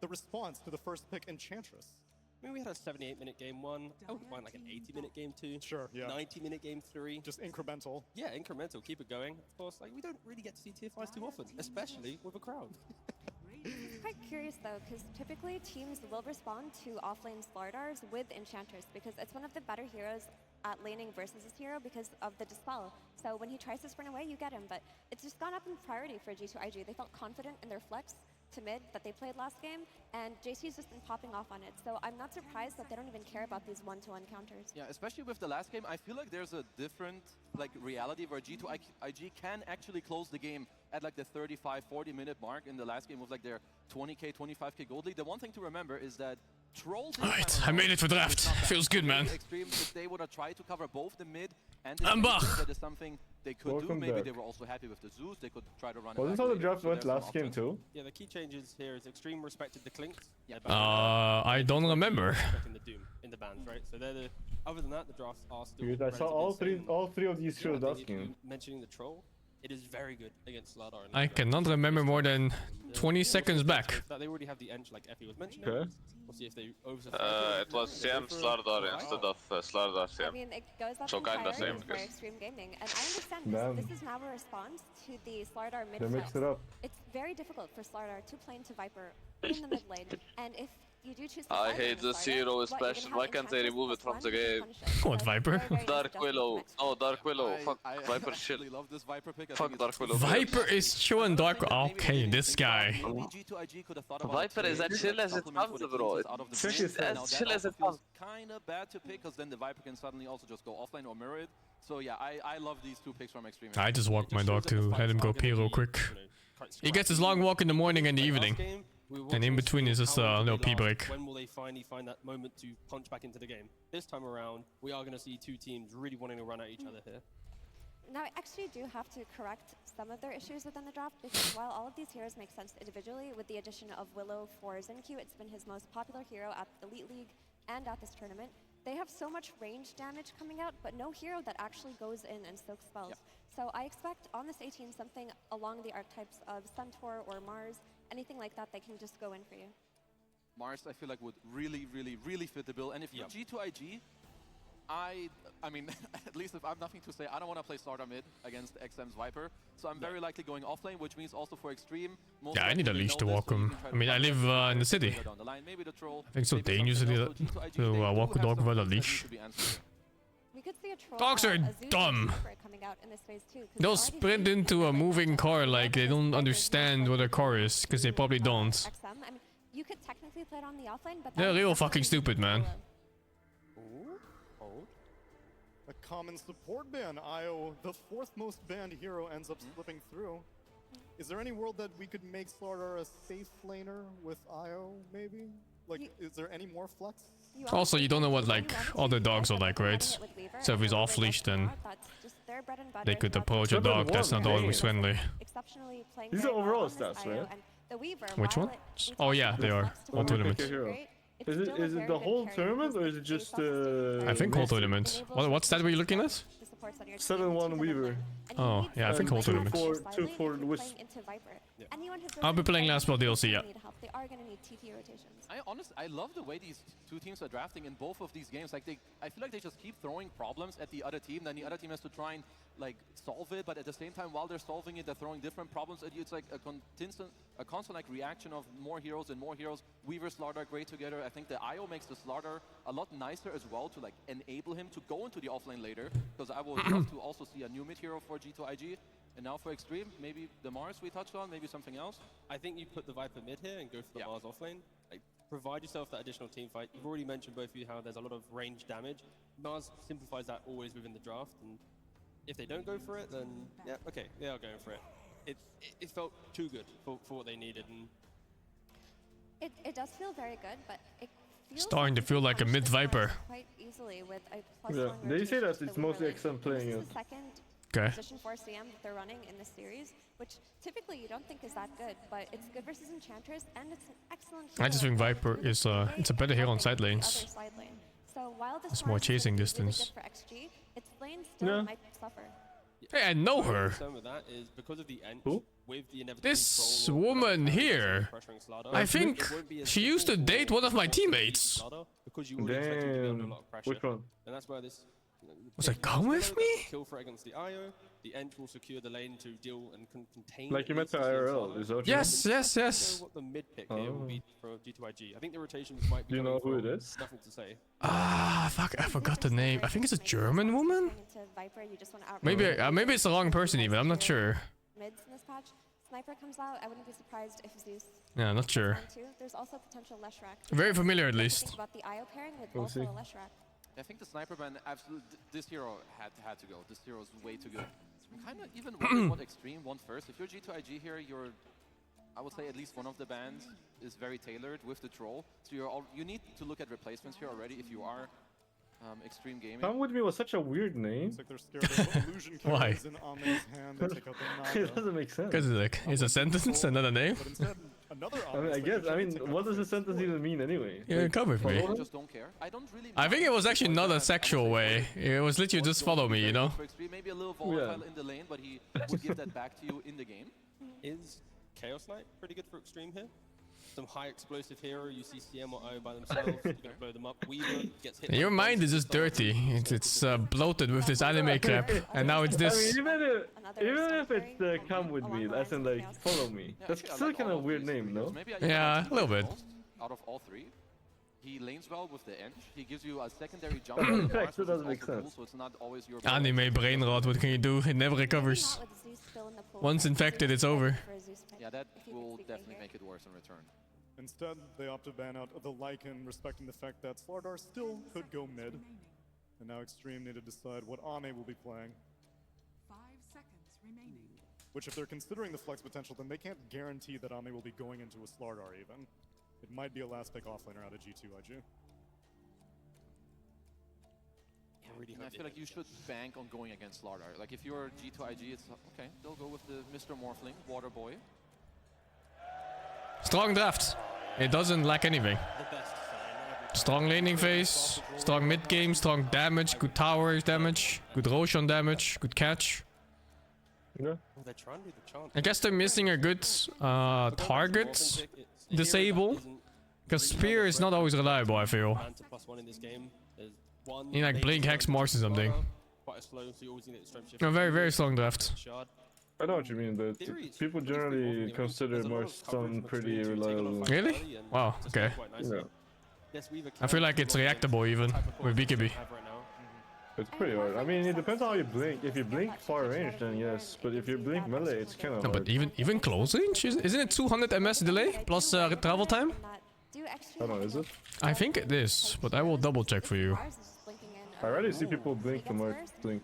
the response to the first pick, Enchantress. I mean, we had a 78-minute game 1. I wouldn't mind like an 80-minute game 2. Sure, yeah. 90-minute game 3. Just incremental. Yeah, incremental. Keep it going. Of course, like we don't really get to see tier 5s too often, especially with a crowd. I'm quite curious though, because typically teams will respond to offlane Slardars with Enchantress because it's one of the better heroes at laning versus his hero because of the dispel. So when he tries to sprint away, you get him, but it's just gone up in priority for G2IG. They felt confident in their flex to mid that they played last game, and JC's just been popping off on it. So I'm not surprised that they don't even care about these one-to-one counters. Yeah, especially with the last game, I feel like there's a different reality where G2IG can actually close the game at like the 35-40 minute mark in the last game with like their 20k, 25k gold lead. The one thing to remember is that Trolls. Alright, I made it for draft. Feels good, man. Extreme, if they would have tried to cover both the mid and the I'm back. that is something they could do. Maybe they were also happy with the Zeus. They could try to run. Wasn't how the draft went last game too? Yeah, the key changes here is Extreme respected the Clinks. Yeah, I don't remember. Respecting the Doom in the bans, right? So they're the. Other than that, the drafts are still. Dude, I saw all three of these heroes last game. Mentioning the Troll, it is very good against Slardar. I cannot remember more than 20 seconds back. They already have the Eng, like Effie was mentioning. Okay. We'll see if they it was CM Slardar instead of Slardar CM. I mean, it goes up So in kinda priority same, for guess. Extreme Gaming, and I understand this is now a response to the Slardar mid They mixed it up. It's very difficult for Slardar to play into Viper in the mid lane, and if you do choose to I fight hate into this Slardar, hero what, you're gonna especially. have Why can't they Enchantress remove it from +1 the to game? punish it. What, So Viper? very, very Dark adjustable Willow. next Oh, Dark Willow. Fuck I Viper actually shit. love this Viper pick. I Fuck think Dark Willow. Viper is chilling Dark. Okay, this guy. Viper is as chill as it comes, bro. It's as chill as it comes. Kind of bad to pick because then the Viper can suddenly also just go offline or mirror it. So yeah, I love these 2 picks from Extreme. I just walked my dog to let him go pee real quick. He gets his long walk in the morning and the evening. And in between is just a little pee break. When will they finally find that moment to punch back into the game? This time around, we are going to see 2 teams really wanting to run at each other here. Now, I actually do have to correct some of their issues within the draft, because while all of these heroes make sense individually, with the addition of Willow for Zinq, it's been his most popular hero at the Elite League and at this tournament. They have so much range damage coming out, but no hero that actually goes in and soaks spells. Yeah. So I expect on this A team something along the archetypes of Centaur or Mars, anything like that, they can just go in for you. Mars, I feel like would really, really, really fit the bill. And if you're G2IG, I mean, at least if I have nothing to say, I don't want to play Slardar mid against XM's Viper. So I'm very likely going offlane, which means also for Extreme. Yeah, I need a leash to walk him. I mean, I live in the city. I think so dangerous to walk a dog without a leash. We could see a troll Dogs are dumb. coming out in this phase too, 'cause They'll we're already sprint seeing into a moving car like they don't understand what a car is, because they probably don't. XM. I mean, you could technically play it on the offlane, but They're real fucking stupid, man. A common support ban. Io, the 4th most banned hero, ends up slipping through. Is there any world that we could make Slardar a safe laner with Io, maybe? Like, is there any more flex? Also, you don't know what like other dogs are like, right? So if he's off leash, then they could approach a dog that's not always friendly. These are overall stats, right? Which one? Oh yeah, they are. All tournaments. Is it the whole tournament or is it just I think whole tournament. What stat were you looking at? 7-1 Weaver. Oh, yeah, I think whole tournament. 2-4 Wisp. I'll be playing last spell DLC, yeah. They are going to need TP rotations. I love the way these 2 teams are drafting in both of these games. Like I feel like they just keep throwing problems at the other team, then the other team has to try and like solve it, but at the same time, while they're solving it, they're throwing different problems at you. It's like a constant like reaction of more heroes and more heroes. Weaver, Slardar, great together. I think the IO makes the Slardar a lot nicer as well to like enable him to go into the offlane later, because I would love to also see a new mid hero for G2IG. And now for Extreme, maybe the Mars we touched on, maybe something else. I think you put the Viper mid here and go for the Mars offlane. Like, provide yourself that additional team fight. You've already mentioned both of you how there's a lot of range damage. Mars simplifies that always within the draft, and If they don't go for it, then yeah, okay, they are going for it. It felt too good for what they needed, and it does feel very good, but it feels Starting to feel like a mid Viper. quite easily with a Yeah, they say that it's mostly XM playing it. Okay. Position 4 CM that they're running in this series, which typically you don't think is that good, but it's good versus Enchantress, and it's an excellent. I just think Viper is it's a better hero on side lanes. So while this It's more chasing really distance. good for XG, its lane still might suffer. Hey, I know her. some of that is because of the end. Who? With the inevitable This woman here. I think she used to date one of my teammates. Damn. Which one? And that's where this. Was like, come with me? Kill threat against the IO. The end will secure the lane to deal and contain. Like you met the IRL, is that what you Yes, mean? yes, yes. What the mid pick here will be for G2IG. I think the rotations might be. Do you know who it is? Nothing to say. Ah, fuck, I forgot the name. I think it's a German woman? Maybe it's the wrong person even, I'm not sure. Mids in this patch, Sniper comes out. I wouldn't be surprised if Zeus. Yeah, not sure. There's also potential Leshrac. Very familiar at least. Think about the IO pairing with We'll also see. a Leshrac. I think the sniper ban absolutely. This hero had to go. This hero is way too good. So I'm kind of even wondering what Extreme want first. If you're G2IG here, I would say at least one of the bans is very tailored with the troll. So you need to look at replacements here already if you are Extreme Gaming. Come with me was such a weird name. Why? It doesn't make sense. Because it's a sentence, another name. I mean, what does a sentence even mean anyway? Yeah, come with me. Just don't care. I don't really. I think it was actually not a sexual way. It was literally just follow me, you know? Maybe a little volatile in the lane, but he would give that back to you in the game. Is Chaos Knight pretty good for Extreme here? Some high explosive hero, you see CM or O by themselves, you're gonna blow them up. Weaver gets hit. Your mind is just dirty. It's bloated with this anime crap, and now it's this. I mean, even if it's come with me, as in like follow me, that's still kind of a weird name, no? Yeah, a little bit. Out of all three, he lanes well with the edge. He gives you a secondary jump. That doesn't make sense. So it's not always your. Anime brain rot, what can you do? It never recovers. Once infected, it's over. Yeah, that will definitely make it worse in return. Instead, they opt to ban out the Lycan, respecting the fact that Slardar still could go mid. And now Extreme need to decide what Ame will be playing. 5 seconds remaining. Which, if they're considering the flex potential, then they can't guarantee that Ame will be going into a Slardar even. It might be a last pick offlaner out of G2IG. I feel like you should bank on going against Slardar. Like if you're G2IG, it's okay. They'll go with the Mr. Morphling, Water Boy. Strong draft. It doesn't lack anything. Strong laning phase, strong mid game, strong damage, good tower damage, good Roshan damage, good catch. Yeah. I guess they're missing a good target disable, because Spear is not always reliable, I feel. You need like Blink Hex Mars or something. A very, very strong draft. I know what you mean, but people generally consider Marston pretty reliable. Really? Wow, okay. Yeah. I feel like it's reactable even with BKB. It's pretty hard. I mean, it depends on how you blink. If you blink far range, then yes. But if you blink melee, it's kind of No, hard. but even close range? Isn't it 200 ms delay plus travel time? I don't know, is it? I think it is, but I will double check for you. I already see people blink to Mars blink.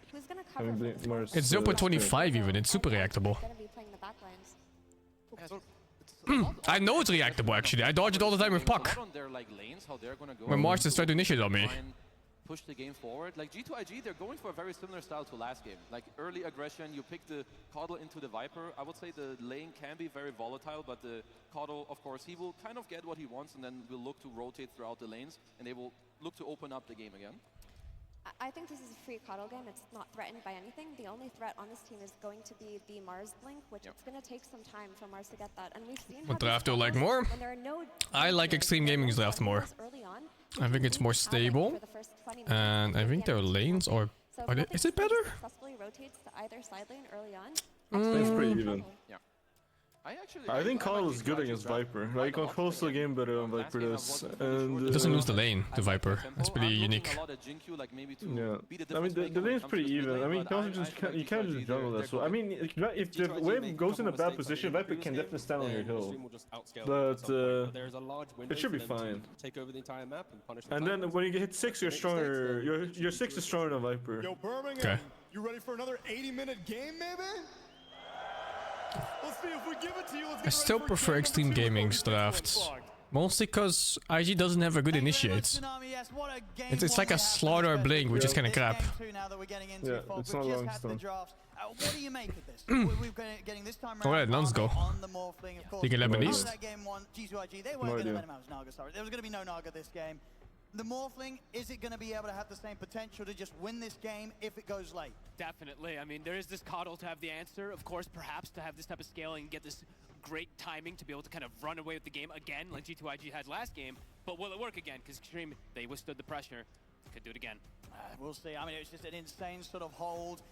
I mean, blink Mars. It's 0.25 even, it's super reactable. I know it's reactable actually, I dodge it all the time with Puck. When Mars is trying to initiate on me. Push the game forward. Like G2IG, they're going for a very similar style to last game. Like early aggression, you pick the Coddle into the Viper. I would say the lane can be very volatile, but the Coddle, of course, he will kind of get what he wants and then will look to rotate throughout the lanes and they will look to open up the game again. I think this is a free Coddle game. It's not threatened by anything. The only threat on this team is going to be the Mars blink, which it's going to take some time for Mars to get that. And we've seen What draft do you like more? I like Extreme Gaming's draft more. I think it's more stable, and I think their lanes are is it better? Successfully rotates to either side lane early on. It's pretty even. Yeah. I think Coddle is good against Viper. Like, controls the game better than Viper does. And It doesn't lose the lane, the Viper. That's pretty unique. Yeah. I mean, the lane's pretty even. I mean, you can't just jungle this. So, I mean, if the wave goes in a bad position, Viper can definitely stand on your hill. But it should be fine. Take over the entire map and punish And then when you hit 6, you're stronger. Your 6 is stronger than Viper. Yo, Birmingham, You ready for another 80-minute game, maybe? Let's see if we give it to you. I still prefer Extreme Gaming's drafts. Mostly because IG doesn't have a good initiate. It's like a Slaughter Blink, which is kind of crap. Yeah, it's not long stone. What do you make of this? We're getting this time Alright, let's go. on the Morphling, of course. Think 11 East? That game one, G2IG, they weren't going to let him have Naga, sorry. There was going to be no Naga this game. The Morphling, is it going to be able to have the same potential to just win this game if it goes late? Definitely. I mean, there is this Coddle to have the answer. Of course, perhaps to have this type of scaling and get this great timing to be able to kind of run away with the game again, like G2IG had last game. But will it work again? Because Extreme, they withstood the pressure. Could do it again. We'll see. I mean, it was just an insane sort of hold.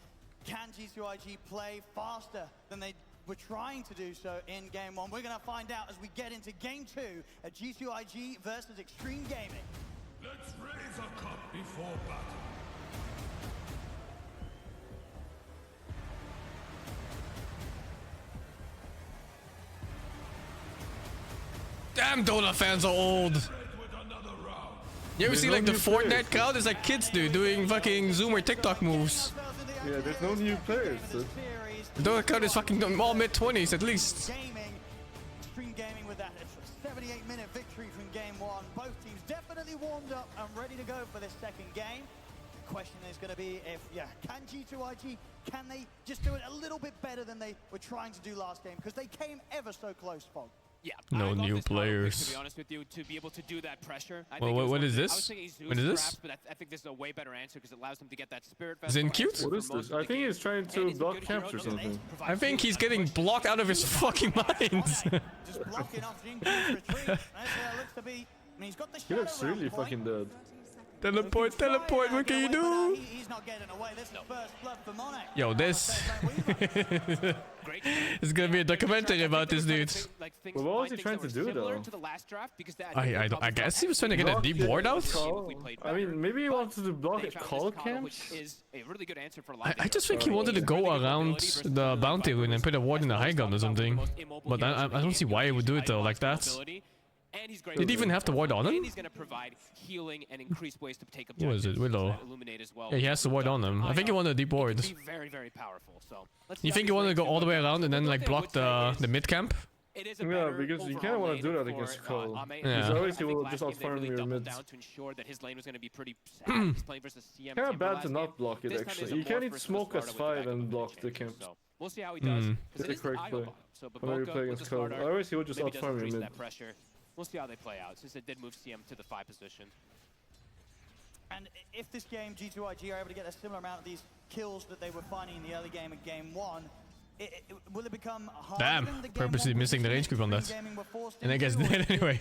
Can G2IG play faster than they were trying to do so in game one? We're going to find out as we get into game two at G2IG versus Extreme Gaming. Let's raise a cup before battle. Damn, Dota fans are old. You ever see like the Fortnite crowd? It's like kids, dude, doing fucking Zoom or TikTok moves. Yeah, there's no new players. So. The Dota crowd is fucking all mid-20s at least. Extreme Gaming with that 78-minute victory from game one. Both teams definitely warmed up and ready to go for this second game. The question is going to be if, can G2IG, can they just do it a little bit better than they were trying to do last game? Because they came ever so close, Fog. Yeah, no new players. To be honest with you, to be able to do that pressure. Well, what is this? What is this? Perhaps, but I think this is a way better answer because it allows him to get that spirit. Is it cute? What is this? I think he's trying to block camps or something. I think he's getting blocked out of his fucking mind. Just blocking off Jinku's retreat. Looks to be, I mean, he's got the he looks really fucking dead. Teleport, teleport, what can you do? He's not getting away. This is first blood for Monet. Yo, this is gonna be a documentary about this dude. Well, what was he trying to do though? I guess he was trying to get a deep ward out. I mean, maybe he wanted to block call camps. I just think he wanted to go around the bounty rune and put a ward in the high ground or something. But I don't see why he would do it though like that. Did he even have the ward on him? He's going to provide healing and increased ways to take What is it? Willow. Well. Yeah, he has the ward on him. I think he wanted a deep ward. Very, very powerful. So you think he wanted to go all the way around and then like block the mid camp? Yeah, because you kind of want to do that against Cole. Yeah. Otherwise he will just outfarm your mid. Kind of bad to not block it actually. You can't need smoke as 5 and block the camp. We'll see how he does. It's a correct play. Whenever you play against Cole. Otherwise he will just outfarm your mid. We'll see how they play out, since it did move CM to the 5 position. And if this game, G2IG are able to get a similar amount of these kills that they were finding in the early game of game one, will it become harder? Damn, purposely missing the range creep on that. And I guess dead anyway.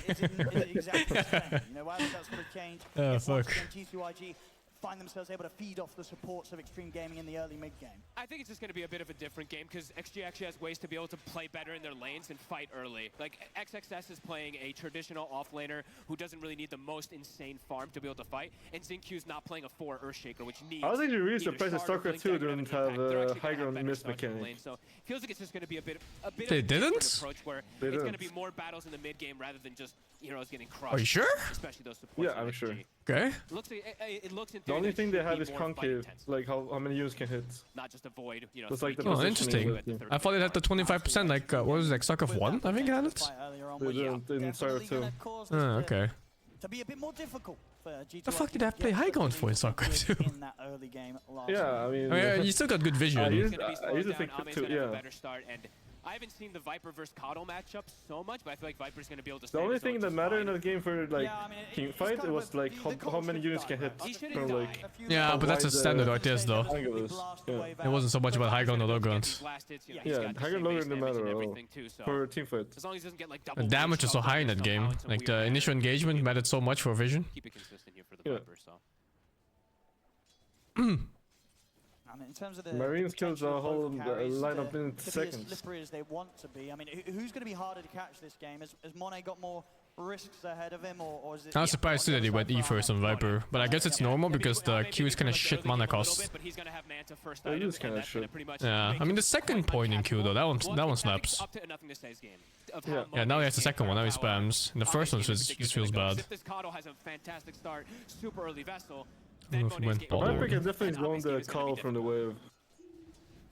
Oh, fuck. G2IG find themselves able to feed off the supports of Extreme Gaming in the early mid-game. I think it's just going to be a bit of a different game because XG actually has ways to be able to play better in their lanes and fight early. Like, XXS is playing a traditional off-laner who doesn't really need the most insane farm to be able to fight, and XingQ's not playing a 4 Earthshaker, which needs... I was actually really surprised that StarCraft 2 didn't have a high ground miss mechanic. So, feels like it's just going to be a bit they of a didn't? approach where it's going to be more battles in the mid-game rather than just heroes getting crushed. Are you sure? Especially those supports. Yeah, I'm sure. Okay. It looks in the only thing they have is concave, like how many units can hit. Not just avoid, you know. That's like the interesting. I thought it had the 25%, like, what was it, like StarCraft 1? I think it had it? They didn't in StarCraft 2. Oh, okay. To be a bit more difficult for G2. The fuck did I play high ground for in StarCraft 2? In that early game last yeah, I mean, you still got good vision. I used to think too, yeah. I haven't seen the Viper versus Coddle matchup so much, but I feel like Viper's going to be able to the only thing that mattered in the game for like team fight, it was like how many units can hit from like. Yeah, but that's a standard RTS though. Yeah. It wasn't so much about high ground or low ground. Yeah, high ground low ground didn't matter at all for team fight. As long as he doesn't get like The damage was so high in that game. Like the initial engagement mattered so much for vision. Keep it consistent here for the Viper, so. I mean, in terms of the Marines killed the whole lineup in seconds. As slippery as they want to be. I mean, who's going to be harder to catch this game? Has Monet got more risks ahead of him, or is it? I was surprised too that he went E first on Viper, but I guess it's normal because the Q is kind of shit mana cost. It is kind of shit. Yeah, I mean the second point in Q though, that one slaps. Yeah, now he has the second one, now he spams. And the first one just feels bad. If this Coddle has a fantastic start, super early vessel. I don't know if he went ball. Viper can definitely blow the call from the wave.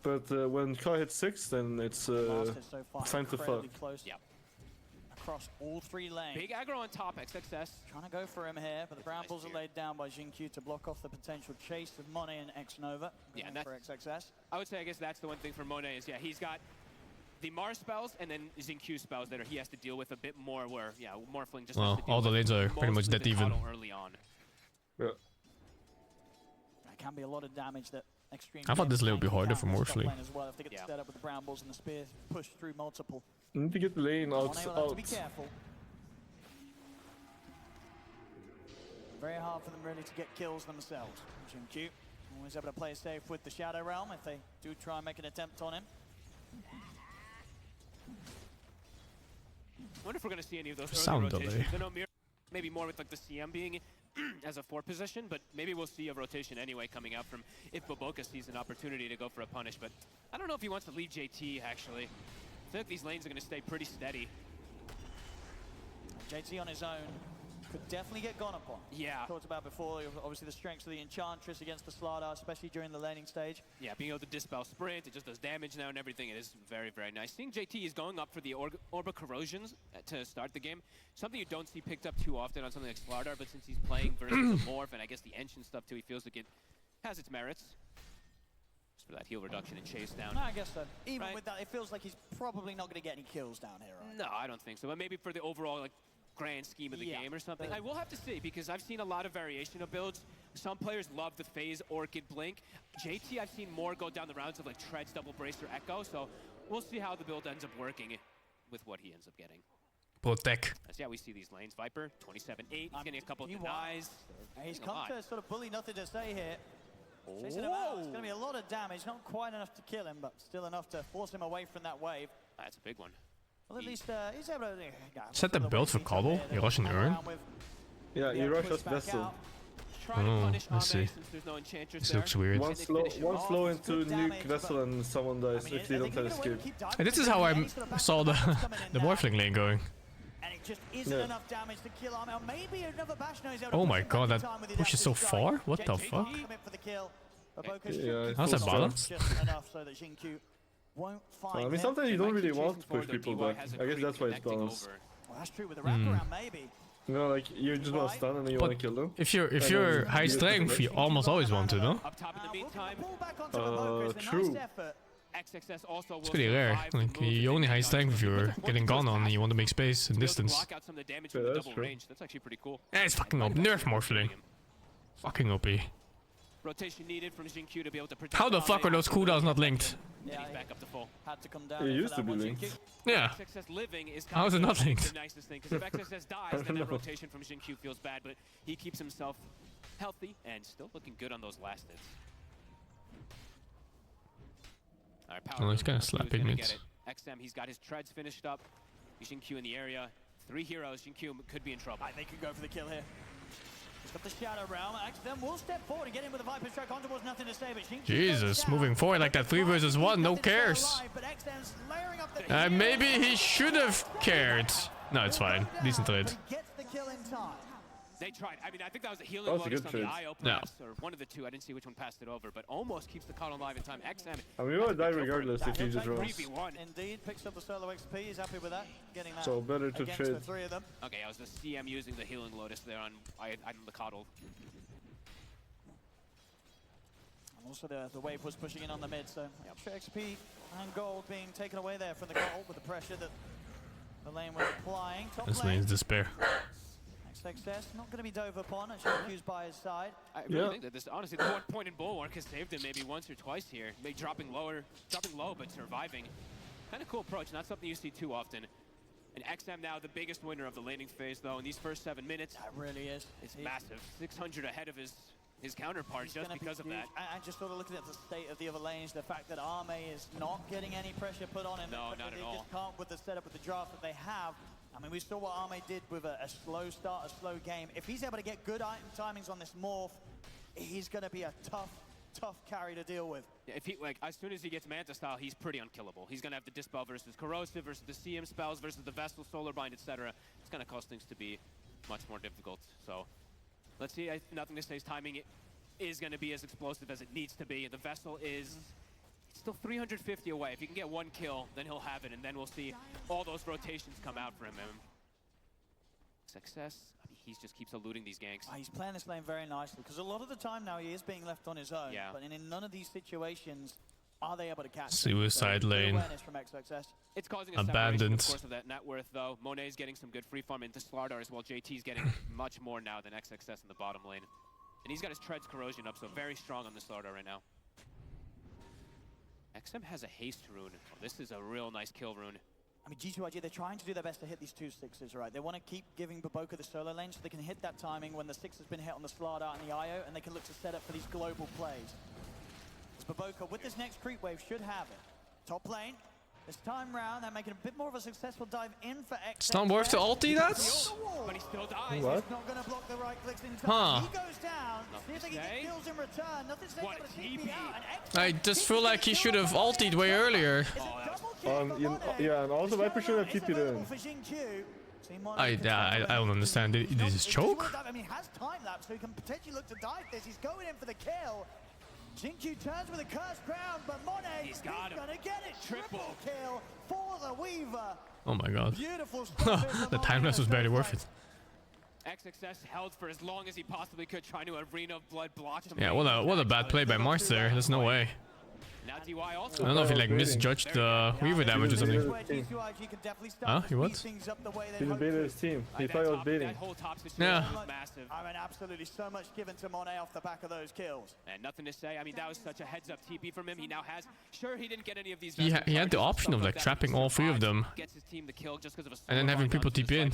But when Ka hits 6, then it's time to fuck. Yeah. Across all 3 lanes. Big aggro on top, XXS. Trying to go for him here, but the brambles are laid down by XingQ to block off the potential chase of Monet and X-Nova. Yeah, and that's for XXS. I would say, I guess that's the one thing for Monet is, yeah, he's got the Mars spells and then XingQ spells that he has to deal with a bit more where, yeah, Morphling just has to deal all the with lanes are pretty much dead even. Early on. Yeah. That can be a lot of damage that Extreme. I thought this lane would be harder for Morphling. As well, if they get set up with the brambles and the spears, push through multiple. Need to get the lane out. Monet will have to be careful. Very hard for them really to get kills themselves. XingQ always able to play safe with the Shadow Realm if they do try and make an attempt on him. I wonder if we're going to see any of those Sound early delay. rotations. I know maybe more with like the CM being as a 4 position, but maybe we'll see a rotation anyway coming out from if BOOBA sees an opportunity to go for a punish. But I don't know if he wants to leave JT actually. I feel like these lanes are going to stay pretty steady. JT on his own could definitely get gone upon. Yeah. Talked about before, obviously the strengths of the Enchantress against the Slardar, especially during the laning stage. Yeah, being able to dispel sprint, it just does damage now and everything. It is very, very nice. Seeing JT is going up for the Orba Corrosions to start the game. Something you don't see picked up too often on something like Slardar, but since he's playing versus the Morph and I guess the Ancient stuff too, he feels like it has its merits. Just for that heal reduction and chase down. No, I guess so. Even with that, it feels like he's probably not going to get any kills down here, right? No, I don't think so. But maybe for the overall like grand scheme of the game or something. I will have to see because I've seen a lot of variation of builds. Some players love the Phase, Orchid, Blink. JT, I've seen more go down the rounds of like Treads, Double Bracer, Echo. So we'll see how the build ends up working with what he ends up getting. Protect. Yeah, we see these lanes. Viper, 27-8. He's getting a couple of denies. He's come to sort of bully nothing to say here. Chasing him out. It's going to be a lot of damage. Not quite enough to kill him, but still enough to force him away from that wave. That's a big one. Well, at least he's able to... Is that the build for Cobble? You rush and earn? Yeah, you rush us Vessel. Oh, I see. This looks weird. One slow into nuke Vessel and someone dies if they don't have escape. And this is how I saw the Morphling lane going. And it just isn't enough damage to kill Armel. Maybe another Bash knows how to Oh my god, that push is so far? What the fuck? How's that balanced? I mean, sometimes you don't really want to push people back. I guess that's why it's balanced. Well, that's true with the wraparound, maybe. You know, like, you just want to stun and then you want to kill them. If you're high strength, you almost always want to, no? True. It's pretty rare. Like, you only high strength if you're getting gone on and you want to make space and distance. Yeah, that's true. That's actually pretty cool. Yeah, it's fucking OP. Nerf Morphling. Fucking OP. Rotation needed from XingQ to be able to protect. How the fuck are those cooldowns not linked? Yeah, he's back up to full. Had to come down. It used to be linked. Yeah. How is it not linked? The nicest thing, because if XXS dies, then that rotation from XingQ feels bad, but he keeps himself healthy and still looking good on those last hits. All right, Oh, he's gonna slap big mids. XM, he's got his treads finished up. XingQ in the area. 3 heroes. XingQ could be in trouble. They could go for the kill here. He's got the Shadow Realm. XM will step forward and get in with a Viper Strike. Onto was nothing to say, but XingQ Jesus, moving forward like that 3 versus 1, no cares. Maybe he should have cared. No, it's fine. Decent trade. Gets the kill in time. They tried. I mean, I think that was a healing lotus on the IO perhaps, or one of the two. I didn't see which one passed it over, but almost keeps the Cotton alive in time. XM. I mean, we would die regardless if he just runs. Indeed, picks up the solo XP. He's happy with that. Getting that. So better to trade. The 3 of them. Okay, I was the CM using the healing lotus there on the Coddle. And also the wave was pushing in on the mid, so extra XP and gold being taken away there from the gold with the pressure that the lane was applying. This lane's despair. Success, not going to be dove upon, and XingQ's by his side. I really think that this, honestly, the 1 point in Bulwark has saved him maybe once or twice here. Maybe dropping low, but surviving. Kind of cool approach, not something you see too often. And XM now the biggest winner of the laning phase, though, in these first 7 minutes. That really is. It's massive. 600 ahead of his counterparts just because of that. And just sort of looking at the state of the other lanes, the fact that Arme is not getting any pressure put on him. No, not at all. They just can't with the setup with the draft that they have. I mean, we saw what Arme did with a slow start, a slow game. If he's able to get good item timings on this morph, he's going to be a tough carry to deal with. Yeah, if he, like, as soon as he gets Manta style, he's pretty unkillable. He's going to have the Dispel versus Corrosive versus the CM spells versus the Vessel, Solar Bind, etc. It's going to cause things to be much more difficult. So, let's see. Nothing to say his timing is going to be as explosive as it needs to be. The Vessel is It's still 350 away. If he can get one kill, then he'll have it, and then we'll see all those rotations come out for him. Success. I mean, he just keeps eluding these ganks. He's playing this lane very nicely, because a lot of the time now he is being left on his own. Yeah. But in none of these situations are they able to catch him. Suicide lane. From XXS. It's causing a Abandoned. separation, of course, of that net worth, though. Monet's getting some good free farm into Slardars, while JT's getting much more now than XXS in the bottom lane. And he's got his Treads Corrosion up, so very strong on the Slardar right now. XM has a haste rune. Oh, this is a real nice kill rune. I mean, G2IG, they're trying to do their best to hit these 2 6s, right? They want to keep giving BOOBA the solo lane so they can hit that timing when the 6 has been hit on the Slardar and the IO, and they can look to set up for these global plays. As BOOBA, with this next creep wave, should have it. Top lane. This time round, they're making a bit more of a successful dive in for X. It's not worth to ulti that? But he still dies. What? He's not going to block the right clicks in time. He goes down. Nothing See if they can get kills in return. Nothing to say about a TP out. And I just feel like he should have ultied way earlier. Yeah, and also Viper should have TP'd in. I don't understand. Did he just choke? I mean, he has time lapse, so he can potentially look to dive this. He's going in for the kill. Xingqiu turns with a cursed crown, but Monet he's gonna get it. Triple kill for the Weaver. Oh my god. Beautiful the time lapse was barely worth it. XXS held for as long as he possibly could, trying to Arena of Blood block him. Yeah, what a bad play by Mars there. There's no way. Now DY also. I don't know if he like misjudged the Weaver damage or something. Huh? He what? He baited his team. He thought he was baiting. Yeah. Massive. I mean, absolutely so much given to Monet off the back of those kills. And nothing to say. I mean, that was such a heads-up TP from him. He now has. Sure, he didn't get any of these. He had the option of like trapping all 3 of them, Gets his team the kill just because of a and then having people TP in.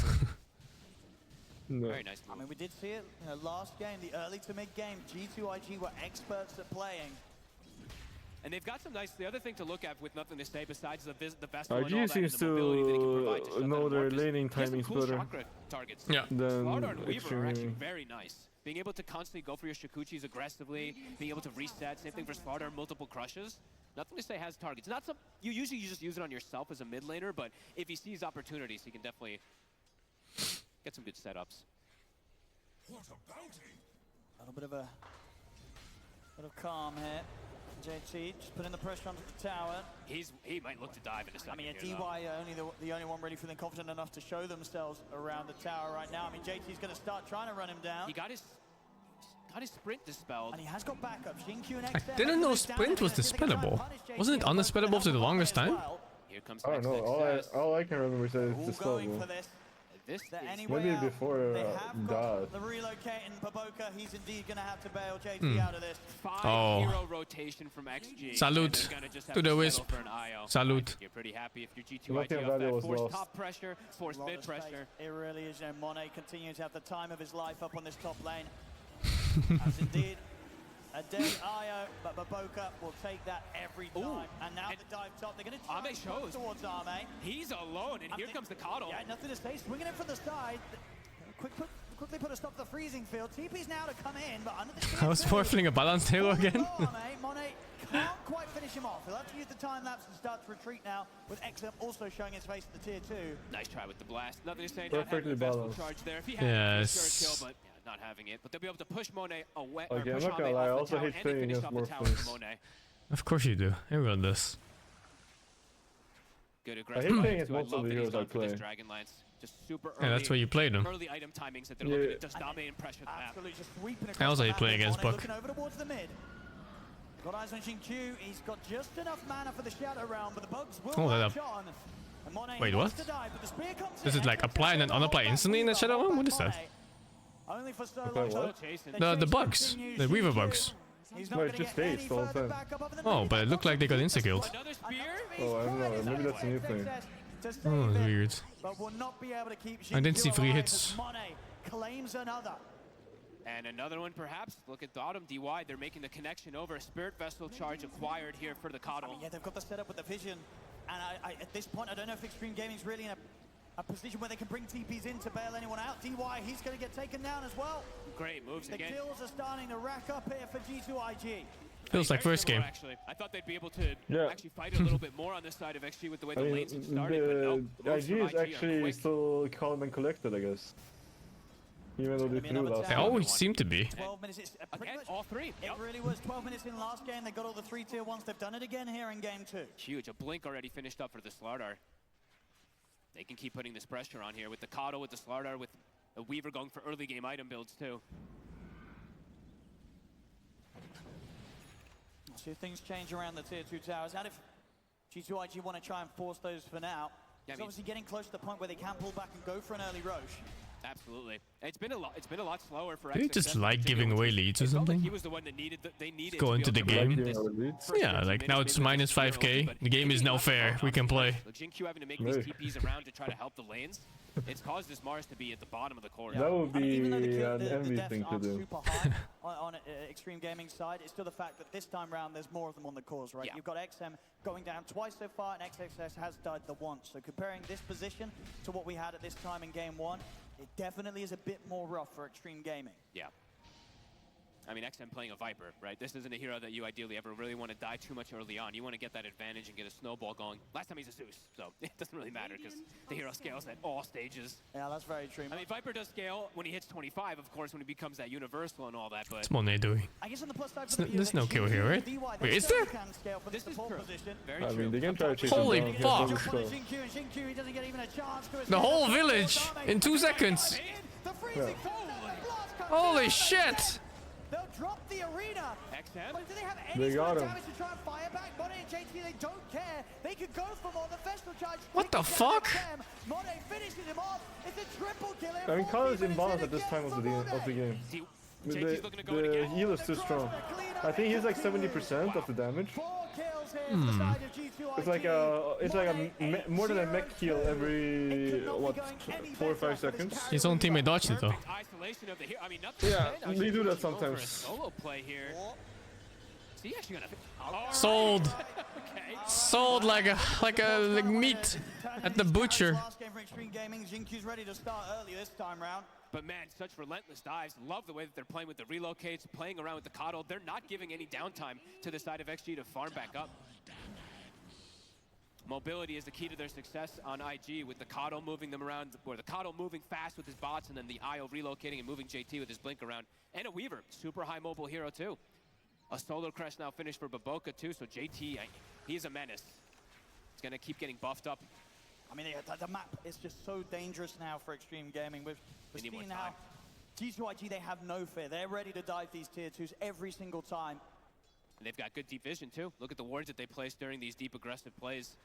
Very nice move. I mean, we did see it. Last game, the early to mid game, G2IG were experts at playing. And they've got some nice. The other thing to look at with nothing to say besides the vessel and all RG that, seems and the mobility that he can provide to shut know that their Amorphous. laning He has some timings cool better. chakra targets. Yeah. Slardar and Weaver are extremely- actually very nice. Being able to constantly go for your Shikuchis aggressively, being able to reset. Same thing for Slardar, multiple crushes. Nothing to say has targets. Not some. You usually just use it on yourself as a mid laner, but if he sees opportunities, he can definitely get some good setups. What a bounty! A little bit of calm here. JT just putting the pressure onto the tower. He might look to dive in a second. I mean, here, DY are the only one really feeling confident enough to show themselves around the tower right now. I mean, JT's going to start trying to run him down. He got his sprint dispelled. And he has got backup. Xingqiu and I didn't know sprint was dispellable. Wasn't it undispellable for the longest time? Here comes I don't know. All I can remember is that it's dispellable. This Maybe before that. The relocating Baboka, he's indeed going to have to bail JT out of this. 5 hero rotation from XG. Salute to the Wisp. Salute. You're pretty happy if you're G2IG off that. Force top pressure, force mid pressure. It really is. Monet continues to have the time of his life up on this top lane. As indeed a dead IO, but Baboka will take that every time. And now the dive top, they're going to try shows towards Ame. He's alone, and here comes the coddle. Yeah, nothing to say. Swinging it from the side. Quickly put a stop to the freezing field. TP's now to come in, but under the I was forfeiting a balanced hero again. Monet can't quite finish him off. He'll have to use the time lapse and start to retreat now, with XM also showing his face at the tier 2. Nice try with the blast. Nothing to say. Perfectly balanced. Charge there. If he had sure kill, but not having it. But they'll be able to push Monet away. Okay, or I'm push not gonna Ame lie, I off also the tower, hate and they playing finish against off the tower Morpheus. for Monet. Of course you do. Everyone does. Good I aggressive. hate playing items, against too. I most of love the that he's heroes I gone for this play. Dragon Lance. Just super Yeah, that's why you play them. Early item timings that they're looking at. Just dominate and pressure the map. Absolutely just sweeping across I also the hate playing map. against Monet Buck. looking over towards the mid. Got eyes on Xingqiu. He's got just enough mana for the Shadow Realm, but the bugs will that march on. And Monet Wait, wants what? to dive, but the spear comes Does in. it like apply and then unapply instantly in the Shadow Realm? What is that? Only for so Okay, long. what? The bugs. The Weaver bugs. No, it just stays the whole time. Oh, but it looked like they got insta-killed. Another spear? Oh, I don't know. Maybe that's a new thing. Oh, that's weird. But will not be able to keep I didn't see Xingqiu 3 alive hits. as Monet claims another. And another one, perhaps. Look at bottom DY. They're making the connection over. A Spirit Vessel charge acquired here for the coddle. Yeah, they've got the setup with the vision. And at this point, I don't know if Extreme Gaming's really in a position where they can bring TPs in to bail anyone out. DY, he's going to get taken down as well. Great moves The again. kills are starting to rack up here for G2IG. Feels like first game. Actually, I thought they'd be able to actually fight a little bit more on this side of XG with the way the lanes have started, but no. The IG is actually still calm and collected, I guess. Even though they threw last They time. always seem to be. 12 minutes, it's pretty much, all three. It really was 12 minutes in last game. They got all the 3 tier 1s. They've done it again here in game 2. Huge. A blink already finished up for the Slardar. They can keep putting this pressure on here with the Kato, with the Slardar, with a Weaver going for early game item builds too. See if things change around the tier 2 towers. And if G2IG want to try and force those for now, it's obviously getting close to the point where they can pull back and go for an early Roche. Absolutely. It's been a lot slower for Do you just like giving away leads or something? He was the one that they needed Go to into the be able to game. Yeah, like now it's minus 5k. The game is now fair. We can play. Jinq having to make these TPs around to try to help the lanes. It's caused this Mars to be at the bottom of the court. That would be even though an envy thing to do. Super high on Extreme Gaming side, it's still the fact that this time round there's more of them on the cores, right? You've got XM going down twice so far, and XXS has died the once. So comparing this position to what we had at this time in game 1, it definitely is a bit more rough for Extreme Gaming. Yeah. I mean, XM playing a Viper, right? This isn't a hero that you ideally ever really want to die too much early on. You want to get that advantage and get a snowball going. Last time he's a Zeus, so it doesn't really matter because the hero scales at all stages. Yeah, that's very true. I mean, Viper does scale when he hits 25, of course, when he becomes that universal and all that, but... What's Monet doing? I guess on the plus side There's no kill here, right? Wait, is there? This is true. Very true. Mean, they can try to chase Holy him fuck! The whole village in 2 seconds! Yeah. Holy shit! They'll drop the arena. XM? But do they have any got him. damage to try and fire back? Monet and JT, they don't care. They could go for more. The Vestal charge. What the fuck? Monet finishes him off. It's a triple kill. I mean, Kyle is imbalanced at this time of the game. The heal is too strong. I think he's like 70% of the damage. It's like more than a mech heal every what 4 or 5 seconds. His own teammate dodged it though. Yeah, we do that sometimes. Solo play here. Is he actually gonna... Sold. Sold like meat at the butcher. Last game for Extreme Gaming. Jinq's ready to start early this time round. But man, such relentless dives. Love the way that they're playing with the relocates, playing around with the Coddle. They're not giving any downtime to the side of XG to farm back up. Mobility is the key to their success on IG, with the Coddle moving them around, or the Coddle moving fast with his bots, and then the IO relocating and moving JT with his blink around. And a Weaver, super high mobile hero too. A Solar Crash now finished for Baboka too, so JT, he's a menace. He's gonna keep getting buffed up. I mean, the map is just so dangerous now for Extreme Gaming. We've seen how G2IG, they have no fear. They're ready to dive these tier 2s every single time. And they've got good deep vision too. Look at the wards that they place during these deep aggressive plays.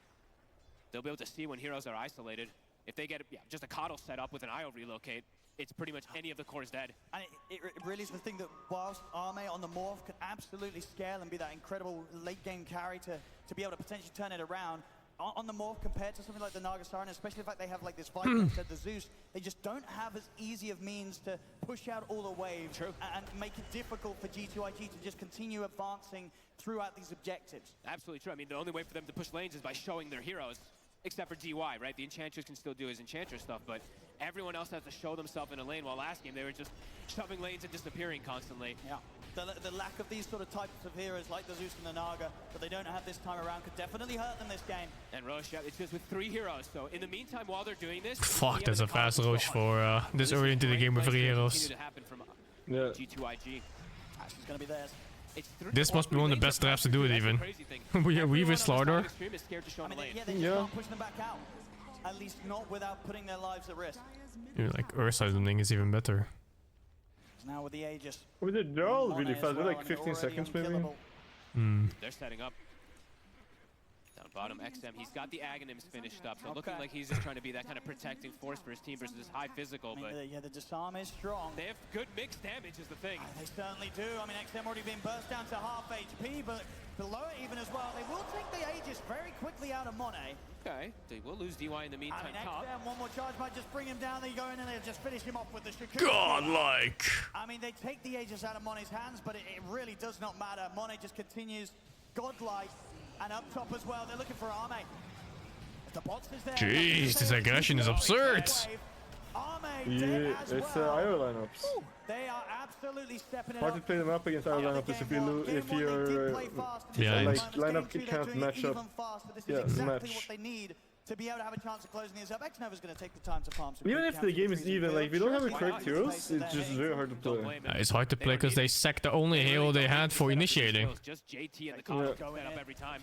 They'll be able to see when heroes are isolated. If they get just a Coddle set up with an IO relocate, it's pretty much any of the cores dead. And it really is the thing that whilst Arme on the Morph can absolutely scale and be that incredible late game carry to be able to potentially turn it around, on the Morph compared to something like the Nagasarn, especially the fact they have like this Viper instead of the Zeus, they just don't have as easy of means to push out all the waves and make it difficult for G2IG to just continue advancing throughout these objectives. Absolutely true. I mean, the only way for them to push lanes is by showing their heroes, except for DY, right? The Enchantress can still do his Enchantress stuff, but everyone else has to show themselves in a lane, while last game they were just shoving lanes and disappearing constantly. Yeah. The lack of these sort of types of heroes like the Zeus and the Naga that they don't have this time around could definitely hurt them this game. And Roche, it's just with 3 heroes. So in the meantime, while they're doing this, Fuck, that's a fast Roche for this early into the game with 3 heroes. Yeah. G2IG. Actually, gonna be theirs. This must be one of the best drafts to do it even. We have Weaver Slardar. They can't push them back out. At least not without putting their lives at risk. Yeah, like Ursa is even better. Now with the Aegis. I mean, they're all really fast. They're like 15 seconds maybe. They're setting up. Down bottom, XM. He's got the Aghanims finished up, so looking like he's just trying to be that kind of protecting force for his team versus his high physical. But yeah, the disarm is strong. They have good mixed damage is the thing. They certainly do. I mean, XM already been burst down to half HP, but below it even as well. They will take the Aegis very quickly out of Monet. Okay, they will lose DY in the meantime. XM, one more charge might just bring him down. They go in and they just finish him off with the Shakur. Godlike. I mean, they take the Aegis out of Monet's hands, but it really does not matter. Monet just continues godlike, and up top as well. They're looking for Arme. The bots is there. Jeez, this aggression is absurd. Yeah, it's IO lineups. They are absolutely stepping it Hard up. to play them up against IO lineups if you're behind. like lineup you can't match up. This is exactly what they need to be able to have a chance of closing this up. Xnova's going to take the time to farm some. Even if the game is even, like, if you don't have the correct heroes, it's just very hard to play. It's hard to play because they sacked the only hero they had for initiating. Just JT and the combo set up every time.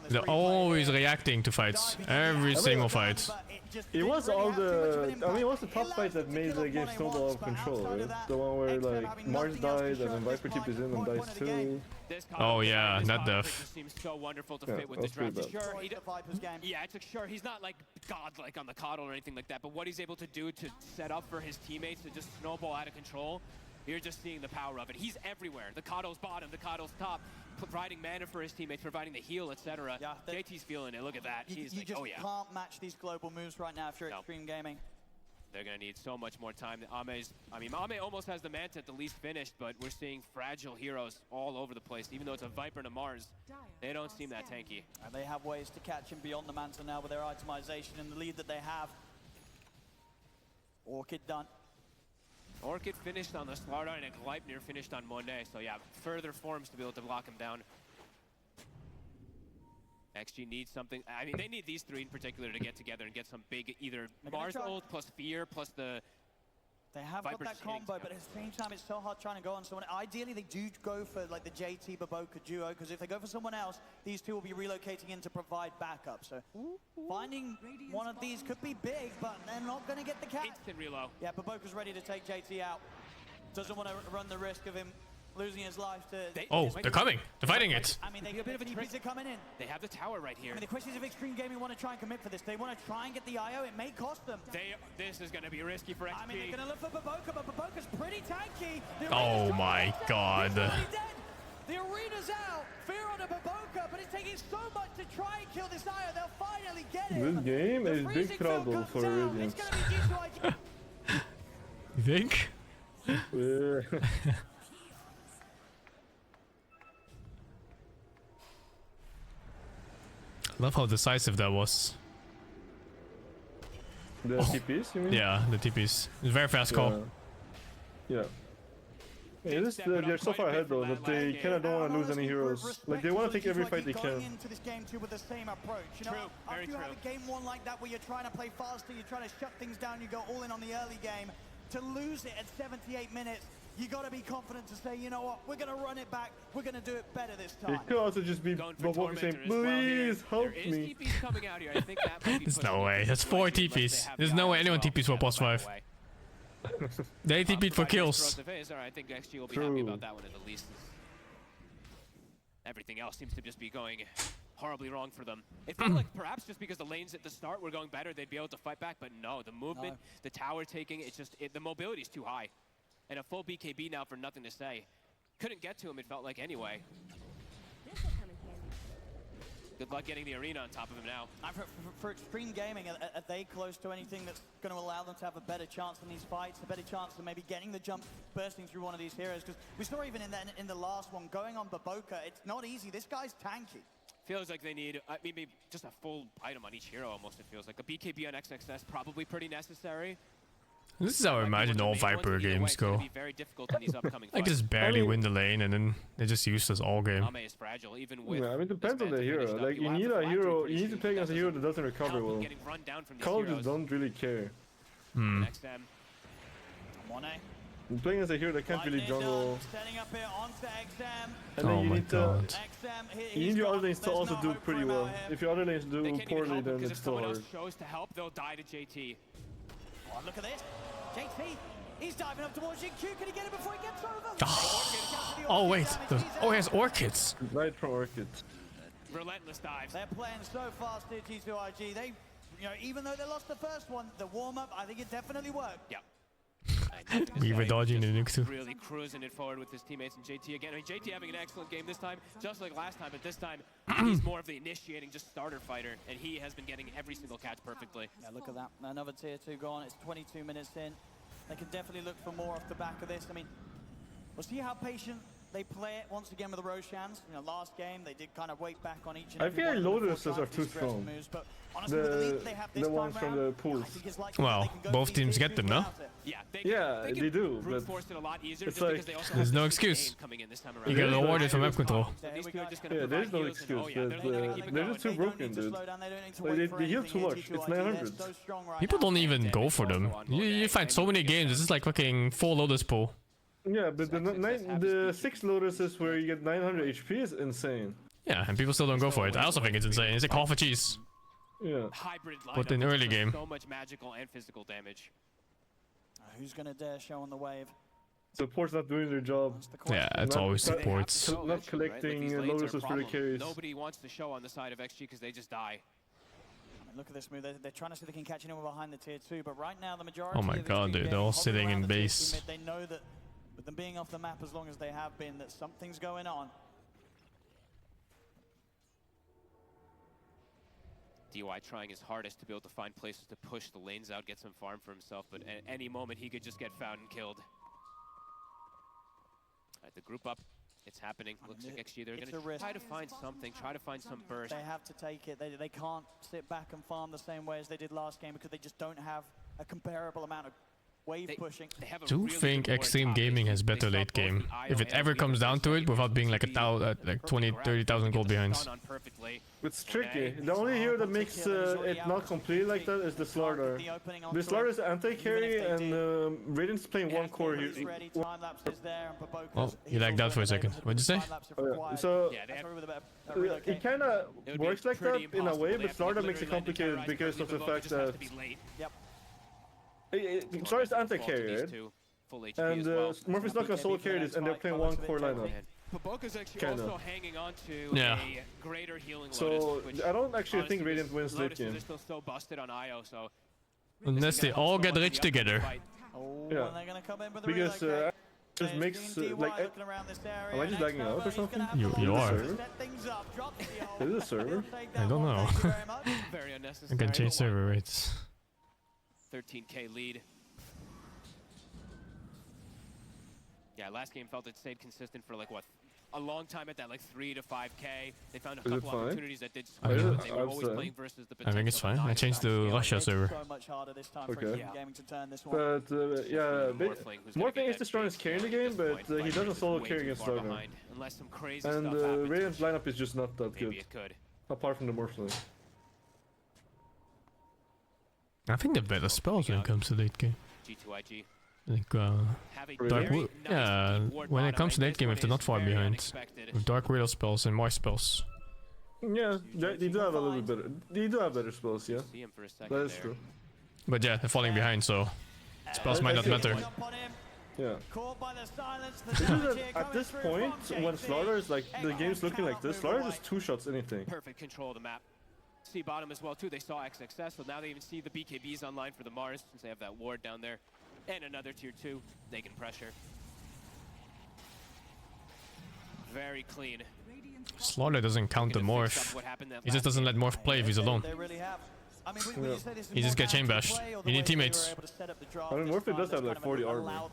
They're always reacting to fights. Every single fight. It was all the... I mean, it was the top fight that made the game snowball out of control, right? The one where, like, Mars died and then Viper Tip is in and dies too. Oh yeah, that def. Seems so wonderful to fit with this draft. Sure, he's not like godlike on the coddle or anything like that, but what he's able to do to set up for his teammates to just snowball out of control, you're just seeing the power of it. He's everywhere. The coddle's bottom, the coddle's top, providing mana for his teammates, providing the heal, etc. Yeah, JT's feeling it. Look at that. He's like, oh yeah. You can't match these global moves right now if you're Extreme Gaming. They're going to need so much more time. Ame almost has the Manta at the least finished, but we're seeing fragile heroes all over the place. Even though it's a Viper and a Mars, they don't seem that tanky. And they have ways to catch him beyond the Manta now with their itemization and the lead that they have. Orchid done. Orchid finished on the Slardar and Gleipnir finished on Monet, so yeah, further forms to be able to lock him down. XG needs something. I mean, they need these three in particular to get together and get some big either Mars ult plus Fear plus the. They have got that combo, but at the same time, it's so hard trying to go on someone. Ideally, they do go for like the JT BOOBA duo, because if they go for someone else, these two will be relocating in to provide backup. So finding one of these could be big, but they're not going to get the catch. Instant reload. Yeah, BOOBA's ready to take JT out. Doesn't want to run the risk of him losing his life to... Oh, they're coming. They're fighting it. I mean, they get a bit of a TPs are coming in. They have the tower right here. I mean, the question is if Extreme Gaming want to try and commit for this. They want to try and get the IO. It may cost them. This is going to be risky for XP. I mean, they're going to look for BOOBA, but BOOBA's pretty tanky. Oh my god. The arena's out. Fear on a BOOBA, but it's taking so much to try and kill this IO. They'll finally get it. This game is big trouble for Radiance. You think? Yeah. Love how decisive that was. The TPs, you mean? Yeah, the TPs. It's a very fast call. Yeah. They're so far ahead though that they kind of don't want to lose any heroes. Like they want to take every fight they can. Into this game too with the same approach. You know, after you have a game one like that where you're trying to play faster, you're trying to shut things down, you go all in on the early game. To lose it at 78 minutes, you got to be confident to say, you know what, we're going to run it back. We're going to do it better this time. It could also just be BOOBA saying, please help me. Coming out here. I think that might be There's no way. That's 4 TPs. There's no way anyone TPs for plus 5. They TP'd for kills. I think XG will be happy about that one at the least. Everything else seems to just be going horribly wrong for them. It felt like perhaps just because the lanes at the start were going better, they'd be able to fight back, but no, the movement, the tower taking, it's just, the mobility's too high. And a full BKB now for nothing to say. Couldn't get to him, it felt like, anyway. Good luck getting the arena on top of him now. For Extreme Gaming, are they close to anything that's going to allow them to have a better chance in these fights, a better chance of maybe getting the jump, bursting through one of these heroes? Because we saw even in the last one, going on BOOBA, it's not easy. This guy's tanky. Feels like they need maybe just a full item on each hero almost, it feels like. A BKB on XXS probably pretty necessary. This is how I imagine all Viper games go. I just barely win the lane and then they just use this all game. Yeah, I mean, it depends on the hero. Like, you need a hero, you need to play against a hero that doesn't recover well. Colleges don't really care. You're playing as a hero that can't really jungle. And then you need your other lanes to also do pretty well. If your other lanes do poorly, then it's still hard. Shows to help, they'll die to JT. Oh, look at this. JT, he's diving up towards Q. Can he get it before he gets over? Oh wait. Oh, he has orchids. Right from orchids. Relentless dives. They're playing so fast here, G2IG. They, you know, even though they lost the first one, the warm-up, I think it definitely worked. Yeah. We were dodging the nuke too. Really cruising it forward with his teammates and JT again. I mean, JT having an excellent game this time, just like last time, but this time he's more of the initiating, just starter fighter, and he has been getting every single catch perfectly. Yeah, look at that. Another tier 2 gone. It's 22 minutes in. They can definitely look for more off the back of this. I mean, we'll see how patient they play it once again with the Roshans. You know, last game they did kind of wait back on each and I every feel like one of them Lotuses before are too trying to strong. moves, but honestly, with the lead that they have this The ones time from round, the pools. Well, both teams get them, no? Yeah, they do, brute but force it a lot easier it's just like because they also there's have no this excuse. game coming in this time You around. get rewarded for map control. So these two are just gonna Yeah, there's provide no heals and, excuse, oh yeah, but they're gonna keep it they're going. just too broken, dude. Like, they heal too much. It's 900. People don't even go for them. You find so many games. This is like fucking 4 Lotus pool. Yeah, but the 6 Lotuses where you get 900 HP is insane. Yeah, and people still don't go for it. I also think it's insane. It's like half a cheese. Yeah. Hybrid But in lineup early does game. so much magical and physical damage. Who's gonna dare show on the wave? Support's not doing their job. Yeah, it's always supports. Not collecting Lotuses for the carries. Nobody wants to show on the side of XG because they just die. I mean, look at this move. They're trying to see if they can catch anyone behind the tier 2, but right now the majority Oh my of god, dude, they're all sitting in base. They know that with them being off the map as long as they have been, that something's going on. DY trying his hardest to be able to find places to push the lanes out, get some farm for himself, but at any moment he could just get found and killed. Alright, the group up. It's happening. Looks like XG, they're going to try to find something, try to find some burst. They have to take it. They can't sit back and farm the same way as they did last game because they just don't have a comparable amount of wave pushing. Do think Extreme Gaming has better late game. If it ever comes down to it, without being like like 20-30,000 gold behind. It's tricky. The only hero that makes it not completely like that is the Slardar. The Slardar is anti-carry and Radiant's playing one core here. Oh, you lagged out for a second. What'd you say? Oh, yeah. So it kind of works like that in a way, but Slardar makes it complicated because of the fact that Slardar's anti-carry, right? And Murphy's not gonna solo carry this, and they're playing one core lineup. Baboka's actually also hanging on to a greater healing Lotus. So I don't actually think Radiant wins late game. They're still so busted on IO, so Unless they all get rich together. Yeah, because just makes like am I just lagging out or something? You are. Is it a server? I don't know. Very I unnecessary. can change server rates. 13k lead. Yeah, last game felt it stayed consistent for like what, a long time at that like 3 to 5k. They found a couple opportunities that did swing, but they were always playing versus the potential. I think it's fine. I changed to Russia server. Okay. But yeah, Morphling is the strongest carry in the game, but he doesn't solo carry against Slardar. And Radiant's lineup is just not that good, apart from the Morphling. I think they're better spells when it comes to late game. G2IG. Like Dark Widow. Yeah, when it comes to late game, if they're not far behind, with Dark Widow spells and more spells. Yeah, they do have a little bit better. They do have better spells, yeah. That is true. But yeah, they're falling behind, so spells might not matter. Yeah. At this point, when Slardar is like the game's looking like this, Slardar just 2-shots anything. Perfect control of the map. See bottom as well too. They saw XXS, so now they even see the BKBs online for the Mars since they have that ward down there. And another tier 2, they can pressure. Very clean. Slardar doesn't count the morph. He just doesn't let morph play if he's alone. He just gets chain bashed. You need teammates. I mean, Morphy does have like 40 armor.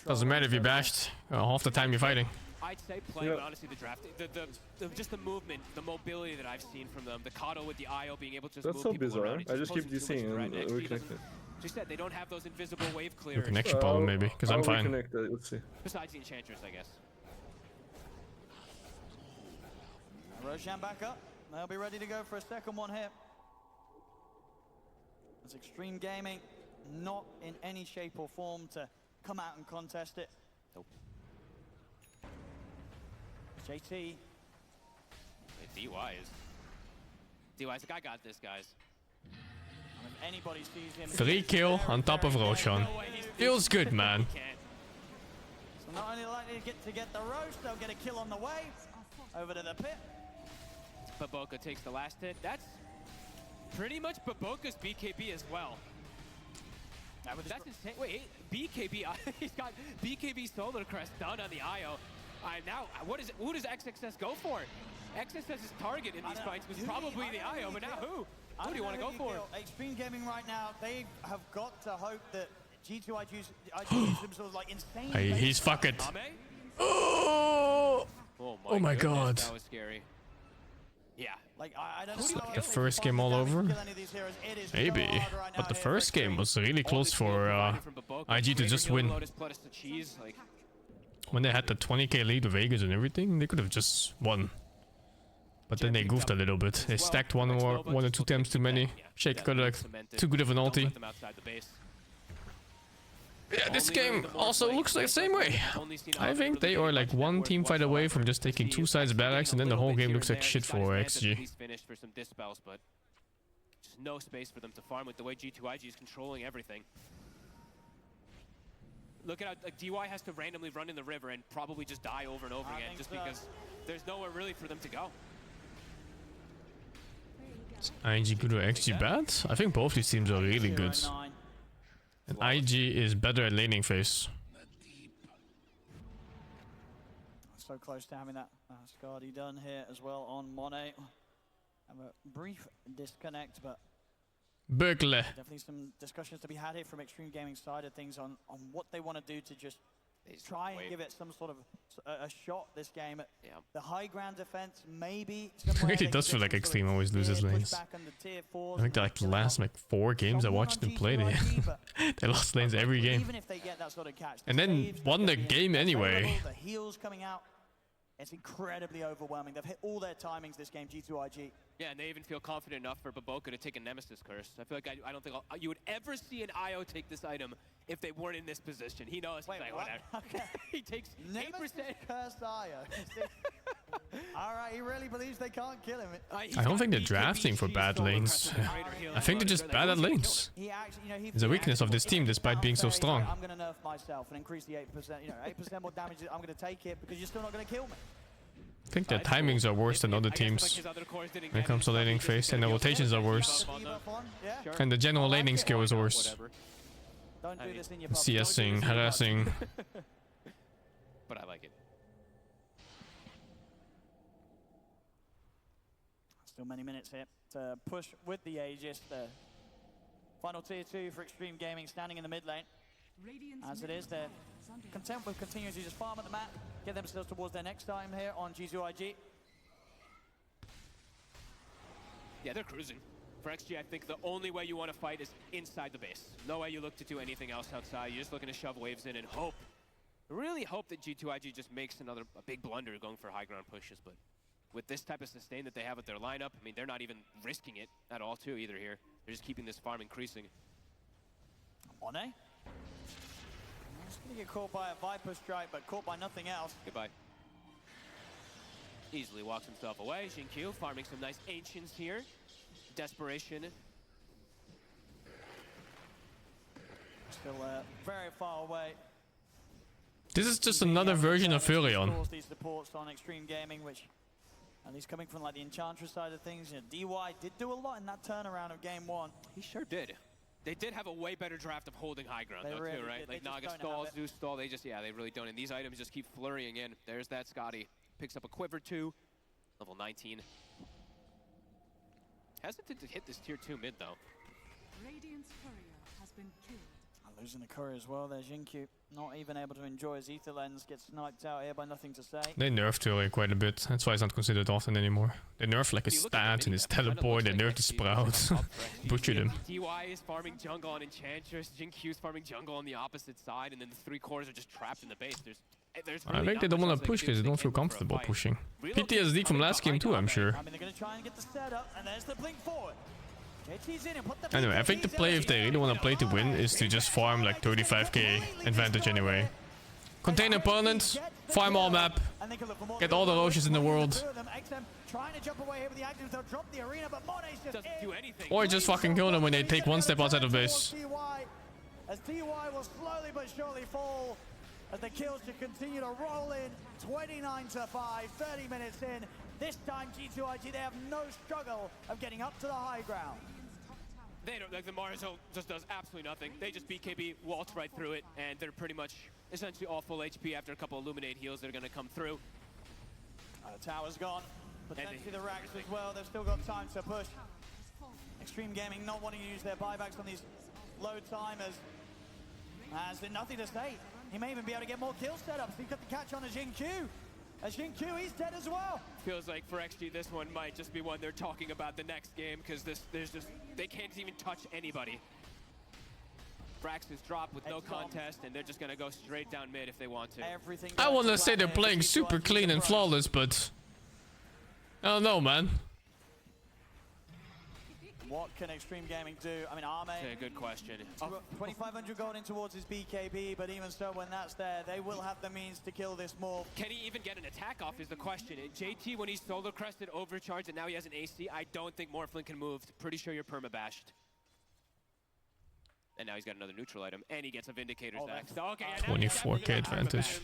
Doesn't matter if you're bashed. Half the time you're fighting. I'd say play, but honestly the draft, just the movement, the mobility that I've seen from them, the Kato with the IO being able to just That's so move people bizarre. around. I just keep DCing and reconnect it. She said they don't have those invisible wave clearers. Connection problem maybe, because I'm fine. Let's see. Besides the Enchantress, I guess. Roshan back up. They'll be ready to go for a second one here. It's Extreme Gaming, not in any shape or form to come out and contest it. Nope. JT. DY's like, I got this, guys. If anybody sees him, 3 kill on top of Roshan. Feels good, man. So not only likely to get the roast, they'll get a kill on the way. Over to the pit. Baboka takes the last hit. That's pretty much Baboka's BKB as well. That's insane. Wait, BKB, he's got BKB Solar Crest done on the IO. Now, who does XXS go for? XXS's target in these fights was probably the IO, but now who? Who do you want to go for? Extreme Gaming right now, they have got to hope that G2 use themselves like insane. Hey, he's fucked. Oh my goodness, god. That was scary. Yeah. Like I don't It's know like the first game all over. Maybe, but the first game was really close for IG to just win. When they had the 20k lead with Vegas and everything, they could have just won. But then they goofed a little bit. They stacked one or two times too many. Shaker got like too good of an ulti. Yeah, this game also looks like the same way. I think they are like one team fight away from just taking two sides battles, and then the whole game looks like shit for XG. Finished for some dispels, but just no space for them to farm with the way G2IG is controlling everything. Look at how like, DY has to randomly run in the river and probably just die over and over again, just because there's nowhere really for them to go. Is IG good or XG bad? I think both these teams are really good. And IG is better at laning phase. So close to having that Scardy done here as well on Monet. Have a brief disconnect, but Berkeley. definitely some discussions to be had here from Extreme Gaming side of things on what they want to do to just try and give it some sort of a shot this game. The high ground defense, maybe. It really does feel like Extreme always loses lanes. I think like the last like 4 games I watched them play, they lost lanes every game. And then won the game anyway. The heals coming out. It's incredibly overwhelming. They've hit all their timings this game, G2IG. Yeah, and they even feel confident enough for BOOBA to take a Nemesis Curse. I feel like I don't think you would ever see an IO take this item if they weren't in this position. He knows. Wait, he's like, what? whatever. Okay. He takes Nemesis 8%. Cursed IO. Alright, he really believes they can't kill him. I don't think they're drafting for bad lanes. I think they're just bad at lanes. It's a weakness of this team despite being so strong. I'm going to nerf myself and increase the 8%. 8% more damage. I'm going to take it because you're still not going to kill me. I think their timings are worse than other teams when it comes to laning phase, and the rotations are worse. And the general laning skill is worse. CSing, harassing. But I like it. Still many minutes here to push with the Aegis. The final tier 2 for Extreme Gaming standing in the mid lane. As it is, they're content with continuing to just farm at the map, get themselves towards their next time here on G2IG. Yeah, they're cruising. For XG, I think the only way you want to fight is inside the base. No way you look to do anything else outside. You're just looking to shove waves in and hope. Really hope that G2IG just makes a big blunder going for high ground pushes, but with this type of sustain that they have with their lineup, I mean, they're not even risking it at all too either here. They're just keeping this farm increasing. Monet? He's going to get caught by a Viper strike, but caught by nothing else. Goodbye. Easily walks himself away. Xingqiu farming some nice ancients here. Desperation. Still very far away. This is just another version of Furion. These supports on Extreme Gaming, which at least coming from like the Enchantress side of things, DY did do a lot in that turnaround of game 1. He sure did. They did have a way better draft of holding high ground, though, too, right? Like, Naga stall, Zeus stall, they really don't. And these items just keep flurrying in. There's that Scotty. Picks up a Quiver, too. Level 19. Hesitant to hit this tier 2 mid, though. Radiant's courier has been killed. Losing the courier as well. There's Xingqiu not even able to enjoy his ether lens. Gets sniped out here by nothing to say. They nerfed Fury quite a bit. That's why it's not considered often anymore. They nerfed like his stats and his teleport. They nerfed his Sprout. Butchered him. DY is farming jungle on Enchantress. Xingqiu is farming jungle on the opposite side, and then the 3 cores are just trapped in the base. There's really I think they don't want to push because they don't feel comfortable pushing. PTSD from last game too, I'm sure. I mean, they're going to try and get the setup, and there's the blink forward. Anyway, I think the play, if they really want to play to win, is to just farm like 35k advantage anyway. Contain opponents, farm all map, get all the Roches in the world. Or just fucking kill them when they take one step outside of base. As DY will slowly but surely fall, as the kills should continue to roll in. 29-5, 30 minutes in. This time G2IG, they have no struggle of getting up to the high ground. They don't, like, the Marzo just does absolutely nothing. They just BKB, waltz right through it, and they're pretty much essentially all full HP after a couple Illuminate heals that are going to come through. The tower's gone. Potentially the racks as well. They've still got time to push. Extreme Gaming not wanting to use their buybacks on these low timers. Has nothing to say. He may even be able to get more kill setups. He's got the catch on a Jin-Q. Jin-Q, he's dead as well. Feels like for XG, this one might just be one they're talking about the next game because they can't even touch anybody. Frax is dropped with no contest, and they're just gonna go straight down mid if they want to. I want to say they're playing super clean and flawless, but I don't know, man. What can Extreme Gaming do? I mean, Arme. Okay, good question. 2,500 gold in towards his BKB, but even so, when that's there, they will have the means to kill this morph. Can he even get an attack off is the question. JT, when he's solo crested, overcharged, and now he has an AC, I don't think Morphlin can move. Pretty sure you're perma-bashed. And now he's got another neutral item, and he gets a Vindicator's axe. So, okay, 24k advantage.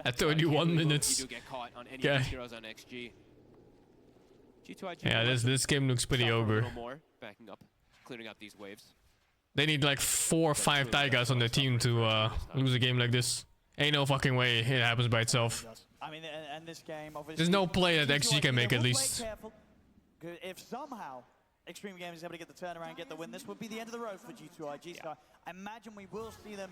At 31 minutes. You do get caught on any of these heroes on XG. Yeah, this game looks pretty over. More, backing up, clearing out these waves. They need like 4 or 5 Taigas on their team to lose a game like this. Ain't no fucking way it happens by itself. I mean, and this game, obviously, there's no play that XG can make at least. If somehow Extreme Gaming is able to get the turnaround and get the win, this would be the end of the road for G2IG. So I imagine we will see them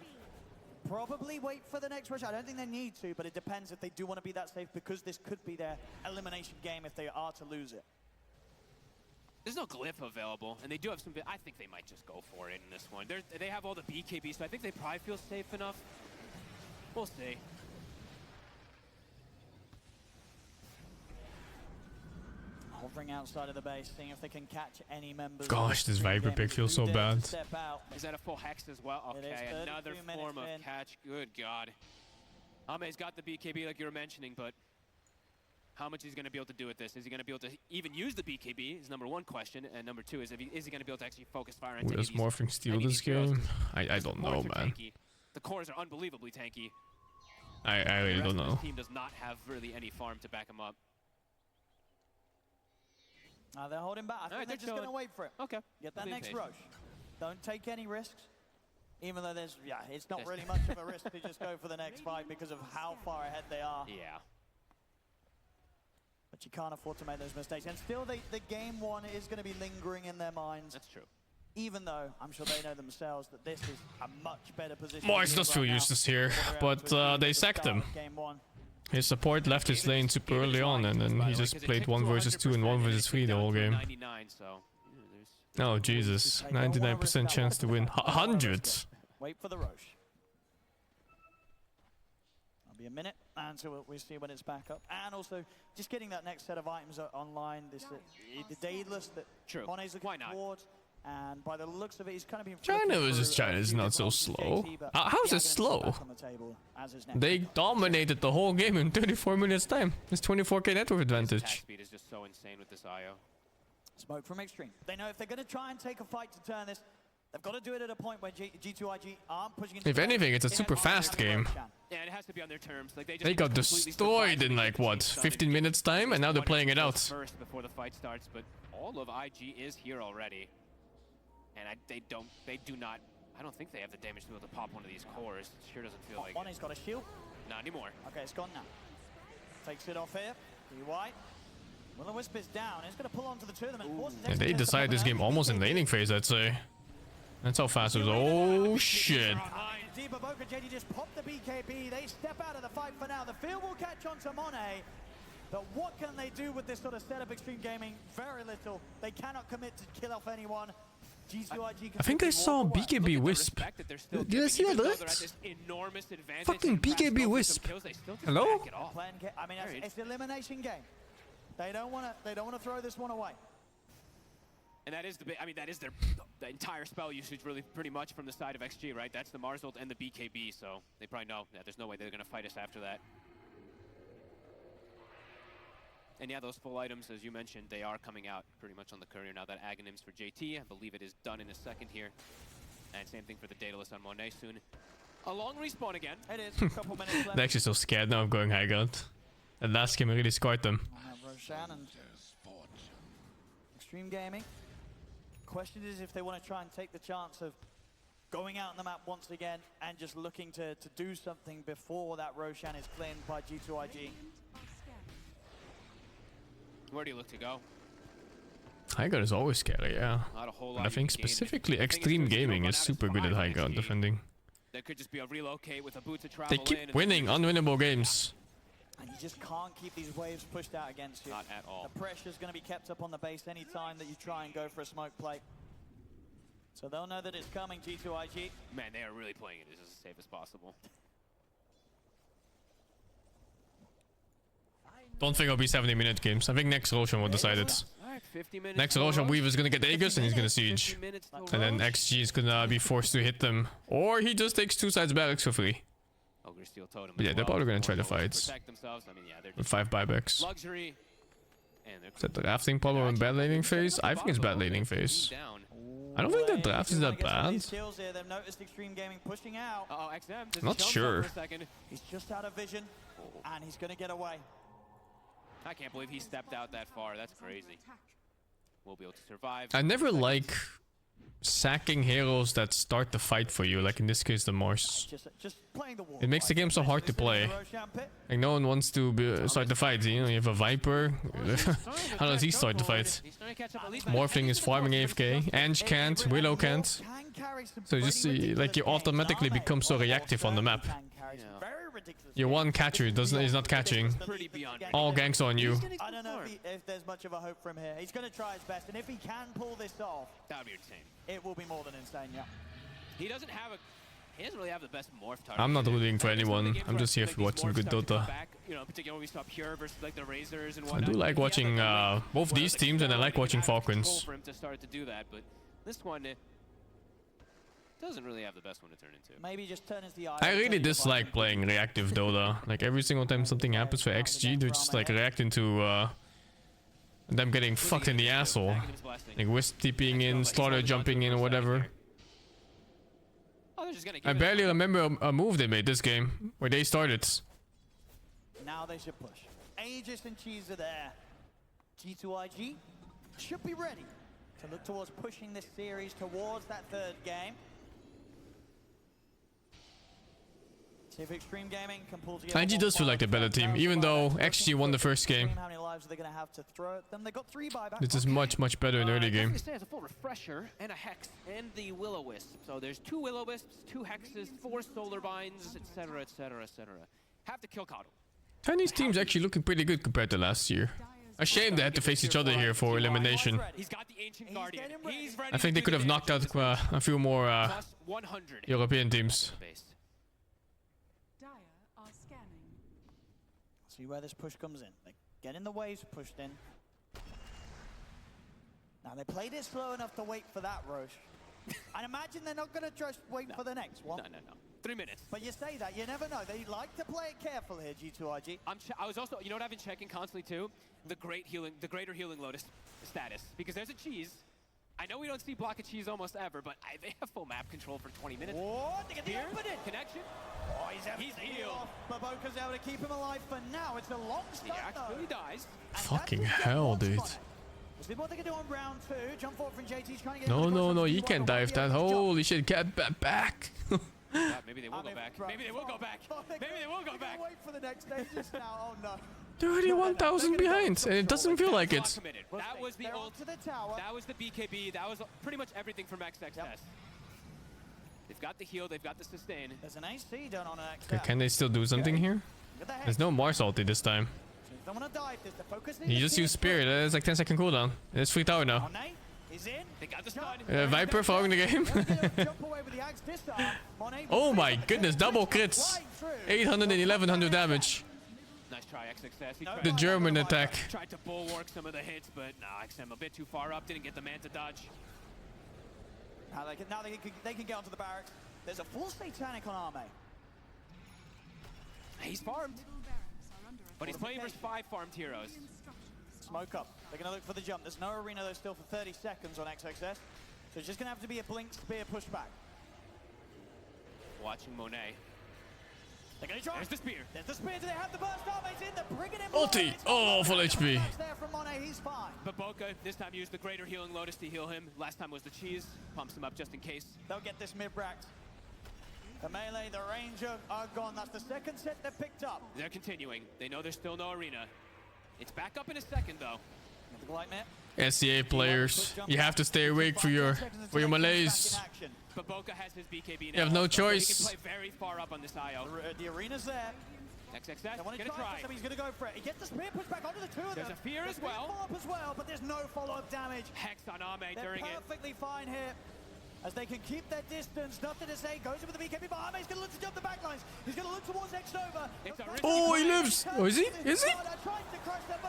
probably wait for the next rush. I don't think they need to, but it depends if they do want to be that safe, because this could be their elimination game if they are to lose it. There's no glyph available, and they do have some. I think they might just go for it in this one. They have all the BKB, so I think they probably feel safe enough. We'll see. Hovering outside of the base, seeing if they can catch any members. Gosh, this Viper pick feels so bad. Is that a full hex as well? Okay, another form of catch. Good God. Ame's got the BKB like you were mentioning, but how much is he going to be able to do with this? Is he going to be able to even use the BKB is number one question, and number two is is he going to be able to actually focus fire on Does Morphing steal this game? I don't know, man. The cores are unbelievably tanky. I really don't know. This team does not have really any farm to back him up. They're holding back. I think they're just going to wait for it. Okay. Get that next rush. Don't take any risks. Even though it's not really much of a risk to just go for the next fight because of how far ahead they are. Yeah. But you can't afford to make those mistakes. And still, the game one is going to be lingering in their minds. That's true. Even though I'm sure they know themselves that this is a much better position. Moise does feel useless here, but they sacked him. His support left his lane super early on, and then he just played 1 versus 2 and 1 versus 3 the whole game. Oh Jesus, 99% chance to win. 100! Wait for the Roche. That'll be a minute until we see when it's back up. And also, just getting that next set of items online, the Daedalus that Mone's looking towards. And by the looks of it, he's kind of been China is not so slow. How's it slow? They dominated the whole game in 34 minutes time. It's 24k network advantage. Speed is just so insane with this IO. Smoke from Extreme. They know if they're going to try and take a fight to turn this, they've got to do it at a point where G2IG aren't pushing into. If anything, it's a super fast game. Yeah, it has to be on their terms. Like they got destroyed in like what, 15 minutes time, and now they're playing it out. First before the fight starts, but all of IG is here already. And they do not, I don't think they have the damage to be able to pop one of these cores. It sure doesn't feel like Mone's got a shield. Not anymore. Okay, it's gone now. Takes it off here. White. Will and Wisp is down. It's going to pull onto the two of them. And they decided this game almost in laning phase, I'd say. That's how fast it was. Oh shit. Deepa Boca JD just popped the BKB. They step out of the fight for now. The field will catch on to Monet. But what can they do with this sort of setup, Extreme Gaming? Very little. They cannot commit to kill off anyone. I think I saw BKB Wisp. Did I see that lift? Fucking BKB Wisp. Hello? I mean, it's an elimination game. They don't want to throw this one away. And that is that is the entire spell usage really pretty much from the side of XG, right? That's the Mars ult and the BKB, so they probably know that there's no way they're going to fight us after that. And yeah, those full items, as you mentioned, they are coming out pretty much on the courier now. That Aghanims for JT, I believe it is done in a second here. And same thing for the Daedalus on Monet soon. A long respawn again. It is, a couple minutes left. They're actually so scared now of going high ground. And last game really scored them. Roshan and Extreme Gaming. Question is if they want to try and take the chance of going out on the map once again and just looking to do something before that Roshan is claimed by G2IG. Where do you look to go? High ground is always scary, yeah. But I think specifically Extreme Gaming is super good at high ground defending. There could just be a relocate with a boot to travel They keep winning unwinnable games. And you just can't keep these waves pushed out against you. Not at all. The pressure's going to be kept up on the base any time that you try and go for a smoke play. So they'll know that it's coming, G2IG. Man, they are really playing it as safe as possible. Don't think it'll be 70-minute games. I think next Roshan will decide it. Next Roshan Weaver's gonna get Aegis and he's gonna siege. And then XG is gonna be forced to hit them. Or he just takes 2 sides barracks for free. But yeah, they're probably gonna try to fight. With 5 buybacks. Is that the drafting problem in bad laning phase? I think it's bad laning phase. I don't think the draft is that bad. Not sure. He's just out of vision and he's going to get away. I can't believe he stepped out that far. That's crazy. We'll be able to survive. I never like sacking heroes that start the fight for you, like in this case the Mars. It makes the game so hard to play. Like no one wants to start the fight, you know, you have a Viper. How does he start the fight? Morphling is farming AFK, Ange can't, Willow can't. So you just see, like you automatically become so reactive on the map. Your one catcher is not catching. All ganks on you. I don't know if there's much of a hope from here. He's going to try his best, and if he can pull this off, that would be insane. It will be more than insane, yeah. He doesn't really have the best morph target. I'm not rooting for anyone. I'm just here for watching good Dota. You know, particularly when we saw Pure versus like the Razors and I do like watching both these teams, and I like watching Falcons. For him to start to do that, but this one doesn't really have the best one to turn into. Maybe just turn into the I really dislike playing reactive Dota. Like every single time something happens for XG, they're just like reacting to them getting fucked in the asshole. Like Wisp TPing in, Slaughter jumping in or whatever. I barely remember a move they made this game, where they started. Now they should push. Aegis and Cheese are there. G2IG should be ready to look towards pushing this series towards that 3rd game. See if Extreme Gaming can pull together. IG does feel like the better team, even though XG won the first game. How many lives are they going to have to throw at them? They got 3 buybacks. This is much better in early game. As a full refresher and a Hex and the Will-O-Wisp. So there's 2 Will-O-Wisps, 2 Hexes, 4 Solar Binds, etc, etc, etc. Have to kill Coddle. Chinese team's actually looking pretty good compared to last year. A shame they had to face each other here for elimination. He's got the Ancient Guardian. He's ready. I think they could have knocked out a few more European teams. See where this push comes in. They get in the waves pushed in. Now they played it slow enough to wait for that Roche. I imagine they're not going to just wait for the next one. No. 3 minutes. But you say that, you never know. They like to play it careful here, G2IG. I was also, you know what I've been checking constantly too? The Greater Healing Lotus status. Because there's a Cheese. I know we don't see block of Cheese almost ever, but they have full map control for 20 minutes. What? They get the opening. Connection. Oh, he's healed. But BOOBA's able to keep him alive for now. It's a long stun, he actually dies. Fucking hell, dude. See what they can do on round 2. Jump forward from JT trying to get No, you can't dive that. Holy shit, get back. Maybe they will go back. Maybe they will go back. Maybe they will go back. Wait for the next stages now. Oh no. 31,000 behind, and it doesn't feel like it. That was the ult. That was the BKB. That was pretty much everything from XXS. Yep. They've got the heal. They've got the sustain. There's an AC done on an Okay, can they still do something here? There's no Mars ulti this time. He just used Spirit. It's like 10-second cooldown. It's free tower now. Viper following the game. Oh my goodness, double crits. 800 and 1100 damage. Nice try, XXS. The German attack. Tried to bulwark some of the hits, but nah, XM a bit too far up. Didn't get the man to dodge. Now they can get onto the barracks. There's a full Satanic on Arme. He's farmed. But he's playing versus 5 farmed heroes. Smoke up. They're going to look for the jump. There's no arena though still for 30 seconds on XXS. So it's just going to have to be a blink spear pushback. Watching Monet. They're going to try. There's the spear. There's the spear. Do they have the burst? Arme's in. They're bringing him. Ulti. Oh, full HP. There from Monet. He's fine. But BOOBA this time used the Greater Healing Lotus to heal him. Last time was the Cheese. Pumps him up just in case. They'll get this mid-brax. The melee, the ranger are gone. That's the second set they've picked up. They're continuing. They know there's still no arena. It's back up in a second though. SCA players, you have to stay awake for your malaise. But BOOBA has his BKB now. You have no So choice. he can play very far up on this IO. The arena's there. XXS, They want to gonna try. He's going to go for it. He gets the spear pushed back onto the two of them. There's a fear as well. Follow-up as well, but there's no follow-up damage. Hex on Ame They're during it. perfectly fine here. As they can keep their distance, nothing to say. Goes in with the BKB, but Ame's going to look to jump the backlines. He's going to look towards X-Nova. Oh, he lives. Oh, is he? Is he?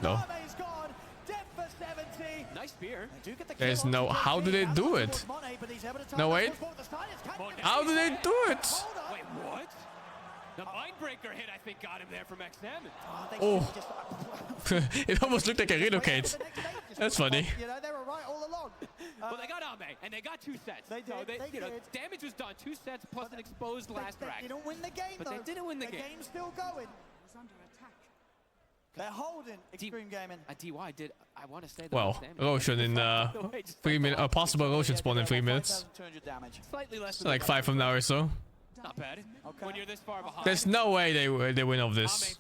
No. Ame's gone. Dead for 70. Nice spear. There's no. How do they do it? No, wait. How do they do it? Wait, what? The Mindbreaker hit, I think, got him there from XM. Oh. It almost looked like a relocate. That's funny. You know, they were right all along. Well, they got Ame, and they got 2 sets. They did, so they you know, did. damage was done. 2 sets plus an exposed last rack. They didn't win the game, But though. they didn't win the game. game's still going. They're holding Extreme Gaming. DY did, I want to say the Well, most damage. Roshan in 3 minutes. A possible Roshan spawn in 3 minutes. 5,200 damage. Slightly less It's than like 5 from now or so. Not bad. When you're this far behind. There's no way they win off this.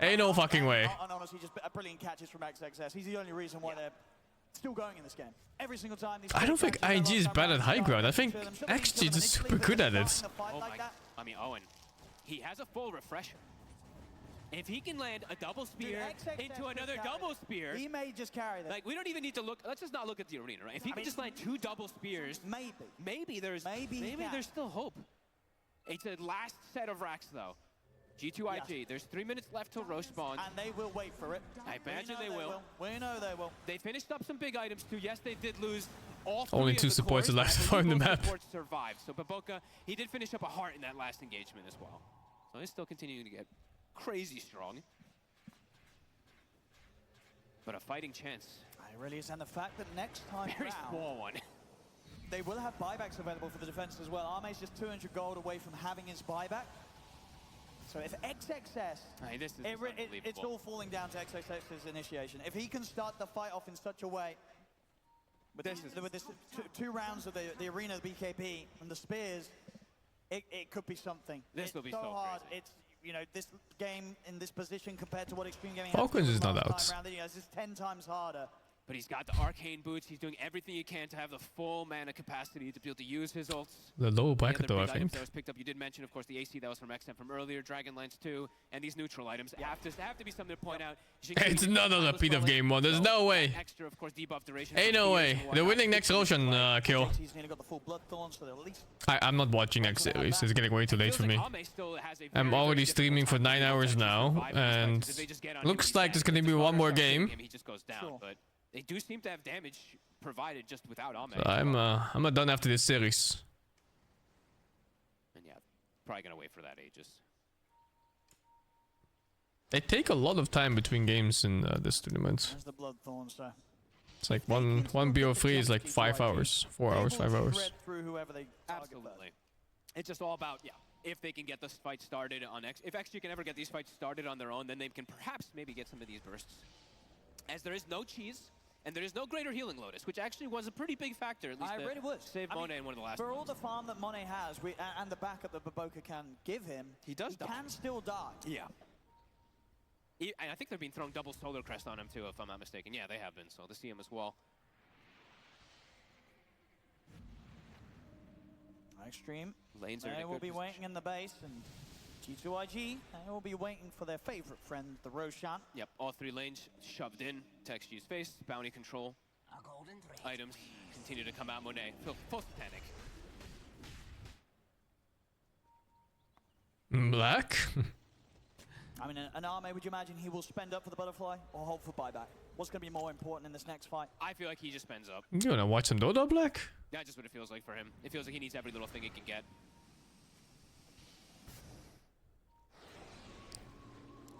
Ain't no fucking way. And honestly, just brilliant catches from XXS. He's the only reason why they're still going in this game. Every single time. I don't think IG is bad at high ground. I think XG is just super good at it. Oh my, I mean, Owen, he has a full refresher. If he can land a double spear into another double spear, he may just carry that. Like, we don't even need to look. Let's just not look at the arena, right? If he can just land 2 double spears, maybe there's still hope. It's a last set of racks though. G2IG, there's 3 minutes left till Roche spawns. And they will wait for it. I imagine they will. We know they will. They finished up some big items too. Yes, they did lose all 3 Only of 2 the supports cores, left but I for believe the both map. supports survived. So BOOBA, he did finish up a heart in that last engagement as well. So he's still continuing to get crazy strong. But a fighting chance. It really is, and the fact that next time Very round, small one. they will have buybacks available for the defense as well. Arme's just 200 gold away from having his buyback. So if XXS, Hey, this is it's all falling down to XXS's initiation. If he can start the fight off in such a way, with this 2 rounds of the arena, the BKB, and the spears, it could be something. This will be so so hard. crazy. It's, you know, this game in this position compared to what Extreme Gaming Falcons had is not last out. time round, it's just 10 times harder. But he's got the arcane boots. He's doing everything he can to have the full mana capacity to be able to use his ults. The low bracket The though, I other big items think. that was picked up. You did mention, of course, the AC that was from XM from earlier, Dragon Lance 2, and these neutral items have to be something to point out. It's not a repeat of game 1. There's no way. Extra, of course, debuff duration. Ain't no way. They're winning next Roshan kill. He's nearly got the full blood thorns, so they'll at least I'm not watching next series. It's getting way too late for me. I'm already streaming for 9 hours now, and looks like there's gonna be one more game. He just goes down, but they do seem to have damage provided just without Ame. So I'm done after this series. And yeah, probably gonna wait for that Aegis. They take a lot of time between games in this tournament. There's the blood thorns, so It's like one BO3 is like 5 hours, 4 hours, 5 hours. through whoever they Absolutely. It's just all about, if they can get this fight started on X. If XG can ever get these fights started on their own, then they can perhaps maybe get some of these bursts. As there is no cheese, and there is no greater healing Lotus, which actually was a pretty big factor, at least really was. Save Monet in one of the last For ones. all the farm that Monet has, and the backup that BOOBA can give him, he can still die. Yeah. And I think they've been throwing double Solar Crest on him too, if I'm not mistaken. Yeah, they have been, so they see him as well. Extreme. Lanes are they in a will good be position. waiting in the base, and G2IG, they will be waiting for their favorite friend, the Roshan. Yep, all 3 lanes shoved in to XG's face. Bounty control. Items continue to come out. Monet, full panic. Black? I mean, an Arme, would you imagine he will spend up for the butterfly or hold for buyback? What's going to be more important in this next fight? I feel like he just spends up. You wanna watch some Dota, Black? That's just what it feels like for him. It feels like he needs every little thing he can get.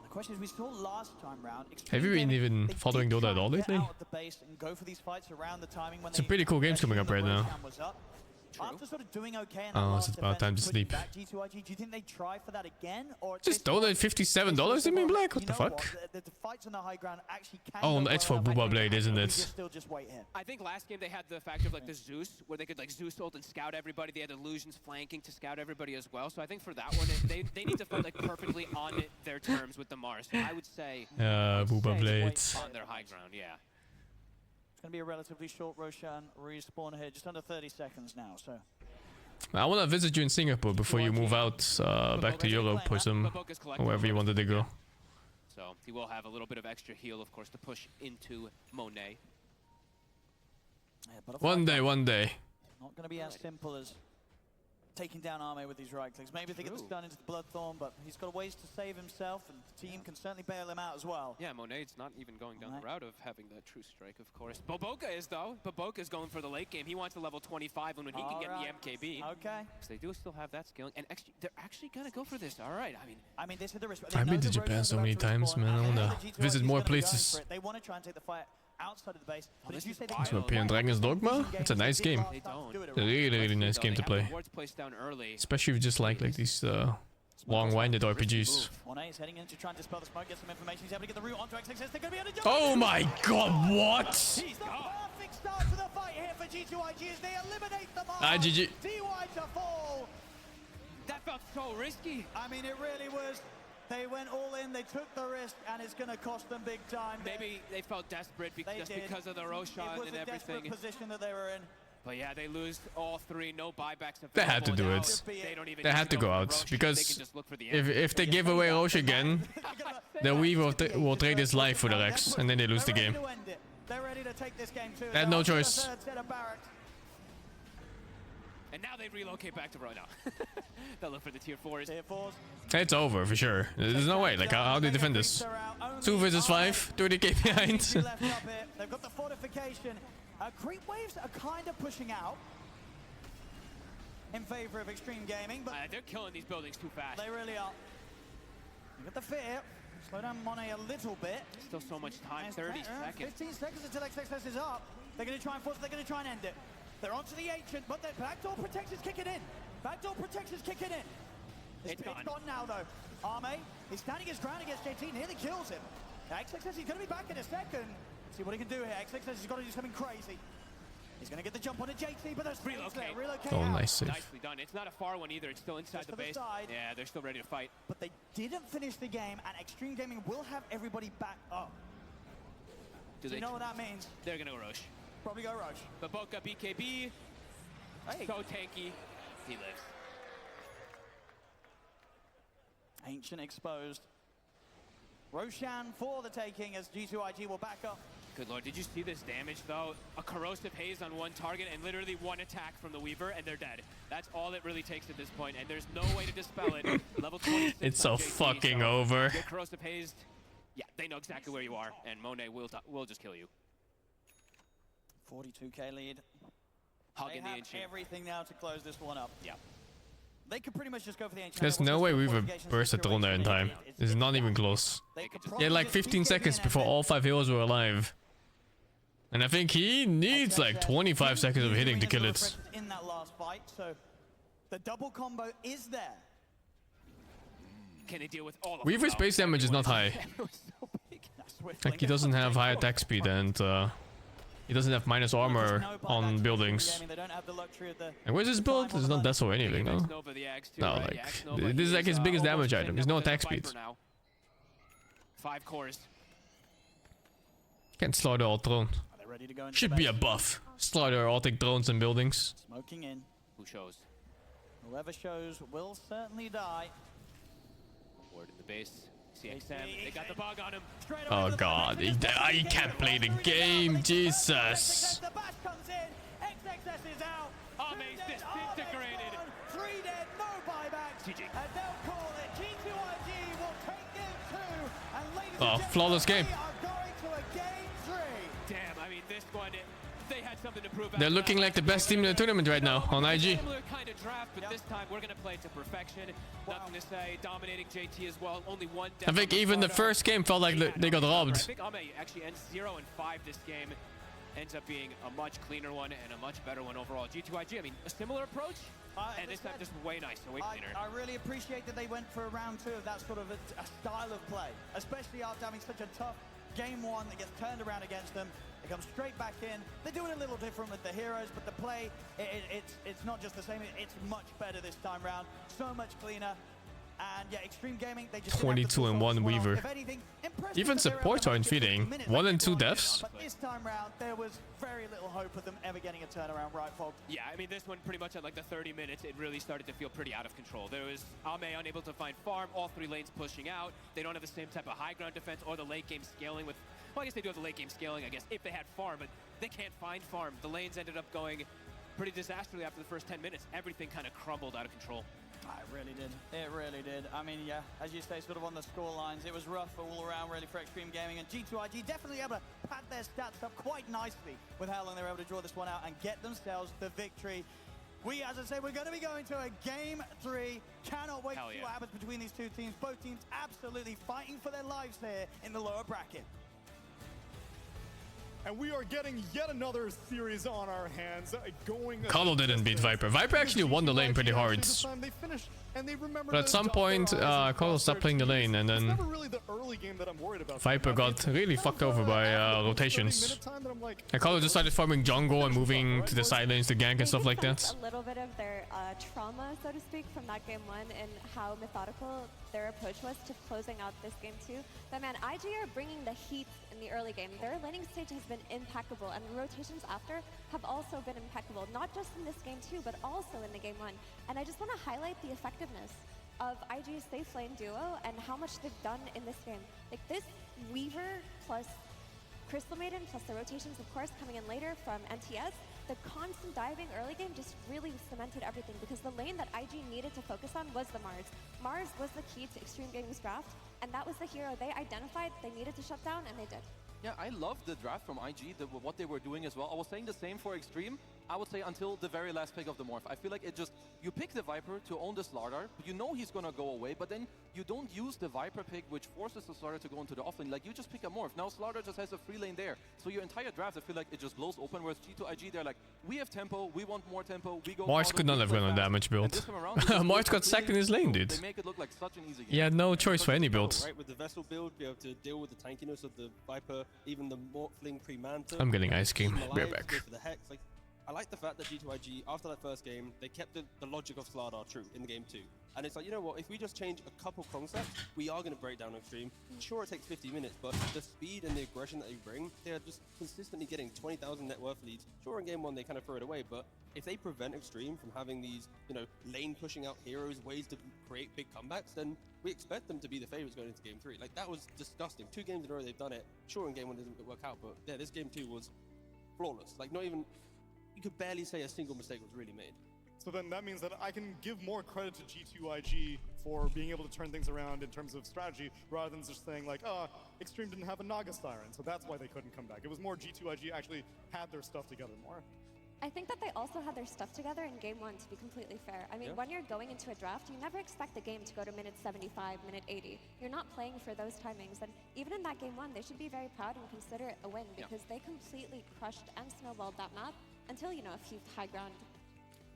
The question is, we saw last time round. Have you been even following Dota at all lately? Out of the base and go for these fights around the timing when Some pretty cool games coming up right now. was up. After sort of doing okay in Oh, it's about time to sleep. G2IG, do you think they try for that again, or Just Dota at $57, you mean, Black? What the fuck? The fights on the high ground actually can Oh, go it's well for enough. BOOBA Blade, isn't it? Still just wait here. I think last game they had the factor of like the Zeus, where they could like Zeus ult and scout everybody. They had illusions flanking to scout everybody as well. So I think for that one, they need to fight like perfectly on their terms with the Mars. So I would say BOOBA Blade. on their high ground, yeah. It's going to be a relatively short Roshan respawn here, just under 30 seconds now. So I want to visit you in Singapore before you move out back to Europe or wherever you wanted to go. So he will have a little bit of extra heal, of course, to push into Monet. Yeah, one day. Not going to be as simple as taking down Arme with these right clicks. Maybe they get the stun into the Bloodthorn, but he's got ways to save himself, and the team can certainly bail him out as well. Yeah, Monet's not even going down the route of having that true strike, of course. BOOBA is, though. BOOBA is going for the late game. He wants the level 25 when he can get the MKB. Okay. So they do still have that skilling, and they're actually going to go for this. All right, I mean, this is the risk. I've been to Japan so many times, man. I want to visit more places. They want to try and take the fight outside of the base. But if you say So European Dragon's Dogma? It's a nice game. It's a really nice game to play. Especially if you just like these long-winded RPGs. Oh my god, what? GG. That felt so risky. I mean, it really was. They went all in, they took the risk, and it's going to cost them big time. Maybe they felt desperate because of the Roshan and everything. It was a desperate position that they were in. But yeah, they lose all three, no buybacks. They had to do it. They had to go out, because if they give away Roche again, the Weaver will trade his life for the Rex, and then they lose the game. They had no choice. And now they relocate back to Rona. They'll look for the tier 4s. It's over for sure. There's no way. Like, how do they defend this? 2 versus 5, 30k behind. They've got the fortification. Creep waves are kind of pushing out in favor of Extreme Gaming, but they're killing these buildings too fast. They really are. You got the fear. Slow down Monet a little bit. Still so much time. 30 seconds. 15 seconds until XXS is up. They're going to try and force. They're going to try and end it. They're onto the Ancient, but the backdoor protection's kicking in. Backdoor protection's kicking in. It's gone now, though. Arme, he's standing his ground against JT, nearly kills him. XXS, he's going to be back in a second. See what he can do here. XXS has got to do something crazy. He's going to get the jump on a JT, but there's relocate. Oh, nice save. Nicely done. It's not a far one either. It's still inside the base. Yeah, they're still ready to fight. But they didn't finish the game, and Extreme Gaming will have everybody back up. Do you know what that means? They're going to go Roche. Probably go Roche. But Boca BKB, so tanky, he lives. Ancient exposed. Roshan for the taking as G2IG will back up. Good lord, did you see this damage though? A corrosive haze on one target and literally one attack from the Weaver and they're dead. That's all it really takes at this point, and there's no way to dispel it. Level 26. It's so fucking over. Get corrosive hazed. Yeah, they know exactly where you are, and Monet will just kill you. 42k lead. Hugging they have the Ancient. Everything now to close this one up. Yeah. They could pretty much just go for the Ancient. There's no way we've burst a drone there in time. It's not even close. He had like 15 seconds before all 5 heroes were alive. And I think he needs like 25 seconds of hitting to kill it. In that last fight, so the double combo is there. Can he deal with all of Weaver's base damage is not high. Like, he doesn't have high attack speed, and he doesn't have minus armor on buildings. And where's his build? It's not Deso or anything, no? No, like, this is like his biggest damage item. There's no attack speed. 5 cores. Can't slaughter all drones. Should be a buff. Slaughter all take drones and buildings. Smoking in. Who shows? Whoever shows will certainly die. Ward in the base. CXM. They got the bug on him. Oh god, he can't play the game. Jesus. The bash comes in. XXS is out. Ame's disintegrated. 3 dead, no buybacks. GG. And they'll call it. G2IG will take game 2. And ladies Oh, flawless game. are going to a game 3. Damn, I mean, this one, they had something to prove. They're looking like the best team in the tournament right now on IG. Similar kind of draft, but this time we're going to play to perfection. Nothing to say. Dominating JT as well. Only one death. I think even the first game felt like they got robbed. I think Ame actually ends 0-5 this game. Ends up being a much cleaner one and a much better one overall. G2IG, I mean, a similar approach, and this time just way nicer, way cleaner. I really appreciate that they went for a round 2 of that sort of a style of play, especially after having such a tough game 1 that gets turned around against them. They come straight back in. They're doing a little different with the heroes, but the play, it's not just the same. It's much better this time round. So much cleaner. And yeah, Extreme Gaming, they just 22 and 1 Weaver. Even supports aren't feeding. 1 and 2 deaths. But this time round, there was very little hope of them ever getting a turnaround, right, Fog? Yeah, I mean, this one pretty much at like the 30 minutes, it really started to feel pretty out of control. There was Ame unable to find farm, all 3 lanes pushing out. They don't have the same type of high ground defense or the late game scaling with, well, I guess they do have the late game scaling, I guess, if they had farm, but they can't find farm. The lanes ended up going pretty disastrously after the first 10 minutes. Everything kind of crumbled out of control. It really did. It really did. I mean, yeah, as you say, sort of on the score lines, it was rough all around, really, for Extreme Gaming. And G2IG definitely able to pad their stats up quite nicely with how long they were able to draw this one out and get themselves the victory. We, as I say, we're going to be going to a Game 3. Cannot wait to see what happens between these two teams. Both teams absolutely fighting for their lives here in the lower bracket. And we are getting yet another series on our hands. Carlo didn't beat Viper. Viper actually won the lane pretty hard. But at some point, Carlo stopped playing the lane, and then Viper got really fucked over by rotations. And Carlo just started farming jungle and moving to the side lanes to gank and stuff like that. A little bit of their trauma, so to speak, from that game 1 and how methodical their approach was to closing out this game 2. But man, IG are bringing the heat in the early game. Their laning stage has been impeccable, and the rotations after have also been impeccable, not just in this game 2, but also in the game 1. And I just want to highlight the effectiveness of IG's safe lane duo and how much they've done in this game. Like this Weaver plus Crystal Maiden plus the rotations, of course, coming in later from NTS, the constant diving early game just really cemented everything, because the lane that IG needed to focus on was the Mars. Mars was the key to Extreme Gaming's draft, and that was the hero they identified they needed to shut down, and they did. Yeah, I love the draft from IG, what they were doing as well. I was saying the same for Extreme, I would say, until the very last pick of the Morph. I feel like it just, you pick the Viper to own the Slardar, but you know he's gonna go away, but then you don't use the Viper pick, which forces the Slardar to go into the offlane. Like, you just pick a Morph. Now Slardar just has a free lane there. So your entire draft, I feel like it just blows open, whereas G2IG, they're like, we have tempo, we want more tempo, we go... Mars could not have gone on damage build. Mars got sacked in his lane, dude. They make it look like such an easy game. He had no choice for any builds. Right, with the Vessel build, be able to deal with the tankiness of the Viper, even the Morphling pre-Manta. I'm getting ice cream. Be right back. For the Hex. Like, I like the fact that G2IG, after that first game, they kept the logic of Slardar true in the game 2. And it's like, you know what, if we just change a couple concepts, we are going to break down Extreme. Sure, it takes 50 minutes, but the speed and the aggression that they bring, they are just consistently getting 20,000 net worth leads. Sure, in game 1, they kind of throw it away, but if they prevent Extreme from having these, you know, lane pushing out heroes, ways to create big comebacks, then we expect them to be the favorites going into game 3. Like, that was disgusting. 2 games in a row they've done it. Sure, in game 1 didn't work out, but yeah, this game 2 was flawless. Like, not even... You could barely say a single mistake was really made. So then that means that I can give more credit to G2IG for being able to turn things around in terms of strategy, rather than just saying like, oh, Extreme didn't have a Naga Siren, so that's why they couldn't come back. It was more G2IG actually had their stuff together more. I think that they also had their stuff together in game 1, to be completely fair. I mean, when you're going into a draft, you never expect the game to go to minute 75, minute 80. You're not playing for those timings, and even in that game 1, they should be very proud and consider it a win, because they completely crushed and snowballed that map until, you know, a few high ground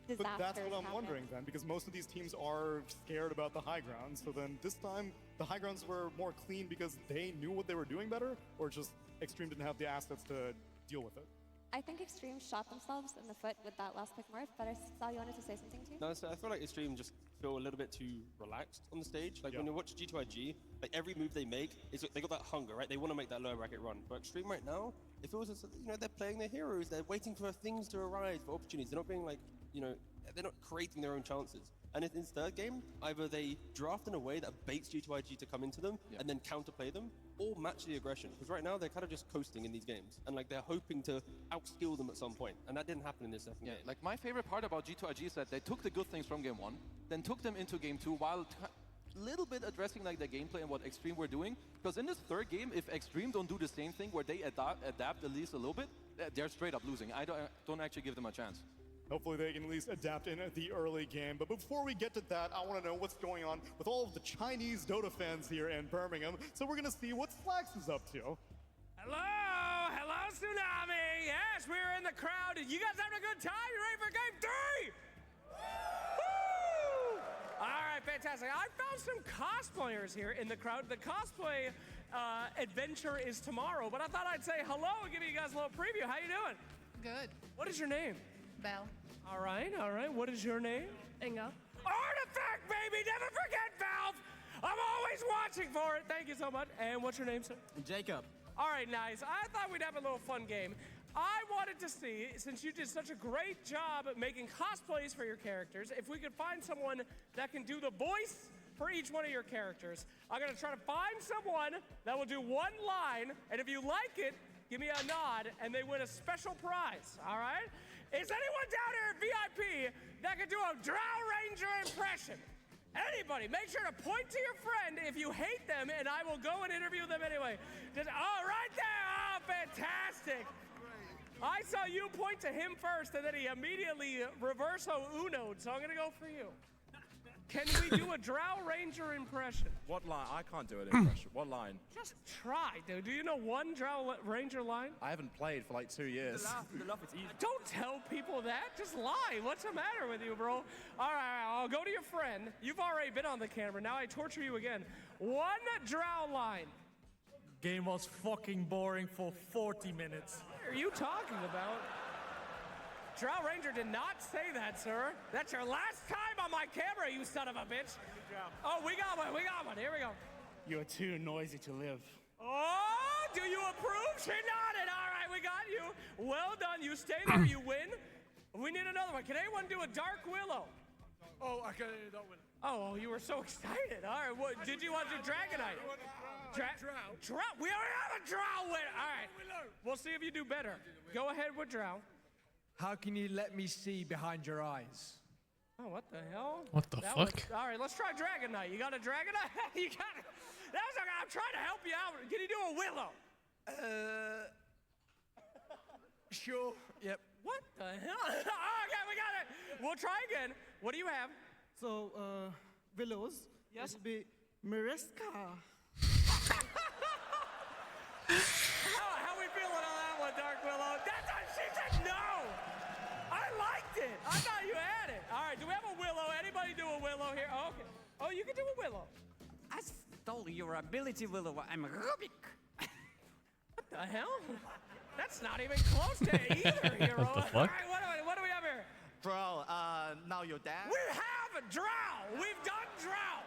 disasters But that's what I'm happened. wondering then, because most of these teams are scared about the high grounds, so then this time the high grounds were more clean because they knew what they were doing better, or just Extreme didn't have the assets to deal with it? I think Extreme shot themselves in the foot with that last pick Morph, but I saw you wanted to say something too? No, so I feel like Extreme just feel a little bit too relaxed on the stage. Like when you watch G2IG, like every move they make, is they got that hunger, right? They want to make that lower bracket run. But Extreme right now, it feels as, you know, they're playing their heroes. They're waiting for things to arise, for opportunities. They're not being like, you know, they're not creating their own chances. And in this third game, either they draft in a way that baits G2IG to come into them and then counterplay them, or match the aggression. Because right now, they're kind of just coasting in these games. And like, they're hoping to outskill them at some point. And that didn't happen in this second game. Like, my favorite part about G2IG is that they took the good things from game 1, then took them into game 2, while little bit addressing like the gameplay and what Extreme were doing. Because in this third game, if Extreme don't do the same thing, where they adapt at least a little bit, they're straight up losing. I don't actually give them a chance. Hopefully they can at least adapt in the early game. But before we get to that, I want to know what's going on with all of the Chinese Dota fans here in Birmingham. So we're going to see what Flax is up to. Hello, Tsunami. Yes, we're in the crowd. You guys having a good time? You ready for game 3? Woo! All right, fantastic. I found some cosplayers here in the crowd. The cosplay adventure is tomorrow, but I thought I'd say hello and give you guys a little preview. How you doing? Good. What is your name? Belle. All right. What is your name? Inga. Artifact, baby! Never forget, Valve! I'm always watching for it. Thank you so much. And what's your name, sir? Jacob. All right, nice. I thought we'd have a little fun game. I wanted to see, since you did such a great job at making cosplays for your characters, if we could find someone that can do the voice for each one of your characters. I'm gonna try to find someone that will do one line, and if you like it, give me a nod, and they win a special prize, all right? Is anyone down here at VIP that can do a Drow Ranger impression? Anybody, make sure to point to your friend if you hate them, and I will go and interview them anyway. Just, oh, right there, oh, fantastic. I saw you point to him first, and then he immediately reverso uno'd, so I'm gonna go for you. Can we do a Drow Ranger impression? What line? I can't do an impression. What line? Just try, dude. Do you know one Drow Ranger line? I haven't played for like 2 years. The laugh is easy. Don't tell people that. Just lie. What's the matter with you, bro? All right, I'll go to your friend. You've already been on the camera. Now I torture you again. One Drow line. Game was fucking boring for 40 minutes. What are you talking about? Drow Ranger did not say that, sir. That's your last time on my camera, you son of a bitch. Oh, we got one. Here we go. You're too noisy to live. Oh, do you approve? She nodded. All right, we got you. Well done. You stay there, you win. We need another one. Can anyone do a Dark Willow? Oh, I can do Dark Willow. Oh, you were so excited. All right, what did you want to do? Dragonite? Drow. We already have a Drow winner. All right, we'll see if you do better. Go ahead with Drow. How can you let me see behind your eyes? Oh, what the hell? What the fuck? All right, let's try Dragonite. You got a Dragonite? You got it. That was okay. I'm trying to help you out. Can you do a Willow? Sure. Yep. What the hell? Okay, we got it. We'll try again. What do you have? So, Willows. Yes. It would be Mariska. How we feeling on that one, Dark Willow? She said no. I liked it. I thought you had it. All right, do we have a Willow? Anybody do a Willow here? Oh, okay. Oh, you can do a Willow. I stole your ability, Willow. I'm Rubik. What the hell? That's not even close to either, hero. What the fuck? All right, what do we have here? Drow, now your dad? We have a Drow. We've done Drow.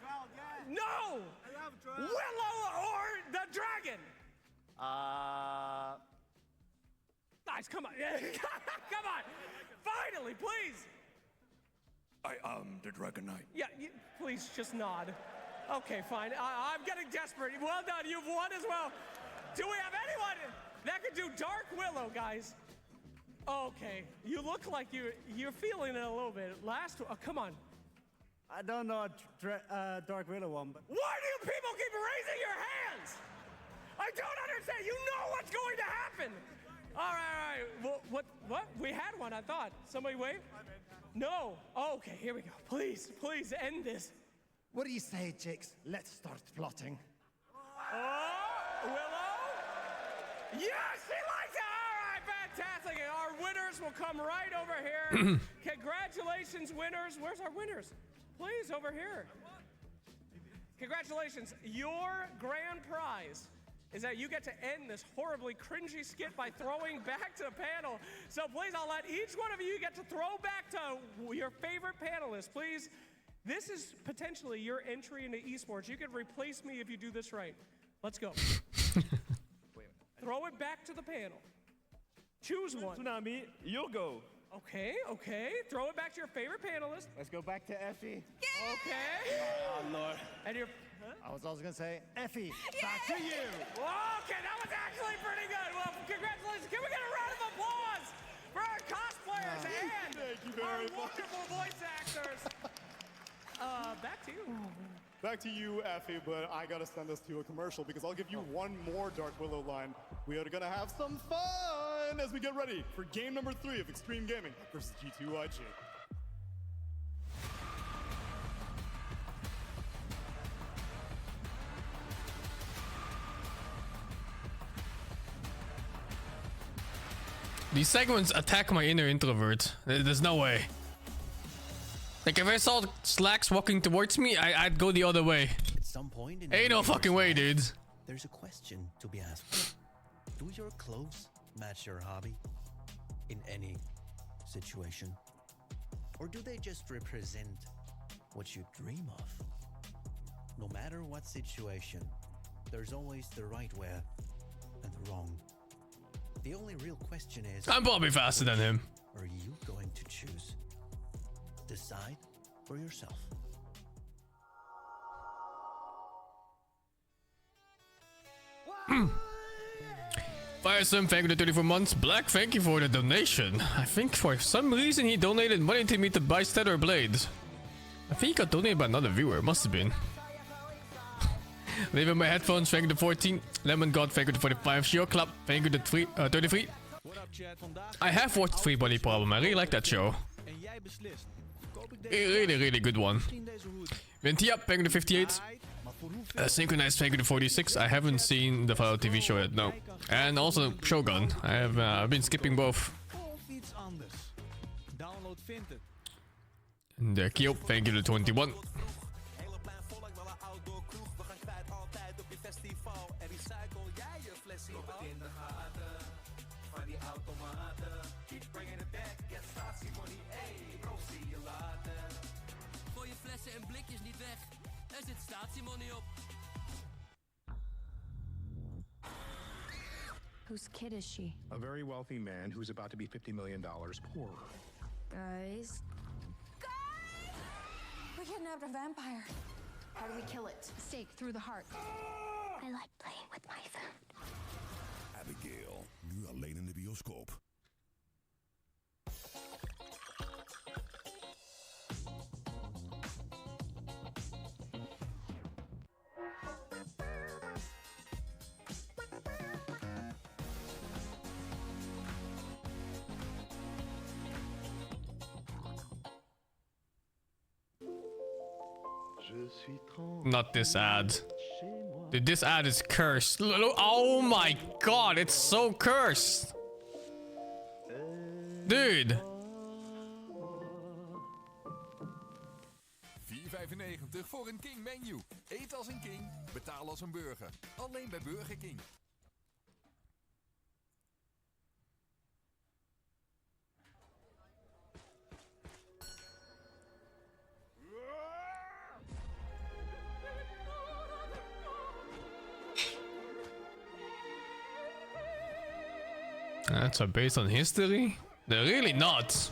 Drow again. No. I love Drow. Willow or the dragon? Nice, come on. Come on. Finally, please. I am the Dragon Knight. Yeah, please just nod. Okay, fine. I'm getting desperate. Well done. You've won as well. Do we have anyone that could do Dark Willow, guys? Okay. You look like you're feeling it a little bit. Come on. I don't know a Dark Willow one, but... Why do people keep raising your hands? I don't understand. You know what's going to happen. All right. Well, what? We had one, I thought. Somebody wave? No. Oh, okay, here we go. Please end this. What do you say, Jix? Let's start plotting. Oh, Willow? Yes, she likes it. All right, fantastic. Our winners will come right over here. Congratulations, winners. Where's our winners? Please, over here. Congratulations. Your grand prize is that you get to end this horribly cringy skit by throwing back to the panel. So please, I'll let each one of you get to throw back to your favorite panelist. Please, this is potentially your entry into esports. You can replace me if you do this right. Let's go. Throw it back to the panel. Choose one. Tsunami, you'll go. Okay. Throw it back to your favorite panelist. Let's go back to Effie. Okay. Oh, Lord. And your... I was also gonna say, Effie, back to you. Okay, that was actually pretty good. Well, congratulations. Can we get a round of applause for our cosplayers and our wonderful voice actors? Back to you. Back to you, Effie, but I gotta send us to a commercial because I'll give you one more Dark Willow line. We are gonna have some fun as we get ready for game number 3 of Extreme Gaming versus G2IG. These segments attack my inner introvert. There's no way. Like if I saw Slacks walking towards me, I'd go the other way. At some point in Ain't no fucking way, dude. There's a question to be asked. Do your clothes match your hobby in any situation? Or do they just represent what you dream of? No matter what situation, there's always the right way and the wrong. The only real question is, I'm probably faster than him. Are you going to choose? Decide for yourself. Firesome, thank you for the 34 months. Black, thank you for the donation. I think for some reason he donated money to me to buy Stellar Blades. I think he got donated by another viewer, must have been. Leaving my headphones, thank you to 14. Lemon God, thank you to 45. Shio Club, thank you to 33. I have watched Free Body Problem, I really like that show. A really, really good one. Ventia, thank you to 58. Synchronized, thank you to 46. I haven't seen the Fallout TV show yet, no. And also Shogun. I've been skipping both. And Kyo, thank you to 21. Whose kid is she? A very wealthy man who's about to be $50 million poorer. Guys? We kidnapped a vampire. How do we kill it? Stake through the heart. I like playing with my food. Abigail, nu alleen in de bioscoop. Not this ad. Dude, this ad is cursed. Oh my god, it's so cursed. Dude. $4,95 voor een King menu. Eet als een king, betaal als een burger. Alleen bij Burger King. Ads are based on history? They're really not.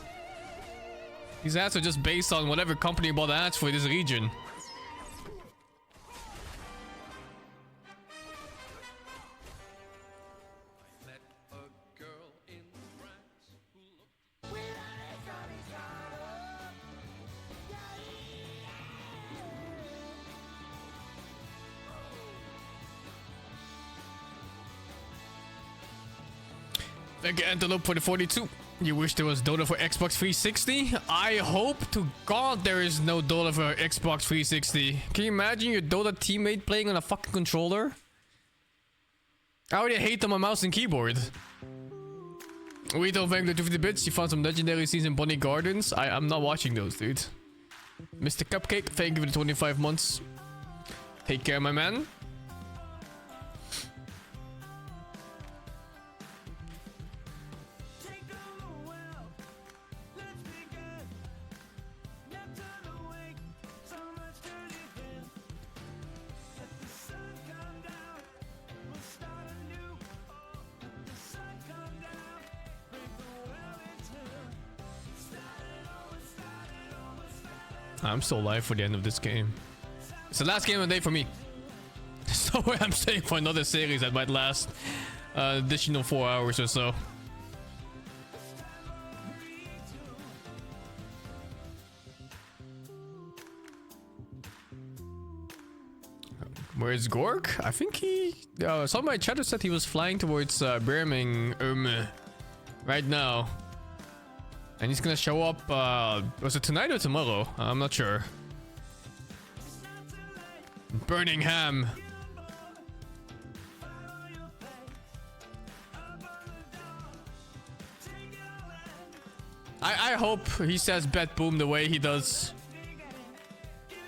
These ads are just based on whatever company bought ads for this region. Thank you, Antelope, for the 42. You wish there was Dota for Xbox 360? I hope to God there is no Dota for Xbox 360. Can you imagine your Dota teammate playing on a fucking controller? I already hate on my mouse and keyboard. We don't thank the 250 bits. You found some legendary scenes in Bonnie Gardens. I'm not watching those, dude. Mr. Cupcake, thank you for the 25 months. Take care, my man. I'm still alive for the end of this game. It's the last game of the day for me. So I'm staying for another series that might last additional 4 hours or so. Where's Gork? I think he... some of my chatter said he was flying towards Birmingham right now. And he's gonna show up, was it tonight or tomorrow? I'm not sure. Birmingham. I hope he says bet boom the way he does.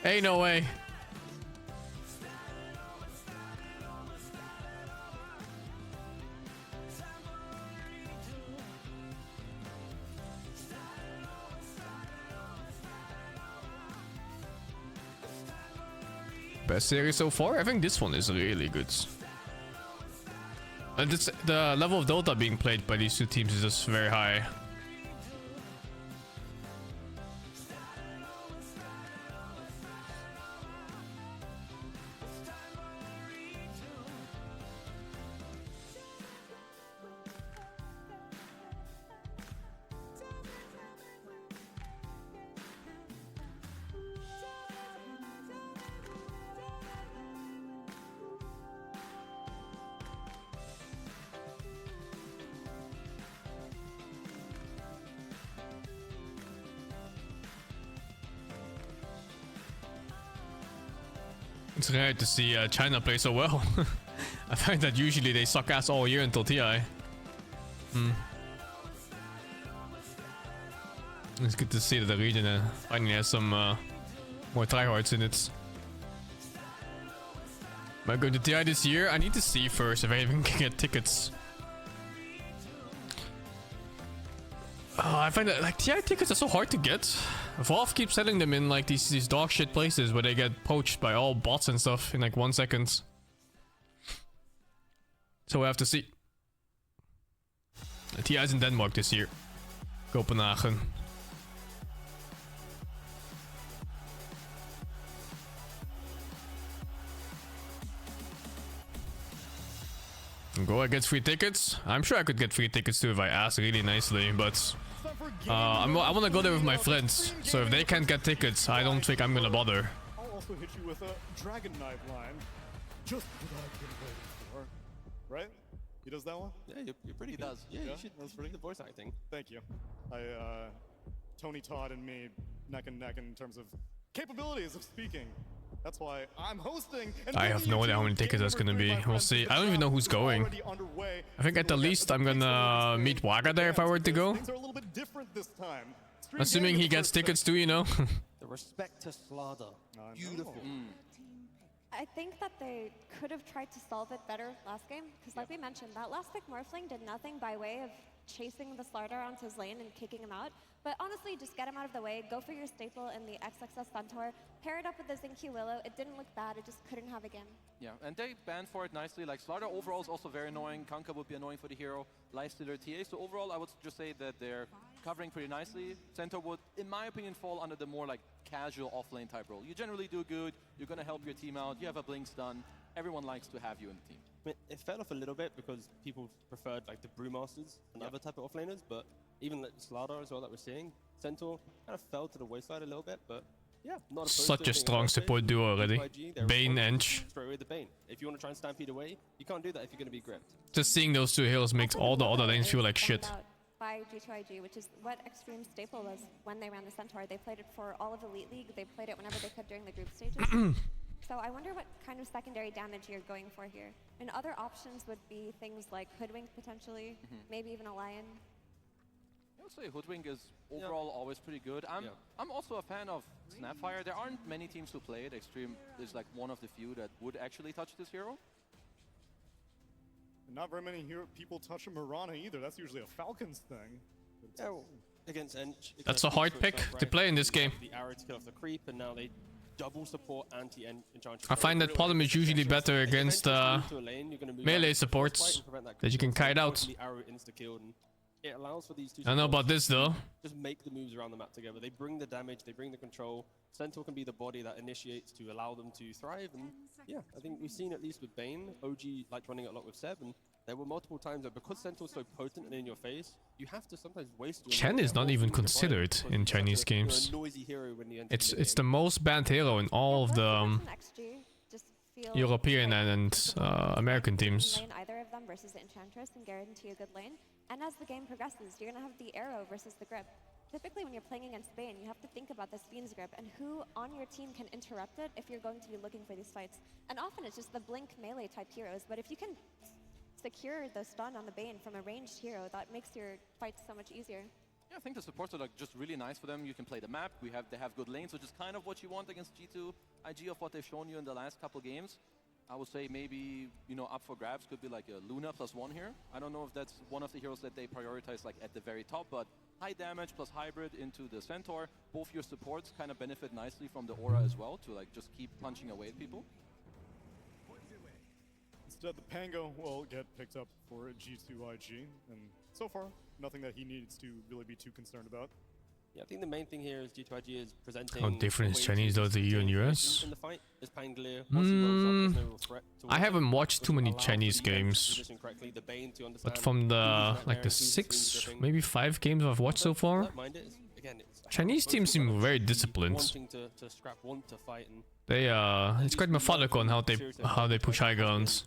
Ain't no way. Best series so far? I think this one is really good. And it's, the level of Dota being played by these two teams is just very high. It's rare to see China play so well. I find that usually they suck ass all year until TI. It's good to see that the region finally has some more tryhards in it. Am I going to TI this year? I need to see first if I even can get tickets. I find that like TI tickets are so hard to get. Valve keeps selling them in like these dog shit places where they get poached by all bots and stuff in like 1 second. So we have to see. TI is in Denmark this year. Copenhagen. Go, I get free tickets. I'm sure I could get free tickets too if I ask really nicely, but I want to go there with my friends. So if they can't get tickets, I don't think I'm gonna bother. I'll also hit you with a Dragon Knight line, just what I've been waiting for. Right? He does that one? Yeah, you're pretty good. Yeah, you should. That's pretty good voice acting. Thank you. Tony Todd and me neck and neck in terms of capabilities of speaking. That's why I'm hosting. I have no idea how many tickets that's gonna be. We'll see. I don't even know who's going. I think at the least I'm gonna meet Waga there if I were to go. Assuming he gets tickets too, you know. The respect to Slaughter. Beautiful. I think that they could have tried to solve it better last game, because like we mentioned, that last pick Morphling did nothing by way of chasing the Slardar onto his lane and kicking him out. But honestly, just get him out of the way, go for your staple in the XXS Centaur, pair it up with the Zinky Willow. It didn't look bad, it just couldn't have again. Yeah, and they banned for it nicely. Like Slardar overall is also very annoying. Kanka would be annoying for the hero. Lifestealer TA. So overall, I would just say that they're covering pretty nicely. Centaur would, in my opinion, fall under the more like casual offlane type role. You generally do good. You're gonna help your team out. You have a blink stun. Everyone likes to have you in the team. I mean, it fell off a little bit because people preferred like the Brewmasters and other type of offlaners, but even like Slardar as well that we're seeing, Centaur kind of fell to the wayside a little bit, but yeah, not such a strong support duo already. Bane and straight away the Bane. If you want to try and stampede away, you can't do that if you're going to be gripped. Just seeing those two heroes makes all the other lanes feel like shit. By G2IG, which is what Extreme staple was when they ran the Centaur. They played it for all of Elite League. They played it whenever they could during the group stages. So I wonder what kind of secondary damage you're going for here. And other options would be things like Hoodwink potentially, maybe even a Lion. I would say Hoodwink is overall always pretty good. I'm also a fan of Snapfire. There aren't many teams who play it. Extreme is like one of the few that would actually touch this hero. Not very many people touch a Mirana either. That's usually a Falcons thing. Yeah, well, against Ench. That's a hard pick to play in this game. The arrow to kill off the creep, and now they double support anti-Enchantress. I find that Problem is usually better against melee supports, that you can kite out. It allows for these two. I don't know about this though. Just make the moves around the map together. They bring the damage, they bring the control. Centaur can be the body that initiates to allow them to thrive. And yeah, I think we've seen at least with Bane, OG liked running it a lot with Seb, and there were multiple times that because Centaur's so potent and in your face, you have to sometimes waste. Chen is not even considered in Chinese games. It's the most banned hero in all of the European and American teams. Lane either of them versus the Enchantress and guarantee a good lane. And as the game progresses, you're going to have the arrow versus the grip. Typically, when you're playing against Bane, you have to think about this Fiend's grip and who on your team can interrupt it if you're going to be looking for these fights. And often it's just the blink melee type heroes, but if you can secure the stun on the Bane from a ranged hero, that makes your fights so much easier. Yeah, I think the supports are like just really nice for them. You can play the map. They have good lanes, which is kind of what you want against G2 IG of what they've shown you in the last couple games. I would say maybe, you know, up for grabs could be like a Luna +1 here. I don't know if that's one of the heroes that they prioritize like at the very top, but high damage plus hybrid into the Centaur. Both your supports kind of benefit nicely from the aura as well to like just keep punching away at people. Instead, the Pango will get picked up for G2IG, and so far, nothing that he needs to really be too concerned about. Yeah, I think the main thing here is G2IG is presenting. How different is Chinese Dota EU and US? In the fight is Pangolier. Once he rolls up, there's no real threat to I haven't watched too many Chinese games, but from the like the 6, maybe 5 games I've watched so far, Chinese teams seem very disciplined. To scrap, want to fight, and They it's quite methodical on how they push high grounds.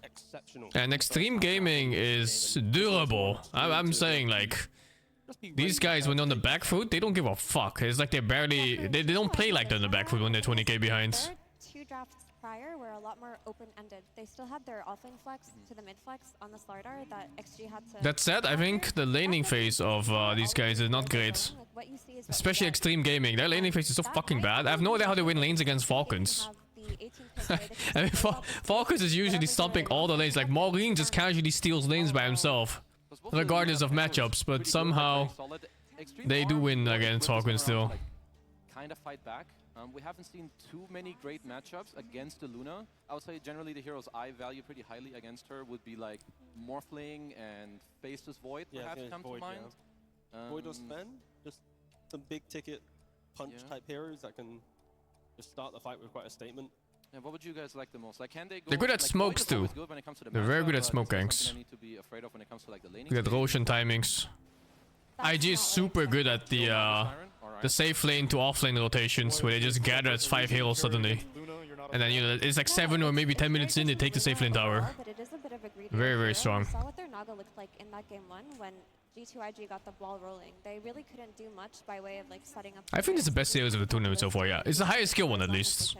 And extreme gaming is durable. I'm saying like these guys when on the back foot, they don't give a fuck. It's like they don't play like they're on the back foot when they're 20k behind. Their 2 drafts prior were a lot more open-ended. They still had their offlane flex to the mid flex on the Slardar that XG had to. That said, I think the laning phase of these guys is not great. Especially extreme gaming. Their laning phase is so fucking bad. I have no idea how they win lanes against Falcons. I mean, Falcons is usually stomping all the lanes. Like Maureen just casually steals lanes by himself, regardless of matchups. But somehow they do win against Falcons still. Kind of fight back. We haven't seen too many great matchups against the Luna. I would say generally the heroes I value pretty highly against her would be like Morphling and Faceless Void perhaps come to mind. Void or Sven, just some big ticket punch type heroes that can just start the fight with quite a statement. Yeah, what would you guys like the most? Like, can they go? They're good at like, smokes too. They're very good at smoke ganks. Good at Roshan timings. IG is super good at the safe lane to off lane rotations where they just gather as 5 heroes suddenly. And then, you know, it's like 7 or maybe 10 minutes in, they take the safe lane tower. Very, very strong. We saw what their Naga looked like in that game 1 when G2IG got the ball rolling. They really couldn't do much by way of like setting up. I think it's the best series of the tournament so far, yeah. It's the highest skill one at least.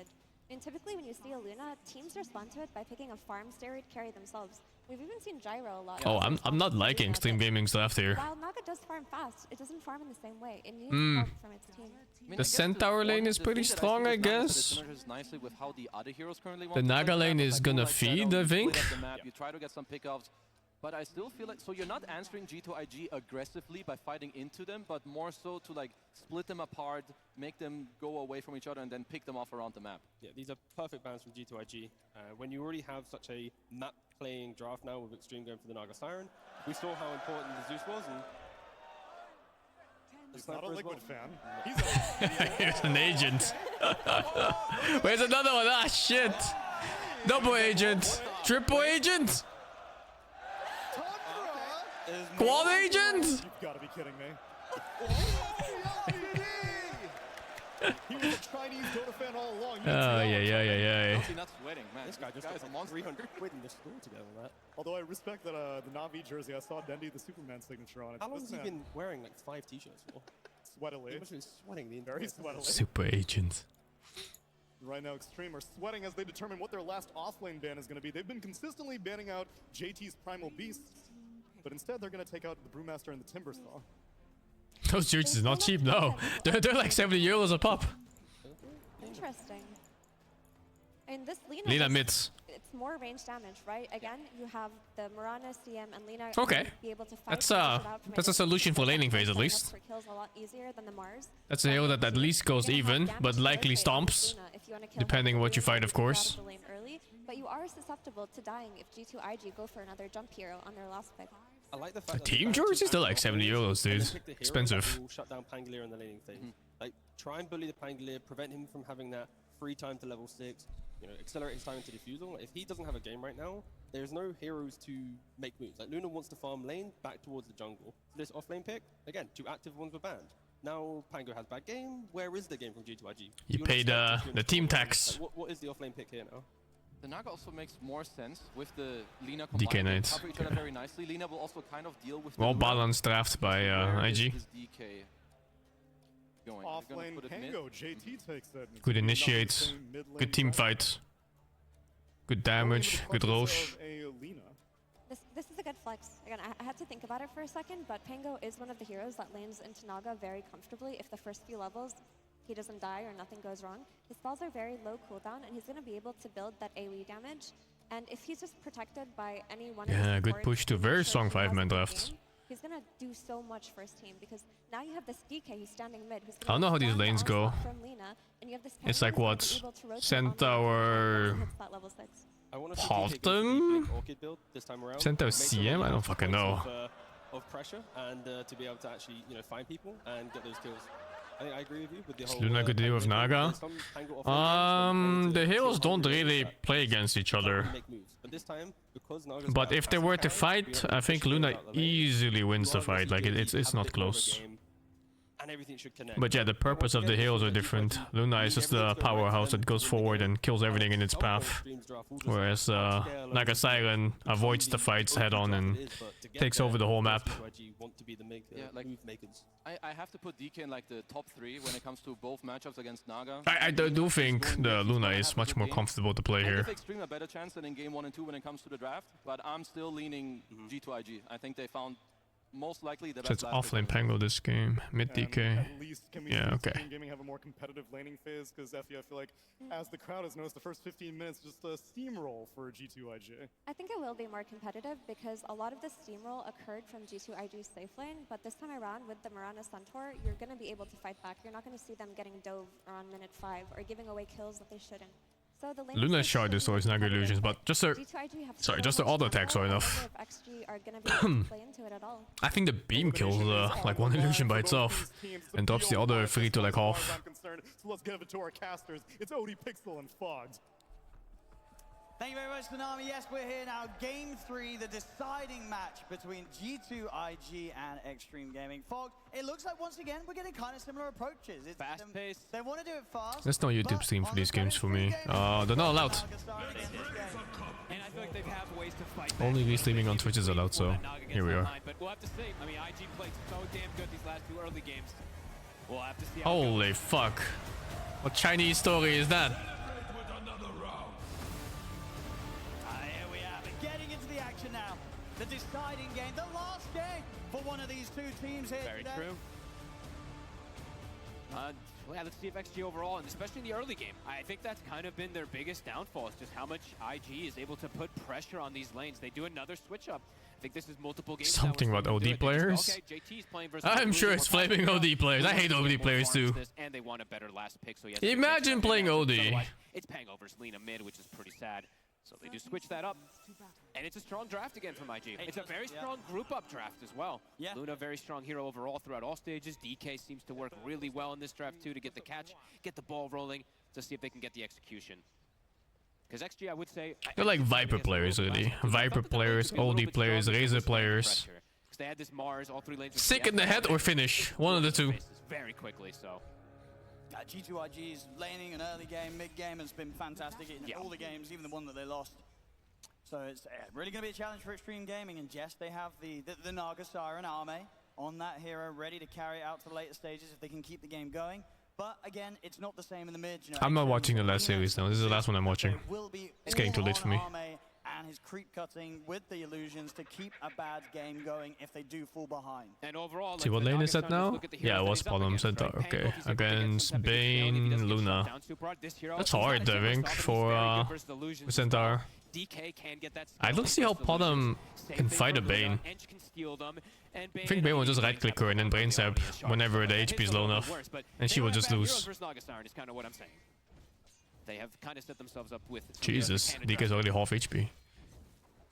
And typically when you see a Luna, teams respond to it by picking a farm steroid carry themselves. We've even seen Gyro a lot. Oh, I'm not liking Extreme Gaming's left here. While Naga does farm fast, it doesn't farm in the same way. It needs help from its team. The Centaur lane is pretty strong, I guess. The Naga lane is gonna feed, I think. You try to get some pickups, but I still feel like, so you're not answering G2IG aggressively by fighting into them, but more so to like split them apart, make them go away from each other, and then pick them off around the map. Yeah, these are perfect bans from G2IG. When you already have such a map-playing draft now with Extreme going for the Naga Siren, we saw how important the Zeus was, and he's not a Liquid fan. He's an agent. Where's another one? Ah, shit. Double agent. Triple agent. Quad agent. You've got to be kidding me. He was a Chinese Dota fan all along. Oh, yeah. He's not sweating, man. This guy just got 300 quid in the store together with that. Although I respect that the Na'Vi jersey, I saw Dendy the Superman signature on it. How long has he been wearing like 5 t-shirts for? Sweatily. He must have been sweating the entire Very sweatily. Super agent. Right now, Extreme are sweating as they determine what their last offlane ban is going to be. They've been consistently banning out JT's Primal Beasts, but instead they're going to take out the Brewmaster and the Timbersaw. Those jerseys are not cheap, no. They're like 70 euros a pop. Interesting. And this Lina mids. It's more range damage, right? Again, you have the Mirana, CM, and Lina okay. Be able to fight That's a solution for laning phase at least. A lot easier than the Mars. That's a hero that at least goes even, but likely stomps, depending on what you fight, of course. Early, but you are susceptible to dying if G2IG go for another jump hero on their last pick. I like the fact team jerseys still like 70 euros, dude. Expensive. Shut down Pangolier in the laning phase. Like, try and bully the Pangolier, prevent him from having that free time to level 6. You know, accelerate his time into defusal. If he doesn't have a game right now, there's no heroes to make moves. Like, Luna wants to farm lane back towards the jungle. So this off-lane pick, again, 2 active ones were banned. Now Pango has bad game. Where is the game from G2IG? You paid the team tax. Like, what is the off-lane pick here now? The Naga also makes more sense with the Lina DK Knights. Cover each other very nicely. Lina will also kind of deal with well balanced draft by IG. Offlane Pango, JT takes it. Good initiate, good team fight, good damage, good Roche. This is a good flex. Again, I had to think about it for a second, but Pango is one of the heroes that lands into Naga very comfortably if the first few levels he doesn't die or nothing goes wrong. His spells are very low cooldown, and he's going to be able to build that AoE damage. And if he's just protected by any one yeah, good push to very strong 5-man draft. He's gonna do so much for his team because now you have this DK who's standing mid. Who's I don't know how these lanes go. From Lina, and you have this It's like what? Centaur... half them? Centaur CM? I don't fucking know. Of pressure and to be able to actually, you know, find people and get those kills. I think I agree with you with the Is whole. Luna good to deal with Naga? The heroes don't really play against each other. But if they were to fight, I think Luna easily wins the fight. Like it's not close. And everything should connect. But yeah, the purpose of the heroes are different. Luna is just the powerhouse that goes forward and kills everything in its path. Whereas Naga Siren avoids the fights head on and takes over the whole map. Yeah, like I have to put DK in like the top 3 when it comes to both matchups against Naga. I do think the Luna is much more comfortable to play here. I give Extreme a better chance than in game 1 and 2 when it comes to the draft, but I'm still leaning G2IG. I think they found most likely the best. So it's offlane Pango this game, mid DK. At least can we yeah, okay. Gaming have a more competitive laning phase? Because Effie, I feel like, as the crowd has noticed, the first 15 minutes just a steamroll for G2IG. I think it will be more competitive because a lot of the steamroll occurred from G2IG's safe lane, but this time around with the Mirana Centaur, you're going to be able to fight back. You're not going to see them getting dove around minute 5 or giving away kills that they shouldn't. So the Luna's shard destroys Naga illusions, but just the auto attacks are enough. I think the beam kills like one illusion by itself and drops the other 3 to like half. So let's give it to our casters. It's OD Pixel and Fogged. Thank you very much, Konami. Yes, we're here now. Game 3, the deciding match between G2IG and Extreme Gaming. Fog, it looks like once again we're getting kind of similar approaches. It's fast pace. They want to do it fast. There's no YouTube stream for these games for me. They're not allowed. And I feel like they have ways to fight. Only restreaming on Twitch is allowed, so here we are. But we'll have to see. I mean, IG played so damn good these last 2 early games. We'll have to see. Holy fuck! What Chinese story is that? Now, the deciding game, the last game for one of these 2 teams here. Very true. Yeah, let's see if XG overall, and especially in the early game, I think that's kind of been their biggest downfall, is just how much IG is able to put pressure on these lanes. They do another switch up. I think this is multiple games. Something about OD players? Okay, JT's playing versus I'm sure it's flaming OD players. I hate OD players too. And they want a better last pick, so yes. Imagine playing OD. It's Pangover's Lina mid, which is pretty sad. So they do switch that up, and it's a strong draft again from IG. It's a very strong group-up draft as well. Yeah. Luna, very strong hero overall throughout all stages. DK seems to work really well in this draft too to get the catch, get the ball rolling, to see if they can get the execution. Because XG, I would say... They're like Viper players, really. Viper players, OD players, Razor players. They had this Mars, all 3 lanes... Sick in the head or finish. One of the 2. Very quickly, so... G2IG's laning an early game, mid game has been fantastic in all the games, even the one that they lost. So it's really going to be a challenge for Extreme Gaming. And yes, they have the Naga Siren Arme on that hero, ready to carry it out to the later stages if they can keep the game going. But again, it's not the same in the mid. You know, I'm not watching the last series now. This is the last one I'm watching. It's getting too late for me. And his creep cutting with the illusions to keep a bad game going if they do fall behind. And overall, see what lane is that now? Yeah, it was bottom center. Okay, against Bane, Luna. That's hard, I think, for Centaur. I don't see how Bottom can fight a Bane. I think Bane will just right click her and then brain zap whenever the HP is low enough, and she will just lose. They have kind of set themselves up with... Jesus, DK is already half HP.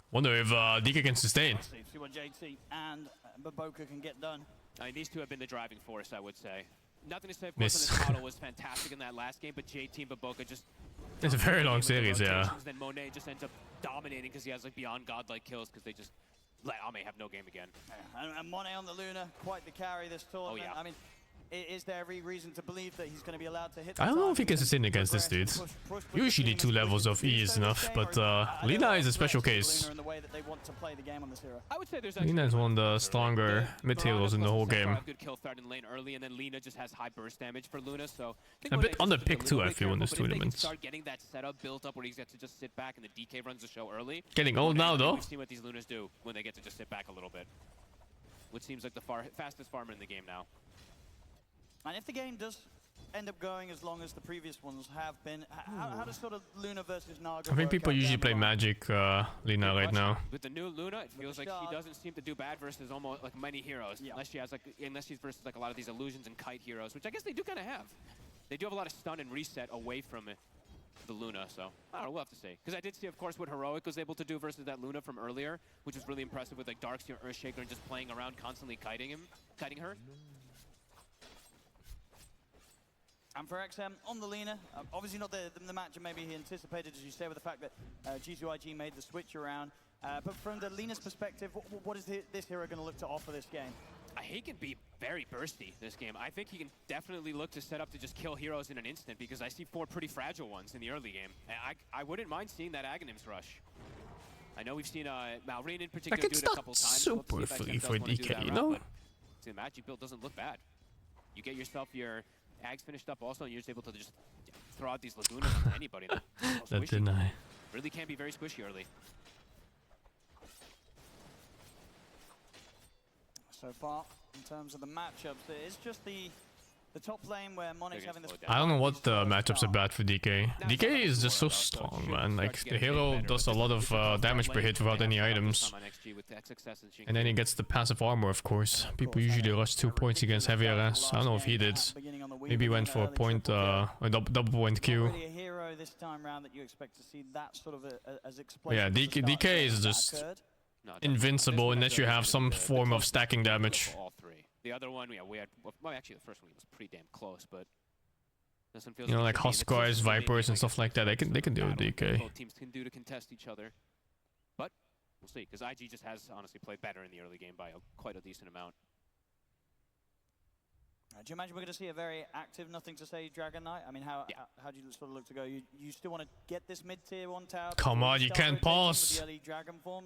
Wonder if DK can sustain. See what JT and BOOBA can get done. I mean, these 2 have been the driving force, I would say. Nothing to say, of course, on the title was fantastic in that last game, but JT and BOOBA just... It's a very long series, yeah. Then Monet just ends up dominating because he has like beyond godlike kills because they just let Ame have no game again. Yeah. And Monet on the Luna, quite the carry this tournament. I mean, is there every reason to believe that he's going to be allowed to hit? I don't know if he can sustain against this dude. Usually 2 levels of E is enough, but Lina is a special case. Lina is one of the stronger mid heroes in the whole game. Good kill threat in lane early, and then Lina just has high burst damage for Luna, so a bit underpicked too, I feel, in this tournament. Start getting that setup built up where he gets to just sit back and the DK runs the show early. Getting old now, though. We've seen what these Lunas do when they get to just sit back a little bit, which seems like the fastest farmer in the game now. And if the game does end up going as long as the previous ones have been. How does sort of Luna versus Naga I think work people out usually down the play line? Magic Lina right now. With the new Luna, it feels like she doesn't seem to do bad versus almost like many heroes, unless she has like she's versus like a lot of these illusions and kite heroes, which I guess they do kind of have. They do have a lot of stun and reset away from it, the Luna. So I don't know, we'll have to see. Because I did see, of course, what Heroic was able to do versus that Luna from earlier, which was really impressive with like Darkseer, Earthshaker, and just playing around, constantly kiting her. And for XM on the Lina, obviously not the match maybe he anticipated, as you say, with the fact that G2IG made the switch around. But from the Lina's perspective, what is this hero going to look to offer this game? He can be very bursty this game. I think he can definitely look to set up to just kill heroes in an instant, because I see 4 pretty fragile ones in the early game. I wouldn't mind seeing that Aghanims rush. I know we've seen Malrine in particular do it a couple times. Super free for DK, you know? The Magic build doesn't look bad. You get yourself your Ags finished up also, and you're just able to just throw out these Lagunas onto anybody. That didn't I. Really can be very squishy early. So far, in terms of the matchups, it's just the top lane where Monix having this. I don't know what the matchups are bad for DK. DK is just so strong, man. Like, the hero does a lot of damage per hit without any items. And then he gets the passive armor, of course. People usually rush 2 points against heavy RS. I don't know if he did. Maybe he went for a point, a double point Q. Yeah, DK is just invincible unless you have some form of stacking damage. The other one, yeah, we had. Well, actually, the first one was pretty damn close, but doesn't feel. You know, like Huskars, Vipers, and stuff like that. They can do with DK. Both teams can do to contest each other, but we'll see. Because IG just has honestly played better in the early game by quite a decent amount. Do you imagine we're going to see a very active, nothing to say Dragon Knight? I mean, how do you sort of look to go? You still want to get this mid-tier 1 tower? Come on, you can't pause.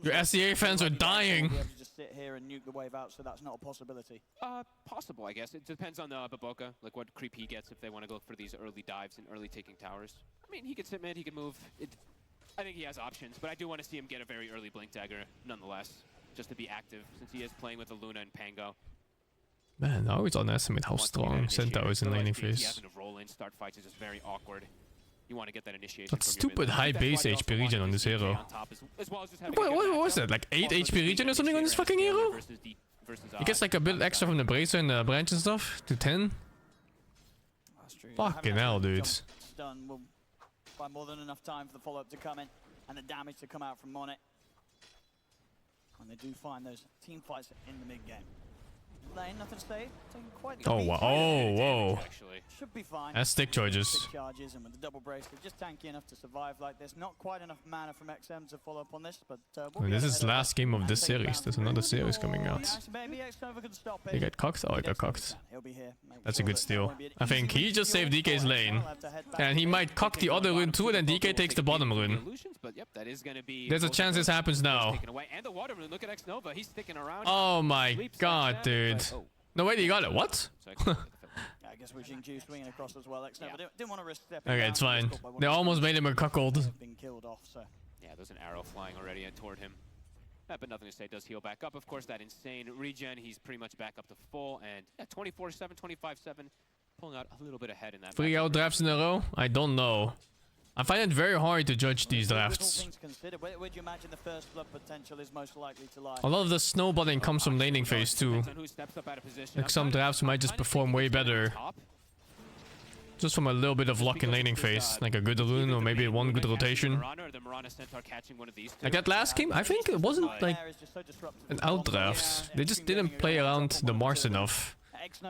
Your SEA fans are dying. Be able to just sit here and nuke the wave out, so that's not a possibility. Possible, I guess. It depends on the BOOBA, like what creep he gets if they want to go for these early dives and early taking towers. I mean, he could sit mid, he could move. I think he has options, but I do want to see him get a very early Blink Dagger, nonetheless, just to be active, since he is playing with the Luna and Pango. Man, I always underestimate how strong Centaur is in laning phase. Start fights is just very awkward. You want to get that initiation. That stupid high base HP regen on this hero. What was that? Like 8 HP regen or something on this fucking hero? He gets like a bit extra from the bracer and the branch and stuff to 10. Fucking hell, dude. Stun will buy more than enough time for the follow-up to come in and the damage to come out from Monet. And they do find those team fights in the mid-game. Lane, nothing to say. Quite oh, wow. Oh, whoa. Should be fine. That's stick charges. Stick charges, and with the double brace, they're just tanky enough to survive like this. Not quite enough mana from XM to follow up on this, but this is the last game of this series. There's another series coming out. He got cocked? Oh, he got cocked. That's a good steal. I think he just saved DK's lane. And he might cock the other rune too, and then DK takes the bottom rune. There's a chance this happens now. Oh my god, dude. No, wait, he got it. What? I guess wishing Juice swinging across as well. XM, but didn't want to risk stepping okay, it's fine. They almost made him a cuckold. Been killed off, so. Yeah, there's an arrow flying already toward him. But nothing to say, does heal back up. Of course, that insane regen, he's pretty much back up to full. And 24-7, 25-7, pulling out a little bit ahead in that. 3 out drafts in a row? I don't know. I find it very hard to judge these drafts. Where do you imagine the first blood potential is most likely to lie? A lot of the snowballing comes from laning phase too. Like some drafts might just perform way better just from a little bit of luck in laning phase, like a good rune or maybe one good rotation. Like that last game, I think it wasn't like an outdraft. They just didn't play around the Mars enough.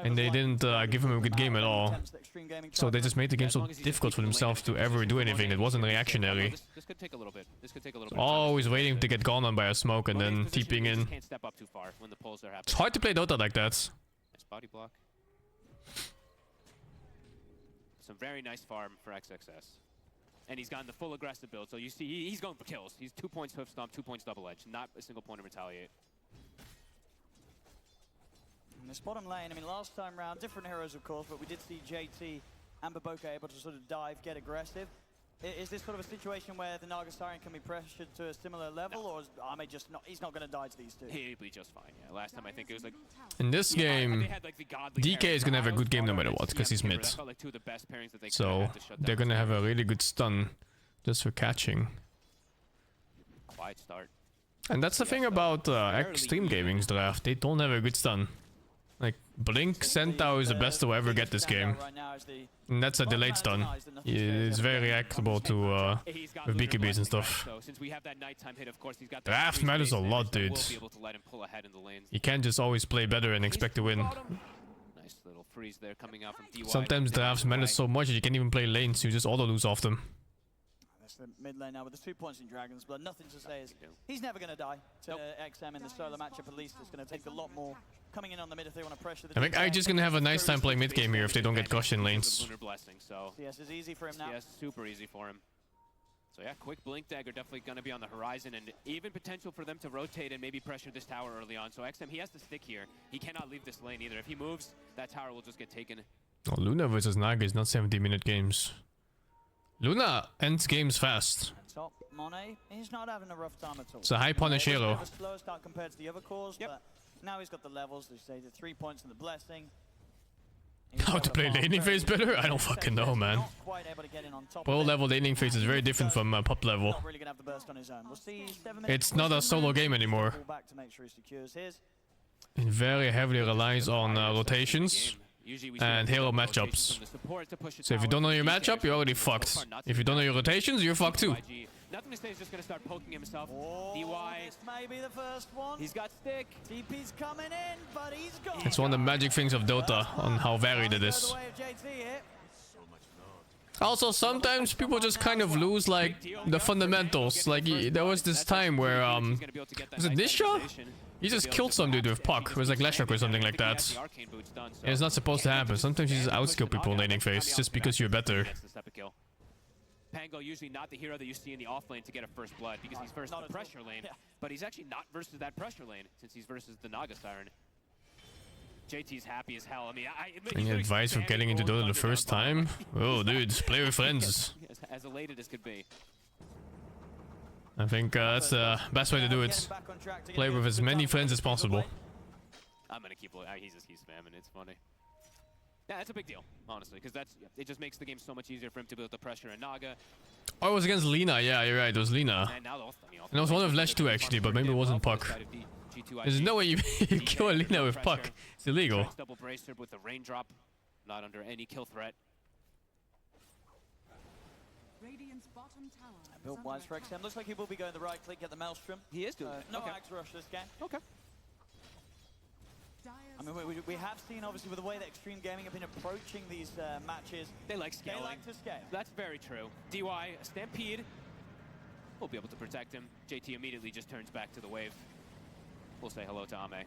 And they didn't give him a good game at all. So they just made the game so difficult for themselves to ever do anything. It wasn't reactionary. This could take a little bit. This could take a little bit. Always waiting to get gone on by a smoke and then TPing in. It's hard to play Dota like that. Nice body block. Some very nice farm for XXS. And he's gotten the full aggressive build. So you see, he's going for kills. He's 2 points Hoof Stomp, 2 points Double Edge. Not a single point of Retaliate. In this bottom lane, I mean, last time round, different heroes, of course, but we did see JT and BOOBA able to sort of dive, get aggressive. Is this sort of a situation where the Naga Siren can be pressured to a similar level, or is Ame just not? He's not going to die to these two. He'll be just fine. Yeah. Last time I think it was like. In this game, DK is gonna have a good game no matter what, because he's mid. So they're gonna have a really good stun just for catching. Quiet start. And that's the thing about Extreme Gaming's draft. They don't have a good stun. Like, Blink Centaur is the best to ever get this game. And that's a delayed stun. It's very reactable to with BKBs and stuff. Draft matters a lot, dude. You can't just always play better and expect to win. Nice little freeze there coming out from DY. Sometimes drafts matter so much that you can't even play lanes, you just auto-lose off them. That's the mid lane now with the 2 points in Dragon's Blood. Nothing to say is he's never going to die to XM in the solo matchup. At least it's going to take a lot more coming in on the mid if they want to pressure the I think I'm just gonna have a nice time playing mid game here if they don't get crushed in lanes. CS is easy for him now. CS super easy for him. So yeah, quick Blink Dagger definitely going to be on the horizon, and even potential for them to rotate and maybe pressure this tower early on. So XM, he has to stick here. He cannot leave this lane either. If he moves, that tower will just get taken. Oh, Luna versus Naga is not 70-minute games. Luna ends games fast. Top Monet, he's not having a rough time at all. It's a high punish hero. A slow start compared to the other cores, but now he's got the levels. They say the 3 points and the blessing. How to play laning phase better? I don't fucking know, man. Pro level laning phase is very different from pop level. It's not a solo game anymore. It very heavily relies on rotations and hero matchups. So if you don't know your matchup, you're already fucked. If you don't know your rotations, you're fucked too. Nothing to say, he's just gonna start poking himself. DY. This may be the first one. He's got stick. TP's coming in, but he's gone. It's one of the magic things of Dota on how varied it is. Also, sometimes people just kind of lose like the fundamentals. Like there was this time where was it Nisha? He just killed some dude with puck. It was like Lashrock or something like that. It's not supposed to happen. Sometimes you just outskill people in laning phase just because you're better. Pango usually not the hero that you see in the off lane to get a first blood because he's versus the pressure lane, but he's actually not versus that pressure lane since he's versus the Naga Siren. JT's happy as hell. I mean, any advice for getting into Dota the first time? Oh, dude, play with friends. As elated as could be. I think that's the best way to do it. Play with as many friends as possible. I'm gonna keep. He's spamming. It's funny. Yeah, that's a big deal, honestly, because it just makes the game so much easier for him to build the pressure in Naga. Oh, it was against Lina. Yeah, you're right. It was Lina. And it was one of Lash 2 actually, but maybe it wasn't Puck. There's no way you kill a Lina with Puck. It's illegal. Double bracer with the raindrop, not under any kill threat. Build wise for XM. Looks like he will be going the right click at the Maelstrom. He is doing no axe rush this game. Okay. I mean, we have seen, obviously, with the way that Extreme Gaming have been approaching these matches. They like scaling. They like to scale. That's very true. DY, a Stampede. We'll be able to protect him. JT immediately just turns back to the wave. We'll say hello to Ame.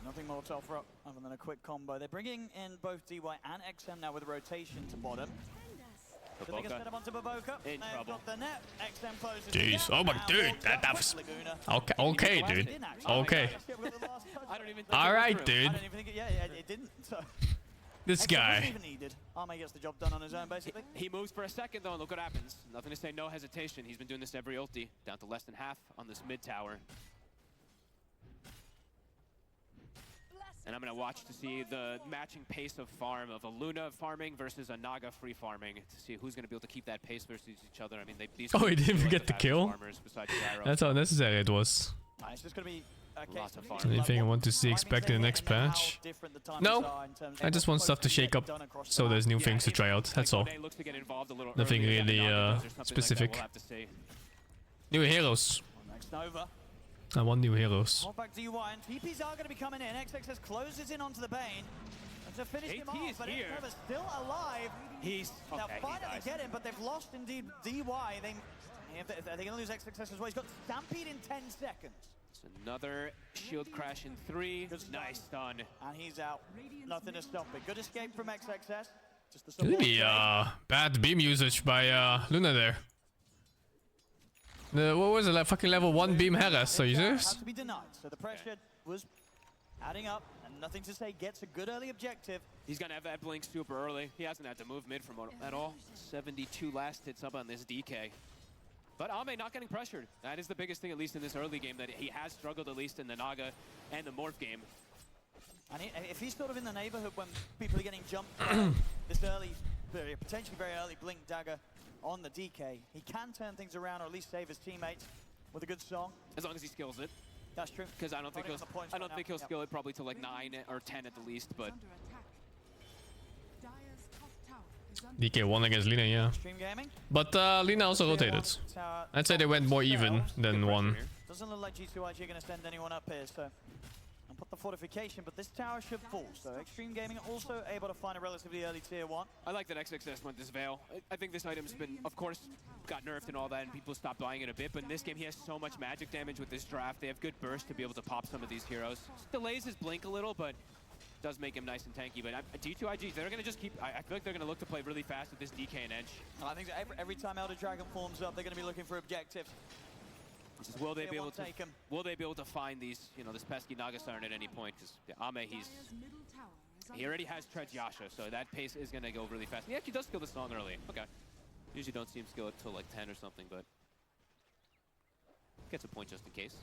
Nothing more to offer up other than a quick combo. They're bringing in both DY and XM now with a rotation to bottom. In trouble. Jeez, oh my dude, that was okay, dude. Okay. All right, dude. This guy. Ame gets the job done on his own, basically. He moves for a second though, and look what happens. Nothing to say, no hesitation. He's been doing this every ulti. Down to less than half on this mid tower. And I'm going to watch to see the matching pace of farm of a Luna farming versus a Naga free farming to see who's going to be able to keep that pace versus each other. I mean, these oh, he didn't even get the kill? That's how necessary it was. It's just going to be a case of farm. Anything I want to see expect in the next patch? No, I just want stuff to shake up so there's new things to try out, that's all. Nothing really specific. New heroes. I want new heroes. More back to DY, and TPs are going to be coming in. XXS closes in onto the Bane. And to finish him off, but Trevor's still alive. They'll finally get him, but they've lost indeed DY. They're going to lose XXS as well. He's got Stampede in 10 seconds. It's another shield crash in 3. Nice stun. And he's out. Nothing to stop it. Good escape from XXS. Just the maybe bad beam usage by Luna there. What was it, like fucking level 1 beam harass, so you serious? Had to be denied, so the pressure was adding up, and nothing to say, gets a good early objective. He's gonna have that blink super early. He hasn't had to move mid from at all. 72 last hits up on this DK. But Ame not getting pressured. That is the biggest thing, at least in this early game, that he has struggled at least in the Naga and the Morph game. And if he's sort of in the neighborhood when people are getting jumped this early, potentially very early blink dagger on the DK, he can turn things around or at least save his teammates with a good song. As long as he skills it. That's true. Because I don't think he'll skill it probably to like 9 or 10 at the least, but DK won against Lina, yeah. But Lina also rotated. I'd say they went more even than one. Doesn't look like G2IG are going to send anyone up here, so I'll put the fortification, but this tower should fall. So Extreme Gaming also able to find a relatively early tier 1. I like that XXS went this Veil. I think this item's been, of course, got nerfed and all that, and people stopped buying it a bit, but in this game he has so much magic damage with this draft. They have good burst to be able to pop some of these heroes. Delays his blink a little, but does make him nice and tanky. But G2IG, they're going to just keep, I feel like they're going to look to play really fast with this DK and Edge. And I think that every time Elder Dragon forms up, they're going to be looking for objectives. Will they be able to find these, you know, this pesky Naga Siren at any point? Because Ame, he already has Tread Yasha, so that pace is going to go really fast. He actually does skill the song early. Okay. Usually don't see him skill it till like 10 or something, but gets a point just in case.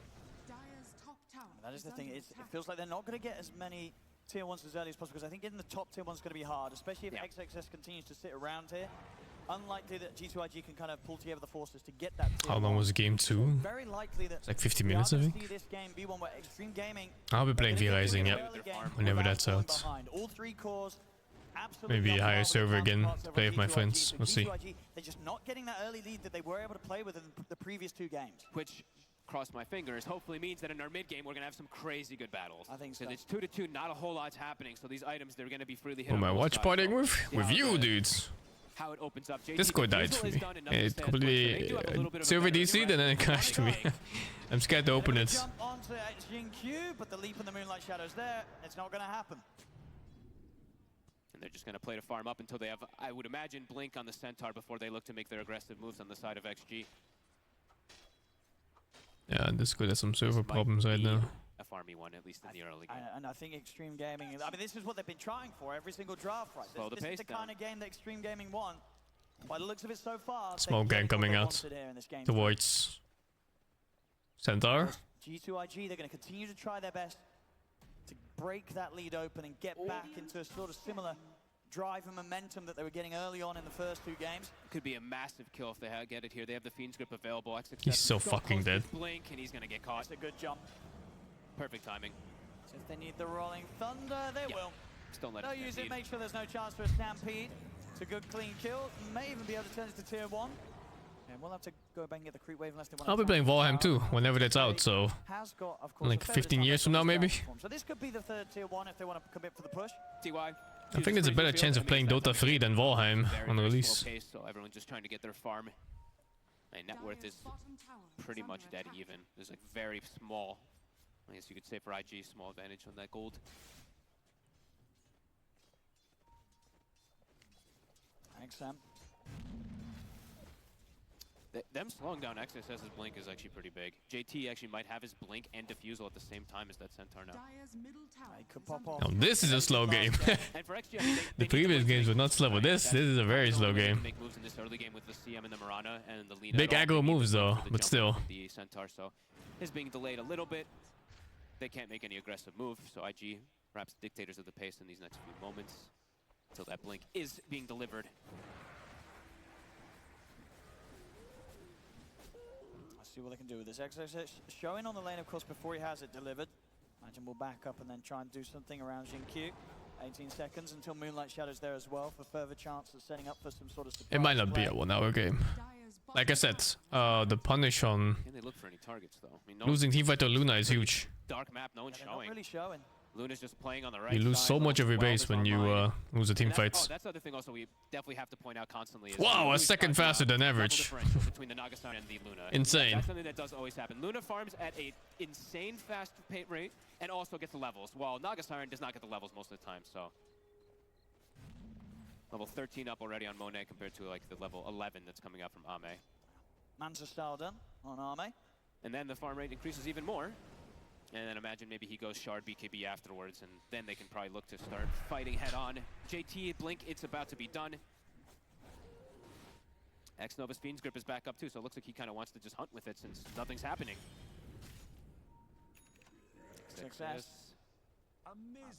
That is the thing. It feels like they're not going to get as many tier 1s as early as possible, because I think getting the top tier 1 is going to be hard, especially if XXS continues to sit around here. Unlikely that G2IG can kind of pull together the forces to get that tier How long was game 2? Very likely that it's like 50 minutes, I think. This game be one where Extreme Gaming I'll be playing V-Rising, yeah, whenever that's out. All 3 cores, maybe a higher server again, play with my friends, we'll see. They're just not getting that early lead that they were able to play with in the previous 2 games. Which, cross my fingers, hopefully means that in our mid game we're going to have some crazy good battles. I think so. Because it's 2-2, not a whole lot's happening, so these items, they're going to be freely hit. Oh, my watch partying with you, dudes. How it opens up. Discord died for me. It completely server DC'd and then it crashed to me. I'm scared to open it. Jump onto Jin-Q, but the leap in the Moonlight Shadows there, it's not going to happen. And they're just going to play to farm up until they have, I would imagine, Blink on the Centaur before they look to make their aggressive moves on the side of XG. Yeah, Discord has some server problems right now. A farmy one, at least in the early game. And I think Extreme Gaming, I mean, this is what they've been trying for every single draft, right? This is the kind of game that Extreme Gaming want. By the looks of it so far, Smoke gang coming out towards Centaur. G2IG, they're going to continue to try their best to break that lead open and get back into a sort of similar drive and momentum that they were getting early on in the first 2 games. Could be a massive kill if they get it here. They have the Fiend's Grip available. He's so fucking dead. Blink, and he's going to get caught. That's a good jump. Perfect timing. So if they need the Rolling Thunder, they will. Just don't let They'll use it, make sure there's no chance for a stampede. It's a good clean kill. May even be able to turn it to tier 1. And we'll have to go back and get the creep wave unless they want to. I'll be playing Valheim too, whenever that's out, so has got, of course, like 15 years from now maybe. So this could be the 3rd tier 1 if they want to commit for the push. TY. I think there's a better chance of playing Dota 3 than Valheim on release. So everyone's just trying to get their farm. My net worth is pretty much dead even. There's like very small, I guess you could say for IG, small advantage on that gold. Thanks, Sam. Them slowing down XSS's blink is actually pretty big. JT actually might have his blink and defusal at the same time as that Centaur now. He could pop off. Now this is a slow game. And for XG, I mean, the previous games were not slow, but this is a very slow game. Make moves in this early game with the CM and the Mirana and the Lina. Big aggro moves though, but still. The Centaur, so is being delayed a little bit. They can't make any aggressive move, so IG perhaps dictators of the pace in these next few moments until that blink is being delivered. See what they can do with this. XXS showing on the lane, of course, before he has it delivered. Imagine we'll back up and then try and do something around Jin-Q. 18 seconds until Moonlight Shadow's there as well for further chance of setting up for some sort of surprise. It might not be a 1-hour game. Like I said, the punish on Can they look for any targets though? I mean, losing teamfight to Luna is huge. Dark map, no one's showing. Not really showing. Luna's just playing on the right. You lose so much of your base when you lose a team fight. Oh, that's the other thing also we definitely have to point out constantly. Is wow, a second faster than average. Between the Nagastar and the Luna. Insane. That's something that does always happen. Luna farms at an insane fast rate and also gets the levels, while Nagastar does not get the levels most of the time, so. Level 13 up already on Monet compared to like the level 11 that's coming out from Ame. Mansa style done on Ame. And then the farm rate increases even more. And then imagine maybe he goes Shard BKB afterwards, and then they can probably look to start fighting head on. JT, Blink, it's about to be done. X-Nova's Fiend's Grip is back up too, so it looks like he kind of wants to just hunt with it since nothing's happening. Success.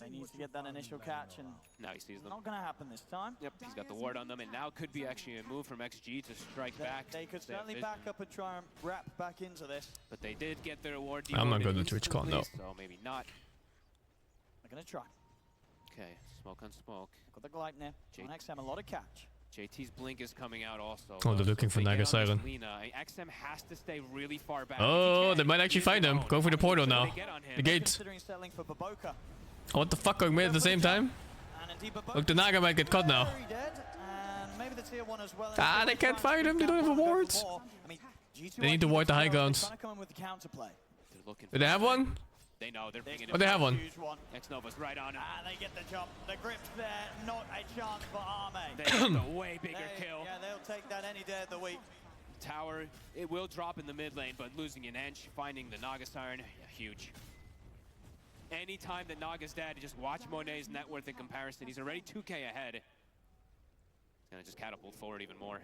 They need to get that initial catch, and now he sees them. Not going to happen this time. Yep, he's got the ward on them, and now could be actually a move from XG to strike back. They could certainly back up and try and wrap back into this. But they did get their ward. I'm not good at TwitchCon though. So maybe not. They're going to try. Okay, smoke on smoke. Got the glide there. On XM, a lot of catch. JT's Blink is coming out also. Oh, they're looking for Naga Siren. XM has to stay really far back. Oh, they might actually find him. Go for the portal now. The gate. Oh, what the fuck? I made it at the same time? Look, the Naga might get caught now. Ah, they can't find him. They don't have wards. They need to ward the high grounds. Do they have one? They know they're bringing it. Oh, they have one. X-Nova's right on him. They get the jump. The grip's there. Not a chance for Arme. They get the way bigger kill. Yeah, they'll take that any day of the week. Tower, it will drop in the mid lane, but losing an inch, finding the Naga Siren, huge. Anytime that Naga's dead, just watch Monet's net worth in comparison. He's already 2k ahead. He's gonna just catapult forward even more.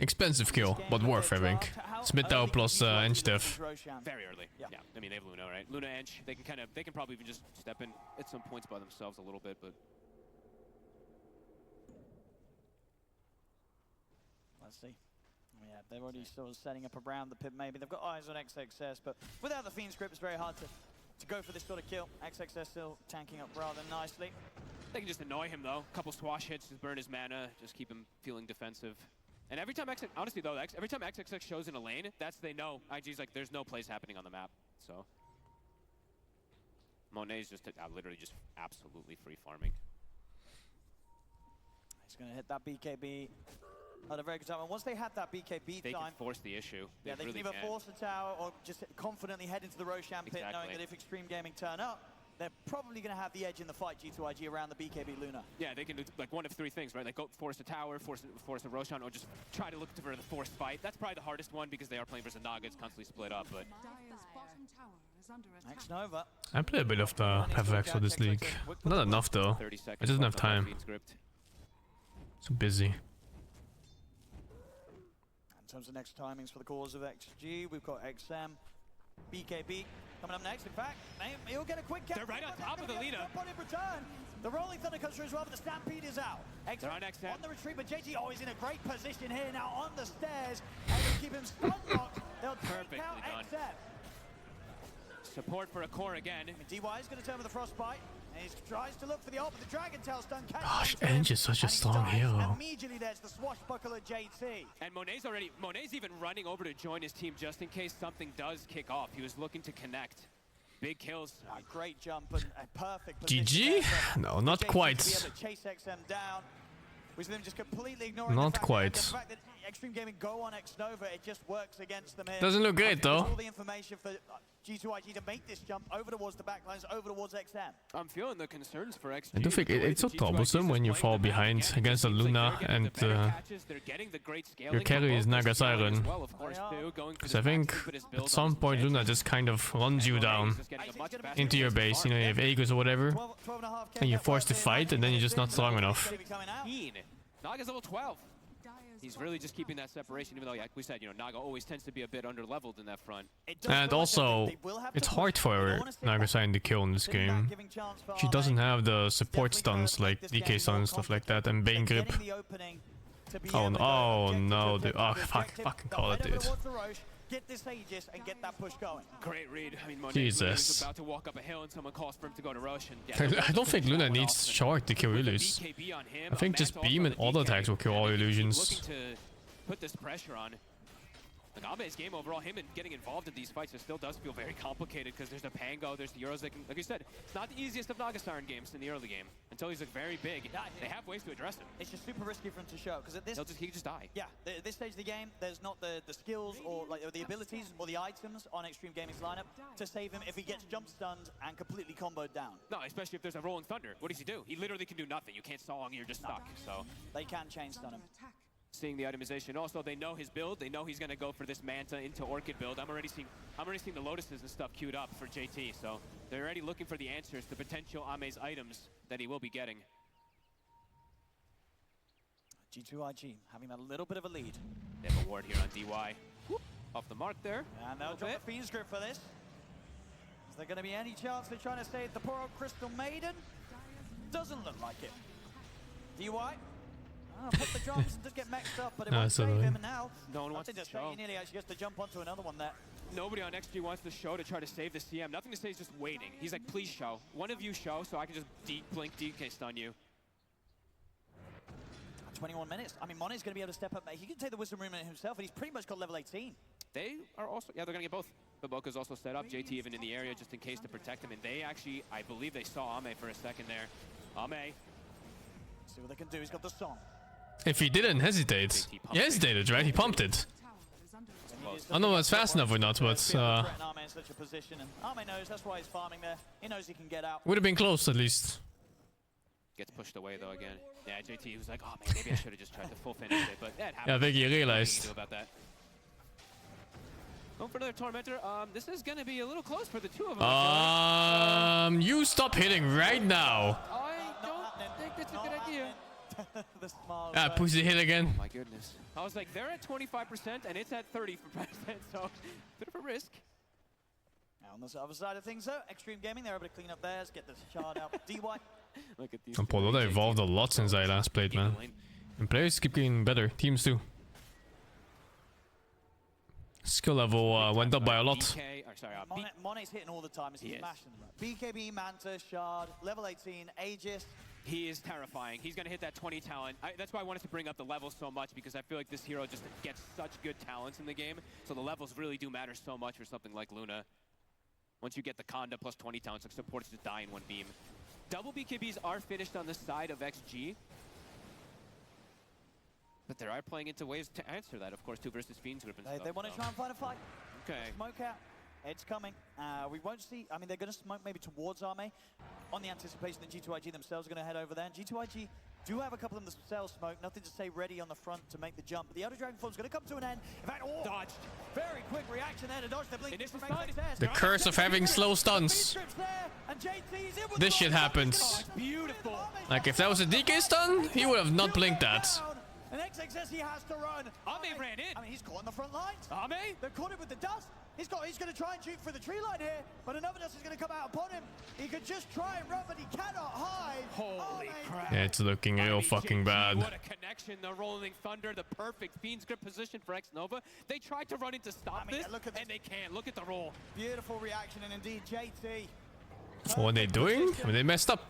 Expensive kill, but worth, I think. Smith Tower plus Ench Dev. Very early. Yeah. I mean, they have Luna, right? Luna, Ench, they can probably even just step in at some points by themselves a little bit, but. Let's see. Yeah, they're already sort of setting up around the pit maybe. They've got eyes on XXS, but without the Fiend's Grip, it's very hard to go for this sort of kill. XXS still tanking up rather nicely. They can just annoy him, though. Couple swash hits, just burn his mana, just keep him feeling defensive. And every time honestly though, every time XXX shows in a lane, they know IG's like, there's no plays happening on the map. So Monet's just literally just absolutely free farming. He's gonna hit that BKB at a very good time. And once they have that BKB they time, can force the issue. They really can either force the tower or just confidently head into the Roshan pit, knowing that if Extreme Gaming turn up, they're probably going to have the edge in the fight, G2IG, around the BKB Luna. Yeah, they can do like one of three things, right? Like go force a tower, force a Roshan, or just try to look for the forced fight. That's probably the hardest one because they are playing versus Naga. It's constantly split up, but... X-Nova. I play a bit of the PFX for this league. Not enough though. I just don't have time. So busy. In terms of next timings for the cause of XG, we've got XM, BKB coming up next. In fact, he'll get a quick catch. They're right on top of the leader. On in return. The Rolling Thunder comes through as well, but the Stampede is out. They're on XM. On the retreat, but JT always in a great position here now on the stairs. And they keep him stun locked. They'll take out XM. Support for a core again. DY is going to turn with the Frostbite. And he tries to look for the ult, but the Dragon Tail stun catches. Gosh, Ench is such a strong hero. Immediately there's the swashbuckler JT. And Monet's even running over to join his team just in case something does kick off. He was looking to connect. Big kills. A great jump and a perfect GG? No, not quite. Chase XM down. We see them just completely ignoring not quite. The fact that Extreme Gaming go on X-Nova, it just works against them here. Doesn't look great though. All the information for G2IG to make this jump over towards the backlines, over towards XM. I'm feeling the concerns for XG. I do think it's so troublesome when you fall behind against a Luna and your carry is Naga Siren. Because I think at some point Luna just kind of runs you down into your base, you know, you have Aegis or whatever, and you're forced to fight and then you're just not strong enough. Naga's level 12. He's really just keeping that separation, even though, like we said, you know, Naga always tends to be a bit under-leveled in that front. And also, it's hard for Naga Siren to kill in this game. She doesn't have the support stuns like DK stun and stuff like that, and Bane Grip. Oh no, dude. Oh, fucking call it, dude. Get this Aegis and get that push going. Great read. I mean, Jesus. Is about to walk up a hill and someone calls for him to go to rush. And I don't think Luna needs Shard to kill Illus. I think just Beam and auto attacks will kill all illusions. Looking to put this pressure on. Like Ame's game overall, him and getting involved in these fights, it still does feel very complicated because there's the Pango, there's the Euros that can, like you said, it's not the easiest of Naga Siren games in the early game until he's like very big. They have ways to address him. It's just super risky for him to show because at this he can just die. Yeah, at this stage of the game, there's not the skills or like the abilities or the items on Extreme Gaming's lineup to save him if he gets jump stunned and completely comboed down. No, especially if there's a Rolling Thunder. What does he do? He literally can do nothing. You can't stall him, you're just stuck. So they can chain stun him. seeing the itemization. Also, they know his build. They know he's going to go for this Manta into Orchid build. I'm already seeing the Lotuses and stuff queued up for JT. So they're already looking for the answers to potential Ame's items that he will be getting. G2IG having a little bit of a lead. They have a ward here on DY. Whoop, off the mark there. And they'll drop the Fiend's Grip for this. Is there going to be any chance they're trying to save the poor old Crystal Maiden? Doesn't look like it. DY. Put the drums and just get mexed up, but it won't save him. And now, no one wants to show. He nearly actually gets to jump onto another one there. Nobody on XG wants to show to try to save the CM. Nothing to say, he's just waiting. He's like, please show. One of you show so I can just blink DK stun you. 21 minutes. I mean, Mone's going to be able to step up. He can take the Wisdom Rune himself, and he's pretty much got level 18. They are also, yeah, they're going to get both. Baboka's also set up, JT even in the area just in case to protect him. And they actually, I believe they saw Ame for a second there. Ame. See what they can do. He's got the song. If he didn't hesitate. He hesitated, right? He pumped it. I don't know if it's fast enough or not, but Ame in such a position, and Ame knows that's why he's farming there. He knows he can get out. would have been close at least. Gets pushed away though again. Yeah, JT was like, oh man, maybe I should have just tried to full finish it, but that happened. Yeah, I think he realized. Do about that. Going for another Tormentor. This is gonna be a little close for the two of them. You stop hitting right now. I don't think that's a good idea. The smile. Pussy hit again. Oh my goodness. I was like, they're at 25% and it's at 30%, so bit of a risk. Now on the other side of things though, Extreme Gaming, they're able to clean up theirs, get the shard out. DY. Look at these. And Dota evolved a lot since I last played, man. And players keep getting better. Teams too. Skill level went up by a lot. Mone's hitting all the time as he's smashing them. BKB, Manta, Shard, level 18, Aegis. He is terrifying. He's going to hit that 20 talent. That's why I wanted to bring up the levels so much, because I feel like this hero just gets such good talents in the game. So the levels really do matter so much for something like Luna. Once you get the Conda plus 20 talents, like supports just die in one beam. Double BKBs are finished on the side of XG. But they are playing into ways to answer that, of course, 2 versus Fiends group and stuff. They want to try and find a fight. Okay. Smoke out. It's coming. We won't see. I mean, they're going to smoke maybe towards Ame on the anticipation that G2IG themselves are going to head over there. And G2IG do have a couple of them themselves smoke. Nothing to say ready on the front to make the jump. But the Elder Dragon Form's going to come to an end. In fact, dodged. Very quick reaction there to dodge the blink. The curse of having slow stuns. This shit happens. Beautiful. Like if that was a DK stun, he would have not blinked that. And XXS, he has to run. Ame ran in. I mean, he's caught on the front lines. Ame? They're caught him with the dust. He's going to try and shoot for the tree line here, but another dust is going to come out upon him. He could just try and run, but he cannot hide. Holy crap. Yeah, it's looking real fucking bad. What a connection. The Rolling Thunder, the perfect Fiend's Grip position for X-Nova. They tried to run in to stop this, and they can't. Look at the roll. Beautiful reaction, and indeed, JT. What are they doing? I mean, they messed up.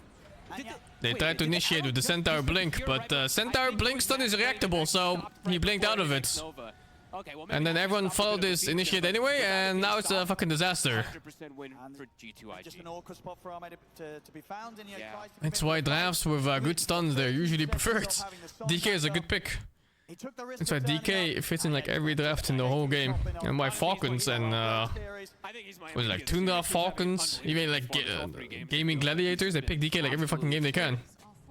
They tried to initiate with the Centaur Blink, but Centaur Blink stun is reactable, so he blinked out of it. And then everyone followed this initiate anyway, and now it's a fucking disaster. 100% win for G2IG. Just an awkward spot for Ame to be found. And That's why drafts with good stuns, they're usually preferred. DK is a good pick. That's why DK fits in like every draft in the whole game. And why Falcons and was it like Tundra Falcons, even like gaming gladiators, they pick DK like every fucking game they can.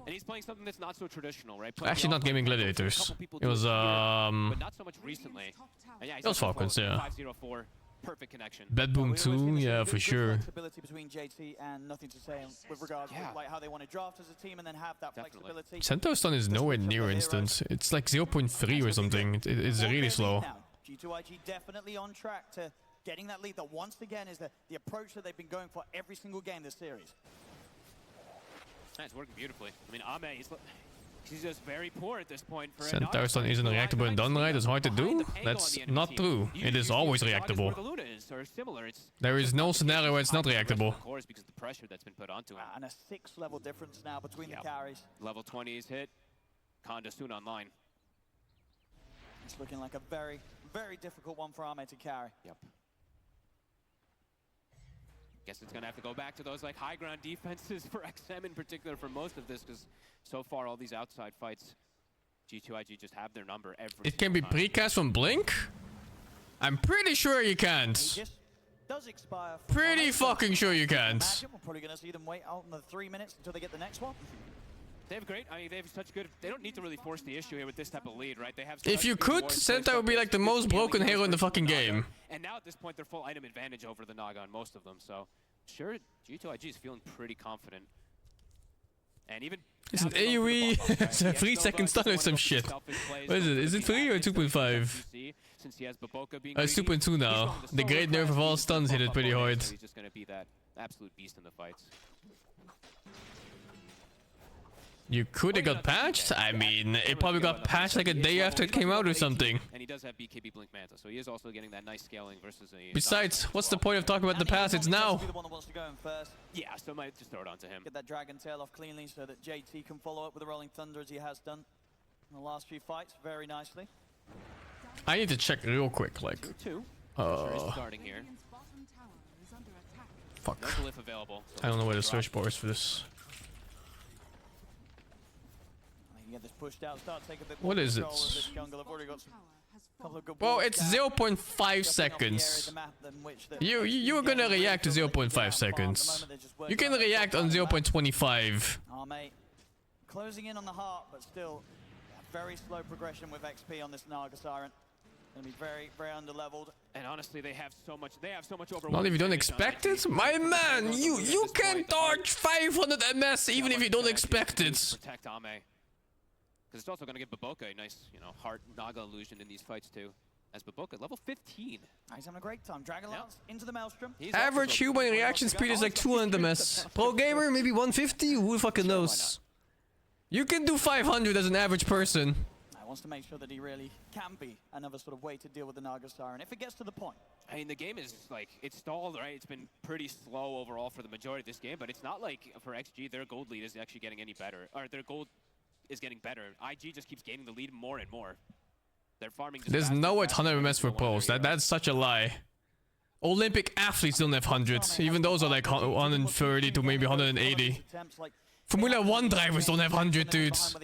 And he's playing something that's not so traditional, right? Actually, not gaming gladiators. It was but not so much recently. Yeah, it was Falcons, yeah. 504, perfect connection. Bad Boom 2, yeah, for sure. Flexibility between JT and nothing to say with regards to like how they want to draft as a team and then have that flexibility. Centaur stun is nowhere near instant. It's like 0.3 or something. It's really slow. G2IG definitely on track to getting that lead. That once again is the approach that they've been going for every single game this series. It's working beautifully. I mean, Ame, he's just very poor at this point. Centaur stun isn't reactable in done right. It's hard to do. That's not true. It is always reactable. There is no scenario where it's not reactable. Of course, because the pressure that's been put onto him. And a 6-level difference now between the carries. Level 20 is hit. Conda soon online. It's looking like a very, very difficult one for Ame to carry. Yep. Guess it's gonna have to go back to those like high ground defenses for XM in particular for most of this, because so far all these outside fights, G2IG just have their number every. It can be precast from Blink? I'm pretty sure you can't. Does expire. Pretty fucking sure you can't. We're probably gonna see them wait out in the 3 minutes until they get the next one. They have great. I mean, they have such good. They don't need to really force the issue here with this type of lead, right? They have. If you could, Senta would be like the most broken hero in the fucking game. And now at this point, they're full item advantage over the Naga on most of them. So, sure, G2IG is feeling pretty confident. And even it's an AoE, it's a 3-second stun or some shit. What is it? Is it 3 or 2.5? It's 2.2 now. The great nerf of all stuns hit it pretty hard. He's just gonna be that absolute beast in the fights. You could have got patched? I mean, it probably got patched like a day after it came out or something. And he does have BKB Blink Manta, so he is also getting that nice scaling versus a... Besides, what's the point of talking about the past? It's now. Yeah, so I might just throw it onto him. Get that Dragon Tail off cleanly so that JT can follow up with the Rolling Thunder as he has done in the last few fights very nicely. I need to check real quick, like... starting here. Fuck. No glyph available, so I don't know where the search bar is for this. What is it? Well, it's 0.5 seconds. You're gonna react to 0.5 seconds. You can react on 0.25. Closing in on the heart, but still very slow progression with XP on this Naga Siren. Gonna be very, very underleveled. And honestly, they have so much over. Not if you don't expect it? My man, you can dodge 500 MS even if you don't expect it. Protect Ame. Because it's also going to give BOOBA a nice, heart Naga illusion in these fights too. As BOOBA, level 15. He's having a great time. Dragon Lance into the Maelstrom. Average human reaction speed is like 200 MS. Pro gamer, maybe 150? Who fucking knows? You can do 500 as an average person. He wants to make sure that he really can be another sort of way to deal with the Naga Siren, if it gets to the point. I mean, the game is like, it's stalled, right? It's been pretty slow overall for the majority of this game, but it's not like for XG, their gold lead is actually getting any better. Or their gold is getting better. IG just keeps gaining the lead more and more. They're farming. There's no 100 MS for pros. That's such a lie. Olympic athletes don't have 100. Even those are like 130 to maybe 180. Formula 1 drivers don't have 100, dudes.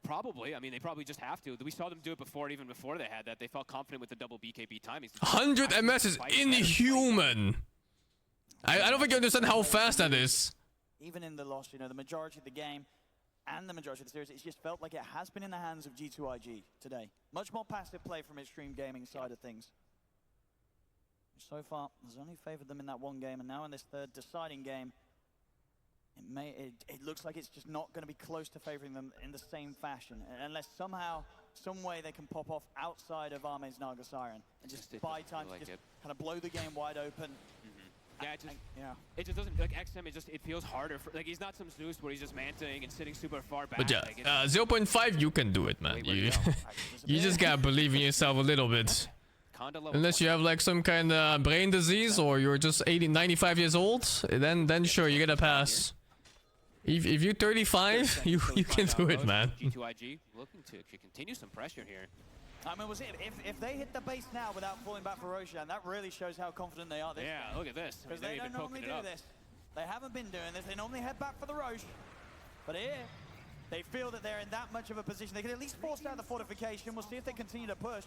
Probably. I mean, they probably just have to. We saw them do it before, even before they had that. They felt confident with the double BKB timings. 100 MS is inhuman. I don't think you understand how fast that is. Even in the loss, the majority of the game and the majority of the series, it's just felt like it has been in the hands of G2IG today. Much more passive play from Extreme Gaming side of things. So far, has only favored them in that one game, and now in this third deciding game, it looks like it's just not going to be close to favoring them in the same fashion, unless somehow, some way they can pop off outside of Ame's Naga Siren and just buy time to just kind of blow the game wide open. Yeah, it just doesn't, like XM, it feels harder for, like he's not some Zeus where he's just manting and sitting super far back. But yeah, 0.5 you can do it, man. You just gotta believe in yourself a little bit. Unless you have like some kind of brain disease or you're just 95 years old, then sure, you get a pass. If you're 35, you can do it, man. G2IG looking to continue some pressure here. I mean, if they hit the base now without falling back for Roshan, that really shows how confident they are. Look at this. Because they don't normally do this. They haven't been doing this. They normally head back for the Roche. But here, they feel that they're in that much of a position. They can at least force out the fortification. We'll see if they continue to push.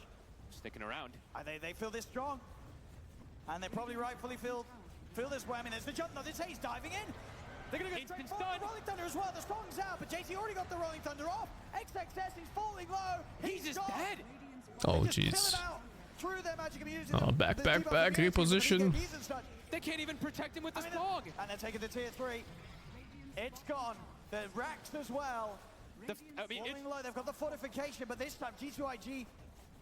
Sticking around. They feel this strong. And they probably rightfully feel this way. I mean, there's the jump. No, this Hayes diving in. They're going to go straight for the Rolling Thunder as well. The Strong's out, but JT already got the Rolling Thunder off. XXS is falling low. He's just dead. Oh, jeez. Oh, back, reposition. They can't even protect him with the Strong. And they're taking the tier 3. It's gone. The racks as well. Falling low. They've got the fortification, but this time G2IG,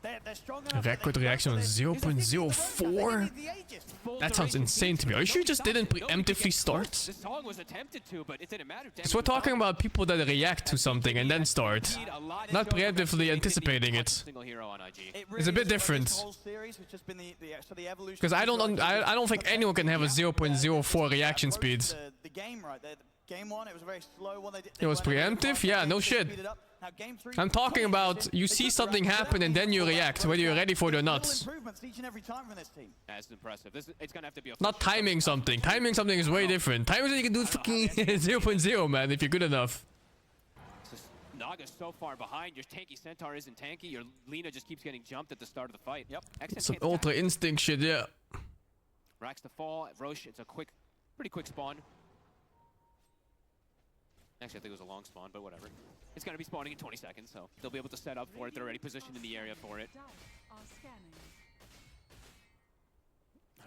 they're strong enough. Record reaction on 0.04? That sounds insane to me. Are you sure you just didn't preemptively start? The song was attempted to, but it didn't matter. So we're talking about people that react to something and then start. Not preemptively anticipating it. It's a bit different. Because I don't think anyone can have a 0.04 reaction speed. Game 1, it was a very slow one. It was preemptive? Yeah, no shit. I'm talking about you see something happen and then you react, whether you're ready for it or not. That's impressive. It's gonna have to be not timing something. Timing something is way different. Timing something you can do fucking 0.0, man, if you're good enough. Naga's so far behind. Your tanky Centaur isn't tanky. Your Lina just keeps getting jumped at the start of the fight. Yep. Some ultra instinct shit, yeah. Racks to fall. Roche, it's a pretty quick spawn. Actually, I think it was a long spawn, but whatever. It's going to be spawning in 20 seconds, so they'll be able to set up for it. They're already positioned in the area for it.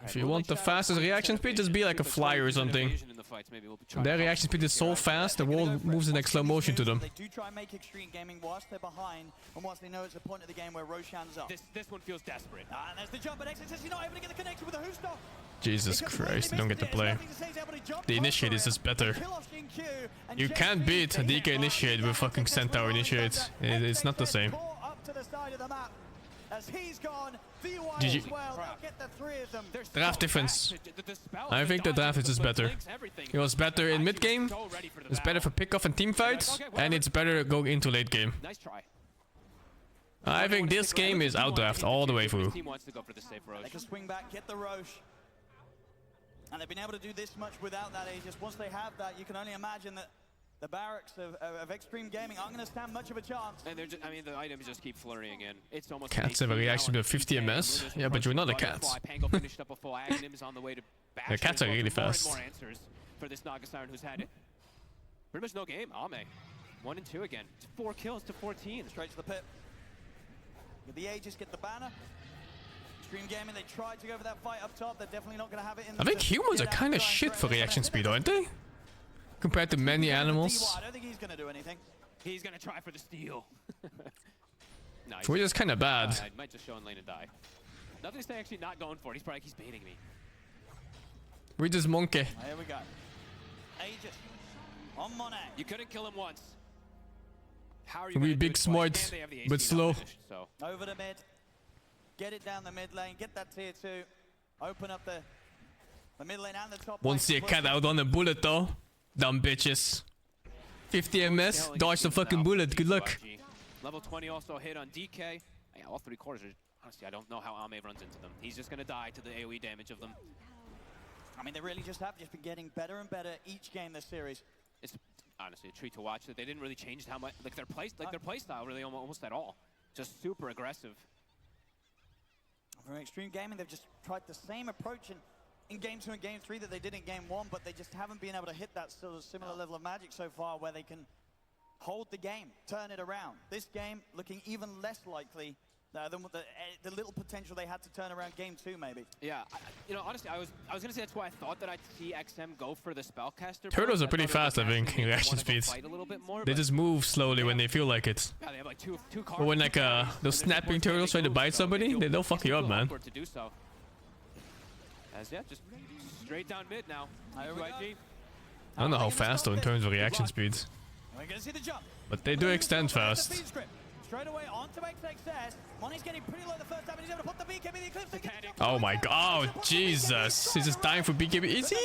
If you want the fastest reaction speed, just be like a flyer or something. Their reaction speed is so fast, the wall moves in like slow motion to them. They do try and make extreme gaming whilst they're behind, and whilst they know it's a point of the game where Roshan's up. This one feels desperate. And there's the jump, but XXS is not able to get the connection with the Hoostock. Jesus Christ, they don't get to play. The initiate is just better. You can't beat a DK initiate with fucking Centaur initiate. It's not the same. GG. Draft difference. I think the draft is just better. It was better in mid game. It's better for pickoff and team fights, and it's better going into late game. I think this game is outdraft all the way through. They can swing back, get the Roche. And they've been able to do this much without that Aegis. Once they have that, you can only imagine that the barracks of Extreme Gaming aren't going to stand much of a chance. And they're just, I mean, the items just keep flurrying in. It's almost Cats have a reaction to 50 ms. Yeah, but you're not a cat. The cats are really fast. More answers for this Naga Siren who's had pretty much no game. Ame, 1 and 2 again. 4 kills to 14. Straight to the pit. Get the Aegis, get the banner. Extreme Gaming, they tried to go for that fight up top. They're definitely not going to have it in the I think humans are kind of shit for reaction speed, aren't they? Compared to many animals. I don't think he's going to do anything. He's going to try for the steal. Nice. We're just kind of bad. I might just show in lane and die. Nothing's actually not going for it. He's probably baiting me. We're just monkey. Here we go. Aegis on Monet. You couldn't kill him once. How are you we big smart, but slow. So. Over the mid. Get it down the mid lane. Get that tier 2. Open up the mid lane and the top. Won't see a cat out on a bullet though. Dumb bitches. 50 ms. Dodge the fucking bullet. Good luck. Level 20 also hit on DK. Yeah, all 3 quarters are... Honestly, I don't know how Ame runs into them. He's just going to die to the AoE damage of them. I mean, they really just been getting better and better each game this series. It's honestly a treat to watch that they didn't really change how much... Like their play style really almost at all. Just super aggressive. From Extreme Gaming, they've just tried the same approach in Game 2 and Game 3 that they did in Game 1, but they just haven't been able to hit that sort of similar level of magic so far where they can hold the game, turn it around. This game looking even less likely than the little potential they had to turn around Game 2 maybe. Yeah, you know, honestly, I was going to say that's why I thought that I'd see XM go for the Spellcaster. Turtles are pretty fast, I think, in reaction speeds. They just move slowly when they feel like it. Yeah, they have like two but when like those snapping turtles try to bite somebody, they'll fuck you up, man. To do so. As yeah, just straight down mid now. I don't know how fast though in terms of reaction speeds. But they do extend fast. Straight away onto XXS. Money's getting pretty low the first time, and he's able to put the BKB in the eclipse. Oh my god, oh, Jesus. He's just dying for BKB. Is he?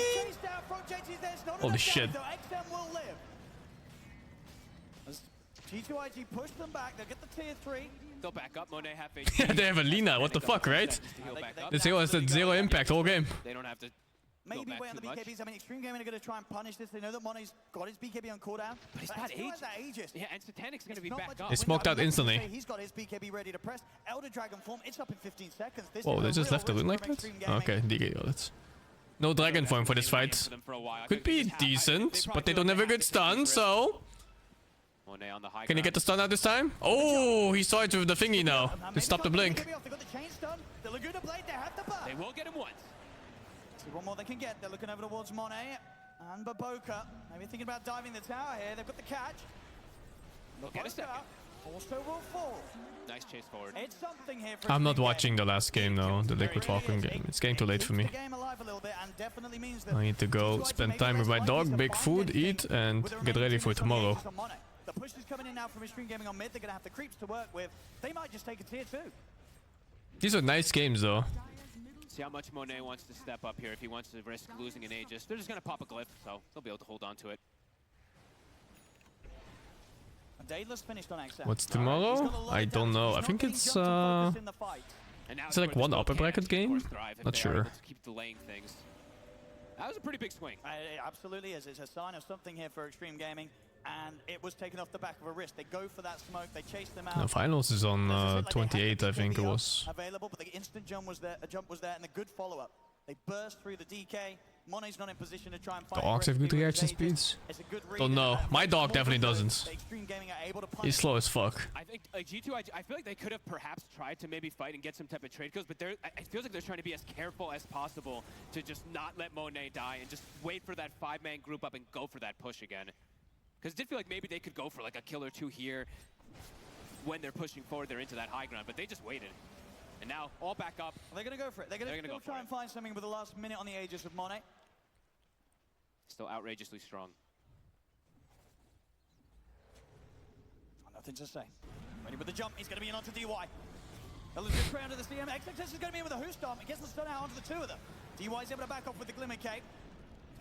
Holy shit. XM will live. As G2IG push them back, they'll get the tier 3. They'll back up. Monet half HP. Yeah, they have a Lina. What the fuck, right? The Zero has that 0 impact all game. They don't have to. Maybe wait on the BKBs. I mean, Extreme Gaming are going to try and punish this. They know that Money's got his BKB on cooldown. But he's got Aegis. Yeah, and Satanic's going to be back up. They smoked out instantly. He's got his BKB ready to press. Elder Dragon form, it's up in 15 seconds. Whoa, they just left the rune like that? Okay, DK got it. No Dragon form for this fight. Could be decent, but they don't have a good stun, so... Can he get the stun out this time? Oh, he saw it with the thingy now. To stop the blink. They will get him once. See one more they can get. They're looking over towards Monet and Baboka. Maybe thinking about diving the tower here. They've got the catch. They'll get a second. Also will fall. Nice chase forward. It's something here for I'm not watching the last game though, the Liquid Falcon game. It's getting too late for me. I need to go spend time with my dog, big food, eat, and get ready for tomorrow. The push is coming in now from Extreme Gaming on mid. They're going to have the creeps to work with. They might just take a tier 2. These are nice games though. See how much Monet wants to step up here if he wants to risk losing an Aegis. They're just going to pop a glyph, so they'll be able to hold on to it. Daedalus finished on XM. What's tomorrow? I don't know. I think it's like one upper bracket game? Not sure. Keep delaying things. That was a pretty big swing. It absolutely is. It's a sign of something here for Extreme Gaming. And it was taken off the back of a wrist. They go for that smoke. They chase them out. No, finals is on 28, I think it was. Available, but the instant jump was there. A jump was there, and a good follow-up. They burst through the DK. Monet's not in position to try and fight. Dogs have good reaction speeds. Don't know. My dog definitely doesn't. He's slow as fuck. I think G2, I feel like they could have perhaps tried to maybe fight and get some type of trade kills, but it feels like they're trying to be as careful as possible to just not let Monet die and just wait for that 5-man group up and go for that push again. Because it did feel like maybe they could go for like a kill or two here when they're pushing forward. They're into that high ground, but they just waited. And now, all back up. They're going to go for it. They're going to try and find something with the last minute on the Aegis of Monet. Still outrageously strong. Nothing to say. Ready with the jump. He's going to be in onto DY. A little bit under the CM. XXS is going to be in with a Who Stomp. He gets the stun out onto the two of them. DY is able to back off with the Glimmer Cape.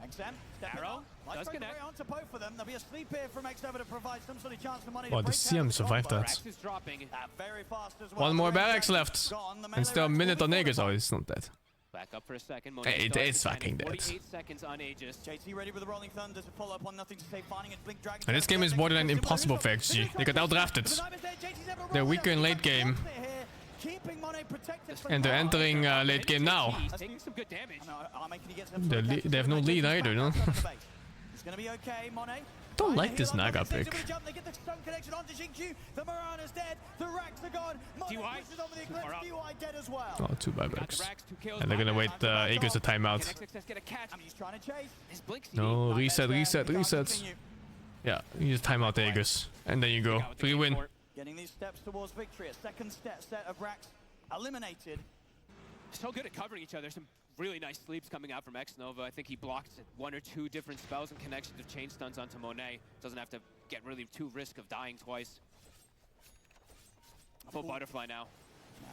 XM, Arrow does connect. Onto both of them. There'll be a sleep here from X-Over to provide some sort of chance for Money. Wow, the CM survived that. Is dropping. Very fast as well. One more barracks left. And still a minute on Aegis. Oh, it's not dead. Back up for a second. Hey, it's fucking dead. 48 seconds on Aegis. JT ready with the Rolling Thunder to follow up on nothing to say. Finding it, Blink Dragon. And this game is borderline impossible for XG. They got outdrafted. They're weaker in late game. And they're entering late game now. Taking some good damage. They have no lead either, no? It's gonna be okay, Monet. Don't like this Naga pick. They get the stun connection onto Xingqiu. The Mirana's dead. The Racks are gone. Monet pushes over the Eclipse. DY dead as well. Oh, 2 buybacks. And they're gonna wait Aegis a timeout. He's trying to chase. No, reset. Yeah, you just time out Aegis. And then you go. Free win. Getting these steps towards victory. A second set of Racks eliminated. So good at covering each other. Some really nice sleeps coming out from X-Nova. I think he blocked 1 or 2 different spells and connections of chain stuns onto Monet. Doesn't have to get really too risk of dying twice. Full butterfly now.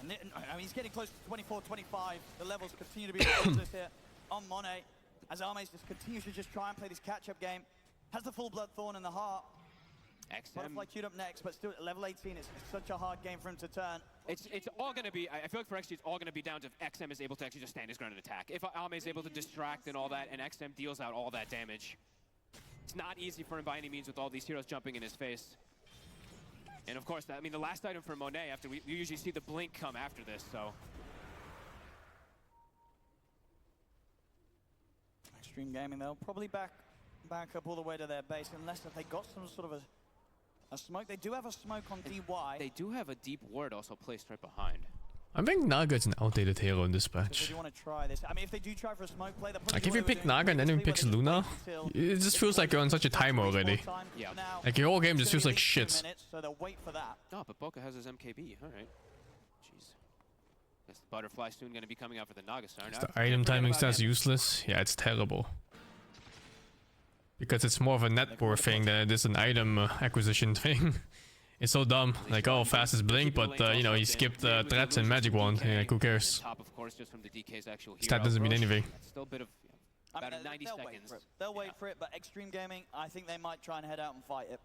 I mean, he's getting close to 24, 25. The levels continue to be ridiculous here on Monet. As Armes just continues to just try and play this catch-up game. Has the full Bloodthorn in the heart. Butterfly queued up next, but still at level 18, it's such a hard game for him to turn. It's all going to be, I feel like for XG, it's all going to be down to if XM is able to actually just stand his ground and attack. If Alme is able to distract and all that, and XM deals out all that damage. It's not easy for him by any means with all these heroes jumping in his face. And of course, I mean, the last item for Monet, after we usually see the blink come after this, so. Extreme Gaming, they'll probably back up all the way to their base, unless if they got some sort of a smoke. They do have a smoke on DY. They do have a deep ward also placed right behind. I think Naga is an outdated hero in this patch. If you want to try this, I mean, if they do try for a smoke play, like if you pick Naga and then you pick Luna, it just feels like you're on such a timer already. Yeah. Like your whole game just feels like shit. So they'll wait for that. Oh, but Boca has his MKB. All right. Jeez. Guess the Butterfly soon going to be coming out for the Nagastar. Is the item timing stats useless? Yeah, it's terrible. Because it's more of a net worth thing than it is an item acquisition thing. It's so dumb. Like, oh, fastest blink, but you know, he skipped threats and magic wand. Yeah, like, who cares? Top, of course, just from the DK's actual hero. Stat doesn't mean anything. Still a bit of about 90 seconds. They'll wait for it, but Extreme Gaming, I think they might try and head out and fight it.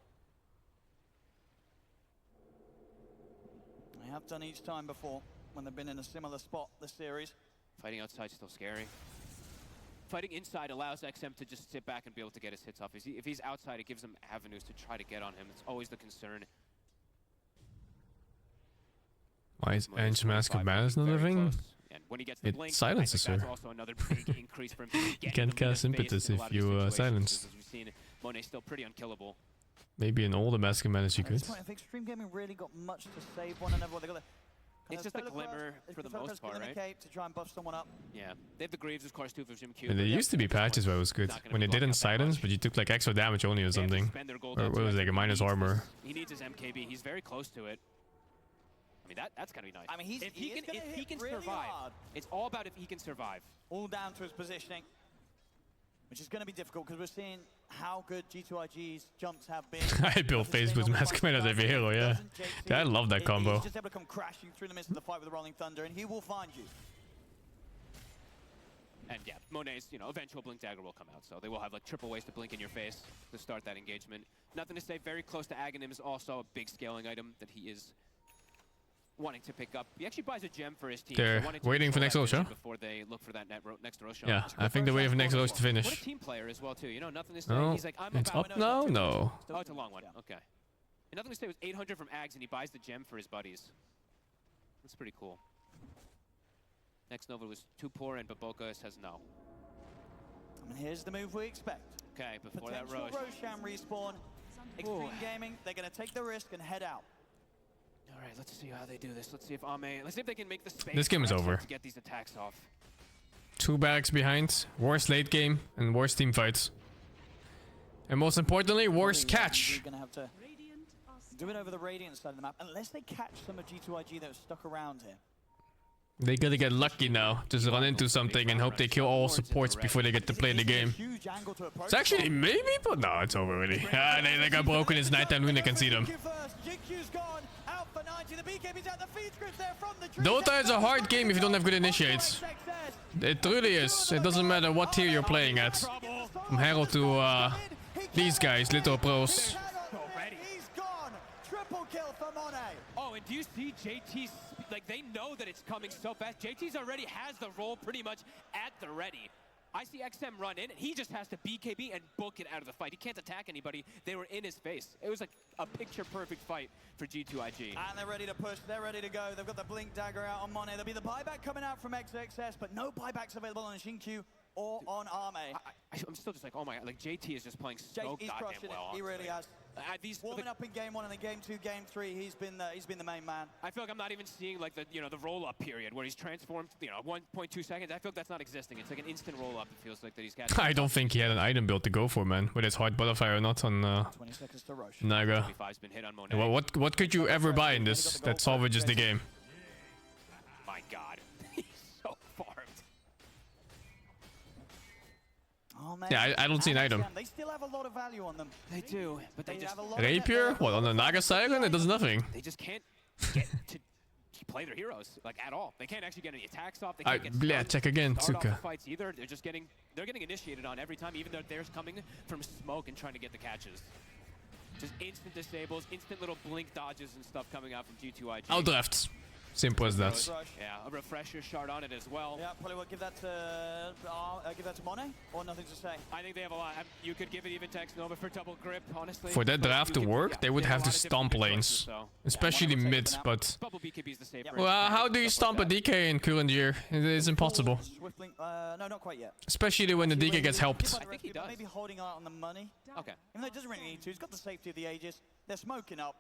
They have done each time before when they've been in a similar spot this series. Fighting outside's still scary. Fighting inside allows XM to just sit back and be able to get his hits off. If he's outside, it gives him avenues to try to get on him. It's always the concern. Why is Edge Mask of Madness not a thing? It silences her. Also another big increase for him You can't cast Impetus if you silence. We've seen Monet's still pretty unkillable. Maybe in all the Mask of Madness you could. If Extreme Gaming really got much to save one another, they got it's just a glimmer for the most part, right? To try and buff someone up. Yeah, they have the Greaves, of course, too, for Jim Q. And there used to be patches where it was good. When they didn't silence, but you took like extra damage only or something. Or what was it, like a minus armor. He needs his MKB. He's very close to it. I mean, that's gonna be nice. I mean, if he can really survive, it's all about if he can survive. All down to his positioning, which is going to be difficult because we're seeing how good G2IG's jumps have been. I built phase with Mask Man as every hero, yeah. I love that combo. He's just able to come crashing through the midst of the fight with the Rolling Thunder, and he will find you. And yeah, Monet's, you know, eventual Blink Dagger will come out, so they will have like triple ways to blink in your face to start that engagement. Nothing to say, very close to Aghanim is also a big scaling item that he is wanting to pick up. He actually buys a gem for his team. They're waiting for next Rosh, before they look for that next Rosh. Yeah, I think they're waiting for next Rosh to finish. What a team player as well too. You know, nothing to say. Oh, he's like, I'm it's about up now? No. Oh, it's a long one. Okay. And nothing to say was 800 from Ags, and he buys the gem for his buddies. That's pretty cool. Next Nova was too poor, and Baboka says no. And here's the move we expect. Okay, before that Potential Roche. Roshan respawn. Extreme Gaming, they're going to take the risk and head out. All right, let's see how they do this. Let's see if let's see if they can make the space. This game is over. To get these attacks off. 2 bags behind, worst late game, and worst team fights. And most importantly, worst catch. You're going to have to do it over the Radiant side of the map, unless they catch some of G2IG that are stuck around here. They gotta get lucky now, just run into something and hope they kill all supports before they get to play the game. It's actually maybe, but no, it's over already. They got broken, it's nighttime, Luna can see them. Dota is a hard game if you don't have good initiates. It really is. It doesn't matter what tier you're playing at. From Herald to these guys, little pros. Oh, and do you see JT's, like, they know that it's coming so fast. JT's already has the roll pretty much at the ready. I see XM run in, and he just has to BKB and book it out of the fight. He can't attack anybody. They were in his face. It was like a picture-perfect fight for G2IG. And they're ready to push. They're ready to go. They've got the Blink Dagger out on Monet. There'll be the buyback coming out from XXS, but no buybacks available on Shinkyu or on Arme. I'm still just like, oh my god, like JT is just playing so he's goddamn crushing well. It. He really has. Warming up in game 1 and then game 2, game 3, he's been the main man. I feel like I'm not even seeing like the the roll-up period where he's transformed 1.2 seconds. I feel like that's not existing. It's like an instant roll-up. It feels like that he's got. I don't think he had an item build to go for, man. Whether it's hard butterfly or not on 20 seconds to rush. Naga. Well, what could you ever buy in this that salvages the game? My god, he's so farmed. Oh, man. Yeah, I don't see an item. They still have a lot of value on them. They do, but they just Rapier? What, on the Naga Siren? It does nothing. They just can't get to play their heroes like at all. They can't actually get any attacks off. They can't get check again, start off the Tsuka. fights either. They're getting initiated on every time, even though they're coming from smoke and trying to get the catches. Just instant disables, instant little blink dodges and stuff coming out from G2IG. Outdrafts. Simple as that. Yeah, a refresher shard on it as well. Yeah, probably would give that to Monet, or nothing to say. I think they have a lot. You could give it even to X-Nova for double grip, honestly. For that draft to work, they would have to stomp lanes. Especially mid, but... Well, how do you stomp a DK in current year? It is impossible. No, not quite yet. Especially when the DK gets helped. I think he does. Maybe holding out on the money. Okay. Even though it doesn't really need to. He's got the safety of the Aegis. They're smoking up.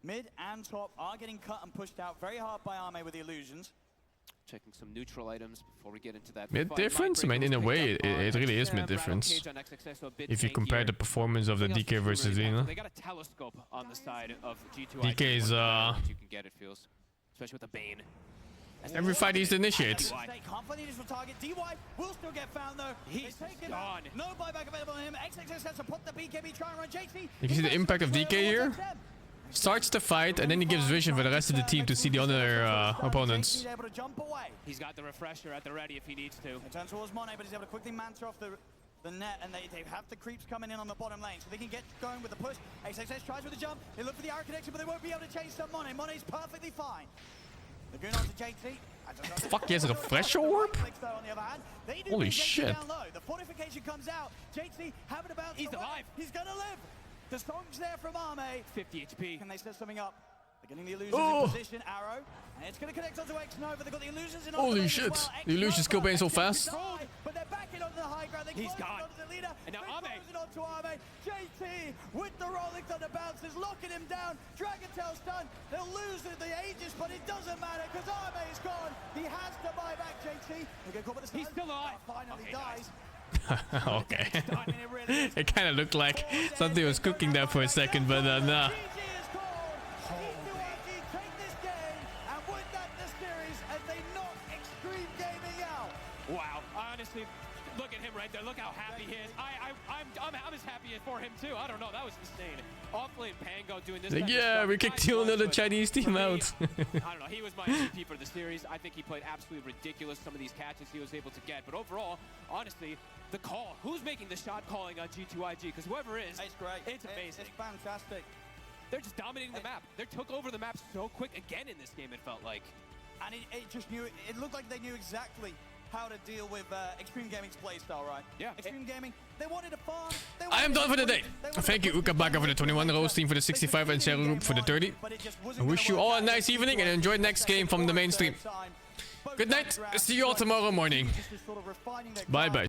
Mid and top are getting cut and pushed out very hard by Arme with the illusions. Checking some neutral items before we get into that. Mid difference? I mean, in a way, it really is mid difference. If you compare the performance of the DK versus Lina. They got a telescope on the side of G2. DK is you can get, it feels, especially with the Bane. Every fight he's initiates. Can't find initial target. DY will still get found though. He's gone. No buyback available on him. XXS has to put the BKB, try and run JT. You can see the impact of DK here. Starts the fight and then he gives vision for the rest of the team to see the other opponents. He's got the refresher at the ready if he needs to. He turns towards Monet, but he's able to quickly manta off the net, and they have the creeps coming in on the bottom lane, so they can get going with the push. XXS tries with the jump. They look for the arrow connection, but they won't be able to chase some Monet. Monet's perfectly fine. They're going on to JT. Fuck, he has a refresher orb? Holy shit. The fortification comes out. JT having about. He's alive. He's gonna live. The song's there from Arme. 50 HP. Can they set something up? They're getting the illusions in position. Arrow. And it's going to connect onto X-Nova. They've got the illusions in. Holy shit. The illusions kill Bane so fast. But they're backing onto the high ground. He's gone. And now Arme. Onto Arme. JT with the rolling thunder bounces, locking him down. Dragon Tail stun. They'll lose the Aegis, but it doesn't matter because Arme is gone. He has to buy back JT. He's still alive. Finally dies. Okay. It kind of looked like something was cooking there for a second, but nah. Wow, honestly, look at him right there. Look how happy he is. I'm as happy for him too. I don't know, that was insane. Offlane Pango doing this. Like, yeah, we kicked you another Chinese team out. I don't know, he was my MVP for the series. I think he played absolutely ridiculous, some of these catches he was able to get. But overall, honestly, the call. Who's making the shot calling on G2IG? Because whoever is, it's great. It's amazing. It's fantastic. They're just dominating the map. They took over the map so quick again in this game, it felt like. And it just knew, it looked like they knew exactly how to deal with Extreme Gaming's playstyle, right? Yeah. Extreme Gaming, they wanted to farm. I am done for the day. Thank you, Ukabaka, for the 21, Rose team for the 65, and Cheryl Group for the 30. I wish you all a nice evening and enjoy next game from the main stream. Good night. See you all tomorrow morning. Bye bye.